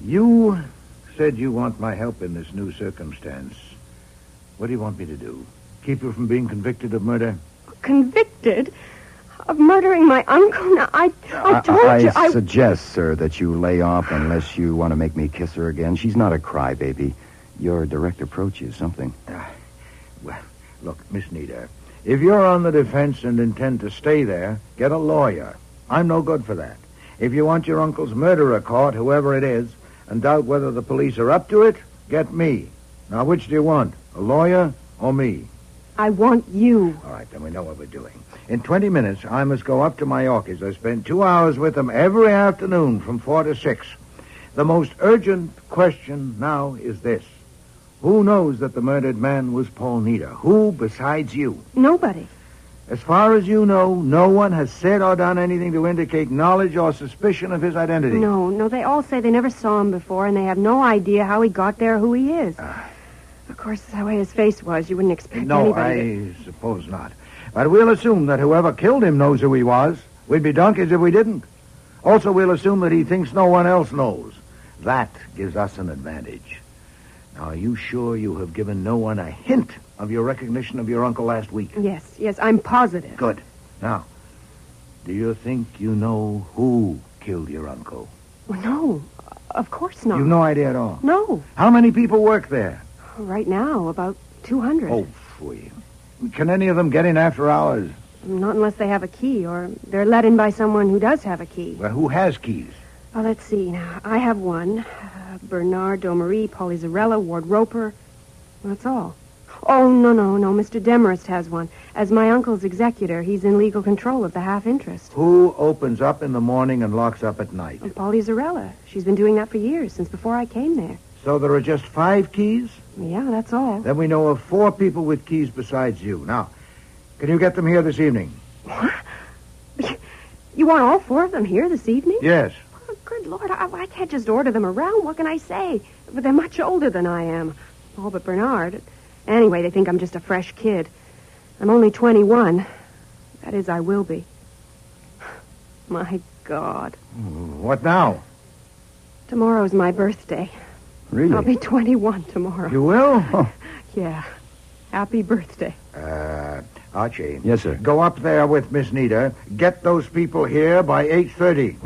you said you want my help in this new circumstance. What do you want me to do? Keep you from being convicted of murder? Convicted? Of murdering my uncle? Now, I told you... I suggest, sir, that you lay off unless you want to make me kiss her again. She's not a crybaby. Your direct approach is something. Well, look, Miss Nita, if you're on the defense and intend to stay there, get a lawyer. I'm no good for that. If you want your uncle's murderer caught, whoever it is, and doubt whether the police are up to it, get me. Now, which do you want? A lawyer or me? I want you. All right, then we know what we're doing. In 20 minutes, I must go up to my orchids. I spend 2 hours with them every afternoon from 4 to 6. The most urgent question now is this. Who knows that the murdered man was Paul Nita? Who besides you? Nobody. As far as you know, no one has said or done anything to indicate knowledge or suspicion of his identity. No, they all say they never saw him before, and they have no idea how he got there or who he is. Of course, the way his face was, you wouldn't expect anybody I suppose not. But we'll assume that whoever killed him knows who he was. We'd be donkeys if we didn't. Also, we'll assume that he thinks no one else knows. That gives us an advantage. Now, are you sure you have given no one a hint of your recognition of your uncle last week? Yes, I'm positive. Good. Now, do you think you know who killed your uncle? Well, no, of course not. You've no idea at all? No. How many people work there? Right now, about 200. Oh, phooey. Can any of them get in after hours? Not unless they have a key, or they're let in by someone who does have a key. Well, who has keys? Well, let's see. Now, I have one. Bernard Domery, Polly Zarella, Ward Roper. That's all. Oh, no. Mr. Demarest has one. As my uncle's executor, he's in legal control of the half-interest. Who opens up in the morning and locks up at night? Well, Polly Zarella. She's been doing that for years, since before I came there. So there are just 5 keys? Yeah, that's all. Then we know of 4 people with keys besides you. Now, can you get them here this evening? What? You want all 4 of them here this evening? Yes. Oh, good Lord, I can't just order them around. What can I say? But they're much older than I am. All but Bernard. Anyway, they think I'm just a fresh kid. I'm only 21. That is, I will be. My God. What now? Tomorrow's my birthday. Really? I'll be 21 tomorrow. You will? Oh. Yeah. Happy birthday. Archie. Yes, sir. Go up there with Miss Nita. Get those people here by 8:30.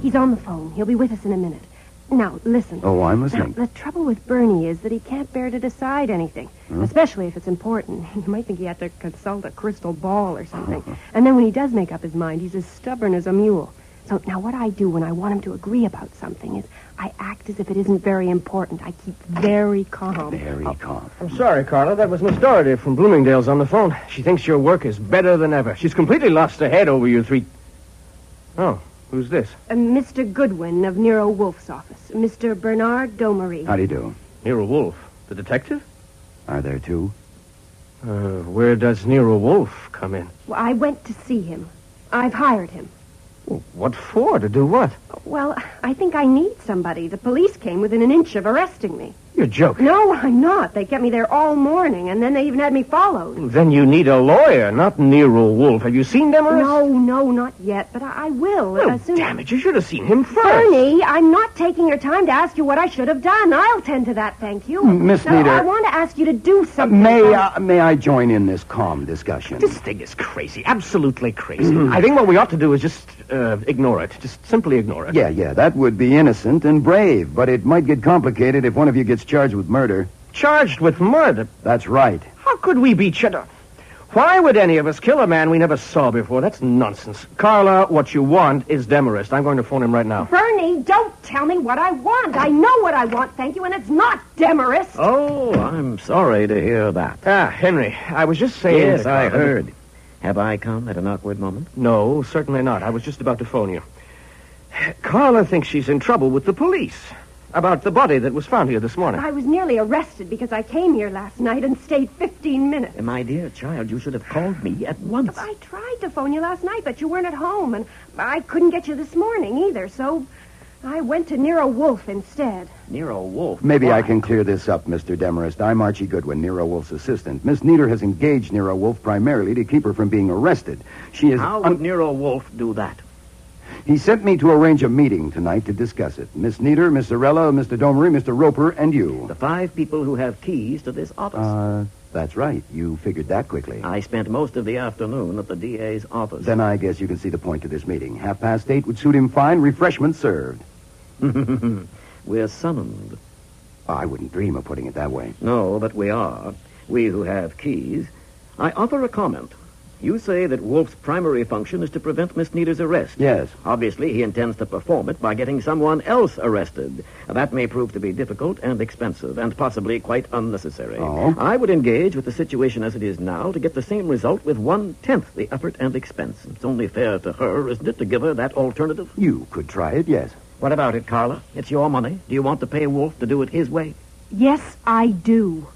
He's on the phone. He'll be with us in a minute. Now, listen. Oh, I'm listening. Now, the trouble with Bernie is that he can't bear to decide anything, especially if it's important. You might think he had to consult a crystal ball or something. And then when he does make up his mind, he's as stubborn as a mule. So now what I do when I want him to agree about something is I act as if it isn't very important. I keep very calm. Very calm. I'm sorry, Carla. That was Miss Doherty from Bloomingdale's on the phone. She thinks your work is better than ever. She's completely lost her head over your three... Oh, who's this? Mr. Goodwin of Nero Wolfe's office. Mr. Bernard Domery. How do you do? Nero Wolfe, the detective? Are there two? Where does Nero Wolfe come in? Well, I went to see him. I've hired him. Well, what for? To do what? Well, I think I need somebody. The police came within an inch of arresting me. You're joking. No, I'm not. They kept me there all morning, and then they even had me followed. Then you need a lawyer, not Nero Wolfe. Have you seen Demarest? No, not yet, but I will. Well, damn it, you should have seen him first. Bernie, I'm not taking your time to ask you what I should have done. I'll tend to that, thank you. Miss Nieder. I want to ask you to do something. May I join in this calm discussion? This thing is crazy, absolutely crazy. I think what we ought to do is just ignore it. Just simply ignore it. Yeah, that would be innocent and brave, but it might get complicated if one of you gets charged with murder. Charged with murder? That's right. How could we be Why would any of us kill a man we never saw before? That's nonsense. Carla, what you want is Demarest. I'm going to phone him right now. Bernie, don't tell me what I want. I know what I want, thank you, and it's not Demarest. Oh, I'm sorry to hear that. Henry, I was just saying... Yes, I heard. Have I come at an awkward moment? No, certainly not. I was just about to phone you. Carla thinks she's in trouble with the police about the body that was found here this morning. I was nearly arrested because I came here last night and stayed 15 minutes. My dear child, you should have called me at once. I tried to phone you last night, but you weren't at home, and I couldn't get you this morning either, so I went to Nero Wolfe instead. Nero Wolfe? Maybe Why? I can clear this up, Mr. Demarest. I'm Archie Goodwin, Nero Wolfe's assistant. Miss Nieder has engaged Nero Wolfe primarily to keep her from being arrested. She is... How would Nero Wolfe do that? He sent me to arrange a meeting tonight to discuss it. Miss Nieder, Miss Zarella, Mr. Domery, Mr. Roper, and you. The 5 people who have keys to this office. That's right. You figured that quickly. I spent most of the afternoon at the DA's office. Then I guess you can see the point to this meeting. 8:30 would suit him fine. Refreshments served. We're summoned. I wouldn't dream of putting it that way. No, but we are. We who have keys. I offer a comment. You say that Wolfe's primary function is to prevent Miss Nieder's arrest. Yes. Obviously, he intends to perform it by getting someone else arrested. That may prove to be difficult and expensive and possibly quite unnecessary. Oh? I would engage with the situation as it is now to get the same result with 1/10 the effort and expense. It's only fair to her, isn't it, to give her that alternative? You could try it, yes. What about it, Carla? It's your money. Do you want to pay Wolfe to do it his way? Yes, I do.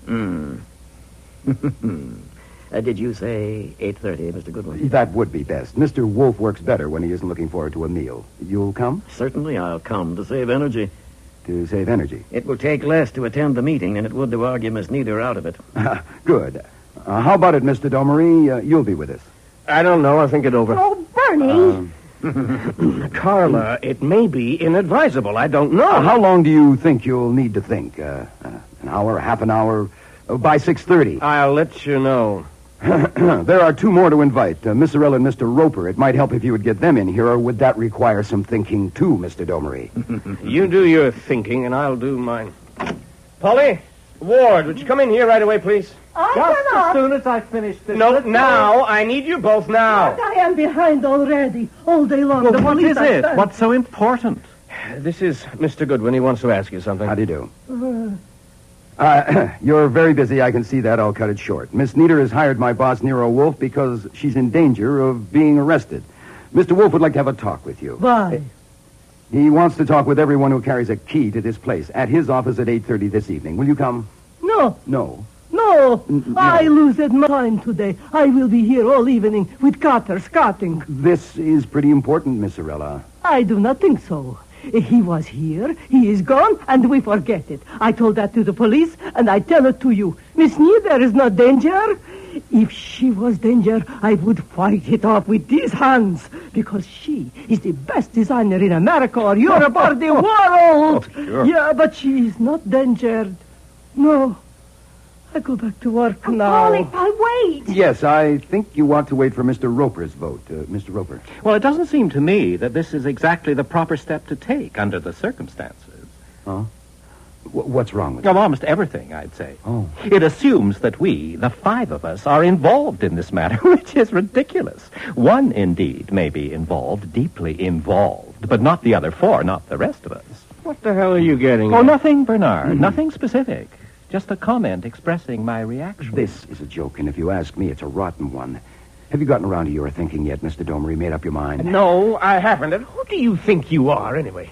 Did you say 8:30, Mr. Goodwin? That would be best. Mr. Wolfe works better when he isn't looking forward to a meal. You'll come? Certainly I'll come to save energy. To save energy? It will take less to attend the meeting than it would to argue Miss Nieder out of it. Good. How about it, Mr. Domery? You'll be with us. I don't know. I'll think it over. Oh, Bernie! Carla, it may be inadvisable. I don't know. How long do you think you'll need to think? An hour, half an hour? By 6:30. I'll let you know. There are 2 more to invite, Miss Zarella and Mr. Roper. It might help if you would get them in here, or would that require some thinking, too, Mr. Domery? You do your thinking, and I'll do mine. Polly, Ward, would you come in here right away, please? Just as soon as I finish this. No, now. I need you both now. I am behind already, all day long. Well, The what police is are it? sent. What's so important? This is Mr. Goodwin. He wants to ask you something. How do you do? You're very busy. I can see that. I'll cut it short. Miss Nieder has hired my boss, Nero Wolfe, because she's in danger of being arrested. Mr. Wolfe would like to have a talk with you. Why? He wants to talk with everyone who carries a key to this place at his office at 8:30 this evening. Will you come? No. No. No. I lose my time today. I will be here all evening with Carter scouting. This is pretty important, Miss Zarella. I do not think so. He was here, he is gone, and we forget it. I told that to the police, and I tell it to you. Miss Nieder is not danger. If she was danger, I would fight it off with these hands, because she is the best designer in America or Europe or the world. Oh, sure. Yeah, but she is not dangered. No. I go back to work now. Polly, wait. Yes, I think you want to wait for Mr. Roper's vote. Mr. Roper. Well, it doesn't seem to me that this is exactly the proper step to take under the circumstances. Huh? What's wrong with Well, almost everything, I'd say. Oh. It assumes that we, the 5 of us, are involved in this matter, which is ridiculous. One, indeed, may be involved, deeply involved, but not the other 4, not the rest of us. What the hell are you getting Oh, at? nothing, Bernard. Nothing specific. Just a comment expressing my reaction. This is a joke, and if you ask me, it's a rotten one. Have you gotten around to your thinking yet, Mr. Domery? Made up your mind? No, I haven't. And who do you think you are, anyway?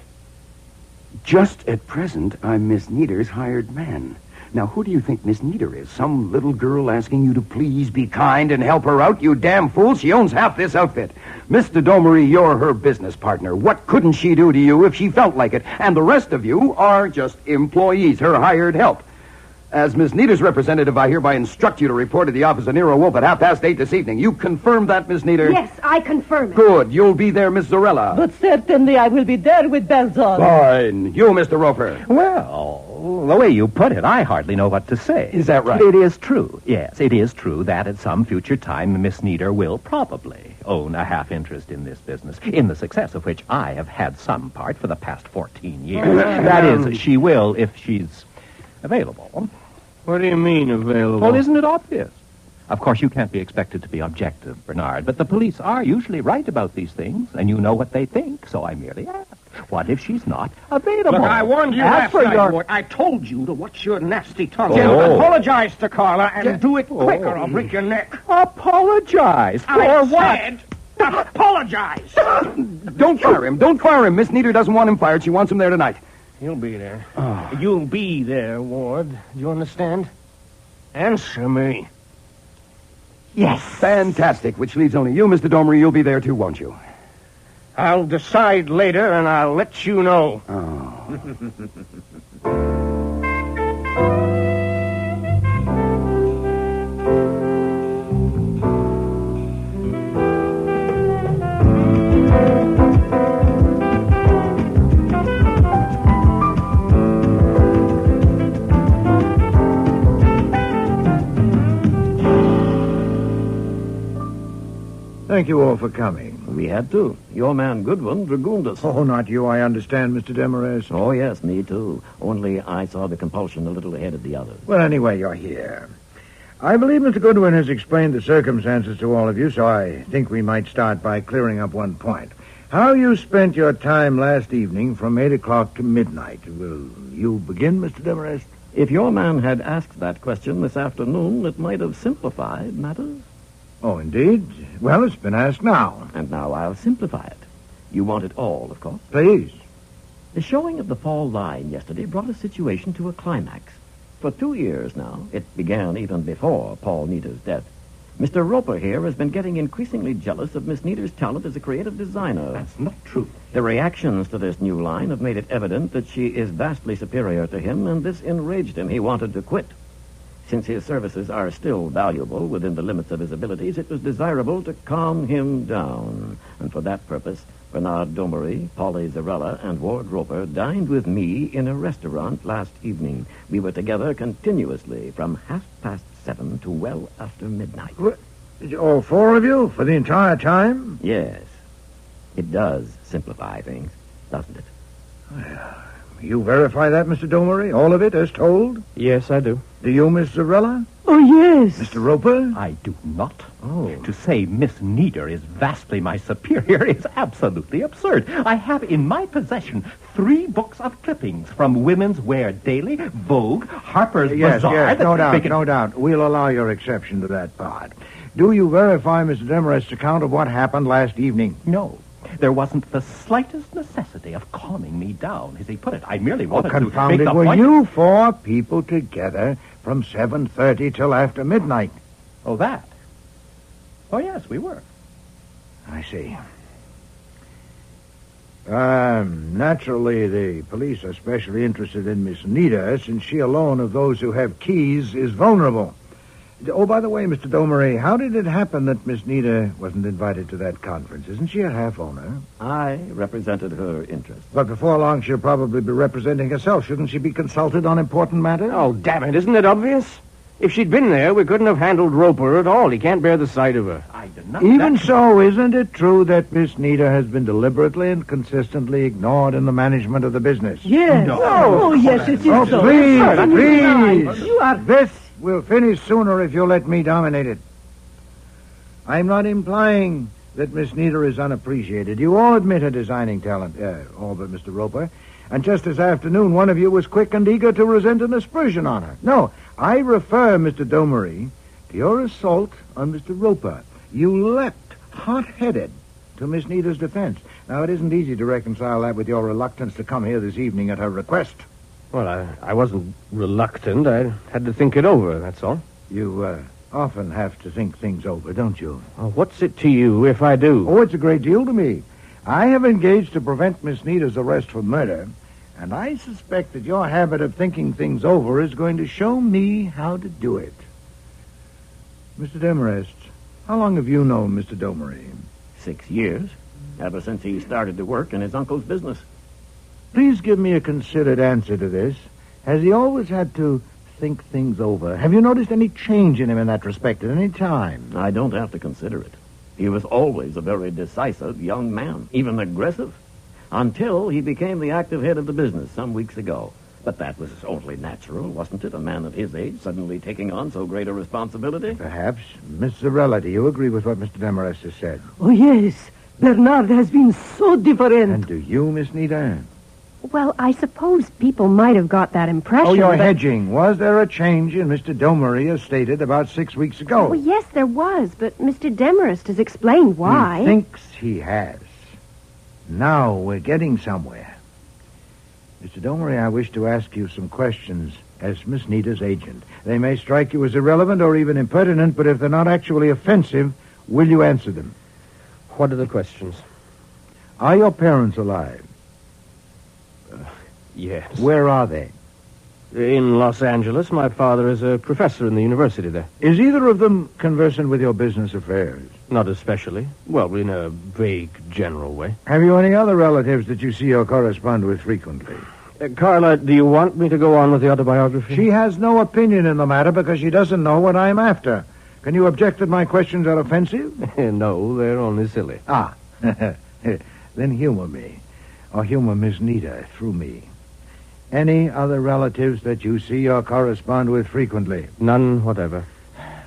Just at present, I'm Miss Nieder's hired man. Now, who do you think Miss Nieder is? Some little girl asking you to please be kind and help her out? You damn fool, she owns half this outfit. Mr. Domery, you're her business partner. What couldn't she do to you if she felt like it? And the rest of you are just employees, her hired help. As Miss Nieder's representative, I hereby instruct you to report to the office of Nero Wolfe at 8:30 this evening. You confirm that, Miss Nieder? Yes, I confirm it. Good. You'll be there, Miss Zarella. But certainly I will be there with bells on. Fine. You, Mr. Roper. Well, the way you put it, I hardly know what to say. Is that right? It is true. Yes, it is true that at some future time Miss Nieder will probably own a half interest in this business, in the success of which I have had some part for the past 14 years. That is, she will if she's available. What do you mean, available? Well, isn't it obvious? Of course, you can't be expected to be objective, Bernard, but the police are usually right about these things, and you know what they think, so I merely ask. What if she's not available? Look, I warned you last night, Ward. I told you to watch your nasty tongue. Apologize to Carla and do it quick or I'll break your neck. Apologize? For what? Said, apologize! Don't fire him. Don't fire him. Miss Nieder doesn't want him fired. She wants him there tonight. He'll be there. Oh. You'll be there, Ward. Do you understand? Answer me. Yes. Fantastic. Which leaves only you, Mr. Domery. You'll be there, too, won't you? I'll decide later, and I'll let you know. Thank you all for coming. We had to. Your man Goodwin dragooned us. Oh, not you, I understand, Mr. Demarest. Oh, yes, me too. Only I saw the compulsion a little ahead of the others. Well, anyway, you're here. I believe Mr. Goodwin has explained the circumstances to all of you, so I think we might start by clearing up one point. How you spent your time last evening from 8 o'clock to midnight. Will you begin, Mr. Demarest? If your man had asked that question this afternoon, it might have simplified matters. Oh, indeed? Well, it's been asked now. And now I'll simplify it. You want it all, of course. Please. The showing of the fall line yesterday brought a situation to a climax. For 2 years now, it began even before Paul Nieder's death, Mr. Roper here has been getting increasingly jealous of Miss Nieder's talent as a creative designer. That's not true. The reactions to this new line have made it evident that she is vastly superior to him, and this enraged him. He wanted to quit. Since his services are still valuable within the limits of his abilities, it was desirable to calm him down. And for that purpose, Bernard Domery, Polly Zarella, and Ward Roper dined with me in a restaurant last evening. We were together continuously from 7:30 to well after midnight. What? All 4 of you? For the entire time? Yes. It does simplify things, doesn't it? You verify that, Mr. Domery? All of it, as told? Yes, I do. Do you, Miss Zarella? Oh, yes. Mr. Roper? I do not. Oh. To say Miss Nieder is vastly my superior is absolutely absurd. I have in my possession 3 books of clippings from Women's Wear Daily, Vogue, Harper's Bazaar. Yes, no doubt. We'll allow your exception to that part. Do you verify Mr. Demarest's account of what happened last evening? No. There wasn't the slightest necessity of calming me down, as he put it. I merely wanted to confound make it. the Were point... you 4 people together from 7:30 till after midnight? Oh, that? Oh, yes, we were. I see. Naturally, the police are especially interested in Miss Nieder, since she alone of those who have keys is vulnerable. Oh, by the way, Mr. Domery, how did it happen that Miss Nieder wasn't invited to that conference? Isn't she a half-owner? I represented her interest. But before long, she'll probably be representing herself. Shouldn't she be consulted on important matters? Oh, damn it. Isn't it obvious? If she'd been there, we couldn't have handled Roper at all. He can't bear the sight of her. I deny Even so, isn't it true that Miss Nita has been deliberately and consistently ignored in the management of the business? Yes. No. Oh, yes, it is Oh, so. please. You are... This will finish sooner if you let me dominate it. I'm not implying that Miss Nita is unappreciated. You all admit her designing talent, all but Mr. Roper. And just this afternoon, one of you was quick and eager to resent an aspersion on her. No, I refer, Mr. Domery, to your assault on Mr. Roper. You leapt, hot-headed, to Miss Nita's defense. Now, it isn't easy to reconcile that with your reluctance to come here this evening at her request. Well, I wasn't reluctant. I had to think it over, that's all. You, often have to think things over, don't you? Well, what's it to you if I do? Oh, it's a great deal to me. I have engaged to prevent Miss Nita's arrest for murder, and I suspect that your habit of thinking things over is going to show me how to do it. Mr. Demarest, how long have you known Mr. Domery? 6 years, ever since he started to work in his uncle's business. Please give me a considered answer to this. Has he always had to think things over? Have you noticed any change in him in that respect at any time? I don't have to consider it. He was always a very decisive young man, even aggressive, until he became the active head of the business some weeks ago. But that was only natural, wasn't it? A man of his age suddenly taking on so great a responsibility? Perhaps. Miss Zarella, do you agree with what Mr. Demarest has said? Oh, yes. Bernard has been so different. And do you, Miss Nita? Well, I suppose people might have got that impression. Oh, you're hedging. Was there a change in Mr. Domery as stated about 6 weeks ago? Well, yes, there was, but Mr. Demarest has explained why. He thinks he has. Now we're getting somewhere. Mr. Domery, I wish to ask you some questions as Miss Nita's agent. They may strike you as irrelevant or even impertinent, but if they're not actually offensive, will you answer them? What are the questions? Are your parents alive? Yes. Where are they? In Los Angeles. My father is a professor in the university there. Is either of them conversant with your business affairs? Not especially. Well, in a vague, general way. Have you any other relatives that you see or correspond with frequently? Carla, do you want me to go on with the autobiography? She has no opinion in the matter because she doesn't know what I'm after. Can you object that my questions are offensive? No, they're only silly. Ah. Then humor me. Or humor Miss Nita through me. Any other relatives that you see or correspond with frequently? None whatever.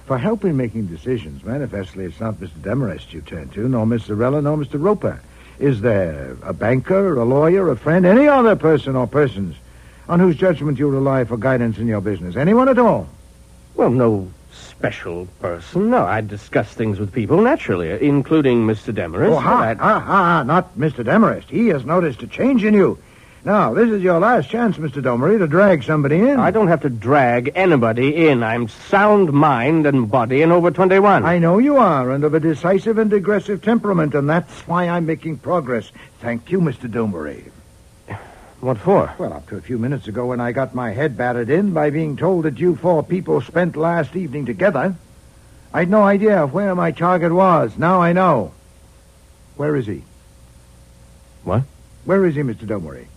For help in making decisions, manifestly it's not Mr. Demarest you turn to, nor Miss Zarella, nor Mr. Roper. Is there a banker, a lawyer, a friend, any other person or persons on whose judgment you rely for guidance in your business? Anyone at all? Well, no special person. No, I discuss things with people, naturally, including Mr. Demarest. Oh, not Mr. Demarest. He has noticed a change in you. Now, this is your last chance, Mr. Domery, to drag somebody in. I don't have to drag anybody in. I'm sound mind and body and over 21. I know you are, and of a decisive and aggressive temperament, and that's why I'm making progress. Thank you, Mr. Domery. What for? Well, up to a few minutes ago when I got my head battered in by being told that you four people spent last evening together, I'd no idea where my target was. Now I know. Where is he? What? Where is he, Mr. Domery?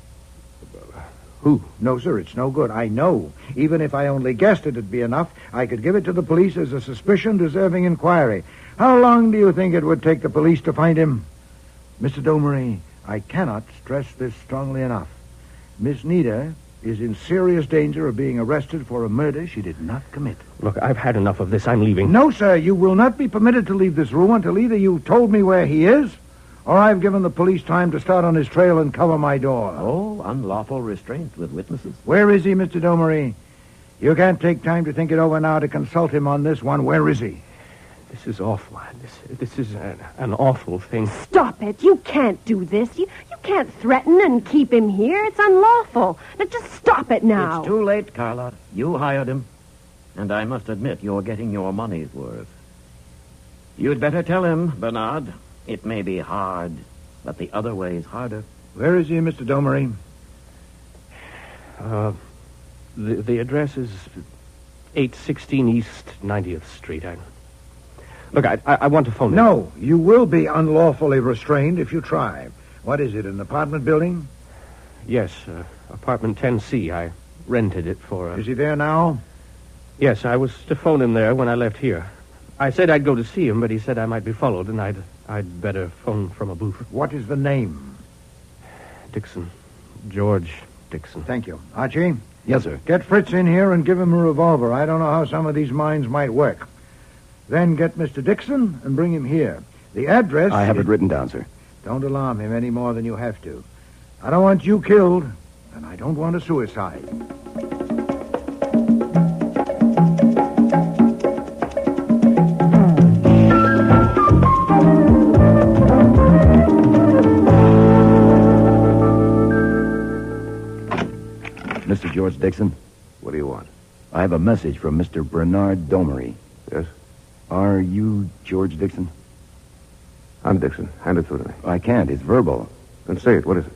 Who? No, sir, it's no good. I know. Even if I only guessed it'd be enough, I could give it to the police as a suspicion deserving inquiry. How long do you think it would take the police to find him? Mr. Domery, I cannot stress this strongly enough. Miss Nita is in serious danger of being arrested for a murder she did not commit. Look, I've had enough of this. I'm leaving. No, sir, you will not be permitted to leave this room until either you've told me where he is, or I've given the police time to start on his trail and cover my door. Oh, unlawful restraint with witnesses. Where is he, Mr. Domery? You can't take time to think it over now to consult him on this one. Where is he? This is awful. This is an awful thing. Stop it. You can't do this. You can't threaten and keep him here. It's unlawful. Now, just stop it now. It's too late, Carla. You hired him. And I must admit you're getting your money's worth. You'd better tell him, Bernard. It may be hard, but the other way is harder. Where is he, Mr. Domery? The address is 816 East 90th Street. Look, I want to phone him. No, you will be unlawfully restrained if you try. What is it, an apartment building? Yes, apartment 10C. I rented it for... Is he there now? Yes, I was to phone him there when I left here. I said I'd go to see him, but he said I might be followed, and I'd better phone from a booth. What is the name? Dixon. George Dixon. Thank you. Archie? Yes, sir. Get Fritz in here and give him a revolver. I don't know how some of these mines might work. Then get Mr. Dixon and bring him here. The address... I have it written down, sir. Don't alarm him any more than you have to. I don't want you killed, and I don't want a suicide. Mr. George Dixon? What do you want? I have a message from Mr. Bernard Domery. Yes? Are you George Dixon? I'm Dixon. Hand it through to me. I can't. It's verbal. Then say it. What is it?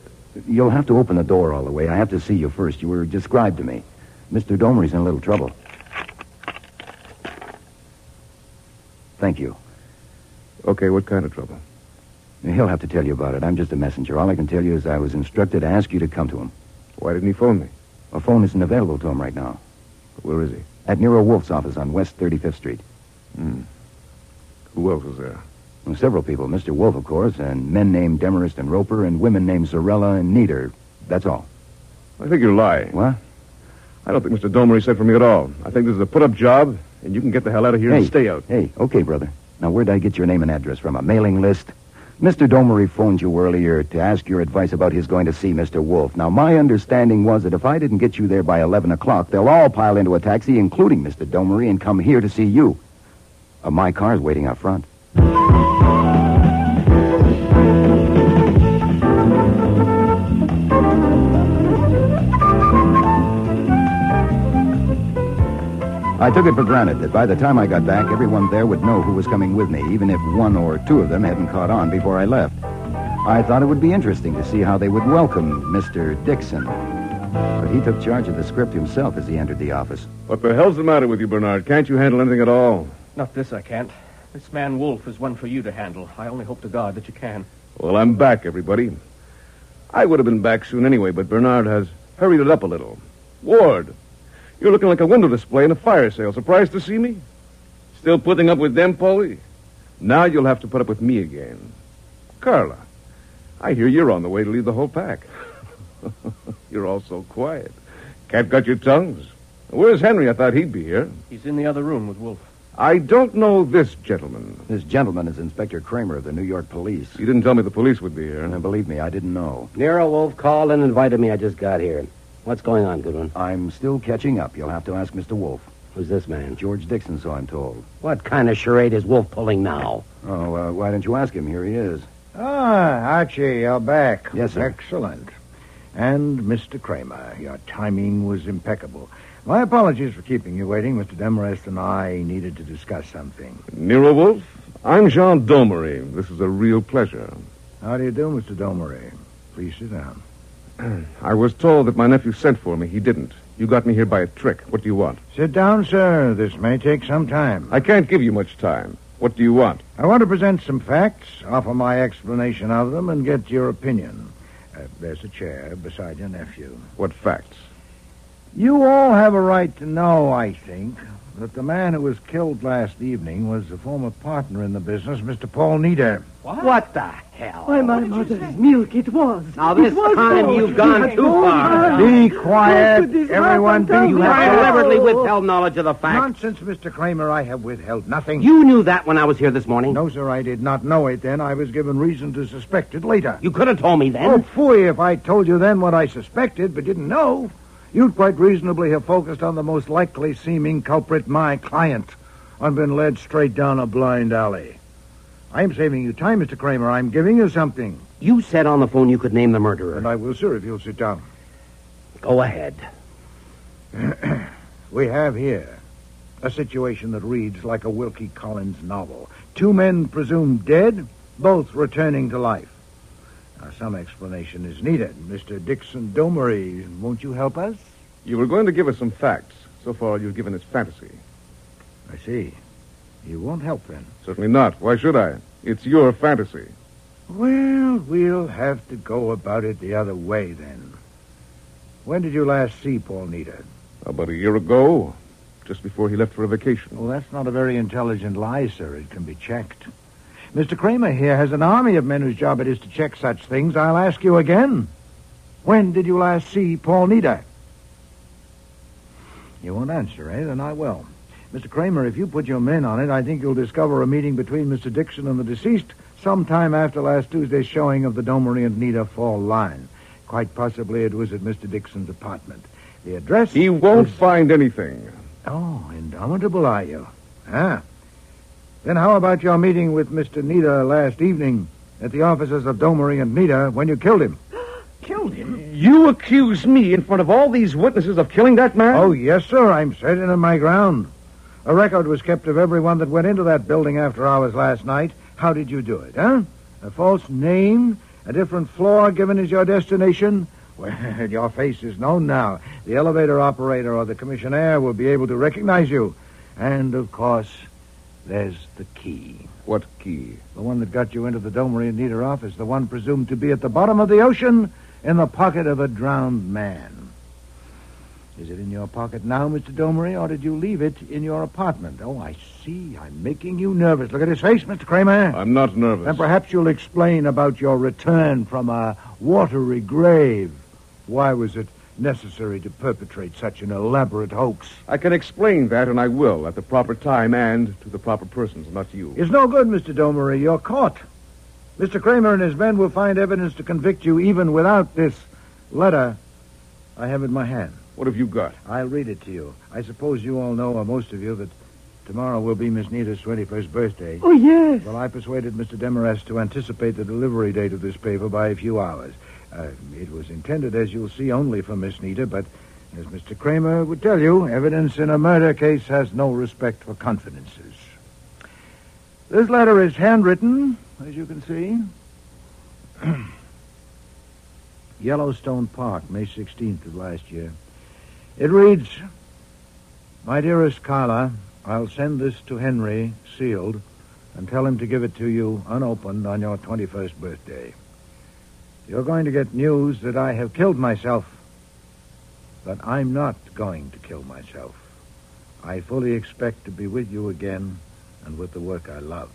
You'll have to open the door all the way. I have to see you first. You were described to me. Mr. Domery's in a little trouble. Thank you. Okay, what kind of trouble? He'll have to tell you about it. I'm just a messenger. All I can tell you is I was instructed to ask you to come to him. Why didn't he phone me? A phone isn't available to him right now. Where is he? At Nero Wolfe's office on West 35th Street. Who else was there? Well, several people. Mr. Wolfe, of course, and men named Demarest and Roper, and women named Zarella and Nieder. That's all. I think you're lying. What? I don't think Mr. Domery sent for me at all. I think this is a put-up job, and you can get the hell out of here and stay out. Hey, okay, brother. Now, where'd I get your name and address from? A mailing list? Mr. Domery phoned you earlier to ask your advice about his going to see Mr. Wolfe. Now, my understanding was that if I didn't get you there by 11 o'clock, they'll all pile into a taxi, including Mr. Domery, and come here to see you. My car's waiting out front. I took it for granted that by the time I got back, everyone there would know who was coming with me, even if one or two of them hadn't caught on before I left. I thought it would be interesting to see how they would welcome Mr. Dixon. But he took charge of the script himself as he entered the office. What the hell's the matter with you, Bernard? Can't you handle anything at all? Not this, I can't. This man Wolfe is one for you to handle. I only hope to God that you can. Well, I'm back, everybody. I would have been back soon anyway, but Bernard has hurried it up a little. Ward, you're looking like a window display in a fire sale. Surprised to see me? Still putting up with them, Paulie? Now you'll have to put up with me again. Carla, I hear you're on the way to lead the whole pack. You're all so quiet. Can't got your tongues. Where's Henry? I thought he'd be here. He's in the other room with Wolfe. I don't know this gentleman. This gentleman is Inspector Kramer of the New York Police. You didn't tell me the police would be here. Believe me, I didn't know. Nero Wolfe called and invited me. I just got here. What's going on, Goodwin? I'm still catching up. You'll have to ask Mr. Wolfe. Who's this man? George Dixon, so I'm told. What kind of charade is Wolfe pulling now? Oh, why don't you ask him? Here he is. Archie, you're back. Yes, sir. Excellent. And Mr. Kramer, your timing was impeccable. My apologies for keeping you waiting. Mr. Demarest and I needed to discuss something. Nero Wolfe? I'm Jean Domery. This is a real pleasure. How do you do, Mr. Domery? Please sit down. I was told that my nephew sent for me. He didn't. You got me here by a trick. What do you want? Sit down, sir. This may take some time. I can't give you much time. What do you want? I want to present some facts, offer my explanation of them, and get your opinion. There's a chair beside your nephew. What facts? You all have a right to know, I think, that the man who was killed last evening was a former partner in the business, Mr. Paul Nieder. What the hell? Why, my mother's milk, it was. Now, this time you've gone too far. Be quiet. Everyone be quiet. You have deliberately withheld knowledge of the facts. Nonsense, Mr. Kramer. I have withheld nothing. You knew that when I was here this morning? No, sir, I did not know it then. I was given reason to suspect it later. You could have told me then. Oh, phooey, if I told you then what I suspected but didn't know. You'd quite reasonably have focused on the most likely seeming culprit, my client, and been led straight down a blind alley. I'm saving you time, Mr. Kramer. I'm giving you something. You said on the phone you could name the murderer. And I will, sir, if you'll sit down. Go ahead. We have here a situation that reads like a Wilkie Collins novel. Two men presumed dead, both returning to life. Now, some explanation is needed. Mr. Dixon Domery, won't you help us? You were going to give us some facts. So far, you've given us fantasy. I see. You won't help, then? Certainly not. Why should I? It's your fantasy. Well, we'll have to go about it the other way, then. When did you last see Paul Nieder? About a year ago. just before he left for a vacation. Well, that's not a very intelligent lie, sir. It can be checked. Mr. Kramer here has an army of men whose job it is to check such things. I'll ask you again. When did you last see Paul Neder? You won't answer, eh? Then I will. Mr. Kramer, if you put your men on it, I think you'll discover a meeting between Mr. Dixon and the deceased sometime after last Tuesday's showing of the Domery and Neder fall line. Quite possibly it was at Mr. Dixon's apartment. The address... He won't find anything. Oh, indomitable, are you? Ah. Then how about your meeting with Mr. Neder last evening at the offices of Domery and Neder when you killed him? Killed him? You accuse me in front of all these witnesses of killing that man? Oh, yes, sir. I'm certain of my ground. A record was kept of everyone that went into that building after hours last night. How did you do it, huh? A false name? A different floor given as your destination? Well, your face is known now. The elevator operator or the commissionaire will be able to recognize you. And, of course, there's the key. What key? The one that got you into the Domery and Neder office. The one presumed to be at the bottom of the ocean in the pocket of a drowned man. Is it in your pocket now, Mr. Domery, or did you leave it in your apartment? Oh, I see. I'm making you nervous. Look at his face, Mr. Kramer. I'm not nervous. And perhaps you'll explain about your return from a watery grave. Why was it necessary to perpetrate such an elaborate hoax? I can explain that, and I will, at the proper time and to the proper persons, not you. It's no good, Mr. Domery. You're caught. Mr. Kramer and his men will find evidence to convict you even without this letter I have in my hand. What have you got? I'll read it to you. I suppose you all know, or most of you, that tomorrow will be Miss Nita's 21st birthday. Oh, yes. Well, I persuaded Mr. Demarest to anticipate the delivery date of this paper by a few hours. It was intended, as you'll see, only for Miss Nita, but as Mr. Kramer would tell you, evidence in a murder case has no respect for confidences. This letter is handwritten, as you can see. Yellowstone Park, May 16th of last year. It reads, My dearest Carla, I'll send this to Henry, sealed, and tell him to give it to you unopened on your 21st birthday. You're going to get news that I have killed myself, but I'm not going to kill myself. I fully expect to be with you again and with the work I love.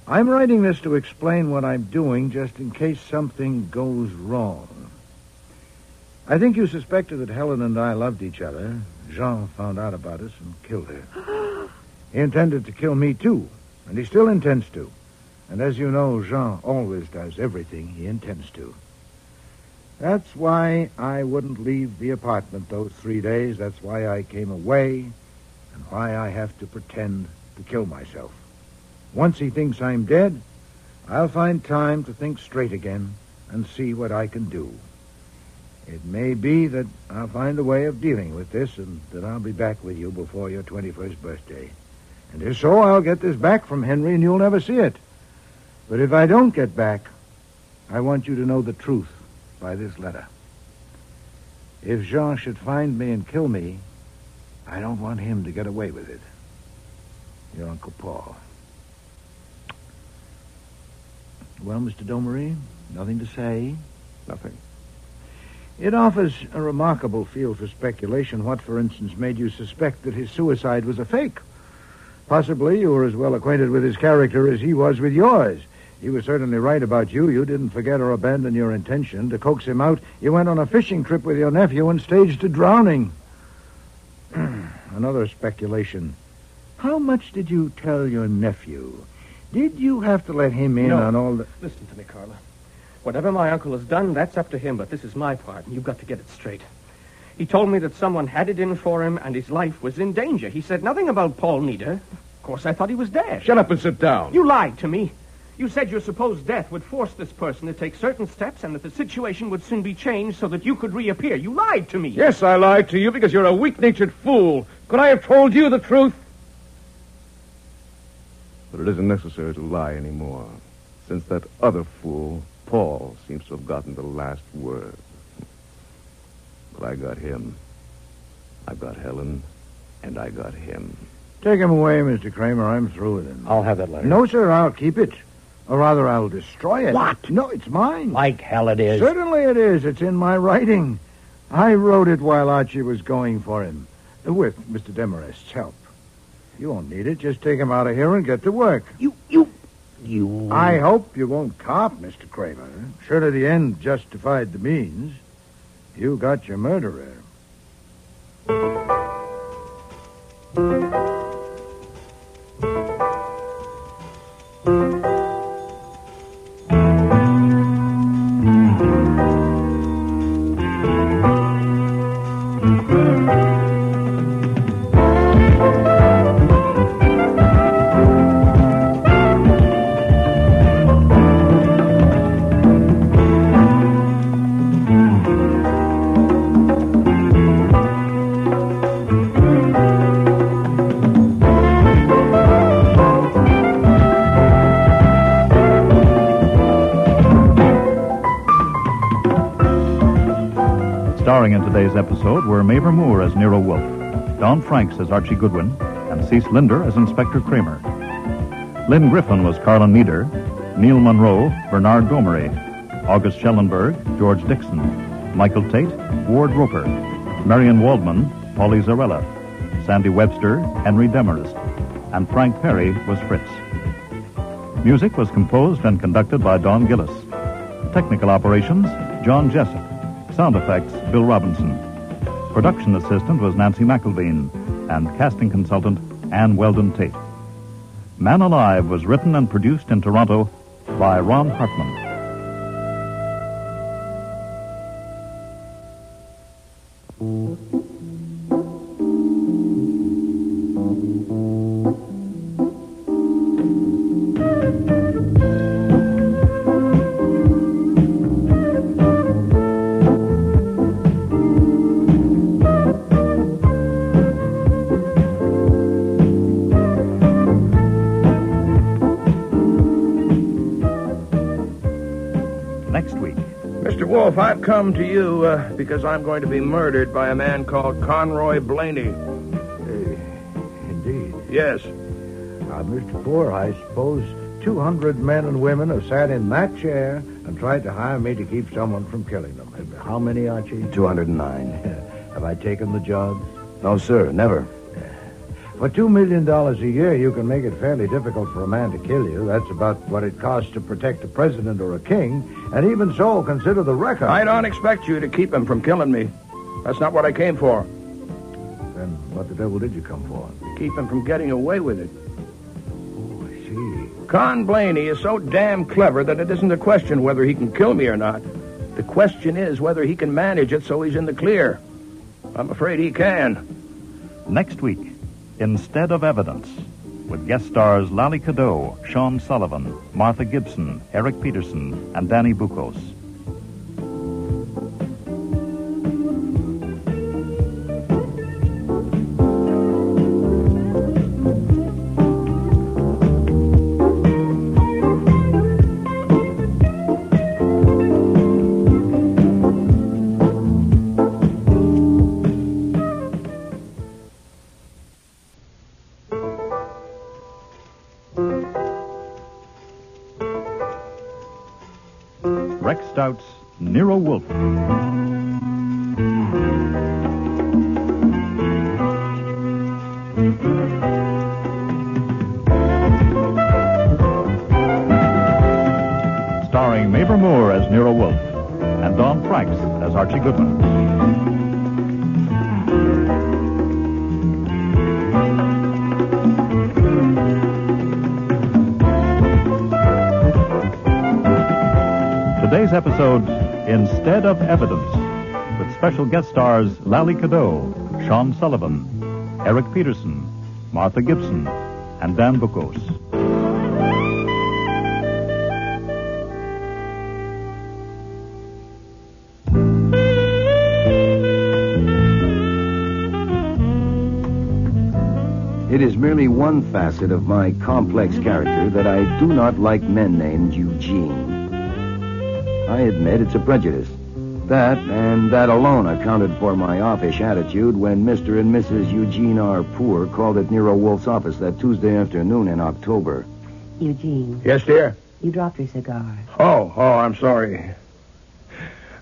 I'm writing this to explain what I'm doing just in case something goes wrong. I think you suspected that Helen and I loved each other. Jean found out about us and killed her. He intended to kill me, too, and he still intends to. And as you know, Jean always does everything he intends to. That's why I wouldn't leave the apartment those 3 days. That's why I came away, and why I have to pretend to kill myself. Once he thinks I'm dead, I'll find time to think straight again and see what I can do. It may be that I'll find a way of dealing with this and that I'll be back with you before your 21st birthday. And if so, I'll get this back from Henry and you'll never see it. But if I don't get back, I want you to know the truth by this letter. If Jean should find me and kill me, I don't want him to get away with it. Your Uncle Paul. Well, Mr. Domery, nothing to say? Nothing. It offers a remarkable field for speculation. What, for instance, made you suspect that his suicide was a fake? Possibly you were as well acquainted with his character as he was with yours. He was certainly right about you. You didn't forget or abandon your intention. To coax him out, you went on a fishing trip with your nephew and staged a drowning. Another speculation. How much did you tell your nephew? Did you have to let him in on all the... Listen to me, Carla. Whatever my uncle has done, that's up to him, but this is my part, and you've got to get it straight. He told me that someone had it in for him, and his life was in danger. He said nothing about Paul Neder. Of course, I thought he was dead. Shut up and sit down. You lied to me. You said your supposed death would force this person to take certain steps and that the situation would soon be changed so that you could reappear. You lied to me. Yes, I lied to you because you're a weak-natured fool. Could I have told you the truth? But it isn't necessary to lie anymore, since that other fool, Paul, seems to have gotten the last word. But I got him. I got Helen, and I got him. Take him away, Mr. Kramer. I'm through with him. I'll have that letter. No, sir, I'll keep it. Or rather, I'll destroy it. What? No, it's mine. Like hell it is. Certainly it is. It's in my writing. I wrote it while Archie was going for him. With Mr. Demarest's help. You won't need it. Just take him out of here and get to work. You... I hope you won't cop, Mr. Kramer. Surely the end justified the means. You got your murderer. Starring in today's episode were Mavor Moore as Nero Wolfe, Don Franks as Archie Goodwin, and Cease Linder as Inspector Kramer. Lynn Griffin was Carlin Meader, Neil Monroe, Bernard Gomery, August Schellenberg, George Dixon, Michael Tate, Ward Roper, Marion Waldman, Polly Zarella, Sandy Webster, Henry Demarest, and Frank Perry was Fritz. Music was composed and conducted by Don Gillis. Technical operations, John Jessup. Sound effects, Bill Robinson. Production assistant was Nancy McElveen, and casting consultant, Ann Weldon Tate. Man Alive was written and produced in Toronto by Ron Hartman. Mr. Wolfe, I've come to you because I'm going to be murdered by a man called Conroy Blaney. Indeed. Yes. Mr. Poor, I suppose 200 men and women have sat in that chair and tried to hire me to keep someone from killing them. How many, Archie? 209. Have I taken the job? No, sir, never. For $2 million a year, you can make it fairly difficult for a man to kill you. That's about what it costs to protect a president or a king. And even so, consider the record. I don't expect you to keep him from killing me. That's not what I came for. Then what the devil did you come for? To keep him from getting away with it. Oh, I see. Con Blaney is so damn clever that it isn't a question whether he can kill me or not. The question is whether he can manage it so he's in the clear. I'm afraid he can. Next week, Instead of Evidence, with guest stars Lally Cadeau, Sean Sullivan, Martha Gibson, Eric Peterson, and Danny Bucos. Rex Stout's Nero Wolfe. Starring Mavor Moore as Nero Wolfe and Don Franks as Archie Goodwin. Today's episode, Instead of Evidence, with special guest stars Lally Cadeau, Sean Sullivan, Eric Peterson, Martha Gibson, and Dan Bucos. It is merely one facet of my complex character that I do not like men named Eugene. I admit it's a prejudice. That, and that alone, accounted for my offish attitude when Mr. and Mrs. Eugene R. Poor called at Nero Wolfe's office that Tuesday afternoon in October. Eugene. Yes, dear? You dropped your cigar. Oh, I'm sorry.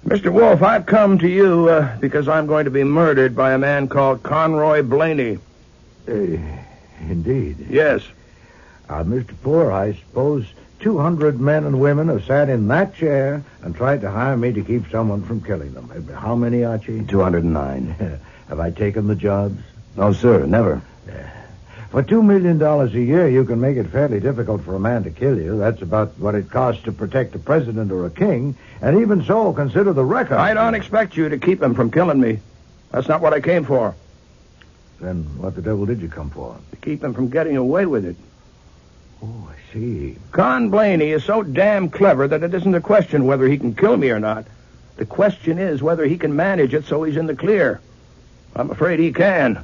Mr. Wolfe, I've come to you because I'm going to be murdered by a man called Conroy Blaney. Indeed. Yes. Mr. Poor, I suppose 200 men and women have sat in that chair and tried to hire me to keep someone from killing them. How many, Archie? 209. Have I taken the jobs? No, sir, never. For $2 million a year, you can make it fairly difficult for a man to kill you. That's about what it costs to protect a president or a king. And even so, consider the record. I don't expect you to keep him from killing me. That's not what I came for. Then what the devil did you come for? To keep him from getting away with it. Oh, I see. Con Blaney is so damn clever that it isn't a question whether he can kill me or not. The question is whether he can manage it so he's in the clear. I'm afraid he can.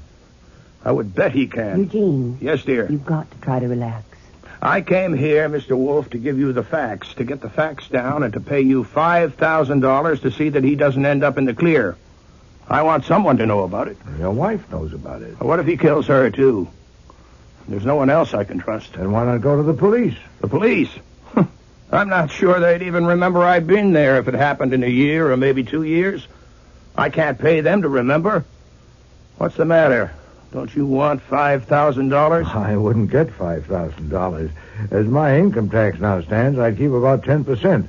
I would bet he can. Eugene. Yes, dear. You've got to try to relax. I came here, Mr. Wolfe, to give you the facts, to get the facts down, and to pay you $5,000 to see that he doesn't end up in the clear. I want someone to know about it. Your wife knows about it. What if he kills her, too? There's no one else I can trust. Then why not go to the police? The police? I'm not sure they'd even remember I'd been there if it happened in a year or maybe 2 years. I can't pay them to remember. What's the matter? Don't you want $5,000? I wouldn't get $5,000. As my income tax now stands, I'd keep about 10%.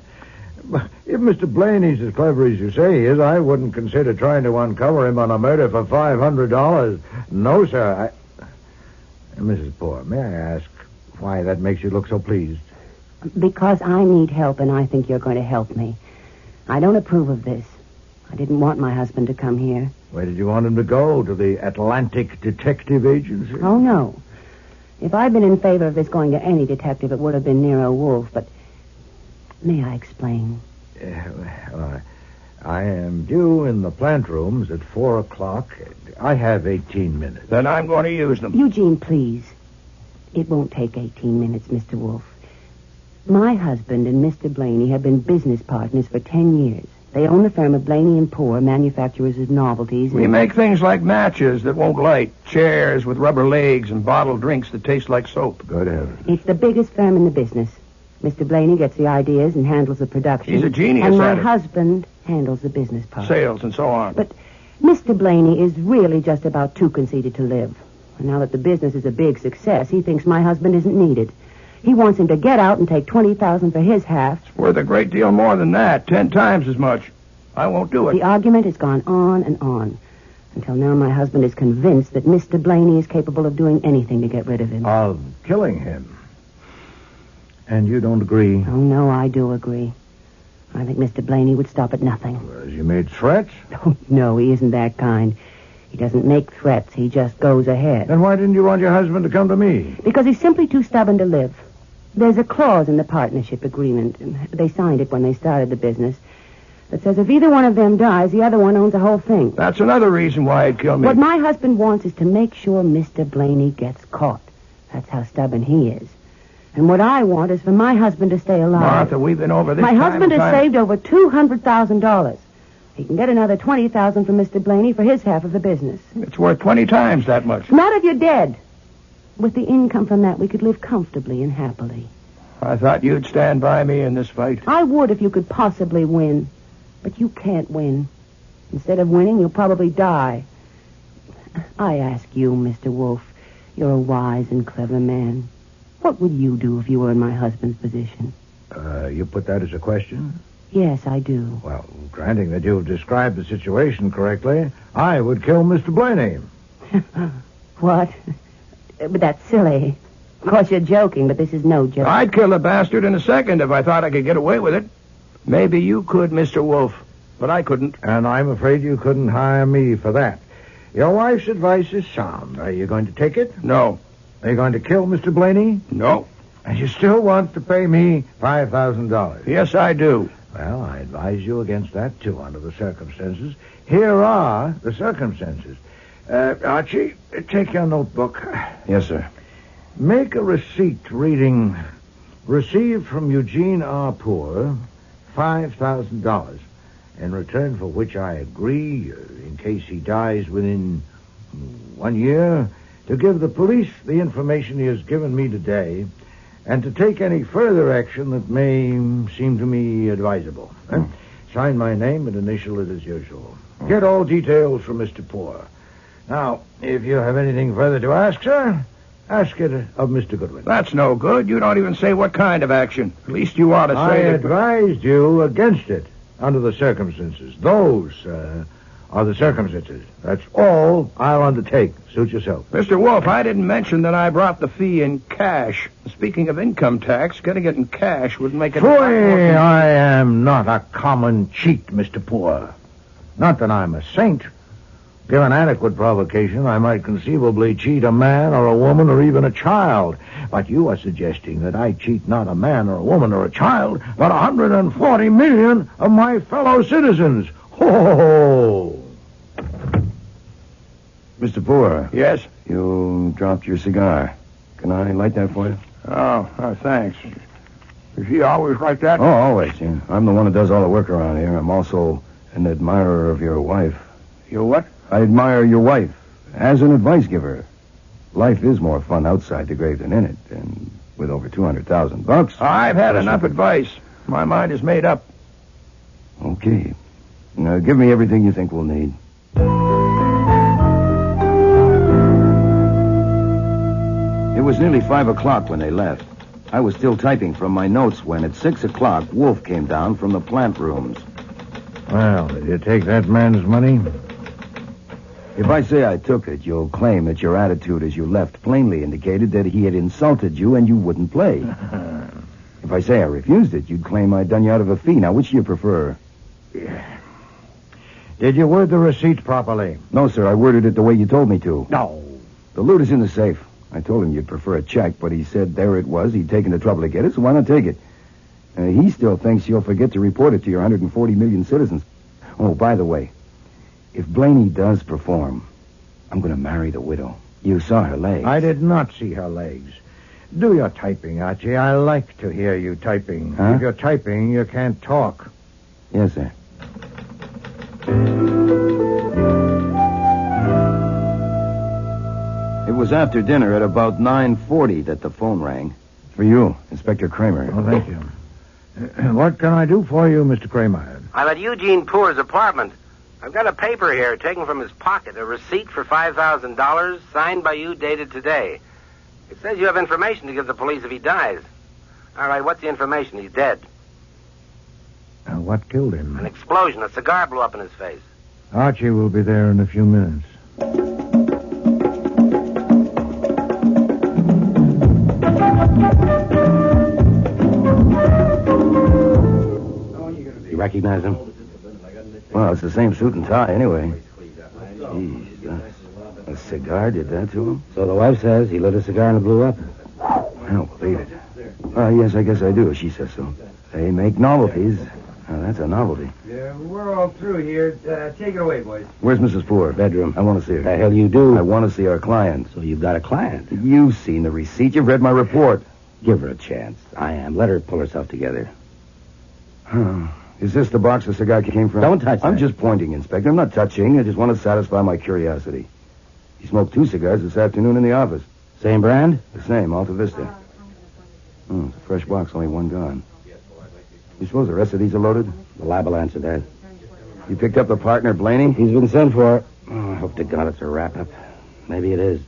If Mr. Blaney's as clever as you say he is, I wouldn't consider trying to uncover him on a murder for $500. No, sir. Mrs. Poor, may I ask why that makes you look so pleased? Because I need help, and I think you're going to help me. I don't approve of this. I didn't want my husband to come here. Where did you want him to go? To the Atlantic Detective Agency? Oh, no. If I'd been in favor of this going to any detective, it would have been Nero Wolfe, but... May I explain? I am due in the plant rooms at 4 o'clock. I have 18 minutes. Then I'm going to use them. Eugene, please. It won't take 18 minutes, Mr. Wolfe. My husband and Mr. Blaney have been business partners for 10 years. They own the firm of Blaney & Poor, manufacturers of novelties. We make things like matches that won't light, chairs with rubber legs, and bottled drinks that taste like soap. Good heavens. It's the biggest firm in the business. Mr. Blaney gets the ideas and handles the production. He's a genius and my at it. husband handles the business part. Sales and so on. But Mr. Blaney is really just about too conceited to live. And now that the business is a big success, he thinks my husband isn't needed. He wants him to get out and take $20,000 for his half. It's worth a great deal more than that, 10 times as much. I won't do it. The argument has gone on and on. Until now, my husband is convinced that Mr. Blaney is capable of doing anything to get rid of him. Of killing him. And you don't agree? Oh, no, I do agree. I think Mr. Blaney would stop at nothing. Has he made threats? Oh, no, he isn't that kind. He doesn't make threats. He just goes ahead. Then why didn't you want your husband to come to me? Because he's simply too stubborn to live. There's a clause in the partnership agreement. They signed it when they started the business. That says if either one of them dies, the other one owns the whole thing. That's another reason why he'd kill me. What my husband wants is to make sure Mr. Blaney gets caught. That's how stubborn he is. And what I want is for my husband to stay alive. Martha, we've been over this My time husband and has time. saved over $200,000. He can get another $20,000 from Mr. Blaney for his half of the business. It's worth 20 times that much. Not if you're dead. With the income from that, we could live comfortably and happily. I thought you'd stand by me in this fight. I would if you could possibly win. But you can't win. Instead of winning, you'll probably die. I ask you, Mr. Wolfe, you're a wise and clever man. What would you do if you were in my husband's position? You put that as a question? Yes, I do. Well, granting that you've described the situation correctly, I would kill Mr. Blaney. What? But that's silly. Of course, you're joking, but this is no joke. I'd kill the bastard in a second if I thought I could get away with it. Maybe you could, Mr. Wolfe, but I couldn't. And I'm afraid you couldn't hire me for that. Your wife's advice is sound. Are you going to take it? No. Are you going to kill Mr. Blaney? No. And you still want to pay me $5,000? Yes, I do. Well, I advise you against that, too, under the circumstances. Here are the circumstances. Archie, take your notebook. Yes, sir. Make a receipt reading, received from Eugene R. Poor, $5,000, in return for which I agree, in case he dies within 1 year, to give the police the information he has given me today, and to take any further action that may seem to me advisable. Sign my name and initial it as usual. Get all details from Mr. Poor. Now, if you have anything further to ask, sir, ask it of Mr. Goodwin. That's no good. You don't even say what kind of action. At least you ought to I say that... advised you against it under the circumstances. Those are the circumstances. That's all I'll undertake. Suit yourself. Mr. Wolfe, I didn't mention that I brought the fee in cash. Speaking of income tax, getting it in cash would make it... Boy, I am not a common cheat, Mr. Poor. Not that I'm a saint. Given adequate provocation, I might conceivably cheat a man or a woman or even a child. But you are suggesting that I cheat not a man or a woman or a child, but 140 million of my fellow citizens. Ho! Mr. Poor. Yes? You dropped your cigar. Can I light that for you? Oh, thanks. Is he always like that? Oh, always, yeah. I'm the one that does all the work around here. I'm also an admirer of your wife. Your what? I admire your wife as an advice giver. Life is more fun outside the grave than in it, and with over $200,000. I've had enough advice. My mind is made up. Okay. Now, give me everything you think we'll need. It was nearly 5 o'clock when they left. I was still typing from my notes when at 6 o'clock, Wolfe came down from the plant rooms. Well, did you take that man's money? If I say I took it, you'll claim that your attitude as you left plainly indicated that he had insulted you and you wouldn't play. If I say I refused it, you'd claim I'd done you out of a fee. Now, which do you prefer? Did you word the receipt properly? No, sir. I worded it the way you told me to. No. The loot is in the safe. I told him you'd prefer a check, but he said there it was. He'd taken the trouble to get it, so why not take it? He still thinks you'll forget to report it to your 140 million citizens. Oh, by the way, if Blaney does perform, I'm going to marry the widow. You saw her legs. I did not see her legs. Do your typing, Archie. I like to hear you typing. Huh? If you're typing, you can't talk. Yes, sir. It was after dinner at about 9:40 that the phone rang. For you, Inspector Kramer. Oh, thank you. What can I do for you, Mr. Kramer? I'm at Eugene Poor's apartment. I've got a paper here taken from his pocket, a receipt for $5,000 signed by you, dated today. It says you have information to give the police if he dies. All right, what's the information? He's dead. What killed him? An explosion. A cigar blew up in his face. Archie will be there in a few minutes. You recognize him? Well, it's the same suit and tie anyway. Jeez, a cigar did that to him? So the wife says he lit a cigar and it blew up. I don't believe it. Yes, I guess I do. She says so. They make novelties. That's a novelty. Yeah, we're all through here. Take it away, boys. Where's Mrs. Poor? Bedroom. I want to see her. The hell you do? I want to see our client. So you've got a client. You've seen the receipt. You've read my report. Give her a chance. I am. Let her pull herself together. Is this the box the cigar came from? Don't touch I'm that. just pointing, Inspector. I'm not touching. I just want to satisfy my curiosity. He smoked 2 cigars this afternoon in the office. Same brand? The same, Alta Vista. It's a fresh box, only one gone. You suppose the rest of these are loaded? The lab will answer that. You picked up the partner, Blaney? He's been sent for. Oh, I hope to God it's a wrap-up. Maybe it is.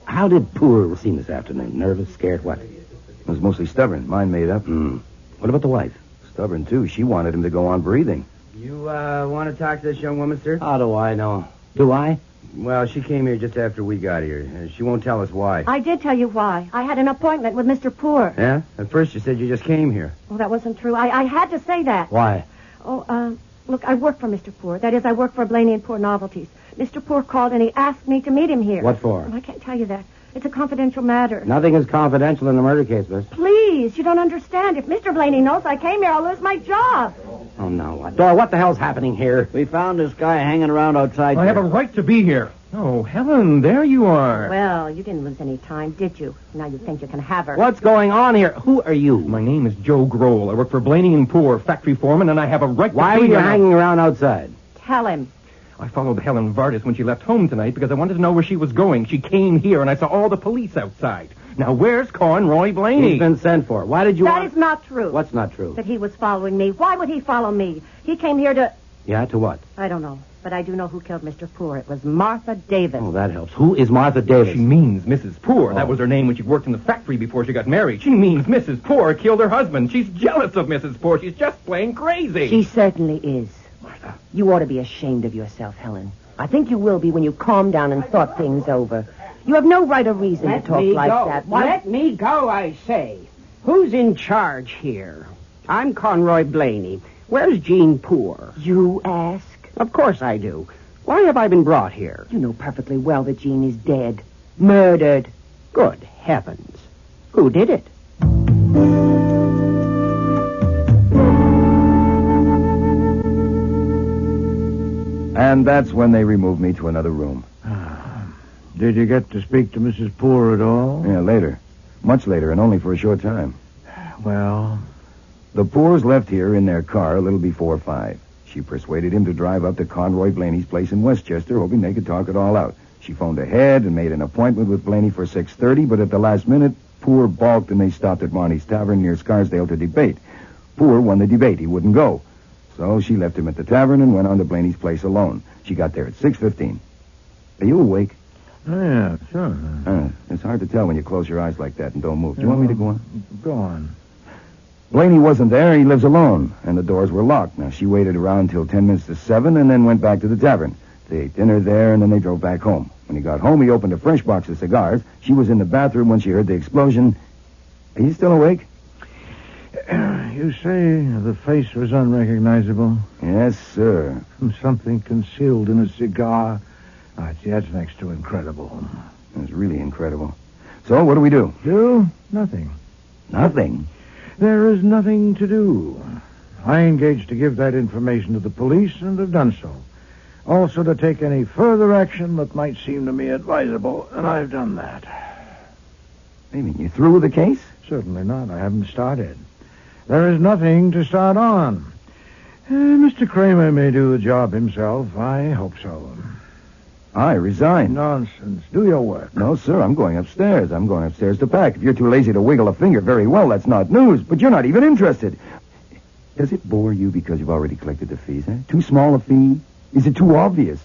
How did Poor seem this afternoon? Nervous, scared, what? It was mostly stubborn. Mine made up. What about the wife? Stubborn, too. She wanted him to go on breathing. You want to talk to this young woman, sir? How do I know? Do I? Well, she came here just after we got here. She won't tell us why. I did tell you why. I had an appointment with Mr. Poor. Yeah? At first you said you just came here. Well, that wasn't true. I had to say that. Why? Oh, look, I work for Mr. Poor. That is, I work for Blaney and Poor Novelties. Mr. Poor called and he asked me to meet him here. What for? Well, I can't tell you that. It's a confidential matter. Nothing is confidential in a murder case, miss. Please, you don't understand. If Mr. Blaney knows I came here, I'll lose my job. Oh, no. What? Dora, what the hell's happening here? We found this guy hanging around outside. I have a right to be here. Oh, Helen, there you are. Well, you didn't lose any time, did you? Now you think you can have her. What's going on here? Who are you? My name is Joe Grohl. I work for Blaney and Poor, factory foreman, and I have a right to be here. Why were you hanging around outside? Tell him. I followed Helen Vardis when she left home tonight because I wanted to know where she was going. She came here, and I saw all the police outside. Now, where's Conroy Blaney? He's been sent for. Why did you That is not true. What's not true? That he was following me. Why would he follow me? He came here to... Yeah, to what? I don't know. But I do know who killed Mr. Poor. It was Martha Davis. Oh, that helps. Who is Martha Davis? She means Mrs. Poor. That was her name when she worked in the factory before she got married. She means Mrs. Poor killed her husband. She's jealous of Mrs. Poor. She's just plain crazy. She certainly is. Martha. You ought to be ashamed of yourself, Helen. I think you will be when you calm down and thought things over. You have no right or reason to talk like that. Let me go, I say. Who's in charge here? I'm Conroy Blaney. Where's Jean Poor? You ask? Of course I do. Why have I been brought here? You know perfectly well that Jean is dead. Murdered. Good heavens. Who did it? And that's when they removed me to another room. Did you get to speak to Mrs. Poor at all? Yeah, later. Much later, and only for a short time. Well? The Poors left here in their car a little before 5. She persuaded him to drive up to Conroy Blaney's place in Westchester, hoping they could talk it all out. She phoned ahead and made an appointment with Blaney for 6:30, but at the last minute, Poor balked and they stopped at Marnie's Tavern near Scarsdale to debate. Poor won the debate. He wouldn't go. So she left him at the tavern and went on to Blaney's place alone. She got there at 6:15. Are you awake? Oh, yeah, sure. It's hard to tell when you close your eyes like that and don't move. Do you want me to go on? Go on. Blaney wasn't there. He lives alone, and the doors were locked. Now, she waited around until 10 minutes to 7 and then went back to the tavern. They ate dinner there, and then they drove back home. When he got home, he opened a fresh box of cigars. She was in the bathroom when she heard the explosion. Are you still awake? You say the face was unrecognizable? Yes, sir. Something concealed in a cigar. That's next to incredible. It's really incredible. So, what do we do? Do? Nothing. Nothing? There is nothing to do. I engaged to give that information to the police and have done so. Also to take any further action that might seem to me advisable, and I've done that. You mean you through with the case? Certainly not. I haven't started. There is nothing to start on. Mr. Kramer may do the job himself. I hope so. I resign. Nonsense. Do your work. No, sir, I'm going upstairs. I'm going upstairs to pack. If you're too lazy to wiggle a finger, very well, that's not news. But you're not even interested. Does it bore you because you've already collected the fees, eh? Too small a fee? Is it too obvious?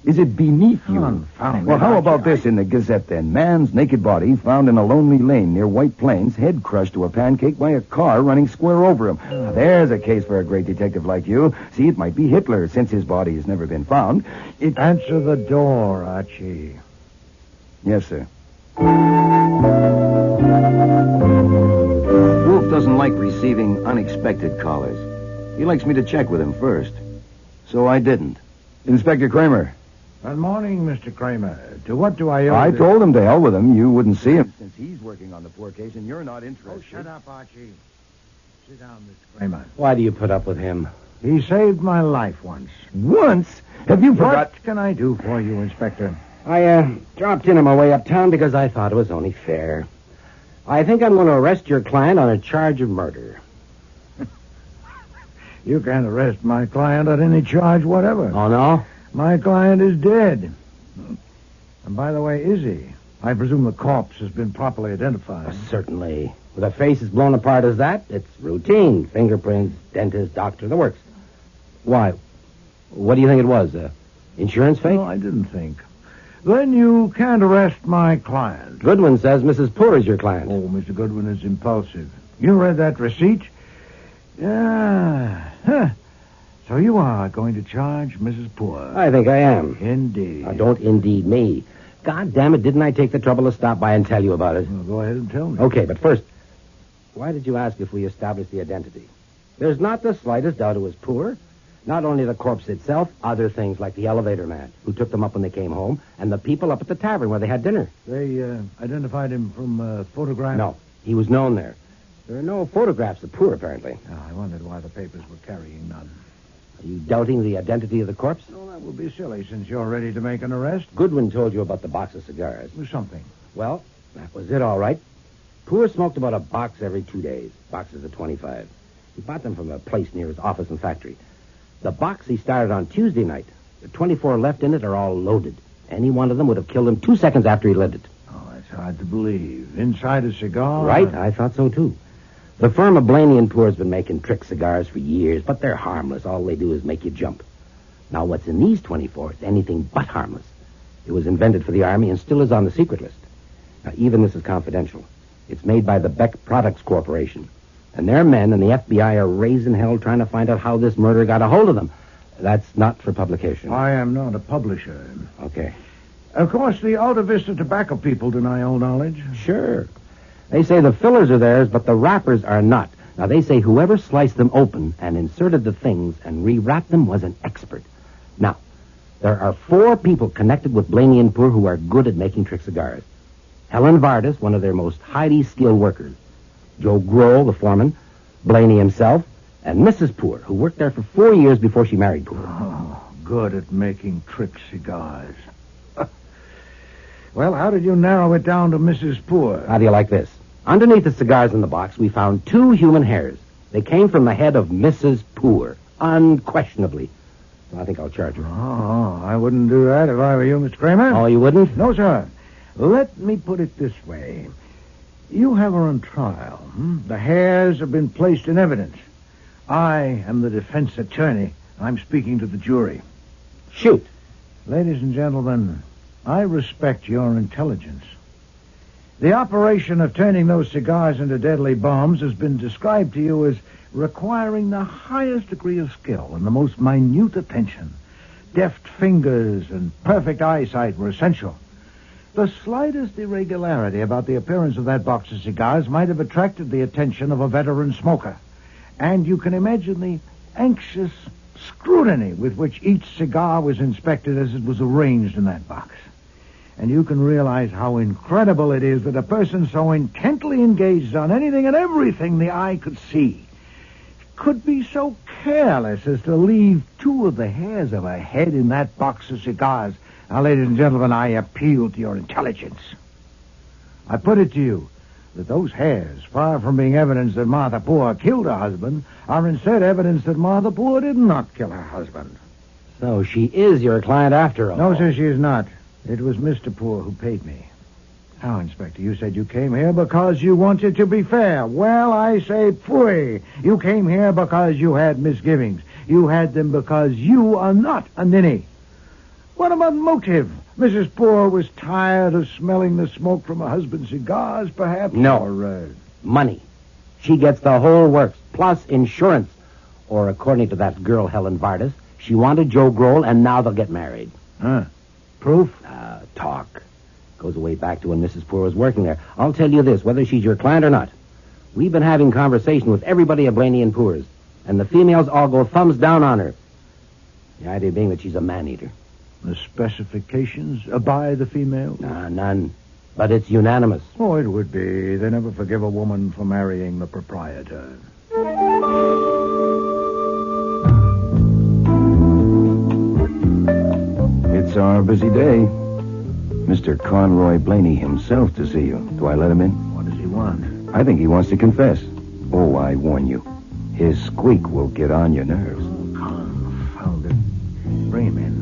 Is it beneath you? Well, how about this in the Gazette, then? Man's naked body found in a lonely lane near White Plains, head crushed to a pancake by a car running square over him. Now, there's a case for a great detective like you. See, it might be Hitler, since his body has never been found. Answer the door, Archie. Yes, sir. Wolf doesn't like receiving unexpected callers. He likes me to check with him first. So I didn't. Inspector Kramer. Good morning, Mr. Kramer. To what do I owe I this? told him to hell with him. You wouldn't see him since he's working on the Poor case and you're not interested. Oh, shut up, Archie. Sit down, Mr. Kramer. Why do you put up with him? He saved my life once. Once? Have you forgot? What can I do for you, Inspector? I dropped in on my way uptown because I thought it was only fair. I think I'm going to arrest your client on a charge of murder. You can't arrest my client on any charge whatever. Oh, no? My client is dead. And by the way, is he? I presume the corpse has been properly identified. Certainly. With a face as blown apart as that, it's routine. Fingerprints, dentist, doctor, the works. Why? What do you think it was? Insurance fake? No, I didn't think. Then you can't arrest my client. Goodwin says Mrs. Poor is your client. Oh, Mr. Goodwin is impulsive. You read that receipt? Yeah. Huh. So you are going to charge Mrs. Poor? I think I am. Indeed. Now, don't indeed me. God damn it, didn't I take the trouble to stop by and tell you about it? Well, go ahead and tell me. Okay, but first, why did you ask if we established the identity? There's not the slightest doubt it was Poor. Not only the corpse itself, other things like the elevator man who took them up when they came home, and the people up at the tavern where they had dinner. They identified him from photographs? No, he was known there. There are no photographs of Poor, apparently. Oh, I wondered why the papers were carrying none. Are you doubting the identity of the corpse? No, that would be silly since you're ready to make an arrest. Goodwin told you about the box of cigars. Something. Well, that was it, all right. Poor smoked about a box every 2 days, boxes of 25. He bought them from a place near his office and factory. The box he started on Tuesday night. The 24 left in it are all loaded. Any one of them would have killed him 2 seconds after he lit it. Oh, that's hard to believe. Inside a cigar? Right, I thought so, too. The firm of Blaney & Poor's been making trick cigars for years, but they're harmless. All they do is make you jump. Now, what's in these 24 is anything but harmless. It was invented for the Army and still is on the secret list. Now, even this is confidential. It's made by the Beck Products Corporation. And their men and the FBI are raising hell trying to find out how this murder got a hold of them. That's not for publication. I am not a publisher. Okay. Of course, the Alta Vista tobacco people deny all knowledge. Sure. They say the fillers are theirs, but the wrappers are not. Now, they say whoever sliced them open and inserted the things and rewrapped them was an expert. Now, there are 4 people connected with Blaney & Poor who are good at making trick cigars. Helen Vardis, one of their most highly skilled workers. Joe Grohl, the foreman. Blaney himself. And Mrs. Poor, who worked there for 4 years before she married Poor. Oh, good at making trick cigars. Well, how did you narrow it down to Mrs. Poor? How do you like this? Underneath the cigars in the box, we found 2 human hairs. They came from the head of Mrs. Poor, unquestionably. So I think I'll charge her. Oh, I wouldn't do that if I were you, Mr. Kramer. Oh, you wouldn't? No, sir. Let me put it this way. You have her on trial. The hairs have been placed in evidence. I am the defense attorney. I'm speaking to the jury. Shoot. Ladies and gentlemen, I respect your intelligence. The operation of turning those cigars into deadly bombs has been described to you as requiring the highest degree of skill and the most minute attention. Deft fingers and perfect eyesight were essential. The slightest irregularity about the appearance of that box of cigars might have attracted the attention of a veteran smoker. And you can imagine the anxious scrutiny with which each cigar was inspected as it was arranged in that box. And you can realize how incredible it is that a person so intently engaged on anything and everything the eye could see could be so careless as to leave 2 of the hairs of a head in that box of cigars. Now, ladies and gentlemen, I appeal to your intelligence. I put it to you that those hairs, far from being evidence that Martha Poor killed her husband, are instead evidence that Martha Poor did not kill her husband. So she is your client after all. No, sir, she is not. It was Mr. Poor who paid me. Now, Inspector, you said you came here because you wanted to be fair. Well, I say phooey. You came here because you had misgivings. You had them because you are not a ninny. What about motive? Mrs. Poor was tired of smelling the smoke from her husband's cigars, perhaps? No. Or, money. She gets the whole works, plus insurance. Or, according to that girl, Helen Vardis, she wanted Joe Grohl, and now they'll get married. Huh? Proof? Talk. Goes way back to when Mrs. Poor was working there. I'll tell you this, whether she's your client or not. We've been having conversation with everybody at Blaney & Poor's, and the females all go thumbs down on her. The idea being that she's a man-eater. The specifications by the female? None. But it's unanimous. Oh, it would be. They never forgive a woman for marrying the proprietor. It's our busy day. Mr. Conroy Blaney himself to see you. Do I let him in? What does he want? I think he wants to confess. Oh, I warn you. His squeak will get on your nerves. Confound it. Bring him in.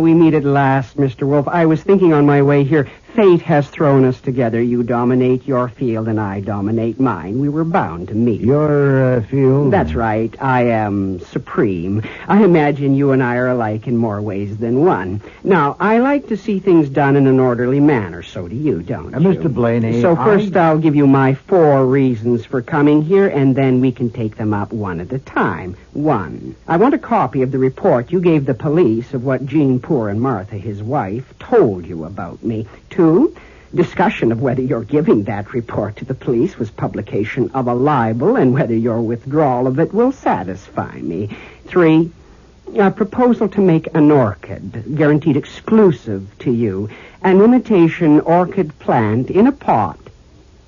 We meet at last, Mr. Wolfe. I was thinking on my way here, fate has thrown us together. You dominate your field and I dominate mine. We were bound to meet. Your field? That's right. I am supreme. I imagine you and I are alike in more ways than one. Now, I like to see things done in an orderly manner. So do you, don't you? Mr. Blaney, So first I'll give you my 4 reasons for coming here, and then we can take them up one at a time. 1, I want a copy of the report you gave the police of what Jean Poor and Martha, his wife, told you about me. 2, discussion of whether your giving that report to the police was publication of a libel and whether your withdrawal of it will satisfy me. 3, a proposal to make an orchid, guaranteed exclusive to you, an imitation orchid plant in a pot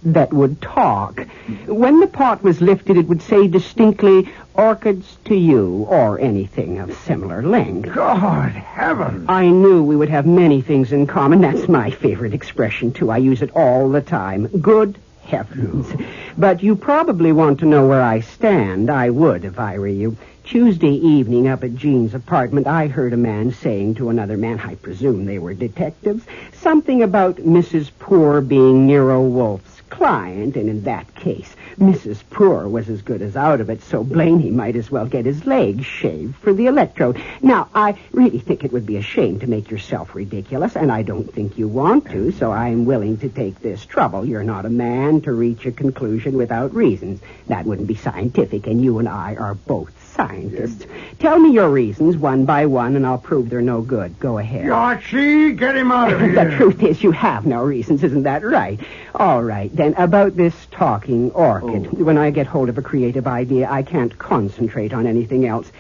that would talk. When the pot was lifted, it would say distinctly, orchids to you, or anything of similar length. God heavens! I knew we would have many things in common. That's my favorite expression, too. I use it all the time. Good heavens. But you probably want to know where I stand. I would if I were you. Tuesday evening up at Jean's apartment, I heard a man saying to another man, I presume they were detectives, something about Mrs. Poor being Nero Wolfe's client, and in that case, Mrs. Poor was as good as out of it, so Blaney might as well get his legs shaved for the electrode. Now, I really think it would be a shame to make yourself ridiculous, and I don't think you want to, so I'm willing to take this trouble. You're not a man to reach a conclusion without reasons. That wouldn't be scientific, and you and I are both scientists. Tell me your reasons one by one, and I'll prove they're no good. Go ahead. Archie, get him out of here. The truth is, you have no reasons, isn't that right? All right, then, about this talking orchid. When I get hold of a creative idea, I can't concentrate on anything else.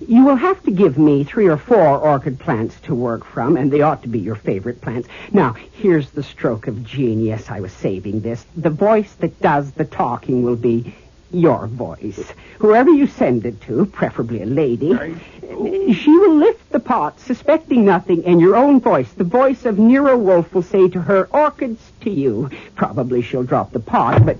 You will have to give me 3 or 4 orchid plants to work from, and they ought to be your favorite plants. Now, here's the stroke of genius. I was saving this. The voice that does the talking will be your voice. Whoever you send it to, preferably a lady, she will lift the pot, suspecting nothing, and your own voice, the voice of Nero Wolfe, will say to her, orchids to you. Probably she'll drop the pot, but...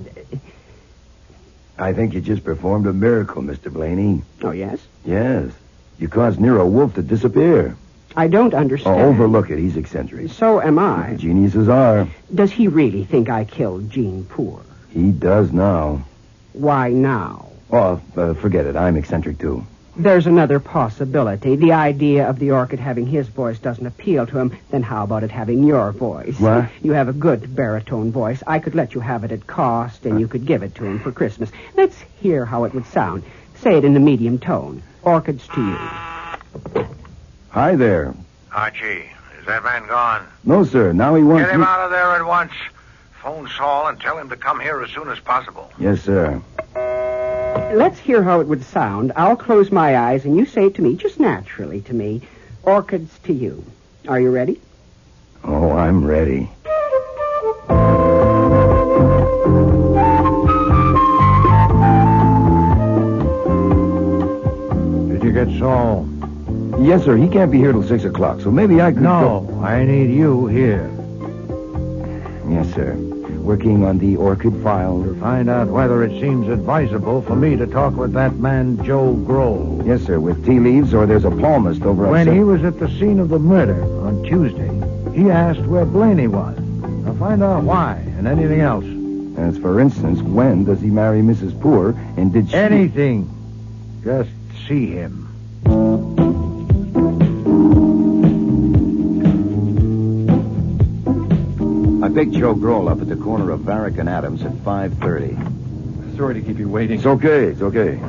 I think you just performed a miracle, Mr. Blaney. Oh, yes? Yes. You caused Nero Wolfe to disappear. I don't understand. Oh, overlook it. He's eccentric. So am I. Geniuses are. Does he really think I killed Jean Poor? He does now. Why now? Oh, forget it. I'm eccentric, too. There's another possibility. The idea of the orchid having his voice doesn't appeal to him. Then how about it having your voice? What? You have a good baritone voice. I could let you have it at cost, and you could give it to him for Christmas. Let's hear how it would sound. Say it in a medium tone. Orchids to you. Hi there. Archie, is that man gone? No, sir. Now he wants Get him me... out of there at once. Phone Saul and tell him to come here as soon as possible. Yes, sir. Let's hear how it would sound. I'll close my eyes, and you say to me, just naturally to me, orchids to you. Are you ready? Oh, I'm ready. Did you get Saul? Yes, sir. He can't be here till 6 o'clock, so maybe I could No, I need you here. Yes, sir. Working on the orchid file. To find out whether it seems advisable for me to talk with that man, Joe Grohl. Yes, sir, with tea leaves, or there's a palmist over on... When he was at the scene of the murder on Tuesday, he asked where Blaney was. Now find out why and anything else. As for instance, when does he marry Mrs. Poor, and did she... Anything. Just see him. I picked Joe Grohl up at the corner of Varick and Adams at 5:30. Sorry to keep you waiting. It's okay.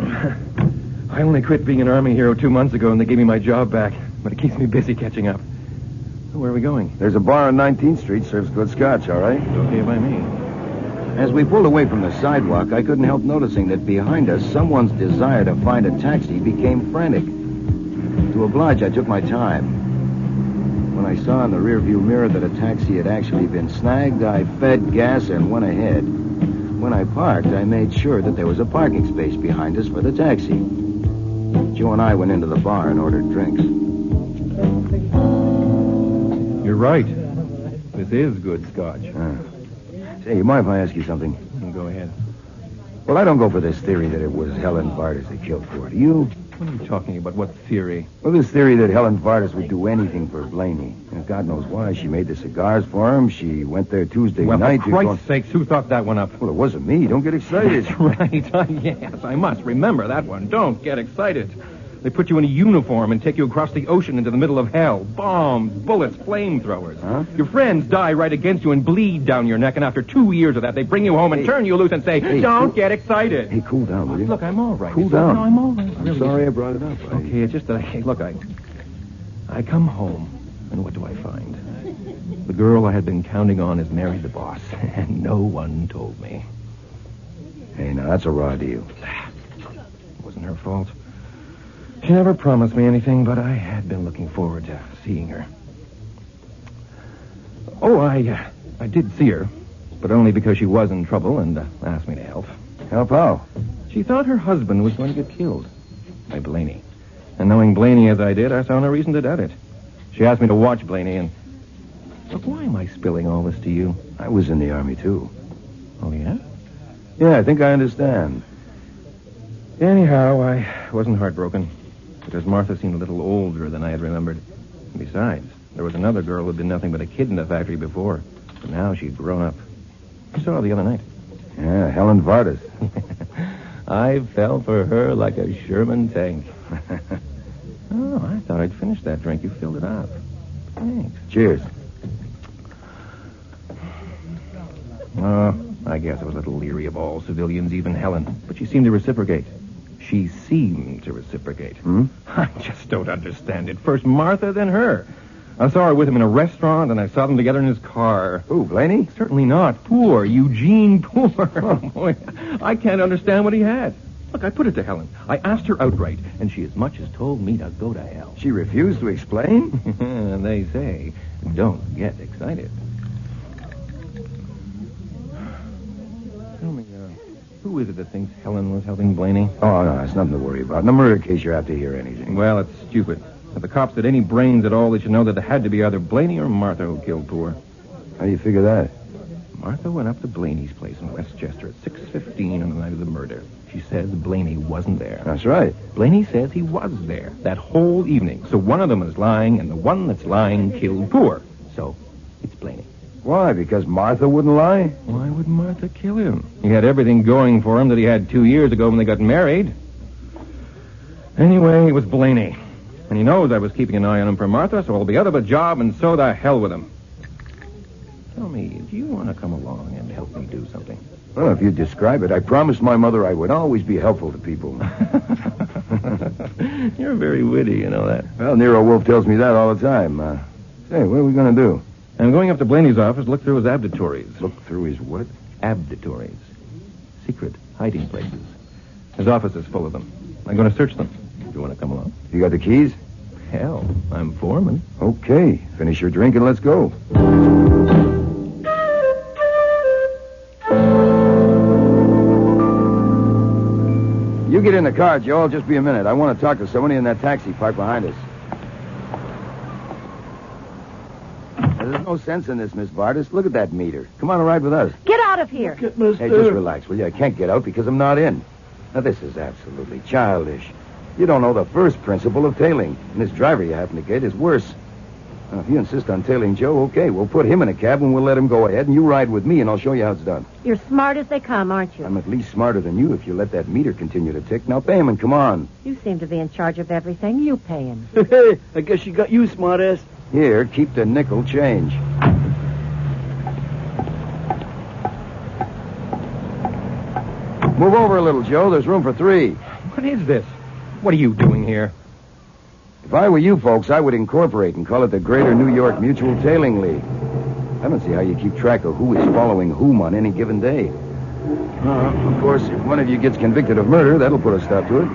I only quit being an Army hero 2 months ago, and they gave me my job back. But it keeps me busy catching up. So where are we going? There's a bar on 19th Street, serves good scotch, all right? It's okay by me. As we pulled away from the sidewalk, I couldn't help noticing that behind us, someone's desire to find a taxi became frantic. To oblige, I took my time. When I saw in the rearview mirror that a taxi had actually been snagged, I fed gas and went ahead. When I parked, I made sure that there was a parking space behind us for the taxi. Joe and I went into the bar and ordered drinks. You're right. This is good scotch. Say, you mind if I ask you something? Go ahead. Well, I don't go for this theory that it was Helen Vardas that killed Ford. Do you? What are you talking about? What theory? Well, this theory that Helen Vardas would do anything for Blaney. And God knows why. She made the cigars for him. She went there Tuesday night. For Christ's sakes, who thought that one up? Well, it wasn't me. Don't get excited. That's right. Yes, I must remember that one. Don't get excited. They put you in a uniform and take you across the ocean into the middle of hell. Bombs, bullets, flamethrowers. Huh? Your friends die right against you and bleed down your neck, and after 2 years of that, they bring you home and turn you loose and say, don't get excited. Hey, cool down, will you? Look, I'm all right. Cool down. No, I'm all right. I'm sorry I brought it up. Okay, it's just that, I come home, and what do I find? The girl I had been counting on has married the boss, and no one told me. Hey, now, that's a raw deal. It wasn't her fault. She never promised me anything, but I had been looking forward to seeing her. Oh, I did see her, but only because she was in trouble and asked me to help. Help how? She thought her husband was going to get killed by Blaney. And knowing Blaney as I did, I saw no reason to doubt it. She asked me to watch Blaney, and... Look, why am I spilling all this to you? I was in the Army, too. Oh, yeah? Yeah, I think I understand. Anyhow, I wasn't heartbroken because Martha seemed a little older than I had remembered. Besides, there was another girl who had been nothing but a kid in the factory before. But now she'd grown up. I saw her the other night. Yeah, Helen Vardas. I fell for her like a Sherman tank. Oh, I thought I'd finished that drink. You filled it up. Thanks. Cheers. I guess I was a little leery of all civilians, even Helen. But she seemed to reciprocate. She seemed to reciprocate. I just don't understand it. First Martha, then her. I saw her with him in a restaurant, and I saw them together in his car. Who, Blaney? Certainly not. Poor. Eugene Poor. Oh, boy. I can't understand what he had. Look, I put it to Helen. I asked her outright, and she as much as told me to go to hell. She refused to explain? And they say, don't get excited. Tell me, who is it that thinks Helen was helping Blaney? Oh, no, it's nothing to worry about. In the murder case, you're apt to hear anything. Well, it's stupid. If the cops had any brains at all, they should know that it had to be either Blaney or Martha who killed Poor. How do you figure that? Martha went up to Blaney's place in Westchester at 6:15 on the night of the murder. She says Blaney wasn't there. That's right. Blaney says he was there that whole evening. So one of them is lying, and the one that's lying killed Poor. So it's Blaney. Why? Because Martha wouldn't lie? Why would Martha kill him? He had everything going for him that he had 2 years ago when they got married. Anyway, it was Blaney. And he knows I was keeping an eye on him for Martha, so I'll be out of a job, and so the hell with him. Tell me, do you want to come along and help me do something? Well, if you describe it, I promised my mother I would always be helpful to people. You're very witty, you know that. Well, Nero Wolfe tells me that all the time. Say, what are we going to do? I'm going up to Blaney's office to look through his abditories. Look through his what? Abditories. Secret hiding places. His office is full of them. I'm going to search them. Do you want to come along? You got the keys? Hell, I'm foreman. Okay. Finish your drink and let's go. You get in the car, Joe. I'll just be a minute. I want to talk to somebody in that taxi parked behind us. There's no sense in this, Miss Vardas. Look at that meter. Come on and ride with us. Get out of here. Hey, just relax, will you? I can't get out because I'm not in. Now, this is absolutely childish. You don't know the first principle of tailing. And this driver you happen to get is worse. Now, if you insist on tailing Joe, okay, we'll put him in a cab and we'll let him go ahead, and you ride with me, and I'll show you how it's done. You're smart as they come, aren't you? I'm at least smarter than you if you let that meter continue to tick. Now, pay him and come on. You seem to be in charge of everything. You pay him. Hey, I guess you got you, smartass. Here, keep the nickel change. Move over a little, Joe. There's room for 3. What is this? What are you doing here? If I were you folks, I would incorporate and call it the Greater New York Mutual Tailing League. I don't see how you keep track of who is following whom on any given day. Of course, if one of you gets convicted of murder, that'll put a stop to it.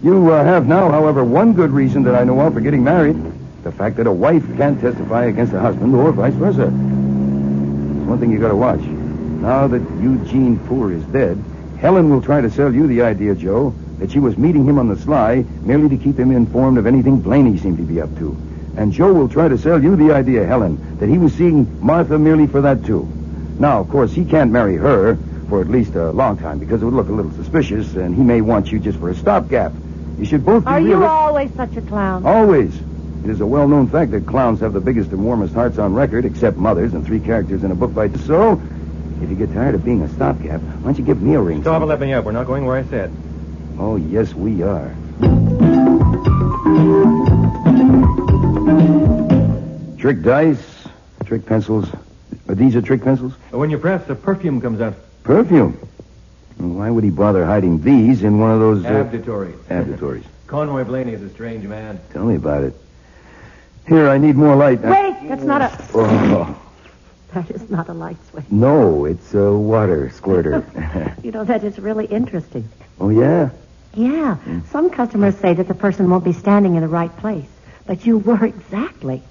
You have now, however, one good reason that I know of for getting married. The fact that a wife can't testify against a husband or vice versa. It's one thing you gotta watch. Now that Eugene Poor is dead, Helen will try to sell you the idea, Joe, that she was meeting him on the sly merely to keep him informed of anything Blaney seemed to be up to. And Joe will try to sell you the idea, Helen, that he was seeing Martha merely for that, too. Now, of course, he can't marry her for at least a long time because it would look a little suspicious, and he may want you just for a stopgap. You should both be Are you always such a clown? Always. It is a well-known fact that clowns have the biggest and warmest hearts on record, except mothers and 3 characters in a book by... So, if you get tired of being a stopgap, why don't you give me a ring? Stop and let me up. We're not going where I said. Oh, yes, we are. Trick dice, trick pencils. These are trick pencils? When you press, the perfume comes out. Perfume? Well, why would he bother hiding these in one of those... Abditories. Abditories. Conroy Blaney is a strange man. Tell me about it. Here, I need more light. Wait, that's not a... Oh. That is not a light switch. No, it's a water squirter. You know, that is really interesting. Oh, yeah? Yeah. Some customers say that the person won't be standing in the right place. But you were exactly.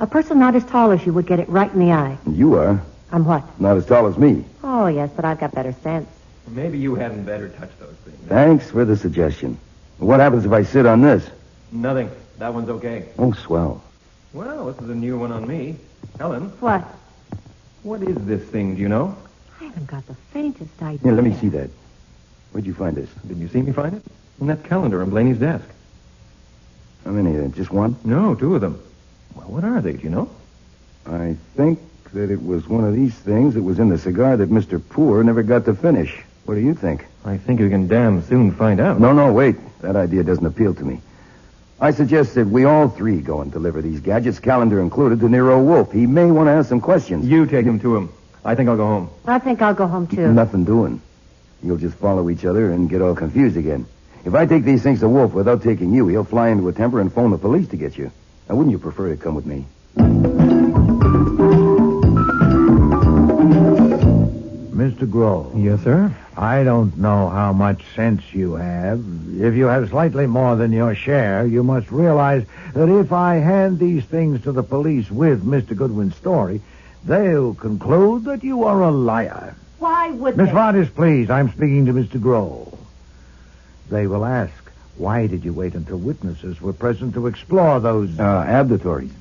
A person not as tall as you would get it right in the eye. You are? I'm what? Not as tall as me. Oh, yes, but I've got better sense. Maybe you hadn't better touch those things. Thanks for the suggestion. What happens if I sit on this? Nothing. That one's okay. Oh, swell. Well, this is a new one on me. Helen? What? What is this thing, do you know? I haven't got the faintest idea. Here, let me see that. Where'd you find this? Did you see me find it? In that calendar on Blaney's desk. How many? Just one? No, 2 of them. Well, what are they, do you know? I think that it was one of these things that was in the cigar that Mr. Poor never got to finish. What do you think? I think we can damn soon find out. No, wait. That idea doesn't appeal to me. I suggest that we all 3 go and deliver these gadgets, calendar included, to Nero Wolfe. He may want to ask some questions. You take him to him. I think I'll go home. I think I'll go home, too. Nothing doing. You'll just follow each other and get all confused again. If I take these things to Wolfe without taking you, he'll fly into a temper and phone the police to get you. Now, wouldn't you prefer to come with me? Mr. Grove. Yes, sir? I don't know how much sense you have. If you have slightly more than your share, you must realize that if I hand these things to the police with Mr. Goodwin's story, they'll conclude that you are a liar. Why would Miss they? Vargas, please, I'm speaking to Mr. Grove. They will ask, why did you wait until witnesses were present to explore those... abditories.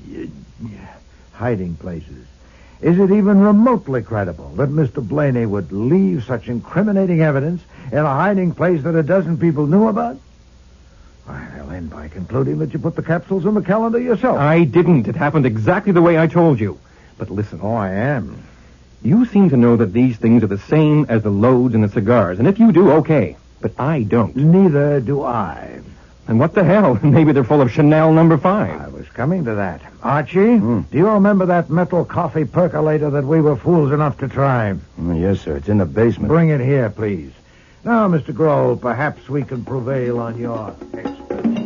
Hiding places. Is it even remotely credible that Mr. Blaney would leave such incriminating evidence in a hiding place that a dozen people knew about? I'll end by concluding that you put the capsules in the calendar yourself. I didn't. It happened exactly the way I told you. But listen. Oh, I am. You seem to know that these things are the same as the loads in the cigars. And if you do, okay. But I don't. Neither do I. And what the hell? Maybe they're full of Chanel No. 5. I was coming to that. Archie, do you remember that metal coffee percolator that we were fools enough to try? Yes, sir. It's in the basement. Bring it here, please. Now, Mr. Grove, perhaps we can prevail on your expertise.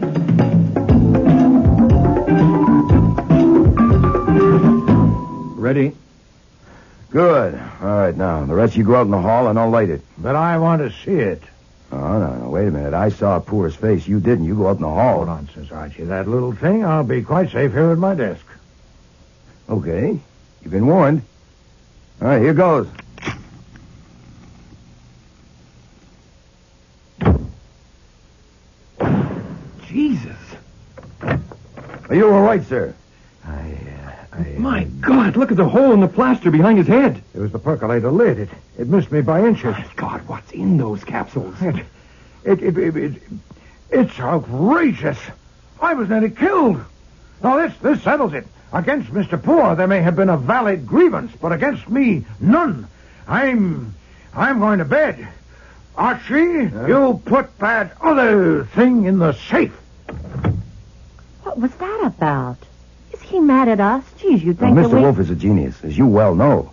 Ready? Good. All right, now, the rest you go out in the hall and I'll light it. But I want to see it. Oh, no, wait a minute. I saw Poor's face. You didn't. You go out in the hall. Oh, nonsense, Archie. That little thing, I'll be quite safe here at my desk. Okay. You've been warned. All right, here goes. Jesus. Are you all right, sir? My God, look at the hole in the plaster behind his head. It was the percolator lid. It missed me by inches. My God, what's in those capsules? It's outrageous. I was nearly killed. Now, this settles it. Against Mr. Poor, there may have been a valid grievance, but against me, none. I'm going to bed. Archie, you put that other thing in the safe. What was that about? Is he mad at us? Geez, you'd think Now, that Mr. Wolfe is a genius, as you well know.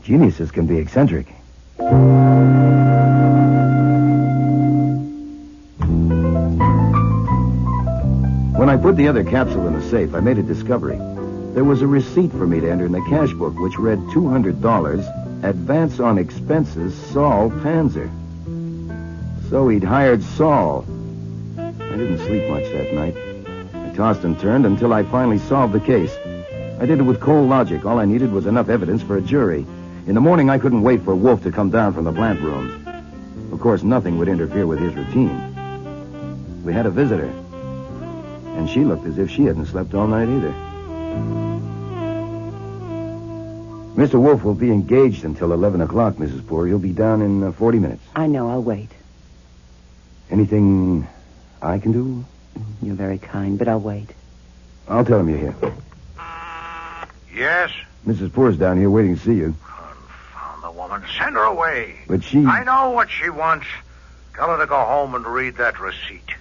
Geniuses can be eccentric. When I put the other capsule in the safe, I made a discovery. There was a receipt for me to enter in the cash book, which read $200, advance on expenses, Saul Panzer. So he'd hired Saul. I didn't sleep much that night. I tossed and turned until I finally solved the case. I did it with cold logic. All I needed was enough evidence for a jury. In the morning, I couldn't wait for Wolfe to come down from the plant rooms. Of course, nothing would interfere with his routine. We had a visitor, and she looked as if she hadn't slept all night either. Mr. Wolfe will be engaged until 11 o'clock, Mrs. Poor. He'll be down in 40 minutes. I know. I'll wait. Anything I can do? You're very kind, but I'll wait. I'll tell him you're here. Yes? Mrs. Poor's down here waiting to see you. Confound the woman. Send her away. But she... I know what she wants. Tell her to go home and read that receipt.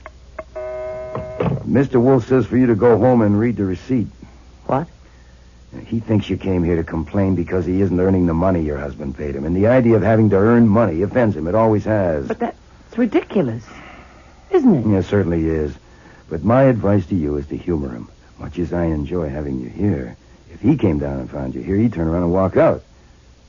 Mr. Wolfe says for you to go home and read the receipt. What? He thinks you came here to complain because he isn't earning the money your husband paid him. And the idea of having to earn money offends him. It always has. But that's ridiculous, isn't it? Yeah, it certainly is. But my advice to you is to humor him. Much as I enjoy having you here, if he came down and found you here, he'd turn around and walk out.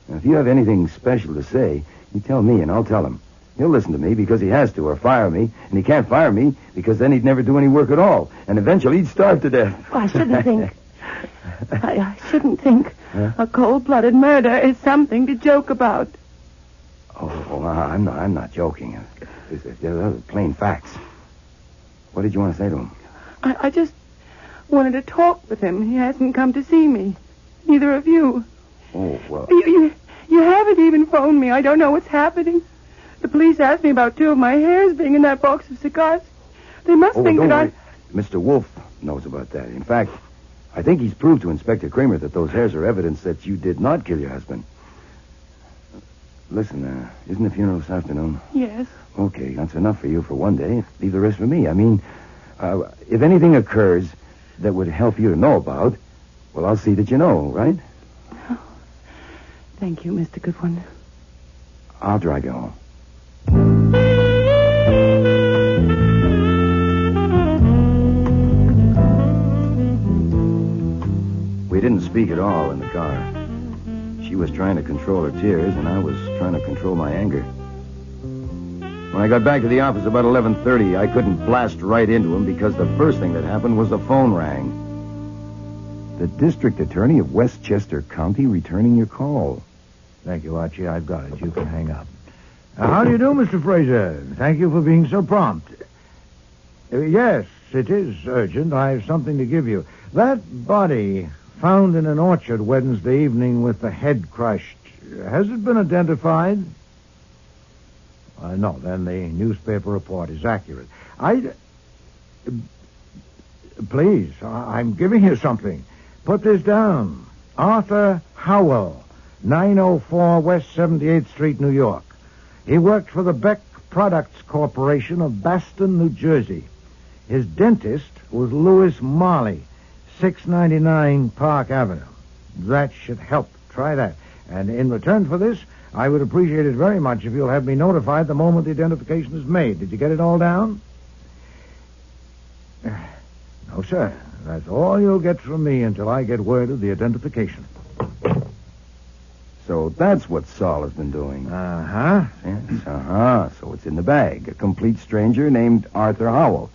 Now, if you have anything special to say, you tell me and I'll tell him. He'll listen to me because he has to, or fire me. And he can't fire me because then he'd never do any work at all. And eventually he'd starve to death. Oh, I shouldn't think... I shouldn't think a cold-blooded murder is something to joke about. Oh, I'm not joking. They're plain facts. What did you want to say to him? I just wanted to talk with him. He hasn't come to see me. Neither of you. Oh, well... You haven't even phoned me. I don't know what's happening. The police asked me about 2 of my hairs being in that box of cigars. They must think don't that worry. Mr. Wolfe knows about that. In fact, I think he's proved to Inspector Kramer that those hairs are evidence that you did not kill your husband. Listen, isn't the funeral this afternoon? Yes. Okay, that's enough for you for one day. Leave the rest for me. I mean, if anything occurs that would help you to know about, well, I'll see that you know, right? Thank you, Mr. Goodwin. I'll drive you home. We didn't speak at all in the car. She was trying to control her tears, and I was trying to control my anger. When I got back to the office about 11:30, I couldn't blast right into him because the first thing that happened was the phone rang. The district attorney of Westchester County returning your call. Thank you, Archie. I've got it. You can hang up. How do you do, Mr. Fraser? Thank you for being so prompt. Yes, it is urgent. I have something to give you. That body found in an orchard Wednesday evening with the head crushed, has it been identified? No, then the newspaper report is accurate. Please, I'm giving you something. Put this down. Arthur Howell, 904 West 78th Street, New York. He worked for the Beck Products Corporation of Baston, New Jersey. His dentist was Louis Marley, 699 Park Avenue. That should help. Try that. And in return for this, I would appreciate it very much if you'll have me notified the moment the identification is made. Did you get it all down? No, sir. That's all you'll get from me until I get word of the identification. So that's what Saul has been doing. Uh-huh. Yes, So it's in the bag. A complete stranger named Arthur Howell.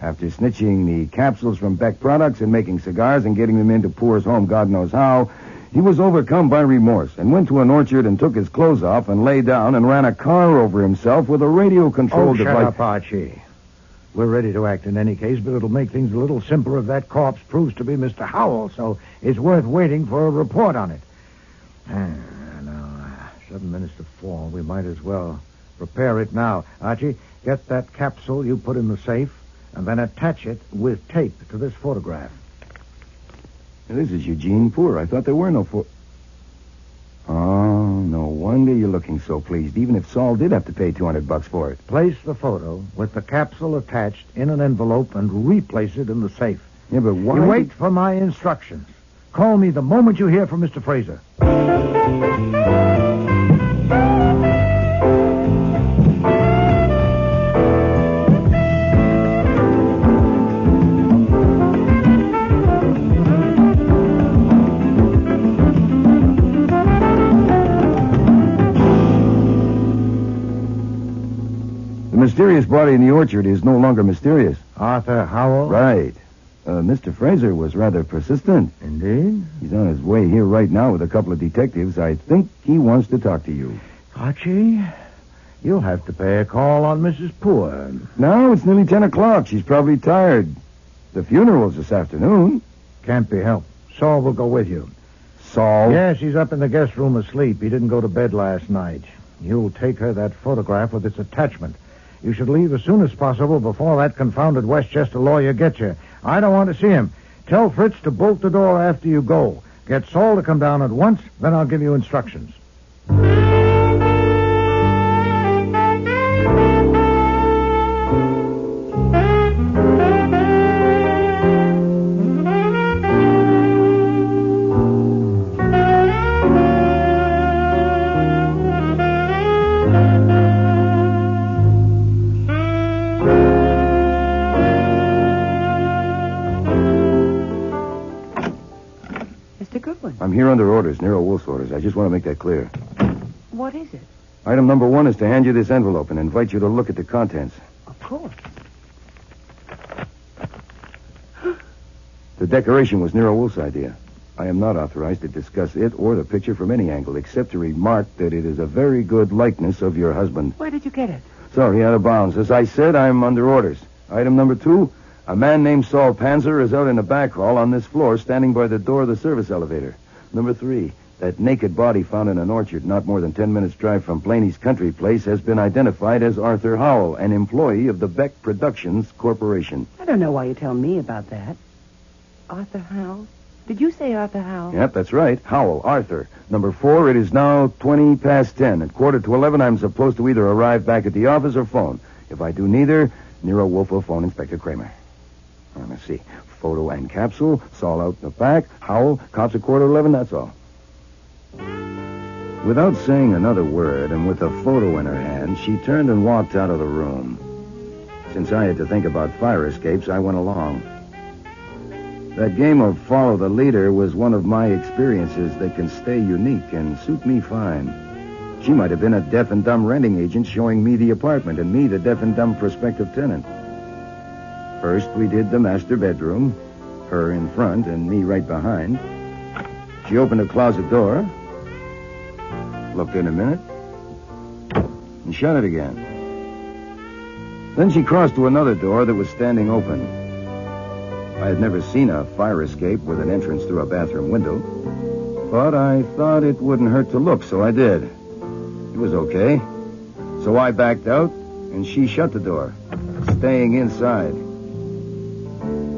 After snitching the capsules from Beck Products and making cigars and getting them into Poor's home God knows how, he was overcome by remorse and went to an orchard and took his clothes off and lay down and ran a car over himself with a radio-controlled device. Shut up, Archie. We're ready to act in any case, but it'll make things a little simpler if that corpse proves to be Mr. Howell, so it's worth waiting for a report on it. Now, 7 minutes to 4. We might as well prepare it now. Archie, get that capsule you put in the safe, and then attach it with tape to this photograph. This is Eugene Poor. I thought there were no Oh, no wonder you're looking so pleased, even if Saul did have to pay $200 for it. Place the photo with the capsule attached in an envelope and replace it in the safe. Yeah, but why? You wait for my instructions. Call me the moment you hear from Mr. Fraser. The mysterious body in the orchard is no longer mysterious. Arthur Howell? Right. Mr. Fraser was rather persistent. Indeed? He's on his way here right now with a couple of detectives. I think he wants to talk to you. Archie, you'll have to pay a call on Mrs. Poor. No, it's nearly 10 o'clock. She's probably tired. The funeral's this afternoon. Can't be helped. Saul will go with you. Saul? Yes, he's up in the guest room asleep. He didn't go to bed last night. You'll take her that photograph with its attachment. You should leave as soon as possible before that confounded Westchester lawyer gets you. I don't want to see him. Tell Fritz to bolt the door after you go. Get Saul to come down at once, then I'll give you instructions. I'm here under orders, Nero Wolfe's orders. I just want to make that clear. What is it? Item number 1 is to hand you this envelope and invite you to look at the contents. Of course. The decoration was Nero Wolfe's idea. I am not authorized to discuss it or the picture from any angle, except to remark that it is a very good likeness of your husband. Where did you get it? Sorry, out of bounds. As I said, I'm under orders. Item number 2, a man named Saul Panzer is out in the back hall on this floor, standing by the door of the service elevator. Number 3, That naked body found in an orchard not more than 10 minutes' drive from Blaney's country place has been identified as Arthur Howell, an employee of the Beck Productions Corporation. I don't know why you tell me about that. Arthur Howell? Did you say Arthur Howell? Yep, that's right. Howell, Arthur. Number 4, it is now 20 past 10. At 10:45, I'm supposed to either arrive back at the office or phone. If I do neither, Nero Wolfe will phone Inspector Kramer. Let's see. Photo and capsule, Saul out in the back, Howell, cops at 11:15, that's all. Without saying another word and with a photo in her hand, she turned and walked out of the room. Since I had to think about fire escapes, I went along. That game of follow the leader was one of my experiences that can stay unique and suit me fine. She might have been a deaf and dumb renting agent showing me the apartment and me the deaf and dumb prospective tenant. First, we did the master bedroom, her in front and me right behind. She opened a closet door, looked in a minute, and shut it again. Then she crossed to another door that was standing open. I had never seen a fire escape with an entrance through a bathroom window, but I thought it wouldn't hurt to look, so I did. It was okay. So I backed out, and she shut the door, staying inside.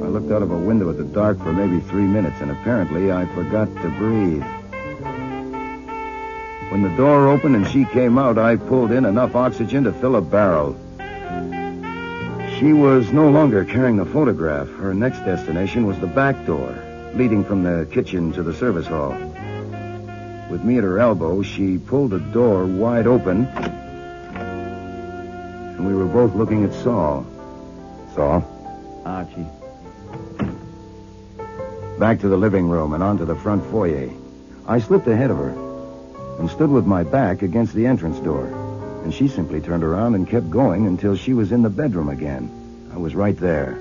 I looked out of a window at the dark for maybe 3 minutes, and apparently I forgot to breathe. When the door opened and she came out, I pulled in enough oxygen to fill a barrel. She was no longer carrying the photograph. Her next destination was the back door, leading from the kitchen to the service hall. With me at her elbow, she pulled the door wide open, and we were both looking at Saul. Saul? Archie. Back to the living room and onto the front foyer. I slipped ahead of her and stood with my back against the entrance door. And she simply turned around and kept going until she was in the bedroom again. I was right there.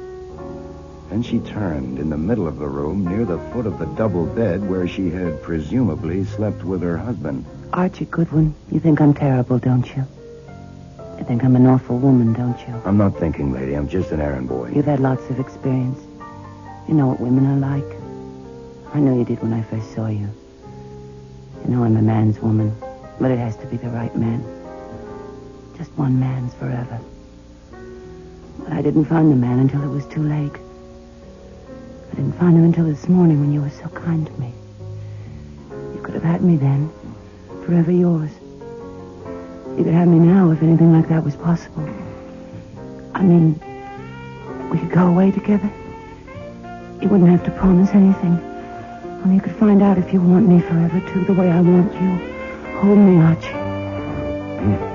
Then she turned in the middle of the room near the foot of the double bed where she had presumably slept with her husband. Archie Goodwin, you think I'm terrible, don't you? You think I'm an awful woman, don't you? I'm not thinking, lady. I'm just an errand boy. You've had lots of experience. You know what women are like. I know you did when I first saw you. You know I'm a man's woman, but it has to be the right man. Just one man's forever. But I didn't find the man until it was too late. I didn't find him until this morning when you were so kind to me. You could have had me then. Forever yours. You could have me now if anything like that was possible. I mean, we could go away together. You wouldn't have to promise anything. Only you could find out if you want me forever, too, the way I want you. Hold me, Archie.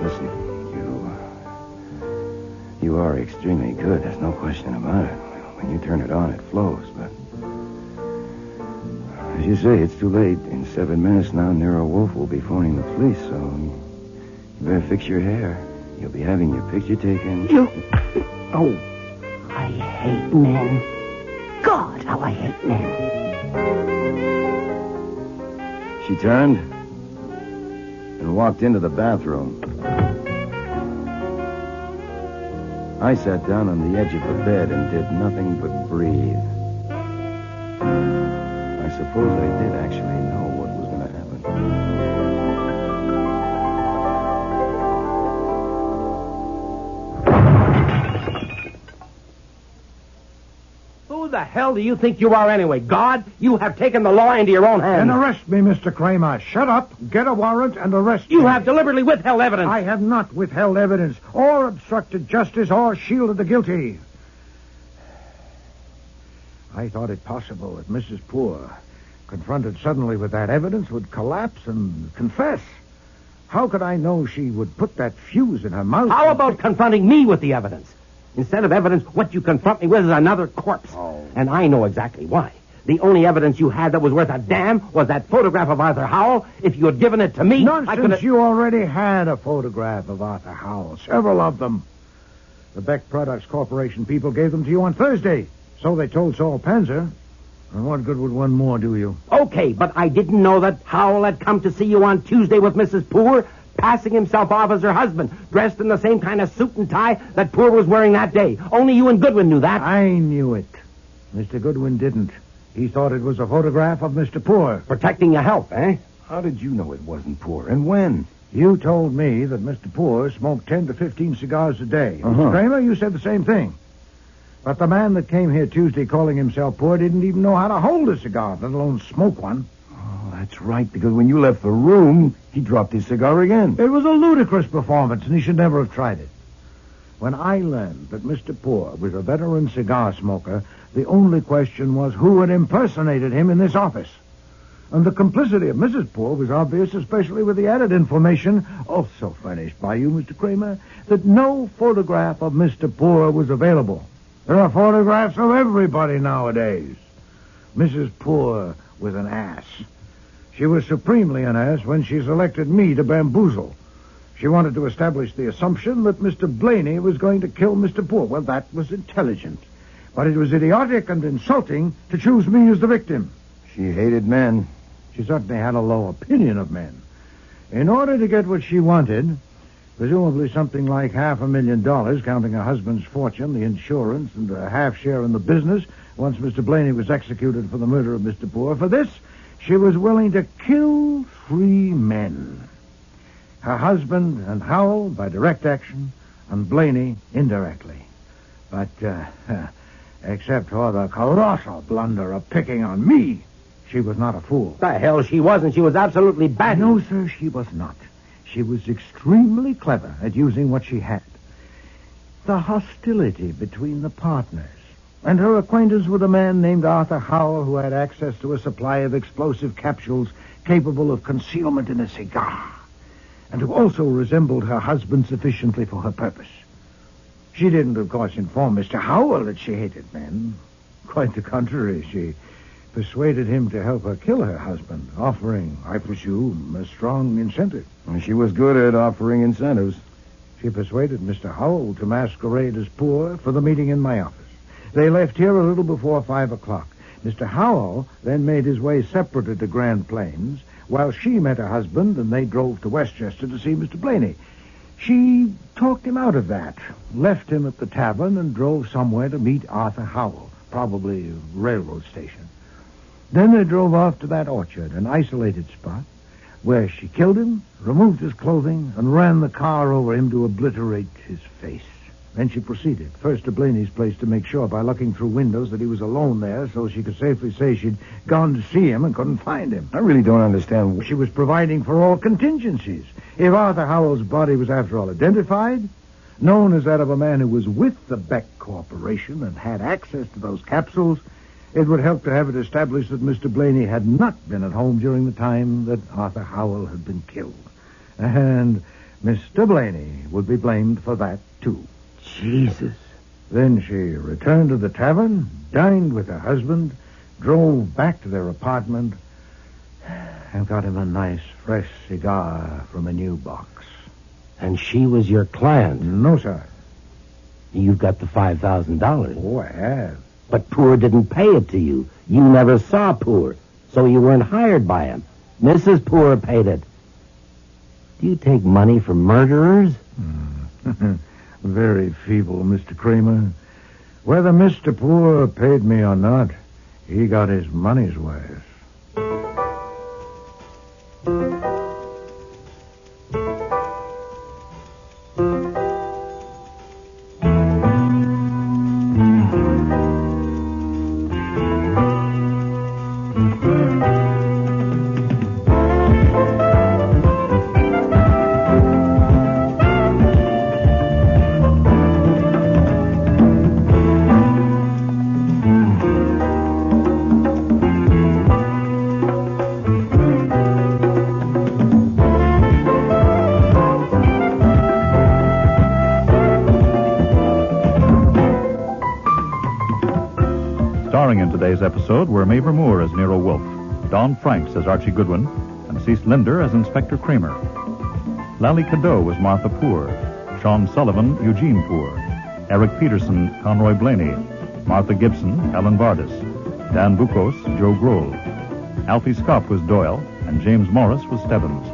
Listen. You are extremely good. There's no question about it. When you turn it on, it flows. But as you say, it's too late. In 7 minutes now, Nero Wolfe will be phoning the police, so you better fix your hair. You'll be having your picture taken. You... Oh, I hate men. God, how I hate men. She turned and walked into the bathroom. I sat down on the edge of the bed and did nothing but breathe. I suppose I did actually know what was going to happen. Who the hell do you think you are anyway? God? You have taken the law into your own hands. Then arrest me, Mr. Kramer. Shut up, get a warrant, and arrest me. You have deliberately withheld evidence. I have not withheld evidence, or obstructed justice, or shielded the guilty. I thought it possible that Mrs. Poor, confronted suddenly with that evidence, would collapse and confess. How could I know she would put that fuse in her mouth? How about confronting me with the evidence? Instead of evidence, what you confront me with is another corpse. Oh. And I know exactly why. The only evidence you had that was worth a damn was that photograph of Arthur Howell. If you had given it to me, Nonsense. I could have... You already had a photograph of Arthur Howell. Several of them. The Beck Products Corporation people gave them to you on Thursday. So they told Saul Panzer. And what good would one more do you? Okay, but I didn't know that Howell had come to see you on Tuesday with Mrs. Poor, passing himself off as her husband, dressed in the same kind of suit and tie that Poor was wearing that day. Only you and Goodwin knew that. I knew it. Mr. Goodwin didn't. He thought it was a photograph of Mr. Poor. Protecting your health, eh? How did you know it wasn't Poor, and when? You told me that Mr. Poor smoked 10 to 15 cigars a day. Uh-huh. Mr. Kramer, you said the same thing. But the man that came here Tuesday calling himself Poor didn't even know how to hold a cigar, let alone smoke one. Oh, that's right, because when you left the room, he dropped his cigar again. It was a ludicrous performance, and he should never have tried it. When I learned that Mr. Poor was a veteran cigar smoker, the only question was who had impersonated him in this office. And the complicity of Mrs. Poor was obvious, especially with the added information, also furnished by you, Mr. Kramer, that no photograph of Mr. Poor was available. There are photographs of everybody nowadays. Mrs. Poor was an ass. She was supremely an ass when she selected me to bamboozle. She wanted to establish the assumption that Mr. Blaney was going to kill Mr. Poor. Well, that was intelligent. But it was idiotic and insulting to choose me as the victim. She hated men. She certainly had a low opinion of men. In order to get what she wanted, presumably something like $500,000, counting her husband's fortune, the insurance, and a half share in the business, once Mr. Blaney was executed for the murder of Mr. Poor, for this, she was willing to kill 3 men. Her husband and Howell by direct action, and Blaney indirectly. But, except for the colossal blunder of picking on me, she was not a fool. The hell she wasn't. She was absolutely bad. No, sir, she was not. She was extremely clever at using what she had. The hostility between the partners, and her acquaintance with a man named Arthur Howell who had access to a supply of explosive capsules capable of concealment in a cigar, and who also resembled her husband sufficiently for her purpose. She didn't, of course, inform Mr. Howell that she hated men. Quite the contrary, she persuaded him to help her kill her husband, offering, I presume, a strong incentive. And she was good at offering incentives. She persuaded Mr. Howell to masquerade as Poor for the meeting in my office. They left here a little before 5 o'clock. Mr. Howell then made his way separately to Grand Plains, while she met her husband and they drove to Westchester to see Mr. Blaney. She talked him out of that, left him at the tavern, and drove somewhere to meet Arthur Howell, probably a railroad station. Then they drove off to that orchard, an isolated spot, where she killed him, removed his clothing, and ran the car over him to obliterate his face. Then she proceeded, first to Blaney's place to make sure by looking through windows that he was alone there so she could safely say she'd gone to see him and couldn't find him. I really don't understand. She was providing for all contingencies. If Arthur Howell's body was, after all, identified, known as that of a man who was with the Beck Corporation and had access to those capsules, it would help to have it established that Mr. Blaney had not been at home during the time that Arthur Howell had been killed. And Mr. Blaney would be blamed for that, too. Jesus. Then she returned to the tavern, dined with her husband, drove back to their apartment, and got him a nice, fresh cigar from a new box. And she was your client? No, sir. You've got the $5,000. Oh, I have. But Poor didn't pay it to you. You never saw Poor, so you weren't hired by him. Mrs. Poor paid it. Do you take money from murderers? Very feeble, Mr. Kramer. Whether Mr. Poor paid me or not, he got his money's worth. Starring in today's episode were Mavor Moore as Nero Wolfe, Don Franks as Archie Goodwin, and Cease Linder as Inspector Kramer. Lally Cadeau was Martha Poor, Sean Sullivan, Eugene Poor, Eric Peterson, Conroy Blaney, Martha Gibson, Ellen Vardis, Dan Bukos, Joe Grohl. Alfie Scott was Doyle, and James Morris was Stebbins.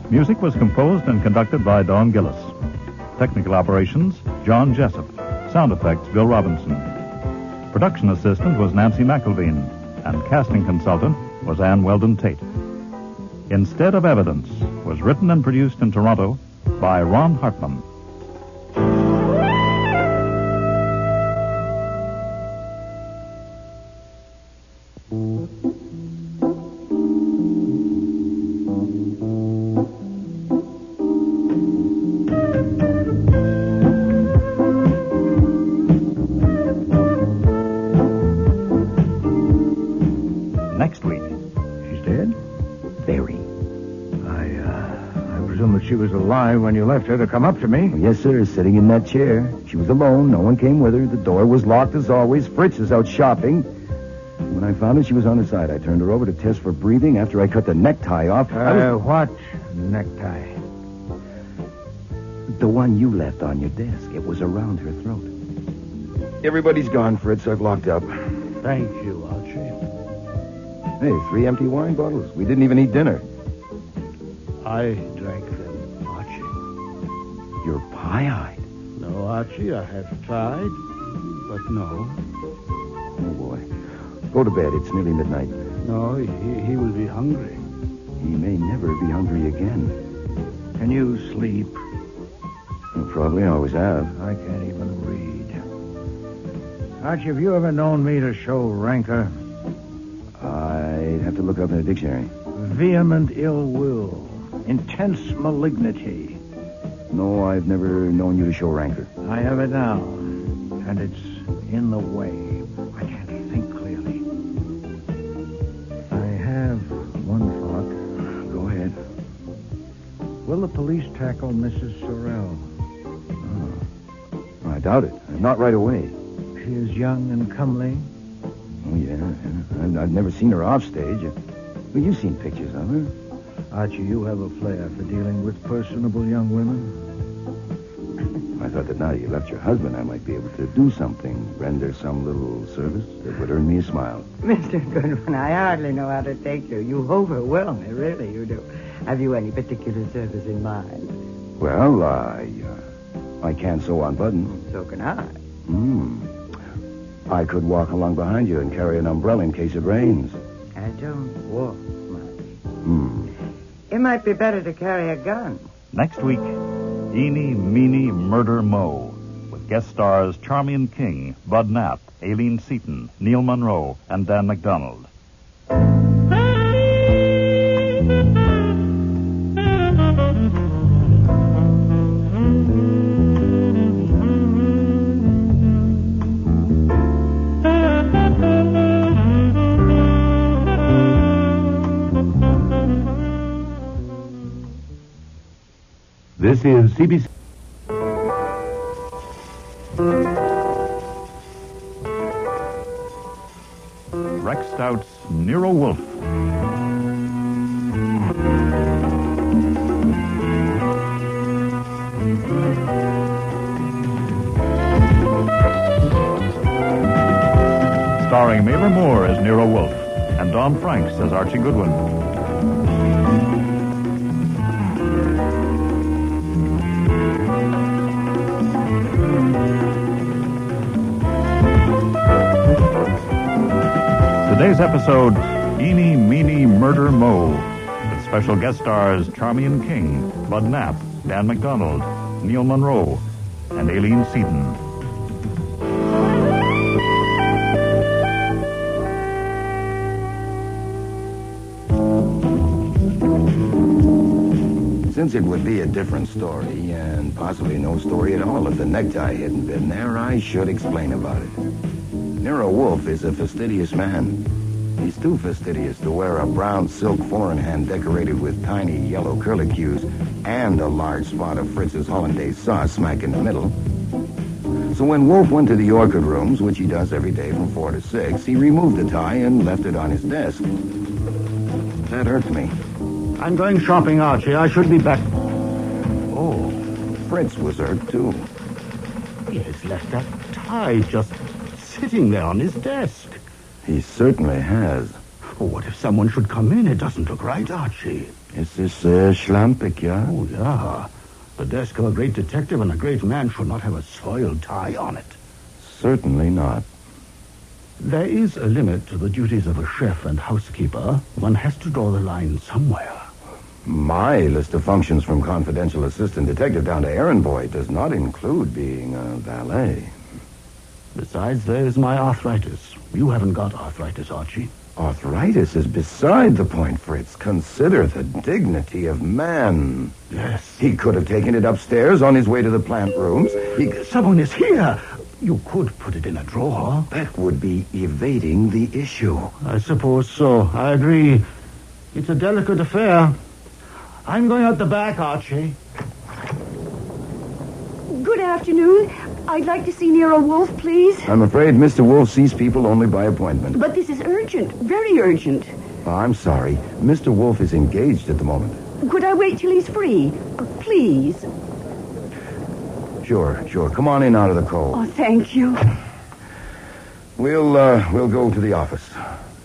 Music was composed and conducted by Don Gillis. Technical operations, John Jessup. Sound effects, Bill Robinson. Production assistant was Nancy McElveen, and casting consultant was Ann Weldon Tate. Instead of Evidence was written and produced in Toronto by Ron Hartman. Next week. She's dead? Very. I presume that she was alive when you left her to come up to me. Yes, sir, sitting in that chair. She was alone. No one came with her. The door was locked as always. Fritz is out shopping. When I found her, she was on her side. I turned her over to test for breathing after I cut the necktie off. What necktie? The one you left on your desk. It was around her throat. Everybody's gone, Fritz. I've locked up. Thank you, Archie. Hey, 3 empty wine bottles. We didn't even eat dinner. I drank them, Archie. You're pie-eyed. No, Archie, I have tried, but no. Oh, boy. Go to bed. It's nearly midnight. No, he will be hungry. He may never be hungry again. Can you sleep? You probably always have. I can't even read. Archie, have you ever known me to show rancor? I'd have to look up in the dictionary. Vehement ill will. Intense malignity. No, I've never known you to show rancor. I have it now. And it's in the way. I can't think clearly. I have one thought. Go ahead. Will the police tackle Mrs. Sorrell? I doubt it. Not right away. She is young and comely. Oh, yeah. I've never seen her off stage. Well, you've seen pictures of her. Archie, you have a flair for dealing with personable young women. I thought that now that you left your husband, I might be able to do something, render some little service that would earn me a smile. Mr. Goodwin, I hardly know how to take you. You overwhelm me, really, you do. Have you any particular service in mind? Well, I can sew on buttons. So can I. I could walk along behind you and carry an umbrella in case it rains. I don't walk much. It might be better to carry a gun. Next week, Eeny, Meeny, Murder, Mo, with guest stars Charmian King, Bud Knapp, Aileen Seaton, Neil Monroe, and Dan McDonald. This is CBC. Rex Stout's Nero Wolfe. Starring Mabel Moore as Nero Wolfe and Don Franks as Archie Goodwin. Today's episode, Eeny, Meeny, Murder, Mo, with special guest stars Charmian King, Bud Knapp, Dan McDonald, Neil Monroe, and Aileen Seaton. Since it would be a different story, and possibly no story at all if the necktie hadn't been there, I should explain about it. Nero Wolfe is a fastidious man. He's too fastidious to wear a brown silk four-in-hand decorated with tiny yellow curlicues and a large spot of Fritz's hollandaise sauce smack in the middle. So when Wolfe went to the orchid rooms, which he does every day from 4 to 6, he removed the tie and left it on his desk. That hurt me. I'm going shopping, Archie. I should be back. Oh, Fritz was hurt, too. He has left that tie just sitting there on his desk. He certainly has. Oh, what if someone should come in? It doesn't look right, Archie. Is this schlampig, yeah? Oh, yeah. The desk of a great detective and a great man should not have a soiled tie on it. Certainly not. There is a limit to the duties of a chef and housekeeper. One has to draw the line somewhere. My list of functions from confidential assistant detective down to errand boy does not include being a valet. Besides, there's my arthritis. You haven't got arthritis, Archie. Arthritis is beside the point, Fritz. Consider the dignity of man. Yes. He could have taken it upstairs on his way to the plant rooms. Someone is here. You could put it in a drawer. That would be evading the issue. I suppose so. I agree. It's a delicate affair. I'm going out the back, Archie. Good afternoon. I'd like to see Nero Wolfe, please. I'm afraid Mr. Wolfe sees people only by appointment. But this is urgent. Very urgent. Oh, I'm sorry. Mr. Wolfe is engaged at the moment. Could I wait till he's free? Please. Sure. Come on in out of the cold. Oh, thank you. We'll go to the office.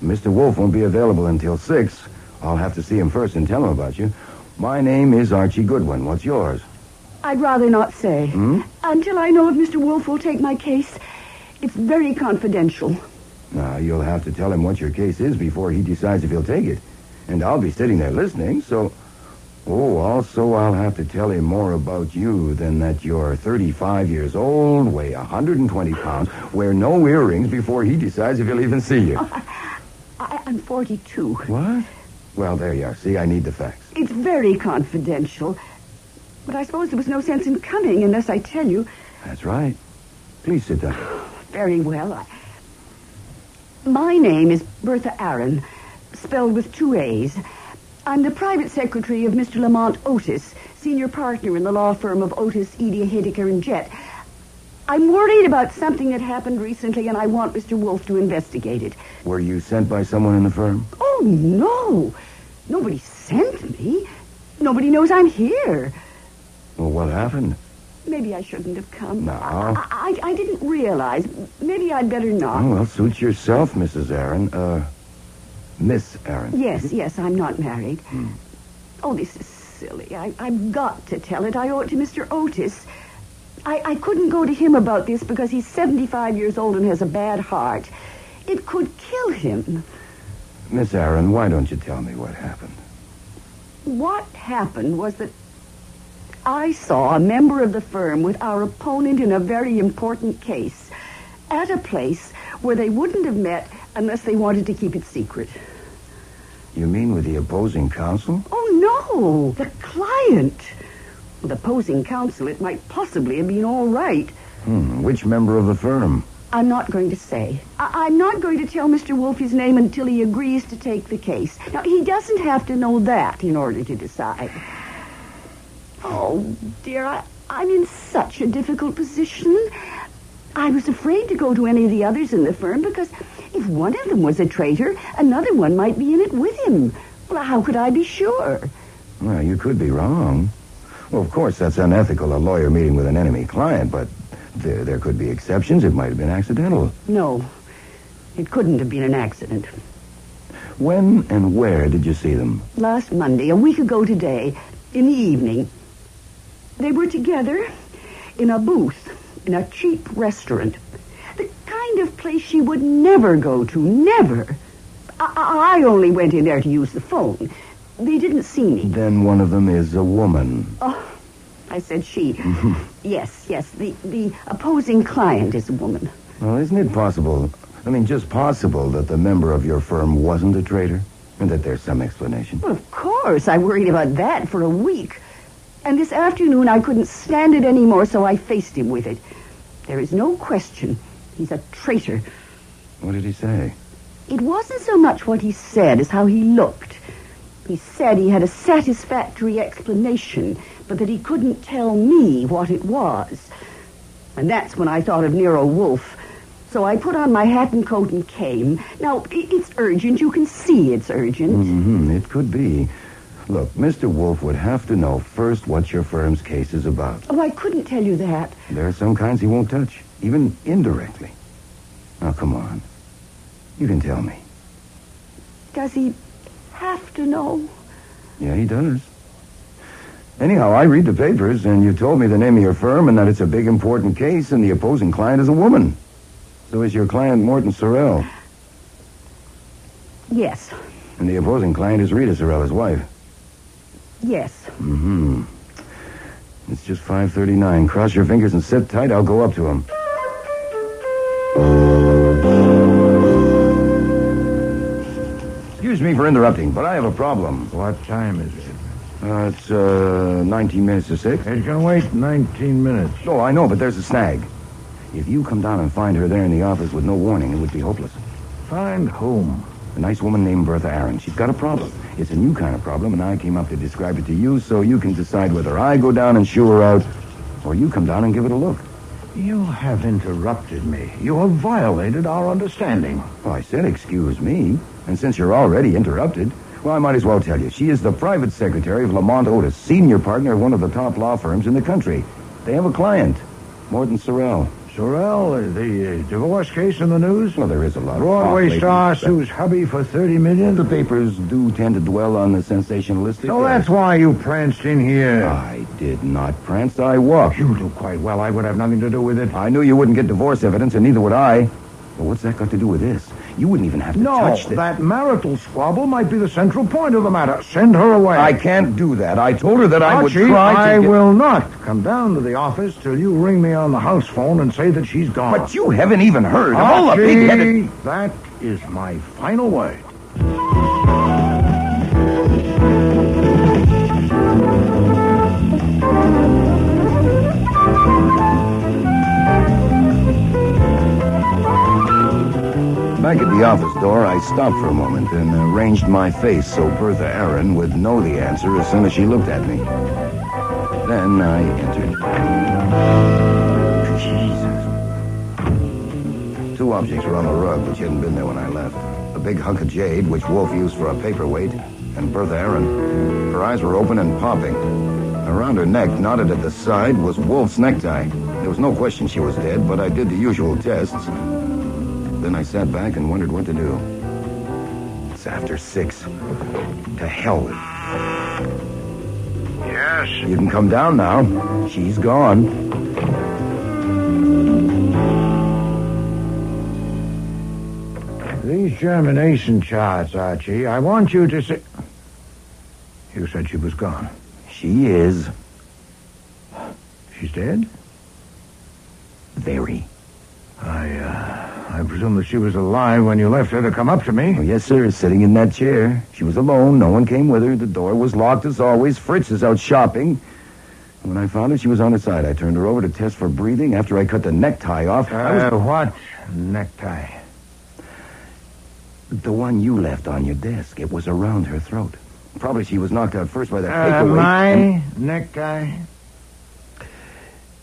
Mr. Wolfe won't be available until 6. I'll have to see him first and tell him about you. My name is Archie Goodwin. What's yours? I'd rather not say. Until I know if Mr. Wolfe will take my case. It's very confidential. Now, you'll have to tell him what your case is before he decides if he'll take it. And I'll be sitting there listening, so... Oh, also I'll have to tell him more about you than that you're 35 years old, weigh 120 pounds, wear no earrings before he decides if he'll even see you. I'm 42. What? Well, there you are. See, I need the facts. It's very confidential. But I suppose there was no sense in coming unless I tell you. That's right. Please sit down. Very well. My name is Bertha Aaron, spelled with 2 A's. I'm the private secretary of Mr. Lamont Otis, senior partner in the law firm of Otis, Eeny, Hideker, and Jett. I'm worried about something that happened recently, and I want Mr. Wolfe to investigate it. Were you sent by someone in the firm? Oh, no. Nobody sent me. Nobody knows I'm here. Well, what happened? Maybe I shouldn't have come. No. I didn't realize. Maybe I'd better not. Oh, well, suit yourself, Mrs. Aaron. Miss Aaron. Yes, I'm not married. Oh, this is silly. I've got to tell it. I owe it to Mr. Otis. I couldn't go to him about this because he's 75 years old and has a bad heart. It could kill him. Miss Aaron, why don't you tell me what happened? What happened was that I saw a member of the firm with our opponent in a very important case at a place where they wouldn't have met unless they wanted to keep it secret. You mean with the opposing counsel? Oh, no, the client. With opposing counsel, it might possibly have been all right. Which member of the firm? I'm not going to say. I'm not going to tell Mr. Wolfe his name until he agrees to take the case. Now, he doesn't have to know that in order to decide. Oh, dear, I'm in such a difficult position. I was afraid to go to any of the others in the firm because if one of them was a traitor, another one might be in it with him. Well, how could I be sure? Well, you could be wrong. Well, of course, that's unethical, a lawyer meeting with an enemy client, but there could be exceptions. It might have been accidental. No, it couldn't have been an accident. When and where did you see them? Last Monday, a week ago today, in the evening. They were together in a booth in a cheap restaurant. The kind of place she would never go to, never. I only went in there to use the phone. They didn't see me. Then one of them is a woman. Oh, I said she. Yes, the opposing client is a woman. Well, isn't it possible, just possible that the member of your firm wasn't a traitor? And that there's some explanation? Well, of course. I worried about that for a week. And this afternoon I couldn't stand it anymore, so I faced him with it. There is no question. He's a traitor. What did he say? It wasn't so much what he said as how he looked. He said he had a satisfactory explanation, but that he couldn't tell me what it was. And that's when I thought of Nero Wolfe. So I put on my hat and coat and came. Now, it's urgent. You can see it's urgent. It could be. Look, Mr. Wolfe would have to know first what your firm's case is about. Oh, I couldn't tell you that. There are some kinds he won't touch, even indirectly. Now, come on. You can tell me. Does he have to know? Yeah, he does. Anyhow, I read the papers, and you told me the name of your firm and that it's a big, important case, and the opposing client is a woman. So is your client Morton Sorrell? Yes. And the opposing client is Rita Sorrell, his wife. Yes. Mm-hmm. It's just 5:39. Cross your fingers and sit tight. I'll go up to him. Excuse me for interrupting, but I have a problem. What time is it? It's 19 minutes to 6. It can wait 19 minutes. Oh, I know, but there's a snag. If you come down and find her there in the office with no warning, it would be hopeless. Find whom? A nice woman named Bertha Aaron. She's got a problem. It's a new kind of problem, and I came up to describe it to you so you can decide whether I go down and shoo her out, or you come down and give it a look. You have interrupted me. You have violated our understanding. Well, I said excuse me, and since you're already interrupted, well, I might as well tell you. She is the private secretary of Lamont Otis, senior partner of one of the top law firms in the country. They have a client, Morton Sorrell. Sorrell, the divorce case in the news? Well, there is a lot of Broadway talk star lately. sues hubby for $30 million? The papers do tend to dwell on the sensationalistic. So that's why you pranced in here. I did not prance. I walked. You do quite well. I would have nothing to do with it. I knew you wouldn't get divorce evidence, and neither would I. But what's that got to do with this? You wouldn't even have to touch this. No, that marital squabble might be the central point of the matter. Send her away. I can't do that. I told her that I would try to I will not come down to the office till you ring me on the house phone and say that she's gone. But you haven't even heard of all the big-headed... That is my final word. Back at the office door, I stopped for a moment and arranged my face so Bertha Aaron would know the answer as soon as she looked at me. Then I entered. Jesus. Two objects were on the rug, which hadn't been there when I left. A big hunk of jade, which Wolfe used for a paperweight, and Bertha Aaron. Her eyes were open and popping. Around her neck, knotted at the side, was Wolfe's necktie. There was no question she was dead, but I did the usual tests. Then I sat back and wondered what to do. It's after 6. To hell with it. Yes? You can come down now. She's gone. These germination charts, Archie, I want you to say... You said she was gone. She is. She's dead? Very. I presume that she was alive when you left her to come up to me. Oh, yes, sir, sitting in that chair. She was alone. No one came with her. The door was locked as always. Fritz is out shopping. When I found her, she was on her side. I turned her over to test for breathing. After I cut the necktie off... What necktie? The one you left on your desk. It was around her throat. Probably she was knocked out first by that paperweight. My necktie?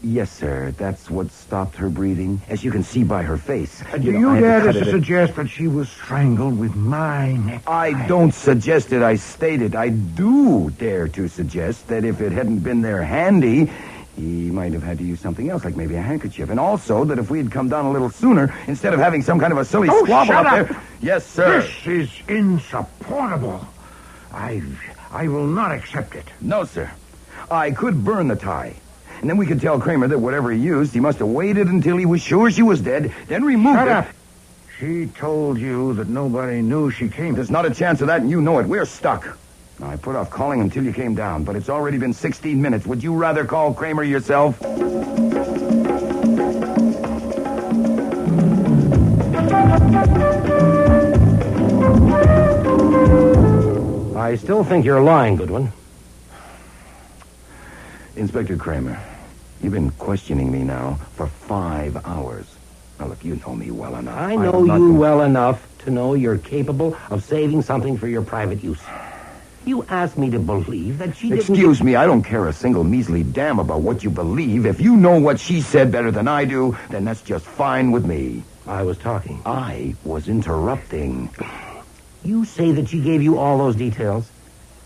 Yes, sir. That's what stopped her breathing, as you can see by her face. Do you dare to suggest that she was strangled with my necktie? I don't suggest it. I state it. I do dare to suggest that if it hadn't been there handy, he might have had to use something else, like maybe a handkerchief. And also that if we had come down a little sooner, instead of having some kind of a silly squabble shut up up there... Yes, sir. This is insupportable. I will not accept it. No, sir. I could burn the tie. And then we could tell Kramer that whatever he used, he must have waited until he was sure she was dead, then removed Shut it. up. She told you that nobody knew she came. There's not a chance of that, and you know it. We're stuck. Now, I put off calling until you came down, but it's already been 16 minutes. Would you rather call Kramer yourself? I still think you're lying, Goodwin. Inspector Kramer, you've been questioning me now for 5 hours. Now, look, you know me well enough. I know you well enough to know you're capable of saving something for your private use. You asked me to believe that she didn't... Excuse me, I don't care a single measly damn about what you believe. If you know what she said better than I do, then that's just fine with me. I was talking. I was interrupting. You say that she gave you all those details,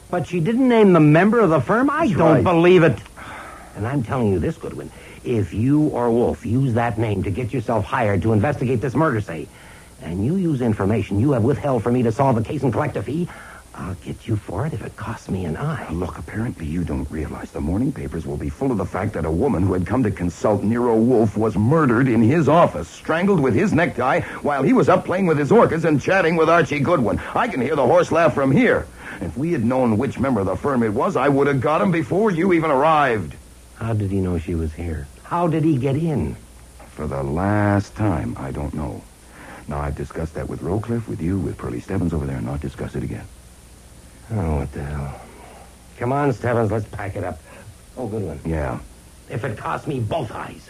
but she didn't name the member of the firm? I don't believe it. And I'm telling you this, Goodwin. If you or Wolfe use that name to get yourself hired to investigate this murder, say, and you use information you have withheld from me to solve the case and collect a fee, I'll get you for it if it costs me an eye. Look, apparently you don't realize the morning papers will be full of the fact that a woman who had come to consult Nero Wolfe was murdered in his office, strangled with his necktie while he was up playing with his orchids and chatting with Archie Goodwin. I can hear the horse laugh from here. If we had known which member of the firm it was, I would have got him before you even arrived. How did he know she was here? How did he get in? For the last time, I don't know. Now, I've discussed that with Rowcliffe, with you, with Pearlie Stebbins over there, and not discuss it again. Oh, what the hell. Come on, Stebbins, let's pack it up. Oh, Goodwin. Yeah. If it costs me both eyes.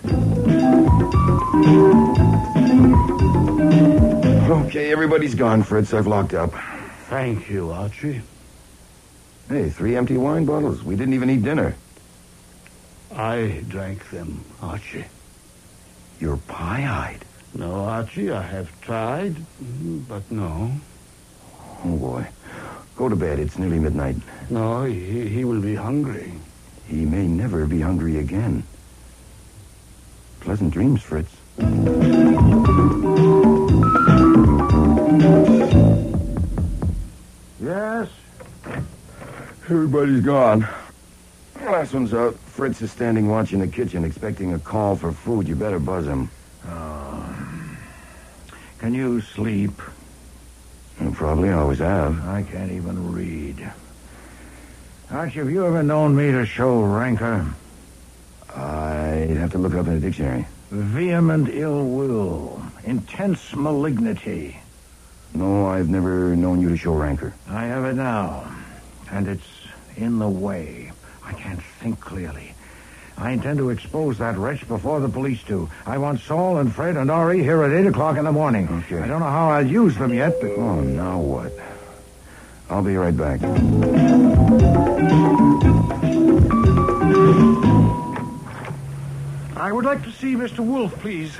Okay, everybody's gone, Fritz. I've locked up. Thank you, Archie. Hey, 3 empty wine bottles. We didn't even eat dinner. I drank them, Archie. You're pie-eyed. No, Archie, I have tried, but no. Oh, boy. Go to bed. It's nearly midnight. No, he will be hungry. He may never be hungry again. Pleasant dreams, Fritz. Yes? Everybody's gone. Last one's out. Fritz is standing watch in the kitchen, expecting a call for food. You better buzz him. Can you sleep? You probably always have. I can't even read. Archie, have you ever known me to show rancor? I'd have to look it up in a dictionary. Vehement ill will. Intense malignity. No, I've never known you to show rancor. I have it now. And it's in the way. I can't think clearly. I intend to expose that wretch before the police do. I want Saul and Fred and Ori here at 8 o'clock in the morning. Okay. I don't know how I'll use them yet, but... Oh, now what? I'll be right back. I would like to see Mr. Wolfe, please,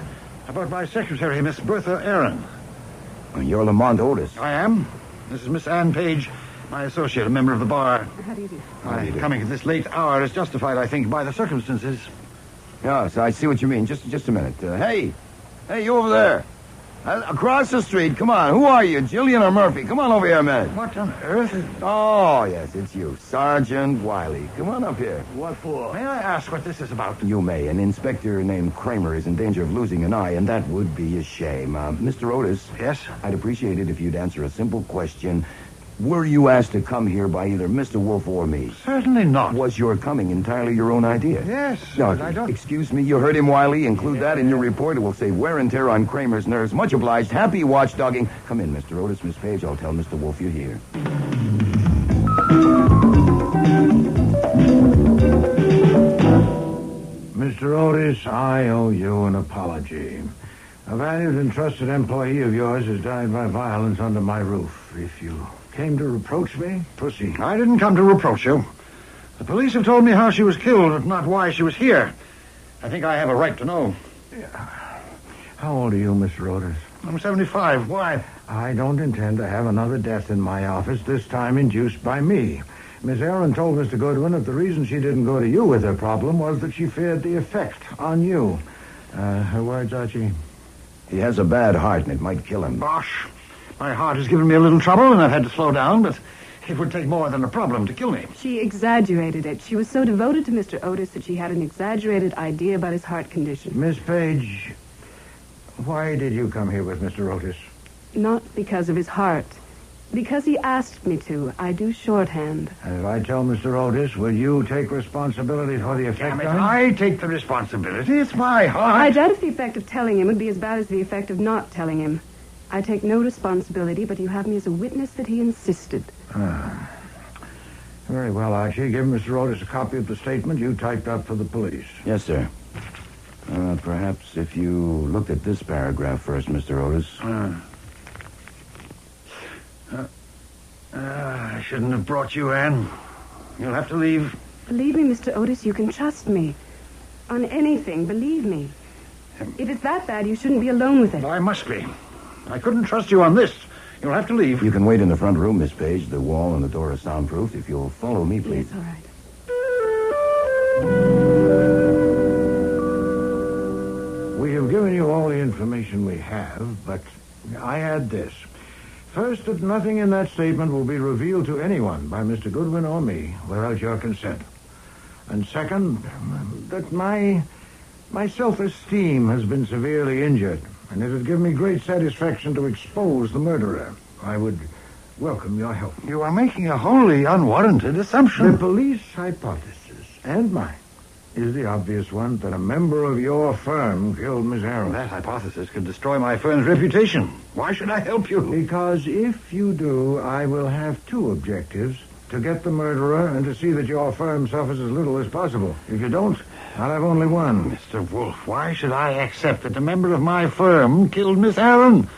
about my secretary, Miss Bertha Aaron. You're Lamont Otis. I am. This is Miss Ann Page, my associate, a member of the bar. How do you do? My coming at this late hour is justified, I think, by the circumstances. Yes, I see what you mean. Just a minute. Hey, you over there. Across the street. Come on. Who are you, Jillian or Murphy? Come on over here a minute. What on earth? Oh, yes, it's you. Sergeant Wiley. Come on up here. What for? May I ask what this is about? You may. An inspector named Kramer is in danger of losing an eye, and that would be a shame. Mr. Otis. Yes? I'd appreciate it if you'd answer a simple question. Were you asked to come here by either Mr. Wolfe or me? Certainly not. Was your coming entirely your own idea? Yes, No, but I don't... excuse me, you heard him, Wiley. Include that in your report. It will save wear and tear on Kramer's nerves. Much obliged. Happy watchdogging. Come in, Mr. Otis, Miss Page. I'll tell Mr. Wolfe you're here. Mr. Otis, I owe you an apology. A valued and trusted employee of yours has died by violence under my roof. If you came to reproach me, proceed. I didn't come to reproach you. The police have told me how she was killed, but not why she was here. I think I have a right to know. How old are you, Mr. Otis? I'm 75. Why? I don't intend to have another death in my office, this time induced by me. Miss Aaron told Mr. Goodwin that the reason she didn't go to you with her problem was that she feared the effect on you. Her words, Archie? He has a bad heart, and it might kill him. Bosh. My heart has given me a little trouble, and I've had to slow down, but it would take more than a problem to kill me. She exaggerated it. She was so devoted to Mr. Otis that she had an exaggerated idea about his heart condition. Miss Page, why did you come here with Mr. Otis? Not because of his heart. Because he asked me to. I do shorthand. And if I tell Mr. Otis, will you take responsibility for the effect on him? I take the responsibility. It's my heart. I doubt if the effect of telling him would be as bad as the effect of not telling him. I take no responsibility, but you have me as a witness that he insisted. Very well, Archie. Give Mr. Otis a copy of the statement you typed up for the police. Yes, sir. Perhaps if you looked at this paragraph first, Mr. Otis. I shouldn't have brought you, Anne. You'll have to leave. Believe me, Mr. Otis, you can trust me. On anything, believe me. If it's that bad, you shouldn't be alone with it. I must be. I couldn't trust you on this. You'll have to leave. You can wait in the front room, Miss Page. The wall and the door are soundproof. If you'll follow me, please. Yes, all right. We have given you all the information we have, but I add this. First, that nothing in that statement will be revealed to anyone by Mr. Goodwin or me without your consent. And second, that my self-esteem has been severely injured, and it would give me great satisfaction to expose the murderer. I would welcome your help. You are making a wholly unwarranted assumption. The police hypothesis, and mine, is the obvious one that a member of your firm killed Miss Harris. That hypothesis could destroy my firm's reputation. Why should I help you? Because if you do, I will have two objectives: to get the murderer and to see that your firm suffers as little as possible. If you don't, I'll have only one. Mr. Wolfe, why should I accept that a member of my firm killed Miss Aaron?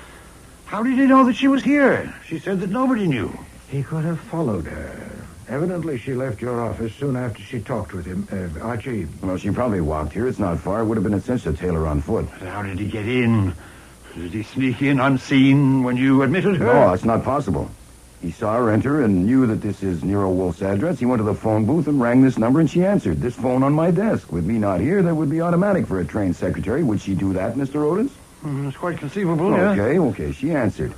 How did he know that she was here? She said that nobody knew. He could have followed her. Evidently, she left your office soon after she talked with him. Archie. Well, she probably walked here. It's not far. It would have been a cinch to tail her on foot. How did he get in? Did he sneak in unseen when you admitted her? No, it's not possible. He saw her enter and knew that this is Nero Wolfe's address. He went to the phone booth and rang this number, and she answered. This phone on my desk. With me not here, that would be automatic for a trained secretary. Would she do that, Mr. Otis? It's quite conceivable, yeah. Okay. She answered.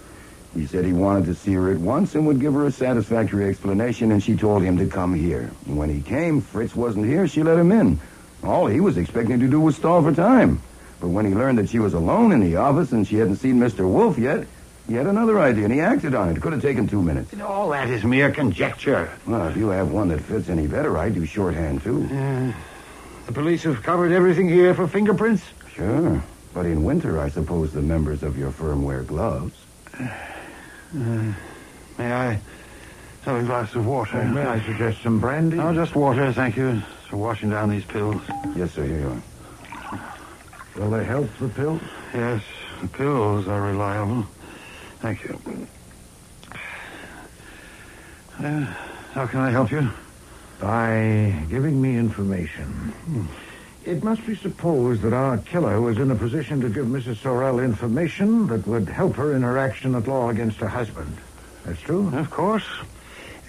He said he wanted to see her at once and would give her a satisfactory explanation, and she told him to come here. And when he came, Fritz wasn't here. She let him in. All he was expecting to do was stall for time. But when he learned that she was alone in the office and she hadn't seen Mr. Wolfe yet, he had another idea, and he acted on it. It could have taken 2 minutes. All that is mere conjecture. Well, if you have one that fits any better, I do shorthand, too. The police have covered everything here for fingerprints? Sure. But in winter, I suppose the members of your firm wear gloves. May I have a glass of water? May I suggest some brandy? No, just water, thank you. For washing down these pills. Yes, sir, here you are. Will they help, the pills? Yes, the pills are reliable. Thank you. How can I help you? By giving me information. It must be supposed that our killer was in a position to give Mrs. Sorrell information that would help her in her action at law against her husband. That's true? Of course.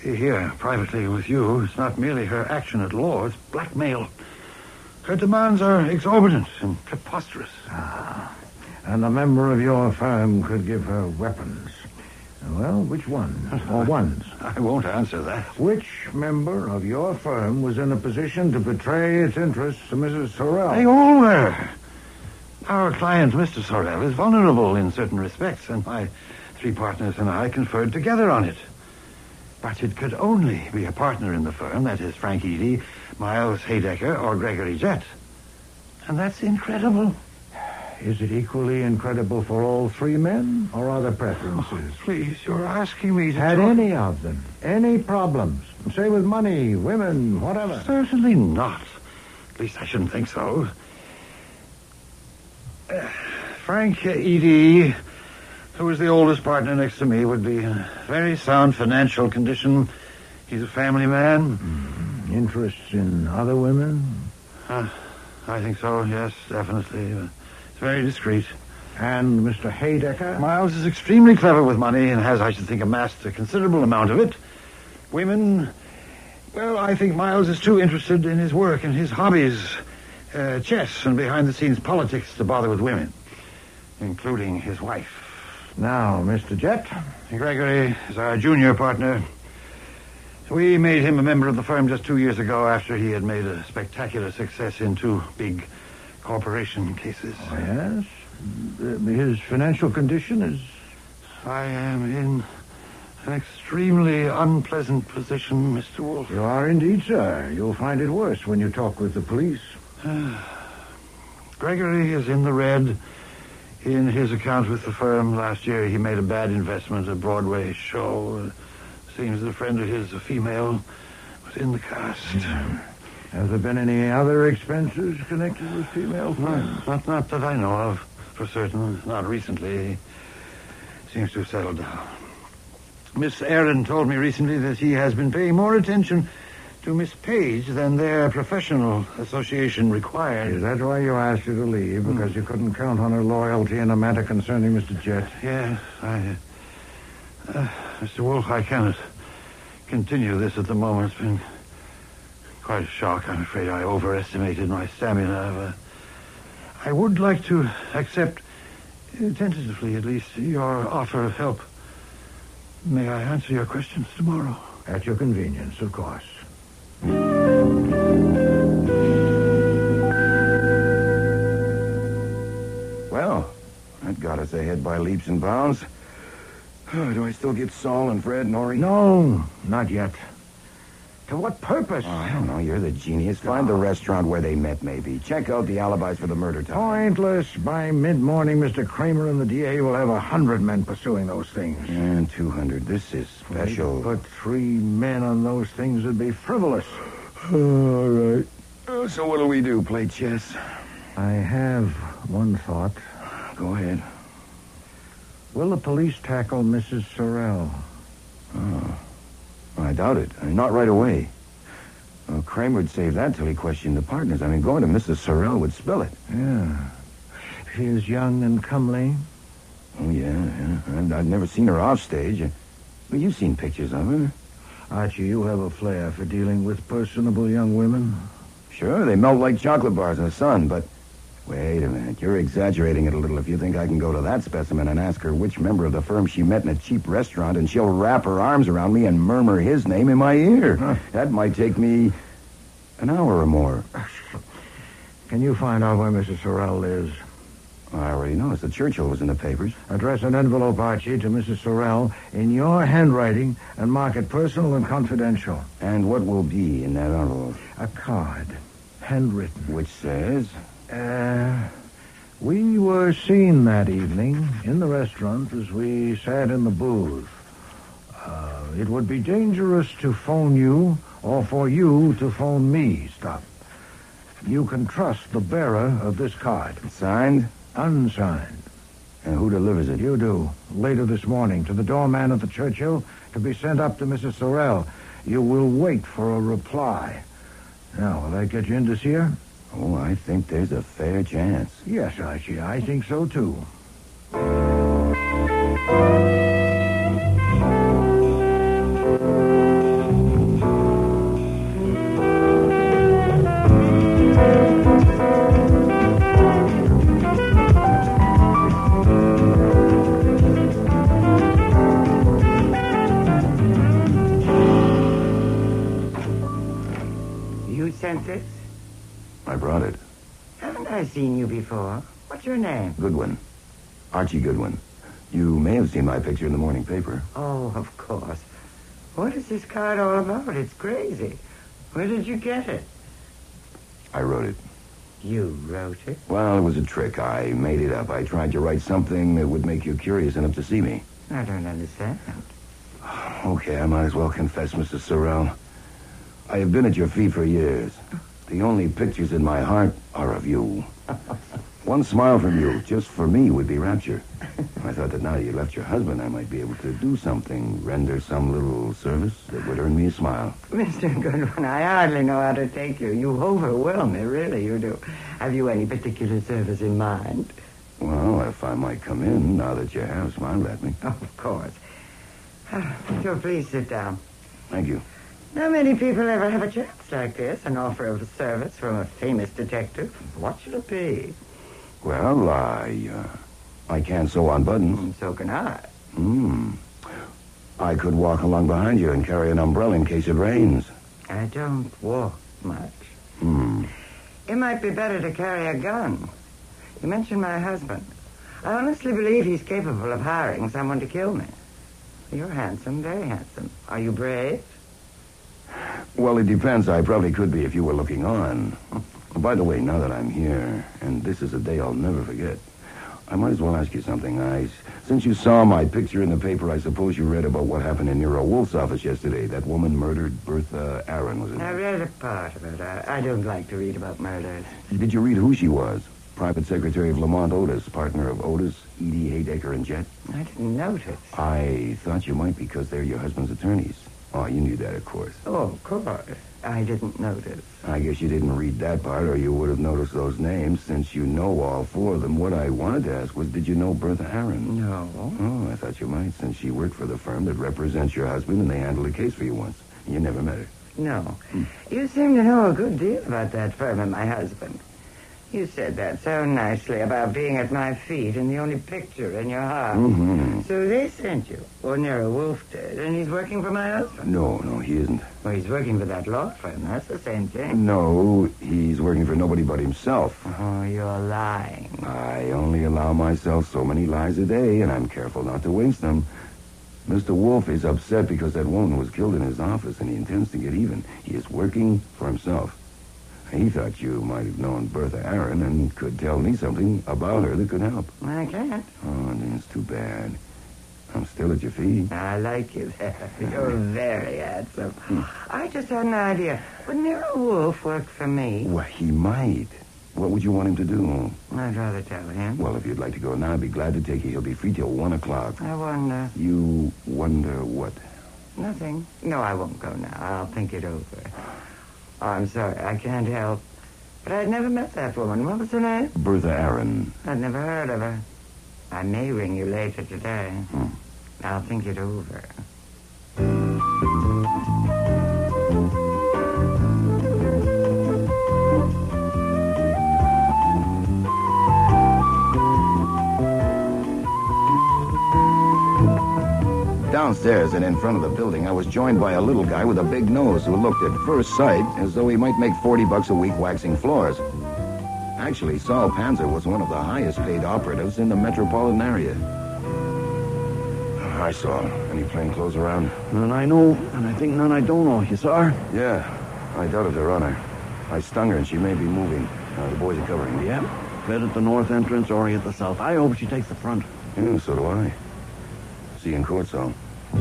Here, privately with you, it's not merely her action at law, it's blackmail. Her demands are exorbitant and preposterous. And a member of your firm could give her weapons. Well, which one? Or ones? I won't answer that. Which member of your firm was in a position to betray its interests to Mrs. Sorrell? They all were. Our client, Mr. Sorrell, is vulnerable in certain respects, and my 3 partners and I conferred together on it. But it could only be a partner in the firm, that is Frank Eeny, Miles Haydecker, or Gregory Jett. And that's incredible. Is it equally incredible for all 3 men, or are there preferences? Oh, please, you're asking me to Had talk... any of them any problems? Say with money, women, whatever. Certainly not. At least I shouldn't think so. Frank Eeny, who is the oldest partner next to me, would be in a very sound financial condition. He's a family man. Interests in other women? I think so, yes, definitely. It's very discreet. And Mr. Haydecker? Miles is extremely clever with money and has, I should think, amassed a considerable amount of it. Women, well, I think Miles is too interested in his work and his hobbies, chess and behind-the-scenes politics, to bother with women, including his wife. Now, Mr. Jett? Gregory is our junior partner. We made him a member of the firm just 2 years ago after he had made a spectacular success in 2 big corporation cases. Oh, yes? His financial condition is... I am in an extremely unpleasant position, Mr. Wolfe. You are indeed, sir. You'll find it worse when you talk with the police. Gregory is in the red. In his account with the firm last year, he made a bad investment, a Broadway show. Seems that a friend of his, a female, was in the cast. Have there been any other expenses connected with female friends? Not that I know of, for certain. Not recently. He seems to have settled down. Miss Aaron told me recently that he has been paying more attention to Miss Page than their professional association required. Is that why you asked her to leave? Because you couldn't count on her loyalty in a matter concerning Mr. Jett? Yes, Mr. Wolfe, I cannot continue this at the moment. It's been quite a shock. I'm afraid I overestimated my stamina. I would like to accept, tentatively at least, your offer of help. May I answer your questions tomorrow? At your convenience, of course. Well, that got us ahead by leaps and bounds. Do I still get Saul and Fred and Ori? No, not yet. To what purpose? Oh, I don't know. You're the genius. Find the restaurant where they met, maybe. Check out the alibis for the murder time. Pointless. By mid-morning, Mr. Kramer and the DA will have 100 men pursuing those things. And 200. This is special. Put 3 men on those things would be frivolous. All right. So what'll we do? Play chess? I have one thought. Go ahead. Will the police tackle Mrs. Sorrell? Oh. I doubt it. Not right away. Kramer'd save that till he questioned the partners. I mean, going to Mrs. Sorrell would spill it. Yeah. She is young and comely. Oh, yeah. I've never seen her off stage. Well, you've seen pictures of her. Archie, you have a flair for dealing with personable young women. Sure, they melt like chocolate bars in the sun, but... Wait a minute. You're exaggerating it a little if you think I can go to that specimen and ask her which member of the firm she met in a cheap restaurant, and she'll wrap her arms around me and murmur his name in my ear. Huh. That might take me an hour or more. Can you find out where Mrs. Sorrell lives? I already noticed. The Churchill was in the papers. Address an envelope, Archie, to Mrs. Sorrell in your handwriting and mark it personal and confidential. And what will be in that envelope? A card. Handwritten. Which says... We were seen that evening in the restaurant as we sat in the booth. It would be dangerous to phone you or for you to phone me. Stop. You can trust the bearer of this card. Signed? Unsigned. And who delivers it? You do. Later this morning to the doorman at the Churchill to be sent up to Mrs. Sorrell. You will wait for a reply. Now, will that get you in to see her? Oh, I think there's a fair chance. Yes, Archie, I think so, too. You sent this? I brought it. Haven't I seen you before? What's your name? Goodwin. Archie Goodwin. You may have seen my picture in the morning paper. Oh, of course. What is this card all about? It's crazy. Where did you get it? I wrote it. You wrote it? Well, it was a trick. I made it up. I tried to write something that would make you curious enough to see me. I don't understand. Okay, I might as well confess, Mrs. Sorrell. I have been at your feet for years. The only pictures in my heart are of you. One smile from you, just for me, would be rapture. I thought that now you left your husband, I might be able to do something, render some little service that would earn me a smile. Mr. Goodwin, I hardly know how to take you. You overwhelm me, really, you do. Have you any particular service in mind? Well, if I might come in, now that you have smiled at me. Of course. So please sit down. Thank you. Not many people ever have a chance like this, an offer of service from a famous detective. What should it be? Well, I can sew on buttons. So can I. I could walk along behind you and carry an umbrella in case it rains. I don't walk much. It might be better to carry a gun. You mentioned my husband. I honestly believe he's capable of hiring someone to kill me. You're handsome, very handsome. Are you brave? Well, it depends. I probably could be if you were looking on. By the way, now that I'm here, and this is a day I'll never forget, I might as well ask you something. Since you saw my picture in the paper, I suppose you read about what happened in Nero Wolfe's office yesterday. That woman murdered Bertha Aaron, was it? I read a part of it. I don't like to read about murders. Did you read who she was? Private Secretary of Lamont Otis, partner of Otis, Edie, Haydecker, and Jet? I didn't notice. I thought you might because they're your husband's attorneys. Oh, you knew that, of course. Oh, of course. I didn't notice. I guess you didn't read that part, or you would have noticed those names, since you know all four of them. What I wanted to ask was, did you know Bertha Aaron? No. Oh, I thought you might, since she worked for the firm that represents your husband, and they handled a case for you once. You never met her. No. You seem to know a good deal about that firm and my husband. You said that so nicely about being at my feet and the only picture in your heart. Mm-hmm. So they sent you, or Nero Wolfe did, and he's working for my husband. No, he isn't. Well, he's working for that law firm. That's the same thing. No, he's working for nobody but himself. Oh, you're lying. I only allow myself so many lies a day, and I'm careful not to waste them. Mr. Wolfe is upset because that woman was killed in his office, and he intends to get even. He is working for himself. He thought you might have known Bertha Aaron and could tell me something about her that could help. I can't. Oh, that's too bad. I'm still at your feet. I like you there. You're very handsome. I just had an idea. Would Nero Wolfe work for me? Well, he might. What would you want him to do? I'd rather tell him. Well, if you'd like to go now, I'd be glad to take you. He'll be free till 1 o'clock. I wonder. You wonder what? Nothing. No, I won't go now. I'll think it over. Oh, I'm sorry. I can't help. But I'd never met that woman. What was her name? Bertha Aaron. I'd never heard of her. I may ring you later today. I'll think it over. Downstairs and in front of the building, I was joined by a little guy with a big nose who looked at first sight as though he might make $40 a week waxing floors. Actually, Saul Panzer was one of the highest paid operatives in the metropolitan area. Hi, Saul. Any plainclothes around? None I know, and I think none I don't know. You saw her? Yeah, I doubted her on her. I stung her and she may be moving. The boys are covering me. Yeah, bed at the north entrance or at the south. I hope she takes the front. Yeah, so do I. See you in court, Saul. It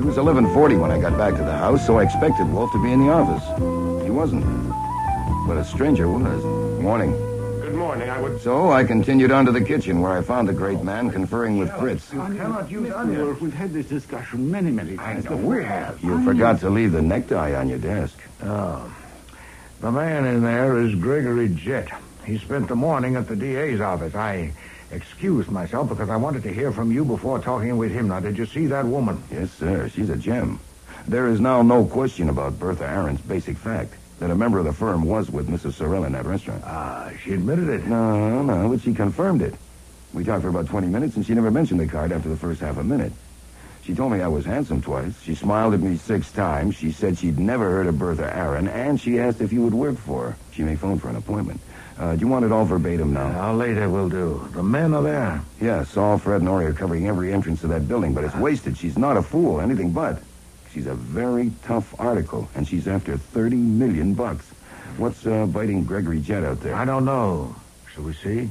was 11:40 when I got back to the house, so I expected Wolfe to be in the office. He wasn't. But a stranger was. Morning. Good morning. So I continued on to the kitchen, where I found the great man conferring with Fritz. You cannot use onions. We've had this discussion many, many times. I know we have. You forgot to leave the necktie on your desk. Oh. The man in there is Gregory Jett. He spent the morning at the DA's office. I excused myself because I wanted to hear from you before talking with him. Now, did you see that woman? Yes, sir. She's a gem. There is now no question about Bertha Aaron's basic fact, that a member of the firm was with Mrs. Sorrell in that restaurant. She admitted it. No, but she confirmed it. We talked for about 20 minutes, and she never mentioned the card after the first half a minute. She told me I was handsome twice. She smiled at me 6 times. She said she'd never heard of Bertha Aaron, and she asked if you would work for her. She may phone for an appointment. Do you want it all verbatim now? Later will do. The men are there. Yeah, Saul, Fred, and Ori are covering every entrance to that building, but it's wasted. She's not a fool, anything but. She's a very tough article, and she's after $30 million. What's biting Gregory Jett out there? I don't know. Shall we see?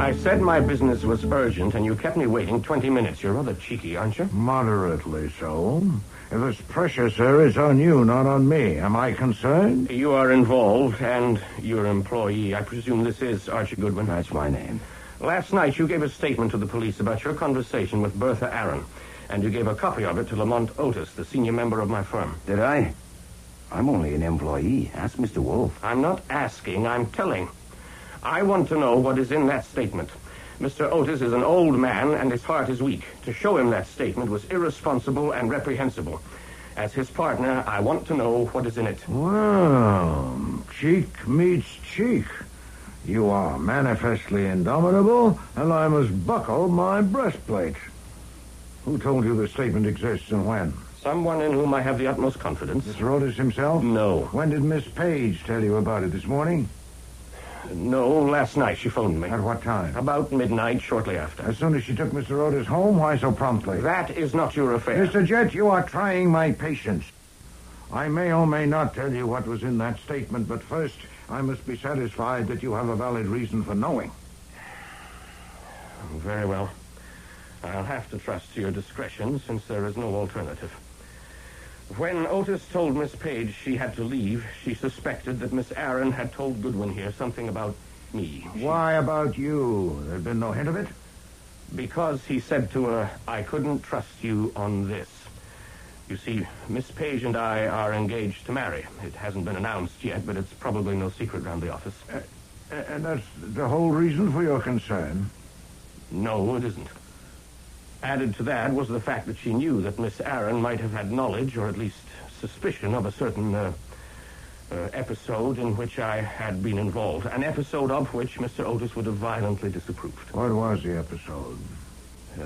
I said my business was urgent, and you kept me waiting 20 minutes. You're rather cheeky, aren't you? Moderately so. If it's pressure, sir, it's on you, not on me. Am I concerned? You are involved, and your employee. I presume this is Archie Goodwin. That's my name. Last night, you gave a statement to the police about your conversation with Bertha Aaron, and you gave a copy of it to Lamont Otis, the senior member of my firm. Did I? I'm only an employee. Ask Mr. Wolfe. I'm not asking, I'm telling. I want to know what is in that statement. Mr. Otis is an old man, and his heart is weak. To show him that statement was irresponsible and reprehensible. As his partner, I want to know what is in it. Well, cheek meets cheek. You are manifestly indomitable, and I must buckle my breastplate. Who told you the statement exists and when? Someone in whom I have the utmost confidence. Mr. Otis himself? No. When did Miss Page tell you about it this morning? No, last night she phoned me. At what time? About midnight, shortly after. As soon as she took Mr. Otis home? Why so promptly? That is not your affair. Mr. Jett, you are trying my patience. I may or may not tell you what was in that statement, but first I must be satisfied that you have a valid reason for knowing. Very well. I'll have to trust to your discretion, since there is no alternative. When Otis told Miss Page she had to leave, she suspected that Miss Aaron had told Goodwin here something about me. Why about you? There'd been no hint of it? Because he said to her, I couldn't trust you on this. You see, Miss Page and I are engaged to marry. It hasn't been announced yet, but it's probably no secret around the office. And that's the whole reason for your concern? No, it isn't. Added to that was the fact that she knew that Miss Aaron might have had knowledge, or at least suspicion, of a certain episode in which I had been involved. An episode of which Mr. Otis would have violently disapproved. What was the episode?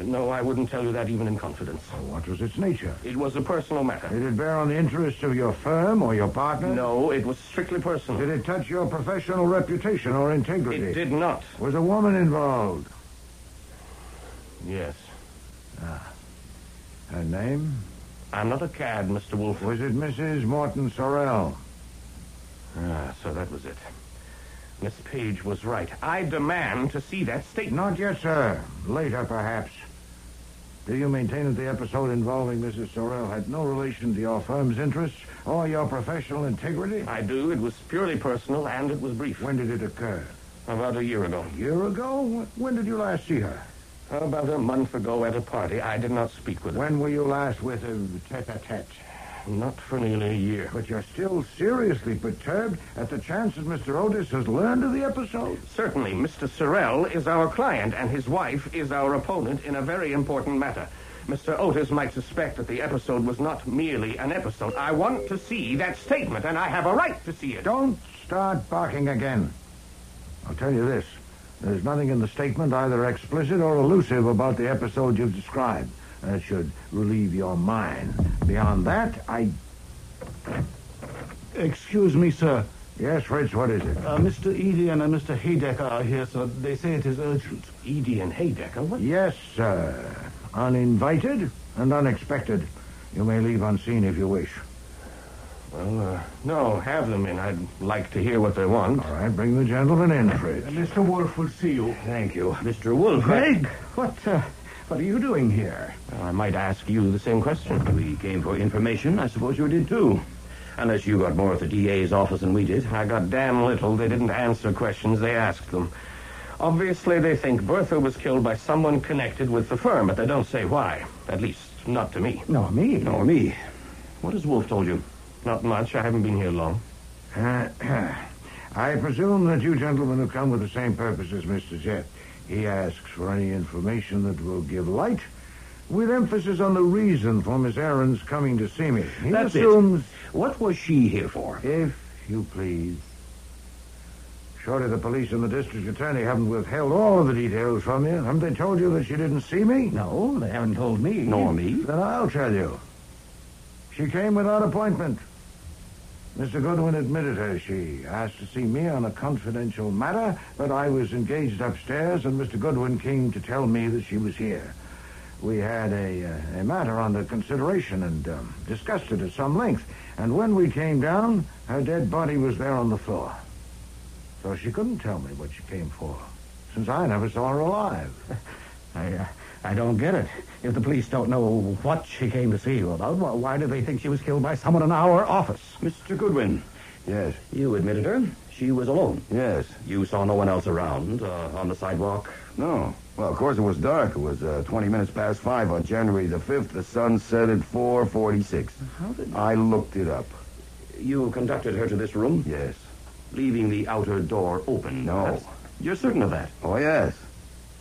No, I wouldn't tell you that even in confidence. What was its nature? It was a personal matter. Did it bear on the interests of your firm or your partner? No, it was strictly personal. Did it touch your professional reputation or integrity? It did not. Was a woman involved? Yes. Her name? I'm not a cad, Mr. Wolfe. Was it Mrs. Morton Sorrell? So that was it. Miss Page was right. I demand to see that statement. Not yet, sir. Later, perhaps. Do you maintain that the episode involving Mrs. Sorrell had no relation to your firm's interests or your professional integrity? I do. It was purely personal, and it was brief. When did it occur? About a year ago. A year ago? When did you last see her? About a month ago at a party. I did not speak with her. When were you last with her tete-a-tete? Not for nearly a year. But you're still seriously perturbed at the chance that Mr. Otis has learned of the episode? Certainly. Mr. Sorrell is our client, and his wife is our opponent in a very important matter. Mr. Otis might suspect that the episode was not merely an episode. I want to see that statement, and I have a right to see it. Don't start barking again. I'll tell you this. There's nothing in the statement either explicit or elusive about the episode you've described. That should relieve your mind. Beyond that, Excuse me, sir. Yes, Fritz, what is it? Mr. Eeny and Mr. Haydecker are here, sir. They say it is urgent. Eeny and Haydecker? What? Yes, sir. Uninvited and unexpected. You may leave unseen if you wish. Well, no, have them in. I'd like to hear what they want. All right, bring the gentleman in, Fritz. Mr. Wolfe will see you. Thank you. Mr. Wolfe. Craig, what are you doing here? Well, I might ask you the same question. We came for information. I suppose you did, too. Unless you got more at the DA's office than we did. I got damn little. They didn't answer questions. They asked them. Obviously, they think Bertha was killed by someone connected with the firm, but they don't say why. At least, not to me. Nor me. Nor me. What has Wolfe told you? Not much. I haven't been here long. I presume that you gentlemen have come with the same purpose as Mr. Jet. He asks for any information that will give light, with emphasis on the reason for Miss Aaron's coming to see me. He assumes... What was she here for? If you please. Surely the police and the district attorney haven't withheld all of the details from you. Haven't they told you that she didn't see me? No, they haven't told me. Nor me. Then I'll tell you. She came without appointment. Mr. Goodwin admitted her. She asked to see me on a confidential matter, but I was engaged upstairs, and Mr. Goodwin came to tell me that she was here. We had a matter under consideration and discussed it at some length. And when we came down, her dead body was there on the floor. So she couldn't tell me what she came for, since I never saw her alive. I don't get it. If the police don't know what she came to see you about, why do they think she was killed by someone in our office? Mr. Goodwin. Yes. You admitted her. She was alone. Yes. You saw no one else around on the sidewalk? No. Well, of course it was dark. It was 20 minutes past 5 on January the 5th. The sun set at 4:46. How did... I looked it up. You conducted her to this room? Yes. Leaving the outer door open? No. You're certain of that? Oh, yes.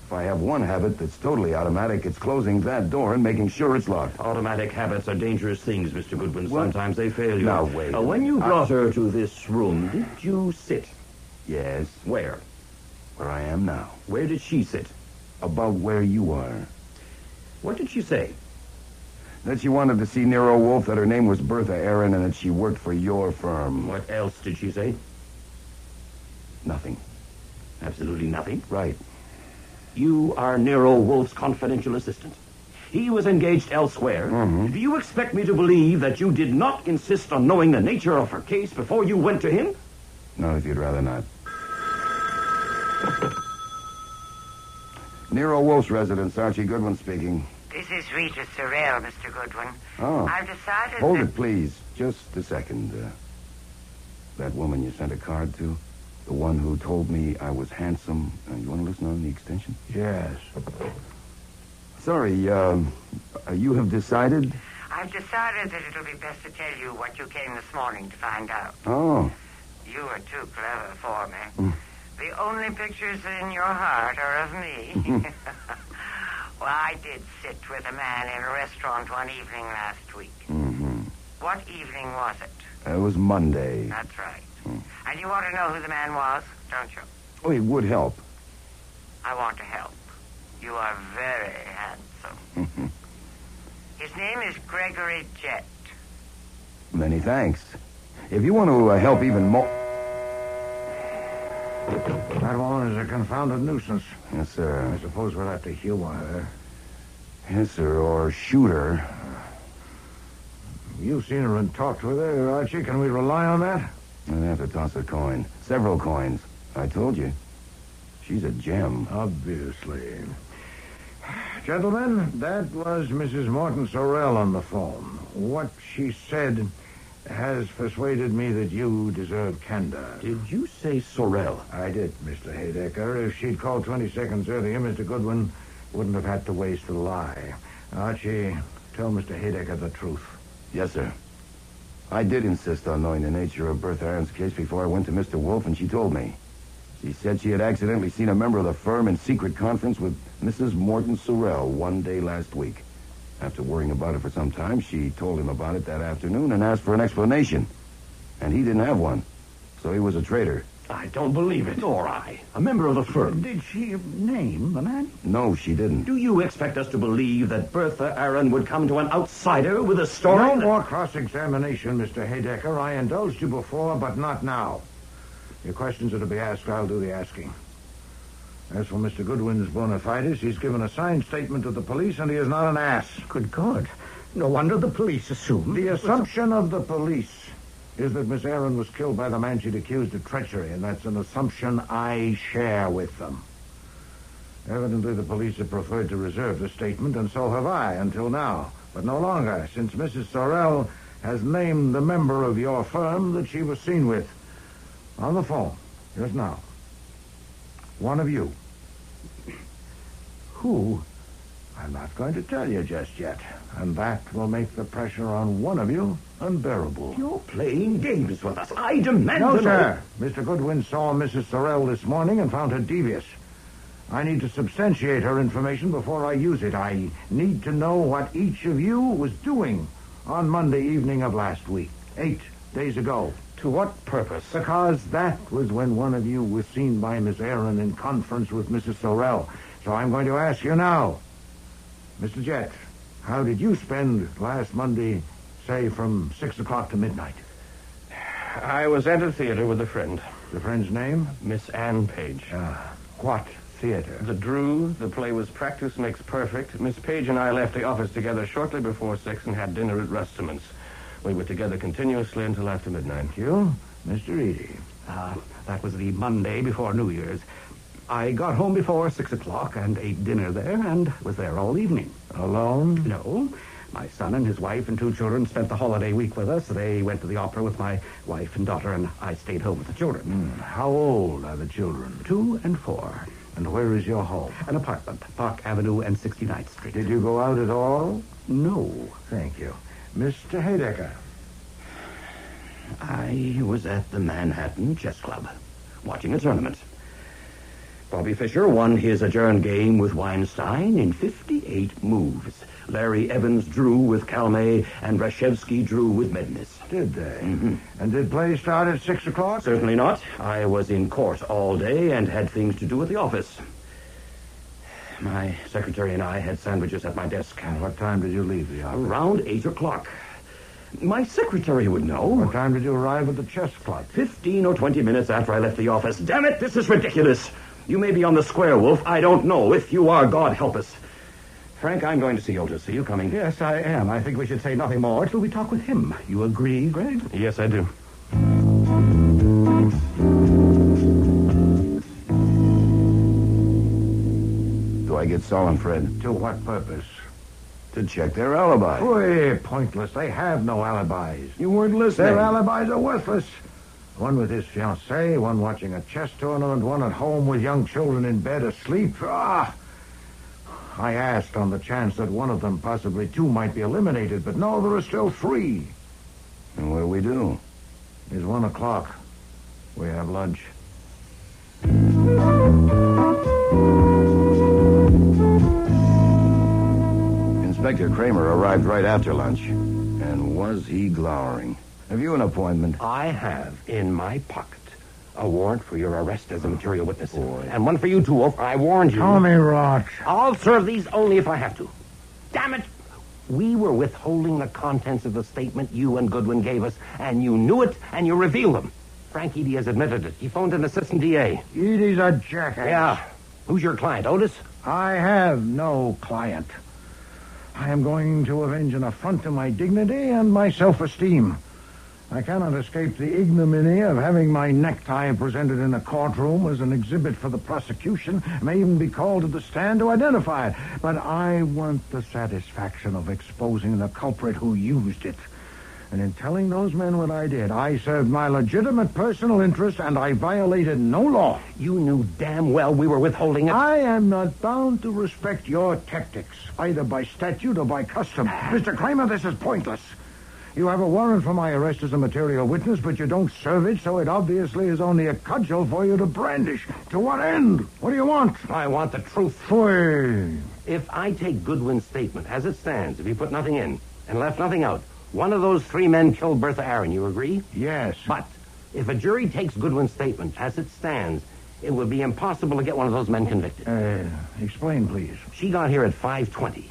If I have one habit that's totally automatic, it's closing that door and making sure it's locked. Automatic habits are dangerous things, Mr. Goodwin. Sometimes they fail you. Now, wait. When you brought her to this room, did you sit? Yes. Where? Where I am now. Where did she sit? About where you are. What did she say? That she wanted to see Nero Wolfe, that her name was Bertha Aaron, and that she worked for your firm. What else did she say? Nothing. Absolutely nothing? Right. You are Nero Wolfe's confidential assistant. He was engaged elsewhere. Mm-hmm. Do you expect me to believe that you did not insist on knowing the nature of her case before you went to him? Not if you'd rather not. Nero Wolfe's residence, Archie Goodwin speaking. This is Rita Sorrell, Mr. Goodwin. Oh. I've decided Hold that... it, please. Just a second. That woman you sent a card to? The one who told me I was handsome. You want to listen on the extension? Yes. Sorry, you have decided? I've decided that it'll be best to tell you what you came this morning to find out. Oh. You are too clever for me. The only pictures in your heart are of me. Well, I did sit with a man in a restaurant one evening last week. Mm-hmm. What evening was it? It was Monday. That's right. And you want to know who the man was, don't you? Oh, it would help. I want to help. You are very handsome. His name is Gregory Jett. Many thanks. If you want to help even more... That woman is a confounded nuisance. Yes, sir. I suppose we'll have to humor her. Yes, sir, or shoot her. You've seen her and talked with her, Archie. Can we rely on that? I'd have to toss a coin. Several coins. I told you. She's a gem. Obviously. Gentlemen, that was Mrs. Morton Sorrell on the phone. What she said has persuaded me that you deserve candor. Did you say Sorrell? I did, Mr. Haydecker. If she'd called 20 seconds earlier, Mr. Goodwin wouldn't have had to waste a lie. Archie, tell Mr. Haydecker the truth. Yes, sir. I did insist on knowing the nature of Bertha Aaron's case before I went to Mr. Wolfe, and she told me. She said she had accidentally seen a member of the firm in secret conference with Mrs. Morton Sorrell one day last week. After worrying about it for some time, she told him about it that afternoon and asked for an explanation. And he didn't have one, so he was a traitor. I don't believe it. Nor I. A member of the firm. Did she name the man? No, she didn't. Do you expect us to believe that Bertha Aaron would come to an outsider with a story? No more cross-examination, Mr. Haydecker. I indulged you before, but not now. Your questions are to be asked, I'll do the asking. As for Mr. Goodwin's bona fides, he's given a signed statement to the police, and he is not an ass. Good God. No wonder the police assumed... The assumption of the police is that Miss Aaron was killed by the man she'd accused of treachery, and that's an assumption I share with them. Evidently, the police have preferred to reserve the statement, and so have I, until now. But no longer, since Mrs. Sorrell has named the member of your firm that she was seen with. On the phone, just now. One of you. Who? I'm not going to tell you just yet. And that will make the pressure on one of you unbearable. You're playing games with us. I demand No, to sir. Mr. Goodwin saw Mrs. Sorrell this morning and found her devious. I need to substantiate her information before I use it. I need to know what each of you was doing on Monday evening of last week, 8 days ago. To what purpose? Because that was when one of you was seen by Miss Aaron in conference with Mrs. Sorrell. So I'm going to ask you now. Mr. Jett, how did you spend last Monday, say, from 6 o'clock to midnight? I was at a theater with a friend. The friend's name? Miss Ann Page. What theater? The Drew. The play was Practice Makes Perfect. Miss Page and I left the office together shortly before 6 and had dinner at Rusterman's. We were together continuously until after midnight. Thank you. Mr. Eeny. That was the Monday before New Year's. I got home before 6 o'clock and ate dinner there and was there all evening. Alone? No. My son and his wife and 2 children spent the holiday week with us. They went to the opera with my wife and daughter, and I stayed home with the children. How old are the children? 2 and 4. And where is your home? An apartment, Park Avenue and 69th Street. Did you go out at all? No. Thank you. Mr. Haydecker. I was at the Manhattan Chess Club, watching a tournament. Bobby Fischer won his adjourned game with Weinstein in 58 moves. Larry Evans drew with Calmet, and Rashevsky drew with Mednis. Did they? Mm-hmm. And did play start at 6 o'clock? Certainly not. I was in court all day and had things to do at the office. My secretary and I had sandwiches at my desk. And what time did you leave the office? Around 8 o'clock. My secretary would know. What time did you arrive at the chess club? 15 or 20 minutes after I left the office. Damn it, this is ridiculous. You may be on the square, Wolf. I don't know. If you are, God help us. Frank, I'm going to see Otis. Are you coming? Yes, I am. I think we should say nothing more till we talk with him. You agree, Greg? Yes, I do. Do I get sullen, Fred? To what purpose? To check their alibi. Boy, pointless. They have no alibis. You weren't listening. Their alibis are worthless. One with his fiancée, one watching a chess tournament, one at home with young children in bed asleep. I asked on the chance that one of them, possibly 2, might be eliminated, but no, there are still 3. And what do we do? It's 1 o'clock. We have lunch. Inspector Kramer arrived right after lunch. And was he glowering? Have you an appointment? I have in my pocket a warrant for your arrest as a material witness. And one for you, too, Wolf. I warned you. Tommy Rot. I'll serve these only if I have to. Damn it! We were withholding the contents of the statement you and Goodwin gave us, and you knew it, and you revealed them. Frank Eady has admitted it. He phoned an assistant DA. Eady's a jackass. Yeah. Who's your client, Otis? I have no client. I am going to avenge an affront to my dignity and my self-esteem. I cannot escape the ignominy of having my necktie presented in a courtroom as an exhibit for the prosecution. I may even be called to the stand to identify it. But I want the satisfaction of exposing the culprit who used it. And in telling those men what I did, I served my legitimate personal interest, and I violated no law. You knew damn well we were withholding it. I am not bound to respect your tactics, either by statute or by custom. Mr. Kramer, this is pointless. You have a warrant for my arrest as a material witness, but you don't serve it, so it obviously is only a cudgel for you to brandish. To what end? What do you want? I want the truth. Fui. If I take Goodwin's statement as it stands, if he put nothing in and left nothing out, one of those three men killed Bertha Aaron, you agree? Yes. But if a jury takes Goodwin's statement as it stands, it would be impossible to get one of those men convicted. Explain, please. She got here at 5:20,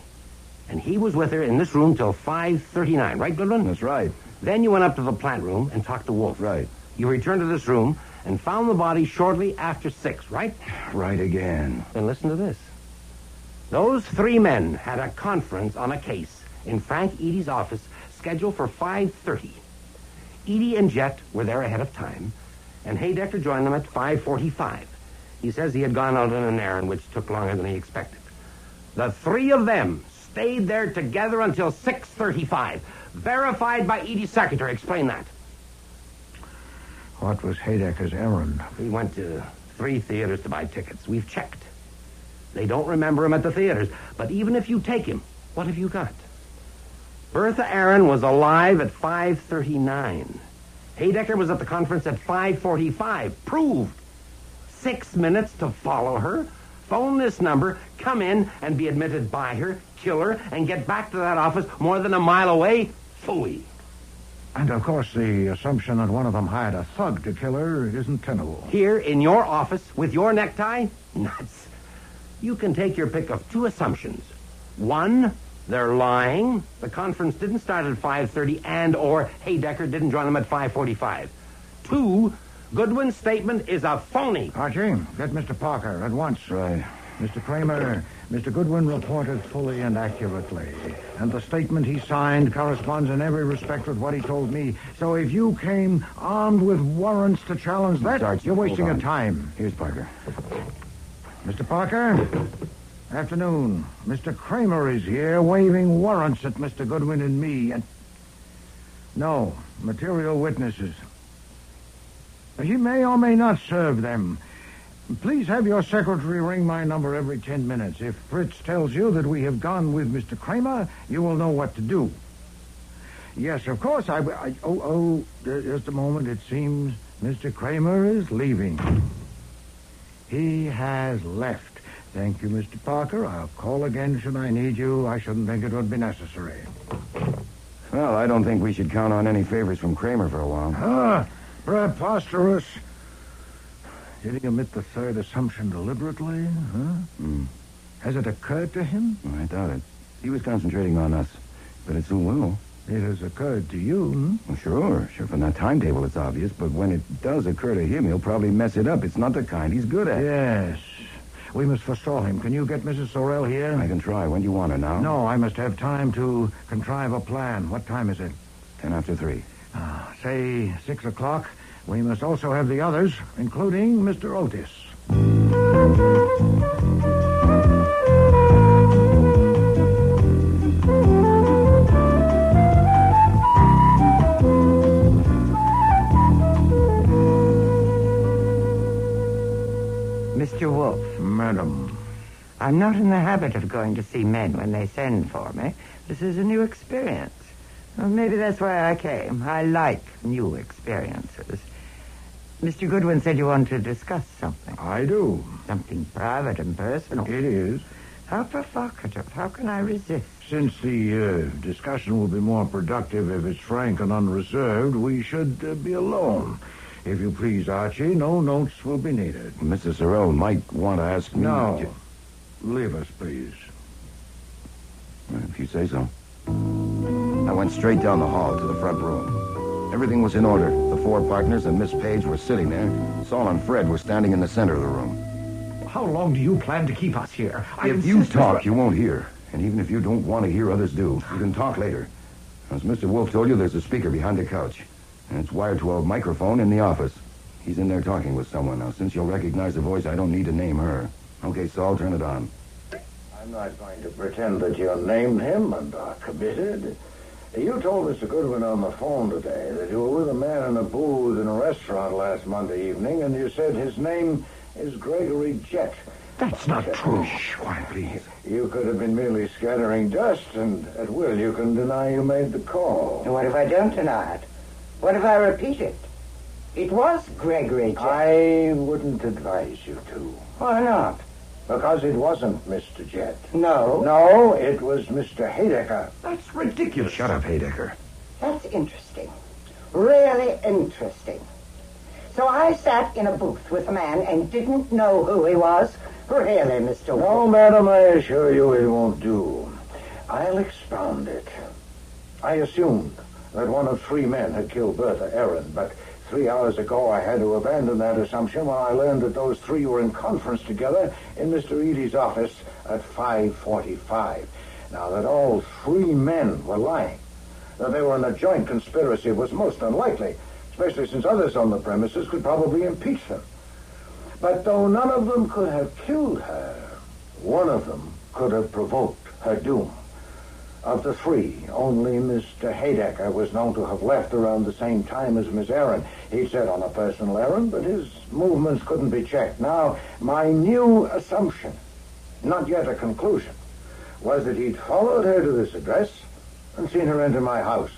and he was with her in this room till 5:39, right, Goodwin? That's right. Then you went up to the plant room and talked to Wolfe. Right. You returned to this room and found the body shortly after 6, right? Right again. Then listen to this. Those three men had a conference on a case in Frank Eady's office scheduled for 5:30. Eady and Jet were there ahead of time, and Haydecker joined them at 5:45. He says he had gone out on an errand which took longer than he expected. The three of them stayed there together until 6:35. Verified by Eady's secretary. Explain that. What was Haydecker's errand? He went to 3 theaters to buy tickets. We've checked. They don't remember him at the theaters. But even if you take him, what have you got? Bertha Aaron was alive at 5:39. Haydecker was at the conference at 5:45. Proved. 6 minutes to follow her, phone this number, come in and be admitted by her, kill her, and get back to that office more than a mile away. Phooey. And, of course, the assumption that one of them hired a thug to kill her isn't tenable. Here in your office with your necktie? Nuts. You can take your pick of 2 assumptions. 1, they're lying. The conference didn't start at 5:30 and or Haydecker didn't join them at 5:45. 2, Goodwin's statement is a phony. Archie, get Mr. Parker at once. Right. Mr. Kramer, Mr. Goodwin reported fully and accurately, and the statement he signed corresponds in every respect with what he told me. So if you came armed with warrants to challenge that, Sarge, you're wasting hold your on. time. Here's Parker. Mr. Parker, afternoon. Mr. Kramer is here waving warrants at Mr. Goodwin and me. And no, material witnesses. He may or may not serve them. Please have your secretary ring my number every 10 minutes. If Fritz tells you that we have gone with Mr. Kramer, you will know what to do. Yes, of course, just a moment. It seems Mr. Kramer is leaving. He has left. Thank you, Mr. Parker. I'll call again should I need you. I shouldn't think it would be necessary. Well, I don't think we should count on any favors from Kramer for a while. Preposterous. Did he omit the third assumption deliberately? Has it occurred to him? I doubt it. He was concentrating on us, but it soon will. It has occurred to you, Well, sure. From that timetable it's obvious, but when it does occur to him, he'll probably mess it up. It's not the kind he's good at. Yes. We must forestall him. Can you get Mrs. Sorrell here? I can try. When do you want her now? No, I must have time to contrive a plan. What time is it? 10 after 3. Say 6 o'clock. We must also have the others, including Mr. Otis. Mr. Wolfe. Madam. I'm not in the habit of going to see men when they send for me. This is a new experience. Well, maybe that's why I came. I like new experiences. Mr. Goodwin said you wanted to discuss something. I do. Something private and personal. It is. How provocative. How can I resist? Since the discussion will be more productive if it's frank and unreserved, we should be alone. If you please, Archie, no notes will be needed. Mrs. Sorrell might want to ask me... No. Leave us, please. If you say so. I went straight down the hall to the front room. Everything was in order. The 4 partners and Miss Page were sitting there. Saul and Fred were standing in the center of the room. How long do you plan to keep us here? If you talk, you won't hear. And even if you don't want to hear, others do. You can talk later. As Mr. Wolfe told you, there's a speaker behind the couch. And it's wired to a microphone in the office. He's in there talking with someone. Now, since you'll recognize the voice, I don't need to name her. Okay, Saul, turn it on. I'm not going to pretend that you named him and are committed. You told Mr. Goodwin on the phone today that you were with a man in a booth in a restaurant last Monday evening, and you said his name is Gregory Jett. That's not true. Shh, quiet, please. You could have been merely scattering dust, and at will you can deny you made the call. And what if I don't deny it? What if I repeat it? It was Gregory Jett. I wouldn't advise you to. Why not? Because it wasn't Mr. Jett. No. No, it was Mr. Haydecker. That's ridiculous. Shut up, Haydecker. That's interesting. Really interesting. So I sat in a booth with a man and didn't know who he was? Really, Mr. Wolfe? No, madam, I assure you it won't do. I'll expound it. I assumed that one of 3 men had killed Bertha Aaron, but 3 hours ago I had to abandon that assumption when I learned that those 3 were in conference together in Mr. Eady's office at 5:45. Now, that all 3 men were lying, that they were in a joint conspiracy was most unlikely, especially since others on the premises could probably impeach them. But though none of them could have killed her, one of them could have provoked her doom. Of the 3, only Mr. Haydecker was known to have left around the same time as Miss Aaron. He'd set on a personal errand, but his movements couldn't be checked. Now, my new assumption, not yet a conclusion, was that he'd followed her to this address and seen her enter my house,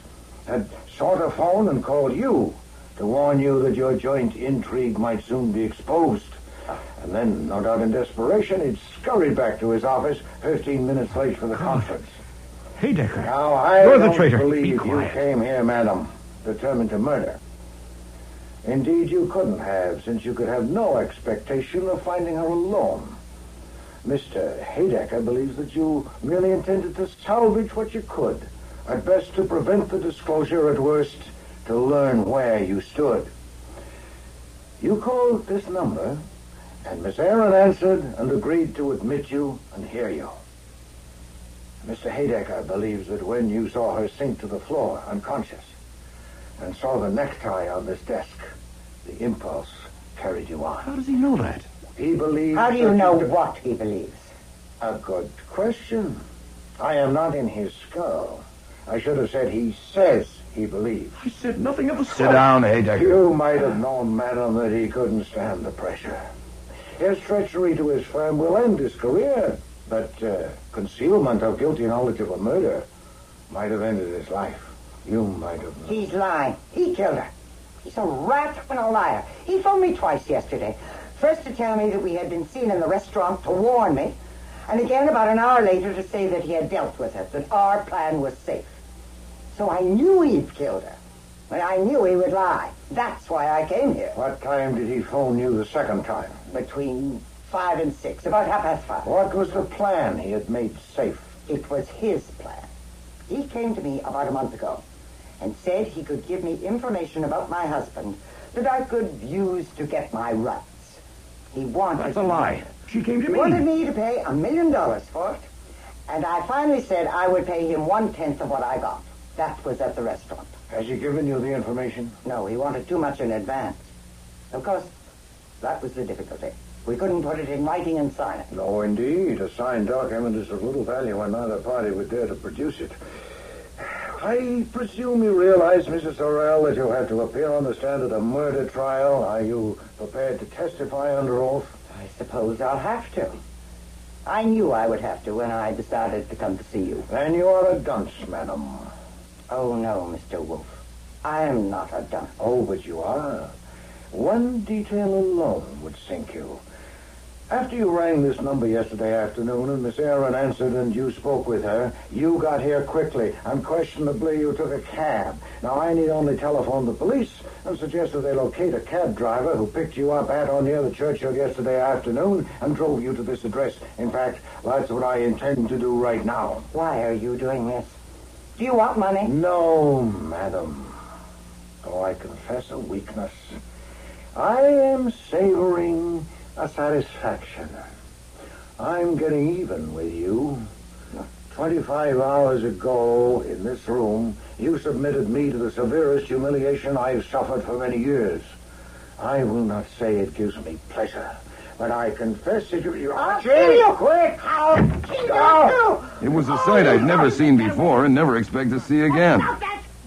had sought a phone and called you to warn you that your joint intrigue might soon be exposed. And then, no doubt in desperation, he'd scurried back to his office 15 minutes late for the conference. Haydecker, now, I you're the don't traitor. believe Be quiet. you came here, madam, determined to murder. Indeed, you couldn't have, since you could have no expectation of finding her alone. Mr. Haydecker believes that you merely intended to salvage what you could, at best to prevent the disclosure, at worst to learn where you stood. You called this number, and Miss Aaron answered and agreed to admit you and hear you. Mr. Haydecker believes that when you saw her sink to the floor, unconscious, and saw the necktie on this desk, the impulse carried you on. How does he know that? He believes... How do you know what he believes? A good question. I am not in his skull. I should have said he says he believes. I said nothing of the sort. Sit down, Haydecker. You might have known, madam, that he couldn't stand the pressure. His treachery to his firm will end his career, but concealment of guilty knowledge of a murder might have ended his life. You might have known. He's lying. He killed her. He's a rat and a liar. He phoned me twice yesterday. First to tell me that we had been seen in the restaurant to warn me, and again about an hour later to say that he had dealt with her, that our plan was safe. So I knew he'd killed her, but I knew he would lie. That's why I came here. What time did he phone you the second time? Between 5 and 6, about 5:30. What was the plan he had made safe? It was his plan. He came to me about a month ago and said he could give me information about my husband that I could use to get my rights. He wanted... That's a lie. She came to He me. wanted me to pay $1 million for it, and I finally said I would pay him 1/10 of what I got. That was at the restaurant. Has he given you the information? No, he wanted too much in advance. Of course, that was the difficulty. We couldn't put it in writing and sign it. No, indeed. A signed document is of little value when neither party would dare to produce it. I presume you realize, Mrs. Sorrell, that you'll have to appear on the stand at a murder trial. Are you prepared to testify under oath? I suppose I'll have to. I knew I would have to when I decided to come to see you. Then you are a dunce, madam. Oh, no, Mr. Wolfe. I am not a dunce. Oh, but you are. One detail alone would sink you. After you rang this number yesterday afternoon and Miss Aaron answered and you spoke with her, you got here quickly. Unquestionably, you took a cab. Now, I need only telephone the police and suggest that they locate a cab driver who picked you up at or near the churchyard yesterday afternoon and drove you to this address. In fact, that's what I intend to do right now. Why are you doing this? Do you want money? No, madam. Though I confess a weakness. I am savoring a satisfaction. I'm getting even with you. 25 hours ago, in this room, you submitted me to the severest humiliation I've suffered for many years. I will not say it gives me pleasure, but I confess that you... I'll kill you! Quick! I'll kill you! It was a sight I'd never seen before and never expect to see again.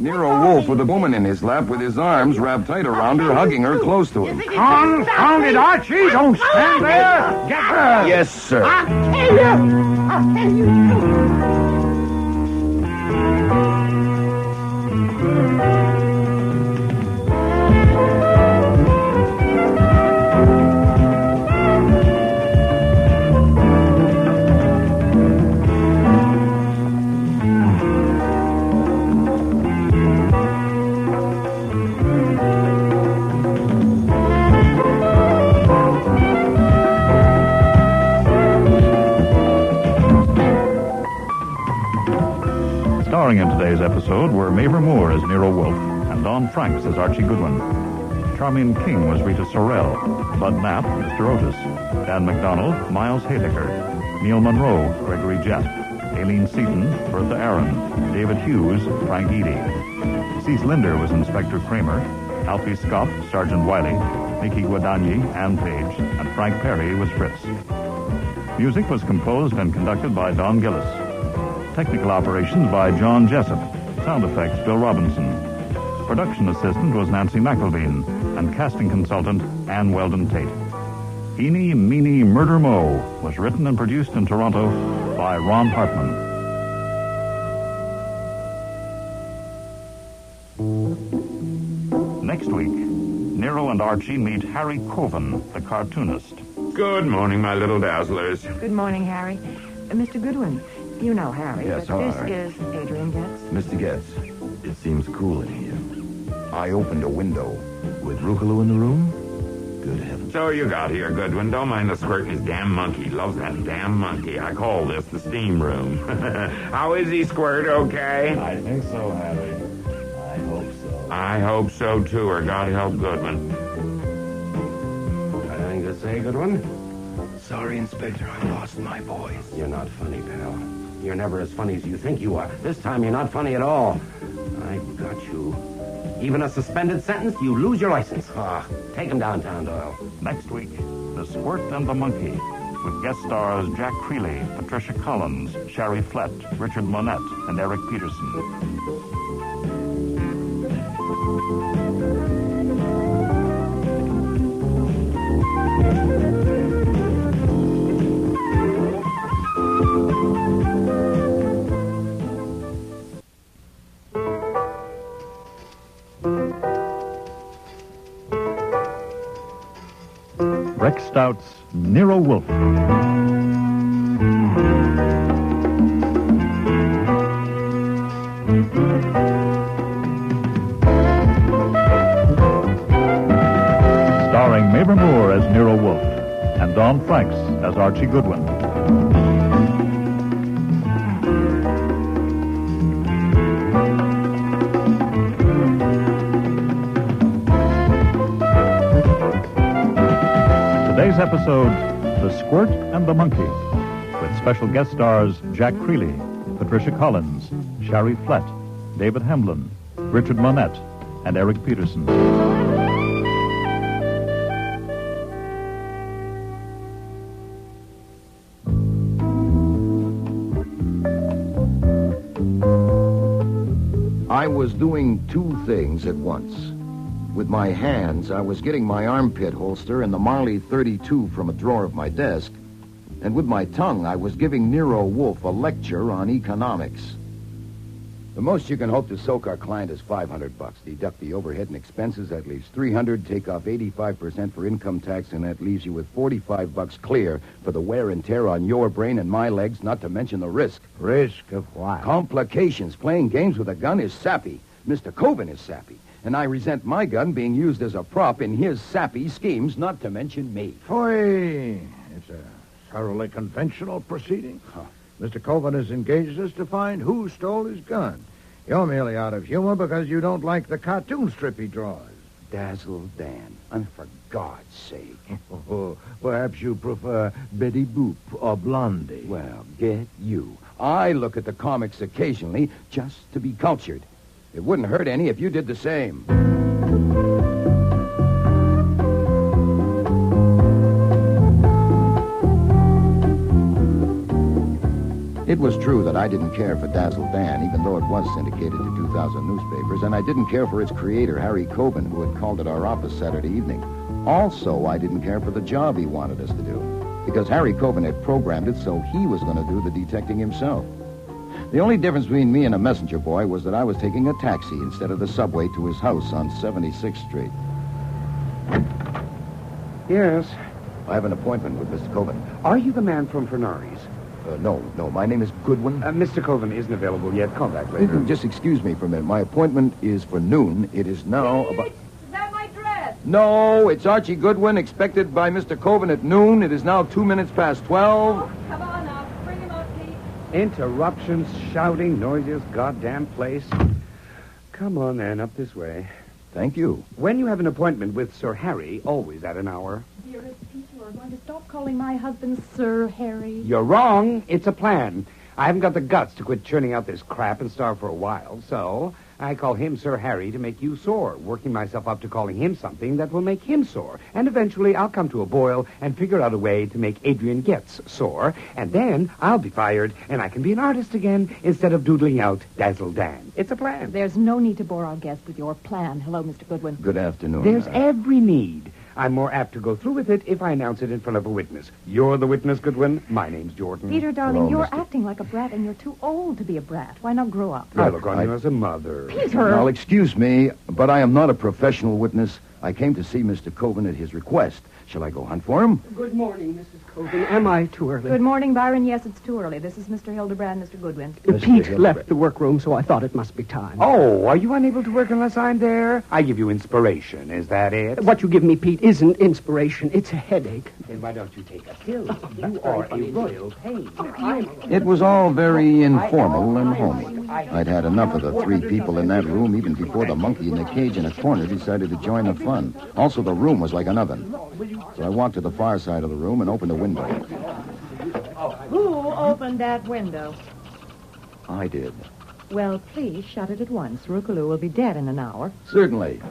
Nero Wolfe with a woman in his lap with his arms wrapped tight around her, hugging her close to him. Confound it, Archie! Don't stand there! Get her! Yes, sir. I'll kill you! I'll kill you! Starring in today's episode were Mavor Moore as Nero Wolfe and Don Franks as Archie Goodwin. Charmian King was Rita Sorrell, Bud Knapp, Mr. Otis, Dan McDonald, Miles Haydecker, Neil Monroe, Gregory Jett, Aileen Seaton, Bertha Aaron, David Hughes, Frank Eady. Cease Linder was Inspector Kramer, Alfie Scott, Sergeant Wiley, Nikki Guadagni, Ann Page, and Frank Perry was Fritz. Music was composed and conducted by Don Gillis. Technical operations by John Jessup. Sound effects, Bill Robinson. Production assistant was Nancy McElveen, and casting consultant, Ann Weldon Tate. Eeny, Meeny, Murder Mo was written and produced in Toronto by Ron Hartman. Next week, Nero and Archie meet Harry Coven, the cartoonist. Good morning, my little dazzlers. Good morning, Harry. Mr. Goodwin, you know Harry, Yes, but how are this is Adrian Getz. Mr. Getz, it seems cool in here. I opened a window. With Rucolo in the room? Good heavens. So you got here, Goodwin. Don't mind the Squirt and his damn monkey. Loves that damn monkey. I call this the steam room. How is he, Squirt? Okay? I think so, Harry. I hope so. I hope so, too, or God help Goodwin. Anything to say, Goodwin? Sorry, Inspector, I lost my voice. You're not funny, pal. You're never as funny as you think you are. This time you're not funny at all. I've got you. Even a suspended sentence, you lose your license. Take him downtown, Doyle. Next week, The Squirt and the Monkey, with guest stars Jack Creeley, Patricia Collins, Sherry Flett, Richard Monette, and Eric Peterson. Rex Stout's Nero Wolfe. Starring Mavor Moore as Nero Wolfe and Don Franks as Archie Goodwin. Today's episode, The Squirt and the Monkey, with special guest stars Jack Creeley, Patricia Collins, Sherry Flett, David Hemlin, Richard Monette, and Eric Peterson. I was doing two things at once. With my hands, I was getting my armpit holster and the Marley 32 from a drawer of my desk, and with my tongue, I was giving Nero Wolfe a lecture on economics. The most you can hope to soak our client is $500. Deduct the overhead and expenses, that leaves $300. Take off 85% for income tax, and that leaves you with $45 clear for the wear and tear on your brain and my legs, not to mention the risk. Risk of what? Complications. Playing games with a gun is sappy. Mr. Coven is sappy. And I resent my gun being used as a prop in his sappy schemes, not to mention me. Foy! It's a thoroughly conventional proceeding. Mr. Coven has engaged us to find who stole his gun. You're merely out of humor because you don't like the cartoon strip he draws. Dazzle Dan. And for God's sake. Perhaps you prefer Betty Boop or Blondie. Well, get you. I look at the comics occasionally just to be cultured. It wouldn't hurt any if you did the same. It was true that I didn't care for Dazzle Dan, even though it was syndicated to 2,000 newspapers, and I didn't care for its creator, Harry Coben, who had called at our office Saturday evening. Also, I didn't care for the job he wanted us to do, because Harry Coben had programmed it so he was going to do the detecting himself. The only difference between me and a messenger boy was that I was taking a taxi instead of the subway to his house on 76th Street. Yes? I have an appointment with Mr. Coben. Are you the man from Fernari's? No. My name is Goodwin. Mr. Coven isn't available yet. Call back later. Just excuse me for a minute. My appointment is for noon. It is now about... Is that my dress? No, it's Archie Goodwin, expected by Mr. Coven at noon. It is now 2 minutes past 12. Oh, come on now. Bring him up, Pete. Interruptions, shouting, noisiest goddamn place. Come on, then, up this way. Thank you. When you have an appointment with Sir Harry, always at an hour. Dearest Pete, you are going to stop calling my husband Sir Harry. You're wrong. It's a plan. I haven't got the guts to quit churning out this crap and starve for a while, so I call him Sir Harry to make you sore, working myself up to calling him something that will make him sore. And eventually I'll come to a boil and figure out a way to make Adrian Getz sore, and then I'll be fired, and I can be an artist again instead of doodling out Dazzle Dan. It's a plan. There's no need to bore our guest with your plan. Hello, Mr. Goodwin. Good afternoon. There's every need. I'm more apt to go through with it if I announce it in front of a witness. You're the witness, Goodwin. My name's Jordan. Peter, darling, Hello, you're Mr. acting like a brat, and you're too old to be a brat. Why not grow up? I look on you as a mother. Peter! Now, excuse me, but I am not a professional witness. I came to see Mr. Coven at his request. Shall I go hunt for him? Good morning, Mrs. Coven. Am I too early? Good morning, Byron. Yes, it's too early. This is Mr. Hildebrand, Mr. Goodwin. Pete left the workroom, so I thought it must be time. Oh, are you unable to work unless I'm there? I give you inspiration. Is that it? What you give me, Pete, isn't inspiration. It's a headache. Then why don't you take a pill? You are a royal pain. It was all very informal and homey. I'd had enough of the three people in that room even before the monkey in the cage in a corner decided to join the fun. Also, the room was like an oven. So I walked to the far side of the room and opened a window. Who opened that window? I did. Well, please shut it at once. Rukaloo will be dead in an hour. Certainly.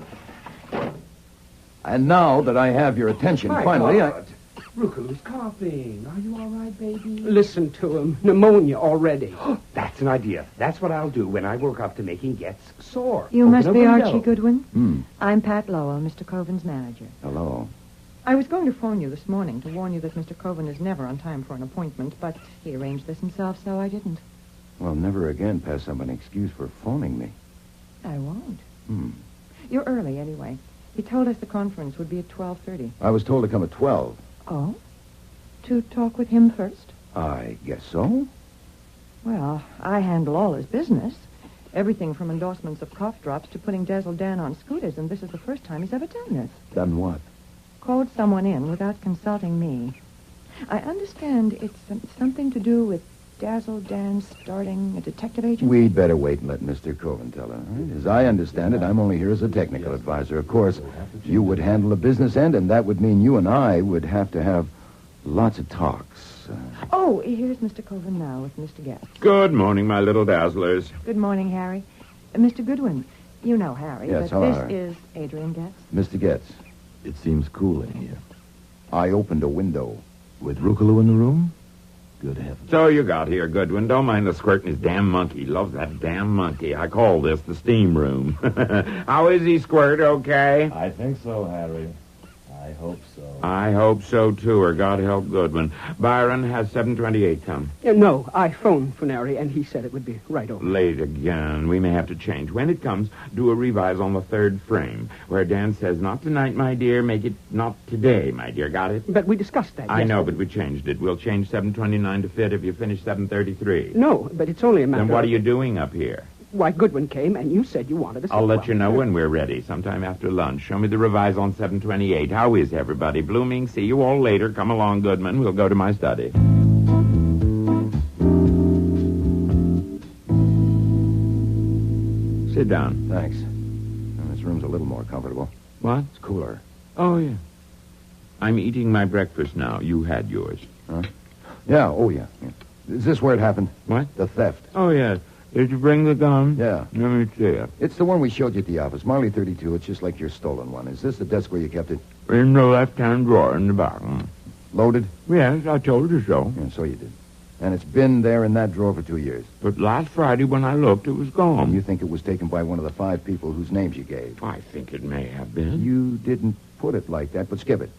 And now that I have your attention, finally, Rukaloo's coughing. Are you all right, baby? Listen to him. Pneumonia already. That's an idea. That's what I'll do when I work up to making Getz sore. You Open must a be window. Archie Goodwin. I'm Pat Lowell, Mr. Coven's manager. Hello. I was going to phone you this morning to warn you that Mr. Coven is never on time for an appointment, but he arranged this himself, so I didn't. Well, never again pass up an excuse for phoning me. I won't. You're early, anyway. He told us the conference would be at 12:30. I was told to come at 12. Oh? To talk with him first? I guess so. Well, I handle all his business. Everything from endorsements of cough drops to putting Dazzle Dan on scooters, and this is the first time he's ever done this. Done what? Called someone in without consulting me. I understand it's something to do with Dazzle Dan starting a detective agency. We'd better wait and let Mr. Coven tell her. Right? As I understand it, I'm only here as a technical advisor. Of course, you would handle the business end, and that would mean you and I would have to have lots of talks. Oh, here's Mr. Coven now with Mr. Getz. Good morning, my little dazzlers. Good morning, Harry. Mr. Goodwin, you know Harry, Yes, but hello, this Harry. is Adrian Getz. Mr. Getz. It seems cool in here. I opened a window. With Rukaloo in the room? Good heavens. So you got here, Goodwin. Don't mind the Squirt and his damn monkey. Loves that damn monkey. I call this the steam room. How is he, Squirt? Okay? I think so, Harry. I I hope so. I hope so, too, or God help Goodwin. Byron has 7:28 come. No, I phoned Funari, and he said it would be right over. Late again. We may have to change. When it comes, do a revise on the third frame, where Dan says, not tonight, my dear, make it not today, my dear. Got it? But we discussed that. I know, but we changed it. We'll change 7:29 to fit if you finish 7:33. No, but it's only a matter Then what of... are you doing up here? Why, Goodwin came, and you said you wanted to... I'll let you know when we're ready, sometime after lunch. Show me the revise on 7:28. How is everybody? Blooming, see you all later. Come along, Goodman. We'll go to my study. Sit down. Thanks. This room's a little more comfortable. What? It's cooler. Oh, yeah. I'm eating my breakfast now. You had yours. Huh? Yeah, oh, yeah. Is this where it happened? What? The theft. Oh, yeah. Did you bring the gun? Yeah. Let me see it. It's the one we showed you at the office. Marley 32. It's just like your stolen one. Is this the desk where you kept it? In the left-hand drawer in the back. Loaded? Yes, I told you so. Yeah, so you did. And it's been there in that drawer for 2 years. But last Friday when I looked, it was gone. And you think it was taken by one of the 5 people whose names you gave? I think it may have been. You didn't put it like that, but skip it.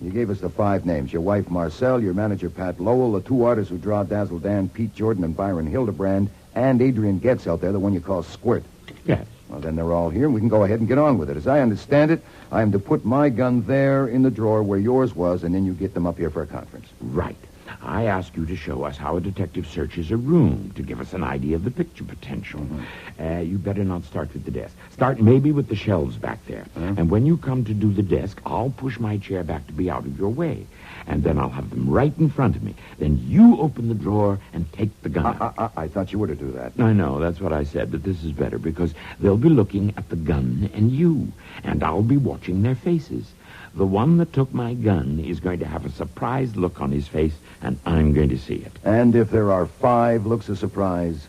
You gave us the 5 names. Your wife, Marcel, your manager, Pat Lowell, the 2 artists who draw Dazzle Dan, Pete Jordan, and Byron Hildebrand, and Adrian Getz out there, the one you call Squirt. Yes. Well, then they're all here, and we can go ahead and get on with it. As I understand it, I am to put my gun there in the drawer where yours was, and then you get them up here for a conference. Right. I ask you to show us how a detective searches a room to give us an idea of the picture potential. You better not start with the desk. Start maybe with the shelves back there. And when you come to do the desk, I'll push my chair back to be out of your way. And then I'll have them right in front of me. Then you open the drawer and take the gun out. I thought you were to do that. I know, that's what I said, but this is better because they'll be looking at the gun and you, and I'll be watching their faces. The one that took my gun is going to have a surprised look on his face, and I'm going to see it. And if there are 5 looks of surprise?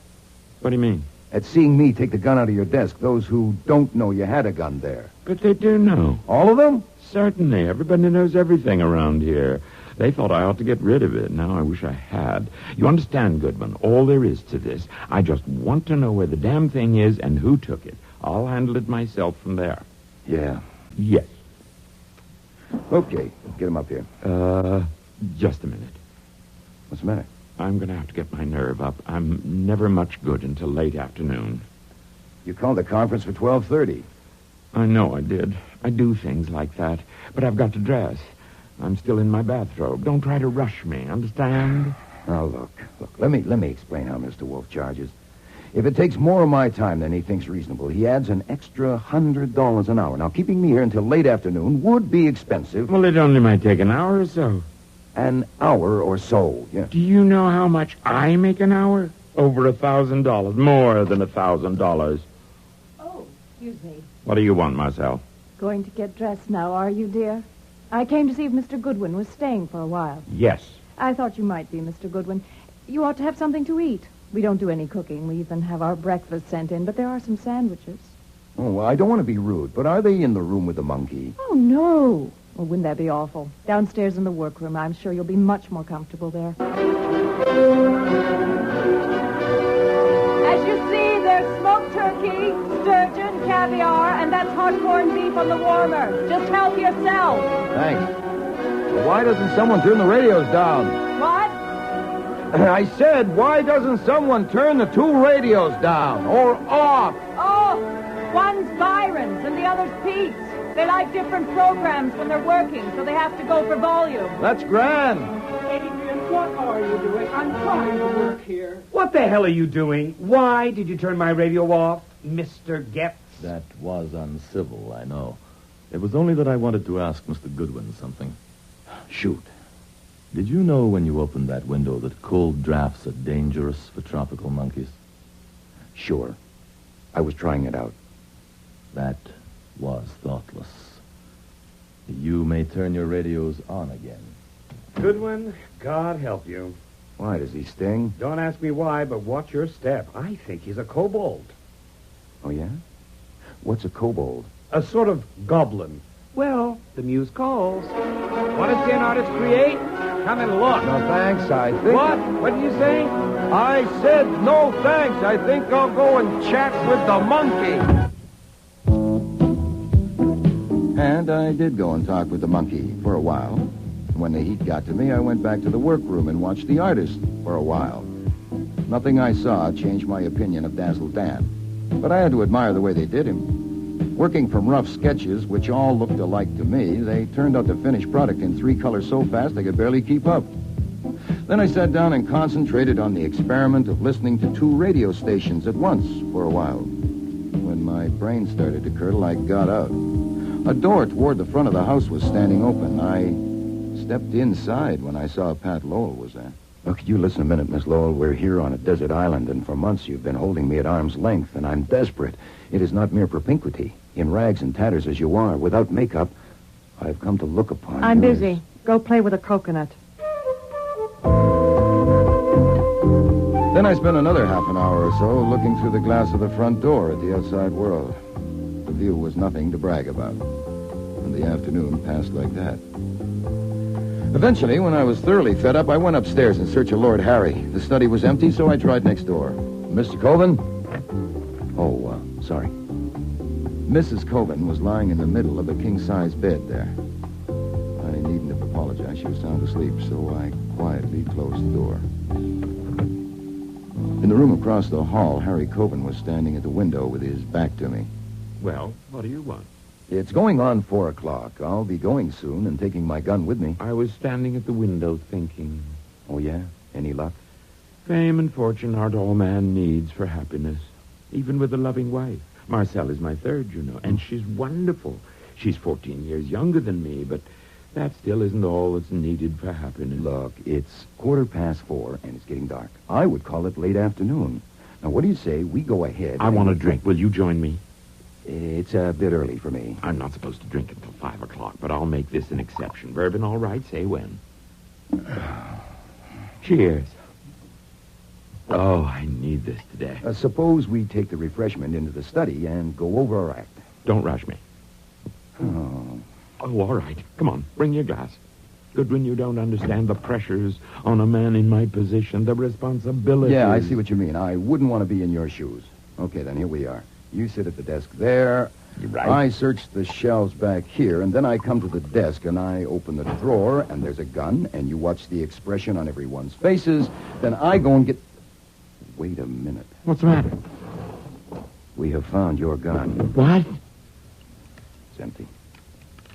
What do you mean? At seeing me take the gun out of your desk, those who don't know you had a gun there. But they do know. All of them? Certainly. Everybody knows everything around here. They thought I ought to get rid of it. Now I wish I had. You understand, Goodman, all there is to this. I just want to know where the damn thing is and who took it. I'll handle it myself from there. Yeah. Yes. Okay, get him up here. Just a minute. What's the matter? I'm going to have to get my nerve up. I'm never much good until late afternoon. You called the conference for 12:30. I know I did. I do things like that. But I've got to dress. I'm still in my bathrobe. Don't try to rush me, understand? Now, look. Let me explain how Mr. Wolfe charges. If it takes more of my time than he thinks reasonable, he adds an extra $100 an hour. Now, keeping me here until late afternoon would be expensive. Well, it only might take an hour or so. An hour or so, yeah. Do you know how much I make an hour? Over $1,000. More than $1,000. Oh, excuse me. What do you want, Marcel? Going to get dressed now, are you, dear? I came to see if Mr. Goodwin was staying for a while. Yes. I thought you might be, Mr. Goodwin. You ought to have something to eat. We don't do any cooking. We even have our breakfast sent in, but there are some sandwiches. Oh, well, I don't want to be rude, but are they in the room with the monkey? Oh, no. Well, wouldn't that be awful? Downstairs in the workroom. I'm sure you'll be much more comfortable there. As you see, there's smoked turkey, sturgeon, caviar, and that's hot corned beef on the warmer. Just help yourself. Thanks. Well, why doesn't someone turn the radios down? What? I said, why doesn't someone turn the 2 radios down or off? Oh, one's Byron's and the other's Pete's. They like different programs when they're working, so they have to go for volume. That's grand. Adrian, what are you doing? I'm trying to work here. What the hell are you doing? Why did you turn my radio off, Mr. Getz? That was uncivil, I know. It was only that I wanted to ask Mr. Goodwin something. Shoot. Did you know when you opened that window that cold drafts are dangerous for tropical monkeys? Sure. I was trying it out. That was thoughtless. You may turn your radios on again. Goodwin, God help you. Why, does he sting? Don't ask me why, but watch your step. I think he's a kobold. Oh, yeah? What's a kobold? A sort of goblin. Well, the muse calls. Want to see an artist create? Come and look. No, thanks, I think... What? What did you say? I said no thanks. I think I'll go and chat with the monkey. And I did go and talk with the monkey for a while. When the heat got to me, I went back to the workroom and watched the artist for a while. Nothing I saw changed my opinion of Dazzle Dan, but I had to admire the way they did him. Working from rough sketches, which all looked alike to me, they turned out the finished product in 3 colors so fast I could barely keep up. Then I sat down and concentrated on the experiment of listening to 2 radio stations at once for a while. When my brain started to curdle, I got out. A door toward the front of the house was standing open. I stepped inside when I saw Pat Lowell was there. Look, you listen a minute, Miss Lowell. We're here on a desert island, and for months you've been holding me at arm's length, and I'm desperate. It is not mere propinquity. In rags and tatters as you are, without makeup, I've come to look upon I'm you as- busy. Go play with a coconut. Then I spent another half an hour or so looking through the glass of the front door at the outside world. The view was nothing to brag about. And the afternoon passed like that. Eventually, when I was thoroughly fed up, I went upstairs in search of Lord Harry. The study was empty, so I tried next door. Mr. Coven? Oh, sorry. Mrs. Coven was lying in the middle of a king-size bed there. I needn't have apologized. She was sound asleep, so I quietly closed the door. In the room across the hall, Harry Coven was standing at the window with his back to me. Well, what do you want? It's going on 4 o'clock. I'll be going soon and taking my gun with me. I was standing at the window thinking. Oh, yeah? Any luck? Fame and fortune aren't all man needs for happiness, even with a loving wife. Marcelle is my third, you know, and she's wonderful. She's 14 years younger than me, but that still isn't all that's needed for happiness. Look, it's 4:15, and it's getting dark. I would call it late afternoon. Now, what do you say we go ahead? I want a drink. Will you join me? It's a bit early for me. I'm not supposed to drink until 5 o'clock, but I'll make this an exception. Bourbon, all right? Say when. Cheers. Oh, I need this today. Suppose we take the refreshment into the study and go over our act. Don't rush me. Oh. Oh, all right. Come on, bring your glass. Goodwin, you don't understand the pressures on a man in my position, the responsibilities. Yeah, I see what you mean. I wouldn't want to be in your shoes. Okay, then, here we are. You sit at the desk there. You're right. I search the shelves back here, and then I come to the desk, and I open the drawer, and there's a gun, and you watch the expression on everyone's faces. Then I go and get... Wait a minute. What's the matter? We have found your gun. What? It's empty.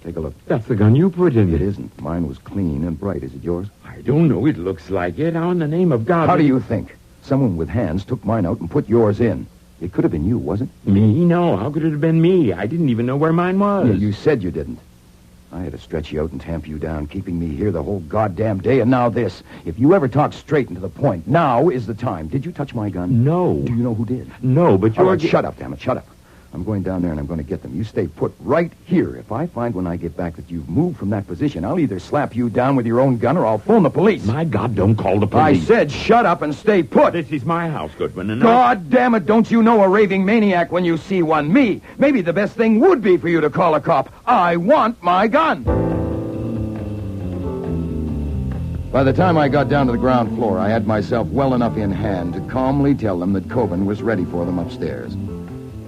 Take a look. That's the gun you put in. It isn't. Mine was clean and bright. Is it yours? I don't know. It looks like it. How in the name of God... How do you think? Someone with hands took mine out and put yours in. It could have been you, wasn't it? Me? No. How could it have been me? I didn't even know where mine was. Yeah, you said you didn't. I had to stretch you out and tamp you down, keeping me here the whole goddamn day, and now this. If you ever talk straight and to the point, now is the time. Did you touch my gun? No. Do you know who did? No, but you're... All right, shut up, damn it, shut up. I'm going down there and I'm going to get them. You stay put right here. If I find when I get back that you've moved from that position, I'll either slap you down with your own gun or I'll phone the police. My God, don't call the I police. said shut up and stay put. This is my house, Goodwin, and God damn it, don't you know a raving maniac when you see one? Me. Maybe the best thing would be for you to call a cop. I want my gun. By the time I got down to the ground floor, I had myself well enough in hand to calmly tell them that Coven was ready for them upstairs.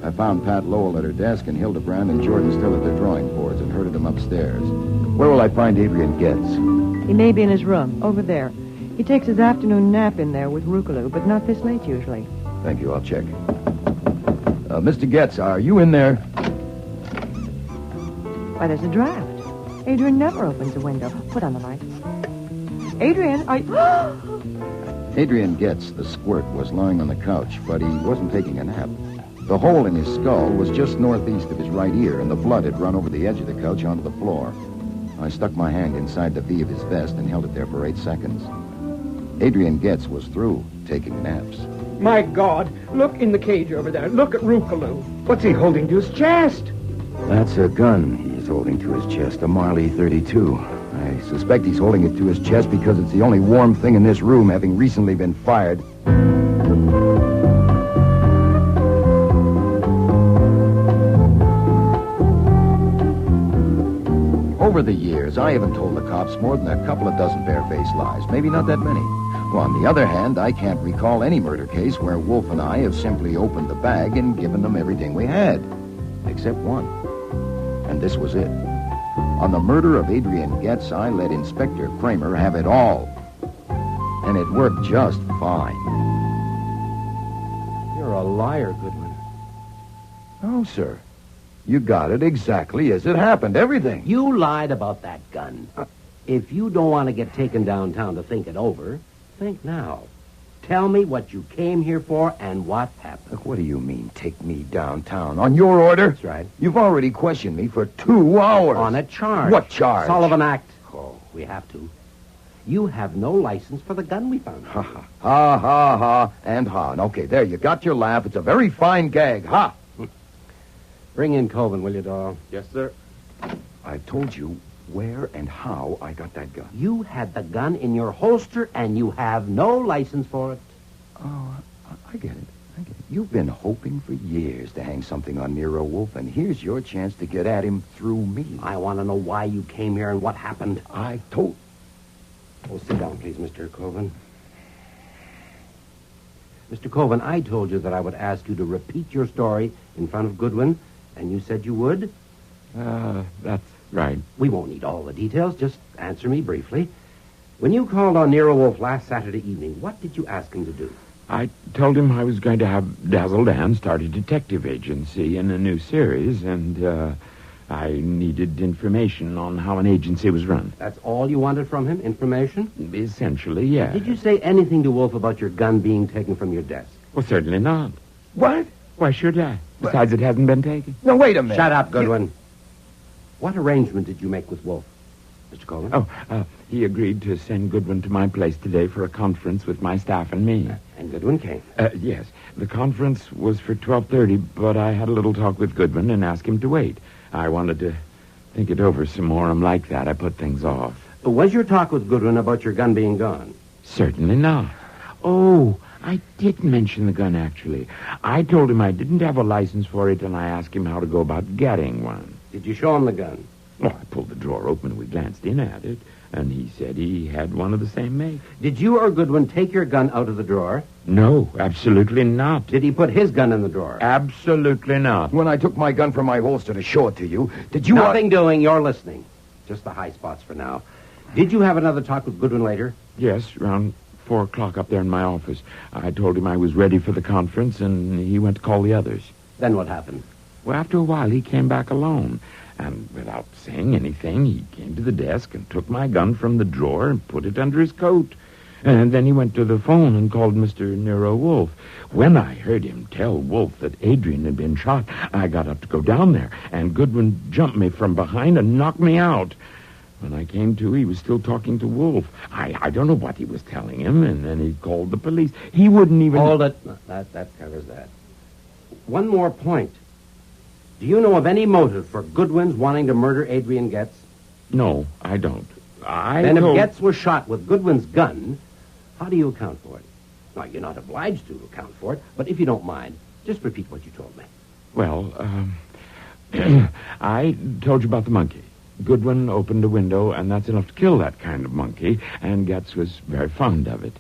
I found Pat Lowell at her desk and Hildebrand and Jordan still at their drawing boards and herded them upstairs. Where will I find Adrian Getz? He may be in his room, over there. He takes his afternoon nap in there with Rukaloo, but not this late usually. Thank you, I'll check. Mr. Getz, are you in there? Why, there's a draft. Adrian never opens a window. Put on the lights. Adrian, Adrian Getz, the Squirt, was lying on the couch, but he wasn't taking a nap. The hole in his skull was just northeast of his right ear, and the blood had run over the edge of the couch onto the floor. I stuck my hand inside the V of his vest and held it there for 8 seconds. Adrian Getz was through taking naps. My God, look in the cage over there. Look at Rukaloo. What's he holding to his chest? That's a gun he's holding to his chest, a Marley 32. I suspect he's holding it to his chest because it's the only warm thing in this room, having recently been fired. Over the years, I haven't told the cops more than a couple of dozen barefaced lies. Maybe not that many. Well, on the other hand, I can't recall any murder case where Wolfe and I have simply opened the bag and given them everything we had. Except one. And And this was it. On the murder of Adrian Getz, I let Inspector Kramer have it all. And it worked just fine. You're a liar, Goodwin. No, sir. You got it exactly as it happened. Everything. You lied about that gun. If you don't want to get taken downtown to think it over, think now. Tell me what you came here for and what happened. Look, what do you mean, take me downtown? On your order? That's right. You've already questioned me for 2 hours. On a charge. What charge? Sullivan Act. Oh, we have to. You have no license for the gun we found. Ha, ha, ha, ha, ha, and ha. Okay, there, you got your laugh. It's a very fine gag. Ha! Bring in Coven, will you, Doyle? Yes, sir. I told you where and how I got that gun. You had the gun in your holster, and you have no license for it. Oh, I get it. You've been hoping for years to hang something on Nero Wolfe, and here's your chance to get at him through me. I want to know why you came here and what happened. I told... Oh, sit down, please, Mr. Coven. Mr. Coven, I told you that I would ask you to repeat your story in front of Goodwin, and you said you would? That's right. We won't need all the details. Just answer me briefly. When you called on Nero Wolfe last Saturday evening, what did you ask him to do? I told him I was going to have Dazzle Dan start a detective agency in a new series, and I needed information on how an agency was run. That's all you wanted from him? Information? Essentially, yeah. Did you say anything to Wolfe about your gun being taken from your desk? Well, certainly not. What? Why should I? Besides, it hasn't been taken. No, wait a minute. Shut up, Goodwin. What arrangement did you make with Wolfe, Mr. Coven? Oh, he agreed to send Goodwin to my place today for a conference with my staff and me. And Goodwin came? Yes. The conference was for 12:30, but I had a little talk with Goodwin and asked him to wait. I wanted to think it over some more. I'm like that. I put things off. Was your talk with Goodwin about your gun being gone? Certainly not. Oh, I did mention the gun, actually. I told him I didn't have a license for it, and I asked him how to go about getting one. Did you show him the gun? Well, I pulled the drawer open and we glanced in at it, and he said he had one of the same make. Did you or Goodwin take your gun out of the drawer? No, absolutely not. Did he put his gun in the drawer? Absolutely not. When I took my gun from my holster to show it to you, did you... Nothing doing, you're listening. Just the high spots for now. Did you have another talk with Goodwin later? Yes, around 4 o'clock up there in my office. I told him I was ready for the conference, and he went to call the others. Then what happened? Well, after a while, he came back alone. And without saying anything, he came to the desk and took my gun from the drawer and put it under his coat. And then he went to the phone and called Mr. Nero Wolfe. When I heard him tell Wolfe that Adrian had been shot, I got up to go down there, and Goodwin jumped me from behind and knocked me out. When I came to, he was still talking to Wolfe. I don't know what he was telling him, and then he called the police. He wouldn't even... Hold it. That covers that. One more point. Do you know of any motive for Goodwin's wanting to murder Adrian Getz? No, I don't. Then if Getz was shot with Goodwin's gun, how do you account for it? Now, you're not obliged to account for it, but if you don't mind, just repeat what you told me. Well, I told you about the monkey. Goodwin opened a window, and that's enough to kill that kind of monkey, and Getz was very fond of it.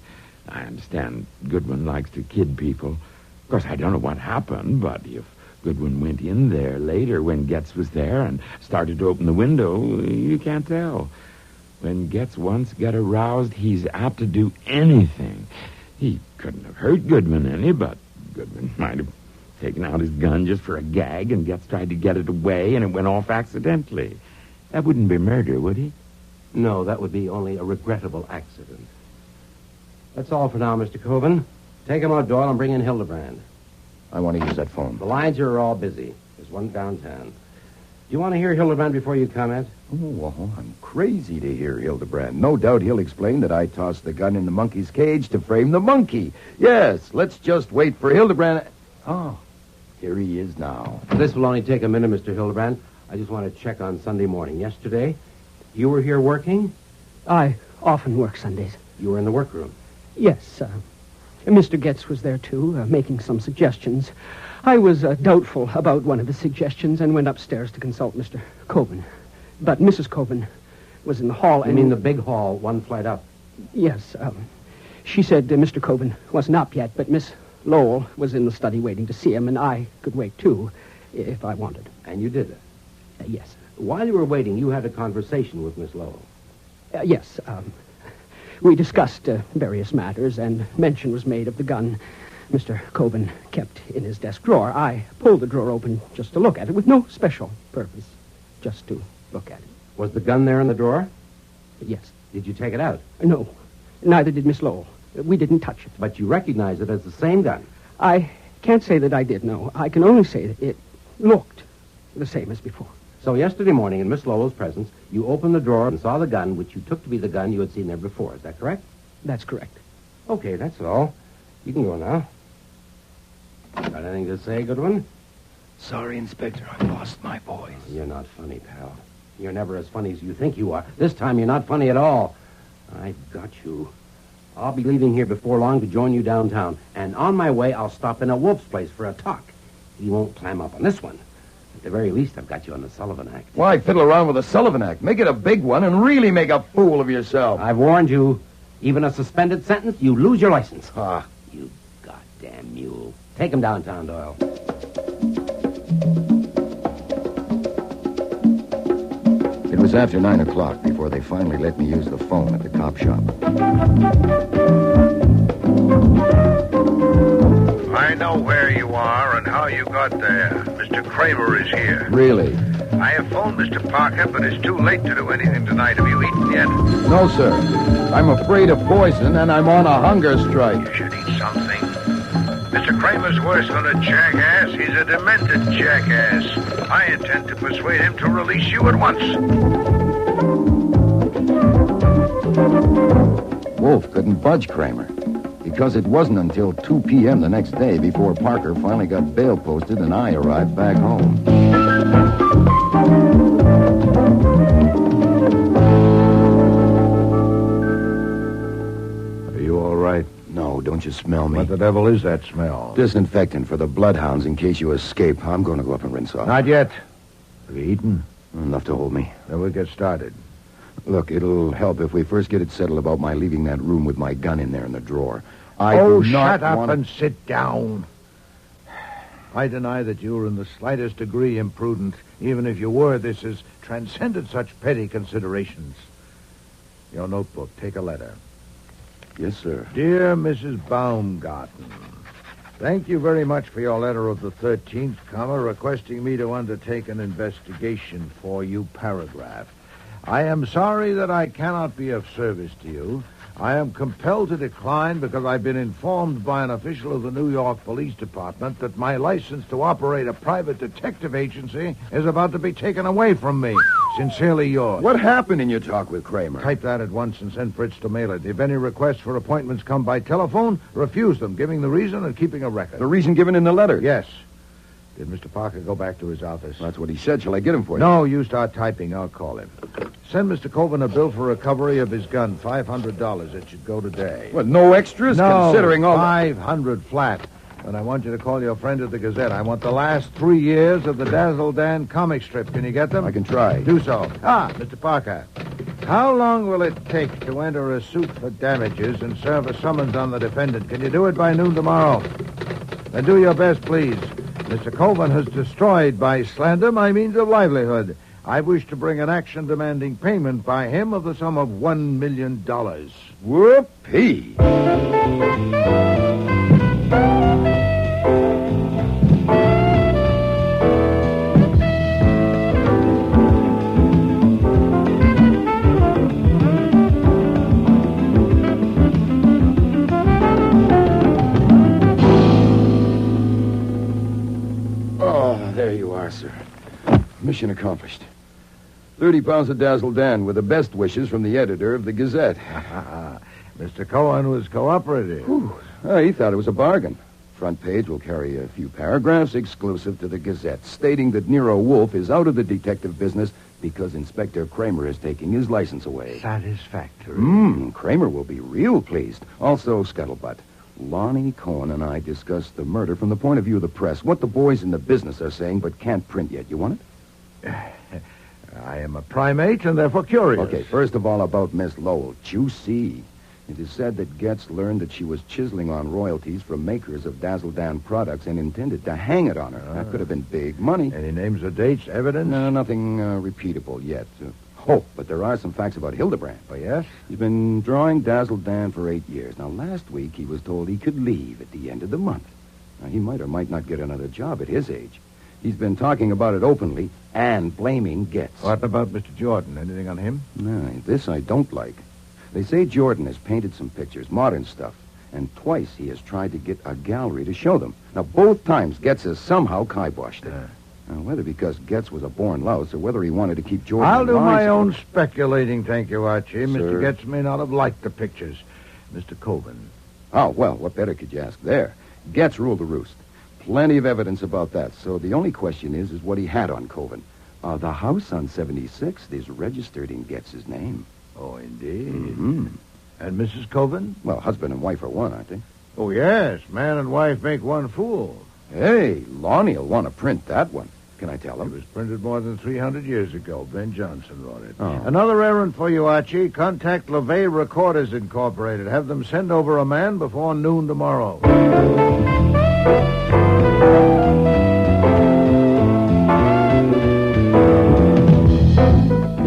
I understand Goodwin likes to kid people. Of course, I don't know what happened, but if Goodwin went in there later when Getz was there and started to open the window, you can't tell. When Getz once got aroused, he's apt to do anything. He couldn't have hurt Goodwin any, but Goodwin might have taken out his gun just for a gag, and Getz tried to get it away, and it went off accidentally. That wouldn't be murder, would he? No, that would be only a regrettable accident. That's all for now, Mr. Coven. Take him out, Doyle, and bring in Hildebrand. I want to use that phone. The lines here are all busy. There's one downtown. Do you want to hear Hildebrand before you comment? Oh, well, I'm crazy to hear Hildebrand. No doubt he'll explain that I tossed the gun in the monkey's cage to frame the monkey. Yes, let's just wait for Hildebrand. Oh, here he is now. This will only take a minute, Mr. Hildebrand. I just want to check on Sunday morning. Yesterday, you were here working? I often work Sundays. You were in the workroom? Yes, Mr. Getz was there, too, making some suggestions. I was doubtful about one of his suggestions and went upstairs to consult Mr. Coven. But Mrs. Coven was in the hall and... You mean the big hall, one flight up? Yes. She said Mr. Coven wasn't up yet, but Miss Lowell was in the study waiting to see him, and I could wait, too, if I wanted. And you did it? Yes. While you were waiting, you had a conversation with Miss Lowell. Yes. We discussed various matters, and mention was made of the gun Mr. Coben kept in his desk drawer. I pulled the drawer open just to look at it, with no special purpose, just to look at it. Was the gun there in the drawer? Yes. Did you take it out? No. Neither did Miss Lowell. We didn't touch it. But you recognize it as the same gun? I can't say that I did, no. I can only say that it looked the same as before. So yesterday morning, in Miss Lowell's presence, you opened the drawer and saw the gun, which you took to be the gun you had seen there before. Is that correct? That's correct. Okay, that's all. You can go now. Got anything to say, Goodwin? Sorry, Inspector, I lost my voice. You're not funny, pal. You're never as funny as you think you are. This time you're not funny at all. I've got you. I'll be leaving here before long to join you downtown. And on my way, I'll stop in at Wolfe's place for a talk. He won't climb up on this one. At the very least, I've got you on the Sullivan Act. Why fiddle around with the Sullivan Act? Make it a big one and really make a fool of yourself. I've warned you. Even a suspended sentence, you lose your license. Ah. You goddamn mule. Take him downtown, Doyle. It was after 9 o'clock before they finally let me use the phone at the cop shop. I know where you are and how you got there. Mr. Kramer is here. Really? I have phoned Mr. Parker, but it's too late to do anything tonight. Have you eaten yet? No, sir. I'm afraid of poison, and I'm on a hunger strike. You should eat something. Mr. Kramer's worse than a jackass. He's a demented jackass. I intend to persuade him to release you at once. Wolfe couldn't budge Kramer, because it wasn't until 2 p.m. the next day before Parker finally got bail posted and I arrived back home. Are you all right? No, don't you smell me? What the devil is that smell? Disinfectant for the bloodhounds in case you escape. I'm going to go up and rinse off. Not yet. Have you eaten? Enough to hold me. Then we'll get started. Look, it'll help if we first get it settled about my leaving that room with my gun in there in the drawer. Shut up and sit down. I deny that you were in the slightest degree imprudent. Even if you were, this has transcended such petty considerations. Your notebook, take a letter. Yes, sir. Dear Mrs. Baumgarten, thank you very much for your letter of the 13th, requesting me to undertake an investigation for you, paragraph. I am sorry that I cannot be of service to you. I am compelled to decline because I've been informed by an official of the New York Police Department that my license to operate a private detective agency is about to be taken away from me. Sincerely yours. What happened in your talk with Kramer? Type that at once and send Fritz to mail it. If any requests for appointments come by telephone, refuse them, giving the reason and keeping a record. The reason given in the letter? Yes. Did Mr. Parker go back to his office? That's what he said. Shall I get him for you? No, you start typing. I'll call him. Send Mr. Coben a bill for recovery of his gun. $500. It should go today. What, no extras? No, considering all... $500 flat. And I want you to call your friend at the Gazette. I want the last 3 years of the Dazzle Dan comic strip. Can you get them? I can try. Do so. Mr. Parker. How long will it take to enter a suit for damages and serve a summons on the defendant? Can you do it by noon tomorrow? Then do your best, please. Mr. Coben has destroyed by slander my means of livelihood. I wish to bring an action demanding payment by him of the sum of $1 million. Whoopee! Sir. Mission accomplished. 30 pounds of Dazzle Dan with the best wishes from the editor of the Gazette. Mr. Cohen was cooperative. He thought it was a bargain. Front page will carry a few paragraphs exclusive to the Gazette, stating that Nero Wolfe is out of the detective business because Inspector Kramer is taking his license away. Satisfactory. Kramer will be real pleased. Also, scuttlebutt. Lonnie Cohen and I discussed the murder from the point of view of the press, what the boys in the business are saying, but can't print yet. You want it? I am a primate and therefore curious. Okay, first of all about Miss Lowell. Juicy. It is said that Getz learned that she was chiseling on royalties from makers of Dazzle Dan products and intended to hang it on her. That could have been big money. Any names or dates, evidence? No, nothing repeatable yet. But there are some facts about Hildebrand. Oh, yes? He's been drawing Dazzle Dan for 8 years. Now, last week he was told he could leave at the end of the month. Now, he might or might not get another job at his age. He's been talking about it openly and blaming Getz. What about Mr. Jordan? Anything on him? No, this I don't like. They say Jordan has painted some pictures, modern stuff, and twice he has tried to get a gallery to show them. Now, both times Getz has somehow kiboshed it. Now, whether because Getz was a born louse or whether he wanted to keep Jordan I'll do alive, my own speculating, thank you, Archie. Sir? Mr. Getz may not have liked the pictures. Mr. Coven. Oh, well, what better could you ask there? Getz ruled the roost. Plenty of evidence about that. So the only question is what he had on Coven. The house on 76th is registered in Getz's name. Oh, indeed. Mm-hmm. And Mrs. Coven? Well, husband and wife are one, aren't they? Oh, yes. Man and wife make one fool. Hey, Lonnie'll want to print that one. Can I tell him? It was printed more than 300 years ago. Ben Jonson wrote it. Oh. Another errand for you, Archie. Contact LeVay Recorders Incorporated. Have them send over a man before noon tomorrow.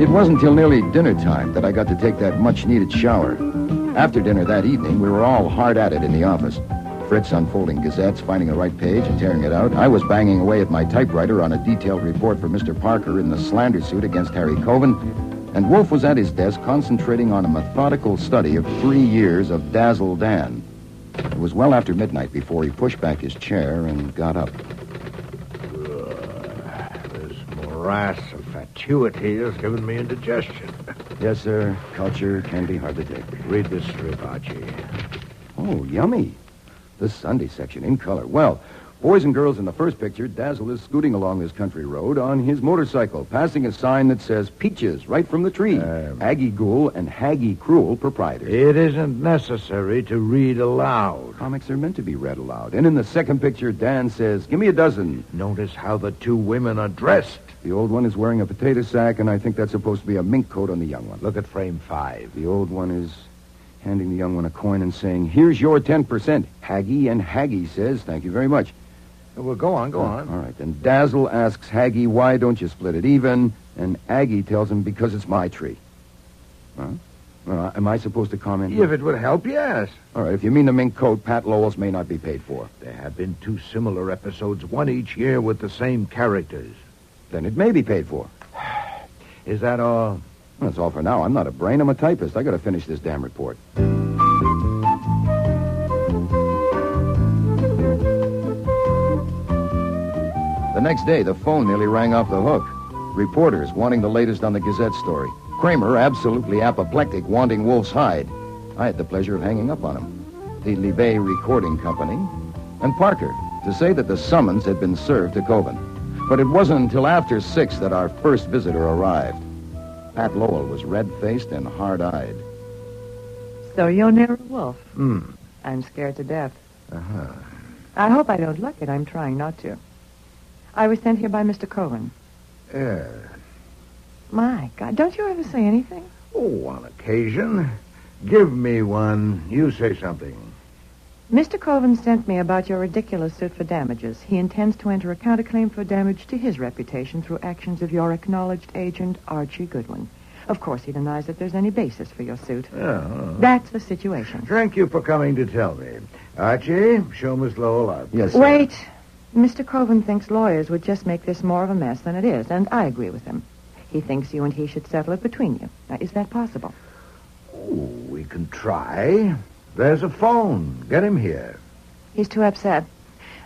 It wasn't till nearly dinner time that I got to take that much-needed shower. After dinner that evening, we were all hard at it in the office. Fritz unfolding gazettes, finding the right page, and tearing it out. I was banging away at my typewriter on a detailed report for Mr. Parker in the slander suit against Harry Coven. And Wolfe was at his desk concentrating on a methodical study of 3 years of Dazzle Dan. It was well after midnight before he pushed back his chair and got up. This morass of fatuity has given me indigestion. Yes, sir. Culture can be hard to take. Read this strip, Archie. Oh, yummy. The Sunday section in color. Well, boys and girls in the first picture, Dazzle is scooting along this country road on his motorcycle, passing a sign that says Peaches right from the tree. Aggie Ghoul and Haggie Cruel proprietors. It isn't necessary to read aloud. Comics are meant to be read aloud. And in the second picture, Dan says, give me a dozen. Notice how the two women are dressed. The old one is wearing a potato sack, and I think that's supposed to be a mink coat on the young one. Look at frame 5. The old one is handing the young one a coin and saying, here's your 10%. Haggie, and Haggie says, thank you very much. Well, go on. All right. And Dazzle asks Haggie, why don't you split it even? And Aggie tells him, because it's my tree. Huh? Well, am I supposed to comment? If it would help, yes. All right. If you mean the mink coat, Pat Lowell's may not be paid for. There have been 2 similar episodes, one each year with the same characters. Then it may be paid for. Is that all? Well, that's all for now. I'm not a brain. I'm a typist. I got to finish this damn report. The next day, the phone nearly rang off the hook. Reporters wanting the latest on the Gazette story. Kramer, absolutely apoplectic, wanting Wolfe's hide. I had the pleasure of hanging up on him. The Libet Recording Company. And Parker, to say that the summons had been served to Coven. But it wasn't until after 6 that our first visitor arrived. Pat Lowell was red-faced and hard-eyed. So you're Nero Wolfe? I'm scared to death. I hope I don't look it. I'm trying not to. I was sent here by Mr. Coven. Yes. My God, don't you ever say anything? Oh, on occasion. Give me one. You say something. Mr. Coven sent me about your ridiculous suit for damages. He intends to enter a counterclaim for damage to his reputation through actions of your acknowledged agent, Archie Goodwin. Of course, he denies that there's any basis for your suit. That's the situation. Thank you for coming to tell me. Archie, show Miss Lowell up. Yes, sir. Wait. Mr. Coven thinks lawyers would just make this more of a mess than it is, and I agree with him. He thinks you and he should settle it between you. Now, is that possible? Oh, we can try. There's a phone. Get him here. He's too upset.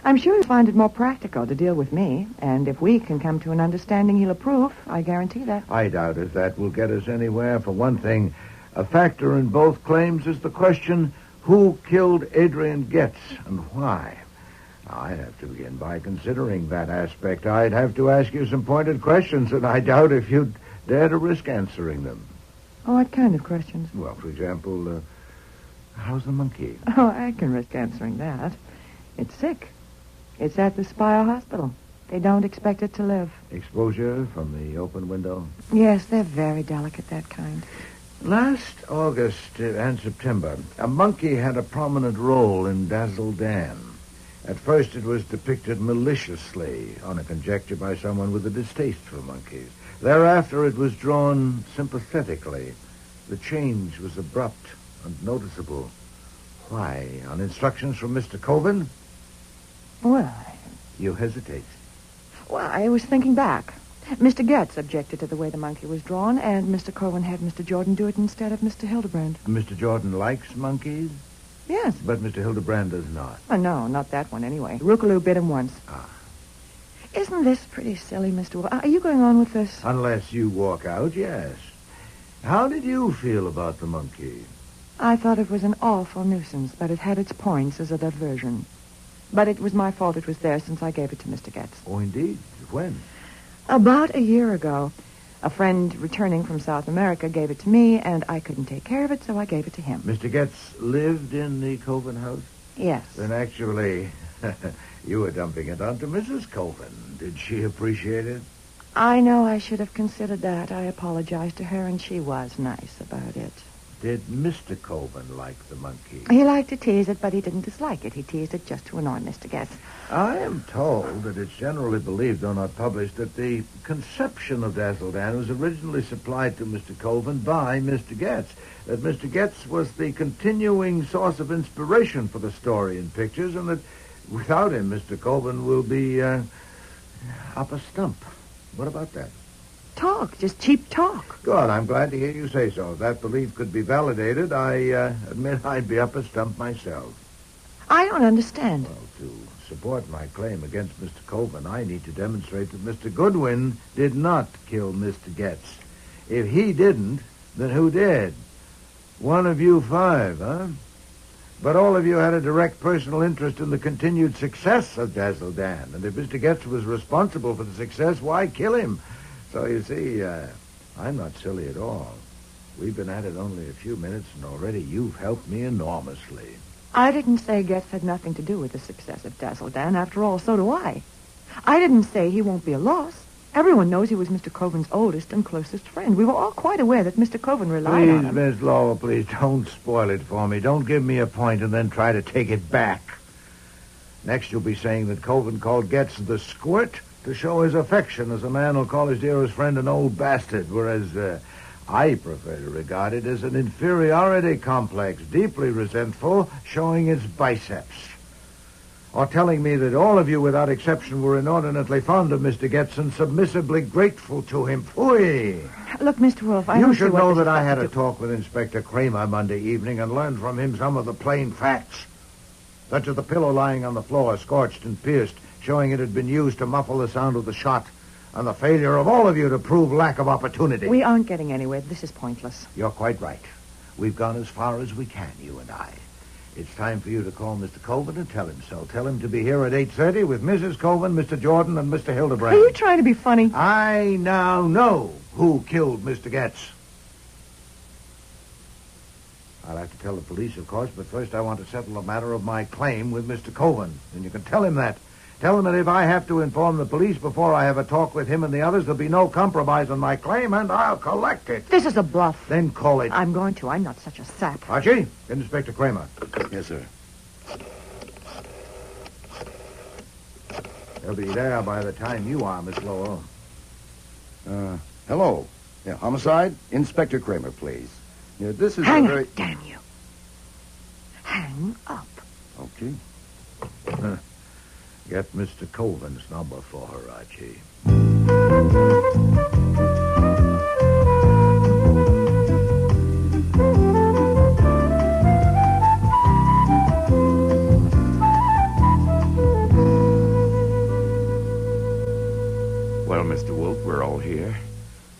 I'm sure he'll find it more practical to deal with me, and if we can come to an understanding, he'll approve. I guarantee that. I doubt if that will get us anywhere. For one thing, a factor in both claims is the question, who killed Adrian Getz and why? I'd have to begin by considering that aspect. I'd have to ask you some pointed questions, and I doubt if you'd dare to risk answering them. Oh, what kind of questions? Well, for example, how's the monkey? Oh, I can risk answering that. It's sick. It's at the Spire Hospital. They don't expect it to live. Exposure from the open window? Yes, they're very delicate, that kind. Last August and September, a monkey had a prominent role in Dazzle Dan. At first, it was depicted maliciously on a conjecture by someone with a distaste for monkeys. Thereafter, it was drawn sympathetically. The change was abrupt and noticeable. Why? On instructions from Mr. Coven? Well, You hesitate. I was thinking back. Mr. Getz objected to the way the monkey was drawn, and Mr. Cohen had Mr. Jordan do it instead of Mr. Hildebrand. Mr. Jordan likes monkeys? Yes. But Mr. Hildebrand does not. Oh, no, not that one anyway. Rookaloo bit him once. Isn't this pretty silly, Mr. Wolfe? Are you going on with this? Unless you walk out, yes. How did you feel about the monkey? I thought it was an awful nuisance, but it had its points as a diversion. But it was my fault it was there since I gave it to Mr. Getz. Oh, indeed? When? About a year ago. A friend returning from South America gave it to me, and I couldn't take care of it, so I gave it to him. Mr. Getz lived in the Coven house? Yes. Then actually, you were dumping it onto Mrs. Coven. Did she appreciate it? I know I should have considered that. I apologized to her, and she was nice about it. Did Mr. Coven like the monkey? He liked to tease it, but he didn't dislike it. He teased it just to annoy Mr. Getz. I am told that it's generally believed, though not published, that the conception of Dazzle Dan was originally supplied to Mr. Coven by Mr. Getz. That Mr. Getz was the continuing source of inspiration for the story and pictures, and that without him, Mr. Coven will be up a stump. What about that? Talk, just cheap talk. Good, I'm glad to hear you say so. If that belief could be validated, I admit I'd be up a stump myself. I don't understand. Well, to support my claim against Mr. Coven, I need to demonstrate that Mr. Goodwin did not kill Mr. Getz. If he didn't, then who did? One of you 5, huh? But all of you had a direct personal interest in the continued success of Dazzle Dan. And if Mr. Getz was responsible for the success, why kill him? So you see, I'm not silly at all. We've been at it only a few minutes, and already you've helped me enormously. I didn't say Getz had nothing to do with the success of Dazzle Dan. After all, so do I. I didn't say he won't be a loss. Everyone knows he was Mr. Coven's oldest and closest friend. We were all quite aware that Mr. Coven relied on him. Please, Miss Lowell, please, don't spoil it for me. Don't give me a point and then try to take it back. Next, you'll be saying that Coven called Getz the Squirt to show his affection, as a man will call his dearest friend an old bastard, whereas I prefer to regard it as an inferiority complex, deeply resentful, showing its biceps. Or telling me that all of you, without exception, were inordinately fond of Mr. Getz and submissively grateful to him. Phooey! Look, Mr. Wolfe, I You don't should see what know this that I has had to a do- talk with Inspector Kramer Monday evening and learned from him some of the plain facts. Such as the pillow lying on the floor, scorched and pierced, showing it had been used to muffle the sound of the shot, and the failure of all of you to prove lack of opportunity. We aren't getting anywhere. This is pointless. You're quite right. We've gone as far as we can, you and I. It's time for you to call Mr. Coven and tell him so. Tell him to be here at 8:30 with Mrs. Coven, Mr. Jordan, and Mr. Hildebrand. Are you trying to be funny? I now know who killed Mr. Getz. I'll have to tell the police, of course, but first I want to settle the matter of my claim with Mr. Coven. And you can tell him that. Tell him that if I have to inform the police before I have a talk with him and the others, there'll be no compromise on my claim, and I'll collect it. This is a bluff. Then call it. I'm going to. I'm not such a sap. Archie, get Inspector Kramer. Yes, sir. They'll be there by the time you are, Miss Lowell. Hello. Yeah, homicide? Inspector Kramer, please. Yeah, this is Hang a very... up, damn you. Hang up. Okay. Get Mr. Coven's number for her, Archie. Well, Mr. Wolfe, we're all here.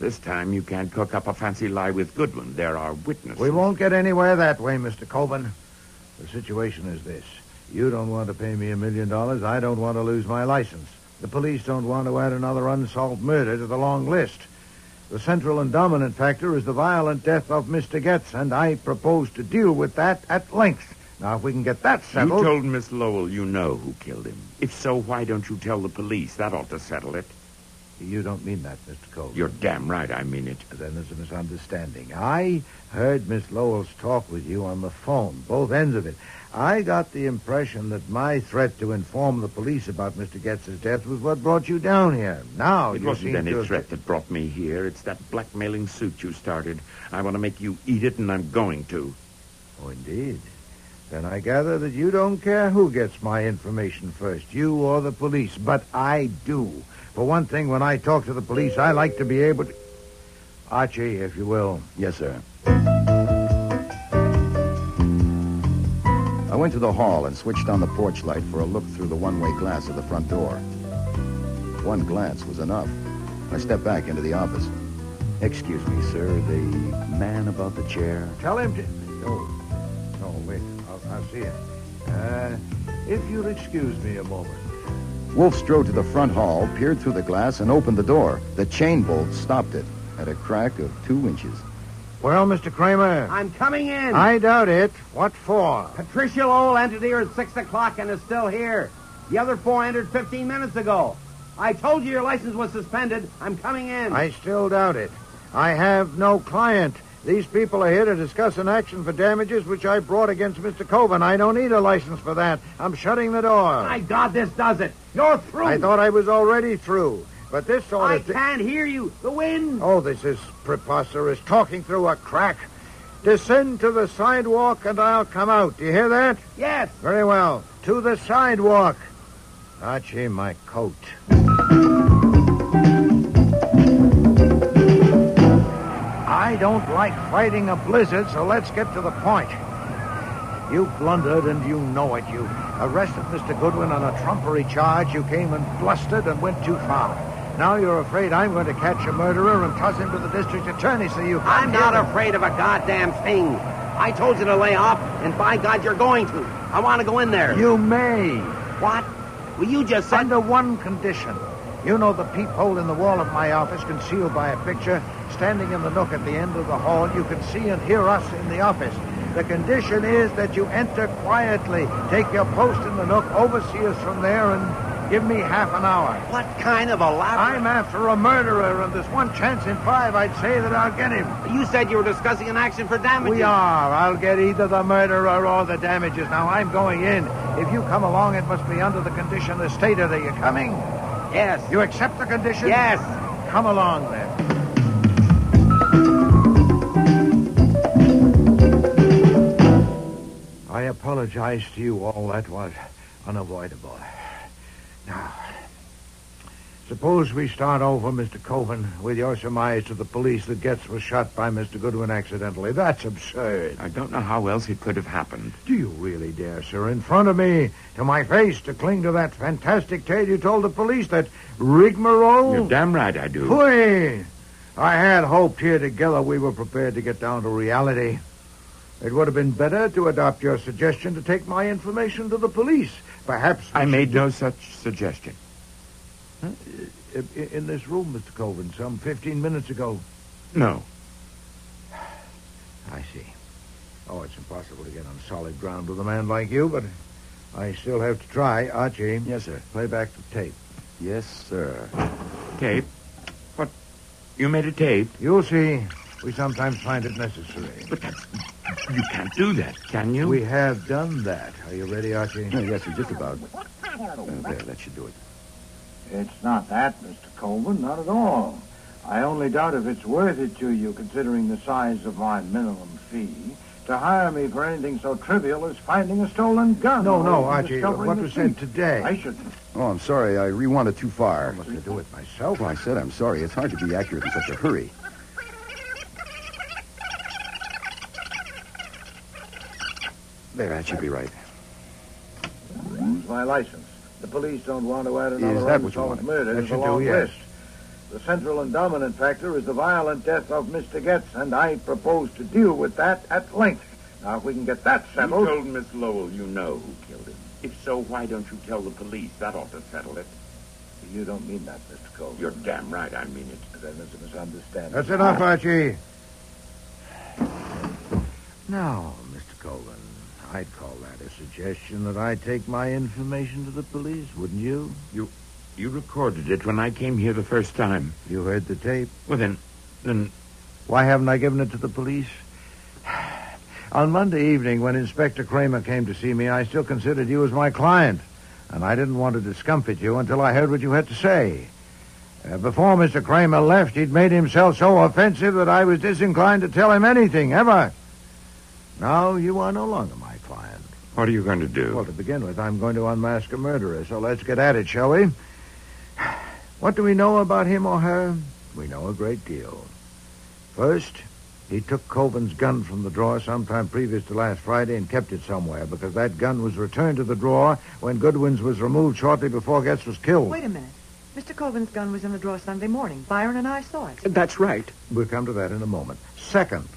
This time you can't cook up a fancy lie with Goodwin. There are witnesses. We won't get anywhere that way, Mr. Coven. The situation is this. You don't want to pay me $1 million. I don't want to lose my license. The police don't want to add another unsolved murder to the long list. The central and dominant factor is the violent death of Mr. Getz, and I propose to deal with that at length. Now, if we can get that settled... You told Miss Lowell you know who killed him. If so, why don't you tell the police? That ought to settle it. You don't mean that, Mr. Colvin. You're damn right I mean it. Then there's a misunderstanding. I heard Miss Lowell's talk with you on the phone, both ends of it. I got the impression that my threat to inform the police about Mr. Getz's death was what brought you down here. Now, It you wasn't seem any to... threat that brought me here. It's that blackmailing suit you started. I want to make you eat it, and I'm going to. Oh, indeed. Then I gather that you don't care who gets my information first, you or the police. But I do. For one thing, when I talk to the police, I like to be able to... Archie, if you will. Yes, sir. I went to the hall and switched on the porch light for a look through the one-way glass of the front door. One glance was enough. I stepped back into the office. Excuse me, sir, the man above the chair. Tell him to... No, wait. I'll see him. If you'll excuse me a moment. Wolfe strode to the front hall, peered through the glass, and opened the door. The chain bolt stopped it at a crack of 2 inches. Well, Mr. Kramer. I'm coming in. I doubt it. What for? Patricia Lowell entered here at 6 o'clock and is still here. The other 4 entered 15 minutes ago. I told you your license was suspended. I'm coming in. I still doubt it. I have no client. These people are here to discuss an action for damages which I brought against Mr. Coven. I don't need a license for that. I'm shutting the door. My God, this does it. You're through. I thought I was already through. But this sort I of... can't hear you. The wind. Oh, this is preposterous. Talking through a crack. Descend to the sidewalk and I'll come out. Do you hear that? Yes. Very well. To the sidewalk. Archie, my coat. I don't like fighting a blizzard, so let's get to the point. You blundered and you know it. You arrested Mr. Goodwin on a trumpery charge. You came and blustered and went too far. Now you're afraid I'm going to catch a murderer and toss him to the district attorney, so you... I'm not afraid of a goddamn thing. I told you to lay off, and by God, you're going to. I want to go in there. You may. What? Well, you just said... Under one condition. You know the peephole in the wall of my office concealed by a picture. Standing in the nook at the end of the hall, you can see and hear us in the office. The condition is that you enter quietly, take your post in the nook, oversee us from there, and give me half an hour. What kind of elaborate... I'm after a murderer, and there's one chance in 5 I'd say that I'll get him. You said you were discussing an action for damages. We are. I'll get either the murderer or the damages. Now, I'm going in. If you come along, it must be under the condition as stated. Are you coming? Yes. You accept the condition? Yes. Come along, then. I apologize to you all. That was unavoidable. Now, suppose we start over, Mr. Coven, with your surmise to the police that Getz was shot by Mr. Goodwin accidentally. That's absurd. I don't know how else it could have happened. Do you really dare, sir, in front of me, to my face, to cling to that fantastic tale you told the police, that rigmarole? You're damn right I do. Phooey! I had hoped here together we were prepared to get down to reality. It would have been better to adopt your suggestion to take my information to the police. Perhaps... I made no such suggestion. Huh? In this room, Mr. Coven, some 15 minutes ago. No. I see. Oh, it's impossible to get on solid ground with a man like you, but I still have to try. Archie. Yes, sir. Play back the tape. Yes, sir. Tape? What? You made a tape? You'll see. We sometimes find it necessary. But that's... You can't do that, can you? We have done that. Are you ready, Archie? Yes, sir, just about. There, that should do it. It's not that, Mr. Coleman, not at all. I only doubt if it's worth it to you, considering the size of my minimum fee, to hire me for anything so trivial as finding a stolen gun. No, Archie. What was said today? I shouldn't. Oh, I'm sorry. I rewound it too far. I must have do it myself. Well, I said I'm sorry. It's hard to be accurate in such a hurry. There, that should be right. It's my license. The police don't want to add another Is that what you unsolved wanted? murder That to the should long do, yes. list. The central and dominant factor is the violent death of Mr. Getz, and I propose to deal with that at length. Now, if we can get that settled... You told Miss Lowell you know who killed him. If so, why don't you tell the police? That ought to settle it. You don't mean that, Mr. Coleman. You're damn right I mean it. Then there's a misunderstanding. That's enough, Archie. Now, Mr. Coleman, I'd call that a suggestion that I take my information to the police, wouldn't you? You recorded it when I came here the first time. You heard the tape? Well, then... Why haven't I given it to the police? On Monday evening, when Inspector Kramer came to see me, I still considered you as my client, and I didn't want to discomfort you until I heard what you had to say. Before Mr. Kramer left, he'd made himself so offensive that I was disinclined to tell him anything, ever. Now you are no longer my client. What are you going to do? Well, to begin with, I'm going to unmask a murderer, so let's get at it, shall we? What do we know about him or her? We know a great deal. First, he took Coven's gun from the drawer sometime previous to last Friday and kept it somewhere, because that gun was returned to the drawer when Goodwin's was removed shortly before Getz was killed. Wait a minute. Mr. Coven's gun was in the drawer Sunday morning. Byron and I saw it. That's right. We'll come to that in a moment. Second,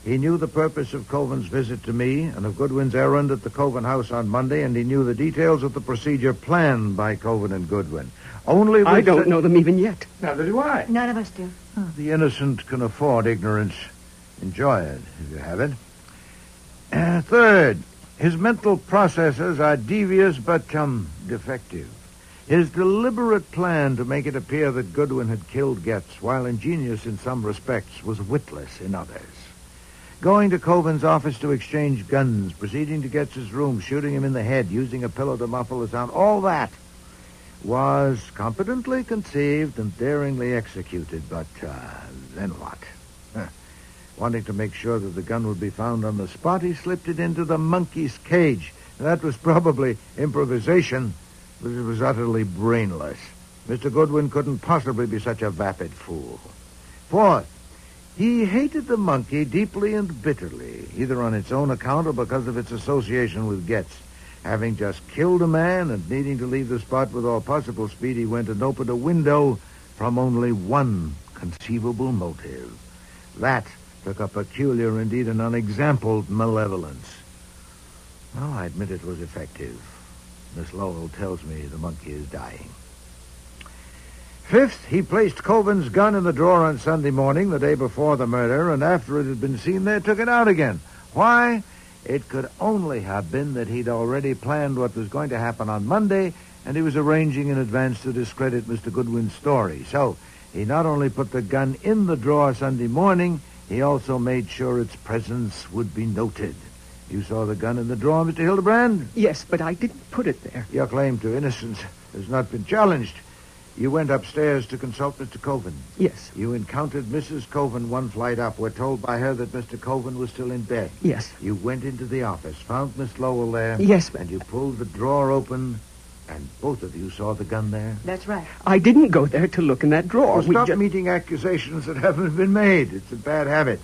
he knew the purpose of Coven's visit to me and of Goodwin's errand at the Coven house on Monday, and he knew the details of the procedure planned by Coven and Goodwin. Only I don't know them even yet. Neither do I. None of us do. The innocent can afford ignorance. Enjoy it, if you have it. Third, his mental processes are devious but, defective. His deliberate plan to make it appear that Goodwin had killed Getz, while ingenious in some respects, was witless in others. Going to Coven's office to exchange guns, proceeding to Getz's room, shooting him in the head, using a pillow to muffle the sound, all that was competently conceived and daringly executed, but then what? Wanting to make sure that the gun would be found on the spot, he slipped it into the monkey's cage. That was probably improvisation, but it was utterly brainless. Mr. Goodwin couldn't possibly be such a vapid fool. Fourth, he hated the monkey deeply and bitterly, either on its own account or because of its association with Getz. Having just killed a man and needing to leave the spot with all possible speed, he went and opened a window from only one conceivable motive. That took a peculiar, indeed an unexampled malevolence. Well, I admit it was effective. Miss Lowell tells me the monkey is dying. Fifth, he placed Coven's gun in the drawer on Sunday morning, the day before the murder, and after it had been seen there, took it out again. Why? It could only have been that he'd already planned what was going to happen on Monday, and he was arranging in advance to discredit Mr. Goodwin's story. So he not only put the gun in the drawer Sunday morning, he also made sure its presence would be noted. You saw the gun in the drawer, Mr. Hildebrand? Yes, but I didn't put it there. Your claim to innocence has not been challenged. You went upstairs to consult Mr. Coven. Yes. You encountered Mrs. Coven one flight up. We're told by her that Mr. Coven was still in bed. Yes. You went into the office, found Miss Lowell there. Yes, but... And you pulled the drawer open, and both of you saw the gun there? That's right. I didn't go there to look in that drawer. Well, stop meeting accusations that haven't been made. It's a bad habit.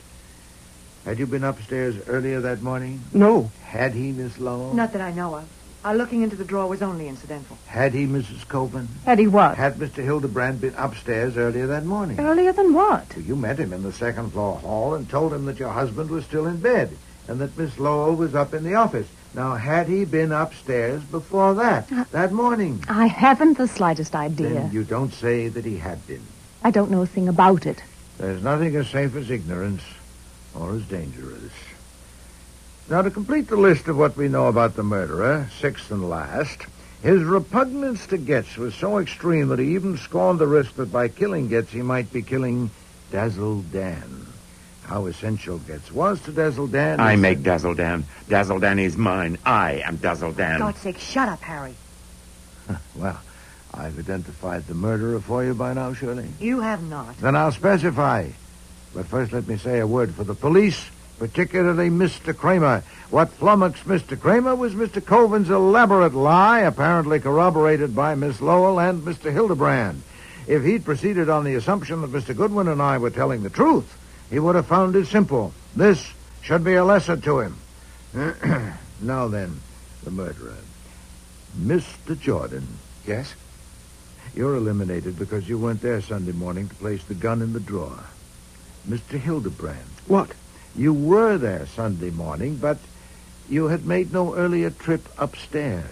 Had you been upstairs earlier that morning? No. Had he, Miss Lowell? Not that I know of. Our looking into the drawer was only incidental. Had he, Mrs. Coven? Had he what? Had Mr. Hildebrand been upstairs earlier that morning? Earlier than what? Well, you met him in the second-floor hall and told him that your husband was still in bed and that Miss Lowell was up in the office. Now, had he been upstairs before that morning? I haven't the slightest idea. Then you don't say that he had been. I don't know a thing about it. There's nothing as safe as ignorance or as dangerous. Now, to complete the list of what we know about the murderer, sixth and last, his repugnance to Getz was so extreme that he even scorned the risk that by killing Getz he might be killing Dazzle Dan. How essential Getz was to Dazzle Dan... I make Dazzle Dan. Dazzle Dan is mine. I am Dazzle Dan. For God's sake, shut up, Harry. Well, I've identified the murderer for you by now, surely? You have not. Then I'll specify. But first let me say a word for the police, particularly Mr. Kramer. What flummoxed Mr. Kramer was Mr. Coven's elaborate lie, apparently corroborated by Miss Lowell and Mr. Hildebrand. If he'd proceeded on the assumption that Mr. Goodwin and I were telling the truth, he would have found it simple. This should be a lesson to him. Now then, the murderer. Mr. Jordan. Yes? You're eliminated because you weren't there Sunday morning to place the gun in the drawer. Mr. Hildebrand. What? You were there Sunday morning, but you had made no earlier trip upstairs.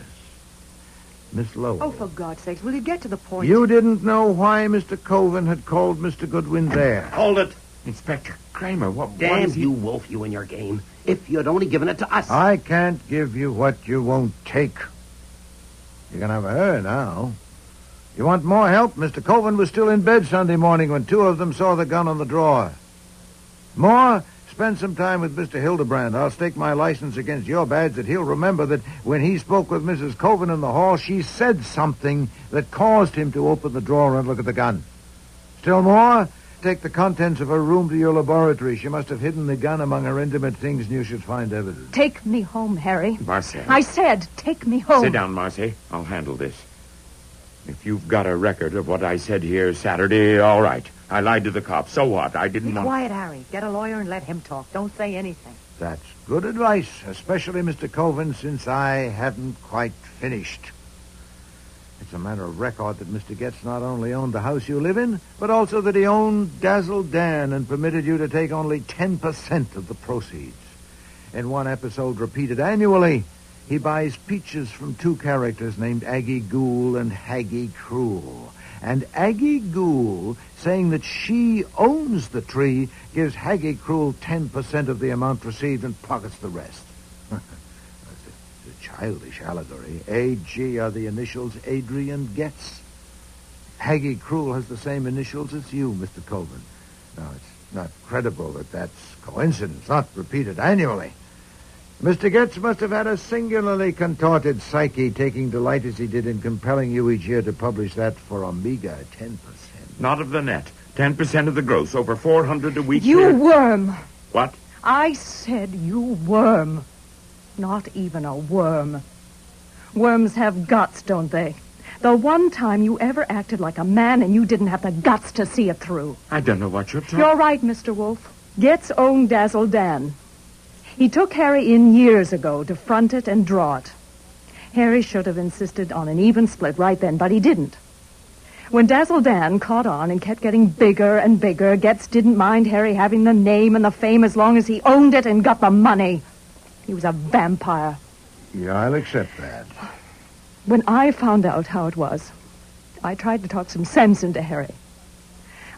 Miss Lowell. Oh, for God's sakes, will you get to the point? You didn't know why Mr. Coven had called Mr. Goodwin there. Hold it. Inspector Kramer, what Damn is he... you, Wolfe, you and your game. If you'd only given it to us. I can't give you what you won't take. You can have her now. You want more help? Mr. Coven was still in bed Sunday morning when two of them saw the gun on the drawer. More? Spend some time with Mr. Hildebrand. I'll stake my license against your badge that he'll remember that when he spoke with Mrs. Coven in the hall, she said something that caused him to open the drawer and look at the gun. Still more? Take the contents of her room to your laboratory. She must have hidden the gun among her intimate things, and you should find evidence. Take me home, Harry. Marcy. I said, take me home. Sit down, Marcy. I'll handle this. If you've got a record of what I said here Saturday, all right. I lied to the cops. So what? I didn't Be want... quiet, Harry. Get a lawyer and let him talk. Don't say anything. That's good advice, especially, Mr. Coven, since I hadn't quite finished. It's a matter of record that Mr. Getz not only owned the house you live in, but also that he owned Dazzle Dan and permitted you to take only 10% of the proceeds. In one episode repeated annually, he buys peaches from two characters named Aggie Ghoul and Haggie Cruel. And Aggie Ghoul, saying that she owns the tree, gives Haggie Cruel 10% of the amount received and pockets the rest. It's a childish allegory. A.G. are the initials Adrian Getz. Haggie Cruel has the same initials as you, Mr. Coven. Now, it's not credible that that's coincidence, not repeated annually. Mr. Getz must have had a singularly contorted psyche, taking delight as he did in compelling you each year to publish that for a meager 10%. Not of the net. 10% of the gross. Over 400 a week. You here. worm. What? I said you worm. Not even a worm. Worms have guts, don't they? The one time you ever acted like a man and you didn't have the guts to see it through. I don't know what you're talking... You're right, Mr. Wolfe. Getz owned Dazzle Dan. He took Harry in years ago to front it and draw it. Harry should have insisted on an even split right then, but he didn't. When Dazzle Dan caught on and kept getting bigger and bigger, Getz didn't mind Harry having the name and the fame as long as he owned it and got the money. He was a vampire. Yeah, I'll accept that. When I found out how it was, I tried to talk some sense into Harry.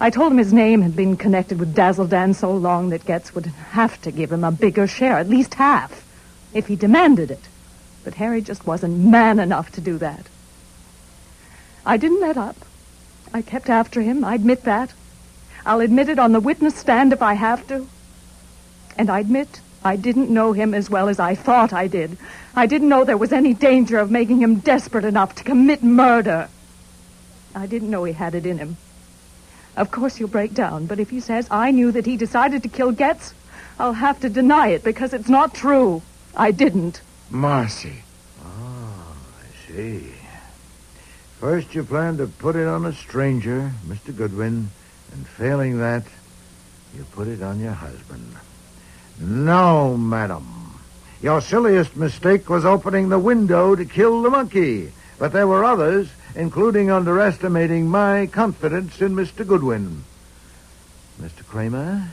I told him his name had been connected with Dazzle Dan so long that Getz would have to give him a bigger share, at least half, if he demanded it. But Harry just wasn't man enough to do that. I didn't let up. I kept after him, I admit that. I'll admit it on the witness stand if I have to. And I admit I didn't know him as well as I thought I did. I didn't know there was any danger of making him desperate enough to commit murder. I didn't know he had it in him. Of course he'll break down, but if he says I knew that he decided to kill Getz, I'll have to deny it because it's not true. I didn't. Marcy. Oh, I see. First you planned to put it on a stranger, Mr. Goodwin, and failing that, you put it on your husband. No, madam. Your silliest mistake was opening the window to kill the monkey. But there were others, including underestimating my confidence in Mr. Goodwin. Mr. Kramer?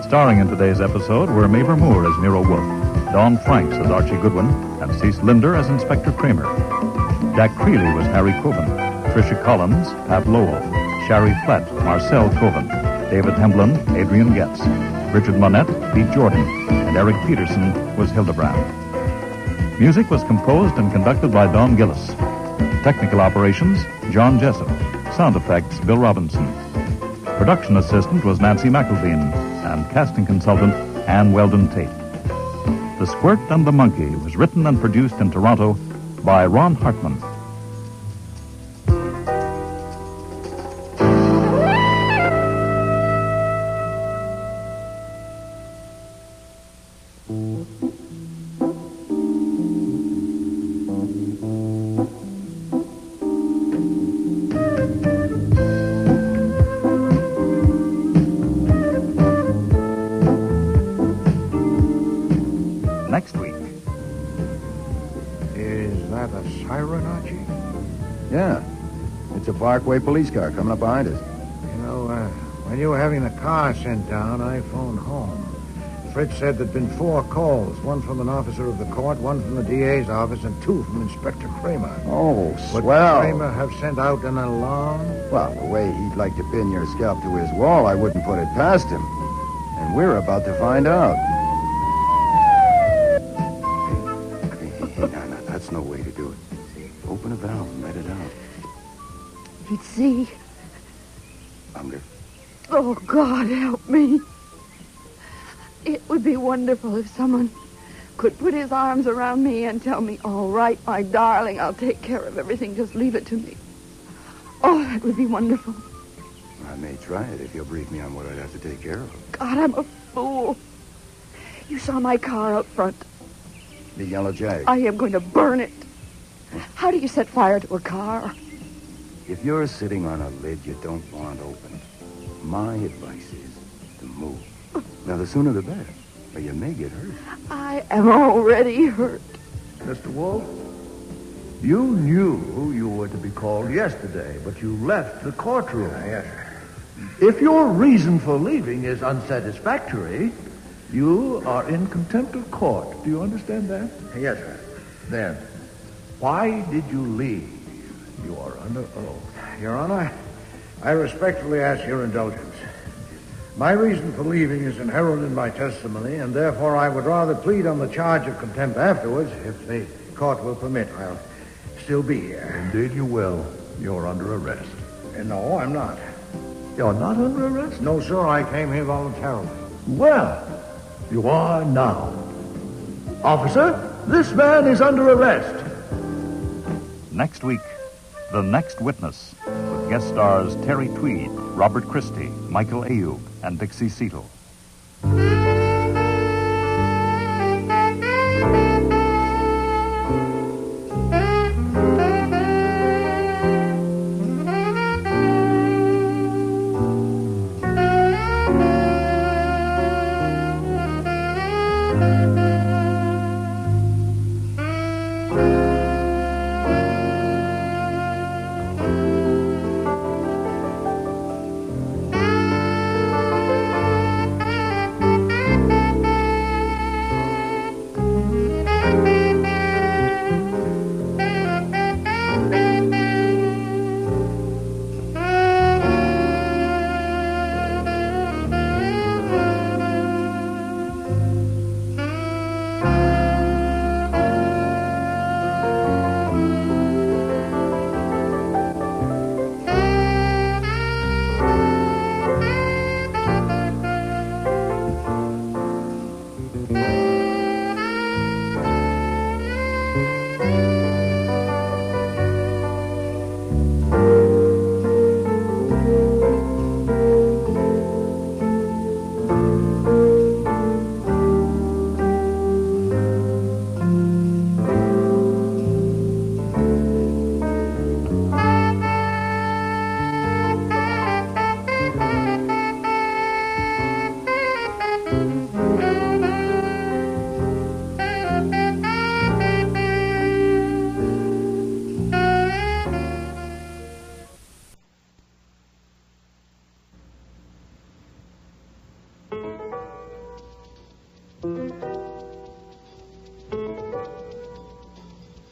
Starring in today's episode were Mavor Moore as Nero Wolfe, Dawn Franks as Archie Goodwin, and Cece Linder as Inspector Kramer. Jack Creeley was Harry Coven, Tricia Collins, Pat Lowell, Shari Flett, Marcel Coven, David Hemblin, Adrian Getz, Richard Monette, Pete Jordan, and Eric Peterson was Hildebrand. Music was composed and conducted by Don Gillis. Technical operations, John Jessup. Sound effects, Bill Robinson. Production assistant was Nancy McElveen, and casting consultant, Ann Weldon Tate. The Squirt and the Monkey was written and produced in Toronto by Ron Hartman. next week. Is that a siren, Archie? Yeah. It's a Parkway police car coming up behind us. You know, when you were having the car sent down, I phoned home. Fritz said there'd been 4 calls, one from an officer of the court, one from the DA's office, and 2 from Inspector Kramer. Oh, Would swell. Kramer have sent out an alarm? Well, the way he'd like to pin your scalp to his wall, I wouldn't put it past him. And we're about to find out. Hey, no, that's no way to do it. Open a valve and let it out. Fritzy. Under. Oh, God, help me. It would be wonderful if someone could put his arms around me and tell me, all right, my darling, I'll take care of everything. Just leave it to me. Oh, that would be wonderful. I may try it if you'll brief me on what I'd have to take care of. God, I'm a fool. You saw my car out front. The Yellow Jag. I am going to burn it. How do you set fire to a car? If you're sitting on a lid you don't want open, my advice is to move. Now, the sooner the better, or you may get hurt. I am already hurt. Mr. Wolfe, you knew you were to be called yesterday, but you left the courtroom. Yes, sir. If your reason for leaving is unsatisfactory, you are in contempt of court. Do you understand that? Yes, sir. Then, why did you leave? You are under oath. Your Honor, I respectfully ask your indulgence. My reason for leaving is inherent in my testimony, and therefore I would rather plead on the charge of contempt afterwards, if the court will permit. I'll still be here. Indeed you will. You're under arrest. No, I'm not. You're not under arrest? No, sir. I came here voluntarily. Well, you are now. Officer, this man is under arrest. Next week, The Next Witness, with guest stars Terry Tweed, Robert Christie, Michael Ayub, and Dixie Seatle.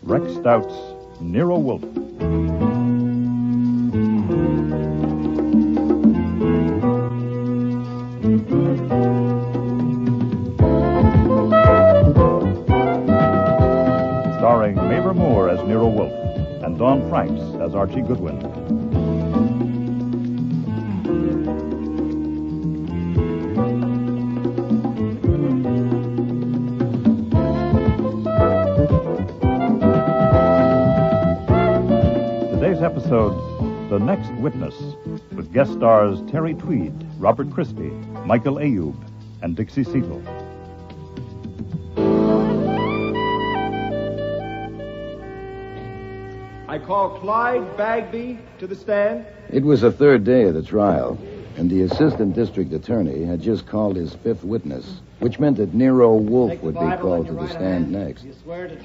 Rex Stout's Nero Wolfe. Starring Mavor Moore as Nero Wolfe and Dawn Franks as Archie Goodwin. Today's episode, The Next Witness, with guest stars Terry Tweed, Robert Christie, Michael Ayub, and Dixie Seatle. I call Clyde Bagby to the stand. It was the 3rd day of the trial, and the assistant district attorney had just called his 5th witness, which meant that Nero Wolfe would be called to the stand next.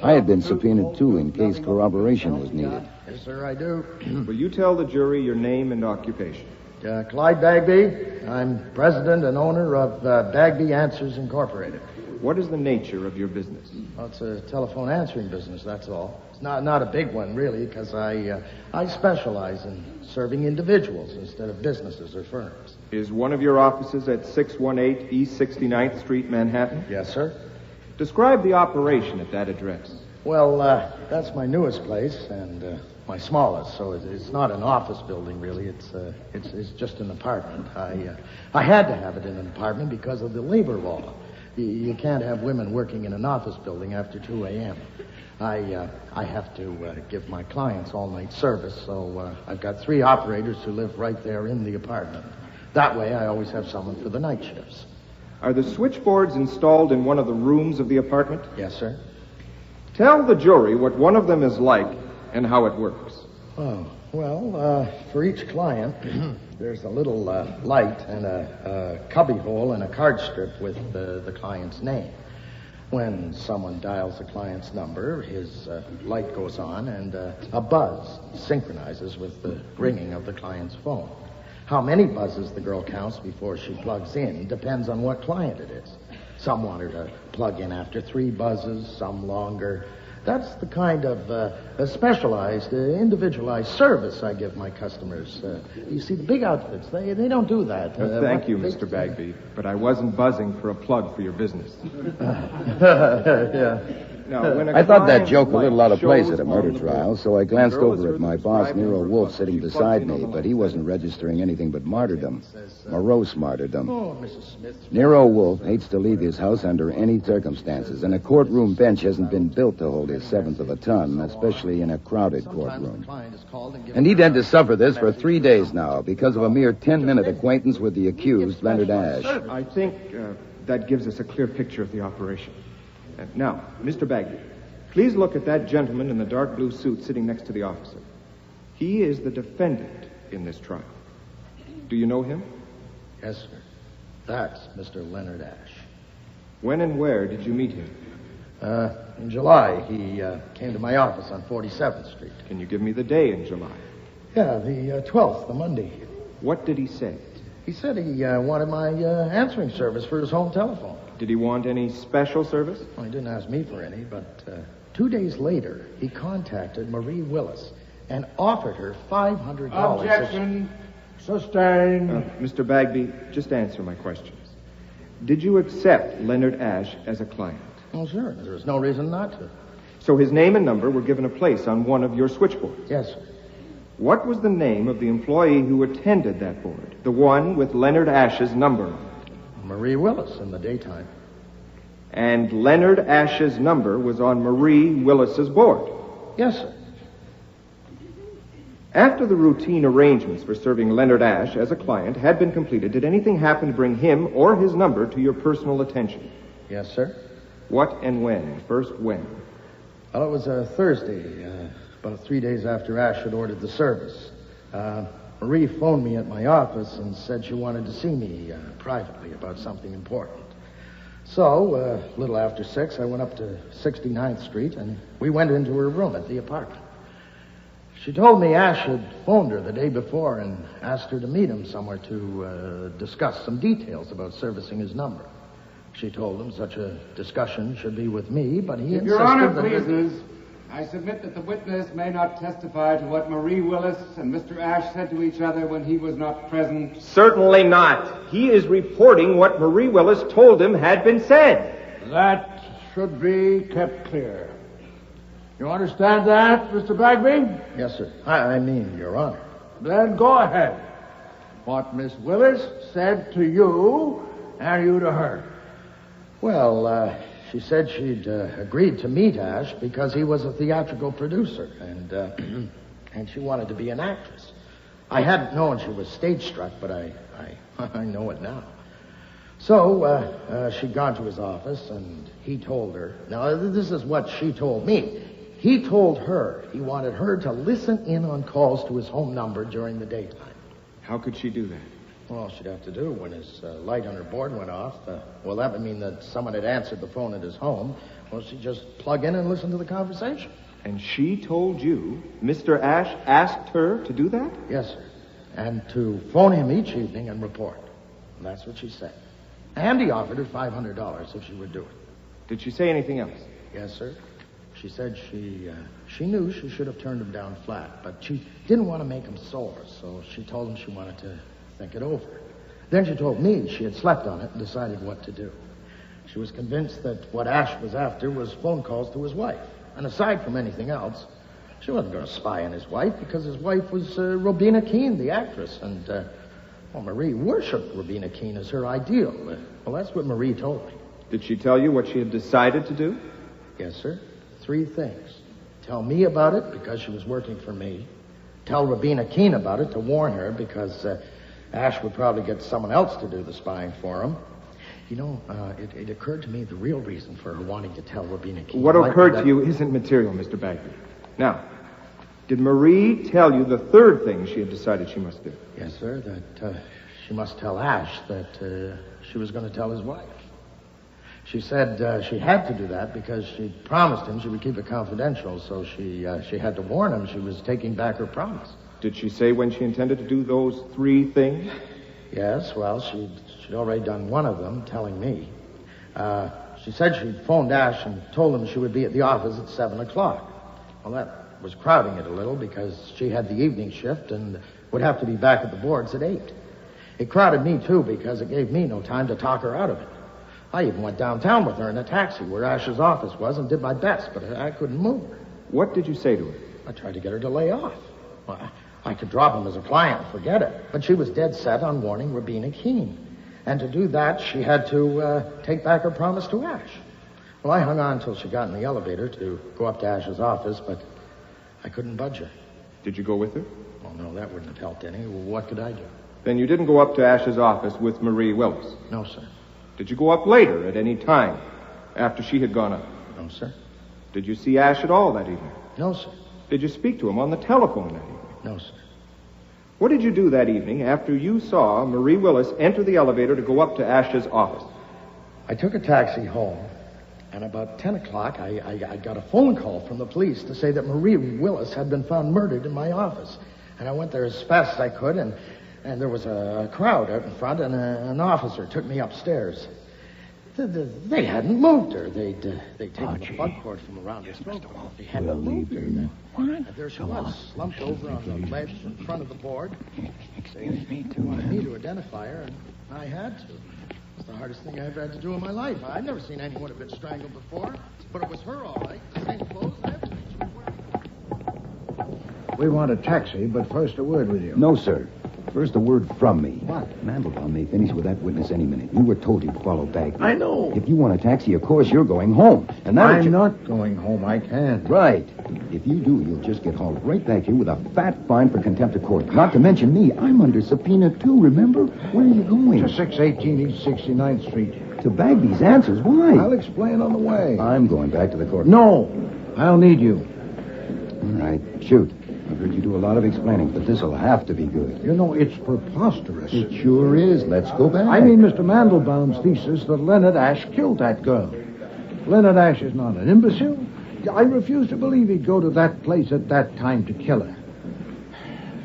I had been subpoenaed, too, in case corroboration was needed. Yes, sir, I do. Will you tell the jury your name and occupation? Clyde Bagby. I'm president and owner of Bagby Answers Incorporated. What is the nature of your business? Well, it's a telephone answering business, that's all. It's not a big one, really, because I specialize in serving individuals instead of businesses or firms. Is one of your offices at 618 East 69th Street, Manhattan? Yes, sir. Describe the operation at that address. Well, that's my newest place and my smallest, so it's not an office building, really. It's just an apartment. I had to have it in an apartment because of the labor law. You can't have women working in an office building after 2 a.m. I have to give my clients all-night service, so I've got 3 operators who live right there in the apartment. That way, I always have someone for the night shifts. Are the switchboards installed in one of the rooms of the apartment? Yes, sir. Tell the jury what one of them is like and how it works. Oh, well, for each client, there's a little light and a cubby hole and a card strip with the client's name. When someone dials the client's number, his light goes on and a buzz synchronizes with the ringing of the client's phone. How many buzzes the girl counts before she plugs in depends on what client it is. Some want her to plug in after 3 buzzes, some longer. That's the kind of specialized, individualized service I give my customers. You see, the big outfits, they don't do that. Thank you, Mr. Bagby, but I wasn't buzzing for a plug for your business. Yeah. Now, when I thought that joke a little out of place at a murder trial, so I glanced over at my boss, Nero Wolfe, sitting beside me, but he wasn't registering anything but martyrdom. Morose martyrdom. Oh, Mrs. Smith. Nero Wolfe hates to leave his house under any circumstances, and a courtroom bench hasn't been built to hold his 1/7 of a ton, especially in a crowded courtroom. And he'd had to suffer this for 3 days now because of a mere 10-minute acquaintance with the accused, Leonard Ash. I think that gives us a clear picture of the operation. Now, Mr. Bagby, please look at that gentleman in the dark blue suit sitting next to the officer. He is the defendant in this trial. Do you know him? Yes, sir. That's Mr. Leonard Ash. When and where did you meet him? In July, he came to my office on 47th Street. Can you give me the day in July? Yeah, the 12th, the Monday. What did he say? He said he wanted my answering service for his home telephone. Did he want any special service? Well, he didn't ask me for any, but 2 days later, he contacted Marie Willis and offered her $500. Objection. Sustained. Mr. Bagby, just answer my questions. Did you accept Leonard Ash as a client? Oh, sure. There was no reason not to. So his name and number were given a place on one of your switchboards? Yes, sir. What was the name of the employee who attended that board? The one with Leonard Ash's number on it? Marie Willis in the daytime. And Leonard Ash's number was on Marie Willis's board? Yes, sir. After the routine arrangements for serving Leonard Ash as a client had been completed, did anything happen to bring him or his number to your personal attention? Yes, sir. What and when? First, when? Well, it was a Thursday, about 3 days after Ash had ordered the service. Marie phoned me at my office and said she wanted to see me privately about something important. So, a little after 6, I went up to 69th Street, and we went into her room at the apartment. She told me Ash had phoned her the day before and asked her to meet him somewhere to discuss some details about servicing his number. She told him such a discussion should be with me, but he insisted Your Honor that... pleases, I submit that the witness may not testify to what Marie Willis and Mr. Ash said to each other when he was not present. Certainly not. He is reporting what Marie Willis told him had been said. That should be kept clear. You understand that, Mr. Bagby? Yes, sir. I mean, Your Honor. Then go ahead. What Miss Willis said to you and you to her. Well, she said she'd agreed to meet Ash because he was a theatrical producer, and she wanted to be an actress. I hadn't known she was stage-struck, but I know it now. So, she'd gone to his office, and he told her... Now, this is what she told me. He told her he wanted her to listen in on calls to his home number during the daytime. How could she do that? All she'd have to do when his light on her board went off, well, that would mean that someone had answered the phone at his home. Well, she'd just plug in and listen to the conversation. And she told you Mr. Ash asked her to do that? Yes, sir. And to phone him each evening and report. And that's what she said. And he offered her $500 if she would do it. Did she say anything else? Yes, sir. She said she knew she should have turned him down flat, but she didn't want to make him sore, so she told him she wanted to think it over. Then she told me she had slept on it and decided what to do. She was convinced that what Ash was after was phone calls to his wife. And aside from anything else, she wasn't going to spy on his wife because his wife was Robina Keene, the actress. And, Marie worshipped Robina Keene as her ideal. Well, that's what Marie told me. Did she tell you what she had decided to do? Yes, sir. 3 things. Tell me about it because she was working for me. Tell Robina Keene about it to warn her because Ash would probably get someone else to do the spying for him. You know, it occurred to me the real reason for her wanting to tell Robina Keene. What occurred to you isn't material, Mr. Bagby. Now, did Marie tell you the 3rd thing she had decided she must do? Yes, sir, that she must tell Ash that she was going to tell his wife. She said she had to do that because she promised him she would keep it confidential, so she had to warn him she was taking back her promise. Did she say when she intended to do those 3 things? Yes, well, she'd already done one of them, telling me. She said she'd phoned Ash and told him she would be at the office at 7 o'clock. Well, that was crowding it a little because she had the evening shift and would have to be back at the boards at 8. It crowded me, too, because it gave me no time to talk her out of it. I even went downtown with her in a taxi where Ash's office was and did my best, but I couldn't move her. What did you say to her? I tried to get her to lay off. Well, I could drop him as a client and forget it, but she was dead set on warning Robina Keene. And to do that, she had to take back her promise to Ash. Well, I hung on until she got in the elevator to go up to Ash's office, but I couldn't budge her. Did you go with her? Oh, no, that wouldn't have helped any. What could I do? Then you didn't go up to Ash's office with Marie Willis? No, sir. Did you go up later at any time after she had gone up? No, sir. Did you see Ash at all that evening? No, sir. Did you speak to him on the telephone that evening? No, sir. What did you do that evening after you saw Marie Willis enter the elevator to go up to Ash's office? I took a taxi home, and about 10 o'clock, I got a phone call from the police to say that Marie Willis had been found murdered in my office. And I went there as fast as I could, and there was a crowd out in front, and an officer took me upstairs. They hadn't moved her. They'd taken the plug cord from around her throat. They hadn't moved her. And there she was, slumped over on the ledge in front of the board. They wanted me to identify her, and I had to. It's the hardest thing I ever had to do in my life. I've never seen anyone have been strangled before, but it was her all right. The same clothes and everything she was wearing. We want a taxi, but first a word with you. No, sir. First, a word from me. What? Mandelbaum may finish with that witness any minute. You were told he'd follow back. I know. If you want a taxi, of course, you're going home. And I'm not going home. I can't. Right. If you do, you'll just get hauled right back here with a fat fine for contempt of court. Not to mention me. I'm under subpoena, too, remember? Where are you going? To 618 East 69th Street. To Bagby's answers. Why? I'll explain on the way. I'm going back to the court. No. I'll need you. All right. Shoot. I've heard you do a lot of explaining, but this'll have to be good. You know, it's preposterous. It sure is. Let's go back. I mean Mr. Mandelbaum's thesis that Leonard Ash killed that girl. Leonard Ash is not an imbecile. I refuse to believe he'd go to that place at that time to kill her.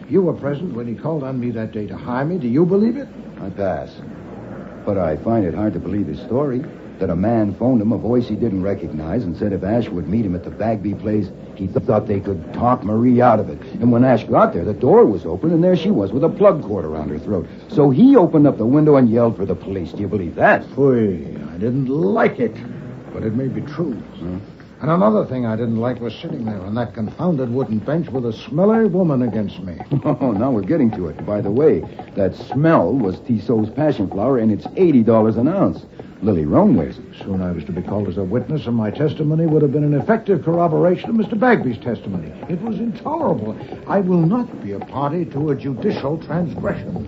You were present when he called on me that day to hire me. Do you believe it? I pass. But I find it hard to believe his story. That a man phoned him, a voice he didn't recognize, and said if Ash would meet him at the Bagby place, he thought they could talk Marie out of it. And when Ash got there, the door was open, and there she was with a plug cord around her throat. So he opened up the window and yelled for the police. Do you believe that? Phooey, I didn't like it, but it may be true. And another thing I didn't like was sitting there on that confounded wooden bench with a smelly woman against me. Oh, now we're getting to it. By the way, that smell was Tissot's passion flower, and it's $80 an ounce. Lily Roan wears it. Soon I was to be called as a witness, and my testimony would have been an effective corroboration of Mr. Bagby's testimony. It was intolerable. I will not be a party to a judicial transgression.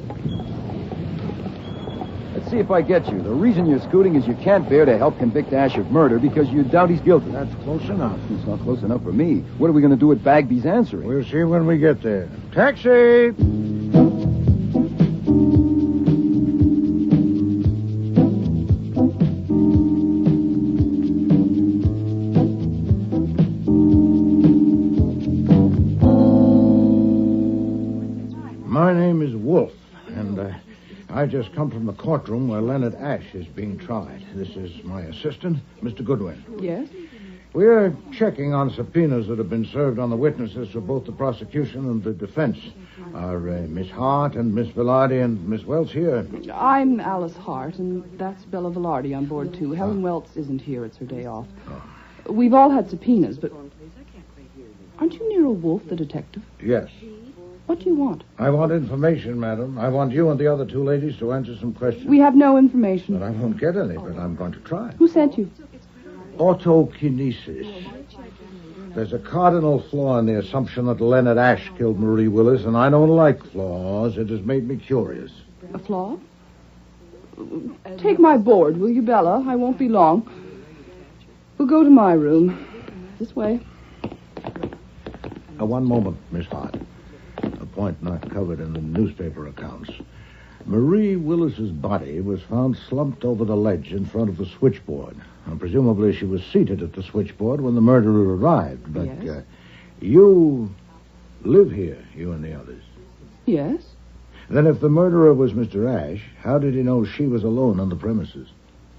Let's see if I get you. The reason you're scooting is you can't bear to help convict Ash of murder because you doubt he's guilty. That's close enough. It's not close enough for me. What are we going to do with Bagby's answering? We'll see when we get there. Taxi! I've just come from the courtroom where Leonard Ash is being tried. This is my assistant, Mr. Goodwin. Yes? We're checking on subpoenas that have been served on the witnesses for both the prosecution and the defense. Are Miss Hart and Miss Velarde and Miss Welch here? I'm Alice Hart, and that's Bella Velarde on board, too. Helen Welch isn't here. It's her day off. We've all had subpoenas, but... Aren't you Nero Wolfe, the detective? Yes. What do you want? I want information, madam. I want you and the other two ladies to answer some questions. We have no information. But I won't get any, but I'm going to try. Who sent you? Autokinesis. There's a cardinal flaw in the assumption that Leonard Ash killed Marie Willis, and I don't like flaws. It has made me curious. A flaw? Take my board, will you, Bella? I won't be long. We'll go to my room. This way. One moment, Miss Hart. A point not covered in the newspaper accounts. Marie Willis's body was found slumped over the ledge in front of the switchboard. And presumably she was seated at the switchboard when the murderer arrived. But Yes. You live here, you and the others. Yes? Then if the murderer was Mr. Ash, how did he know she was alone on the premises?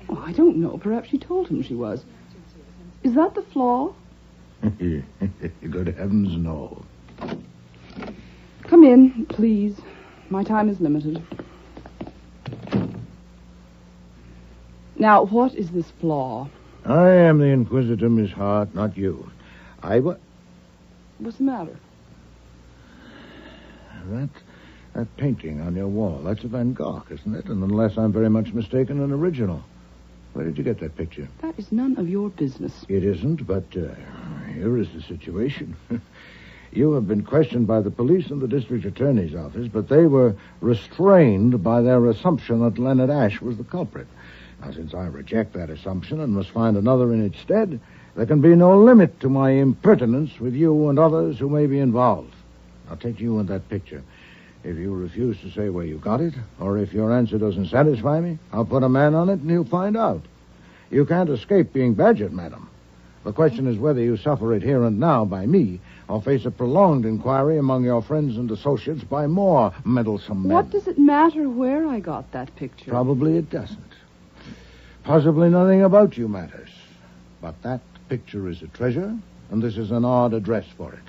Oh, I don't know. Perhaps she told him she was. Is that the flaw? Good heavens, no. Come in, please. My time is limited. Now, what is this flaw? I am the inquisitor, Miss Hart, not you. What's the matter? That painting on your wall, that's a Van Gogh, isn't it? And unless I'm very much mistaken, an original. Where did you get that picture? That is none of your business. It isn't, but here is the situation. You have been questioned by the police and the district attorney's office, but they were restrained by their assumption that Leonard Ash was the culprit. Now, since I reject that assumption and must find another in its stead, there can be no limit to my impertinence with you and others who may be involved. I'll take you and that picture. If you refuse to say where you got it, or if your answer doesn't satisfy me, I'll put a man on it and he'll find out. You can't escape being badgered, madam. The question is whether you suffer it here and now by me, or face a prolonged inquiry among your friends and associates by more meddlesome men. What does it matter where I got that picture? Probably it doesn't. Possibly nothing about you matters. But that picture is a treasure, and this is an odd address for it.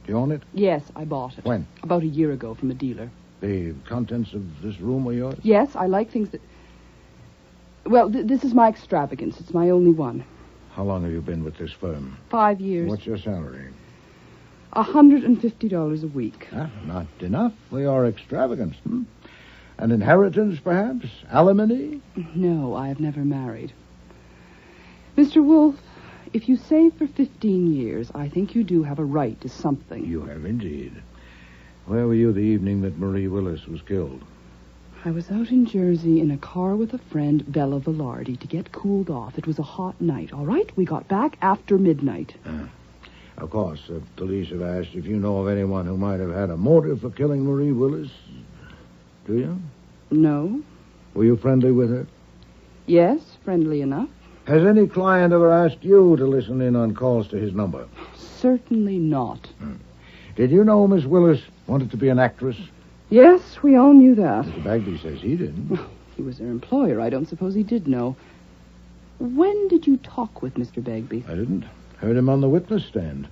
Do you own it? Yes, I bought it. When? About a year ago from a dealer. The contents of this room are yours? Yes, I like things that... Well, this is my extravagance. It's my only one. How long have you been with this firm? 5 years. What's your salary? $150 a week. Not enough for your extravagance, An inheritance, perhaps? Alimony? No, I have never married. Mr. Wolfe, if you save for 15 years, I think you do have a right to something. You have indeed. Where were you the evening that Marie Willis was killed? I was out in Jersey in a car with a friend, Bella Velarde, to get cooled off. It was a hot night, all right? We got back after midnight. Of course, the police have asked if you know of anyone who might have had a motive for killing Marie Willis. Do you? No. Were you friendly with her? Yes, friendly enough. Has any client ever asked you to listen in on calls to his number? Certainly not. Did you know Miss Willis wanted to be an actress? Yes, we all knew that. Mr. Bagby says he didn't. He was their employer. I don't suppose he did know. When did you talk with Mr. Bagby? I didn't. Heard him on the witness stand.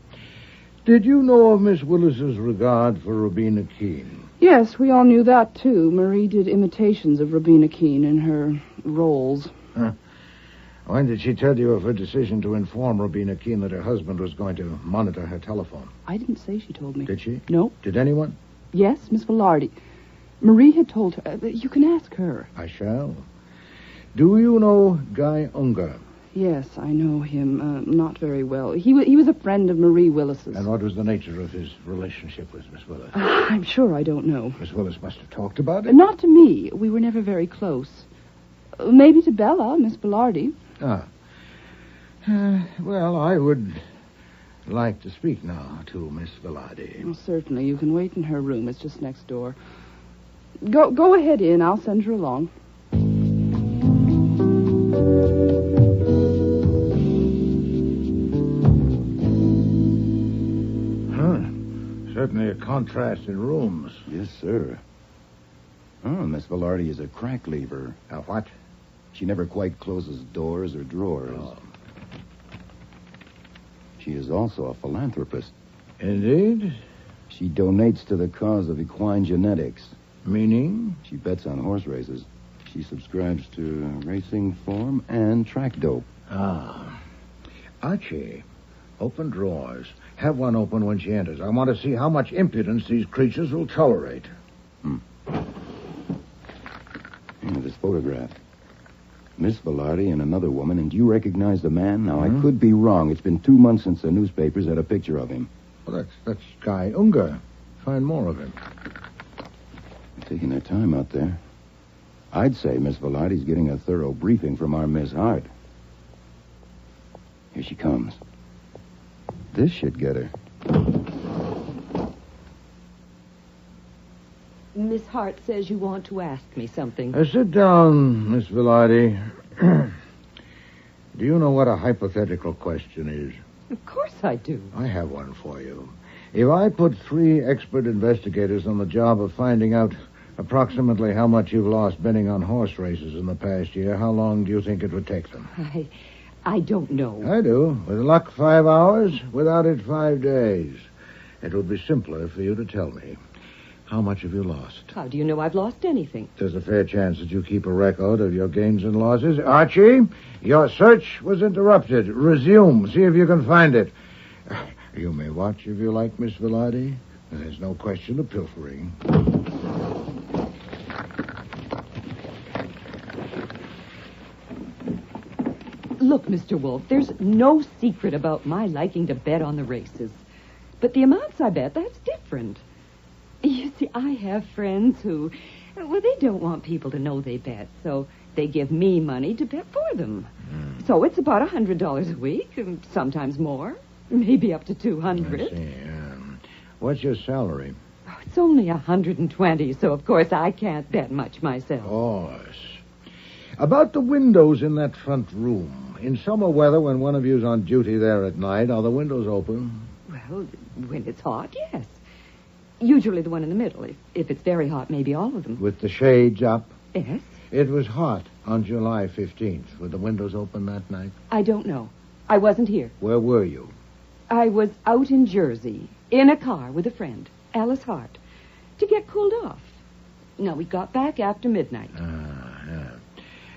Did you know of Miss Willis's regard for Robina Keene? Yes, we all knew that, too. Marie did imitations of Robina Keene in her roles. When did she tell you of her decision to inform Robina Keene that her husband was going to monitor her telephone? I didn't say she told me. Did she? No. Did anyone? Yes, Miss Velarde. Marie had told her. You can ask her. I shall. Do you know Guy Unger? Yes, I know him. Not very well. He was a friend of Marie Willis's. And what was the nature of his relationship with Miss Willis? I'm sure I don't know. Miss Willis must have talked about it. Not to me. We were never very close. Maybe to Bella, Miss Velarde. Well, I would like to speak now to Miss Velarde. Well, certainly. You can wait in her room. It's just next door. Go ahead in. I'll send her along. Certainly a contrast in rooms. Yes, sir. Oh, Miss Velarde is a crack lever. A what? She never quite closes doors or drawers. Oh. She is also a philanthropist. Indeed? She donates to the cause of equine genetics. Meaning? She bets on horse races. She subscribes to racing form and track dope. Ah. Archie, open drawers. Have one open when she enters. I want to see how much impudence these creatures will tolerate. This photograph. Miss Velarde and another woman, and do you recognize the man? Now, I could be wrong. It's been 2 months since the newspapers had a picture of him. Well, that's Guy Unger. Find more of him. They're taking their time out there. I'd say Miss Velarde's getting a thorough briefing from our Miss Hart. Here she comes. This should get her. Miss Hart says you want to ask me something. Sit down, Miss Velarde. Do you know what a hypothetical question is? Of course I do. I have one for you. If I put 3 expert investigators on the job of finding out approximately how much you've lost betting on horse races in the past year, how long do you think it would take them? I don't know. I do. With luck, 5 hours. Without it, 5 days. It would be simpler for you to tell me. How much have you lost? How do you know I've lost anything? There's a fair chance that you keep a record of your gains and losses. Archie, your search was interrupted. Resume. See if you can find it. You may watch if you like, Miss Velarde. There's no question of pilfering. Look, Mr. Wolfe, there's no secret about my liking to bet on the races. But the amounts I bet, that's different. You see, I have friends who, well, they don't want people to know they bet, so they give me money to bet for them. So it's about $100 a week, and sometimes more, maybe up to $200. I see. What's your salary? Oh, it's only $120, so of course I can't bet much myself. Of course. About the windows in that front room. In summer weather, when one of you's on duty there at night, are the windows open? Well, when it's hot, yes. Usually the one in the middle. If it's very hot, maybe all of them. With the shades up? Yes. It was hot on July 15th. Were the windows open that night? I don't know. I wasn't here. Where were you? I was out in Jersey, in a car with a friend, Alice Hart, to get cooled off. Now, we got back after midnight. Yeah.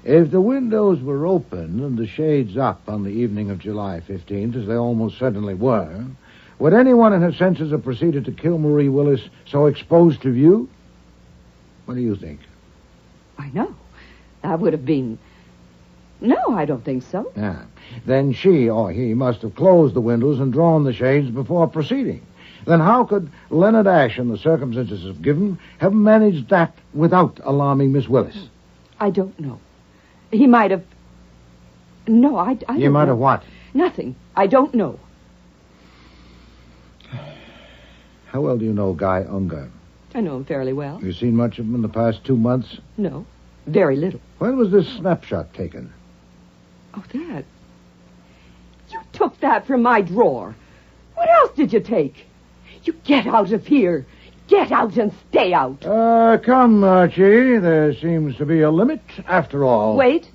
If the windows were open and the shades up on the evening of July 15th, as they almost certainly were, would anyone in her senses have proceeded to kill Marie Willis so exposed to view? What do you think? I know. That would have been... No, I don't think so. Yeah. Then she or he must have closed the windows and drawn the shades before proceeding. Then how could Leonard Ashe, in the circumstances of given, have managed that without alarming Miss Willis? I don't know. He might have... No, I don't know. You might have what? Nothing. I don't know. How well do you know Guy Unger? I know him fairly well. You seen much of him in the past 2 months? No, very little. When was this snapshot taken? Oh, that. You took that from my drawer. What else did you take? You get out of here. Get out and stay out. Come, Archie. There seems to be a limit, after all. Wait.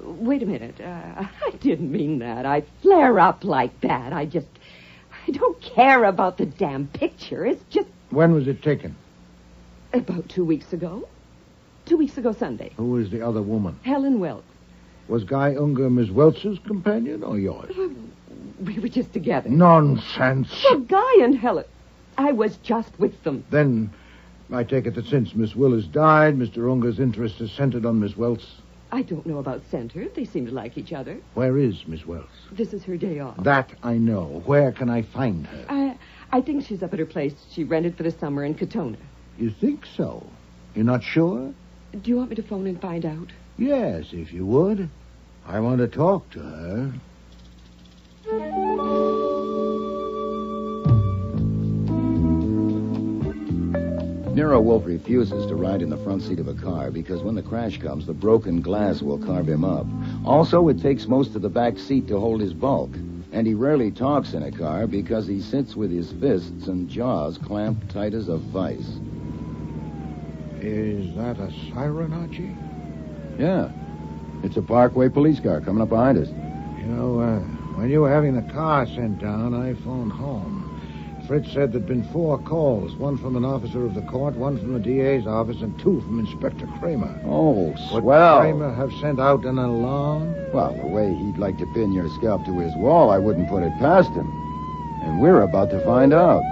Wait a minute. I didn't mean that. I flare up like that. I don't care about the damn picture. It's just... When was it taken? About 2 weeks ago. 2 weeks ago Sunday. Who was the other woman? Helen Welch. Was Guy Unger Miss Welch's companion or yours? We were just together. Nonsense. Well, Guy and Helen... I was just with them. Then I take it that since Miss Willis died, Mr. Unger's interest is centered on Miss Welch. I don't know about center. They seem to like each other. Where is Miss Welch? This is her day off. That I know. Where can I find her? I think she's up at her place she rented for the summer in Katona. You think so? You're not sure? Do you want me to phone and find out? Yes, if you would. I want to talk to her. Nero Wolfe refuses to ride in the front seat of a car because when the crash comes, the broken glass will carve him up. Also, it takes most of the back seat to hold his bulk. And he rarely talks in a car because he sits with his fists and jaws clamped tight as a vice. Is that a siren, Archie? Yeah. It's a Parkway police car coming up behind us. You know, when you were having the car sent down, I phoned home. Fritz said there'd been 4 calls, one from an officer of the court, one from the DA's office, and 2 from Inspector Kramer. Oh, Would swell. Kramer have sent out an alarm? Well, the way he'd like to pin your scalp to his wall, I wouldn't put it past him. And we're about to find out.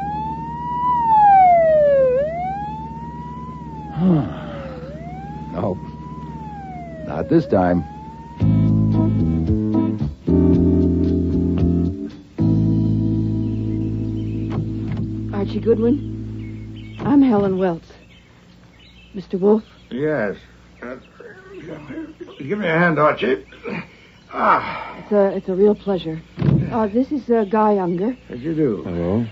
Nope. Not this time. Archie Goodwin. I'm Helen Welts. Mr. Wolfe? Yes. Give me a hand, Archie. It's a real pleasure. This is Guy Younger. How'd you do? Hello.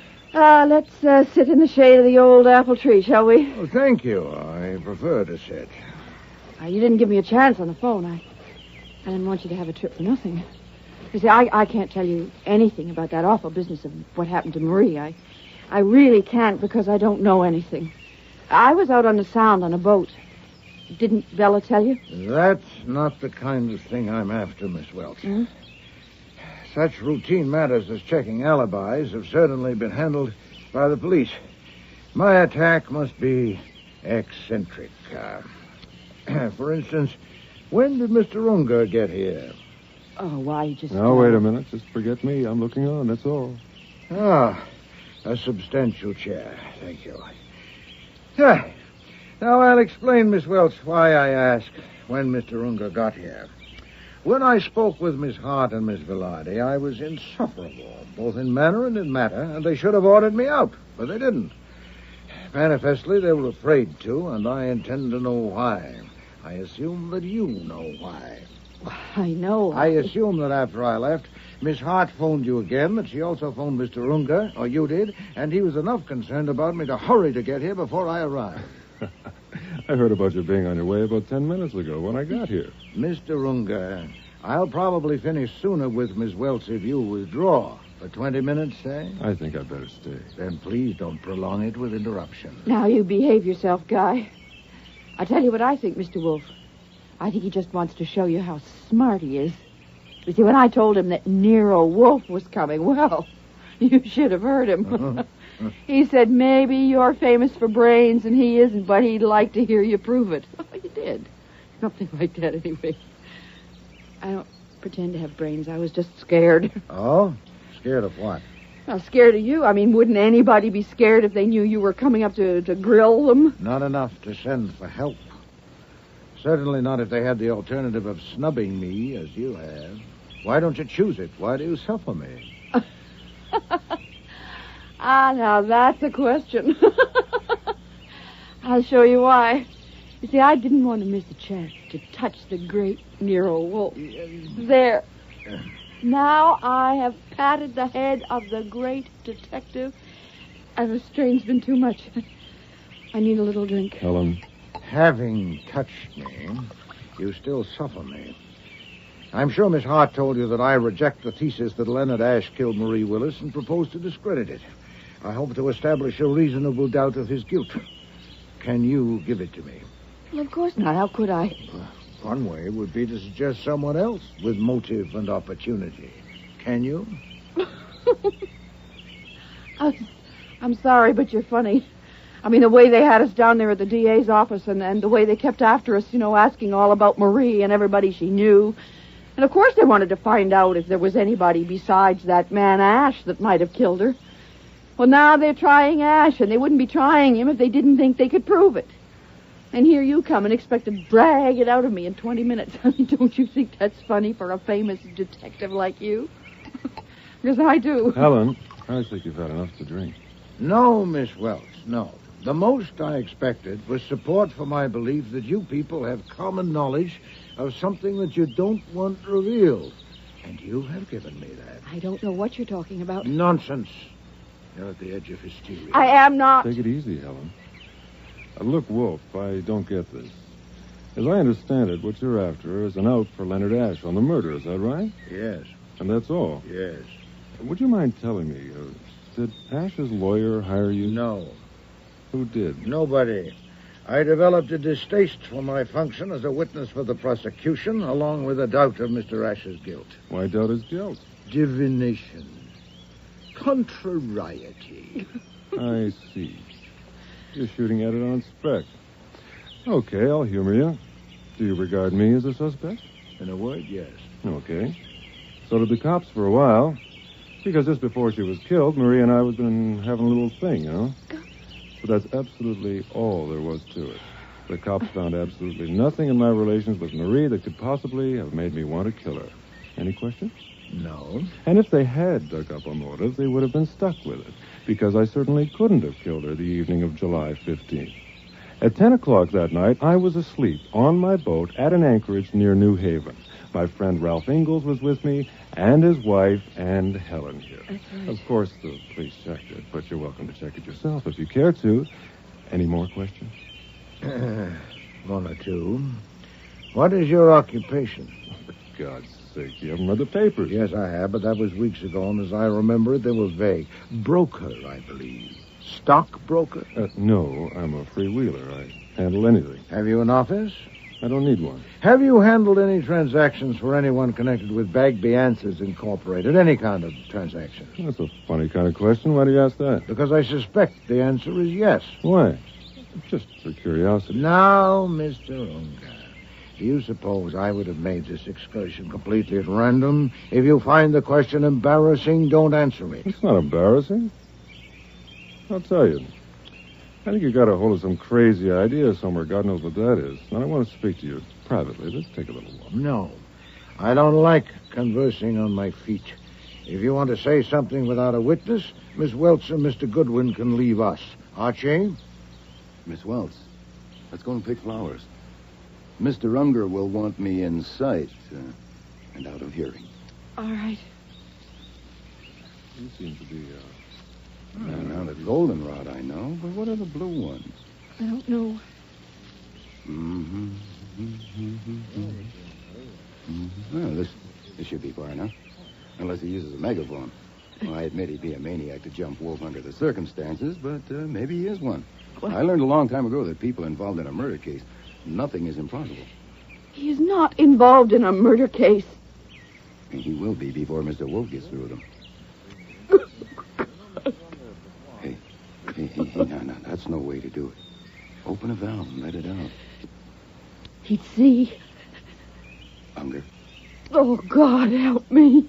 Let's sit in the shade of the old apple tree, shall we? Oh, thank you. I prefer to sit. You didn't give me a chance on the phone. I didn't want you to have a trip for nothing. You see, I can't tell you anything about that awful business of what happened to Marie. I really can't because I don't know anything. I was out on the Sound on a boat. Didn't Bella tell you? That's not the kind of thing I'm after, Miss Welch. Hmm? Such routine matters as checking alibis have certainly been handled by the police. My attack must be eccentric. For instance, when did Mr. Unger get here? Oh, why, just... Now, wait a minute. Just forget me. I'm looking on, that's all. Ah, a substantial chair. Thank you. Now, I'll explain, Miss Welch, why I ask when Mr. Unger got here. When I spoke with Miss Hart and Miss Velarde, I was insufferable, both in manner and in matter, and they should have ordered me out, but they didn't. Manifestly, they were afraid to, and I intend to know why. I assume that you know why. I know. I assume that after I left, Miss Hart phoned you again, that she also phoned Mr. Unger, or you did, and he was enough concerned about me to hurry to get here before I arrived. I heard about you being on your way about 10 minutes ago when I got here. Mr. Unger, I'll probably finish sooner with Miss Welch if you withdraw. For 20 minutes, say? I think I'd better stay. Then please don't prolong it with interruption. Now you behave yourself, Guy. I'll tell you what I think, Mr. Wolfe. I think he just wants to show you how smart he is. You see, when I told him that Nero Wolfe was coming, well, you should have heard him. He said, maybe you're famous for brains and he isn't, but he'd like to hear you prove it. Well, you did. Something like that, anyway. I don't pretend to have brains. I was just scared. Oh? Scared of what? Well, scared of you. I mean, wouldn't anybody be scared if they knew you were coming up to grill them? Not enough to send for help. Certainly not if they had the alternative of snubbing me, as you have. Why don't you choose it? Why do you suffer me? Now that's a question. I'll show you why. You see, I didn't want to miss a chance to touch the great Nero Wolfe. There. Now I have patted the head of the great detective, and the strain's been too much. I need a little drink. Helen. Having touched me, you still suffer me. I'm sure Miss Hart told you that I reject the thesis that Leonard Ashe killed Marie Willis and propose to discredit it. I hope to establish a reasonable doubt of his guilt. Can you give it to me? Well, of course not. How could I? One way would be to suggest someone else with motive and opportunity. Can you? I'm sorry, but you're funny. I mean, the way they had us down there at the DA's office and the way they kept after us, asking all about Marie and everybody she knew. And, of course, they wanted to find out if there was anybody besides that man Ashe that might have killed her. Well, now they're trying Ashe, and they wouldn't be trying him if they didn't think they could prove it. And here you come and expect to drag it out of me in 20 minutes. I mean, don't you think that's funny for a famous detective like you? Because I do. Helen, I think you've had enough to drink. No, Miss Welch, no. The most I expected was support for my belief that you people have common knowledge of something that you don't want revealed. And you have given me that. I don't know what you're talking about. Nonsense. You're at the edge of hysteria. I am not. Take it easy, Helen. Look, Wolfe, I don't get this. As I understand it, what you're after is an out for Leonard Ashe on the murder, is that right? Yes. And that's all? Yes. Would you mind telling me, did Ashe's lawyer hire you? No. Who did? Nobody. I developed a distaste for my function as a witness for the prosecution, along with a doubt of Mr. Ash's guilt. Why doubt his guilt? Divination. Contrariety. I see. You're shooting at it on spec. Okay, I'll humor you. Do you regard me as a suspect? In a word, yes. Okay. So did the cops for a while. Because just before she was killed, Marie and I had been having a little thing, you know? But that's absolutely all there was to it. The cops found absolutely nothing in my relations with Marie that could possibly have made me want to kill her. Any questions? No. And if they had dug up a motive, they would have been stuck with it, because I certainly couldn't have killed her the evening of July 15th. At 10 o'clock that night, I was asleep on my boat at an anchorage near New Haven. My friend Ralph Ingalls was with me, and his wife, and Helen here. That's right. Of course, the police checked it, but you're welcome to check it yourself if you care to. Any more questions? One or two. What is your occupation? For God's sake, you haven't read the papers. Yes, I have, but that was weeks ago, and as I remember it, they were vague. Broker, I believe. Stockbroker? No, I'm a freewheeler. I handle anything. Have you an office? I don't need one. Have you handled any transactions for anyone connected with Bagby Answers Incorporated? Any kind of transaction? That's a funny kind of question. Why do you ask that? Because I suspect the answer is yes. Why? Just for curiosity. Now, Mr. Ungar, do you suppose I would have made this excursion completely at random? If you find the question embarrassing, don't answer it. It's not embarrassing. I'll tell you. I think you got a hold of some crazy idea somewhere. God knows what that is. And I want to speak to you privately. Let's take a little walk. No. I don't like conversing on my feet. If you want to say something without a witness, Miss Welts and Mr. Goodwin can leave us. Archie? Miss Welts, let's go and pick flowers. Mr. Unger will want me in sight and out of hearing. All right. You seem to be, Now, the goldenrod I know, but what are the blue ones? I don't know. Well, this should be far enough. Unless he uses a megaphone. Well, I admit he'd be a maniac to jump Wolf under the circumstances, but maybe he is one. What? I learned a long time ago that people involved in a murder case, nothing is implausible. He is not involved in a murder case. And he will be before Mr. Wolf gets through with him. Hey, no, that's no way to do it. Open a valve and let it out. He'd see. Unger. Oh, God, help me.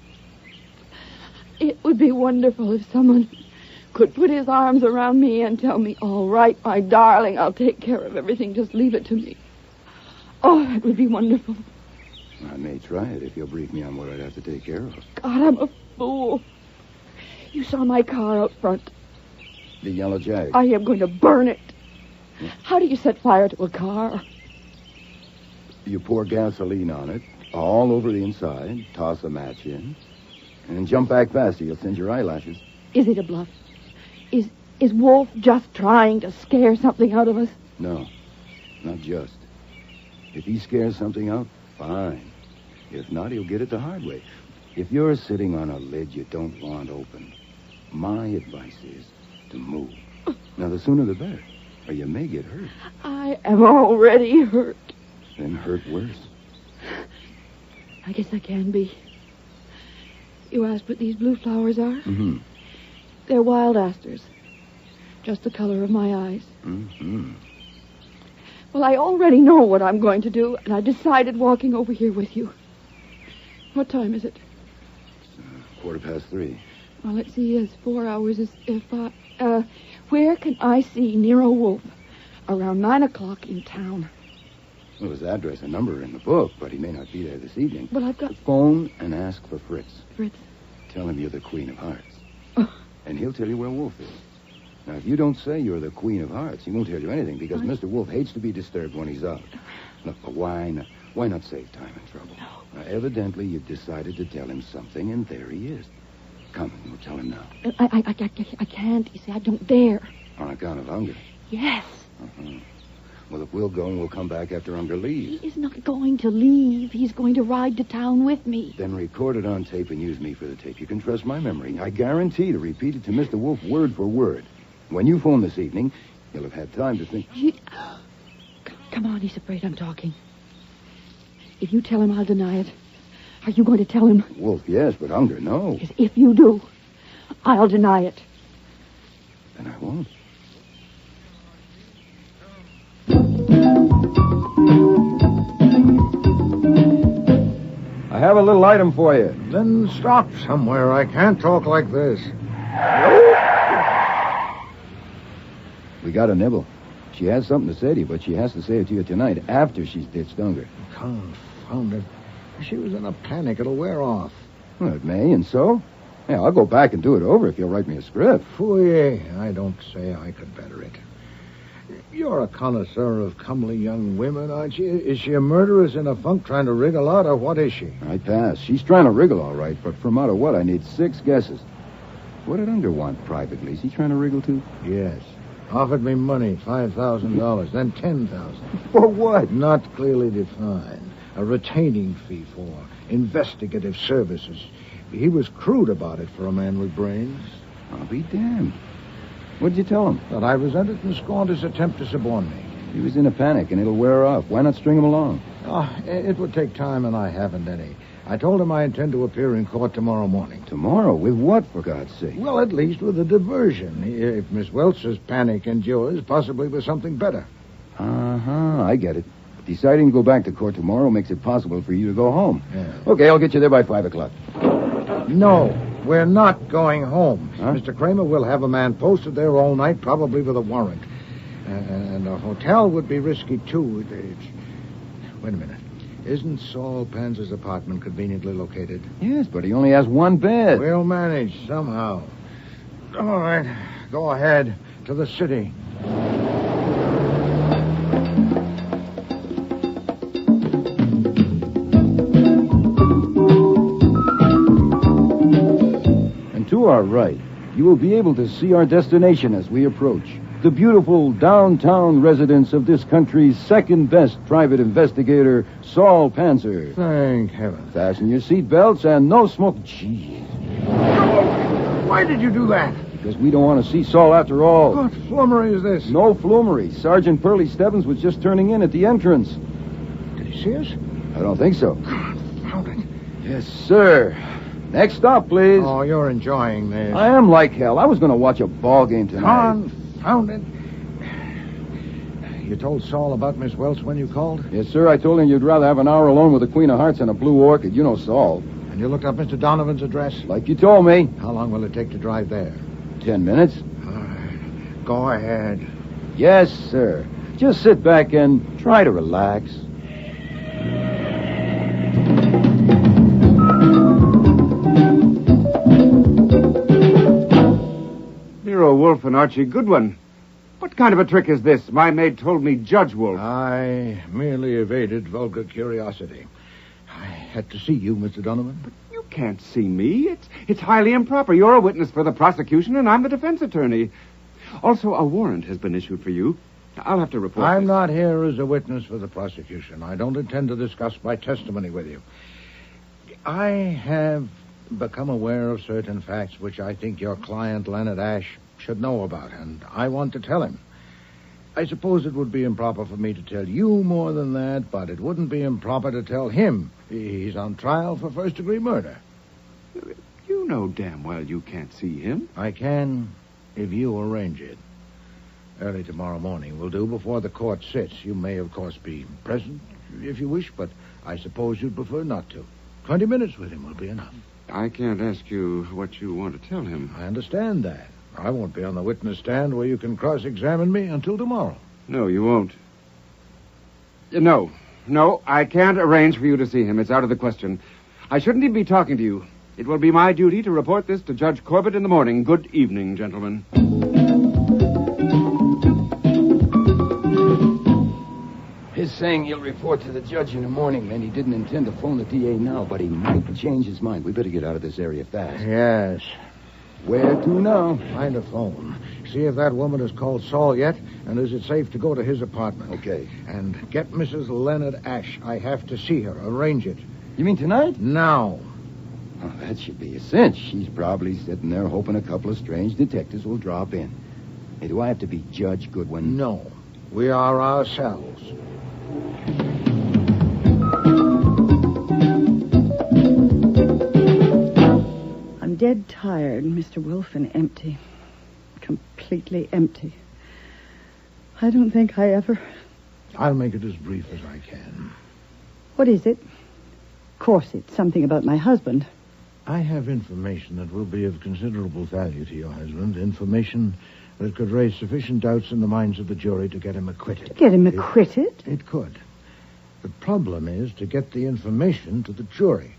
It would be wonderful if someone could put his arms around me and tell me, all right, my darling, I'll take care of everything. Just leave it to me. Oh, that would be wonderful. I may try it if you'll brief me on what I'd have to take care of. God, I'm a fool. You saw my car out front. The yellow Jag. I am going to burn it. How do you set fire to a car? You pour gasoline on it, all over the inside, toss a match in, and jump back faster. You'll singe your eyelashes. Is it a bluff? Is Wolf just trying to scare something out of us? No, not just. If he scares something out, fine. If not, he'll get it the hard way. If you're sitting on a lid you don't want open, my advice is to move. Now, the sooner the better, or you may get hurt. I am already hurt. Then hurt worse. I guess I can be. You asked what these blue flowers are? Mm-hmm. They're wild asters. Just the color of my eyes. Mm-hmm. Well, I already know what I'm going to do, and I decided walking over here with you. What time is it? It's 3:15. Well, let's see, it's 4 hours. Where can I see Nero Wolfe? Around 9 o'clock in town. Well, his address and number are in the book, but he may not be there this evening. Well, I've got... Phone and ask for Fritz. Fritz? Tell him you're the Queen of Hearts. And he'll tell you where Wolf is. Now, if you don't say you're the Queen of Hearts, he won't tell you anything, because Mr. Wolf hates to be disturbed when he's out. Look, why not save time and trouble? No. Now, evidently, you've decided to tell him something, and there he is. Come, we'll tell him now. I can't. You see, I don't dare. On account of Unger? Yes. Uh-huh. Well, if we'll go and we'll come back after Unger leaves. He is not going to leave. He's going to ride to town with me. Then record it on tape and use me for the tape. You can trust my memory. I guarantee to repeat it to Mr. Wolf word for word. When you phone this evening, you'll have had time to think. Come on, he's afraid I'm talking. If you tell him, I'll deny it. Are you going to tell him? Wolf, yes, but Unger, no. Yes, if you do, I'll deny it. Then I won't. I have a little item for you. Then stop somewhere. I can't talk like this. We got a nibble. She has something to say to you, but she has to say it to you tonight after she's ditched Unger. Confound it. She was in a panic. It'll wear off. Well, it may, and so? Yeah, I'll go back and do it over if you'll write me a script. Fooey, I don't say I could better it. You're a connoisseur of comely young women, aren't you? Is she a murderess in a funk trying to wriggle out, or what is she? I pass. She's trying to wriggle, all right, but from out of what, I need 6 guesses. What did Unger want privately? Is he trying to wriggle, too? Yes. Offered me money, $5,000, then $10,000. For what? Not clearly defined. A retaining fee for investigative services. He was crude about it for a man with brains. I'll be damned. What'd you tell him? That I resented and scorned his attempt to suborn me. He was in a panic, and it'll wear off. Why not string him along? It would take time, and I haven't any. I told him I intend to appear in court tomorrow morning. Tomorrow? With what, for God's sake? Well, at least with a diversion. If Miss Welch's panic endures, possibly with something better. Uh-huh, I get it. Deciding to go back to court tomorrow makes it possible for you to go home. Yeah. Okay, I'll get you there by 5 o'clock. No, we're not going home. Huh? Mr. Kramer will have a man posted there all night, probably with a warrant. And a hotel would be risky, too. Wait a minute. Isn't Saul Panzer's apartment conveniently located? Yes, but he only has 1 bed. We'll manage somehow. All right, go ahead to the city. And to our right, you will be able to see our destination as we approach. The beautiful downtown residence of this country's second-best private investigator, Saul Panzer. Thank heaven. Fasten your seatbelts and no smoke. Jeez. Why did you do that? Because we don't want to see Saul after all. What flummery is this? No flummery. Sergeant Pearlie Stebbins was just turning in at the entrance. Did he see us? I don't think so. Confound it. Yes, sir. Next stop, please. Oh, you're enjoying this. I am like hell. I was going to watch a ball game tonight. Confound it. You told Saul about Miss Welch when you called? Yes, sir. I told him you'd rather have an hour alone with the Queen of Hearts and a blue orchid. You know Saul. And you looked up Mr. Donovan's address? Like you told me. How long will it take to drive there? 10 minutes. All right. Go ahead. Yes, sir. Just sit back and try to relax. Nero Wolfe and Archie Goodwin. What kind of a trick is this? My maid told me Judge Wolfe. I merely evaded vulgar curiosity. I had to see you, Mr. Donovan. But you can't see me. It's highly improper. You're a witness for the prosecution, and I'm the defense attorney. Also, a warrant has been issued for you. I'll have to report I'm this. not here as a witness for the prosecution. I don't intend to discuss my testimony with you. I have become aware of certain facts which I think your client, Leonard Ash, should know about, and I want to tell him. I suppose it would be improper for me to tell you more than that, but it wouldn't be improper to tell him. He's on trial for first-degree murder. You know damn well you can't see him. I can if you arrange it. Early tomorrow morning will do, before the court sits. You may, of course, be present if you wish, but I suppose you'd prefer not to. 20 minutes with him will be enough. I can't ask you what you want to tell him. I understand that. I won't be on the witness stand where you can cross-examine me until tomorrow. No, you won't. No, I can't arrange for you to see him. It's out of the question. I shouldn't even be talking to you. It will be my duty to report this to Judge Corbett in the morning. Good evening, gentlemen. His saying he'll report to the judge in the morning meant he didn't intend to phone the DA now, but he might change his mind. We better get out of this area fast. Yes. Where to now? Find a phone. See if that woman has called Saul yet, and is it safe to go to his apartment. Okay. And get Mrs. Leonard Ash. I have to see her. Arrange it. You mean tonight? Now. Oh, that should be a cinch. She's probably sitting there hoping a couple of strange detectives will drop in. Hey, do I have to be Judge Goodwin? No. We are ourselves. I'm dead tired, Mr. Wolfe, and empty. Completely empty. I don't think I ever... I'll make it as brief as I can. What is it? Of course, it's something about my husband. I have information that will be of considerable value to your husband. Information that could raise sufficient doubts in the minds of the jury to get him acquitted. To get him acquitted? It could. The problem is to get the information to the jury.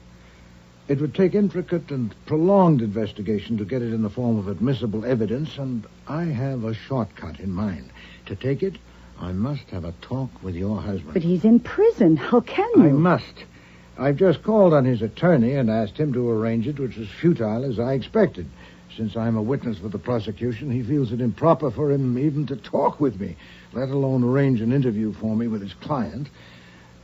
It would take intricate and prolonged investigation to get it in the form of admissible evidence, and I have a shortcut in mind. To take it, I must have a talk with your husband. But he's in prison. How can you? I must. I've just called on his attorney and asked him to arrange it, which was futile as I expected. Since I'm a witness for the prosecution, he feels it improper for him even to talk with me, let alone arrange an interview for me with his client.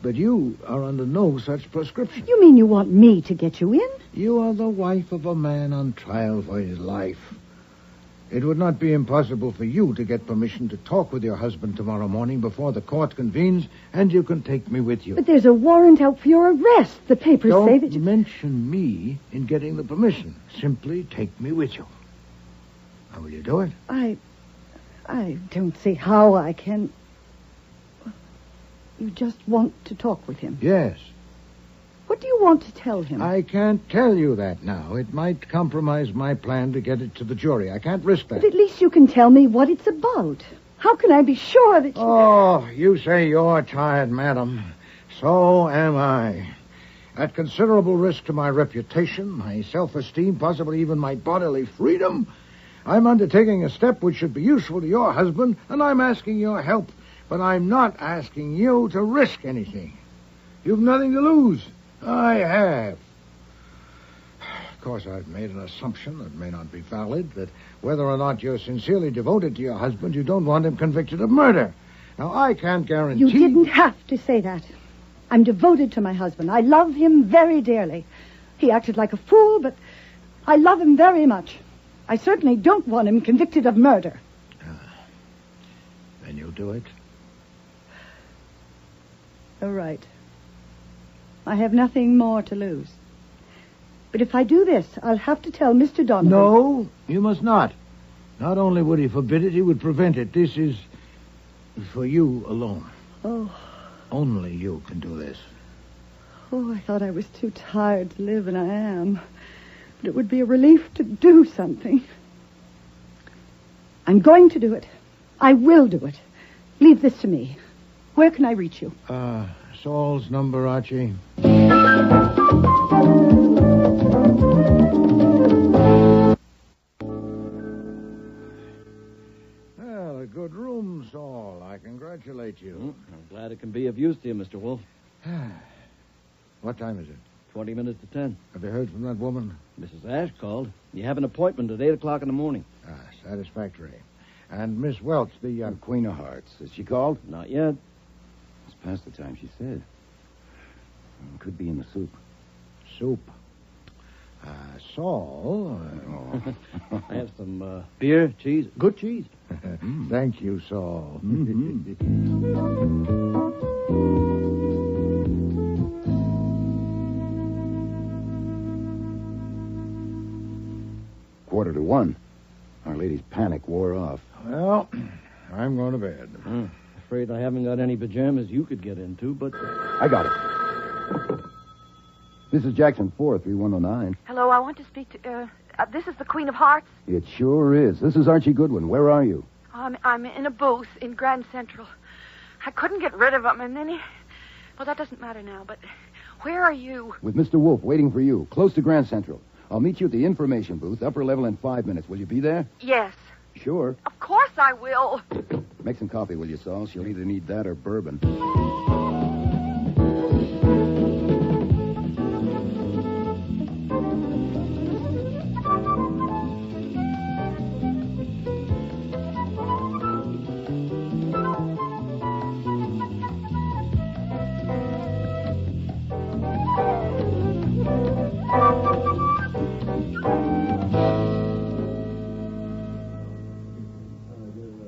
But you are under no such prescription. You mean you want me to get you in? You are the wife of a man on trial for his life. It would not be impossible for you to get permission to talk with your husband tomorrow morning before the court convenes, and you can take me with you. But there's a warrant out for your arrest. The papers say that you... Don't mention me in getting the permission. Simply take me with you. How will you do it? I don't see how I can... You just want to talk with him? Yes. What do you want to tell him? I can't tell you that now. It might compromise my plan to get it to the jury. I can't risk that. But at least you can tell me what it's about. How can I be sure that you... Oh, you say you're tired, madam. So am I. At considerable risk to my reputation, my self-esteem, possibly even my bodily freedom, I'm undertaking a step which should be useful to your husband, and I'm asking your help. But I'm not asking you to risk anything. You've nothing to lose. I have. Of course, I've made an assumption that may not be valid, that whether or not you're sincerely devoted to your husband, you don't want him convicted of murder. Now, I can't guarantee... You didn't have to say that. I'm devoted to my husband. I love him very dearly. He acted like a fool, but I love him very much. I certainly don't want him convicted of murder. Then you'll do it? All right. I have nothing more to lose. But if I do this, I'll have to tell Mr. Donovan... No, you must not. Not only would he forbid it, he would prevent it. This is for you alone. Oh. Only you can do this. Oh, I thought I was too tired to live, and I am. But it would be a relief to do something. I'm going to do it. I will do it. Leave this to me. Where can I reach you? Saul's number, Archie. Well, a good room, Saul. I congratulate you. I'm glad it can be of use to you, Mr. Wolfe. What time is it? 20 minutes to 10. Have you heard from that woman? Mrs. Ash called. You have an appointment at 8 o'clock in the morning. Satisfactory. And Miss Welch, the Queen of Hearts. Has she called? Not yet. It's past the time she said. Could be in the soup. Soup. Saul. I have some beer, cheese. Good cheese. Thank you, Saul. Quarter to 1. Our lady's panic wore off. Well, I'm going to bed. Afraid I haven't got any pajamas you could get into, but... I got it. This is Jackson 4, 3109. Hello, I want to speak to... this is the Queen of Hearts. It sure is. This is Archie Goodwin. Where are you? I'm in a booth in Grand Central. I couldn't get rid of him, and then he... Well, that doesn't matter now, but where are you? With Mr. Wolfe, waiting for you, close to Grand Central. I'll meet you at the information booth, upper level, in 5 minutes. Will you be there? Yes. Sure. Of course I will. Make some coffee, will you, Saul? She'll either need that or bourbon.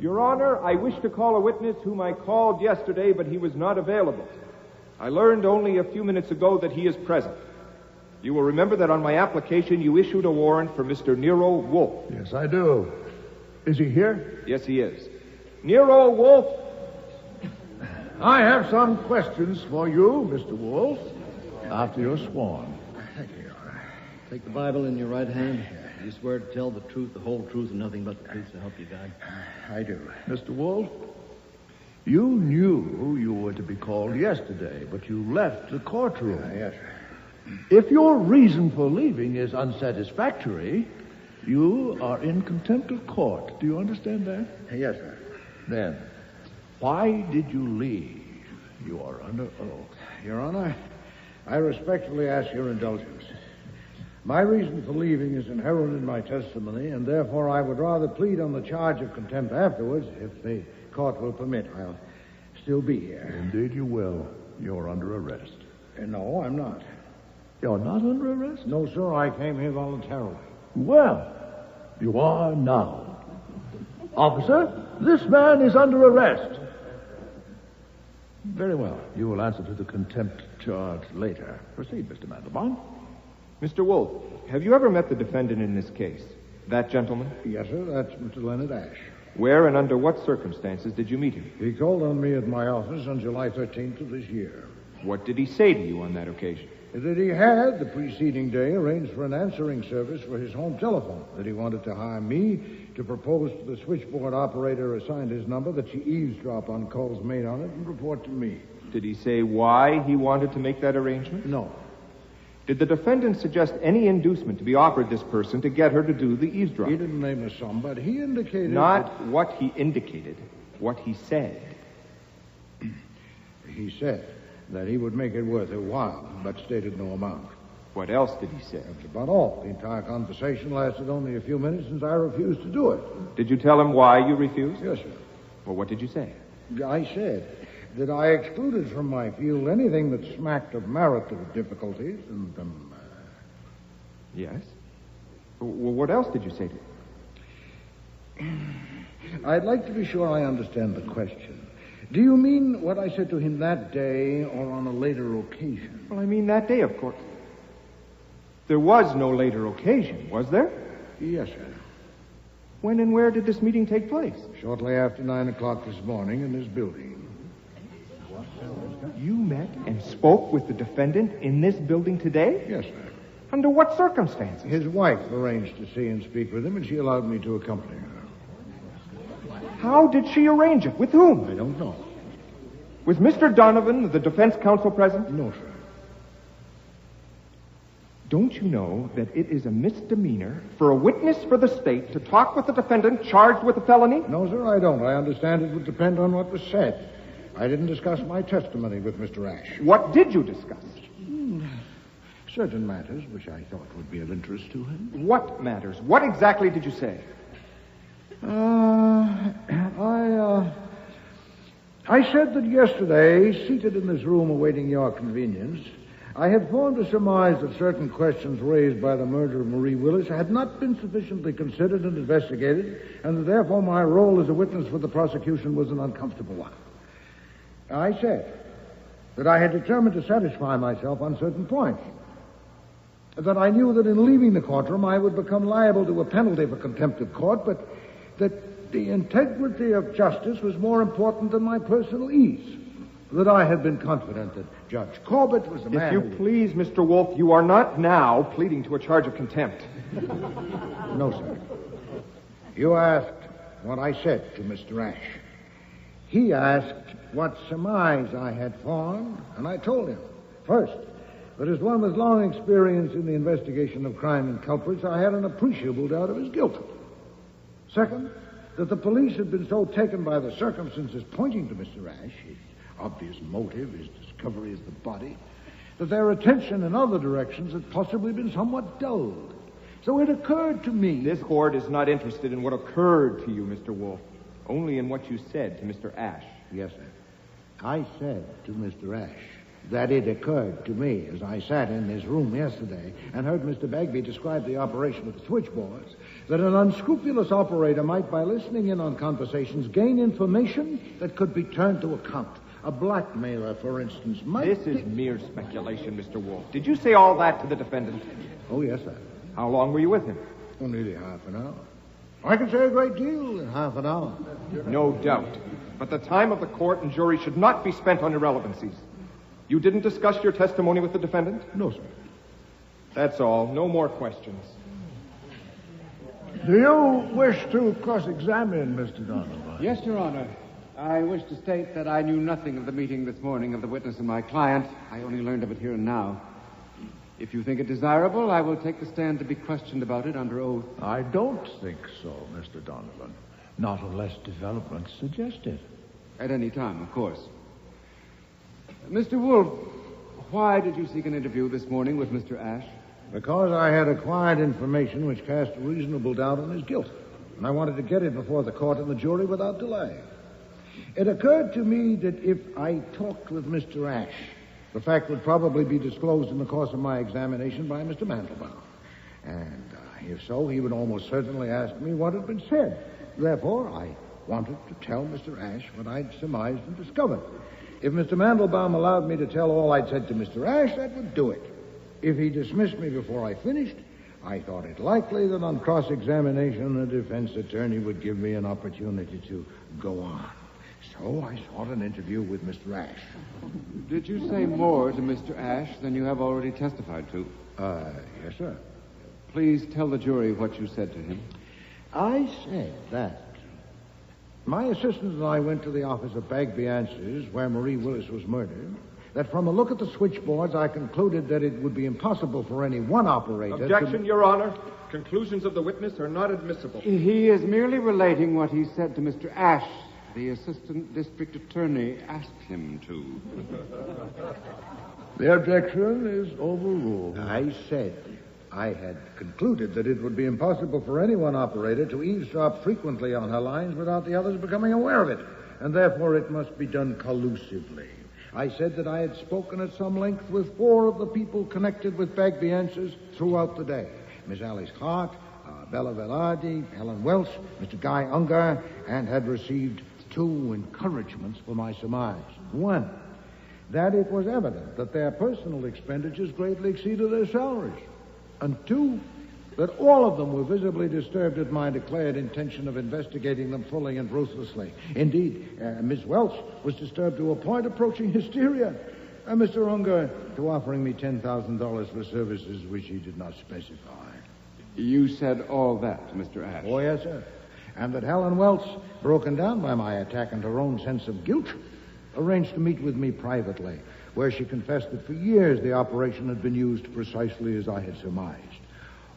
Your Honor, I wish to call a witness whom I called yesterday, but he was not available. I learned only a few minutes ago that he is present. You will remember that on my application you issued a warrant for Mr. Nero Wolfe. Yes, I do. Is he here? Yes, he is. Nero Wolfe. I have some questions for you, Mr. Wolfe, after you're sworn. Take the Bible in your right hand. You swear to tell the truth, the whole truth, and nothing but the truth to help you God? I do. Mr. Wolfe, you knew you were to be called yesterday, but you left the courtroom. Yes, sir. If your reason for leaving is unsatisfactory, you are in contempt of court. Do you understand that? Yes, sir. Then, why did you leave? You are under oath. Your Honor, I respectfully ask your indulgence. My reason for leaving is inherent in my testimony, and therefore I would rather plead on the charge of contempt afterwards, if the court will permit. I'll still be here. Indeed you will. You're under arrest. No, I'm not. You're not under arrest? No, sir, I came here voluntarily. Well, you are now. Officer, this man is under arrest. Very well. You will answer to the contempt charge later. Proceed, Mr. Mandelbaum. Mr. Wolfe, have you ever met the defendant in this case? That gentleman? Yes, sir, that's Mr. Leonard Ash. Where and under what circumstances did you meet him? He called on me at my office on July 13th of this year. What did he say to you on that occasion? That he had, the preceding day, arranged for an answering service for his home telephone, that he wanted to hire me to propose to the switchboard operator assigned his number that she eavesdrop on calls made on it and report to me. Did he say why he wanted to make that arrangement? No. Did the defendant suggest any inducement to be offered this person to get her to do the eavesdrop? He didn't name a sum, but he indicated... Not what he indicated, what he said. He said that he would make it worth her while, but stated no amount. What else did he say? That's about all. The entire conversation lasted only a few minutes since I refused to do it. Did you tell him why you refused? Yes, sir. Well, what did you say? I said that I excluded from my field anything that smacked of marital difficulties and, Yes? Well, what else did you say to him? I'd like to be sure I understand the question. Do you mean what I said to him that day or on a later occasion? Well, I mean that day, of course. There was no later occasion, was there? Yes, sir. When and where did this meeting take place? Shortly after 9 o'clock this morning in this building. You met and spoke with the defendant in this building today? Yes, sir. Under what circumstances? His wife arranged to see and speak with him, and she allowed me to accompany her. How did she arrange it? With whom? I don't know. Was Mr. Donovan, the defense counsel, present? No, sir. Don't you know that it is a misdemeanor for a witness for the state to talk with the defendant charged with a felony? No, sir, I don't. I understand it would depend on what was said. I didn't discuss my testimony with Mr. Ash. What did you discuss? Certain matters which I thought would be of interest to him. What matters? What exactly did you say? I said that yesterday, seated in this room awaiting your convenience, I had formed a surmise that certain questions raised by the murder of Marie Willis had not been sufficiently considered and investigated, and that therefore my role as a witness for the prosecution was an uncomfortable one. I said that I had determined to satisfy myself on certain points. That I knew that in leaving the courtroom I would become liable to a penalty for contempt of court, but that the integrity of justice was more important than my personal ease. That I had been confident that Judge Corbett was the man... If you please, Mr. Wolfe, you are not now pleading to a charge of contempt. No, sir. You asked what I said to Mr. Ash. He asked what surmise I had formed, and I told him. First, that as one with long experience in the investigation of crime and culprits, I had an appreciable doubt of his guilt. Second, that the police had been so taken by the circumstances pointing to Mr. Ash, his obvious motive, his discovery of the body, that their attention in other directions had possibly been somewhat dulled. So it occurred to me... This court is not interested in what occurred to you, Mr. Wolfe, only in what you said to Mr. Ash. Yes, sir. I said to Mr. Ash that it occurred to me as I sat in this room yesterday and heard Mr. Bagby describe the operation of the switchboards that an unscrupulous operator might, by listening in on conversations, gain information that could be turned to account. A blackmailer, for instance, might... This is mere speculation, Mr. Wolfe. Did you say all that to the defendant? Oh, yes, sir. How long were you with him? Oh, nearly half an hour. I can say a great deal in half an hour. No doubt. But the time of the court and jury should not be spent on irrelevancies. You didn't discuss your testimony with the defendant? No, sir. That's all. No more questions. Do you wish to cross-examine Mr. Donovan? Yes, Your Honor. I wish to state that I knew nothing of the meeting this morning of the witness and my client. I only learned of it here and now. If you think it desirable, I will take the stand to be questioned about it under oath. I don't think so, Mr. Donovan. Not unless developments suggest it. At any time, of course. Mr. Wolfe, why did you seek an interview this morning with Mr. Ash? Because I had acquired information which cast a reasonable doubt on his guilt. And I wanted to get it before the court and the jury without delay. It occurred to me that if I talked with Mr. Ash, the fact would probably be disclosed in the course of my examination by Mr. Mandelbaum. And if so, he would almost certainly ask me what had been said. Therefore, I wanted to tell Mr. Ash what I'd surmised and discovered. If Mr. Mandelbaum allowed me to tell all I'd said to Mr. Ash, that would do it. If he dismissed me before I finished, I thought it likely that on cross-examination, the defense attorney would give me an opportunity to go on. So I sought an interview with Mr. Ash. Did you say more to Mr. Ash than you have already testified to? Yes, sir. Please tell the jury what you said to him. I said that my assistant and I went to the office of Bagby Answers, where Marie Willis was murdered, that from a look at the switchboards, I concluded that it would be impossible for any one operator Objection, Your Honor. Conclusions of the witness are not admissible. He is merely relating what he said to Mr. Ash. The assistant district attorney asked him to. The objection is overruled. I said I had concluded that it would be impossible for any one operator to eavesdrop frequently on her lines without the others becoming aware of it, and therefore it must be done collusively. I said that I had spoken at some length with 4 of the people connected with Bagby Answers throughout the day. Miss Alice Hart, Bella Velarde, Helen Welch, Mr. Guy Unger, and had received 2 encouragements for my surmise. 1, that it was evident that their personal expenditures greatly exceeded their salaries. And 2, that all of them were visibly disturbed at my declared intention of investigating them fully and ruthlessly. Indeed, Miss Welch was disturbed to a point approaching hysteria, and Mr. Unger to offering me $10,000 for services which he did not specify. You said all that to Mr. Ash? Oh, yes, sir. And that Helen Welch, broken down by my attack and her own sense of guilt, arranged to meet with me privately, where she confessed that for years the operation had been used precisely as I had surmised.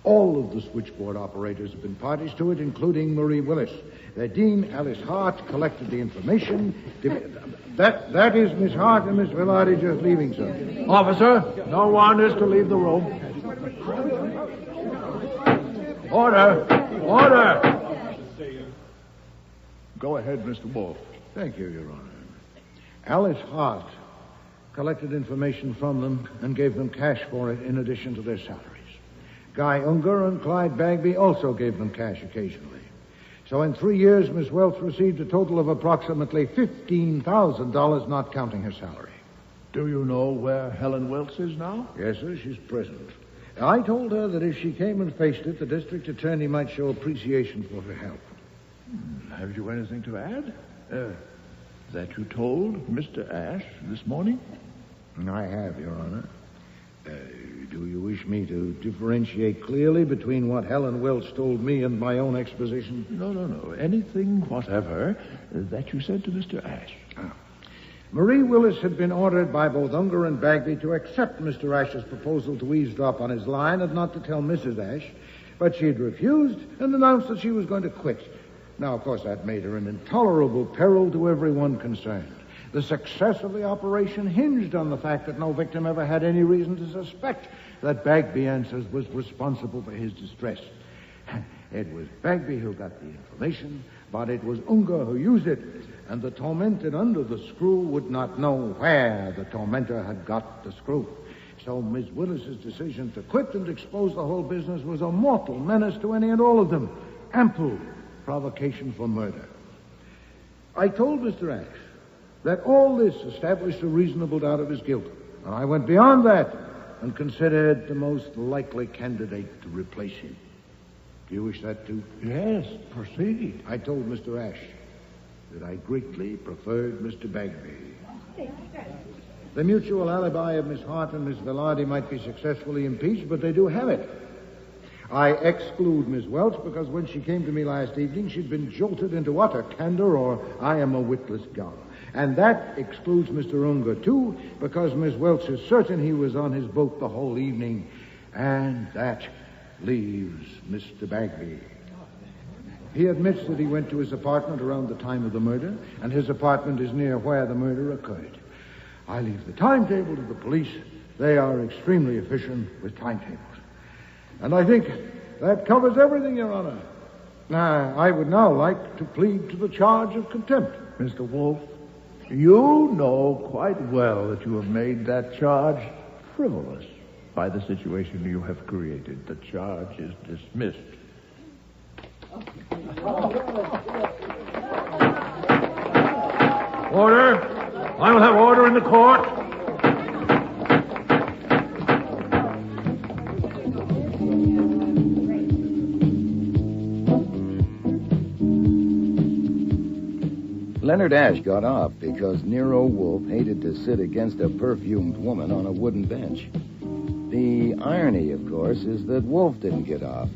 All of the switchboard operators have been parties to it, including Marie Willis. Their dean, Alice Hart, collected the information. That is Miss Hart and Miss Velarde just leaving, sir. Officer, no one is to leave the room. Order! Order! Go ahead, Mr. Wolfe. Thank you, Your Honor. Alice Hart collected information from them and gave them cash for it in addition to their salaries. Guy Unger and Clyde Bagby also gave them cash occasionally. So in 3 years, Miss Welch received a total of approximately $15,000, not counting her salary. Do you know where Helen Welch is now? Yes, sir, she's present. I told her that if she came and faced it, the district attorney might show appreciation for her help. Have you anything to add? That you told Mr. Ash this morning? I have, Your Honor. Do you wish me to differentiate clearly between what Helen Welch told me and my own exposition? No. Anything whatever that you said to Mr. Ash. Marie Willis had been ordered by both Unger and Bagby to accept Mr. Ash's proposal to eavesdrop on his line and not to tell Mrs. Ash, but she had refused and announced that she was going to quit. Now, of course, that made her an intolerable peril to everyone concerned. The success of the operation hinged on the fact that no victim ever had any reason to suspect that Bagby Answers was responsible for his distress. It was Bagby who got the information, But it was Unger who used it, and the tormented under the screw would not know where the tormentor had got the screw. So Miss Willis's decision to quit and expose the whole business was a mortal menace to any and all of them. Ample provocation for murder. I told Mr. Ash that all this established a reasonable doubt of his guilt, and I went beyond that and considered the most likely candidate to replace him. Do you wish that too? Yes, proceed. I told Mr. Ash that I greatly preferred Mr. Bagby. The mutual alibi of Miss Hart and Miss Velarde might be successfully impeached, but they do have it. I exclude Miss Welch because when she came to me last evening, she'd been jolted into utter candor, or I am a witless gull. And that excludes Mr. Unger, too, because Miss Welch is certain he was on his boat the whole evening. And that leaves Mr. Bagby. He admits that he went to his apartment around the time of the murder, and his apartment is near where the murder occurred. I leave the timetable to the police. They are extremely efficient with timetables. And I think that covers everything, Your Honor. Now, I would now like to plead to the charge of contempt. Mr. Wolfe, you know quite well that you have made that charge frivolous by the situation you have created. The charge is dismissed. Order! I will have order in the court. Leonard Ash got off because Nero Wolfe hated to sit against a perfumed woman on a wooden bench. The irony, of course, is that Wolfe didn't get off.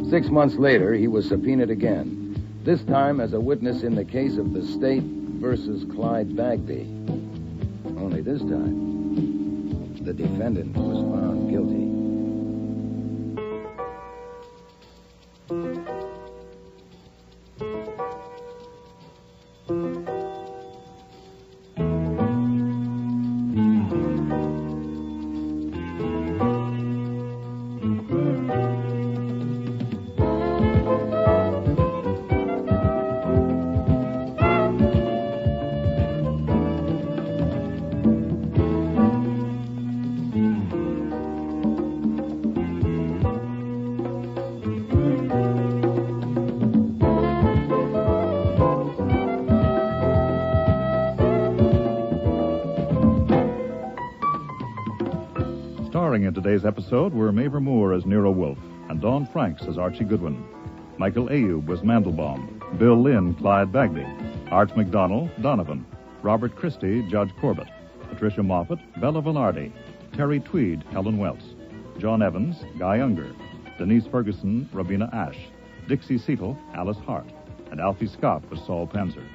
6 months later, he was subpoenaed again, this time as a witness in the case of the State versus Clyde Bagby. Only this time, the defendant was found guilty. In today's episode were Mavor Moore as Nero Wolfe and Dawn Franks as Archie Goodwin. Michael Ayub was Mandelbaum, Bill Lynn, Clyde Bagby, Art McDonald, Donovan, Robert Christie, Judge Corbett, Patricia Moffat, Bella Velarde, Terry Tweed, Helen Welts, John Evans, Guy Unger, Denise Ferguson, Robina Ash, Dixie Seatle, Alice Hart, and Alfie Scott was Saul Panzer.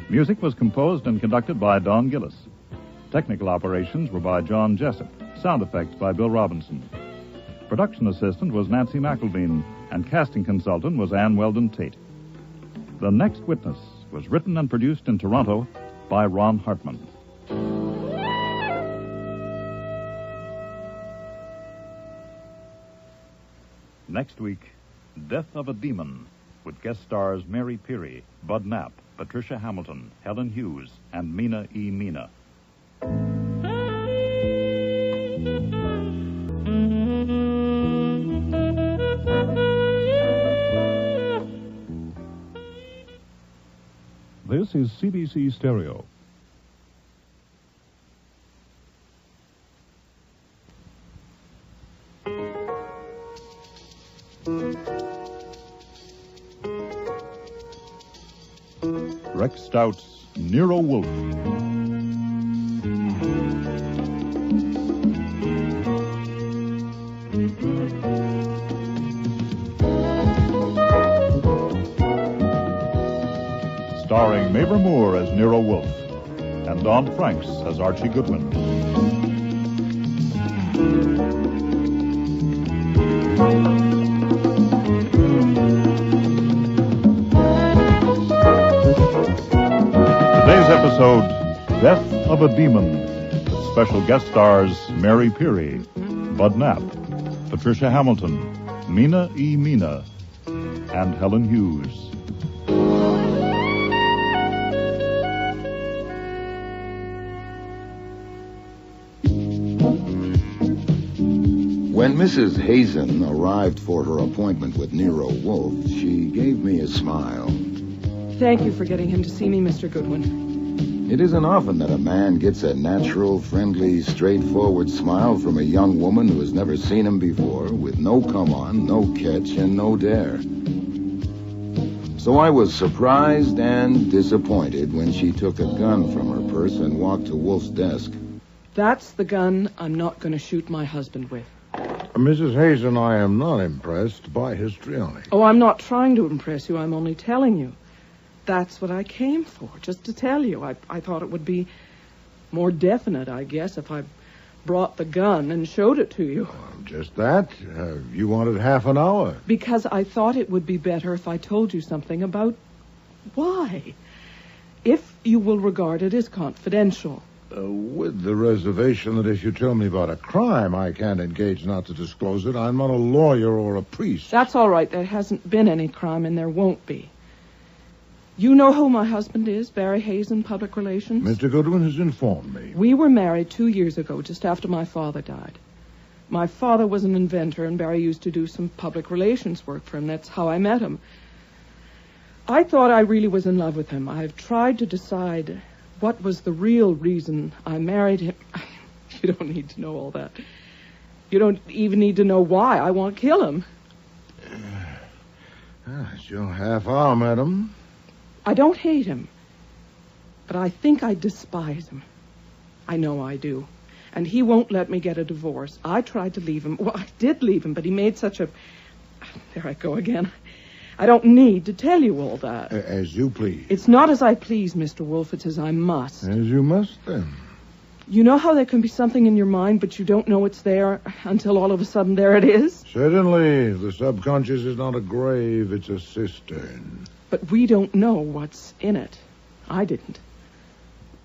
Music was composed and conducted by Don Gillis. Technical operations were by John Jessup. Sound effects by Bill Robinson. Production assistant was Nancy McElveen, and casting consultant was Ann Weldon Tate. The Next Witness was written and produced in Toronto by Ron Hartman. Next week, Death of a Demon, with guest stars Mary Peary, Bud Knapp, Patricia Hamilton, Helen Hughes, and Mina E. Mina. This is CBC Stereo. Rex Stout's Nero Wolfe. Starring Mavor Moore as Nero Wolfe and Dawn Franks as Archie Goodwin. Today's episode, Death of a Demon, with special guest stars Mary Peary, Bud Knapp, Patricia Hamilton, Mina E. Mina, and Helen Hughes. When Mrs. Hazen arrived for her appointment with Nero Wolfe, she gave me a smile. Thank you for getting him to see me, Mr. Goodwin. It isn't often that a man gets a natural, friendly, straightforward smile from a young woman who has never seen him before, with no come-on, no catch, and no dare. So I was surprised and disappointed when she took a gun from her purse and walked to Wolfe's desk. That's the gun I'm not going to shoot my husband with. Mrs. Hazen, I am not impressed by histrionic. Oh, I'm not trying to impress you. I'm only telling you. That's what I came for, just to tell you. I thought it would be more definite, I guess, if I brought the gun and showed it to you. Just that? You wanted half an hour. Because I thought it would be better if I told you something about why. If you will regard it as confidential. With the reservation that if you tell me about a crime, I can't engage not to disclose it. I'm not a lawyer or a priest. That's all right. There hasn't been any crime, and there won't be. You know who my husband is, Barry Hazen, Public Relations? Mr. Goodwin has informed me. We were married 2 years ago, just after my father died. My father was an inventor, and Barry used to do some public relations work for him. That's how I met him. I thought I really was in love with him. I've tried to decide what was the real reason I married him. You don't need to know all that. You don't even need to know why I want to kill him. It's your half hour, madam. I don't hate him, but I think I despise him. I know I do. And he won't let me get a divorce. I tried to leave him. Well, I did leave him, but he made such a... There I go again. I don't need to tell you all that. As you please. It's not as I please, Mr. Wolfe. It's as I must. As you must, then. You know how there can be something in your mind, but you don't know it's there until all of a sudden there it is? Certainly. The subconscious is not a grave, it's a cistern. But we don't know what's in it. I didn't.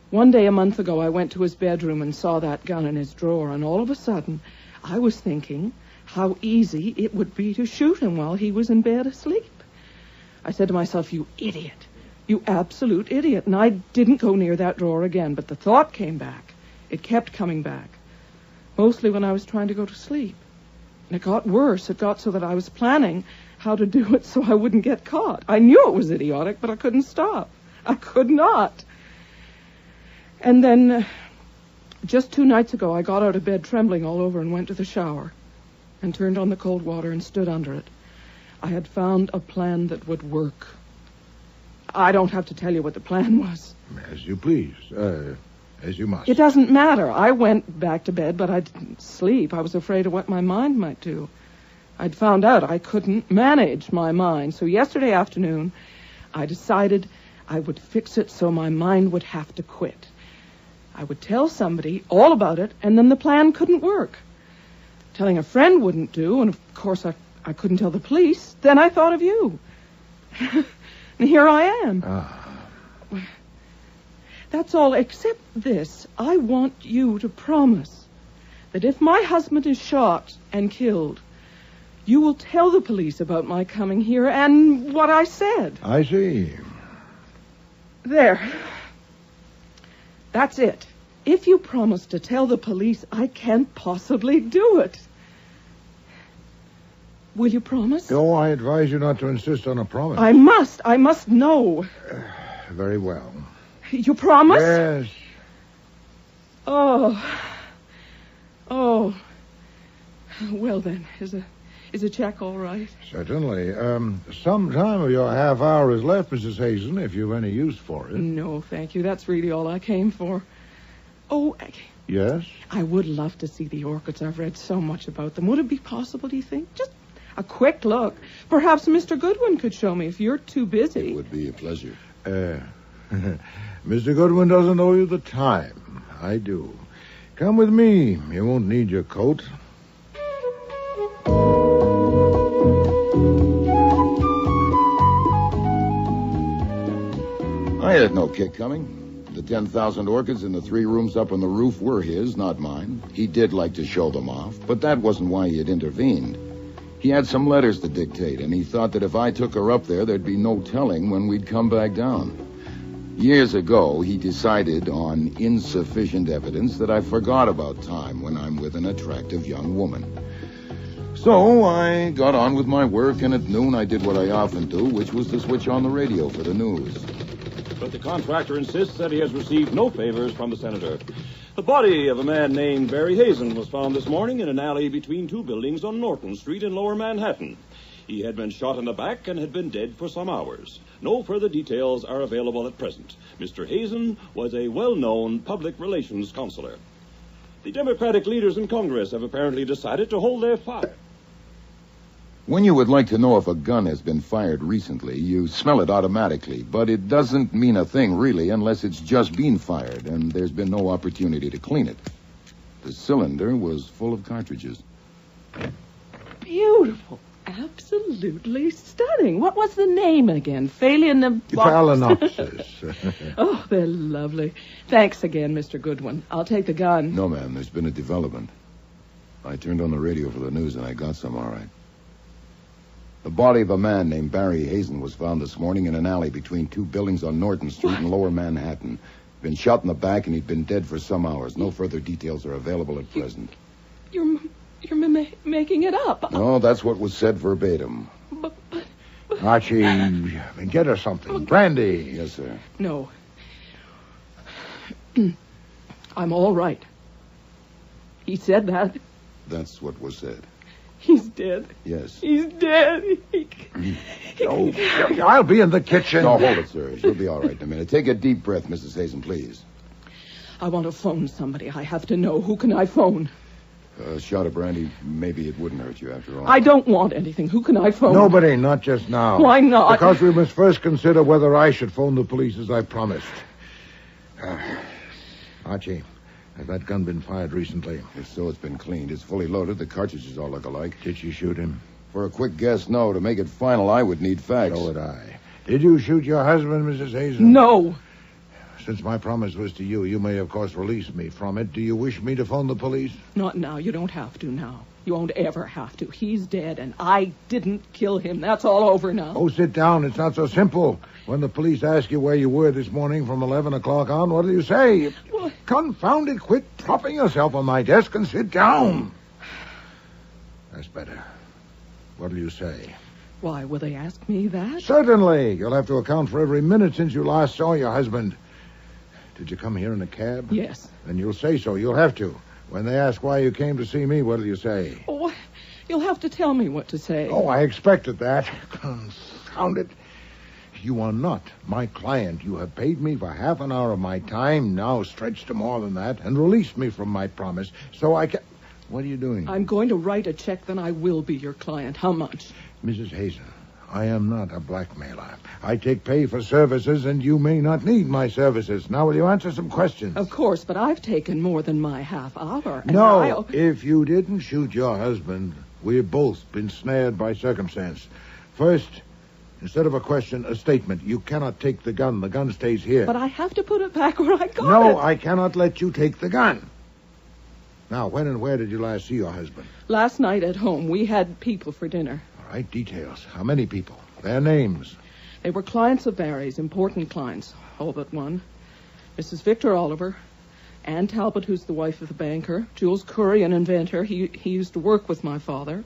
One day a month ago, I went to his bedroom and saw that gun in his drawer, and all of a sudden, I was thinking how easy it would be to shoot him while he was in bed asleep. I said to myself, you idiot. You absolute idiot. And I didn't go near that drawer again, but the thought came back. It kept coming back. Mostly when I was trying to go to sleep. And it got worse. It got so that I was planning how to do it so I wouldn't get caught. I knew it was idiotic, but I couldn't stop. I could not. And then, just 2 nights ago, I got out of bed trembling all over and went to the shower and turned on the cold water and stood under it. I had found a plan that would work. I don't have to tell you what the plan was. As you please. As you must. It doesn't matter. I went back to bed, but I didn't sleep. I was afraid of what my mind might do. I'd found out I couldn't manage my mind. So yesterday afternoon, I decided I would fix it so my mind would have to quit. I would tell somebody all about it, and then the plan couldn't work. Telling a friend wouldn't do, and of course I couldn't tell the police. Then I thought of you. And here I am. That's all, except this. I want you to promise that if my husband is shot and killed, you will tell the police about my coming here and what I said. I see. There. That's it. If you promise to tell the police, I can't possibly do it. Will you promise? Oh, I advise you not to insist on a promise. I must know. Very well. You promise? Yes. Oh. Well then, is a check all right? Certainly. Some time of your half hour is left, Mrs. Hazen, if you've any use for it. No, thank you. That's really all I came for. Oh, yes? I would love to see the orchids. I've read so much about them. Would it be possible, do you think? Just a quick look. Perhaps Mr. Goodwin could show me if you're too busy. It would be a pleasure. Mr. Goodwin doesn't owe you the time. I do. Come with me. You won't need your coat. I had no kick coming. The 10,000 orchids in the 3 rooms up on the roof were his, not mine. He did like to show them off, but that wasn't why he had intervened. He had some letters to dictate, and he thought that if I took her up there, there'd be no telling when we'd come back down. Years ago, he decided on insufficient evidence that I forgot about time when I'm with an attractive young woman. So I got on with my work, and at noon I did what I often do, which was to switch on the radio for the news. But the contractor insists that he has received no favors from the senator. The body of a man named Barry Hazen was found this morning in an alley between two buildings on Norton Street in Lower Manhattan. He had been shot in the back and had been dead for some hours. No further details are available at present. Mr. Hazen was a well-known public relations counselor. The Democratic leaders in Congress have apparently decided to hold their fire. When you would like to know if a gun has been fired recently, you smell it automatically, but it doesn't mean a thing, really, unless it's just been fired, and there's been no opportunity to clean it. The cylinder was full of cartridges. Beautiful. Absolutely stunning. What was the name again? Phalaenopsis. Oh, they're lovely. Thanks again, Mr. Goodwin. I'll take the gun. No, ma'am, there's been a development. I turned on the radio for the news, and I got some, all right. The body of a man named Barry Hazen was found this morning in an alley between two buildings on Norton Street in Lower Manhattan. Been shot in the back, and he'd been dead for some hours. No further details are available at present. You're making it up. No, that's what was said verbatim. Archie, get her something. Brandy. Yes, sir. No. I'm all right. He said that. That's what was said. He's dead. Yes. He's dead. I'll be in the kitchen. No, hold it, sir. She'll be all right in a minute. Take a deep breath, Mrs. Hazen, please. I want to phone somebody. I have to know. Who can I phone? A shot of brandy, maybe it wouldn't hurt you after all. I don't want anything. Who can I phone? Nobody, not just now. Why not? Because we must first consider whether I should phone the police as I promised. Archie, has that gun been fired recently? If so, it's been cleaned. It's fully loaded. The cartridges all look alike. Did she shoot him? For a quick guess, no. To make it final, I would need facts. So would I. Did you shoot your husband, Mrs. Hazen? No. Since my promise was to you, you may, of course, release me from it. Do you wish me to phone the police? Not now. You don't have to now. You won't ever have to. He's dead, and I didn't kill him. That's all over now. Oh, sit down. It's not so simple. When the police ask you where you were this morning from 11 o'clock on, what do you say? What? Confound it. Quit propping yourself on my desk and sit down. That's better. What'll you say? Why, will they ask me that? Certainly. You'll have to account for every minute since you last saw your husband. Did you come here in a cab? Yes. Then you'll say so. You'll have to. When they ask why you came to see me, what'll you say? Oh, you'll have to tell me what to say. Oh, I expected that. Confound it. You are not my client. You have paid me for half an hour of my time, now stretched to more than that, and released me from my promise, so I can... What are you doing? I'm going to write a check, then I will be your client. How much? Mrs. Hazen, I am not a blackmailer. I take pay for services, and you may not need my services. Now, will you answer some questions? Of course, but I've taken more than my half hour. No, if you didn't shoot your husband, we've both been snared by circumstance. First, instead of a question, a statement. You cannot take the gun. The gun stays here. But I have to put it back where I got it. No, I cannot let you take the gun. Now, when and where did you last see your husband? Last night at home. We had people for dinner. All right, details. How many people? Their names. They were clients of Barry's, important clients, all but one. Mrs. Victor Oliver, Ann Talbot, who's the wife of the banker, Jules Curry, an inventor. He used to work with my father.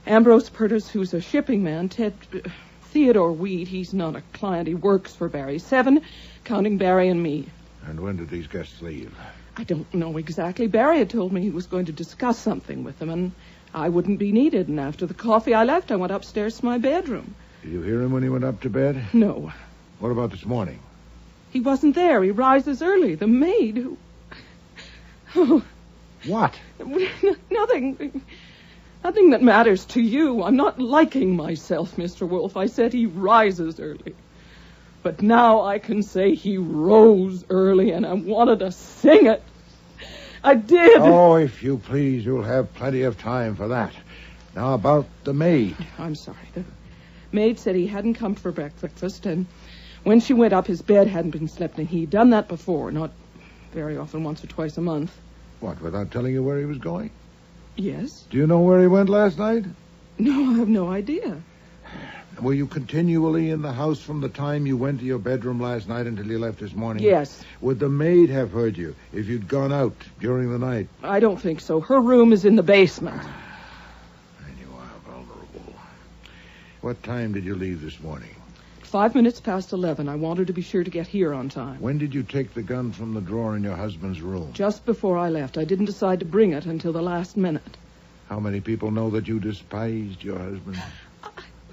Ambrose Purtis, who's a shipping man. Theodore Weed, he's not a client. He works for Barry. 7, counting Barry and me. And when did these guests leave? I don't know exactly. Barry had told me he was going to discuss something with them, and I wouldn't be needed. And after the coffee I left, I went upstairs to my bedroom. Did you hear him when he went up to bed? No. What about this morning? He wasn't there. He rises early. The maid who... Oh. What? Nothing. Nothing that matters to you. I'm not liking myself, Mr. Wolfe. I said he rises early. But now I can say he rose early, and I wanted to sing it. I did. Oh, if you please, you'll have plenty of time for that. Now, about the maid. I'm sorry. The maid said he hadn't come for breakfast, and when she went up, his bed hadn't been slept in. He'd done that before, not very often, once or twice a month. What, without telling you where he was going? Yes. Do you know where he went last night? No, I have no idea. Were you continually in the house from the time you went to your bedroom last night until you left this morning? Yes. Would the maid have heard you if you'd gone out during the night? I don't think so. Her room is in the basement. I What time did you leave this morning? 5 minutes past 11. I wanted to be sure to get here on time. When did you take the gun from the drawer in your husband's room? Just before I left. I didn't decide to bring it until the last minute. How many people know that you despised your husband?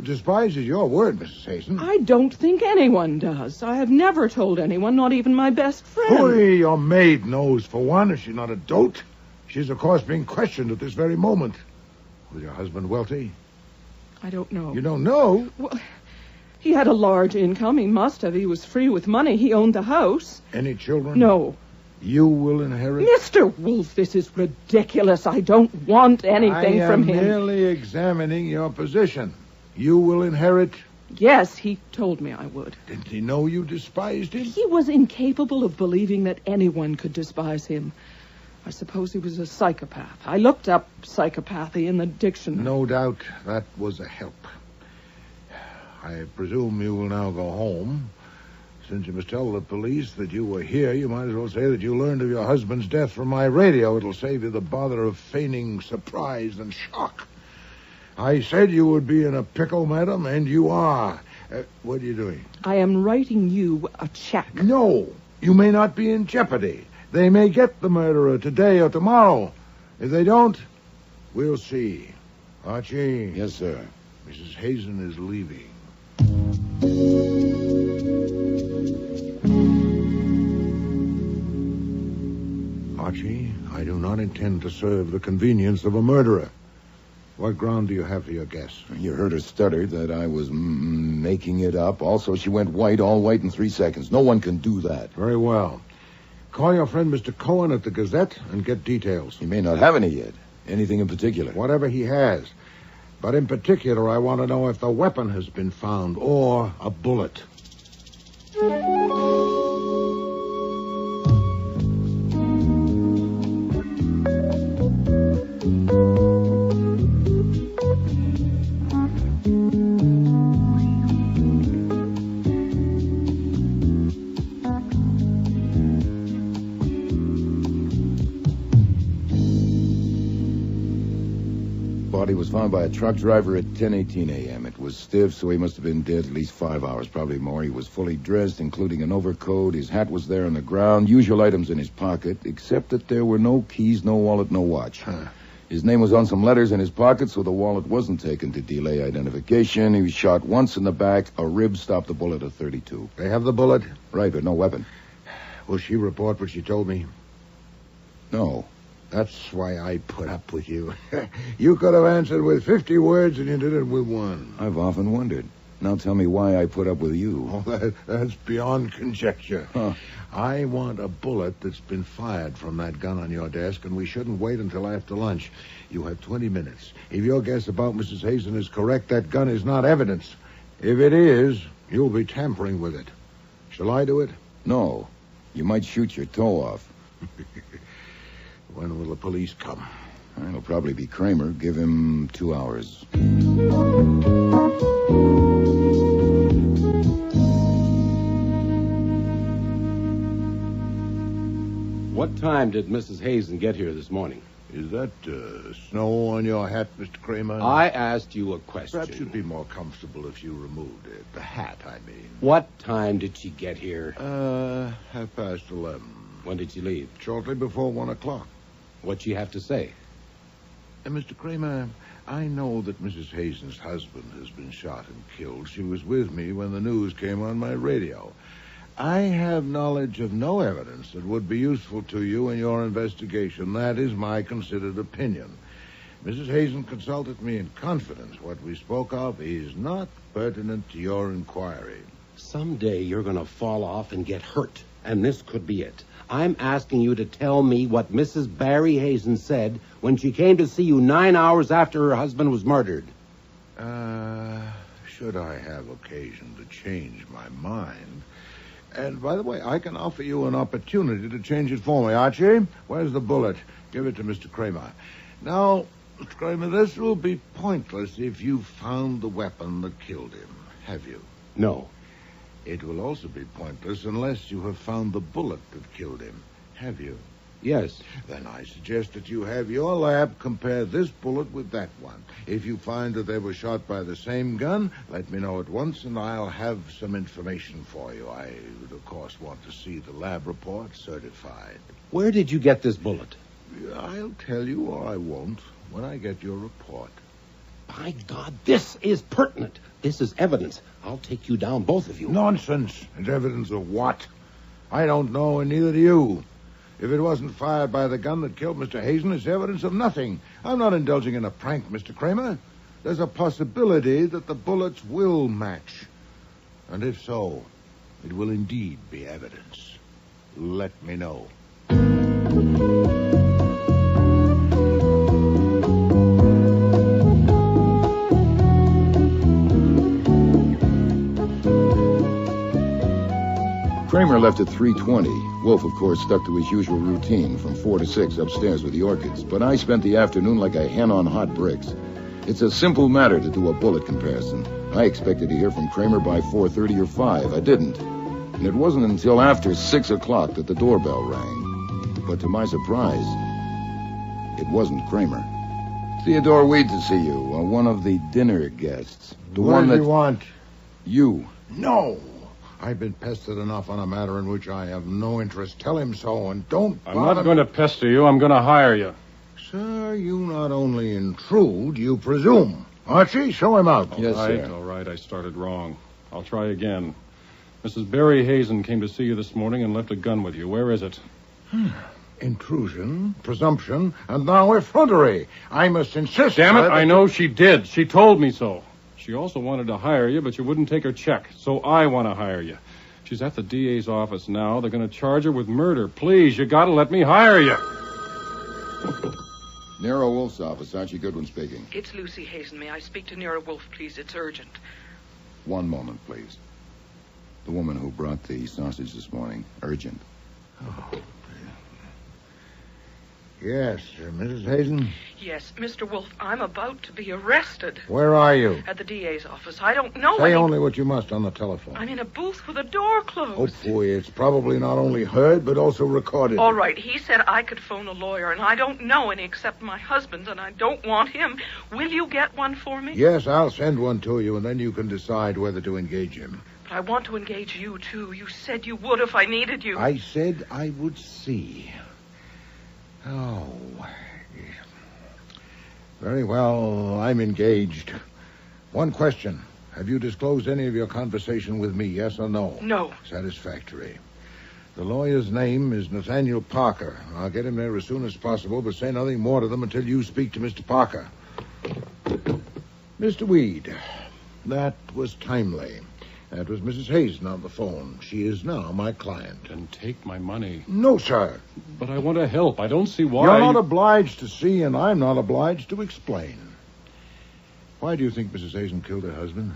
Despise is your word, Mrs. Hazen. I don't think anyone does. I have never told anyone, not even my best friend. Boy, your maid knows, for one. Is she not a dolt? She's, of course, being questioned at this very moment. Was your husband wealthy? I don't know. You don't know? Well, he had a large income. He must have. He was free with money. He owned the house. Any children? No. You will inherit? Mr. Wolfe, this is ridiculous. I don't want anything from him. I am merely examining your position. You will inherit? Yes, he told me I would. Didn't he know you despised him? He was incapable of believing that anyone could despise him. I suppose he was a psychopath. I looked up psychopathy in the dictionary. No doubt that was a help. I presume you will now go home. Since you must tell the police that you were here, you might as well say that you learned of your husband's death from my radio. It'll save you the bother of feigning surprise and shock. I said you would be in a pickle, madam, and you are. What are you doing? I am writing you a check. No, you may not be in jeopardy. They may get the murderer today or tomorrow. If they don't, we'll see. Archie. Yes, sir. Mrs. Hazen is leaving. Archie, I do not intend to serve the convenience of a murderer. What ground do you have for your guess? You heard her stutter that I was making it up. Also, she went white, all white in 3 seconds. No one can do that. Very well. Call your friend Mr. Cohen at the Gazette and get details. He may not have any yet. Anything in particular? Whatever he has. But in particular, I want to know if the weapon has been found or a bullet. Body was found by a truck driver at 10:18 a.m. It was stiff, so he must have been dead at least 5 hours, probably more. He was fully dressed, including an overcoat. His hat was there on the ground. Usual items in his pocket, except that there were no keys, no wallet, no watch. His name was on some letters in his pocket, so the wallet wasn't taken to delay identification. He was shot once in the back. A rib stopped the bullet at 32. They have the bullet? Right, but no weapon. Will she report what she told me? No. That's why I put up with you. You could have answered with 50 words, and you did it with one. I've often wondered. Now tell me why I put up with you. Oh, that's beyond conjecture. Huh. I want a bullet that's been fired from that gun on your desk, and we shouldn't wait until after lunch. You have 20 minutes. If your guess about Mrs. Hazen is correct, that gun is not evidence. If it is, you'll be tampering with it. Shall I do it? No. You might shoot your toe off. When will the police come? It'll probably be Kramer. Give him 2 hours. What time did Mrs. Hazen get here this morning? Is that snow on your hat, Mr. Kramer? I asked you a question. Perhaps you'd be more comfortable if you removed it. The hat, I mean. What time did she get here? 11:30. When did she leave? Shortly before 1 o'clock. What'd she have to say? Mr. Kramer, I know that Mrs. Hazen's husband has been shot and killed. She was with me when the news came on my radio. I have knowledge of no evidence that would be useful to you in your investigation. That is my considered opinion. Mrs. Hazen consulted me in confidence. What we spoke of is not pertinent to your inquiry. Someday you're going to fall off and get hurt, and this could be it. I'm asking you to tell me what Mrs. Barry Hazen said when she came to see you 9 hours after her husband was murdered. Should I have occasion to change my mind. And, by the way, I can offer you an opportunity to change it for me. Archie, where's the bullet? Give it to Mr. Kramer. Now, Mr. Kramer, this will be pointless if you found the weapon that killed him. Have you? No. It will also be pointless unless you have found the bullet that killed him. Have you? Yes. Then I suggest that you have your lab compare this bullet with that one. If you find that they were shot by the same gun, let me know at once, and I'll have some information for you. I would, of course, want to see the lab report certified. Where did you get this bullet? I'll tell you, or I won't, when I get your report. By God, this is pertinent. This is evidence. I'll take you down, both of you. Nonsense. It's evidence of what? I don't know, and neither do you. If it wasn't fired by the gun that killed Mr. Hazen, it's evidence of nothing. I'm not indulging in a prank, Mr. Kramer. There's a possibility that the bullets will match. And if so, it will indeed be evidence. Let me know. Kramer left at 3:20. Wolfe, of course, stuck to his usual routine from 4 to 6 upstairs with the orchids. But I spent the afternoon like a hen on hot bricks. It's a simple matter to do a bullet comparison. I expected to hear from Kramer by 4:30 or 5. I didn't. And it wasn't until after 6 o'clock that the doorbell rang. But to my surprise, it wasn't Kramer. Theodore Weed to see you, one of the dinner guests. The one that... What do you want? You. No. I've been pestered enough on a matter in which I have no interest. Tell him so, and don't I'm not going to pester you. I'm going to hire you. Sir, you not only intrude, you presume. Archie, show him out. Yes, sir. All right, I started wrong. I'll try again. Mrs. Barry Hazen came to see you this morning and left a gun with you. Where is it? Intrusion, presumption, and now effrontery. I must insist... Damn it, I know she did. She told me so. She also wanted to hire you, but you wouldn't take her check, so I want to hire you. She's at the DA's office now. They're going to charge her with murder. Please, you got to let me hire you. Nero Wolfe's office. Archie Goodwin speaking. It's Lucy Hazen. May I speak to Nero Wolfe, please? It's urgent. One moment, please. The woman who brought the sausage this morning. Urgent. Oh. Yes, Mrs. Hazen? Yes, Mr. Wolfe, I'm about to be arrested. Where are you? At the DA's office. I don't know Say only what you must on the telephone. I'm in a booth with a door closed. Oh, boy, it's probably not only heard, but also recorded. All right, he said I could phone a lawyer, and I don't know any except my husband's, and I don't want him. Will you get one for me? Yes, I'll send one to you, and then you can decide whether to engage him. But I want to engage you, too. You said you would if I needed you. I said I would see. Oh. Very well, I'm engaged. One question. Have you disclosed any of your conversation with me, yes or no? No. Satisfactory. The lawyer's name is Nathaniel Parker. I'll get him there as soon as possible, but say nothing more to them until you speak to Mr. Parker. Mr. Weed, that was timely. That was Mrs. Hazen on the phone. She is now my client. And take my money. No, sir. But I want to help. I don't see why... You're not obliged to see, and I'm not obliged to explain. Why do you think Mrs. Hazen killed her husband?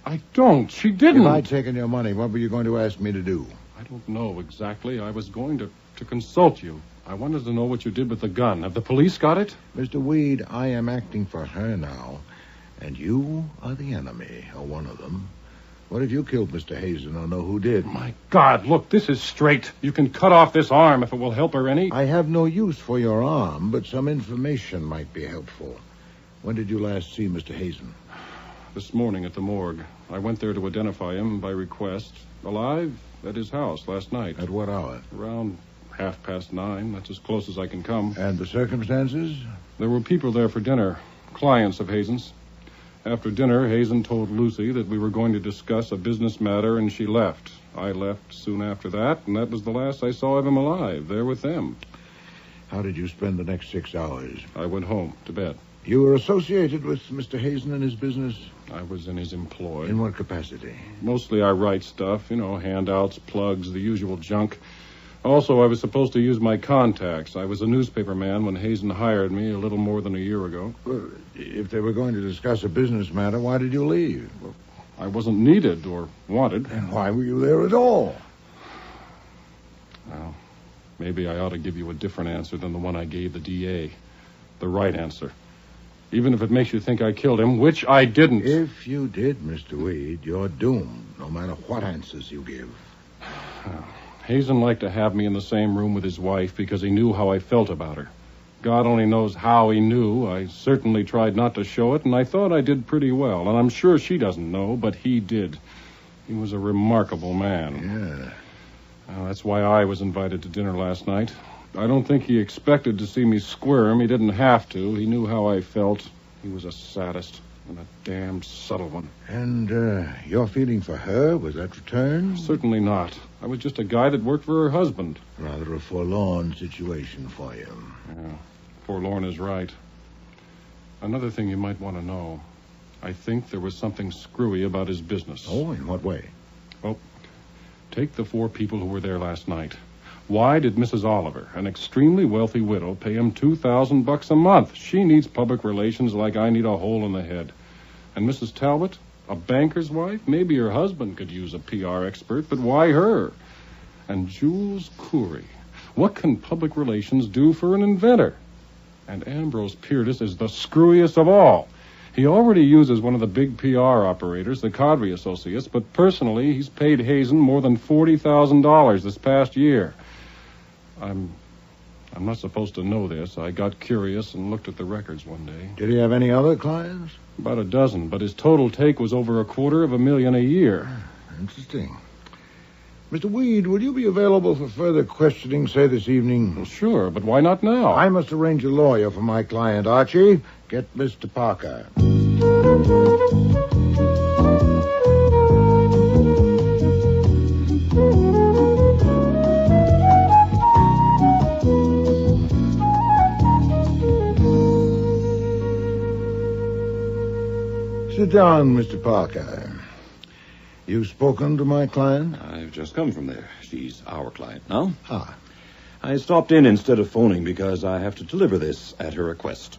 I don't. She didn't. If I'd taken your money, what were you going to ask me to do? I don't know exactly. I was going to consult you. I wanted to know what you did with the gun. Have the police got it? Mr. Weed, I am acting for her now, and you are the enemy, or one of them. What if you killed Mr. Hazen or know who did? My God, look, this is straight. You can cut off this arm if it will help her any. I have no use for your arm, but some information might be helpful. When did you last see Mr. Hazen? This morning at the morgue. I went there to identify him by request. Alive at his house last night. At what hour? Around 9:30. That's as close as I can come. And the circumstances? There were people there for dinner. Clients of Hazen's. After dinner, Hazen told Lucy that we were going to discuss a business matter, and she left. I left soon after that, and that was the last I saw of him alive, there with them. How did you spend the next 6 hours? I went home, to bed. You were associated with Mr. Hazen and his business? I was in his employ. In what capacity? Mostly I write stuff, handouts, plugs, the usual junk. Also, I was supposed to use my contacts. I was a newspaper man when Hazen hired me a little more than a year ago. Well, if they were going to discuss a business matter, why did you leave? Well, I wasn't needed or wanted. And why were you there at all? Well, maybe I ought to give you a different answer than the one I gave the DA. The right answer. Even if it makes you think I killed him, which I didn't. If you did, Mr. Weed, you're doomed, no matter what answers you give. Hazen liked to have me in the same room with his wife because he knew how I felt about her. God only knows how he knew. I certainly tried not to show it, and I thought I did pretty well. And I'm sure she doesn't know, but he did. He was a remarkable man. Yeah. That's why I was invited to dinner last night. I don't think he expected to see me squirm. He didn't have to. He knew how I felt. He was a sadist, and a damned subtle one. And your feeling for her, was that returned? Certainly not. I was just a guy that worked for her husband. Rather a forlorn situation for you. Yeah, forlorn is right. Another thing you might want to know. I think there was something screwy about his business. Oh, in what way? Well, take the 4 people who were there last night. Why did Mrs. Oliver, an extremely wealthy widow, pay him $2,000 a month? She needs public relations like I need a hole in the head. And Mrs. Talbot, a banker's wife? Maybe her husband could use a PR expert, but why her? And Jules Coury. What can public relations do for an inventor? And Ambrose Piertis is the screwiest of all. He already uses one of the big PR operators, the Cadre Associates, but personally he's paid Hazen more than $40,000 this past year. I'm not supposed to know this. I got curious and looked at the records one day. Did he have any other clients? About a dozen, but his total take was over $250,000 a year. Interesting. Mr. Weed, will you be available for further questioning, say, this evening? Well, sure, but why not now? I must arrange a lawyer for my client, Archie. Get Mr. Parker. Sit down, Mr. Parker. You've spoken to my client? I've just come from there. She's our client now. Ah. I stopped in instead of phoning because I have to deliver this at her request.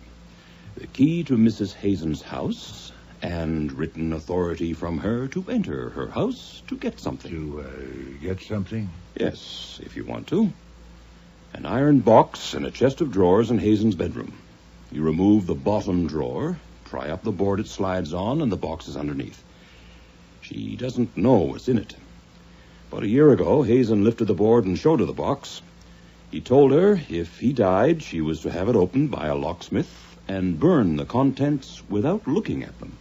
The key to Mrs. Hazen's house and written authority from her to enter her house to get something. To get something? Yes, if you want to. An iron box and a chest of drawers in Hazen's bedroom. You remove the bottom drawer, pry up the board it slides on, and the box is underneath. She doesn't know what's in it. About a year ago, Hazen lifted the board and showed her the box. He told her if he died, she was to have it opened by a locksmith and burn the contents without looking at them.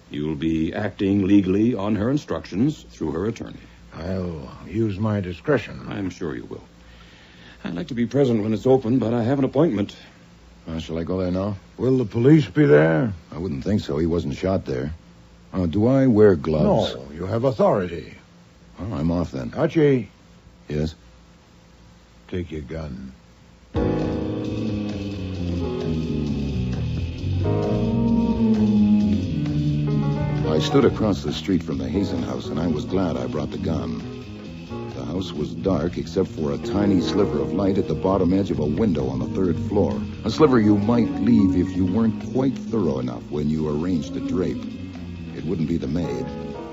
You'll be acting legally on her instructions through her attorney. I'll use my discretion. I'm sure you will. I'd like to be present when it's open, but I have an appointment. Shall I go there now? Will the police be there? I wouldn't think so. He wasn't shot there. Do I wear gloves? No, you have authority. Oh, I'm off then. Archie. Yes? Take your gun. I stood across the street from the Hazen house, and I was glad I brought the gun. The house was dark except for a tiny sliver of light at the bottom edge of a window on the 3rd floor. A sliver you might leave if you weren't quite thorough enough when you arranged the drape. It wouldn't be the maid.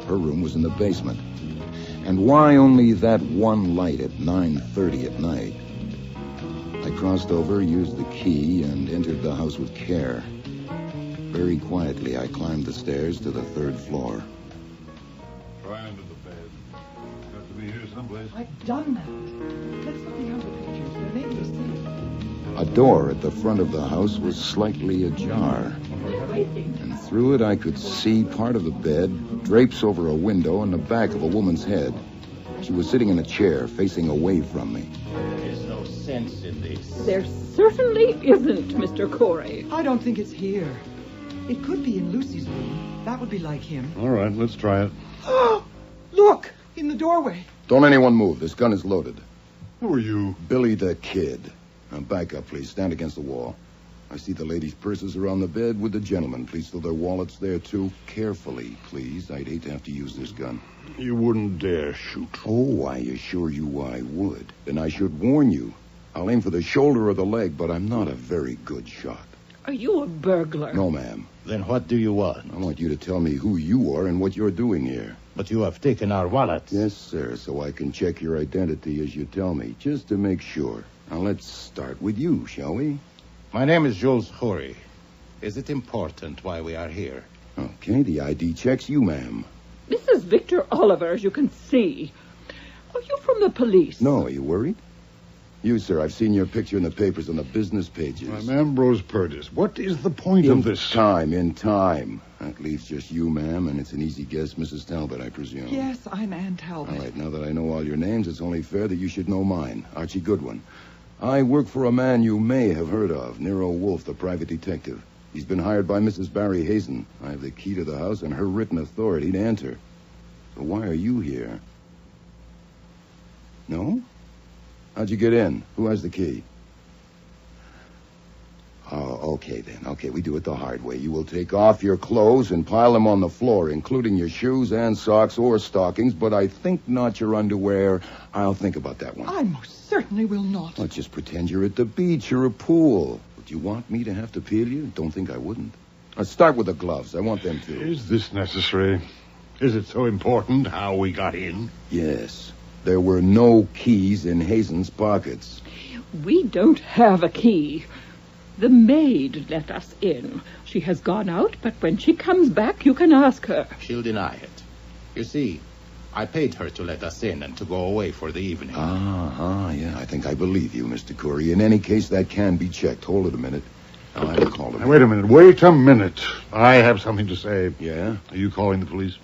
Her room was in the basement. And why only that one light at 9:30 at night? I crossed over, used the key, and entered the house with care. Very quietly, I climbed the stairs to the 3rd floor. Try under the bed. Got to be here someplace. I've done that. Let's look behind the pictures. There may be a safe. A door at the front of the house was slightly ajar. And through it I could see part of the bed, drapes over a window, and the back of a woman's head. She was sitting in a chair, facing away from me. There's no sense in this. There certainly isn't, Mr. Corey. I don't think it's here. It could be in Lucy's room. That would be like him. All right, let's try it. Look! In the doorway. Don't anyone move. This gun is loaded. Who are you? Billy the Kid. Now back up, please. Stand against the wall. I see the ladies' purses are on the bed with the gentlemen. Please throw their wallets there, too. Carefully, please. I'd hate to have to use this gun. You wouldn't dare shoot. Oh, I assure you I would. Then I should warn you. I'll aim for the shoulder or the leg, but I'm not a very good shot. Are you a burglar? No, ma'am. Then what do you want? I want you to tell me who you are and what you're doing here. But you have taken our wallets. Yes, sir, so I can check your identity as you tell me, just to make sure. Now, let's start with you, shall we? My name is Jules Coury. Is it important why we are here? Okay, the ID checks you, ma'am. This is Victor Oliver, as you can see. Are you from the police? No, are you worried? You, sir, I've seen your picture in the papers on the business pages. I'm Ambrose Purtis. What is the point of this? In time. That leaves just you, ma'am, and it's an easy guess, Mrs. Talbot, I presume. Yes, I'm Ann Talbot. All right, now that I know all your names, it's only fair that you should know mine, Archie Goodwin. I work for a man you may have heard of, Nero Wolfe, the private detective. He's been hired by Mrs. Barry Hazen. I have the key to the house and her written authority to enter. So why are you here? No? How'd you get in? Who has the key? Oh, okay then. Okay, we do it the hard way. You will take off your clothes and pile them on the floor, including your shoes and socks or stockings, but I think not your underwear. I'll think about that one. I most certainly will not. Well, just pretend you're at the beach or a pool. Would you want me to have to peel you? Don't think I wouldn't. Let's start with the gloves. I want them too. Is this necessary? Is it so important how we got in? Yes. There were no keys in Hazen's pockets. We don't have a key. The maid let us in. She has gone out, but when she comes back, you can ask her. She'll deny it. You see, I paid her to let us in and to go away for the evening. Yeah, I think I believe you, Mr. Corey. In any case, that can be checked. Hold it a minute. Now, I will call him. Now, wait a minute. I have something to say. Yeah? Are you calling the police?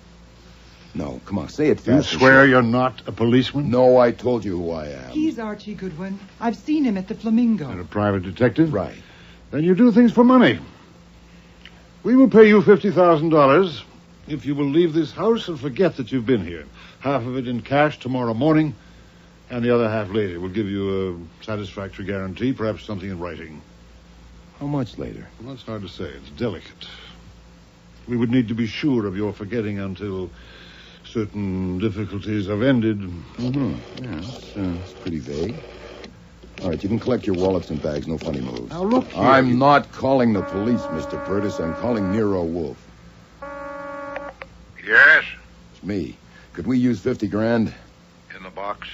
No, come on, say it fast. You swear you're not a policeman? No, I told you who I am. He's Archie Goodwin. I've seen him at the Flamingo. And a private detective? Right. Then you do things for money. We will pay you $50,000 if you will leave this house and forget that you've been here. Half of it in cash tomorrow morning, and the other half later. We'll give you a satisfactory guarantee, perhaps something in writing. How much later? Well, that's hard to say. It's delicate. We would need to be sure of your forgetting until certain difficulties have ended. Yeah, it's pretty vague. All right, you can collect your wallets and bags. No funny moves. Now, look here. I'm not calling the police, Mr. Purtis. I'm calling Nero Wolfe. Yes? It's me. Could we use $50,000? In the box?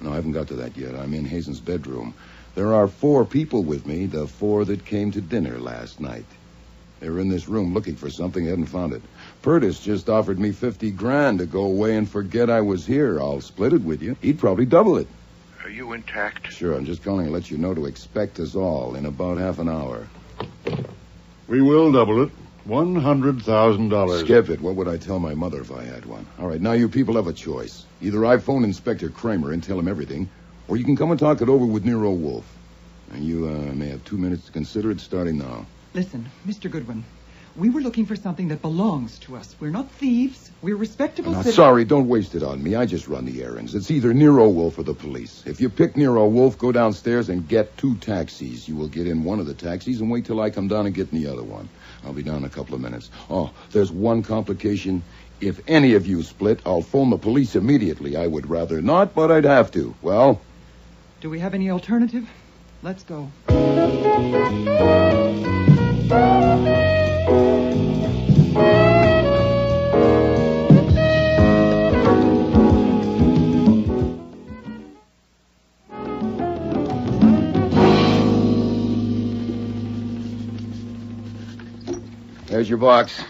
No, I haven't got to that yet. I'm in Hazen's bedroom. There are 4 people with me, the 4 that came to dinner last night. They were in this room looking for something. They hadn't found it. Purtis just offered me $50,000 to go away and forget I was here. I'll split it with you. He'd probably double it. Are you intact? Sure, I'm just calling to let you know to expect us all in about half an hour. We will double it. $100,000. Skip it. What would I tell my mother if I had one? All right, now you people have a choice. Either I phone Inspector Kramer and tell him everything, or you can come and talk it over with Nero Wolfe. And you may have 2 minutes to consider it starting now. Listen, Mr. Goodwin, we were looking for something that belongs to us. We're not thieves. We're respectable citizens. Sorry, don't waste it on me. I just run the errands. It's either Nero Wolfe or the police. If you pick Nero Wolfe, go downstairs and get 2 taxis. You will get in one of the taxis and wait till I come down and get in the other one. I'll be down in a couple of minutes. Oh, there's one complication. If any of you split, I'll phone the police immediately. I would rather not, but I'd have to. Well? Do we have any alternative? Let's go. There's your box.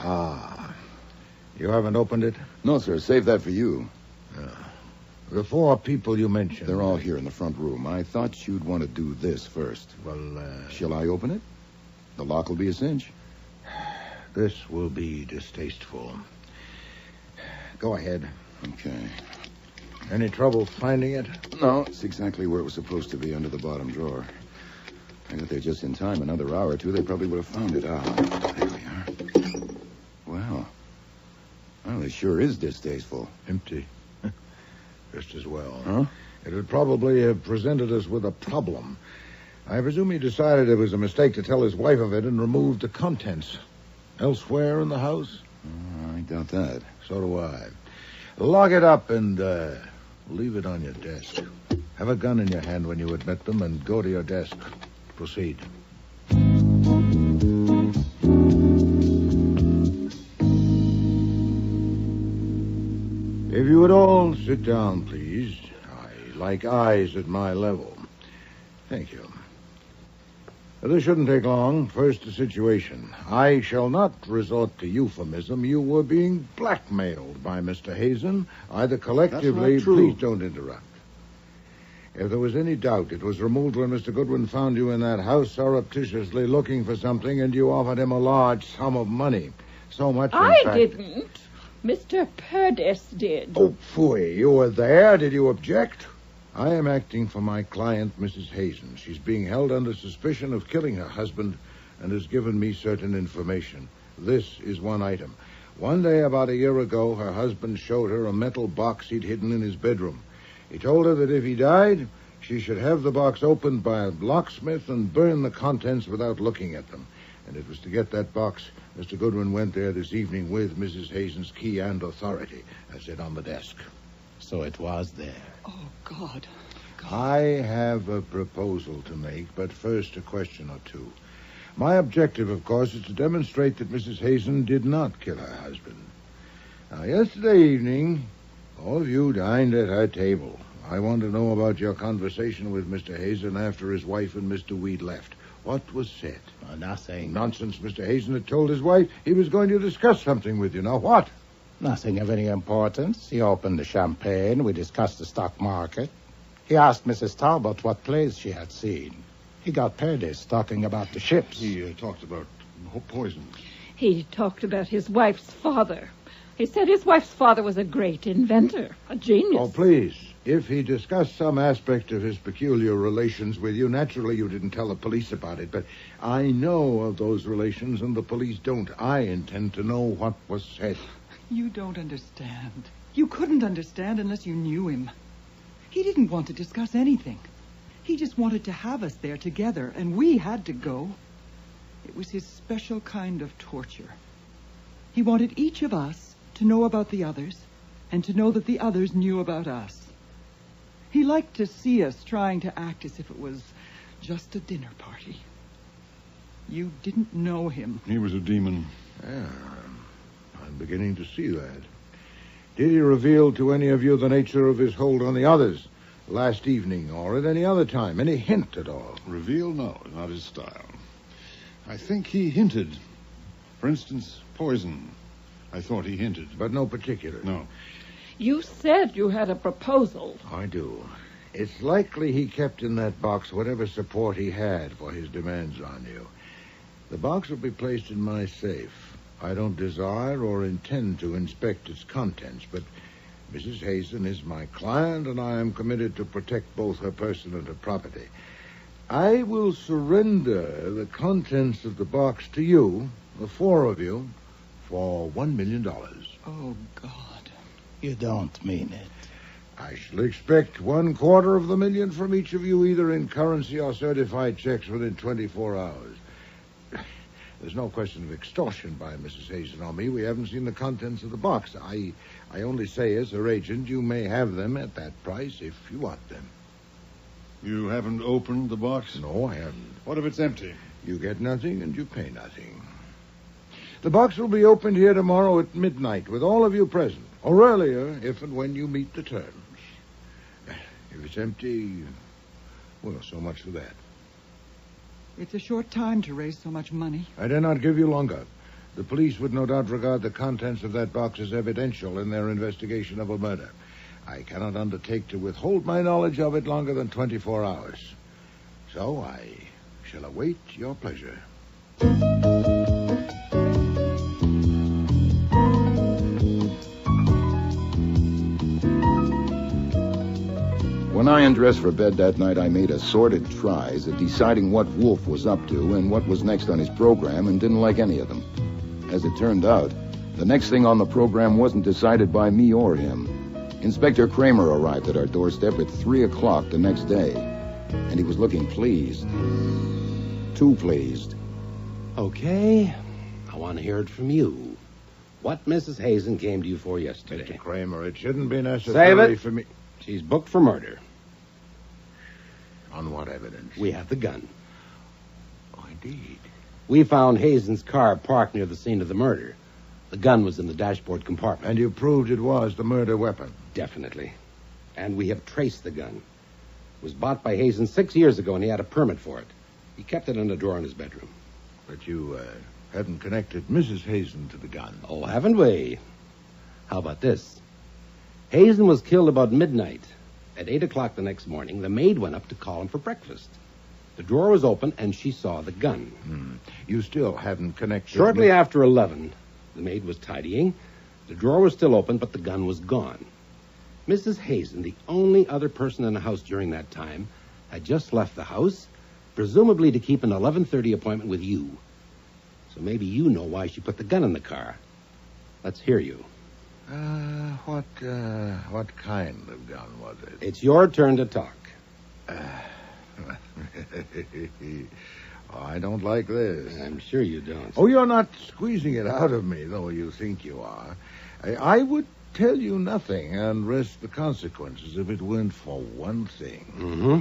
You haven't opened it? No, sir. Save that for you. The 4 people you mentioned. They're all here in the front room. I thought you'd want to do this first. Well, Shall I open it? The lock will be a cinch. This will be distasteful. Go ahead. Okay. Any trouble finding it? No, it's exactly where it was supposed to be, under the bottom drawer. I got there just in time. Another hour or 2, they probably would have found it. There we are. Well, this sure is distasteful. Empty. Just as well. Huh? It would probably have presented us with a problem. I presume he decided it was a mistake to tell his wife of it and removed the contents. Elsewhere in the house? I doubt that. So do I. Lock it up and leave it on your desk. Have a gun in your hand when you admit them and go to your desk. Proceed. If you would all sit down, please. I like eyes at my level. Thank you. This shouldn't take long. First, the situation. I shall not resort to euphemism. You were being blackmailed by Mr. Hazen, either collectively... That's not true. Please don't interrupt. If there was any doubt, it was removed when Mr. Goodwin found you in that house surreptitiously looking for something, and you offered him a large sum of money. So much, in I fact... didn't. Mr. Purdes did. Oh, phooey. You were there. Did you object? I am acting for my client, Mrs. Hazen. She's being held under suspicion of killing her husband and has given me certain information. This is one item. One day, about a year ago, her husband showed her a metal box he'd hidden in his bedroom. He told her that if he died, she should have the box opened by a locksmith and burn the contents without looking at them. And it was to get that box Mr. Goodwin went there this evening with Mrs. Hazen's key and authority, as it on the desk. So it was there. Oh, God. I have a proposal to make, but first a question or two. My objective, of course, is to demonstrate that Mrs. Hazen did not kill her husband. Now, yesterday evening, all of you dined at her table. I want to know about your conversation with Mr. Hazen after his wife and Mr. Weed left. What was said? Nothing. Nonsense. Mr. Hazen had told his wife he was going to discuss something with you. Now, what? Nothing of any importance. He opened the champagne. We discussed the stock market. He asked Mrs. Talbot what plays she had seen. He got Purdes talking about the ships. He talked about poisons. He talked about his wife's father. He said his wife's father was a great inventor, a genius. Oh, please. If he discussed some aspect of his peculiar relations with you, naturally you didn't tell the police about it, but I know of those relations and the police don't. I intend to know what was said. You don't understand. You couldn't understand unless you knew him. He didn't want to discuss anything. He just wanted to have us there together, and we had to go. It was his special kind of torture. He wanted each of us to know about the others, and to know that the others knew about us. He liked to see us trying to act as if it was just a dinner party. You didn't know him. He was a demon. Yeah, I'm beginning to see that. Did he reveal to any of you the nature of his hold on the others last evening or at any other time? Any hint at all? Reveal? No, not his style. I think he hinted. For instance, poison. I thought he hinted. But no particular? No. You said you had a proposal. I do. It's likely he kept in that box whatever support he had for his demands on you. The box will be placed in my safe. I don't desire or intend to inspect its contents, but Mrs. Hazen is my client, and I am committed to protect both her person and her property. I will surrender the contents of the box to you, the four of you, for $1 million. Oh, God. You don't mean it. I shall expect $250,000 from each of you, either in currency or certified checks, within 24 hours. There's no question of extortion by Mrs. Hazen on me. We haven't seen the contents of the box. I only say, as her agent, you may have them at that price if you want them. You haven't opened the box? No, I haven't. What if it's empty? You get nothing and you pay nothing. The box will be opened here tomorrow at midnight with all of you present, or earlier if and when you meet the terms. If it's empty, well, so much for that. It's a short time to raise so much money. I dare not give you longer. The police would no doubt regard the contents of that box as evidential in their investigation of a murder. I cannot undertake to withhold my knowledge of it longer than 24 hours. So I shall await your pleasure. When I undressed for bed that night, I made assorted tries at deciding what Wolfe was up to and what was next on his program, and didn't like any of them. As it turned out, the next thing on the program wasn't decided by me or him. Inspector Kramer arrived at our doorstep at 3 o'clock the next day, and he was looking pleased. Too pleased. Okay, I want to hear it from you. What Mrs. Hazen came to you for yesterday? Mr. Kramer, it shouldn't be necessary Save it. for me... She's booked for murder. On what evidence? We have the gun. Oh, indeed. We found Hazen's car parked near the scene of the murder. The gun was in the dashboard compartment. And you proved it was the murder weapon? Definitely. And we have traced the gun. It was bought by Hazen 6 years ago, and he had a permit for it. He kept it in a drawer in his bedroom. But you hadn't connected Mrs. Hazen to the gun. Oh, haven't we? How about this? Hazen was killed about midnight. At 8 o'clock the next morning, the maid went up to call him for breakfast. The drawer was open, and she saw the gun. You still hadn't connected... Shortly after 11, the maid was tidying. The drawer was still open, but the gun was gone. Mrs. Hazen, the only other person in the house during that time, had just left the house, presumably to keep an 11:30 appointment with you. So maybe you know why she put the gun in the car. Let's hear you. What kind of gun was it? It's your turn to talk. I don't like this. I'm sure you don't. Oh, you're not squeezing it out of me, though you think you are. I would tell you nothing and risk the consequences if it weren't for one thing. Mm-hmm.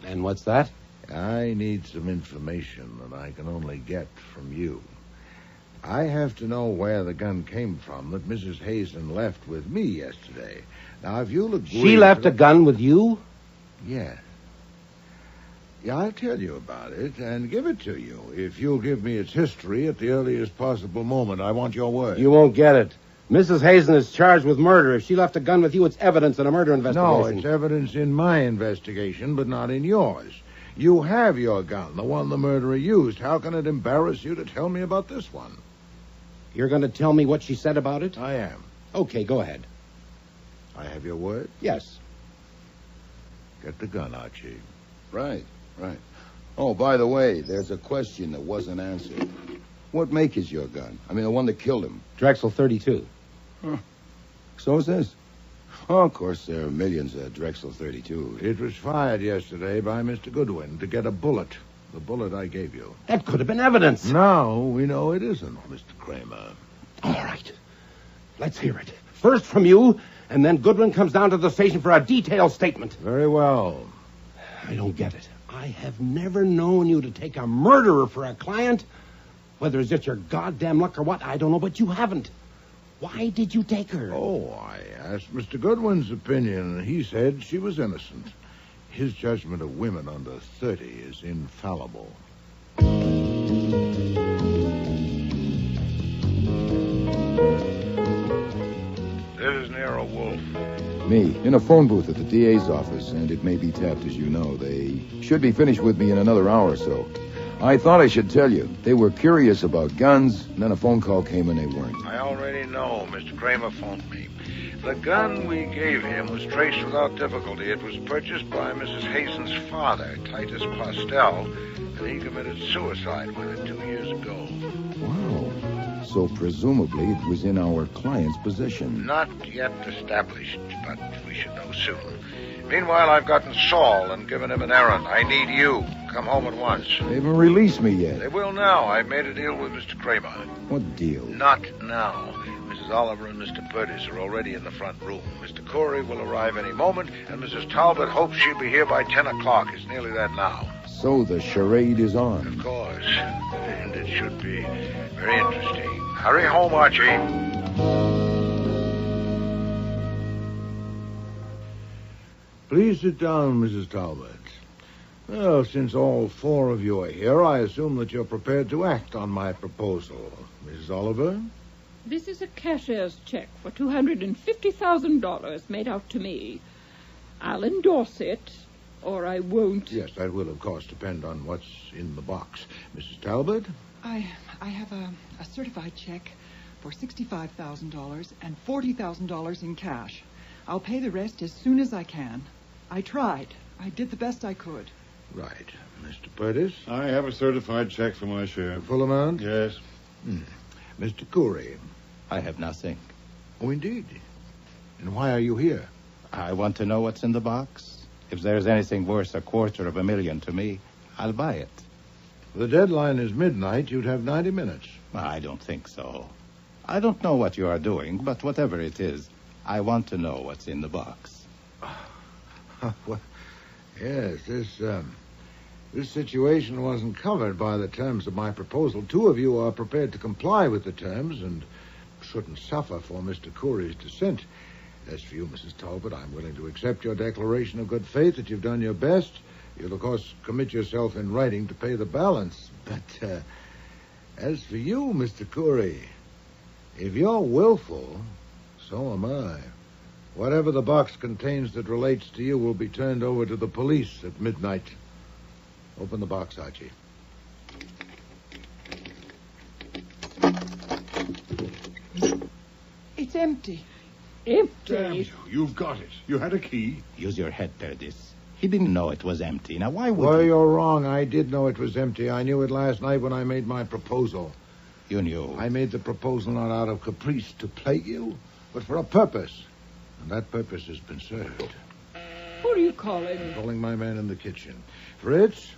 And what's that? I need some information that I can only get from you. I have to know where the gun came from that Mrs. Hazen left with me yesterday. Now, if you'll agree... She left a gun with you? Yes. Yeah, I'll tell you about it and give it to you if you'll give me its history at the earliest possible moment. I want your word. You won't get it. Mrs. Hazen is charged with murder. If she left a gun with you, it's evidence in a murder investigation. No, it's evidence in my investigation, but not in yours. You have your gun, the one the murderer used. How can it embarrass you to tell me about this one? You're going to tell me what she said about it? I am. Okay, go ahead. I have your word? Yes. Get the gun, Archie. Right. Oh, by the way, there's a question that wasn't answered. What make is your gun? I mean, the one that killed him. Drexel 32. Huh. So is this. Oh, of course, there are millions of Drexel 32. It was fired yesterday by Mr. Goodwin to get a bullet. The bullet I gave you. That could have been evidence. Now we know it isn't, Mr. Kramer. All right. Let's hear it. First from you, and then Goodwin comes down to the station for a detailed statement. Very well. I don't get it. I have never known you to take a murderer for a client. Whether it's just your goddamn luck or what, I don't know, but you haven't. Why did you take her? Oh, I asked Mr. Goodwin's opinion, and he said she was innocent. His judgment of women under 30 is infallible. This is Nero Wolfe. Me, in a phone booth at the DA's office, and it may be tapped, as you know. They should be finished with me in another hour or so. I thought I should tell you. They were curious about guns, and then a phone call came and they weren't. I already know. Mr. Kramer phoned me. The gun we gave him was traced without difficulty. It was purchased by Mrs. Hazen's father, Titus Postel, and he committed suicide with it 2 years ago. Wow. So presumably it was in our client's possession. Not yet established, but we should know soon. Meanwhile, I've gotten Saul and given him an errand. I need you. Come home at once. They haven't released me yet. They will now. I've made a deal with Mr. Kramer. What deal? Not now. Mrs. Oliver and Mr. Purtis are already in the front room. Mr. Corey will arrive any moment, and Mrs. Talbot hopes she'll be here by 10 o'clock. It's nearly that now. So the charade is on. Of course. And it should be very interesting. Hurry home, Archie. Please sit down, Mrs. Talbot. Well, since all four of you are here, I assume that you're prepared to act on my proposal. Mrs. Oliver? This is a cashier's check for $250,000 made out to me. I'll endorse it, or I won't. Yes, that will, of course, depend on what's in the box. Mrs. Talbot? I have a certified check for $65,000 and $40,000 in cash. I'll pay the rest as soon as I can. I tried. I did the best I could. Right. Mr. Purtis? I have a certified check for my share. Full amount? Yes. Mr. Corey? I have nothing. Oh, indeed. And why are you here? I want to know what's in the box. If there's anything worth $250,000 to me, I'll buy it. The deadline is midnight. You'd have 90 minutes. I don't think so. I don't know what you are doing, but whatever it is, I want to know what's in the box. Well, yes, this situation wasn't covered by the terms of my proposal. Two of you are prepared to comply with the terms and shouldn't suffer for Mr. Corey's dissent. As for you, Mrs. Talbot, I'm willing to accept your declaration of good faith that you've done your best You'll, of course, commit yourself in writing to pay the balance. But as for you, Mr. Curry, if you're willful, so am I. Whatever the box contains that relates to you will be turned over to the police at midnight. Open the box, Archie. It's empty. Damn you. You've got it. You had a key. Use your head, Perdis. He didn't know it was empty. Now, why would Well, he? you're wrong. I did know it was empty. I knew it last night when I made my proposal. You knew? I made the proposal not out of caprice to plague you, but for a purpose. And that purpose has been served. Who are you calling? Calling my man in the kitchen. Fritz,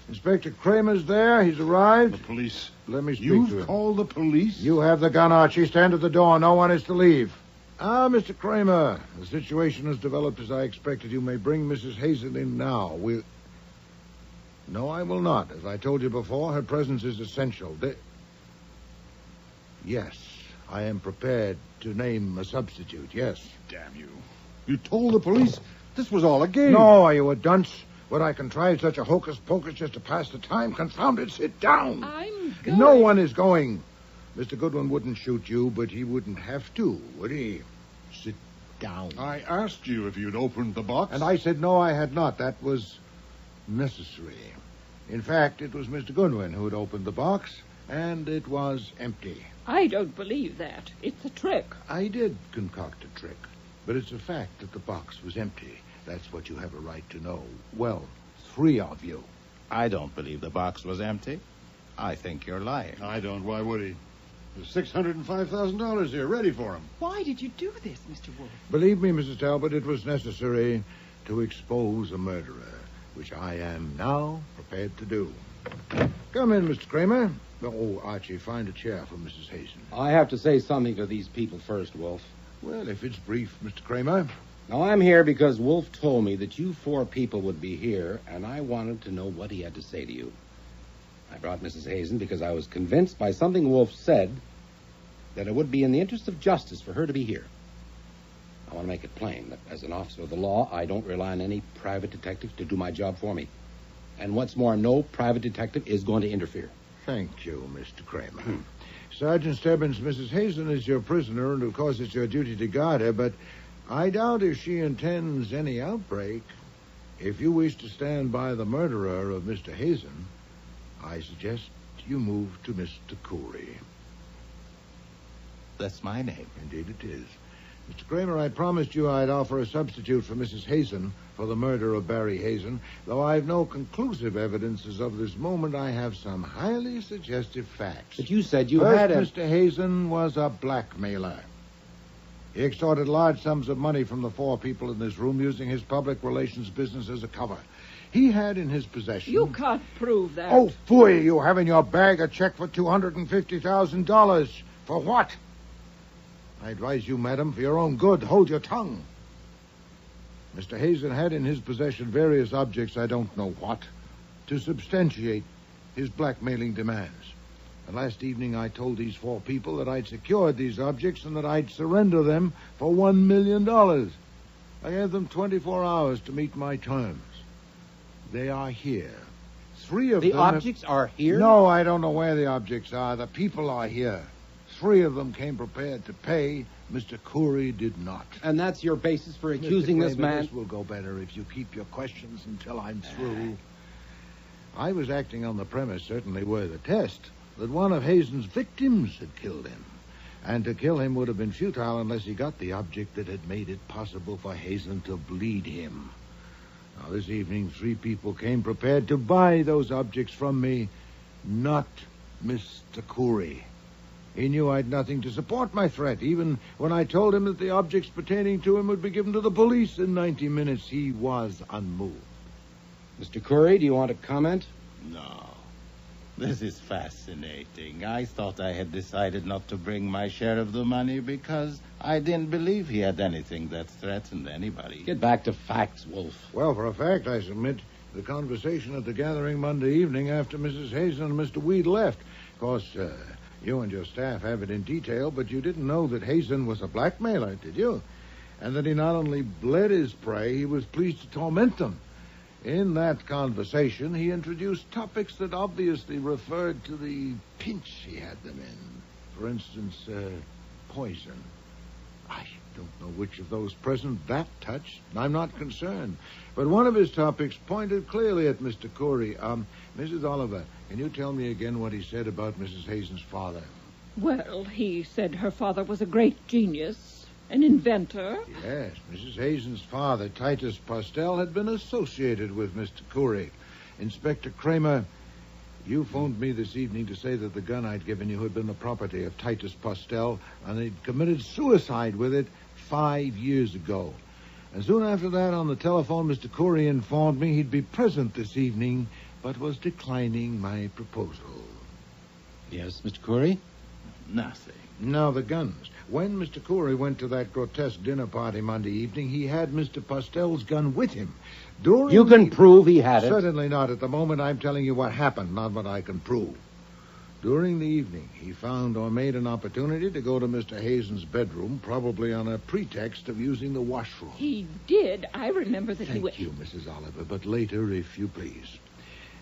Inspector Kramer's there. He's arrived. The police. Let me speak to him. You've called the police? You have the gun, Archie. Stand at the door. No one is to leave. Ah, Mr. Kramer, the situation has developed as I expected. You may bring Mrs. Hazen in now. No, I will not. As I told you before, her presence is essential. Yes, I am prepared to name a substitute, yes. Damn you. You told the police this was all a game. No, are you a dunce? Would I contrive such a hocus-pocus just to pass the time? Confound it, sit down. I'm going. No one is going. Mr. Goodwin wouldn't shoot you, but he wouldn't have to, would he? Sit down. I asked you if you'd opened the box. And I said no, I had not. That was necessary. In fact, it was Mr. Goodwin who had opened the box, and it was empty. I don't believe that. It's a trick. I did concoct a trick, but it's a fact that the box was empty. That's what you have a right to know. Well, 3 of you. I don't believe the box was empty. I think you're lying. I don't. Why would he? There's $605,000 here, ready for him. Why did you do this, Mr. Wolfe? Believe me, Mrs. Talbot, it was necessary to expose a murderer, which I am now prepared to do. Come in, Mr. Kramer. Oh, Archie, find a chair for Mrs. Hazen. I have to say something to these people first, Wolfe. Well, if it's brief, Mr. Kramer. Now, I'm here because Wolfe told me that you 4 people would be here, and I wanted to know what he had to say to you. I brought Mrs. Hazen because I was convinced by something Wolfe said that it would be in the interest of justice for her to be here. I want to make it plain that as an officer of the law, I don't rely on any private detective to do my job for me. And what's more, no private detective is going to interfere. Thank you, Mr. Kramer. Sergeant Stebbins, Mrs. Hazen is your prisoner, and of course it's your duty to guard her, but I doubt if she intends any outbreak. If you wish to stand by the murderer of Mr. Hazen, I suggest you move to Mr. Curry. That's my name. Indeed it is. Mr. Kramer, I promised you I'd offer a substitute for Mrs. Hazen for the murder of Barry Hazen. Though I've no conclusive evidence as of this moment, I have some highly suggestive facts. But you said you First, had a... Mr. Hazen was a blackmailer. He extorted large sums of money from the 4 people in this room using his public relations business as a cover. He had in his possession... You can't prove that. Oh, phooey, you have in your bag a check for $250,000. For what? I advise you, madam, for your own good, hold your tongue. Mr. Hazen had in his possession various objects, I don't know what, to substantiate his blackmailing demands. And last evening I told these 4 people that I'd secured these objects and that I'd surrender them for $1 million. I gave them 24 hours to meet my terms. They are here. 3 of them... The objects are here? No, I don't know where the objects are. The people are here. 3 of them came prepared to pay. Mr. Curry did not. And that's your basis for accusing Mr. this Kramer, man? This will go better if you keep your questions until I'm through. I was acting on the premise, certainly worth a test, that one of Hazen's victims had killed him. And to kill him would have been futile unless he got the object that had made it possible for Hazen to bleed him. Now, this evening, 3 people came prepared to buy those objects from me, not Mr. Curry. He knew I'd nothing to support my threat. Even when I told him that the objects pertaining to him would be given to the police in 90 minutes, he was unmoved. Mr. Curry, do you want to comment? No. This is fascinating. I thought I had decided not to bring my share of the money because I didn't believe he had anything that threatened anybody. Get back to facts, Wolfe. Well, for a fact, I submit the conversation at the gathering Monday evening after Mrs. Hazen and Mr. Weed left. Of course, you and your staff have it in detail, but you didn't know that Hazen was a blackmailer, did you? And that he not only bled his prey, he was pleased to torment them. In that conversation, he introduced topics that obviously referred to the pinch he had them in. For instance, poison. I don't know which of those present that touched. I'm not concerned. But one of his topics pointed clearly at Mr. Corey. Mrs. Oliver, can you tell me again what he said about Mrs. Hazen's father? Well, he said her father was a great genius, an inventor. Yes, Mrs. Hazen's father, Titus Postel, had been associated with Mr. Corey. Inspector Kramer, you phoned me this evening to say that the gun I'd given you had been the property of Titus Postel, and he'd committed suicide with it 5 years ago. And soon after that, on the telephone, Mr. Corey informed me he'd be present this evening, but was declining my proposal. Yes, Mr. Corey? Nothing. Now, the guns. When Mr. Corey went to that grotesque dinner party Monday evening, he had Mr. Postel's gun with him. You can prove he had it. Certainly not. At the moment, I'm telling you what happened, not what I can prove. During the evening, he found or made an opportunity to go to Mr. Hazen's bedroom, probably on a pretext of using the washroom. He did. I remember that he went... Thank you, Mrs. Oliver, but later, if you please.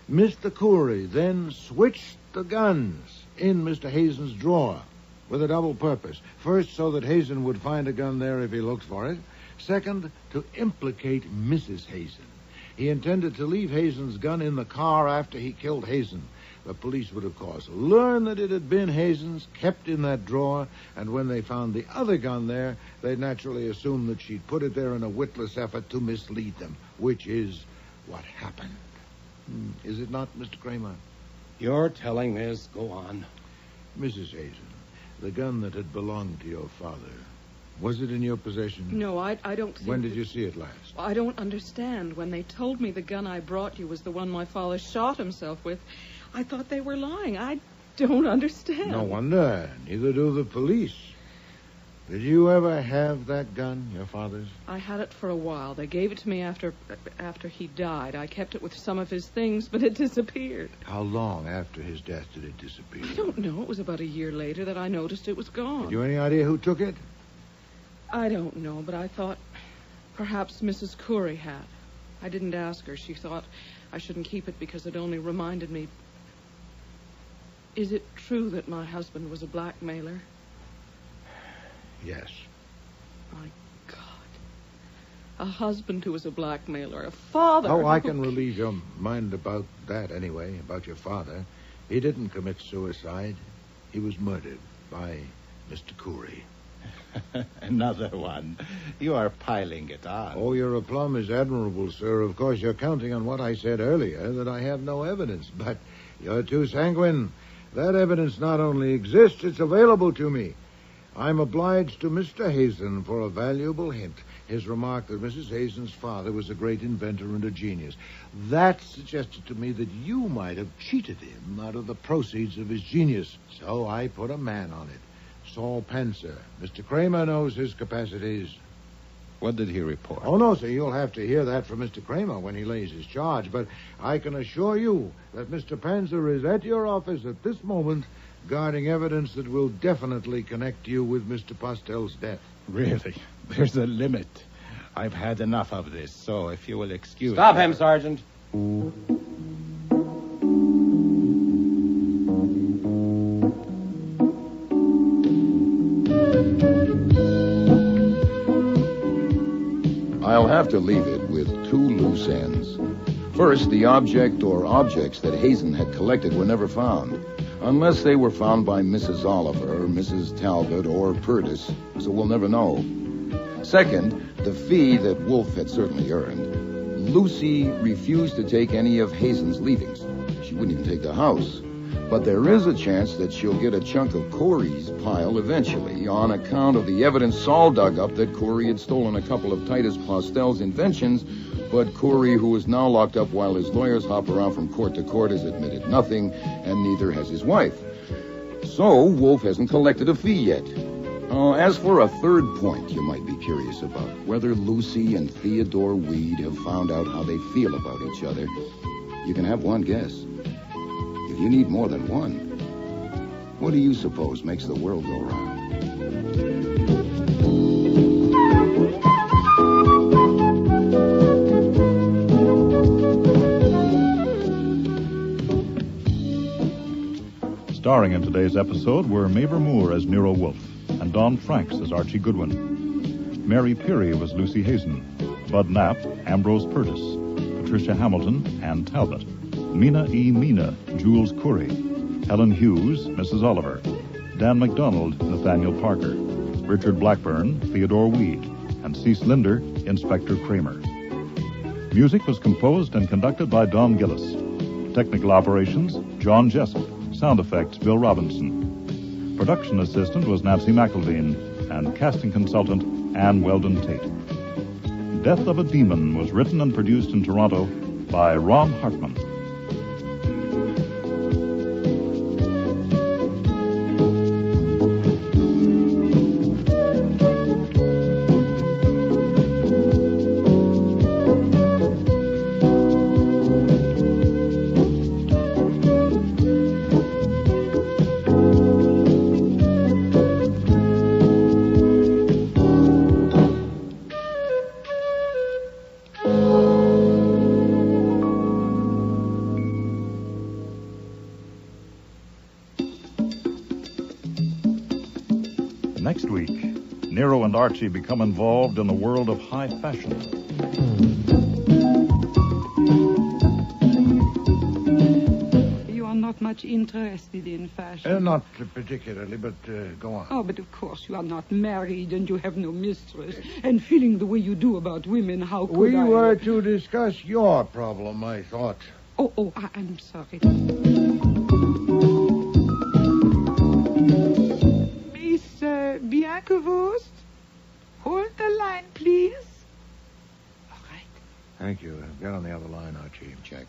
Mr. Corey then switched the guns in Mr. Hazen's drawer with a double purpose. First, so that Hazen would find a gun there if he looked for it. Second, to implicate Mrs. Hazen. He intended to leave Hazen's gun in the car after he killed Hazen. The police would, of course, learn that it had been Hazen's, kept in that drawer, and when they found the other gun there, they'd naturally assume that she'd put it there in a witless effort to mislead them, which is what happened. Is it not, Mr. Kramer? You're telling this. Go on. Mrs. Hazen, the gun that had belonged to your father, was it in your possession? No, I don't think... When did you see it last? I don't understand. When they told me the gun I brought you was the one my father shot himself with, I thought they were lying. I don't understand. No wonder. Neither do the police. Did you ever have that gun, your father's? I had it for a while. They gave it to me after he died. I kept it with some of his things, but it disappeared. How long after his death did it disappear? I don't know. It was about a year later that I noticed it was gone. Have you any idea who took it? I don't know, but I thought perhaps Mrs. Corey had. I didn't ask her. She thought I shouldn't keep it because it only reminded me. Is it true that my husband was a blackmailer? Yes. My God. A husband who was a blackmailer. A father. Oh, I can relieve your mind about that anyway, about your father. He didn't commit suicide. He was murdered by Mr. Corey. Another one. You are piling it on. Oh, your aplomb is admirable, sir. Of course, you're counting on what I said earlier, that I have no evidence. But you're too sanguine. That evidence not only exists, it's available to me. I'm obliged to Mr. Hazen for a valuable hint. His remark that Mrs. Hazen's father was a great inventor and a genius. That suggested to me that you might have cheated him out of the proceeds of his genius. So I put a man on it. Saul Pencer. Mr. Kramer knows his capacities. What did he report? Oh, no, sir. You'll have to hear that from Mr. Kramer when he lays his charge. But I can assure you that Mr. Pencer is at your office at this moment guarding evidence that will definitely connect you with Mr. Postel's death. Really? There's a limit. I've had enough of this, so if you will excuse Stop me... him, Sergeant. I'll have to leave it with two loose ends. First, the object or objects that Hazen had collected were never found, unless they were found by Mrs. Oliver, Mrs. Talbot, or Purtis, so we'll never know. Second, the fee that Wolfe had certainly earned. Lucy refused to take any of Hazen's leavings. She wouldn't even take the house. But there is a chance that she'll get a chunk of Corey's pile eventually on account of the evidence Saul dug up that Corey had stolen a couple of Titus Postel's inventions, but Corey, who is now locked up while his lawyers hop around from court to court, has admitted nothing, and neither has his wife. So Wolfe hasn't collected a fee yet. As for a third point you might be curious about, whether Lucy and Theodore Weed have found out how they feel about each other, you can have one guess. If you need more than one, what do you suppose makes the world go round? Starring in today's episode were Mabel Moore as Nero Wolfe and Don Franks as Archie Goodwin. Mary Peary was Lucy Hazen. Bud Knapp, Ambrose Purtis. Patricia Hamilton, Ann Talbot. Mina E. Mina, Jules Curry. Helen Hughes, Mrs. Oliver. Dan McDonald, Nathaniel Parker. Richard Blackburn, Theodore Weed. And Cease Linder, Inspector Kramer. Music was composed and conducted by Don Gillis. Technical operations, John Jessup. Sound effects, Bill Robinson. Production assistant was Nancy McElveen, and casting consultant, Ann Weldon Tate. Death of a Demon was written and produced in Toronto by Ron Hartman. Next week, Nero and Archie become involved in the world of high fashion. You are not much interested in fashion. Not particularly, but go on. Oh, but of course you are not married and you have no mistress. And feeling the way you do about women, how could We I... were to discuss your problem, I thought. I'm sorry. Bianca-Wurst, hold the line, please. All right. Thank you. Get on the other line, Archie. Check.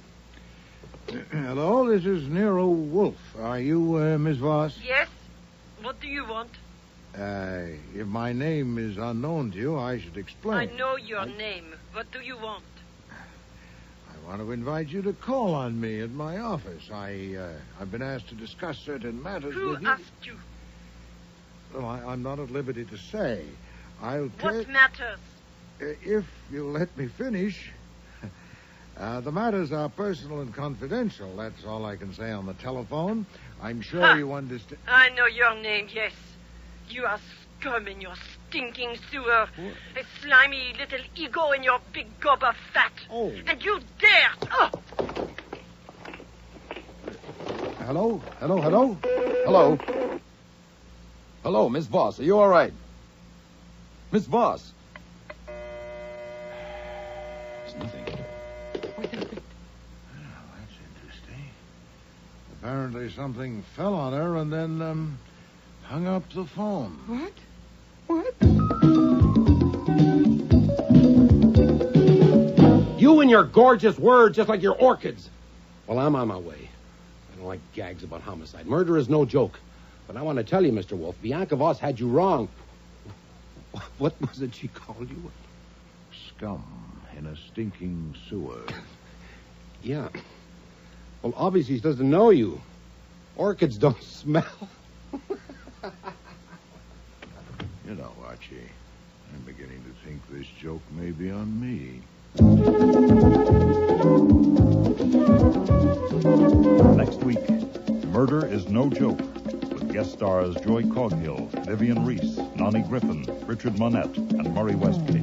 Hello, this is Nero Wolfe. Are you Miss Voss? Yes. What do you want? If my name is unknown to you, I should explain. I know your name. What do you want? I want to invite you to call on me at my office. I've been asked to discuss certain matters with you. Who asked you? Well, I'm not at liberty to say. What matters? If you'll let me finish. The matters are personal and confidential. That's all I can say on the telephone. I'm sure you understand. I know your name, yes. You are scum in your stinking sewer. A slimy little ego in your big gob of fat. Oh. And you dare... Oh! Hello? Hello? Hello, Miss Voss. Are you all right? Miss Voss. It's nothing. That's interesting. Apparently something fell on her and then, hung up the phone. What? You and your gorgeous words just like your orchids. Well, I'm on my way. I don't like gags about homicide. Murder is no joke. But I want to tell you, Mr. Wolfe, Bianca Voss had you wrong. What was it she called you? Scum in a stinking sewer. Yeah. Well, obviously she doesn't know you. Orchids don't smell. You know, Archie, I'm beginning to think this joke may be on me. Next week, Murder is No Joke. Guest stars Joy Coghill, Vivian Reese, Nani Griffin, Richard Monette, and Murray Westgate.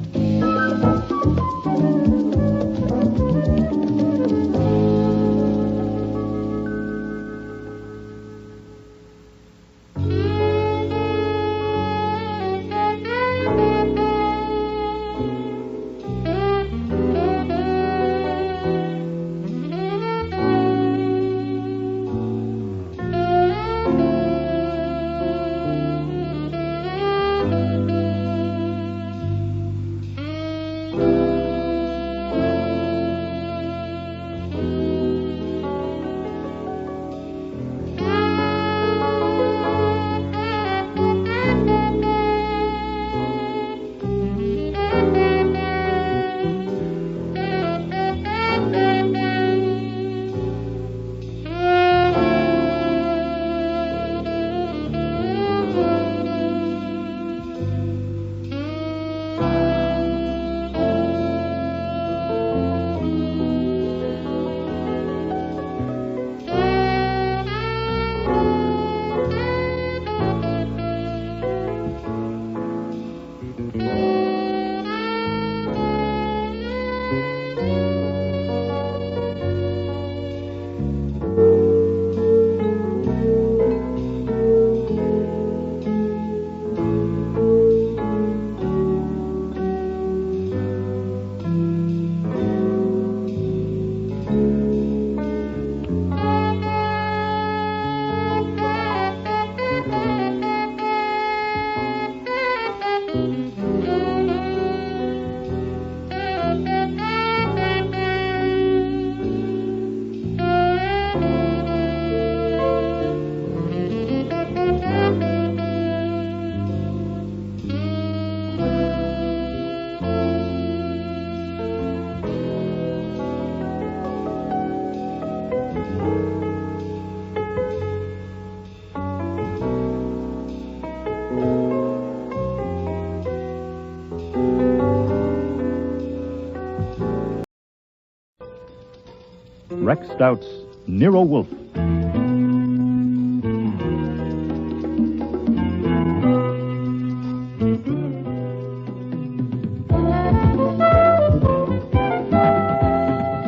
Rex Stout's Nero Wolfe.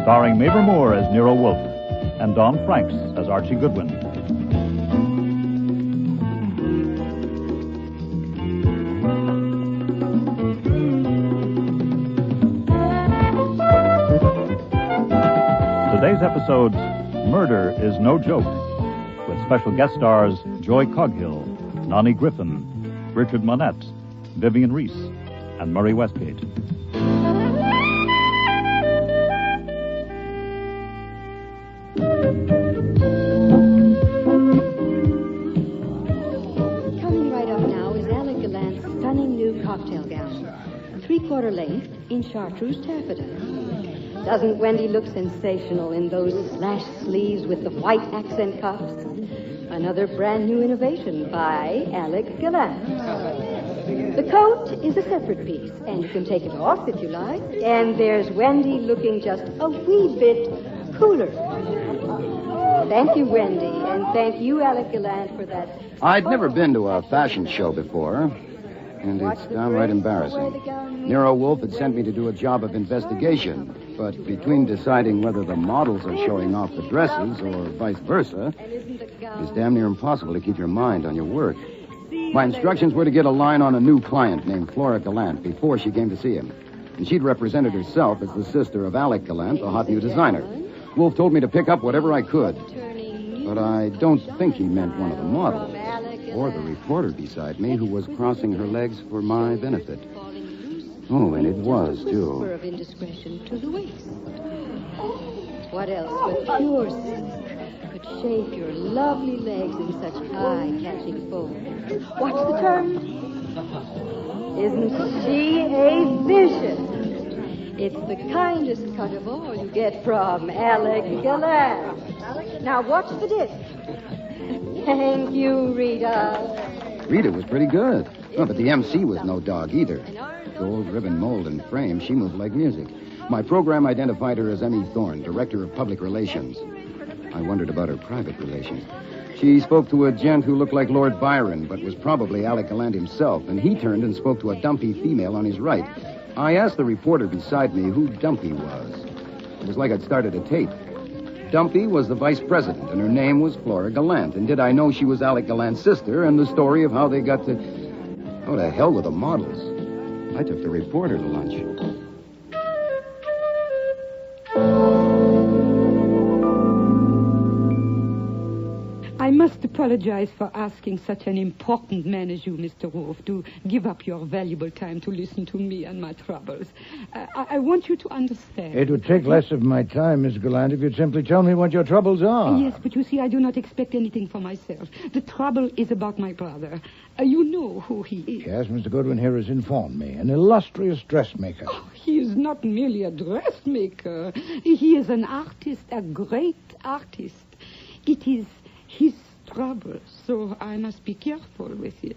Starring Mabel Moore as Nero Wolfe and Don Franks as Archie Goodwin. Today's episode's Murder is No Joke, with special guest stars Joy Coghill, Nani Griffin, Richard Monette, Vivian Reese, and Murray Westgate. Coming right up now is Alec Gallant's stunning new cocktail gown. 3/4 length in chartreuse taffeta. Doesn't Wendy look sensational in those slash sleeves with the white accent cuffs? Another brand new innovation by Alec Gallant. The coat is a separate piece, and you can take it off if you like. And there's Wendy looking just a wee bit cooler. Thank you, Wendy, and thank you, Alec Gallant, for that. I'd never been to a fashion show before, and it's downright embarrassing. Nero Wolfe had sent me to do a job of investigation, but between deciding whether the models are showing off the dresses or vice versa, it's damn near impossible to keep your mind on your work. My instructions were to get a line on a new client named Flora Gallant before she came to see him, and she'd represented herself as the sister of Alec Gallant, the hot new designer. Wolfe told me to pick up whatever I could, but I don't think he meant one of the models or the reporter beside me who was crossing her legs for my benefit. Oh, and it was, too. Whisper of indiscretion to the waist. What else but pure silk could shape your lovely legs in such high-catching folds? What's the term? Isn't she a vision? It's the kindest cut of all you get from Alec Gallant. Now, watch the disc. Thank you, Rita. Rita was pretty good. Oh, but the MC was no dog either. Gold ribbon mold and frame, she moved like music. My program identified her as Emmy Thorne, Director of Public Relations. I wondered about her private relations. She spoke to a gent who looked like Lord Byron, but was probably Alec Gallant himself, and he turned and spoke to a dumpy female on his right. I asked the reporter beside me who Dumpy was. It was like I'd started a tape. Dumpy was the vice president, and her name was Flora Gallant. And did I know she was Alec Gallant's sister, and the story of how they got to... Oh, to hell with the models. I took the reporter to lunch. I must apologize for asking such an important man as you, Mr. Wolfe, to give up your valuable time to listen to me and my troubles. I want you to understand. It would take less of my time, Miss Gallant, if you'd simply tell me what your troubles are. Yes, but you see, I do not expect anything for myself. The trouble is about my brother. You know who he is. Yes, Mr. Goodwin here has informed me. An illustrious dressmaker. Oh, he is not merely a dressmaker. He is an artist, a great artist. It is his trouble, so I must be careful with it.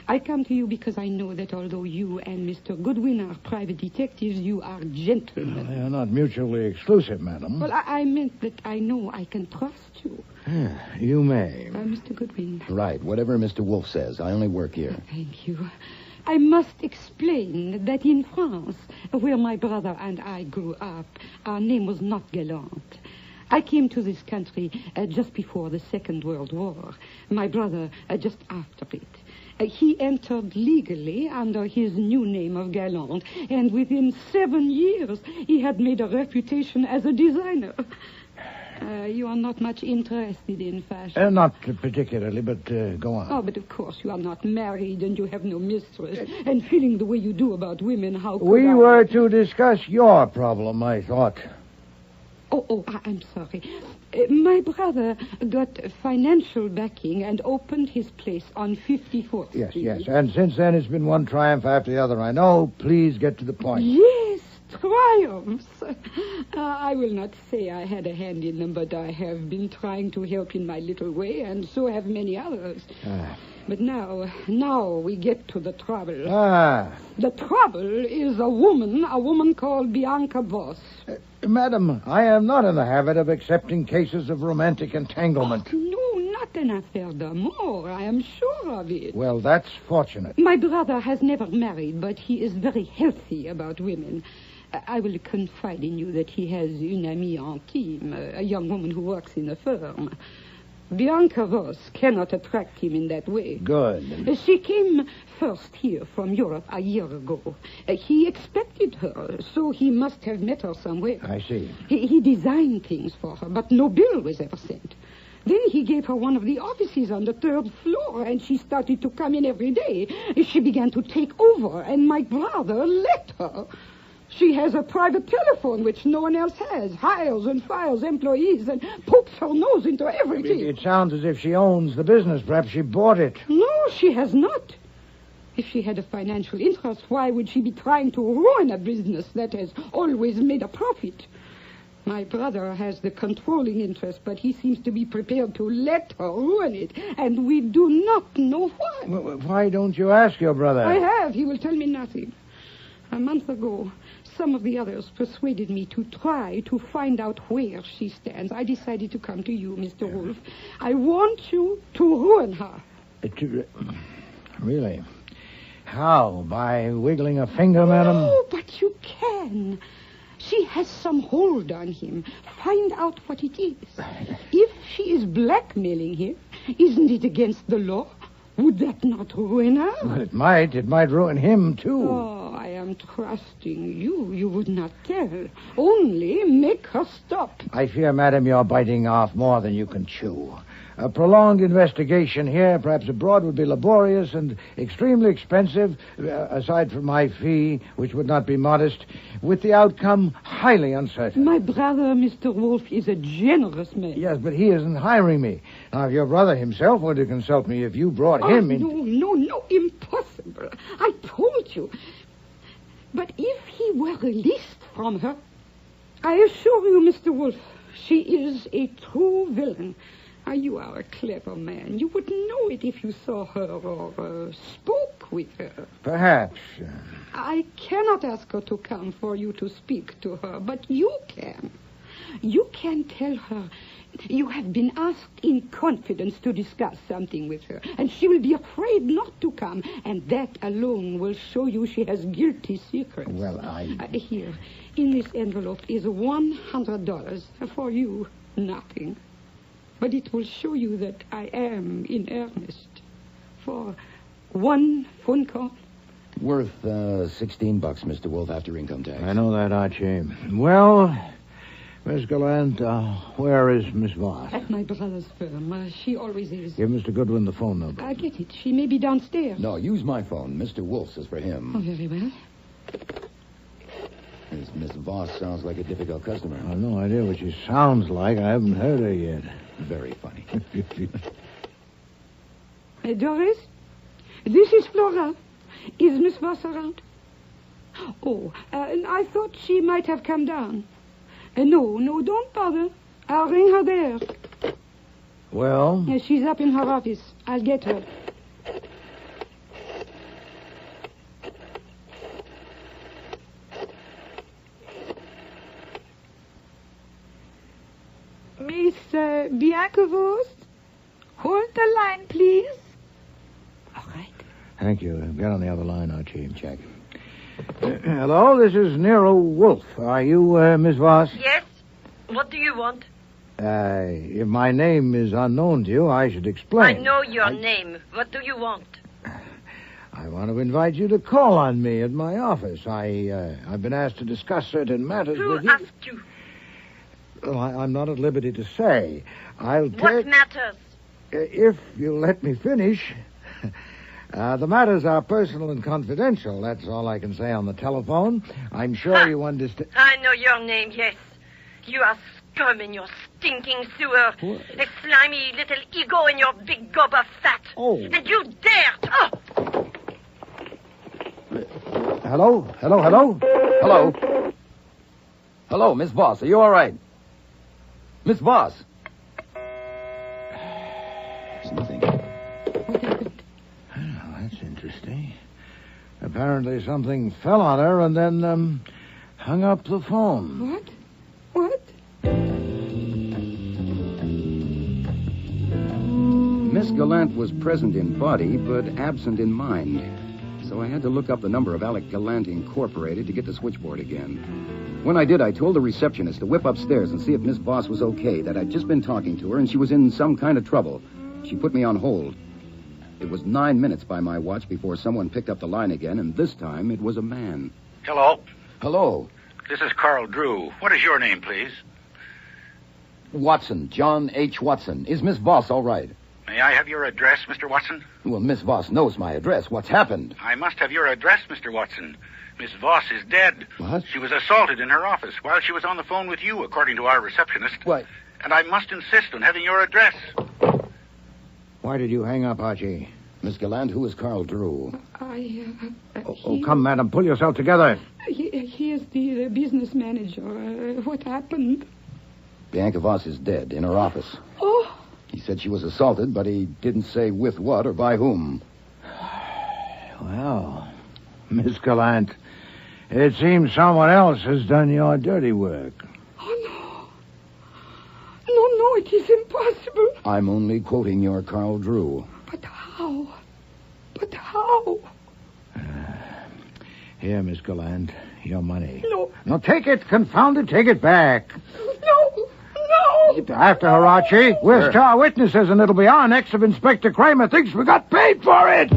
I come to you because I know that although you and Mr. Goodwin are private detectives, you are gentlemen. They are not mutually exclusive, madam. Well, I meant that I know I can trust you. You may. Mr. Goodwin. Right, whatever Mr. Wolfe says. I only work here. Thank you. I must explain that in France, where my brother and I grew up, our name was not Gallant. I came to this country just before the Second World War. My brother just after it. He entered legally under his new name of Gallant, and within 7 years he had made a reputation as a designer. You are not much interested in fashion. Not particularly, but go on. Oh, but of course you are not married and you have no mistress. And feeling the way you do about women, how could We were to discuss your problem, I thought. I'm sorry. My brother got financial backing and opened his place on 54th Street. Yes. And since then, it's been one triumph after the other. I know. Please get to the point. Yes, triumphs. I will not say I had a hand in them, but I have been trying to help in my little way, and so have many others. But now we get to the trouble. The trouble is a woman called Bianca Voss. Madam, I am not in the habit of accepting cases of romantic entanglement. Oh, no, not an affaire d'amour. I am sure of it. Well, that's fortunate. My brother has never married, but he is very healthy about women. I will confide in you that he has une amie intime, a young woman who works in a firm. Bianca Ross cannot attract him in that way. Good. She came first here from Europe a year ago. He expected her, so he must have met her somewhere. I see. He designed things for her, but no bill was ever sent. Then he gave her one of the offices on the 3rd floor, and she started to come in every day. She began to take over, and my brother let her. She has a private telephone, which no one else has. Hires and fires employees and pokes her nose into everything. It sounds as if she owns the business. Perhaps she bought it. No, she has not. If she had a financial interest, why would she be trying to ruin a business that has always made a profit? My brother has the controlling interest, but he seems to be prepared to let her ruin it, and we do not know why. Why don't you ask your brother? I have. He will tell me nothing. A month ago, some of the others persuaded me to try to find out where she stands. I decided to come to you, Mr. Wolfe. I want you to ruin her. Really? How? By wiggling a finger, madam? No, but you can. She has some hold on him. Find out what it is. If she is blackmailing him, isn't it against the law? Would that not ruin her? Well, it might. It might ruin him, too. Oh, I am trusting you. You would not tell. Only make her stop. I fear, madam, you're biting off more than you can chew. A prolonged investigation here, perhaps abroad, would be laborious and extremely expensive, aside from my fee, which would not be modest, with the outcome highly uncertain. My brother, Mr. Wolfe, is a generous man. Yes, but he isn't hiring me. Now, if your brother himself were to consult me, if you brought him in... No, impossible. I told you. But if he were released from her, I assure you, Mr. Wolfe, she is a true villain. You are a clever man. You would know it if you saw her or spoke with her. Perhaps. I cannot ask her to come for you to speak to her, but you can. You can tell her you have been asked in confidence to discuss something with her, and she will be afraid not to come, and that alone will show you she has guilty secrets. Well, Here, in this envelope is $100 for you. Nothing. But it will show you that I am in earnest. For one phone call. Worth $16, Mr. Wolfe, after income tax. I know that, Archie. Well, Miss Gallant, where is Miss Voss? At my brother's firm. She always is. Give Mr. Goodwin the phone number. I get it. She may be downstairs. No, use my phone. Mr. Wolfe's is for him. Oh, very well. This Miss Voss sounds like a difficult customer. I have no idea what she sounds like. I haven't heard her yet. Very funny. Doris, this is Flora. Is Miss Voss around? Oh, I thought she might have come down. No, don't bother. I'll ring her there. Well? She's up in her office. I'll get her. Miss Bianca Voss, hold the line, please. All right. Thank you. Get on the other line, Archie. Check. Hello, this is Nero Wolfe. Are you Miss Voss? Yes? What do you want? If my name is unknown to you, I should explain. I know your name. What do you want? I want to invite you to call on me at my office. I've been asked to discuss certain matters with you. Who asked you? Well, I'm not at liberty to say. What matters? If you let me finish. The matters are personal and confidential. That's all I can say on the telephone. I'm sure you understand. I know your name, yes. You are scum in your stinking sewer. What? A slimy little ego in your big gob of fat. Oh. And you dared. Oh! Hello? Hello, Miss Voss. Are you all right? Miss Voss. There's nothing. That's interesting. Apparently something fell on her and then hung up the phone. What? Miss Gallant was present in body, but absent in mind. So I had to look up the number of Alec Gallant Incorporated to get the switchboard again. When I did, I told the receptionist to whip upstairs and see if Miss Voss was okay, that I'd just been talking to her and she was in some kind of trouble. She put me on hold. It was 9 minutes by my watch before someone picked up the line again, and this time it was a man. Hello. Hello. This is Carl Drew. What is your name, please? Watson, John H. Watson. Is Miss Voss all right? May I have your address, Mr. Watson? Well, Miss Voss knows my address. What's happened? I must have your address, Mr. Watson. Miss Voss is dead. What? She was assaulted in her office while she was on the phone with you, according to our receptionist. What? And I must insist on having your address. Why did you hang up, Archie? Miss Gallant, who is Carl Drew? Come, madam, pull yourself together. He is the business manager. What happened? Bianca Voss is dead in her office. Oh. He said she was assaulted, but he didn't say with what or by whom. Well, Miss Gallant, it seems someone else has done your dirty work. Oh, no, it is impossible. I'm only quoting your Carl Drew. But how? Here, Miss Gallant, your money. No. No, take it, confound it, take it back. No. After her, Archie. We're star witnesses, and it'll be our next if Inspector Kramer thinks we got paid for it.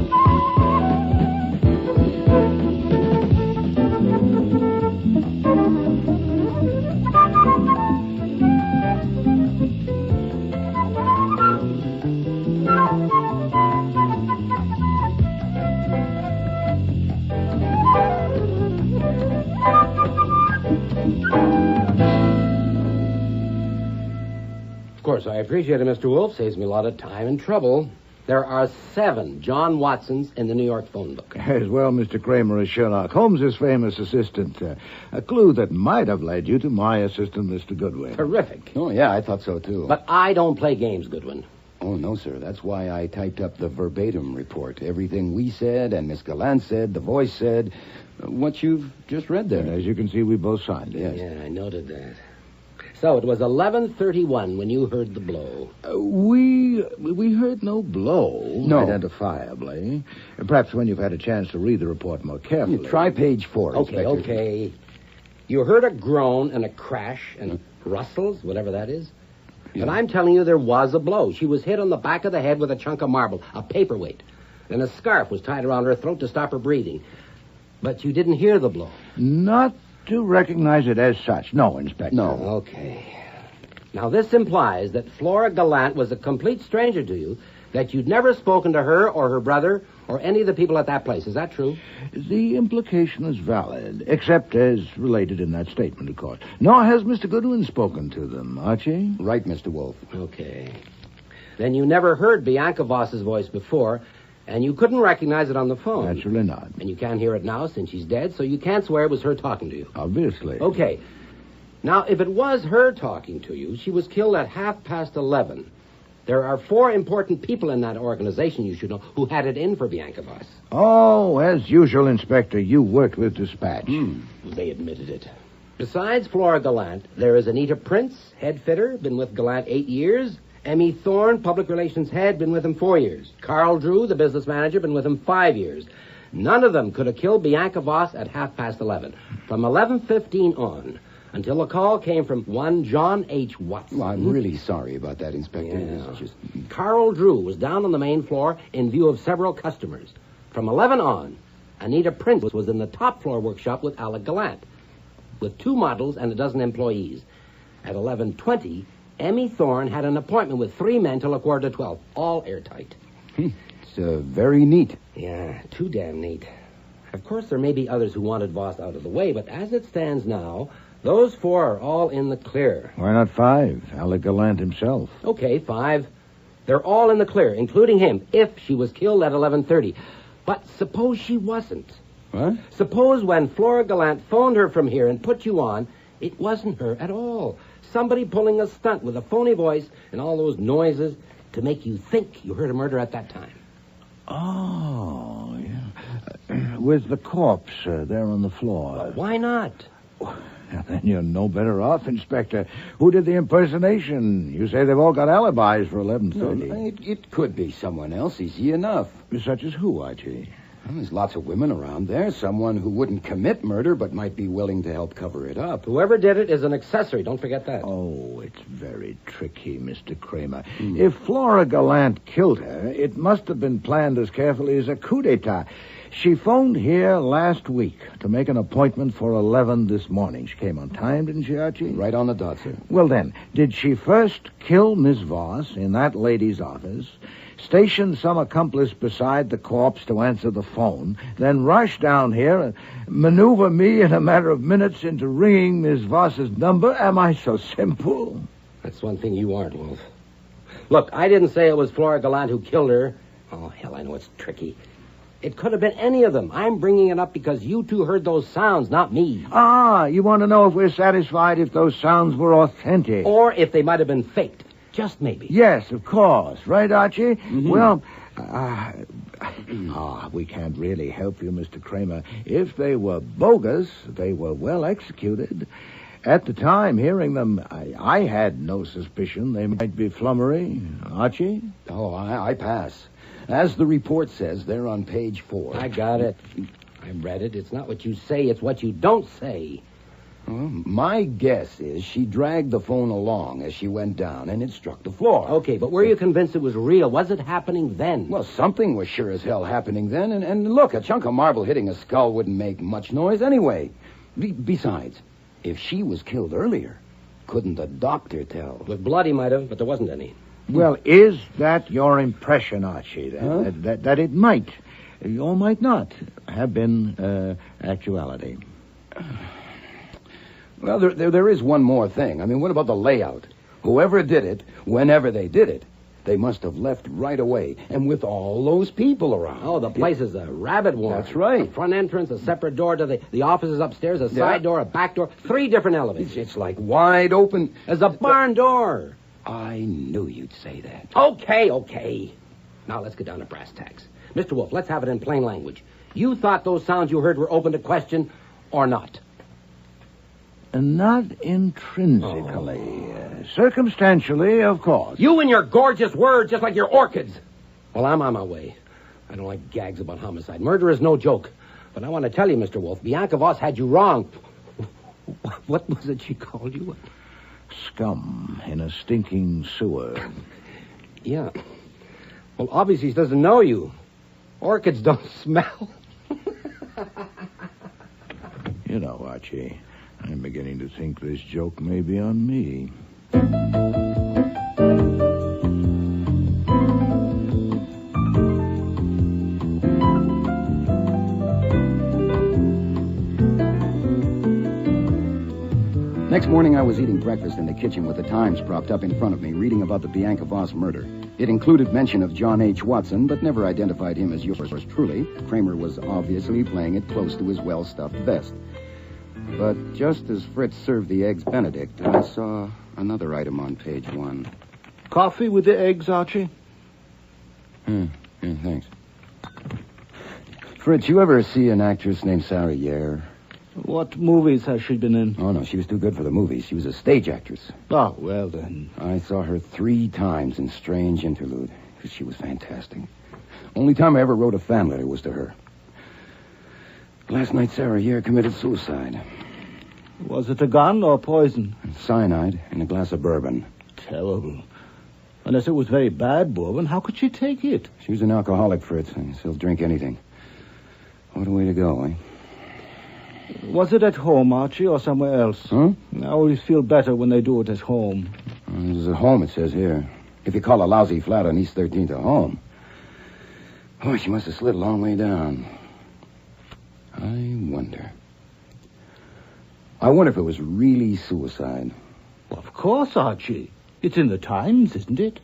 Of course, I appreciate it, Mr. Wolfe. Saves me a lot of time and trouble. There are 7 John Watsons in the New York phone book. As well, Mr. Kramer, as Sherlock Holmes' famous assistant. A clue that might have led you to my assistant, Mr. Goodwin. Terrific. Oh, yeah, I thought so, too. But I don't play games, Goodwin. Oh, no, sir. That's why I typed up the verbatim report. Everything we said and Miss Gallant said, the voice said, what you've just read there. And as you can see, we both signed it. Yes. Yeah, I noted that. So it was 11:31 when you heard the blow. We heard no blow. No. Identifiably. Perhaps when you've had a chance to read the report more carefully. Try page 4, Inspector. Okay. You heard a groan and a crash and rustles, whatever that is. Yeah. And I'm telling you there was a blow. She was hit on the back of the head with a chunk of marble, a paperweight. Then a scarf was tied around her throat to stop her breathing. But you didn't hear the blow. Not to recognize it as such. No, Inspector. No. Okay. Now, this implies that Flora Gallant was a complete stranger to you, that you'd never spoken to her or her brother or any of the people at that place. Is that true? The implication is valid, except as related in that statement, of course. Nor has Mr. Goodwin spoken to them, Archie. Right, Mr. Wolfe. Okay. Then you never heard Bianca Voss's voice before, and you couldn't recognize it on the phone. Naturally not. And you can't hear it now since she's dead, so you can't swear it was her talking to you. Obviously. Okay. Now, if it was her talking to you, she was killed at 11:30. There are 4 important people in that organization, you should know, who had it in for Bianca Voss. Oh, as usual, Inspector, you worked with dispatch. They admitted it. Besides Flora Gallant, there is Anita Prince, head fitter, been with Gallant 8 years. Emmy Thorne, public relations head, been with him 4 years. Carl Drew, the business manager, been with him 5 years. None of them could have killed Bianca Voss at 11:30. From 11:15 on, until a call came from one John H. Watson. Well, I'm really sorry about that, Inspector. Yeah. Carl Drew was down on the main floor in view of several customers. From 11 on, Anita Prince was in the top floor workshop with Alec Gallant, with 2 models and a dozen employees. At 11:20, Emmy Thorne had an appointment with 3 men till 11:45, all airtight. It's very neat. Yeah, too damn neat. Of course, there may be others who wanted Voss out of the way, but as it stands now, those 4 are all in the clear. Why not 5? Alec Gallant himself. Okay, 5. They're all in the clear, including him, if she was killed at 11:30. But suppose she wasn't. What? Suppose when Flora Gallant phoned her from here and put you on, it wasn't her at all. Somebody pulling a stunt with a phony voice and all those noises to make you think you heard a murder at that time. Oh, yeah. With the corpse there on the floor. Well, why not? Then you're no better off, Inspector. Who did the impersonation? You say they've all got alibis for 11:30. No, it could be someone else, easy enough. Such as who, Archie? Well, there's lots of women around there. Someone who wouldn't commit murder but might be willing to help cover it up. Whoever did it is an accessory. Don't forget that. Oh, it's very tricky, Mr. Kramer. If Flora Gallant killed her, it must have been planned as carefully as a coup d'etat. She phoned here last week to make an appointment for 11 this morning. She came on time, didn't she, Archie? Right on the dot, sir. Well, then, did she first kill Miss Voss in that lady's office, station some accomplice beside the corpse to answer the phone, then rush down here and maneuver me in a matter of minutes into ringing Miss Voss's number? Am I so simple? That's one thing you aren't, Wolf. Look, I didn't say it was Flora Gallant who killed her. Oh, hell, I know it's tricky. It could have been any of them. I'm bringing it up because you two heard those sounds, not me. Ah, you want to know if we're satisfied if those sounds were authentic? Or if they might have been faked. Just maybe. Yes, of course. Right, Archie? Mm-hmm. Well, we can't really help you, Mr. Kramer. If they were bogus, they were well executed. At the time, hearing them, I had no suspicion they might be flummery. Archie? Oh, I pass. As the report says, they're on page 4. I got it. I read it. It's not what you say, it's what you don't say. Well, my guess is she dragged the phone along as she went down, and it struck the floor. Okay, but were you convinced it was real? Was it happening then? Well, something was sure as hell happening then, and look, a chunk of marble hitting a skull wouldn't make much noise anyway. Besides, if she was killed earlier, couldn't the doctor tell? With blood he might have, but there wasn't any. Well, is that your impression, Archie, that it might, or might not, have been actuality? Well, there is one more thing. I mean, what about the layout? Whoever did it, whenever they did it, they must have left right away, and with all those people around. Oh, the place is a rabbit warren. That's right. A front entrance, a separate door to the offices upstairs, a side door, a back door, 3 different elevators. It's like wide open. There's a barn door. I knew you'd say that. Okay. Now let's get down to brass tacks. Mr. Wolfe, let's have it in plain language. You thought those sounds you heard were open to question or not? Not intrinsically. Circumstantially, of course. You and your gorgeous words, just like your orchids. Well, I'm on my way. I don't like gags about homicide. Murder is no joke. But I want to tell you, Mr. Wolfe, Bianca Voss had you wrong. What was it she called you? Scum in a stinking sewer. Yeah. Well, obviously she doesn't know you. Orchids don't smell. You know, Archie, I'm beginning to think this joke may be on me. Next morning, I was eating breakfast in the kitchen with the Times propped up in front of me, reading about the Bianca Voss murder. It included mention of John H. Watson, but never identified him as yours truly. Kramer was obviously playing it close to his well-stuffed vest. But just as Fritz served the eggs Benedict, I saw another item on page 1. Coffee with the eggs, Archie? Yeah, thanks. Fritz, you ever see an actress named Sarah Yair? What movies has she been in? Oh, no, she was too good for the movies. She was a stage actress. Oh, well, then. I saw her 3 times in Strange Interlude. She was fantastic. Only time I ever wrote a fan letter was to her. Last night, Sarah Yair committed suicide. Was it a gun or poison? Cyanide in a glass of bourbon. Terrible. Unless it was very bad bourbon, how could she take it? She was an alcoholic, Fritz, and she'll drink anything. What a way to go, eh? Was it at home, Archie, or somewhere else? Huh? I always feel better when they do it at home. It was at home, it says here. If you call a lousy flat on East 13th a home. Boy, she must have slid a long way down. I wonder if it was really suicide. Well, of course, Archie. It's in the Times, isn't it?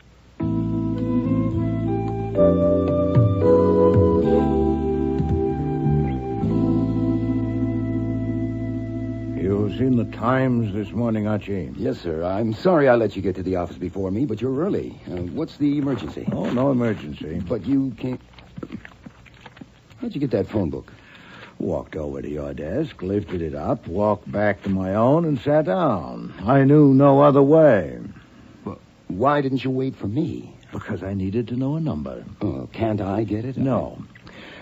You seen the Times this morning, Archie? Yes, sir. I'm sorry I let you get to the office before me, but you're early. What's the emergency? Oh, no emergency. But you can't... How'd you get that phone book? Walked over to your desk, lifted it up, walked back to my own, and sat down. I knew no other way. Well, why didn't you wait for me? Because I needed to know a number. Oh, can't I get it? No.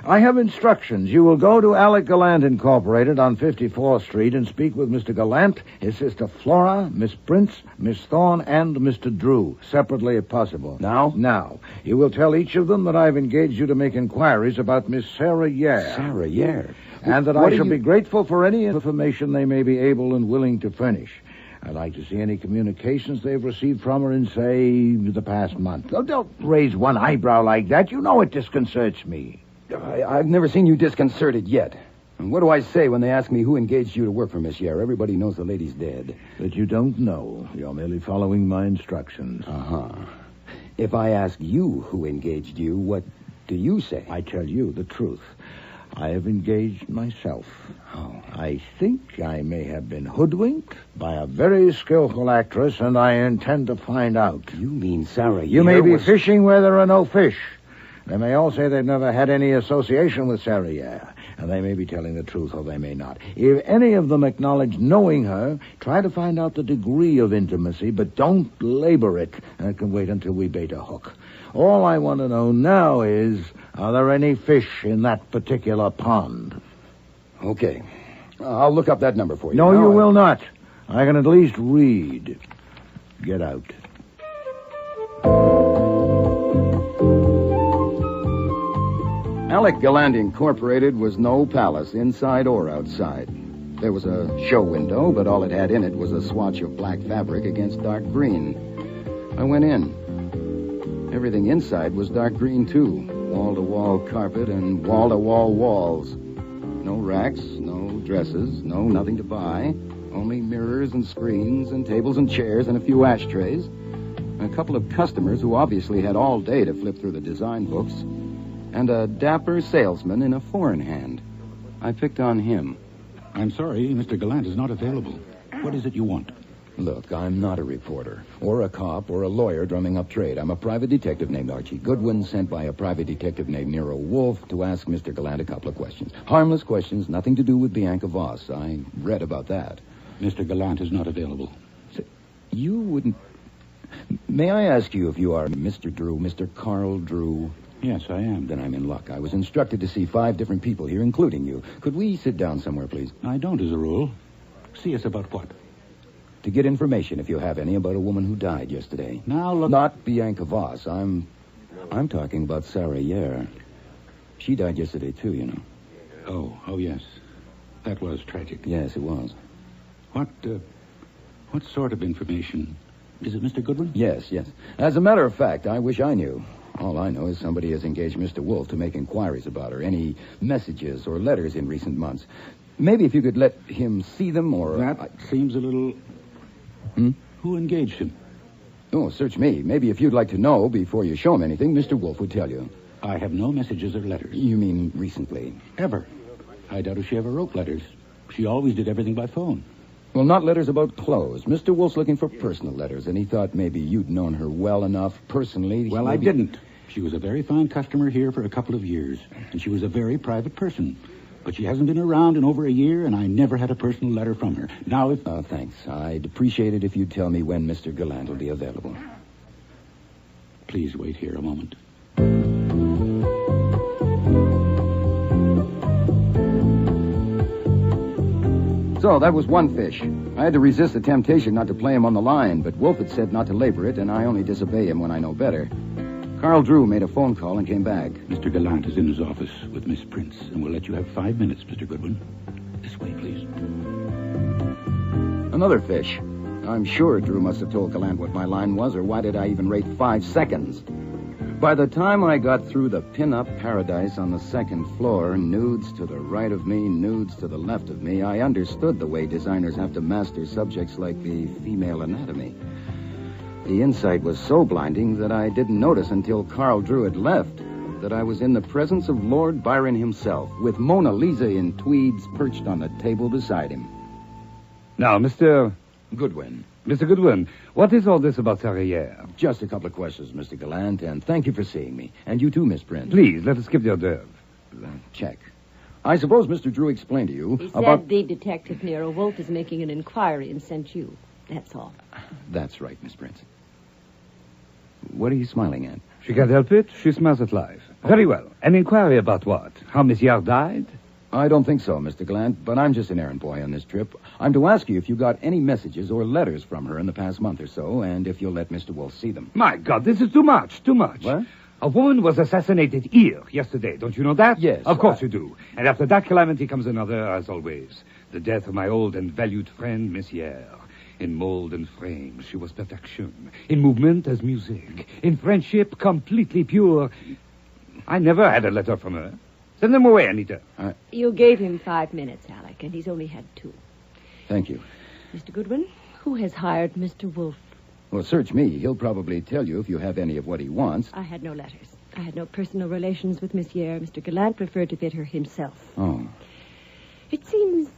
I have instructions. You will go to Alec Gallant Incorporated on 54th Street and speak with Mr. Gallant, his sister Flora, Miss Prince, Miss Thorne, and Mr. Drew, separately if possible. Now? Now. You will tell each of them that I've engaged you to make inquiries about Miss Sarah Yare. Sarah Yare? And that I shall be grateful for any information they may be able and willing to furnish. I'd like to see any communications they've received from her in, say, the past month. Oh, don't raise one eyebrow like that. You know it disconcerts me. I've never seen you disconcerted yet. And what do I say when they ask me who engaged you to work for Miss Yare? Everybody knows the lady's dead. But you don't know. You're merely following my instructions. Uh-huh. If I ask you who engaged you, what do you say? I tell you the truth. I have engaged myself. Oh. I think I may have been hoodwinked by a very skillful actress, and I intend to find out. You mean Sarah Yare You may be fishing where there are no fish. They may all say they've never had any association with Sarah Yare, and they may be telling the truth or they may not. If any of them acknowledge knowing her, try to find out the degree of intimacy, but don't labor it. That can wait until we bait a hook. All I want to know now is, are there any fish in that particular pond? Okay. I'll look up that number for you. No, you will not. I can at least read. Get out. Alec Gallant Incorporated was no palace, inside or outside. There was a show window, but all it had in it was a swatch of black fabric against dark green. I went in. Everything inside was dark green, too. Wall-to-wall carpet and wall-to-wall walls. No racks, no dresses, no nothing to buy. Only mirrors and screens and tables and chairs and a few ashtrays. And a couple of customers who obviously had all day to flip through the design books. And a dapper salesman in a four-in hand. I picked on him. I'm sorry, Mr. Gallant is not available. What is it you want? Look, I'm not a reporter, or a cop, or a lawyer drumming up trade. I'm a private detective named Archie Goodwin, sent by a private detective named Nero Wolfe to ask Mr. Gallant a couple of questions. Harmless questions, nothing to do with Bianca Voss. I read about that. Mr. Gallant is not available. So, you wouldn't... May I ask you if you are Mr. Drew, Mr. Carl Drew? Yes, I am. Then I'm in luck. I was instructed to see 5 different people here, including you. Could we sit down somewhere, please? I don't, as a rule. See us about what? To get information, if you have any, about a woman who died yesterday. Now, look... Not Bianca Voss. I'm talking about Sarah Yare. She died yesterday, too, you know. Oh, yes. That was tragic. Yes, it was. What sort of information? Is it Mr. Goodwin? Yes. As a matter of fact, I wish I knew. All I know is somebody has engaged Mr. Wolfe to make inquiries about her. Any messages or letters in recent months. Maybe if you could let him see them, or... That seems a little... Who engaged him? Oh, search me. Maybe if you'd like to know before you show him anything, Mr. Wolfe would tell you. I have no messages or letters. You mean recently? Ever. I doubt if she ever wrote letters. She always did everything by phone. Well, not letters about clothes. Mr. Wolfe's looking for personal letters, and he thought maybe you'd known her well enough personally. Well, I didn't. She was a very fine customer here for a couple of years, and she was a very private person. But she hasn't been around in over a year, and I never had a personal letter from her. Now, if... thanks. I'd appreciate it if you'd tell me when Mr. Gallant will be available. Please wait here a moment. So, that was one fish. I had to resist the temptation not to play him on the line, but Wolfe had said not to labor it, and I only disobey him when I know better. Carl Drew made a phone call and came back. Mr. Gallant is in his office with Miss Prince, and we'll let you have 5 minutes, Mr. Goodwin. This way, please. Another fish. I'm sure Drew must have told Gallant what my line was, or why did I even rate 5 seconds? By the time I got through the pin-up paradise on the second floor, nudes to the right of me, nudes to the left of me, I understood the way designers have to master subjects like the female anatomy. The insight was so blinding that I didn't notice until Carl Drew had left that I was in the presence of Lord Byron himself, with Mona Lisa in tweeds perched on the table beside him. Now, Mr. Goodwin. Mr. Goodwin, what is all this about Sarah Yare? Just a couple of questions, Mr. Gallant, and thank you for seeing me. And you too, Miss Prince. Please, let us skip the hors d'oeuvre. Check. I suppose Mr. Drew explained to you He about... said the detective, Nero Wolfe, is making an inquiry and sent you. That's all. That's right, Miss Prince. What are you smiling at? She can't help it. She smiles at life. Very well. An inquiry about what? How Miss Yard died? I don't think so, Mr. Gallant, but I'm just an errand boy on this trip. I'm to ask you if you got any messages or letters from her in the past month or so, and if you'll let Mr. Wolfe see them. My God, this is too much, too much. What? A woman was assassinated here yesterday. Don't you know that? Yes. Of course you do. And after that calamity comes another, as always. The death of my old and valued friend, Miss Yare. In mold and frame, she was perfection. In movement as music. In friendship, completely pure. I never had a letter from her. Send them away, Anita. You gave him 5 minutes, Alec, and he's only had 2. Thank you. Mr. Goodwin, who has hired Mr. Wolfe? Well, search me. He'll probably tell you if you have any of what he wants. I had no letters. I had no personal relations with Miss Yare. Mr. Gallant preferred to bid her himself. Oh. It seems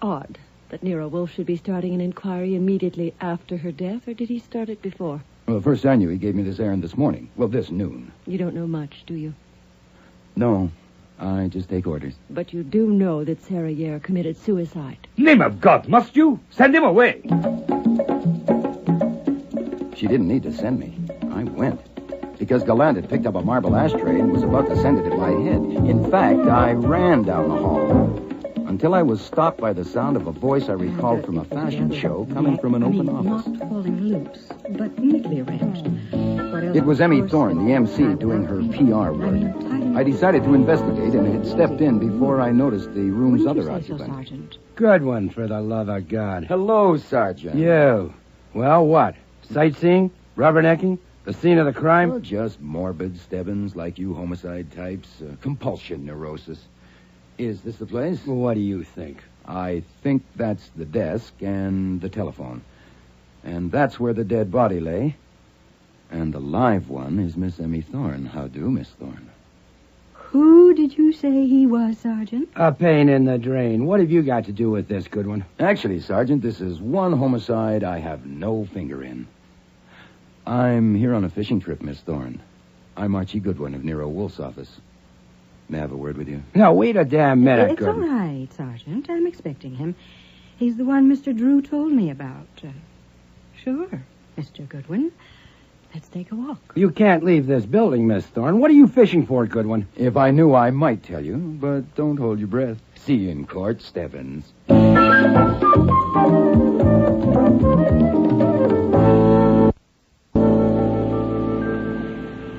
odd that Nero Wolfe should be starting an inquiry immediately after her death, or did he start it before? Well, first I knew he gave me this errand this morning. Well, this noon. You don't know much, do you? No, I just take orders. But you do know that Sarah Yare committed suicide. Name of God, must you? Send him away. She didn't need to send me. I went. Because Gallant had picked up a marble ashtray and was about to send it at my head. In fact, I ran down the hall until I was stopped by the sound of a voice I recalled from a fashion show coming from an open office. Not falling loose, but neatly arranged. It was Emmy Thorne, the MC, doing her PR work. I decided to investigate and had stepped in before I noticed the room's other occupant. Good one, for the love of God. Hello, Sergeant. You. Well, what? Sightseeing? Rubbernecking? The scene of the crime? Well, just morbid Stebbins, like you homicide types. Compulsion neurosis. Is this the place? Well, what do you think? I think that's the desk and the telephone. And that's where the dead body lay. And the live one is Miss Emmy Thorne. How do, Miss Thorne? Who did you say he was, Sergeant? A pain in the drain. What have you got to do with this, Goodwin? Actually, Sergeant, this is one homicide I have no finger in. I'm here on a fishing trip, Miss Thorne. I'm Archie Goodwin of Nero Wolfe's office. May I have a word with you? No, wait a damn minute, It's all right, Sergeant. I'm expecting him. He's the one Mr. Drew told me about. Sure, Mr. Goodwin. Let's take a walk. You can't leave this building, Miss Thorne. What are you fishing for, Goodwin? If I knew, I might tell you, but don't hold your breath. See you in court, Stebbins.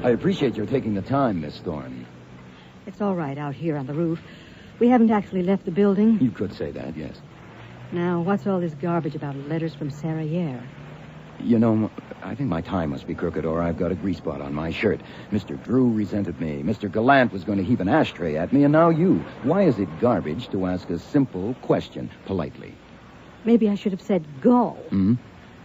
I appreciate your taking the time, Miss Thorne. It's all right out here on the roof. We haven't actually left the building. You could say that, yes. Now, what's all this garbage about letters from Sarah Yare? You know, I think my tie must be crooked, or I've got a grease spot on my shirt. Mr. Drew resented me. Mr. Gallant was going to heave an ashtray at me, and now you. Why is it garbage to ask a simple question politely? Maybe I should have said go. Hmm?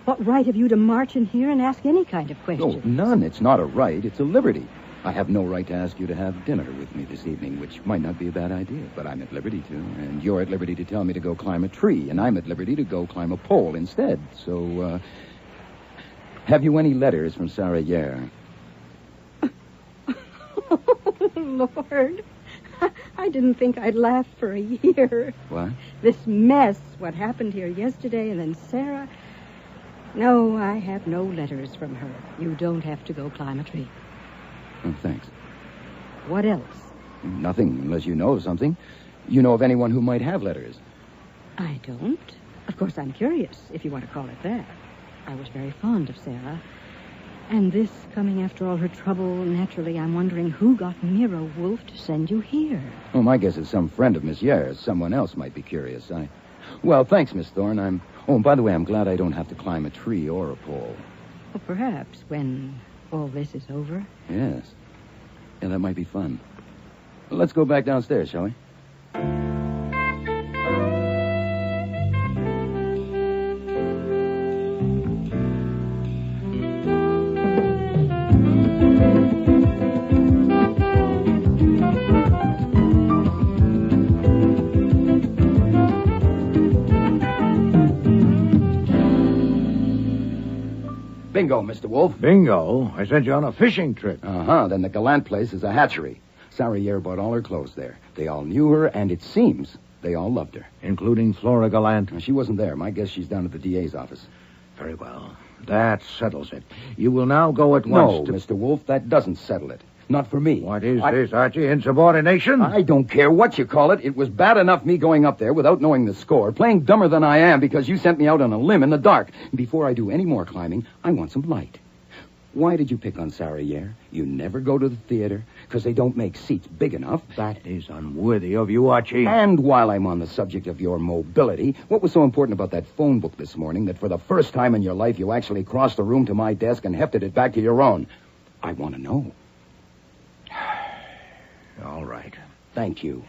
What right have you to march in here and ask any kind of question? No, none. It's not a right. It's a liberty. I have no right to ask you to have dinner with me this evening, which might not be a bad idea, but I'm at liberty to. And you're at liberty to tell me to go climb a tree, and I'm at liberty to go climb a pole instead. So, have you any letters from Sarah Yare? Oh, Lord. I didn't think I'd laugh for a year. What? This mess, what happened here yesterday, and then Sarah. No, I have no letters from her. You don't have to go climb a tree. Oh, thanks. What else? Nothing, unless you know of something. You know of anyone who might have letters? I don't. Of course, I'm curious, if you want to call it that. I was very fond of Sarah. And this coming after all her trouble, naturally, I'm wondering who got Nero Wolfe to send you here. Oh, my guess is some friend of Miss Yare's. Someone else might be curious. Well, thanks, Miss Thorne. Oh, and by the way, I'm glad I don't have to climb a tree or a pole. Well, perhaps when all this is over. Yes. Yeah, that might be fun. Let's go back downstairs, shall we? Bingo, Mr. Wolfe. Bingo? I sent you on a fishing trip. Uh-huh. Then the Gallant place is a hatchery. Sarriere bought all her clothes there. They all knew her, and it seems they all loved her. Including Flora Gallant? She wasn't there. My guess she's down at the DA's office. Very well. That settles it. You will now go at once No, Mr. Wolfe, that doesn't settle it. Not for me. What is this, Archie? Insubordination? I don't care what you call it. It was bad enough me going up there without knowing the score, playing dumber than I am because you sent me out on a limb in the dark. Before I do any more climbing, I want some light. Why did you pick on Sarriere? You never go to the theater because they don't make seats big enough. That is unworthy of you, Archie. And while I'm on the subject of your mobility, what was so important about that phone book this morning that for the first time in your life you actually crossed the room to my desk and hefted it back to your own? I want to know. All right. Thank you.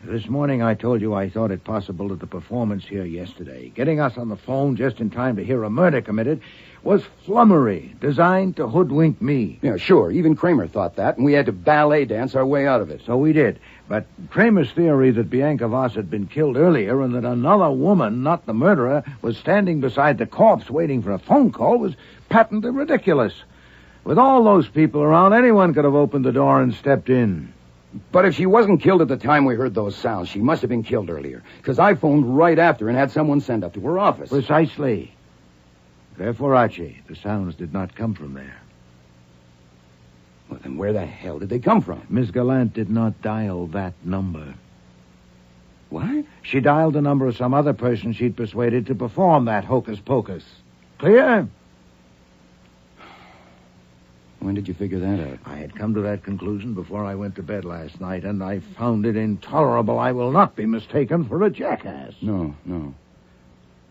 This morning I told you I thought it possible that the performance here yesterday, getting us on the phone just in time to hear a murder committed, was flummery, designed to hoodwink me. Yeah, sure. Even Kramer thought that, and we had to ballet dance our way out of it. So we did. But Kramer's theory that Bianca Voss had been killed earlier and that another woman, not the murderer, was standing beside the corpse waiting for a phone call was patently ridiculous. With all those people around, anyone could have opened the door and stepped in. But if she wasn't killed at the time we heard those sounds, she must have been killed earlier, because I phoned right after and had someone sent up to her office. Precisely. Therefore, Archie, the sounds did not come from there. Well, then where the hell did they come from? Miss Gallant did not dial that number. What? She dialed the number of some other person she'd persuaded to perform that hocus-pocus. Clear? When did you figure that out? I had come to that conclusion before I went to bed last night, and I found it intolerable. I will not be mistaken for a jackass. No.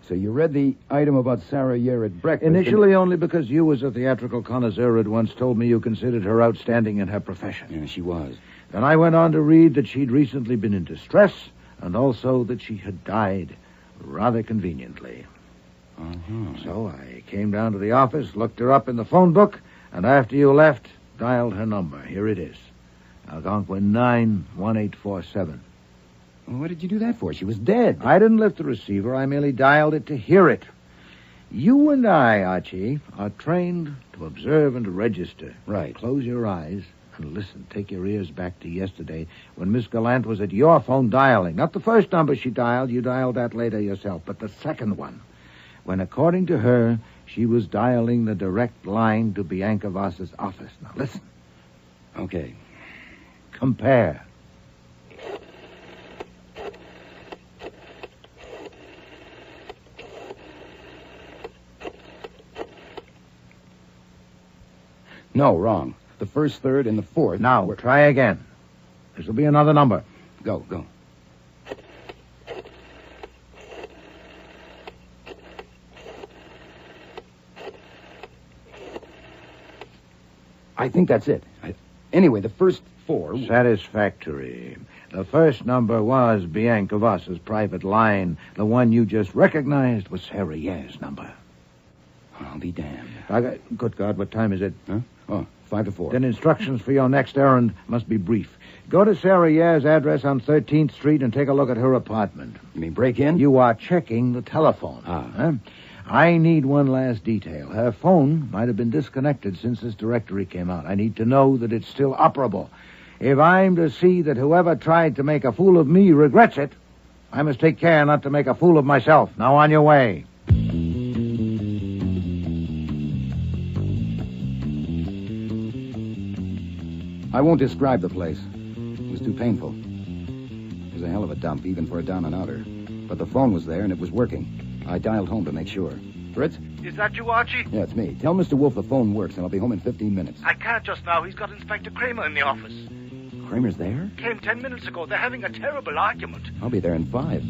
So you read the item about Sarriere at breakfast? Initially only because you, as a theatrical connoisseur, had once told me you considered her outstanding in her profession. Yeah, she was. Then I went on to read that she'd recently been in distress, and also that she had died rather conveniently. Uh-huh. So I came down to the office, looked her up in the phone book, and after you left, dialed her number. Here it is. Algonquin 91847. Well, what did you do that for? She was dead. I didn't lift the receiver. I merely dialed it to hear it. You and I, Archie, are trained to observe and to register. Right. Close your eyes and listen. Take your ears back to yesterday when Miss Gallant was at your phone dialing. Not the first number she dialed. You dialed that later yourself. But the second one. When, according to her, she was dialing the direct line to Bianca Voss's office. Now, listen. Okay. Compare. No, wrong. The first, third, and the fourth. Now, try again. This will be another number. Go. I think that's it. Anyway, the first four... Satisfactory. The first number was Bianca Voss's private line. The one you just recognized was Sarriere's number. I'll be damned. Good God, what time is it? Huh? Oh, 5 to 4. Then instructions for your next errand must be brief. Go to Sarriere's address on 13th Street and take a look at her apartment. You mean break in? You are checking the telephone. Huh? I need one last detail. Her phone might have been disconnected since this directory came out. I need to know that it's still operable. If I'm to see that whoever tried to make a fool of me regrets it, I must take care not to make a fool of myself. Now on your way. I won't describe the place. It was too painful. It was a hell of a dump, even for a down and outer. But the phone was there, and it was working. I dialed home to make sure. Fritz? Is that you, Archie? Yeah, it's me. Tell Mr. Wolfe the phone works, and I'll be home in 15 minutes. I can't just now. He's got Inspector Kramer in the office. Kramer's there? Came 10 minutes ago. They're having a terrible argument. I'll be there in 5.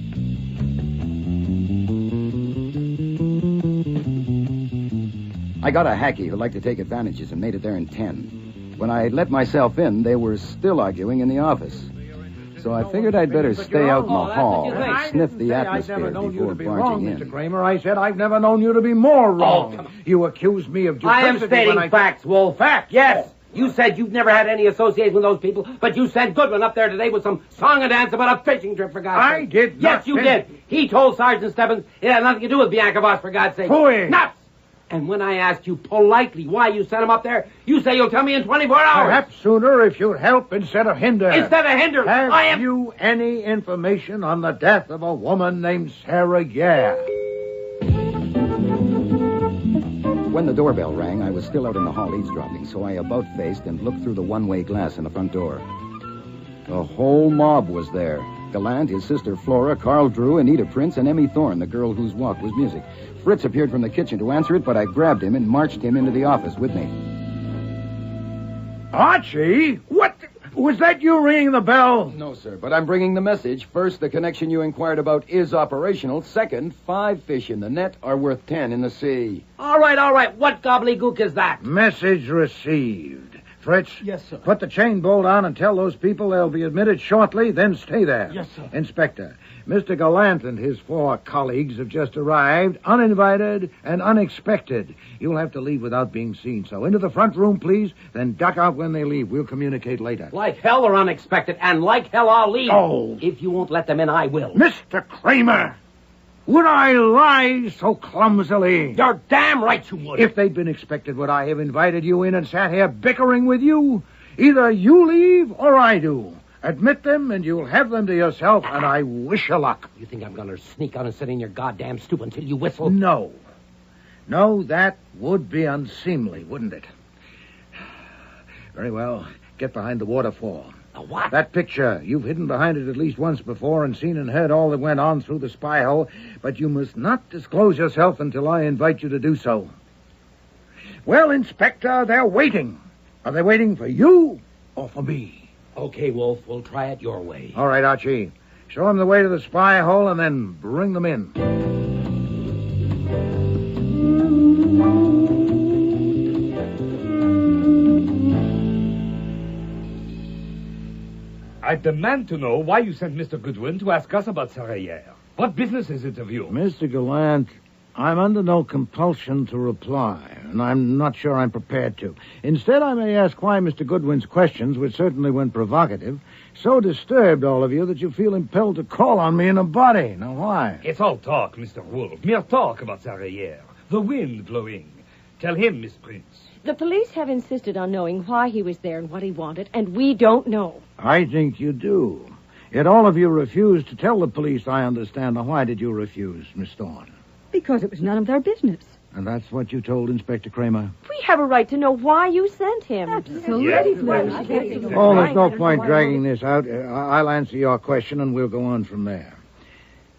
I got a hacky who liked to take advantages and made it there in 10. When I let myself in, they were still arguing in the office. So I figured I'd better stay out in the hall and sniff the atmosphere before barging in. Mr. Kramer, I said I've never known you to be more wrong. You accused me of duplicity. I am stating facts, Wolf. Facts, yes. You said you've never had any association with those people, but you sent Goodwin up there today with some song and dance about a fishing trip, for God's sake. I did not. Yes, you did. He told Sergeant Stebbins it had nothing to do with Bianca Voss, for God's sake. Phooey. Nuts! And when I asked you politely why you sent him up there, you say you'll tell me in 24 hours. Perhaps sooner if you'd help instead of hinder. Instead of hinder, Have you any information on the death of a woman named Sarah Yare? When the doorbell rang, I was still out in the hall eavesdropping, so I about-faced and looked through the one-way glass in the front door. The whole mob was there. Gallant, his sister Flora, Carl Drew, Anita Prince, and Emmy Thorne, the girl whose walk was music. Fritz appeared from the kitchen to answer it, but I grabbed him and marched him into the office with me. Archie? What? Was that you ringing the bell? No, sir, but I'm bringing the message. First, the connection you inquired about is operational. Second, 5 fish in the net are worth 10 in the sea. All right. What gobbledygook is that? Message received. Fritz? Yes, sir. Put the chain bolt on and tell those people they'll be admitted shortly, then stay there. Yes, sir. Inspector, Mr. Gallant and his 4 colleagues have just arrived, uninvited and unexpected. You'll have to leave without being seen, so into the front room, please, then duck out when they leave. We'll communicate later. Like hell they're unexpected, and like hell I'll leave. Oh. If you won't let them in, I will. Mr. Kramer! Would I lie so clumsily? You're damn right you would. If they'd been expected, would I have invited you in and sat here bickering with you? Either you leave or I do. Admit them, and you'll have them to yourself, and I wish you luck. You think I'm going to sneak on and sit in your goddamn stoop until you whistle? No. No, that would be unseemly, wouldn't it? Very well. Get behind the waterfall. A what? That picture. You've hidden behind it at least once before and seen and heard all that went on through the spy hole, but you must not disclose yourself until I invite you to do so. Well, Inspector, they're waiting. Are they waiting for you or for me? Okay, Wolf, we'll try it your way. All right, Archie. Show them the way to the spy hole and then bring them in. I demand to know why you sent Mr. Goodwin to ask us about Sarah Yare. What business is it of you? Mr. Gallant, I'm under no compulsion to reply, and I'm not sure I'm prepared to. Instead, I may ask why Mr. Goodwin's questions, which certainly when provocative, so disturbed all of you that you feel impelled to call on me in a body. Now, why? It's all talk, Mr. Wolfe. Mere talk about Sarah Yare. The wind blowing. Tell him, Miss Prince. The police have insisted on knowing why he was there and what he wanted, and we don't know. I think you do. Yet all of you refused to tell the police, I understand. Now, why did you refuse, Miss Thorne? Because it was none of their business. And that's what you told Inspector Kramer? We have a right to know why you sent him. Absolutely. Oh, there's no point dragging this out. I'll answer your question, and we'll go on from there.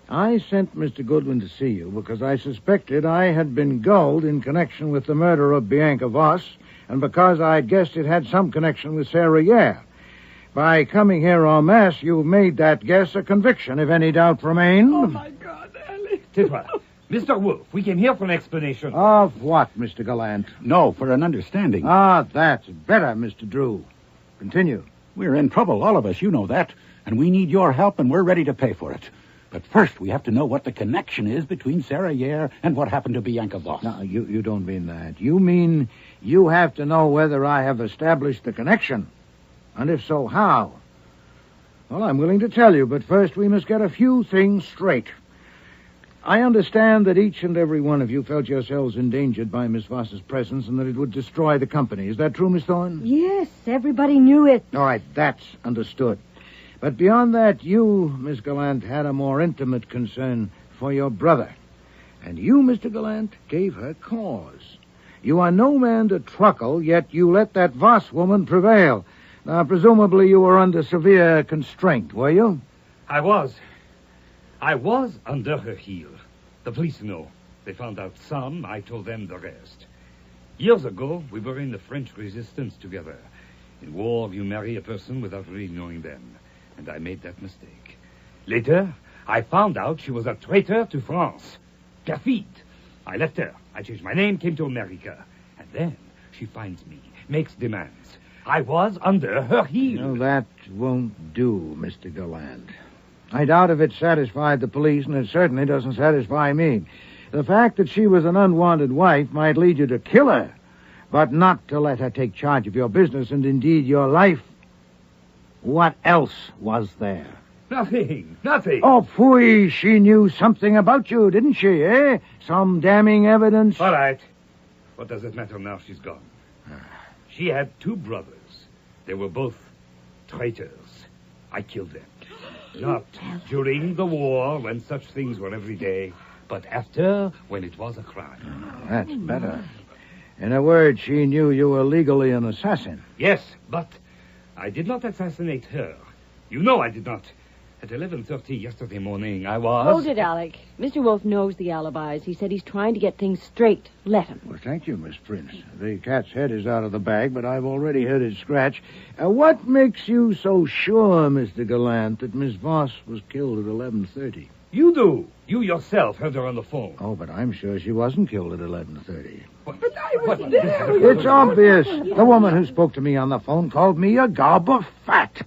I sent Mr. Goodwin to see you because I suspected I had been gulled in connection with the murder of Bianca Voss, and because I guessed it had some connection with Sarah Yare. By coming here en masse, you've made that guess a conviction, if any doubt remained. Oh, my God, Ellie. Tais-toi. Mr. Wolfe, we came here for an explanation. Of what, Mr. Gallant? No, for an understanding. Ah, that's better, Mr. Drew. Continue. We're in trouble, all of us, you know that. And we need your help, and we're ready to pay for it. But first, we have to know what the connection is between Sarah Yare and what happened to Bianca Voss. No, you don't mean that. You mean you have to know whether I have established the connection. And if so, how? Well, I'm willing to tell you, but first we must get a few things straight. I understand that each and every one of you felt yourselves endangered by Miss Voss's presence and that it would destroy the company. Is that true, Miss Thorne? Yes, everybody knew it. All right, that's understood. But beyond that, you, Miss Gallant, had a more intimate concern for your brother. And you, Mr. Gallant, gave her cause. You are no man to truckle, yet you let that Voss woman prevail. Now, presumably you were under severe constraint, were you? I was under her heel. The police know. They found out some. I told them the rest. Years ago, we were in the French resistance together. In war, you marry a person without really knowing them. And I made that mistake. Later, I found out she was a traitor to France. Perfide. I left her. I changed my name, came to America. And then she finds me, makes demands. I was under her heel. No, that won't do, Mr. Gallant. I doubt if it satisfied the police, and it certainly doesn't satisfy me. The fact that she was an unwanted wife might lead you to kill her, but not to let her take charge of your business and indeed your life. What else was there? Nothing. Oh, phooey, she knew something about you, didn't she, eh? Some damning evidence? All right. What does it matter now she's gone? She had 2 brothers. They were both traitors. I killed them. Not during the war, when such things were every day, but after, when it was a crime. That's better. In a word, she knew you were legally an assassin. Yes, but I did not assassinate her. You know I did not. At 11:30 yesterday morning, I was... Hold it, Alec. Mr. Wolfe knows the alibis. He said he's trying to get things straight. Let him. Well, thank you, Miss Prince. The cat's head is out of the bag, but I've already heard it scratch. What makes you so sure, Mr. Gallant, that Miss Voss was killed at 11:30? You do. You yourself heard her on the phone. Oh, but I'm sure she wasn't killed at 11:30. But I was there. It's obvious. The woman who spoke to me on the phone called me a gob of fat.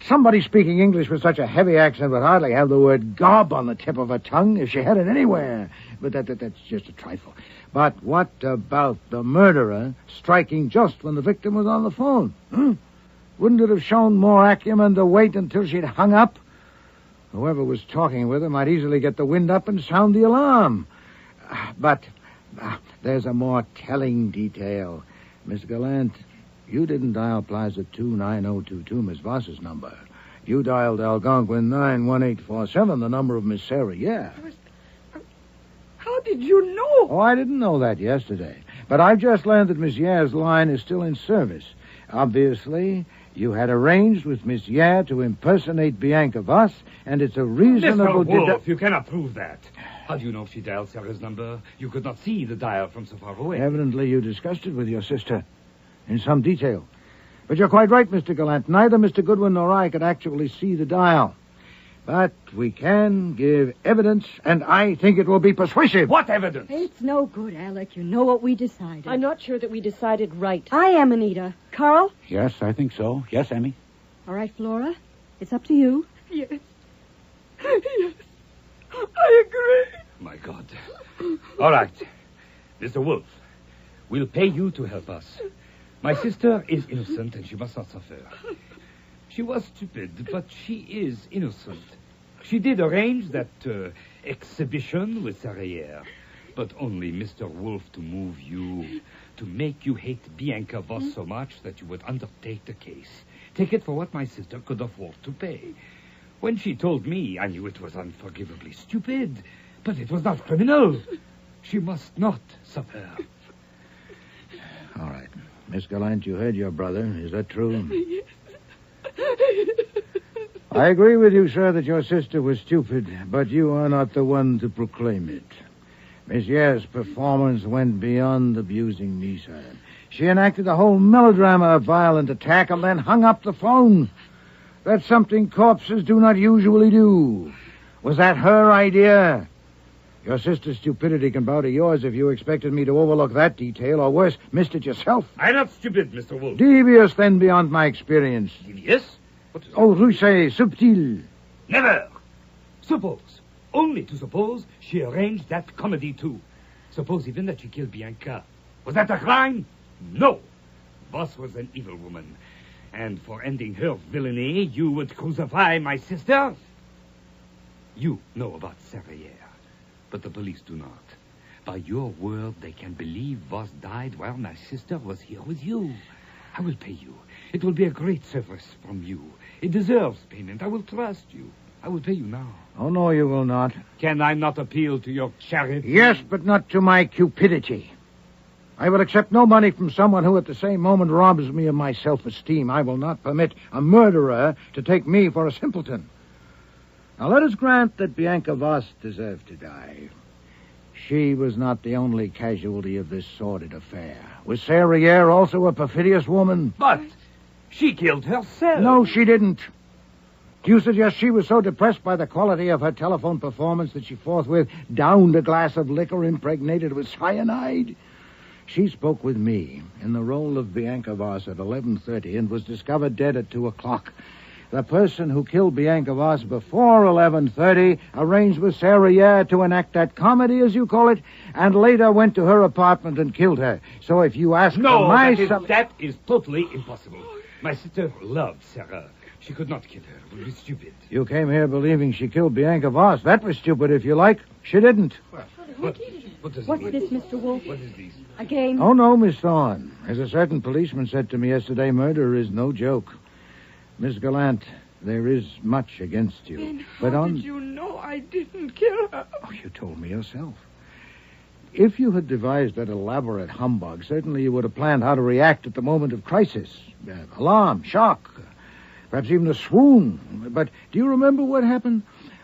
Somebody speaking English with such a heavy accent would hardly have the word gob on the tip of her tongue if she had it anywhere. But that's just a trifle. But what about the murderer striking just when the victim was on the phone? Wouldn't it have shown more acumen to wait until she'd hung up? Whoever was talking with her might easily get the wind up and sound the alarm. But there's a more telling detail. Miss Gallant, you didn't dial Plaza 29022, Miss Voss's number. You dialed Algonquin 91847, the number of Miss Sarah, yeah. How did you know? Oh, I didn't know that yesterday. But I've just learned that Miss Yare's line is still in service. Obviously, you had arranged with Miss Yare to impersonate Bianca Voss, and it's a reasonable... Mr. Wolfe, you cannot prove that. How do you know if she dialed Sarah's number? You could not see the dial from so far away. Evidently, you discussed it with your sister in some detail. But you're quite right, Mr. Gallant. Neither Mr. Goodwin nor I could actually see the dial. But we can give evidence, and I think it will be persuasive. What evidence? It's no good, Alec. You know what we decided. I'm not sure that we decided right. I am, Anita. Carl? Yes, I think so. Yes, Emmy? All right, Flora. It's up to you. Yes. Yes. I agree. My God. All right. Mr. Wolfe, we'll pay you to help us. My sister is innocent, and she must not suffer. She was stupid, but she is innocent. She did arrange that exhibition with Sarah, but only Mr. Wolfe to move you, to make you hate Bianca Voss so much that you would undertake the case. Take it for what my sister could afford to pay. When she told me, I knew it was unforgivably stupid, but it was not criminal. She must not suffer. All right. Miss Gallant, you heard your brother. Is that true? Yes. I agree with you, sir, that your sister was stupid, but you are not the one to proclaim it. Miss Yare's performance went beyond abusing me, sir. She enacted the whole melodrama of violent attack and then hung up the phone. That's something corpses do not usually do. Was that her idea? Your sister's stupidity can bow to yours if you expected me to overlook that detail, or worse, missed it yourself. I'm not stupid, Mr. Wolfe. Devious, then, beyond my experience. Devious? Oh, rusé, subtil. Never. Suppose, only to suppose, she arranged that comedy, too. Suppose even that she killed Bianca. Was that a crime? No. Voss was an evil woman. And for ending her villainy, you would crucify my sister? You know about Sarah, but the police do not. By your word, they can believe Voss died while my sister was here with you. I will pay you. It will be a great service from you. It deserves payment. I will trust you. I will pay you now. Oh, no, you will not. Can I not appeal to your charity? Yes, but not to my cupidity. I will accept no money from someone who at the same moment robs me of my self-esteem. I will not permit a murderer to take me for a simpleton. Now, let us grant that Bianca Voss deserved to die. She was not the only casualty of this sordid affair. Was Sarah also a perfidious woman? But she killed herself. No, she didn't. Do you suggest she was so depressed by the quality of her telephone performance that she forthwith downed a glass of liquor impregnated with cyanide? She spoke with me in the role of Bianca Voss at 11:30 and was discovered dead at 2 o'clock. The person who killed Bianca Voss before 11:30 arranged with Sarah to enact that comedy, as you call it, and later went to her apartment and killed her. So if you ask that is totally impossible. My sister loved Sarah. She could not kill her. It would be stupid. You came here believing she killed Bianca Voss. That was stupid, if you like. She didn't. But What's this, Mr. Wolfe? What is this? A game? Oh, no, Miss Thorne. As a certain policeman said to me yesterday, murder is no joke. Miss Gallant, there is much against you. Then but how on... did you know I didn't kill her? Oh, you told me yourself. If you had devised that elaborate humbug, certainly you would have planned how to react at the moment of crisis. Alarm, shock, perhaps even a swoon. But do you remember what happened?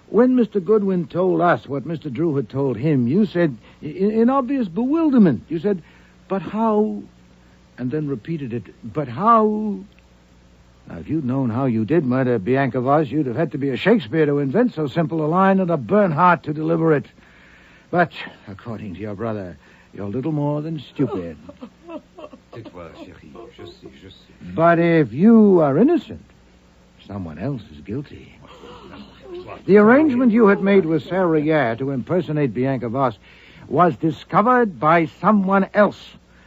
When Mr. Goodwin told us what Mr. Drew had told him, you said, in obvious bewilderment, you said, but how? And then repeated it, but how? Now, if you'd known how you did murder Bianca Voss, you'd have had to be a Shakespeare to invent so simple a line and a Bernhardt to deliver it. But, according to your brother, you're little more than stupid. Tais-toi, chérie. Je sais. But if you are innocent, someone else is guilty. The arrangement you had made with Sarah Yare to impersonate Bianca Voss was discovered by someone else,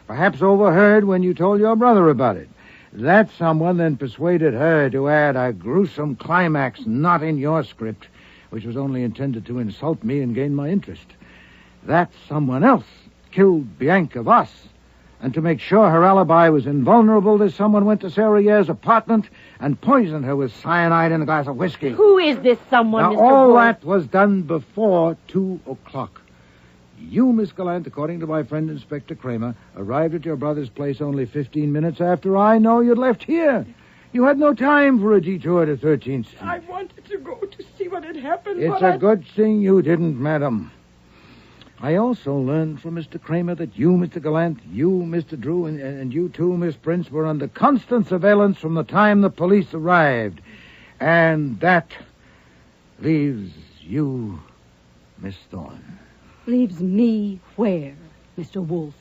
perhaps overheard when you told your brother about it. That someone then persuaded her to add a gruesome climax not in your script, which was only intended to insult me and gain my interest. That someone else killed Bianca Voss. And to make sure her alibi was invulnerable, this someone went to Sarah Yare's apartment and poisoned her with cyanide in a glass of whiskey. Who is this someone, Now, Mr. all Wolfe? that was done before 2 o'clock. You, Miss Gallant, according to my friend Inspector Kramer, arrived at your brother's place only 15 minutes after I know you'd left here. You had no time for a detour to 13th Street. I wanted to go to see what had happened, It's but a good thing you didn't, madam. I also learned from Mr. Kramer that you, Mr. Gallant, you, Mr. Drew, and you too, Miss Prince, were under constant surveillance from the time the police arrived. And that leaves you, Miss Thorne. Leaves me where, Mr. Wolfe?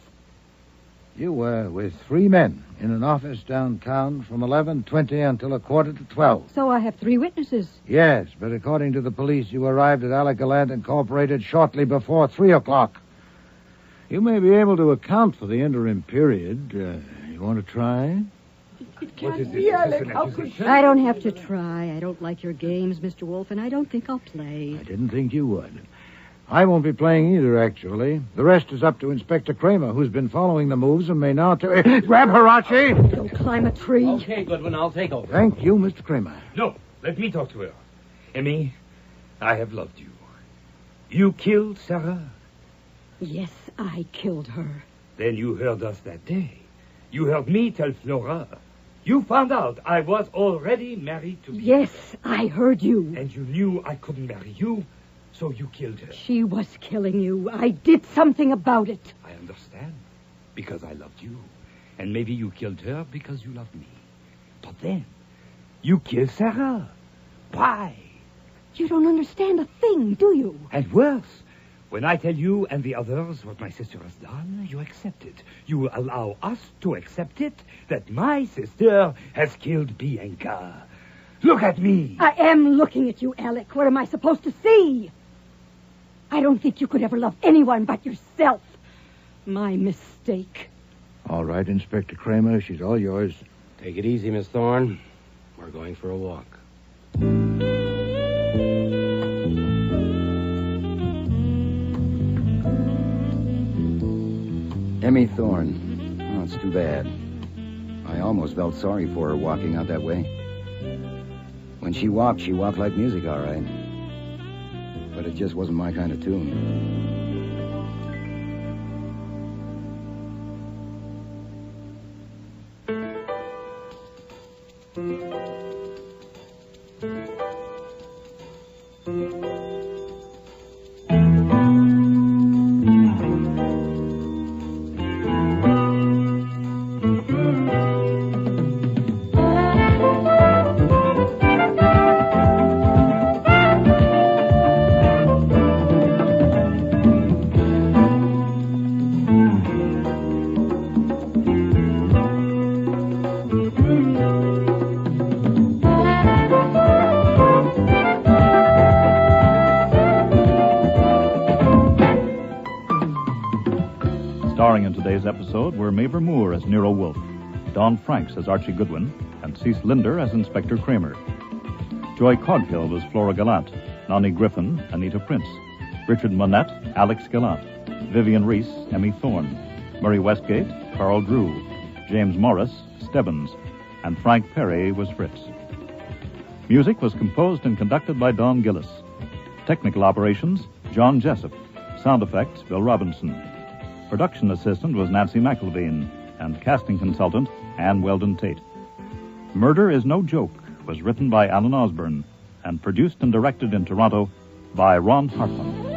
You were with 3 men in an office downtown from 11:20 until 11:45. So I have 3 witnesses. Yes, but according to the police, you arrived at Alec Gallant Incorporated shortly before 3 o'clock. You may be able to account for the interim period. You want to try? it can't be, Alec. How could she? I don't have to try. I don't like your games, Mr. Wolfe, and I don't think I'll play. I didn't think you would. I won't be playing either, actually. The rest is up to Inspector Kramer, who's been following the moves and may now... Grab her, Archie! Don't climb a tree. Okay, Goodwin, I'll take over. Thank you, Mr. Kramer. No, let me talk to her. Emmy, I have loved you. You killed Sarah? Yes, I killed her. Then you heard us that day. You heard me tell Flora. You found out I was already married to Bianca. Yes, I heard you. And you knew I couldn't marry you, so you killed her. She was killing you. I did something about it. I understand. Because I loved you. And maybe you killed her because you loved me. But then, you killed Sarah. Why? You don't understand a thing, do you? And worse, when I tell you and the others what my sister has done, you accept it. You allow us to accept it that my sister has killed Bianca. Look at me. I am looking at you, Alec. What am I supposed to see? I don't think you could ever love anyone but yourself. My mistake. All right, Inspector Kramer, she's all yours. Take it easy, Miss Thorne. We're going for a walk. Emmy Thorne. Oh, it's too bad. I almost felt sorry for her walking out that way. When she walked like music, all right. But it just wasn't my kind of tune. Starring in today's episode were Mavor Moore as Nero Wolfe, Don Franks as Archie Goodwin, and Cease Linder as Inspector Kramer. Joy Coghill was Flora Gallant, Nani Griffin, Anita Prince, Richard Monette, Alex Gallant, Vivian Reese, Emmy Thorne, Murray Westgate, Carl Drew, James Morris, Stebbins, and Frank Perry was Fritz. Music was composed and conducted by Don Gillis. Technical operations, John Jessup. Sound effects, Bill Robinson. Production assistant was Nancy McElveen, and casting consultant, Ann Weldon Tate. Murder is No Joke was written by Alan Osborne and produced and directed in Toronto by Ron Hartman.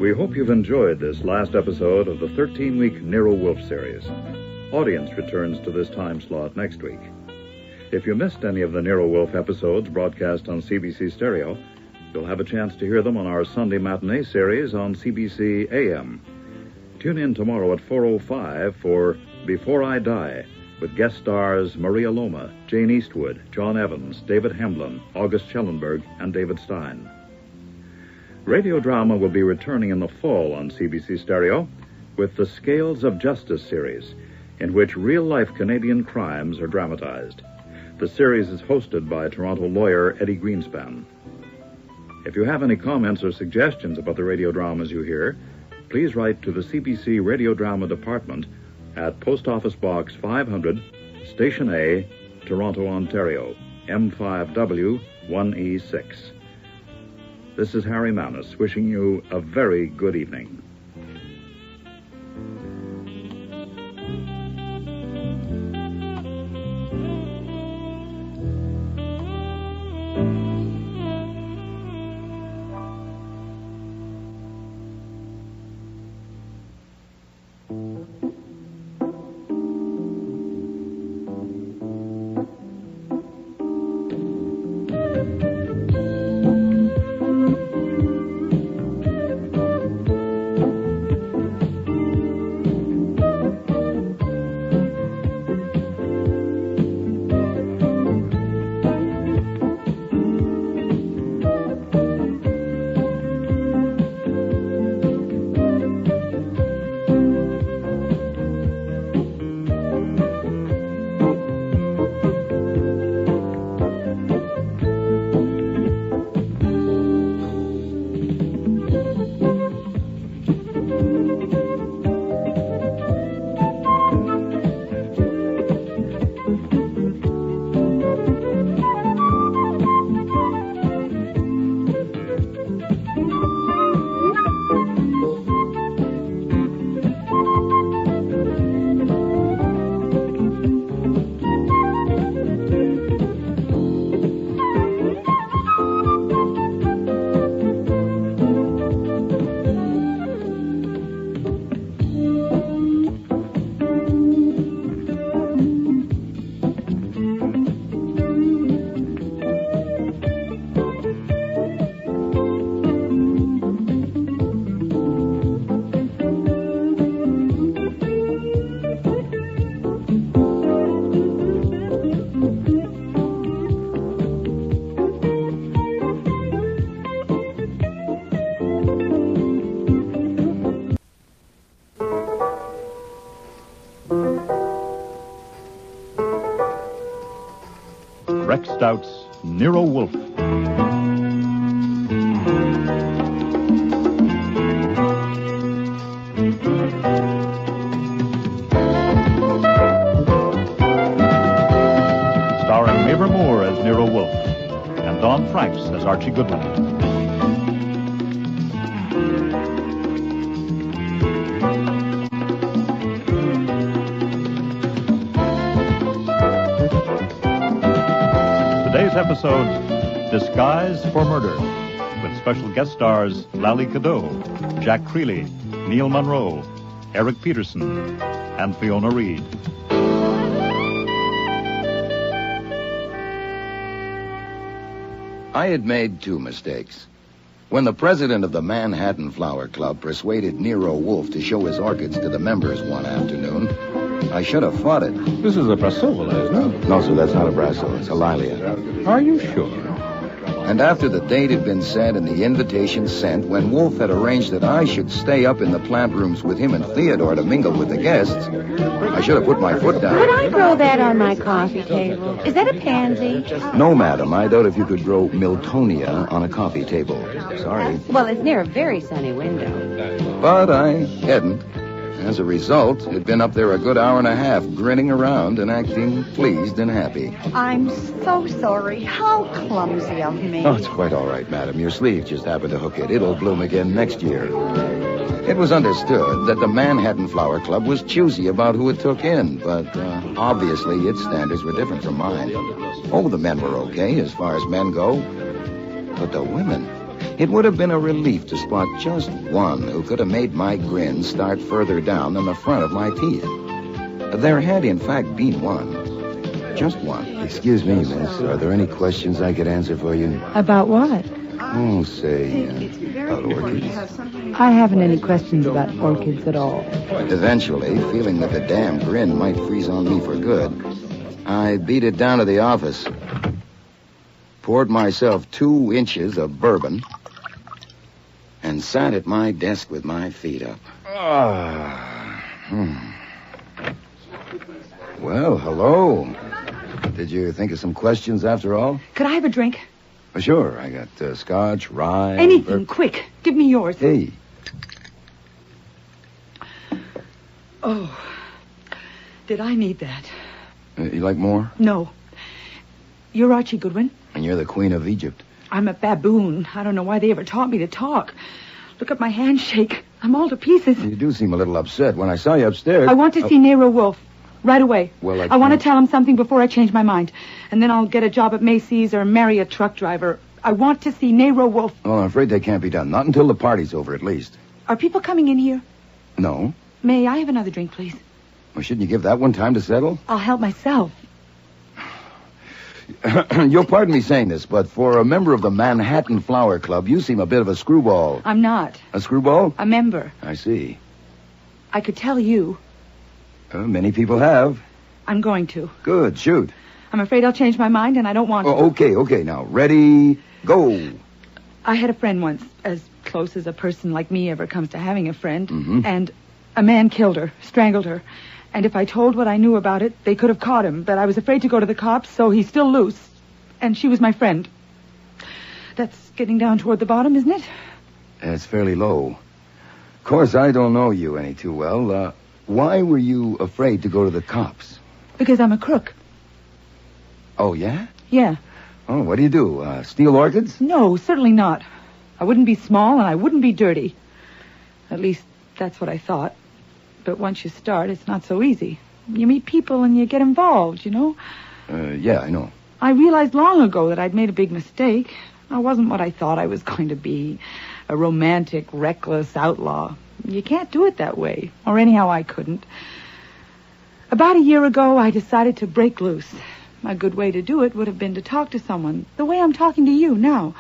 We hope you've enjoyed this last episode of the 13-week Nero Wolfe series. Audience returns to this time slot next week. If you missed any of the Nero Wolfe episodes broadcast on CBC Stereo, you'll have a chance to hear them on our Sunday matinee series on CBC AM. Tune in tomorrow at 4:05 for Before I Die, with guest stars Maria Loma, Jane Eastwood, John Evans, David Hemblin, August Schellenberg, and David Stein. Radio drama will be returning in the fall on CBC Stereo with the Scales of Justice series, in which real-life Canadian crimes are dramatized. The series is hosted by Toronto lawyer Eddie Greenspan. If you have any comments or suggestions about the radio dramas you hear, please write to the CBC Radio Drama Department at Post Office Box 500, Station A, Toronto, Ontario, M5W 1E6. This is Harry Manus wishing you a very good evening. Rex Stout's Nero Wolfe. Starring Mabel Moore as Nero Wolfe and Don Franks as Archie Goodwin. Today's episode, Disguise for Murder, with special guest stars Lally Cadeau, Jack Creeley, Neil Monroe, Eric Peterson, and Fiona Reed. I had made two mistakes. When the president of the Manhattan Flower Club persuaded Nero Wolfe to show his orchids to the members one afternoon, I should have fought it. This is a Brassola, isn't it? No, sir, that's not a Brasso. It's a Lilia. Are you sure? And after the date had been set and the invitation sent, when Wolfe had arranged that I should stay up in the plant rooms with him and Theodore to mingle with the guests, I should have put my foot down. Could I grow that on my coffee table? Is that a pansy? No, madam. I doubt if you could grow Miltonia on a coffee table. Sorry. Well, it's near a very sunny window. But I hadn't. As a result, had been up there a good hour and a half, grinning around and acting pleased and happy. I'm so sorry. How clumsy of me. Oh, it's quite all right, madam. Your sleeve just happened to hook it. It'll bloom again next year. It was understood that the Manhattan Flower Club was choosy about who it took in, but obviously its standards were different from mine. Oh, the men were okay as far as men go. But the women... It would have been a relief to spot just one who could have made my grin start further down than the front of my teeth. There had, in fact, been one. Just one. Excuse me, miss. Are there any questions I could answer for you? About what? Oh, say, about orchids. I haven't any questions about orchids at all. Eventually, feeling that the damn grin might freeze on me for good, I beat it down to the office. Poured myself 2 inches of bourbon and sat at my desk with my feet up. Well, hello. Did you think of some questions after all? Could I have a drink? Sure. I got scotch, rye... Anything, quick. Give me yours. Hey. Oh, did I need that? You like more? No. You're Archie Goodwin? And you're the Queen of Egypt. I'm a baboon. I don't know why they ever taught me to talk. Look at my handshake. I'm all to pieces. You do seem a little upset. When I saw you upstairs... I want to see Nero Wolfe. Right away. Well, I want to tell him something before I change my mind. And then I'll get a job at Macy's or marry a truck driver. I want to see Nero Wolfe. Well, I'm afraid that can't be done. Not until the party's over, at least. Are people coming in here? No. May I have another drink, please? Well, shouldn't you give that one time to settle? I'll help myself. You'll pardon me saying this, but for a member of the Manhattan Flower Club, you seem a bit of a screwball. I'm not. A screwball? A member. I see. I could tell you. Many people have. I'm going to. Good, shoot. I'm afraid I'll change my mind, and I don't want to. Okay, now. Ready, go. I had a friend once, as close as a person like me ever comes to having a friend, Mm-hmm. and a man killed her, strangled her. And if I told what I knew about it, they could have caught him, but I was afraid to go to the cops, so he's still loose. And she was my friend. That's getting down toward the bottom, isn't it? It's fairly low. Of course, I don't know you any too well. Why were you afraid to go to the cops? Because I'm a crook. Oh, yeah? Yeah. Oh, what do you do? Steal orchids? No, certainly not. I wouldn't be small and I wouldn't be dirty. At least, that's what I thought. But once you start, it's not so easy. You meet people and you get involved, you know? Yeah, I know. I realized long ago that I'd made a big mistake. I wasn't what I thought I was going to be. A romantic, reckless outlaw. You can't do it that way. Or anyhow, I couldn't. About a year ago, I decided to break loose. A good way to do it would have been to talk to someone, the way I'm talking to you now.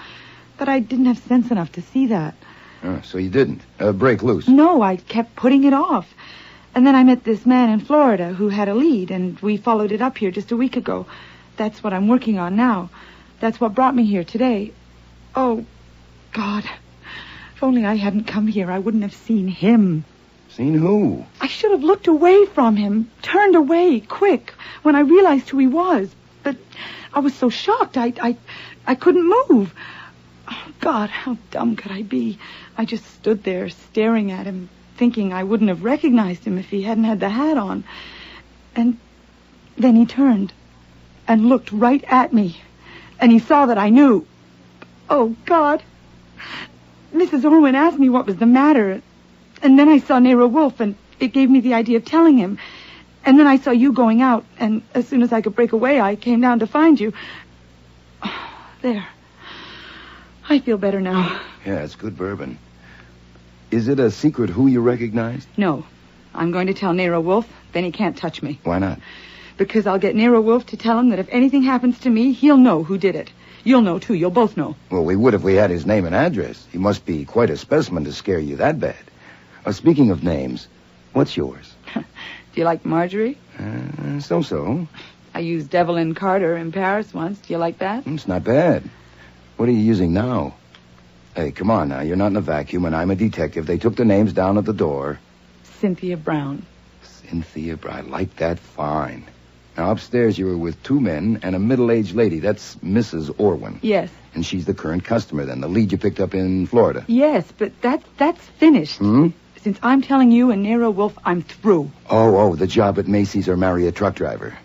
But I didn't have sense enough to see that. So you didn't break loose? No, I kept putting it off. And then I met this man in Florida who had a lead, and we followed it up here just a week ago. That's what I'm working on now. That's what brought me here today. Oh, God. If only I hadn't come here, I wouldn't have seen him. Seen who? I should have looked away from him, turned away, quick, when I realized who he was. But I was so shocked, I couldn't move. Oh, God, how dumb could I be? I just stood there staring at him, thinking I wouldn't have recognized him if he hadn't had the hat on. And then he turned and looked right at me. And he saw that I knew. Oh, God. Mrs. Orwin asked me what was the matter. And then I saw Nero Wolfe, and it gave me the idea of telling him. And then I saw you going out, and as soon as I could break away, I came down to find you. Oh, there. I feel better now. Yeah, it's good bourbon. Is it a secret who you recognized? No. I'm going to tell Nero Wolfe, then he can't touch me. Why not? Because I'll get Nero Wolfe to tell him that if anything happens to me, he'll know who did it. You'll know, too. You'll both know. Well, we would if we had his name and address. He must be quite a specimen to scare you that bad. Speaking of names, what's yours? Do you like Marjorie? So-so. I used Evelyn Carter in Paris once. Do you like that? It's not bad. What are you using now? Hey, come on now. You're not in a vacuum, and I'm a detective. They took the names down at the door. Cynthia Brown. Cynthia Brown. I like that fine. Now, upstairs you were with 2 men and a middle-aged lady. That's Mrs. Orwin. Yes. And she's the current customer, then, the lead you picked up in Florida. Yes, but that's finished. Since I'm telling you and Nero Wolfe, I'm through. Oh, the job at Macy's or marry a truck driver.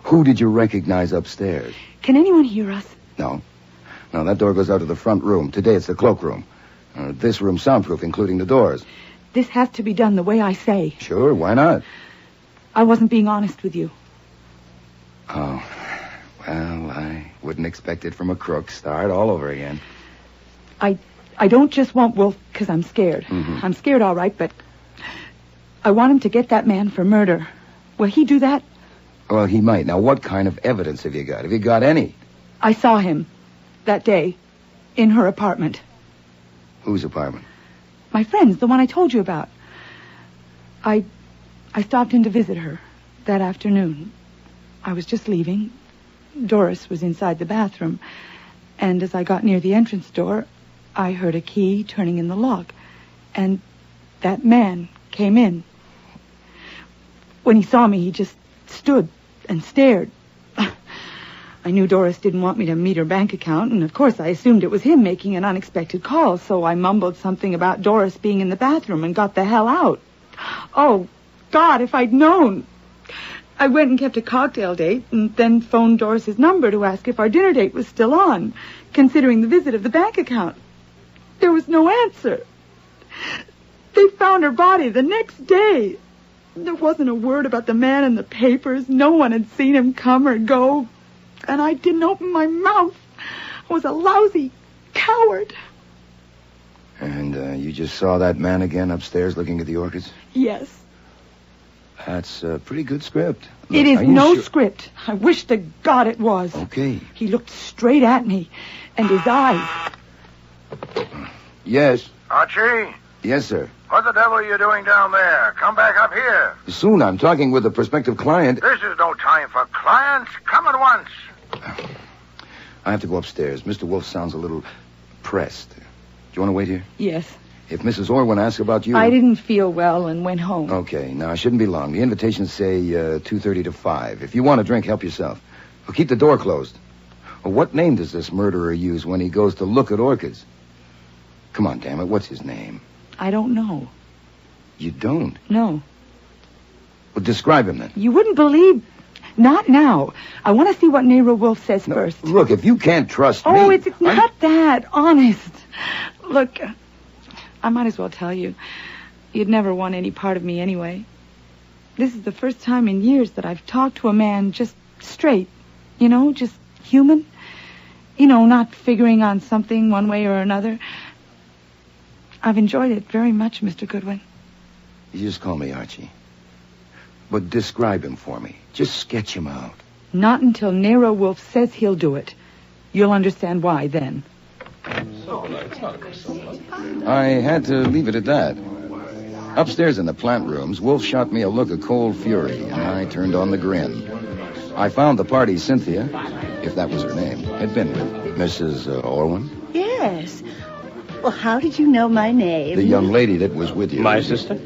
Who did you recognize upstairs? Can anyone hear us? No, that door goes out to the front room. Today it's the cloakroom. This room's soundproof, including the doors. This has to be done the way I say. Sure, why not? I wasn't being honest with you. Oh, well, I wouldn't expect it from a crook. Start all over again. I don't just want Wolfe because I'm scared. I'm scared, all right, but I want him to get that man for murder. Will he do that? Well, he might. Now, what kind of evidence have you got? Have you got any? I saw him that day in her apartment. Whose apartment? My friend's, the one I told you about. I stopped in to visit her that afternoon. I was just leaving. Doris was inside the bathroom. And as I got near the entrance door, I heard a key turning in the lock. And that man came in. When he saw me, he just stood and stared. I knew Doris didn't want me to meet her bank account, and of course I assumed it was him making an unexpected call, so I mumbled something about Doris being in the bathroom and got the hell out. Oh, God, if I'd known. I went and kept a cocktail date and then phoned Doris's number to ask if our dinner date was still on, considering the visit of the bank account. There was no answer. They found her body the next day. There wasn't a word about the man in the papers. No one had seen him come or go. And I didn't open my mouth. I was a lousy coward. And you just saw that man again upstairs looking at the orchids? Yes. That's a pretty good script. Look, it is no script. I wish to God it was. Okay. He looked straight at me, and his eyes. Yes. Archie? Yes, sir. What the devil are you doing down there? Come back up here. Soon. I'm talking with a prospective client. This is no time for clients. Come at once. I have to go upstairs. Mr. Wolfe sounds a little pressed. Do you want to wait here? Yes. If Mrs. Orwin asks about you... I didn't feel well and went home. Okay. Now, it shouldn't be long. The invitations say 2:30 to 5. If you want a drink, help yourself. Well, keep the door closed. Well, what name does this murderer use when he goes to look at orchids? Come on, damn it. What's his name? I don't know. You don't? No. Well, describe him then. You wouldn't believe... Not now. I want to see what Nero Wolfe says first. Look, if you can't trust me... Oh, it's not that. Honest. Look, I might as well tell you. You'd never want any part of me anyway. This is the first time in years that I've talked to a man just straight. You know, just human. You know, not figuring on something one way or another. I've enjoyed it very much, Mr. Goodwin. You just call me Archie. But describe him for me. Just sketch him out. Not until Nero Wolfe says he'll do it. You'll understand why then. I had to leave it at that. Upstairs in the plant rooms, Wolfe shot me a look of cold fury, and I turned on the grin. I found the party Cynthia, if that was her name, had been with. Mrs. Orwin? Yes. Well, how did you know my name? The young lady that was with you. My sister?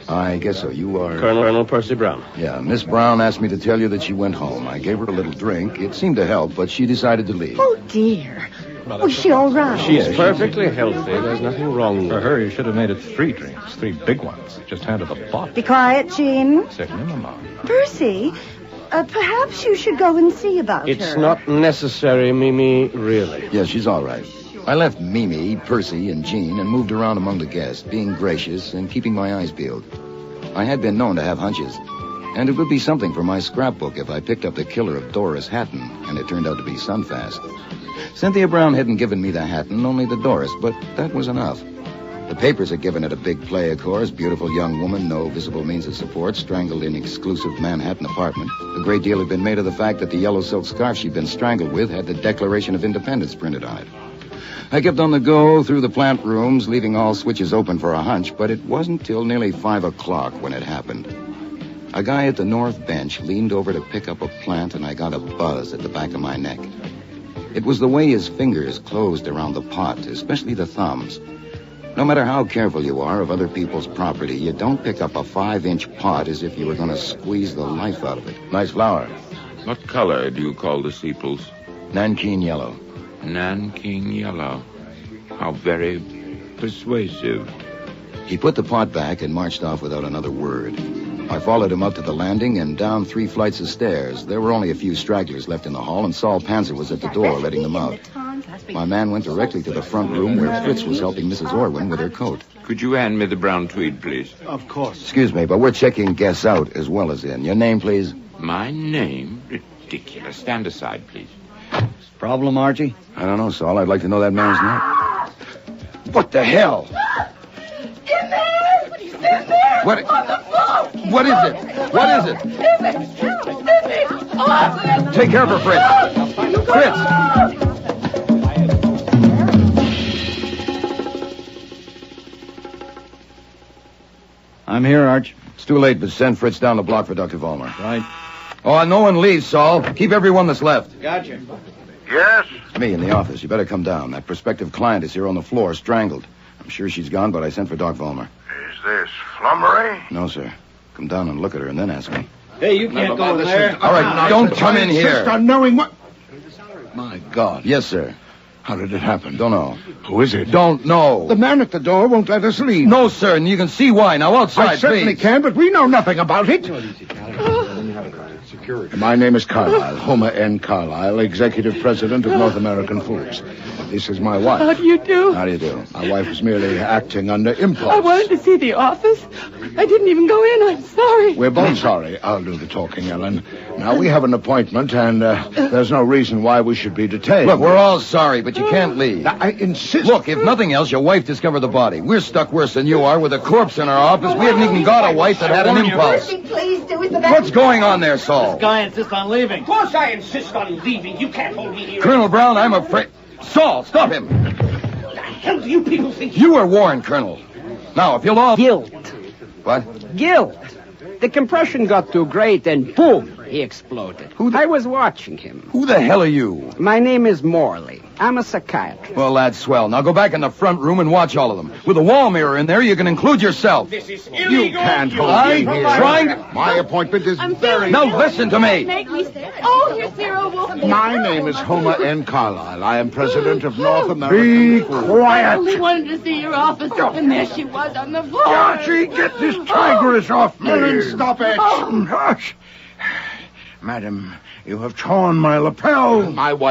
I guess so. You are... Colonel Percy Brown. Yeah, Miss Brown asked me to tell you that she went home. I gave her a little drink. It seemed to help, but she decided to leave. Oh, dear. Was she all right? She's perfectly healthy. There's nothing wrong For with her, you should have made it 3 drinks, 3 big ones. Just handed the bottle. Be quiet, Jean. Certainly, Mama. Percy, perhaps you should go and see about her. It's not necessary, Mimi, really. Yeah, she's all right. I left Mimi, Percy, and Jean and moved around among the guests, being gracious and keeping my eyes peeled. I had been known to have hunches, and it would be something for my scrapbook if I picked up the killer of Doris Hatton, and it turned out to be Sunfast. Cynthia Brown hadn't given me the Hatton, only the Doris, but that was enough. The papers had given it a big play, of course. Beautiful young woman, no visible means of support, strangled in exclusive Manhattan apartment. A great deal had been made of the fact that the yellow silk scarf she'd been strangled with had the Declaration of Independence printed on it. I kept on the go through the plant rooms, leaving all switches open for a hunch, but it wasn't till nearly 5 o'clock when it happened. A guy at the north bench leaned over to pick up a plant, and I got a buzz at the back of my neck. It was the way his fingers closed around the pot, especially the thumbs. No matter how careful you are of other people's property, you don't pick up a 5-inch pot as if you were going to squeeze the life out of it. Nice flower. What color do you call the sepals? Nankeen yellow. Nankeen yellow. How very persuasive. He put the pot back and marched off without another word. I followed him up to the landing and down 3 flights of stairs. There were only a few stragglers left in the hall, and Saul Panzer was at the door letting them out. My man went directly to the front room where Fritz was helping Mrs. Orwin with her coat. Could you hand me the brown tweed, please? Of course. Excuse me, but we're checking guests out as well as in. Your name, please? My name? Ridiculous. Stand aside, please. Problem, Archie? I don't know, Saul. I'd like to know that man's name. What the hell? In there! He's in there! What? On the floor! What is it? What is it? Sydney! Oh, Take care of her, Fritz. Fritz! I'm here, Arch. It's too late, but send Fritz down the block for Dr. Vollmer. Right. Oh, no one leaves, Saul. Keep everyone that's left. Gotcha. Yes? It's me in the office. You better come down. That prospective client is here on the floor, strangled. I'm sure she's gone, but I sent for Doc Vollmer. Is this flummery? No, sir. Come down and look at her and then ask me. Hey, you can't go in there. All right, don't come in here. I insist on knowing what... My God. Yes, sir. How did it happen? Don't know. Who is it? Don't know. The man at the door won't let us leave. No, sir, and you can see why. Now, outside, I certainly please. can, but we know nothing about it. My name is Carlyle, Homer N. Carlyle, Executive President of North American Foods. This is my wife. How do you do? How do you do? My wife is merely acting under impulse. I wanted to see the office. I didn't even go in. I'm sorry. We're both sorry. I'll do the talking, Ellen. Now, we have an appointment, and there's no reason why we should be detained. Look, we're all sorry, but you can't leave. I insist. Look, if nothing else, your wife discovered the body. We're stuck worse than you are with a corpse in our office. We haven't even got a wife that had an impulse. Please do it. What's going on there, Saul? This guy insists on leaving. Of course I insist on leaving. You can't hold me here. Colonel Brown, I'm afraid... Saul, stop him. What the hell do you people think? You were warned, Colonel. Now, if you'll all... Guilt. What? Guilt. The compression got too great and boom, he exploded. I was watching him. Who the hell are you? My name is Morley. I'm a psychiatrist. Well, that's swell. Now go back in the front room and watch all of them. With a wall mirror in there, you can include yourself. This is illegal. You can't hold me here. Trying to... My appointment is very... Now listen to me. Make me stand. Oh, here's Nero Wolfe. My name is Homer N. Carlyle. I am president of North American Foods. Be quiet. I only wanted to see your office, and there she was on the floor. Archie, get this tigress off me. Ellen, stop it. Oh. Hush. Madam, you have torn my lapel. My wife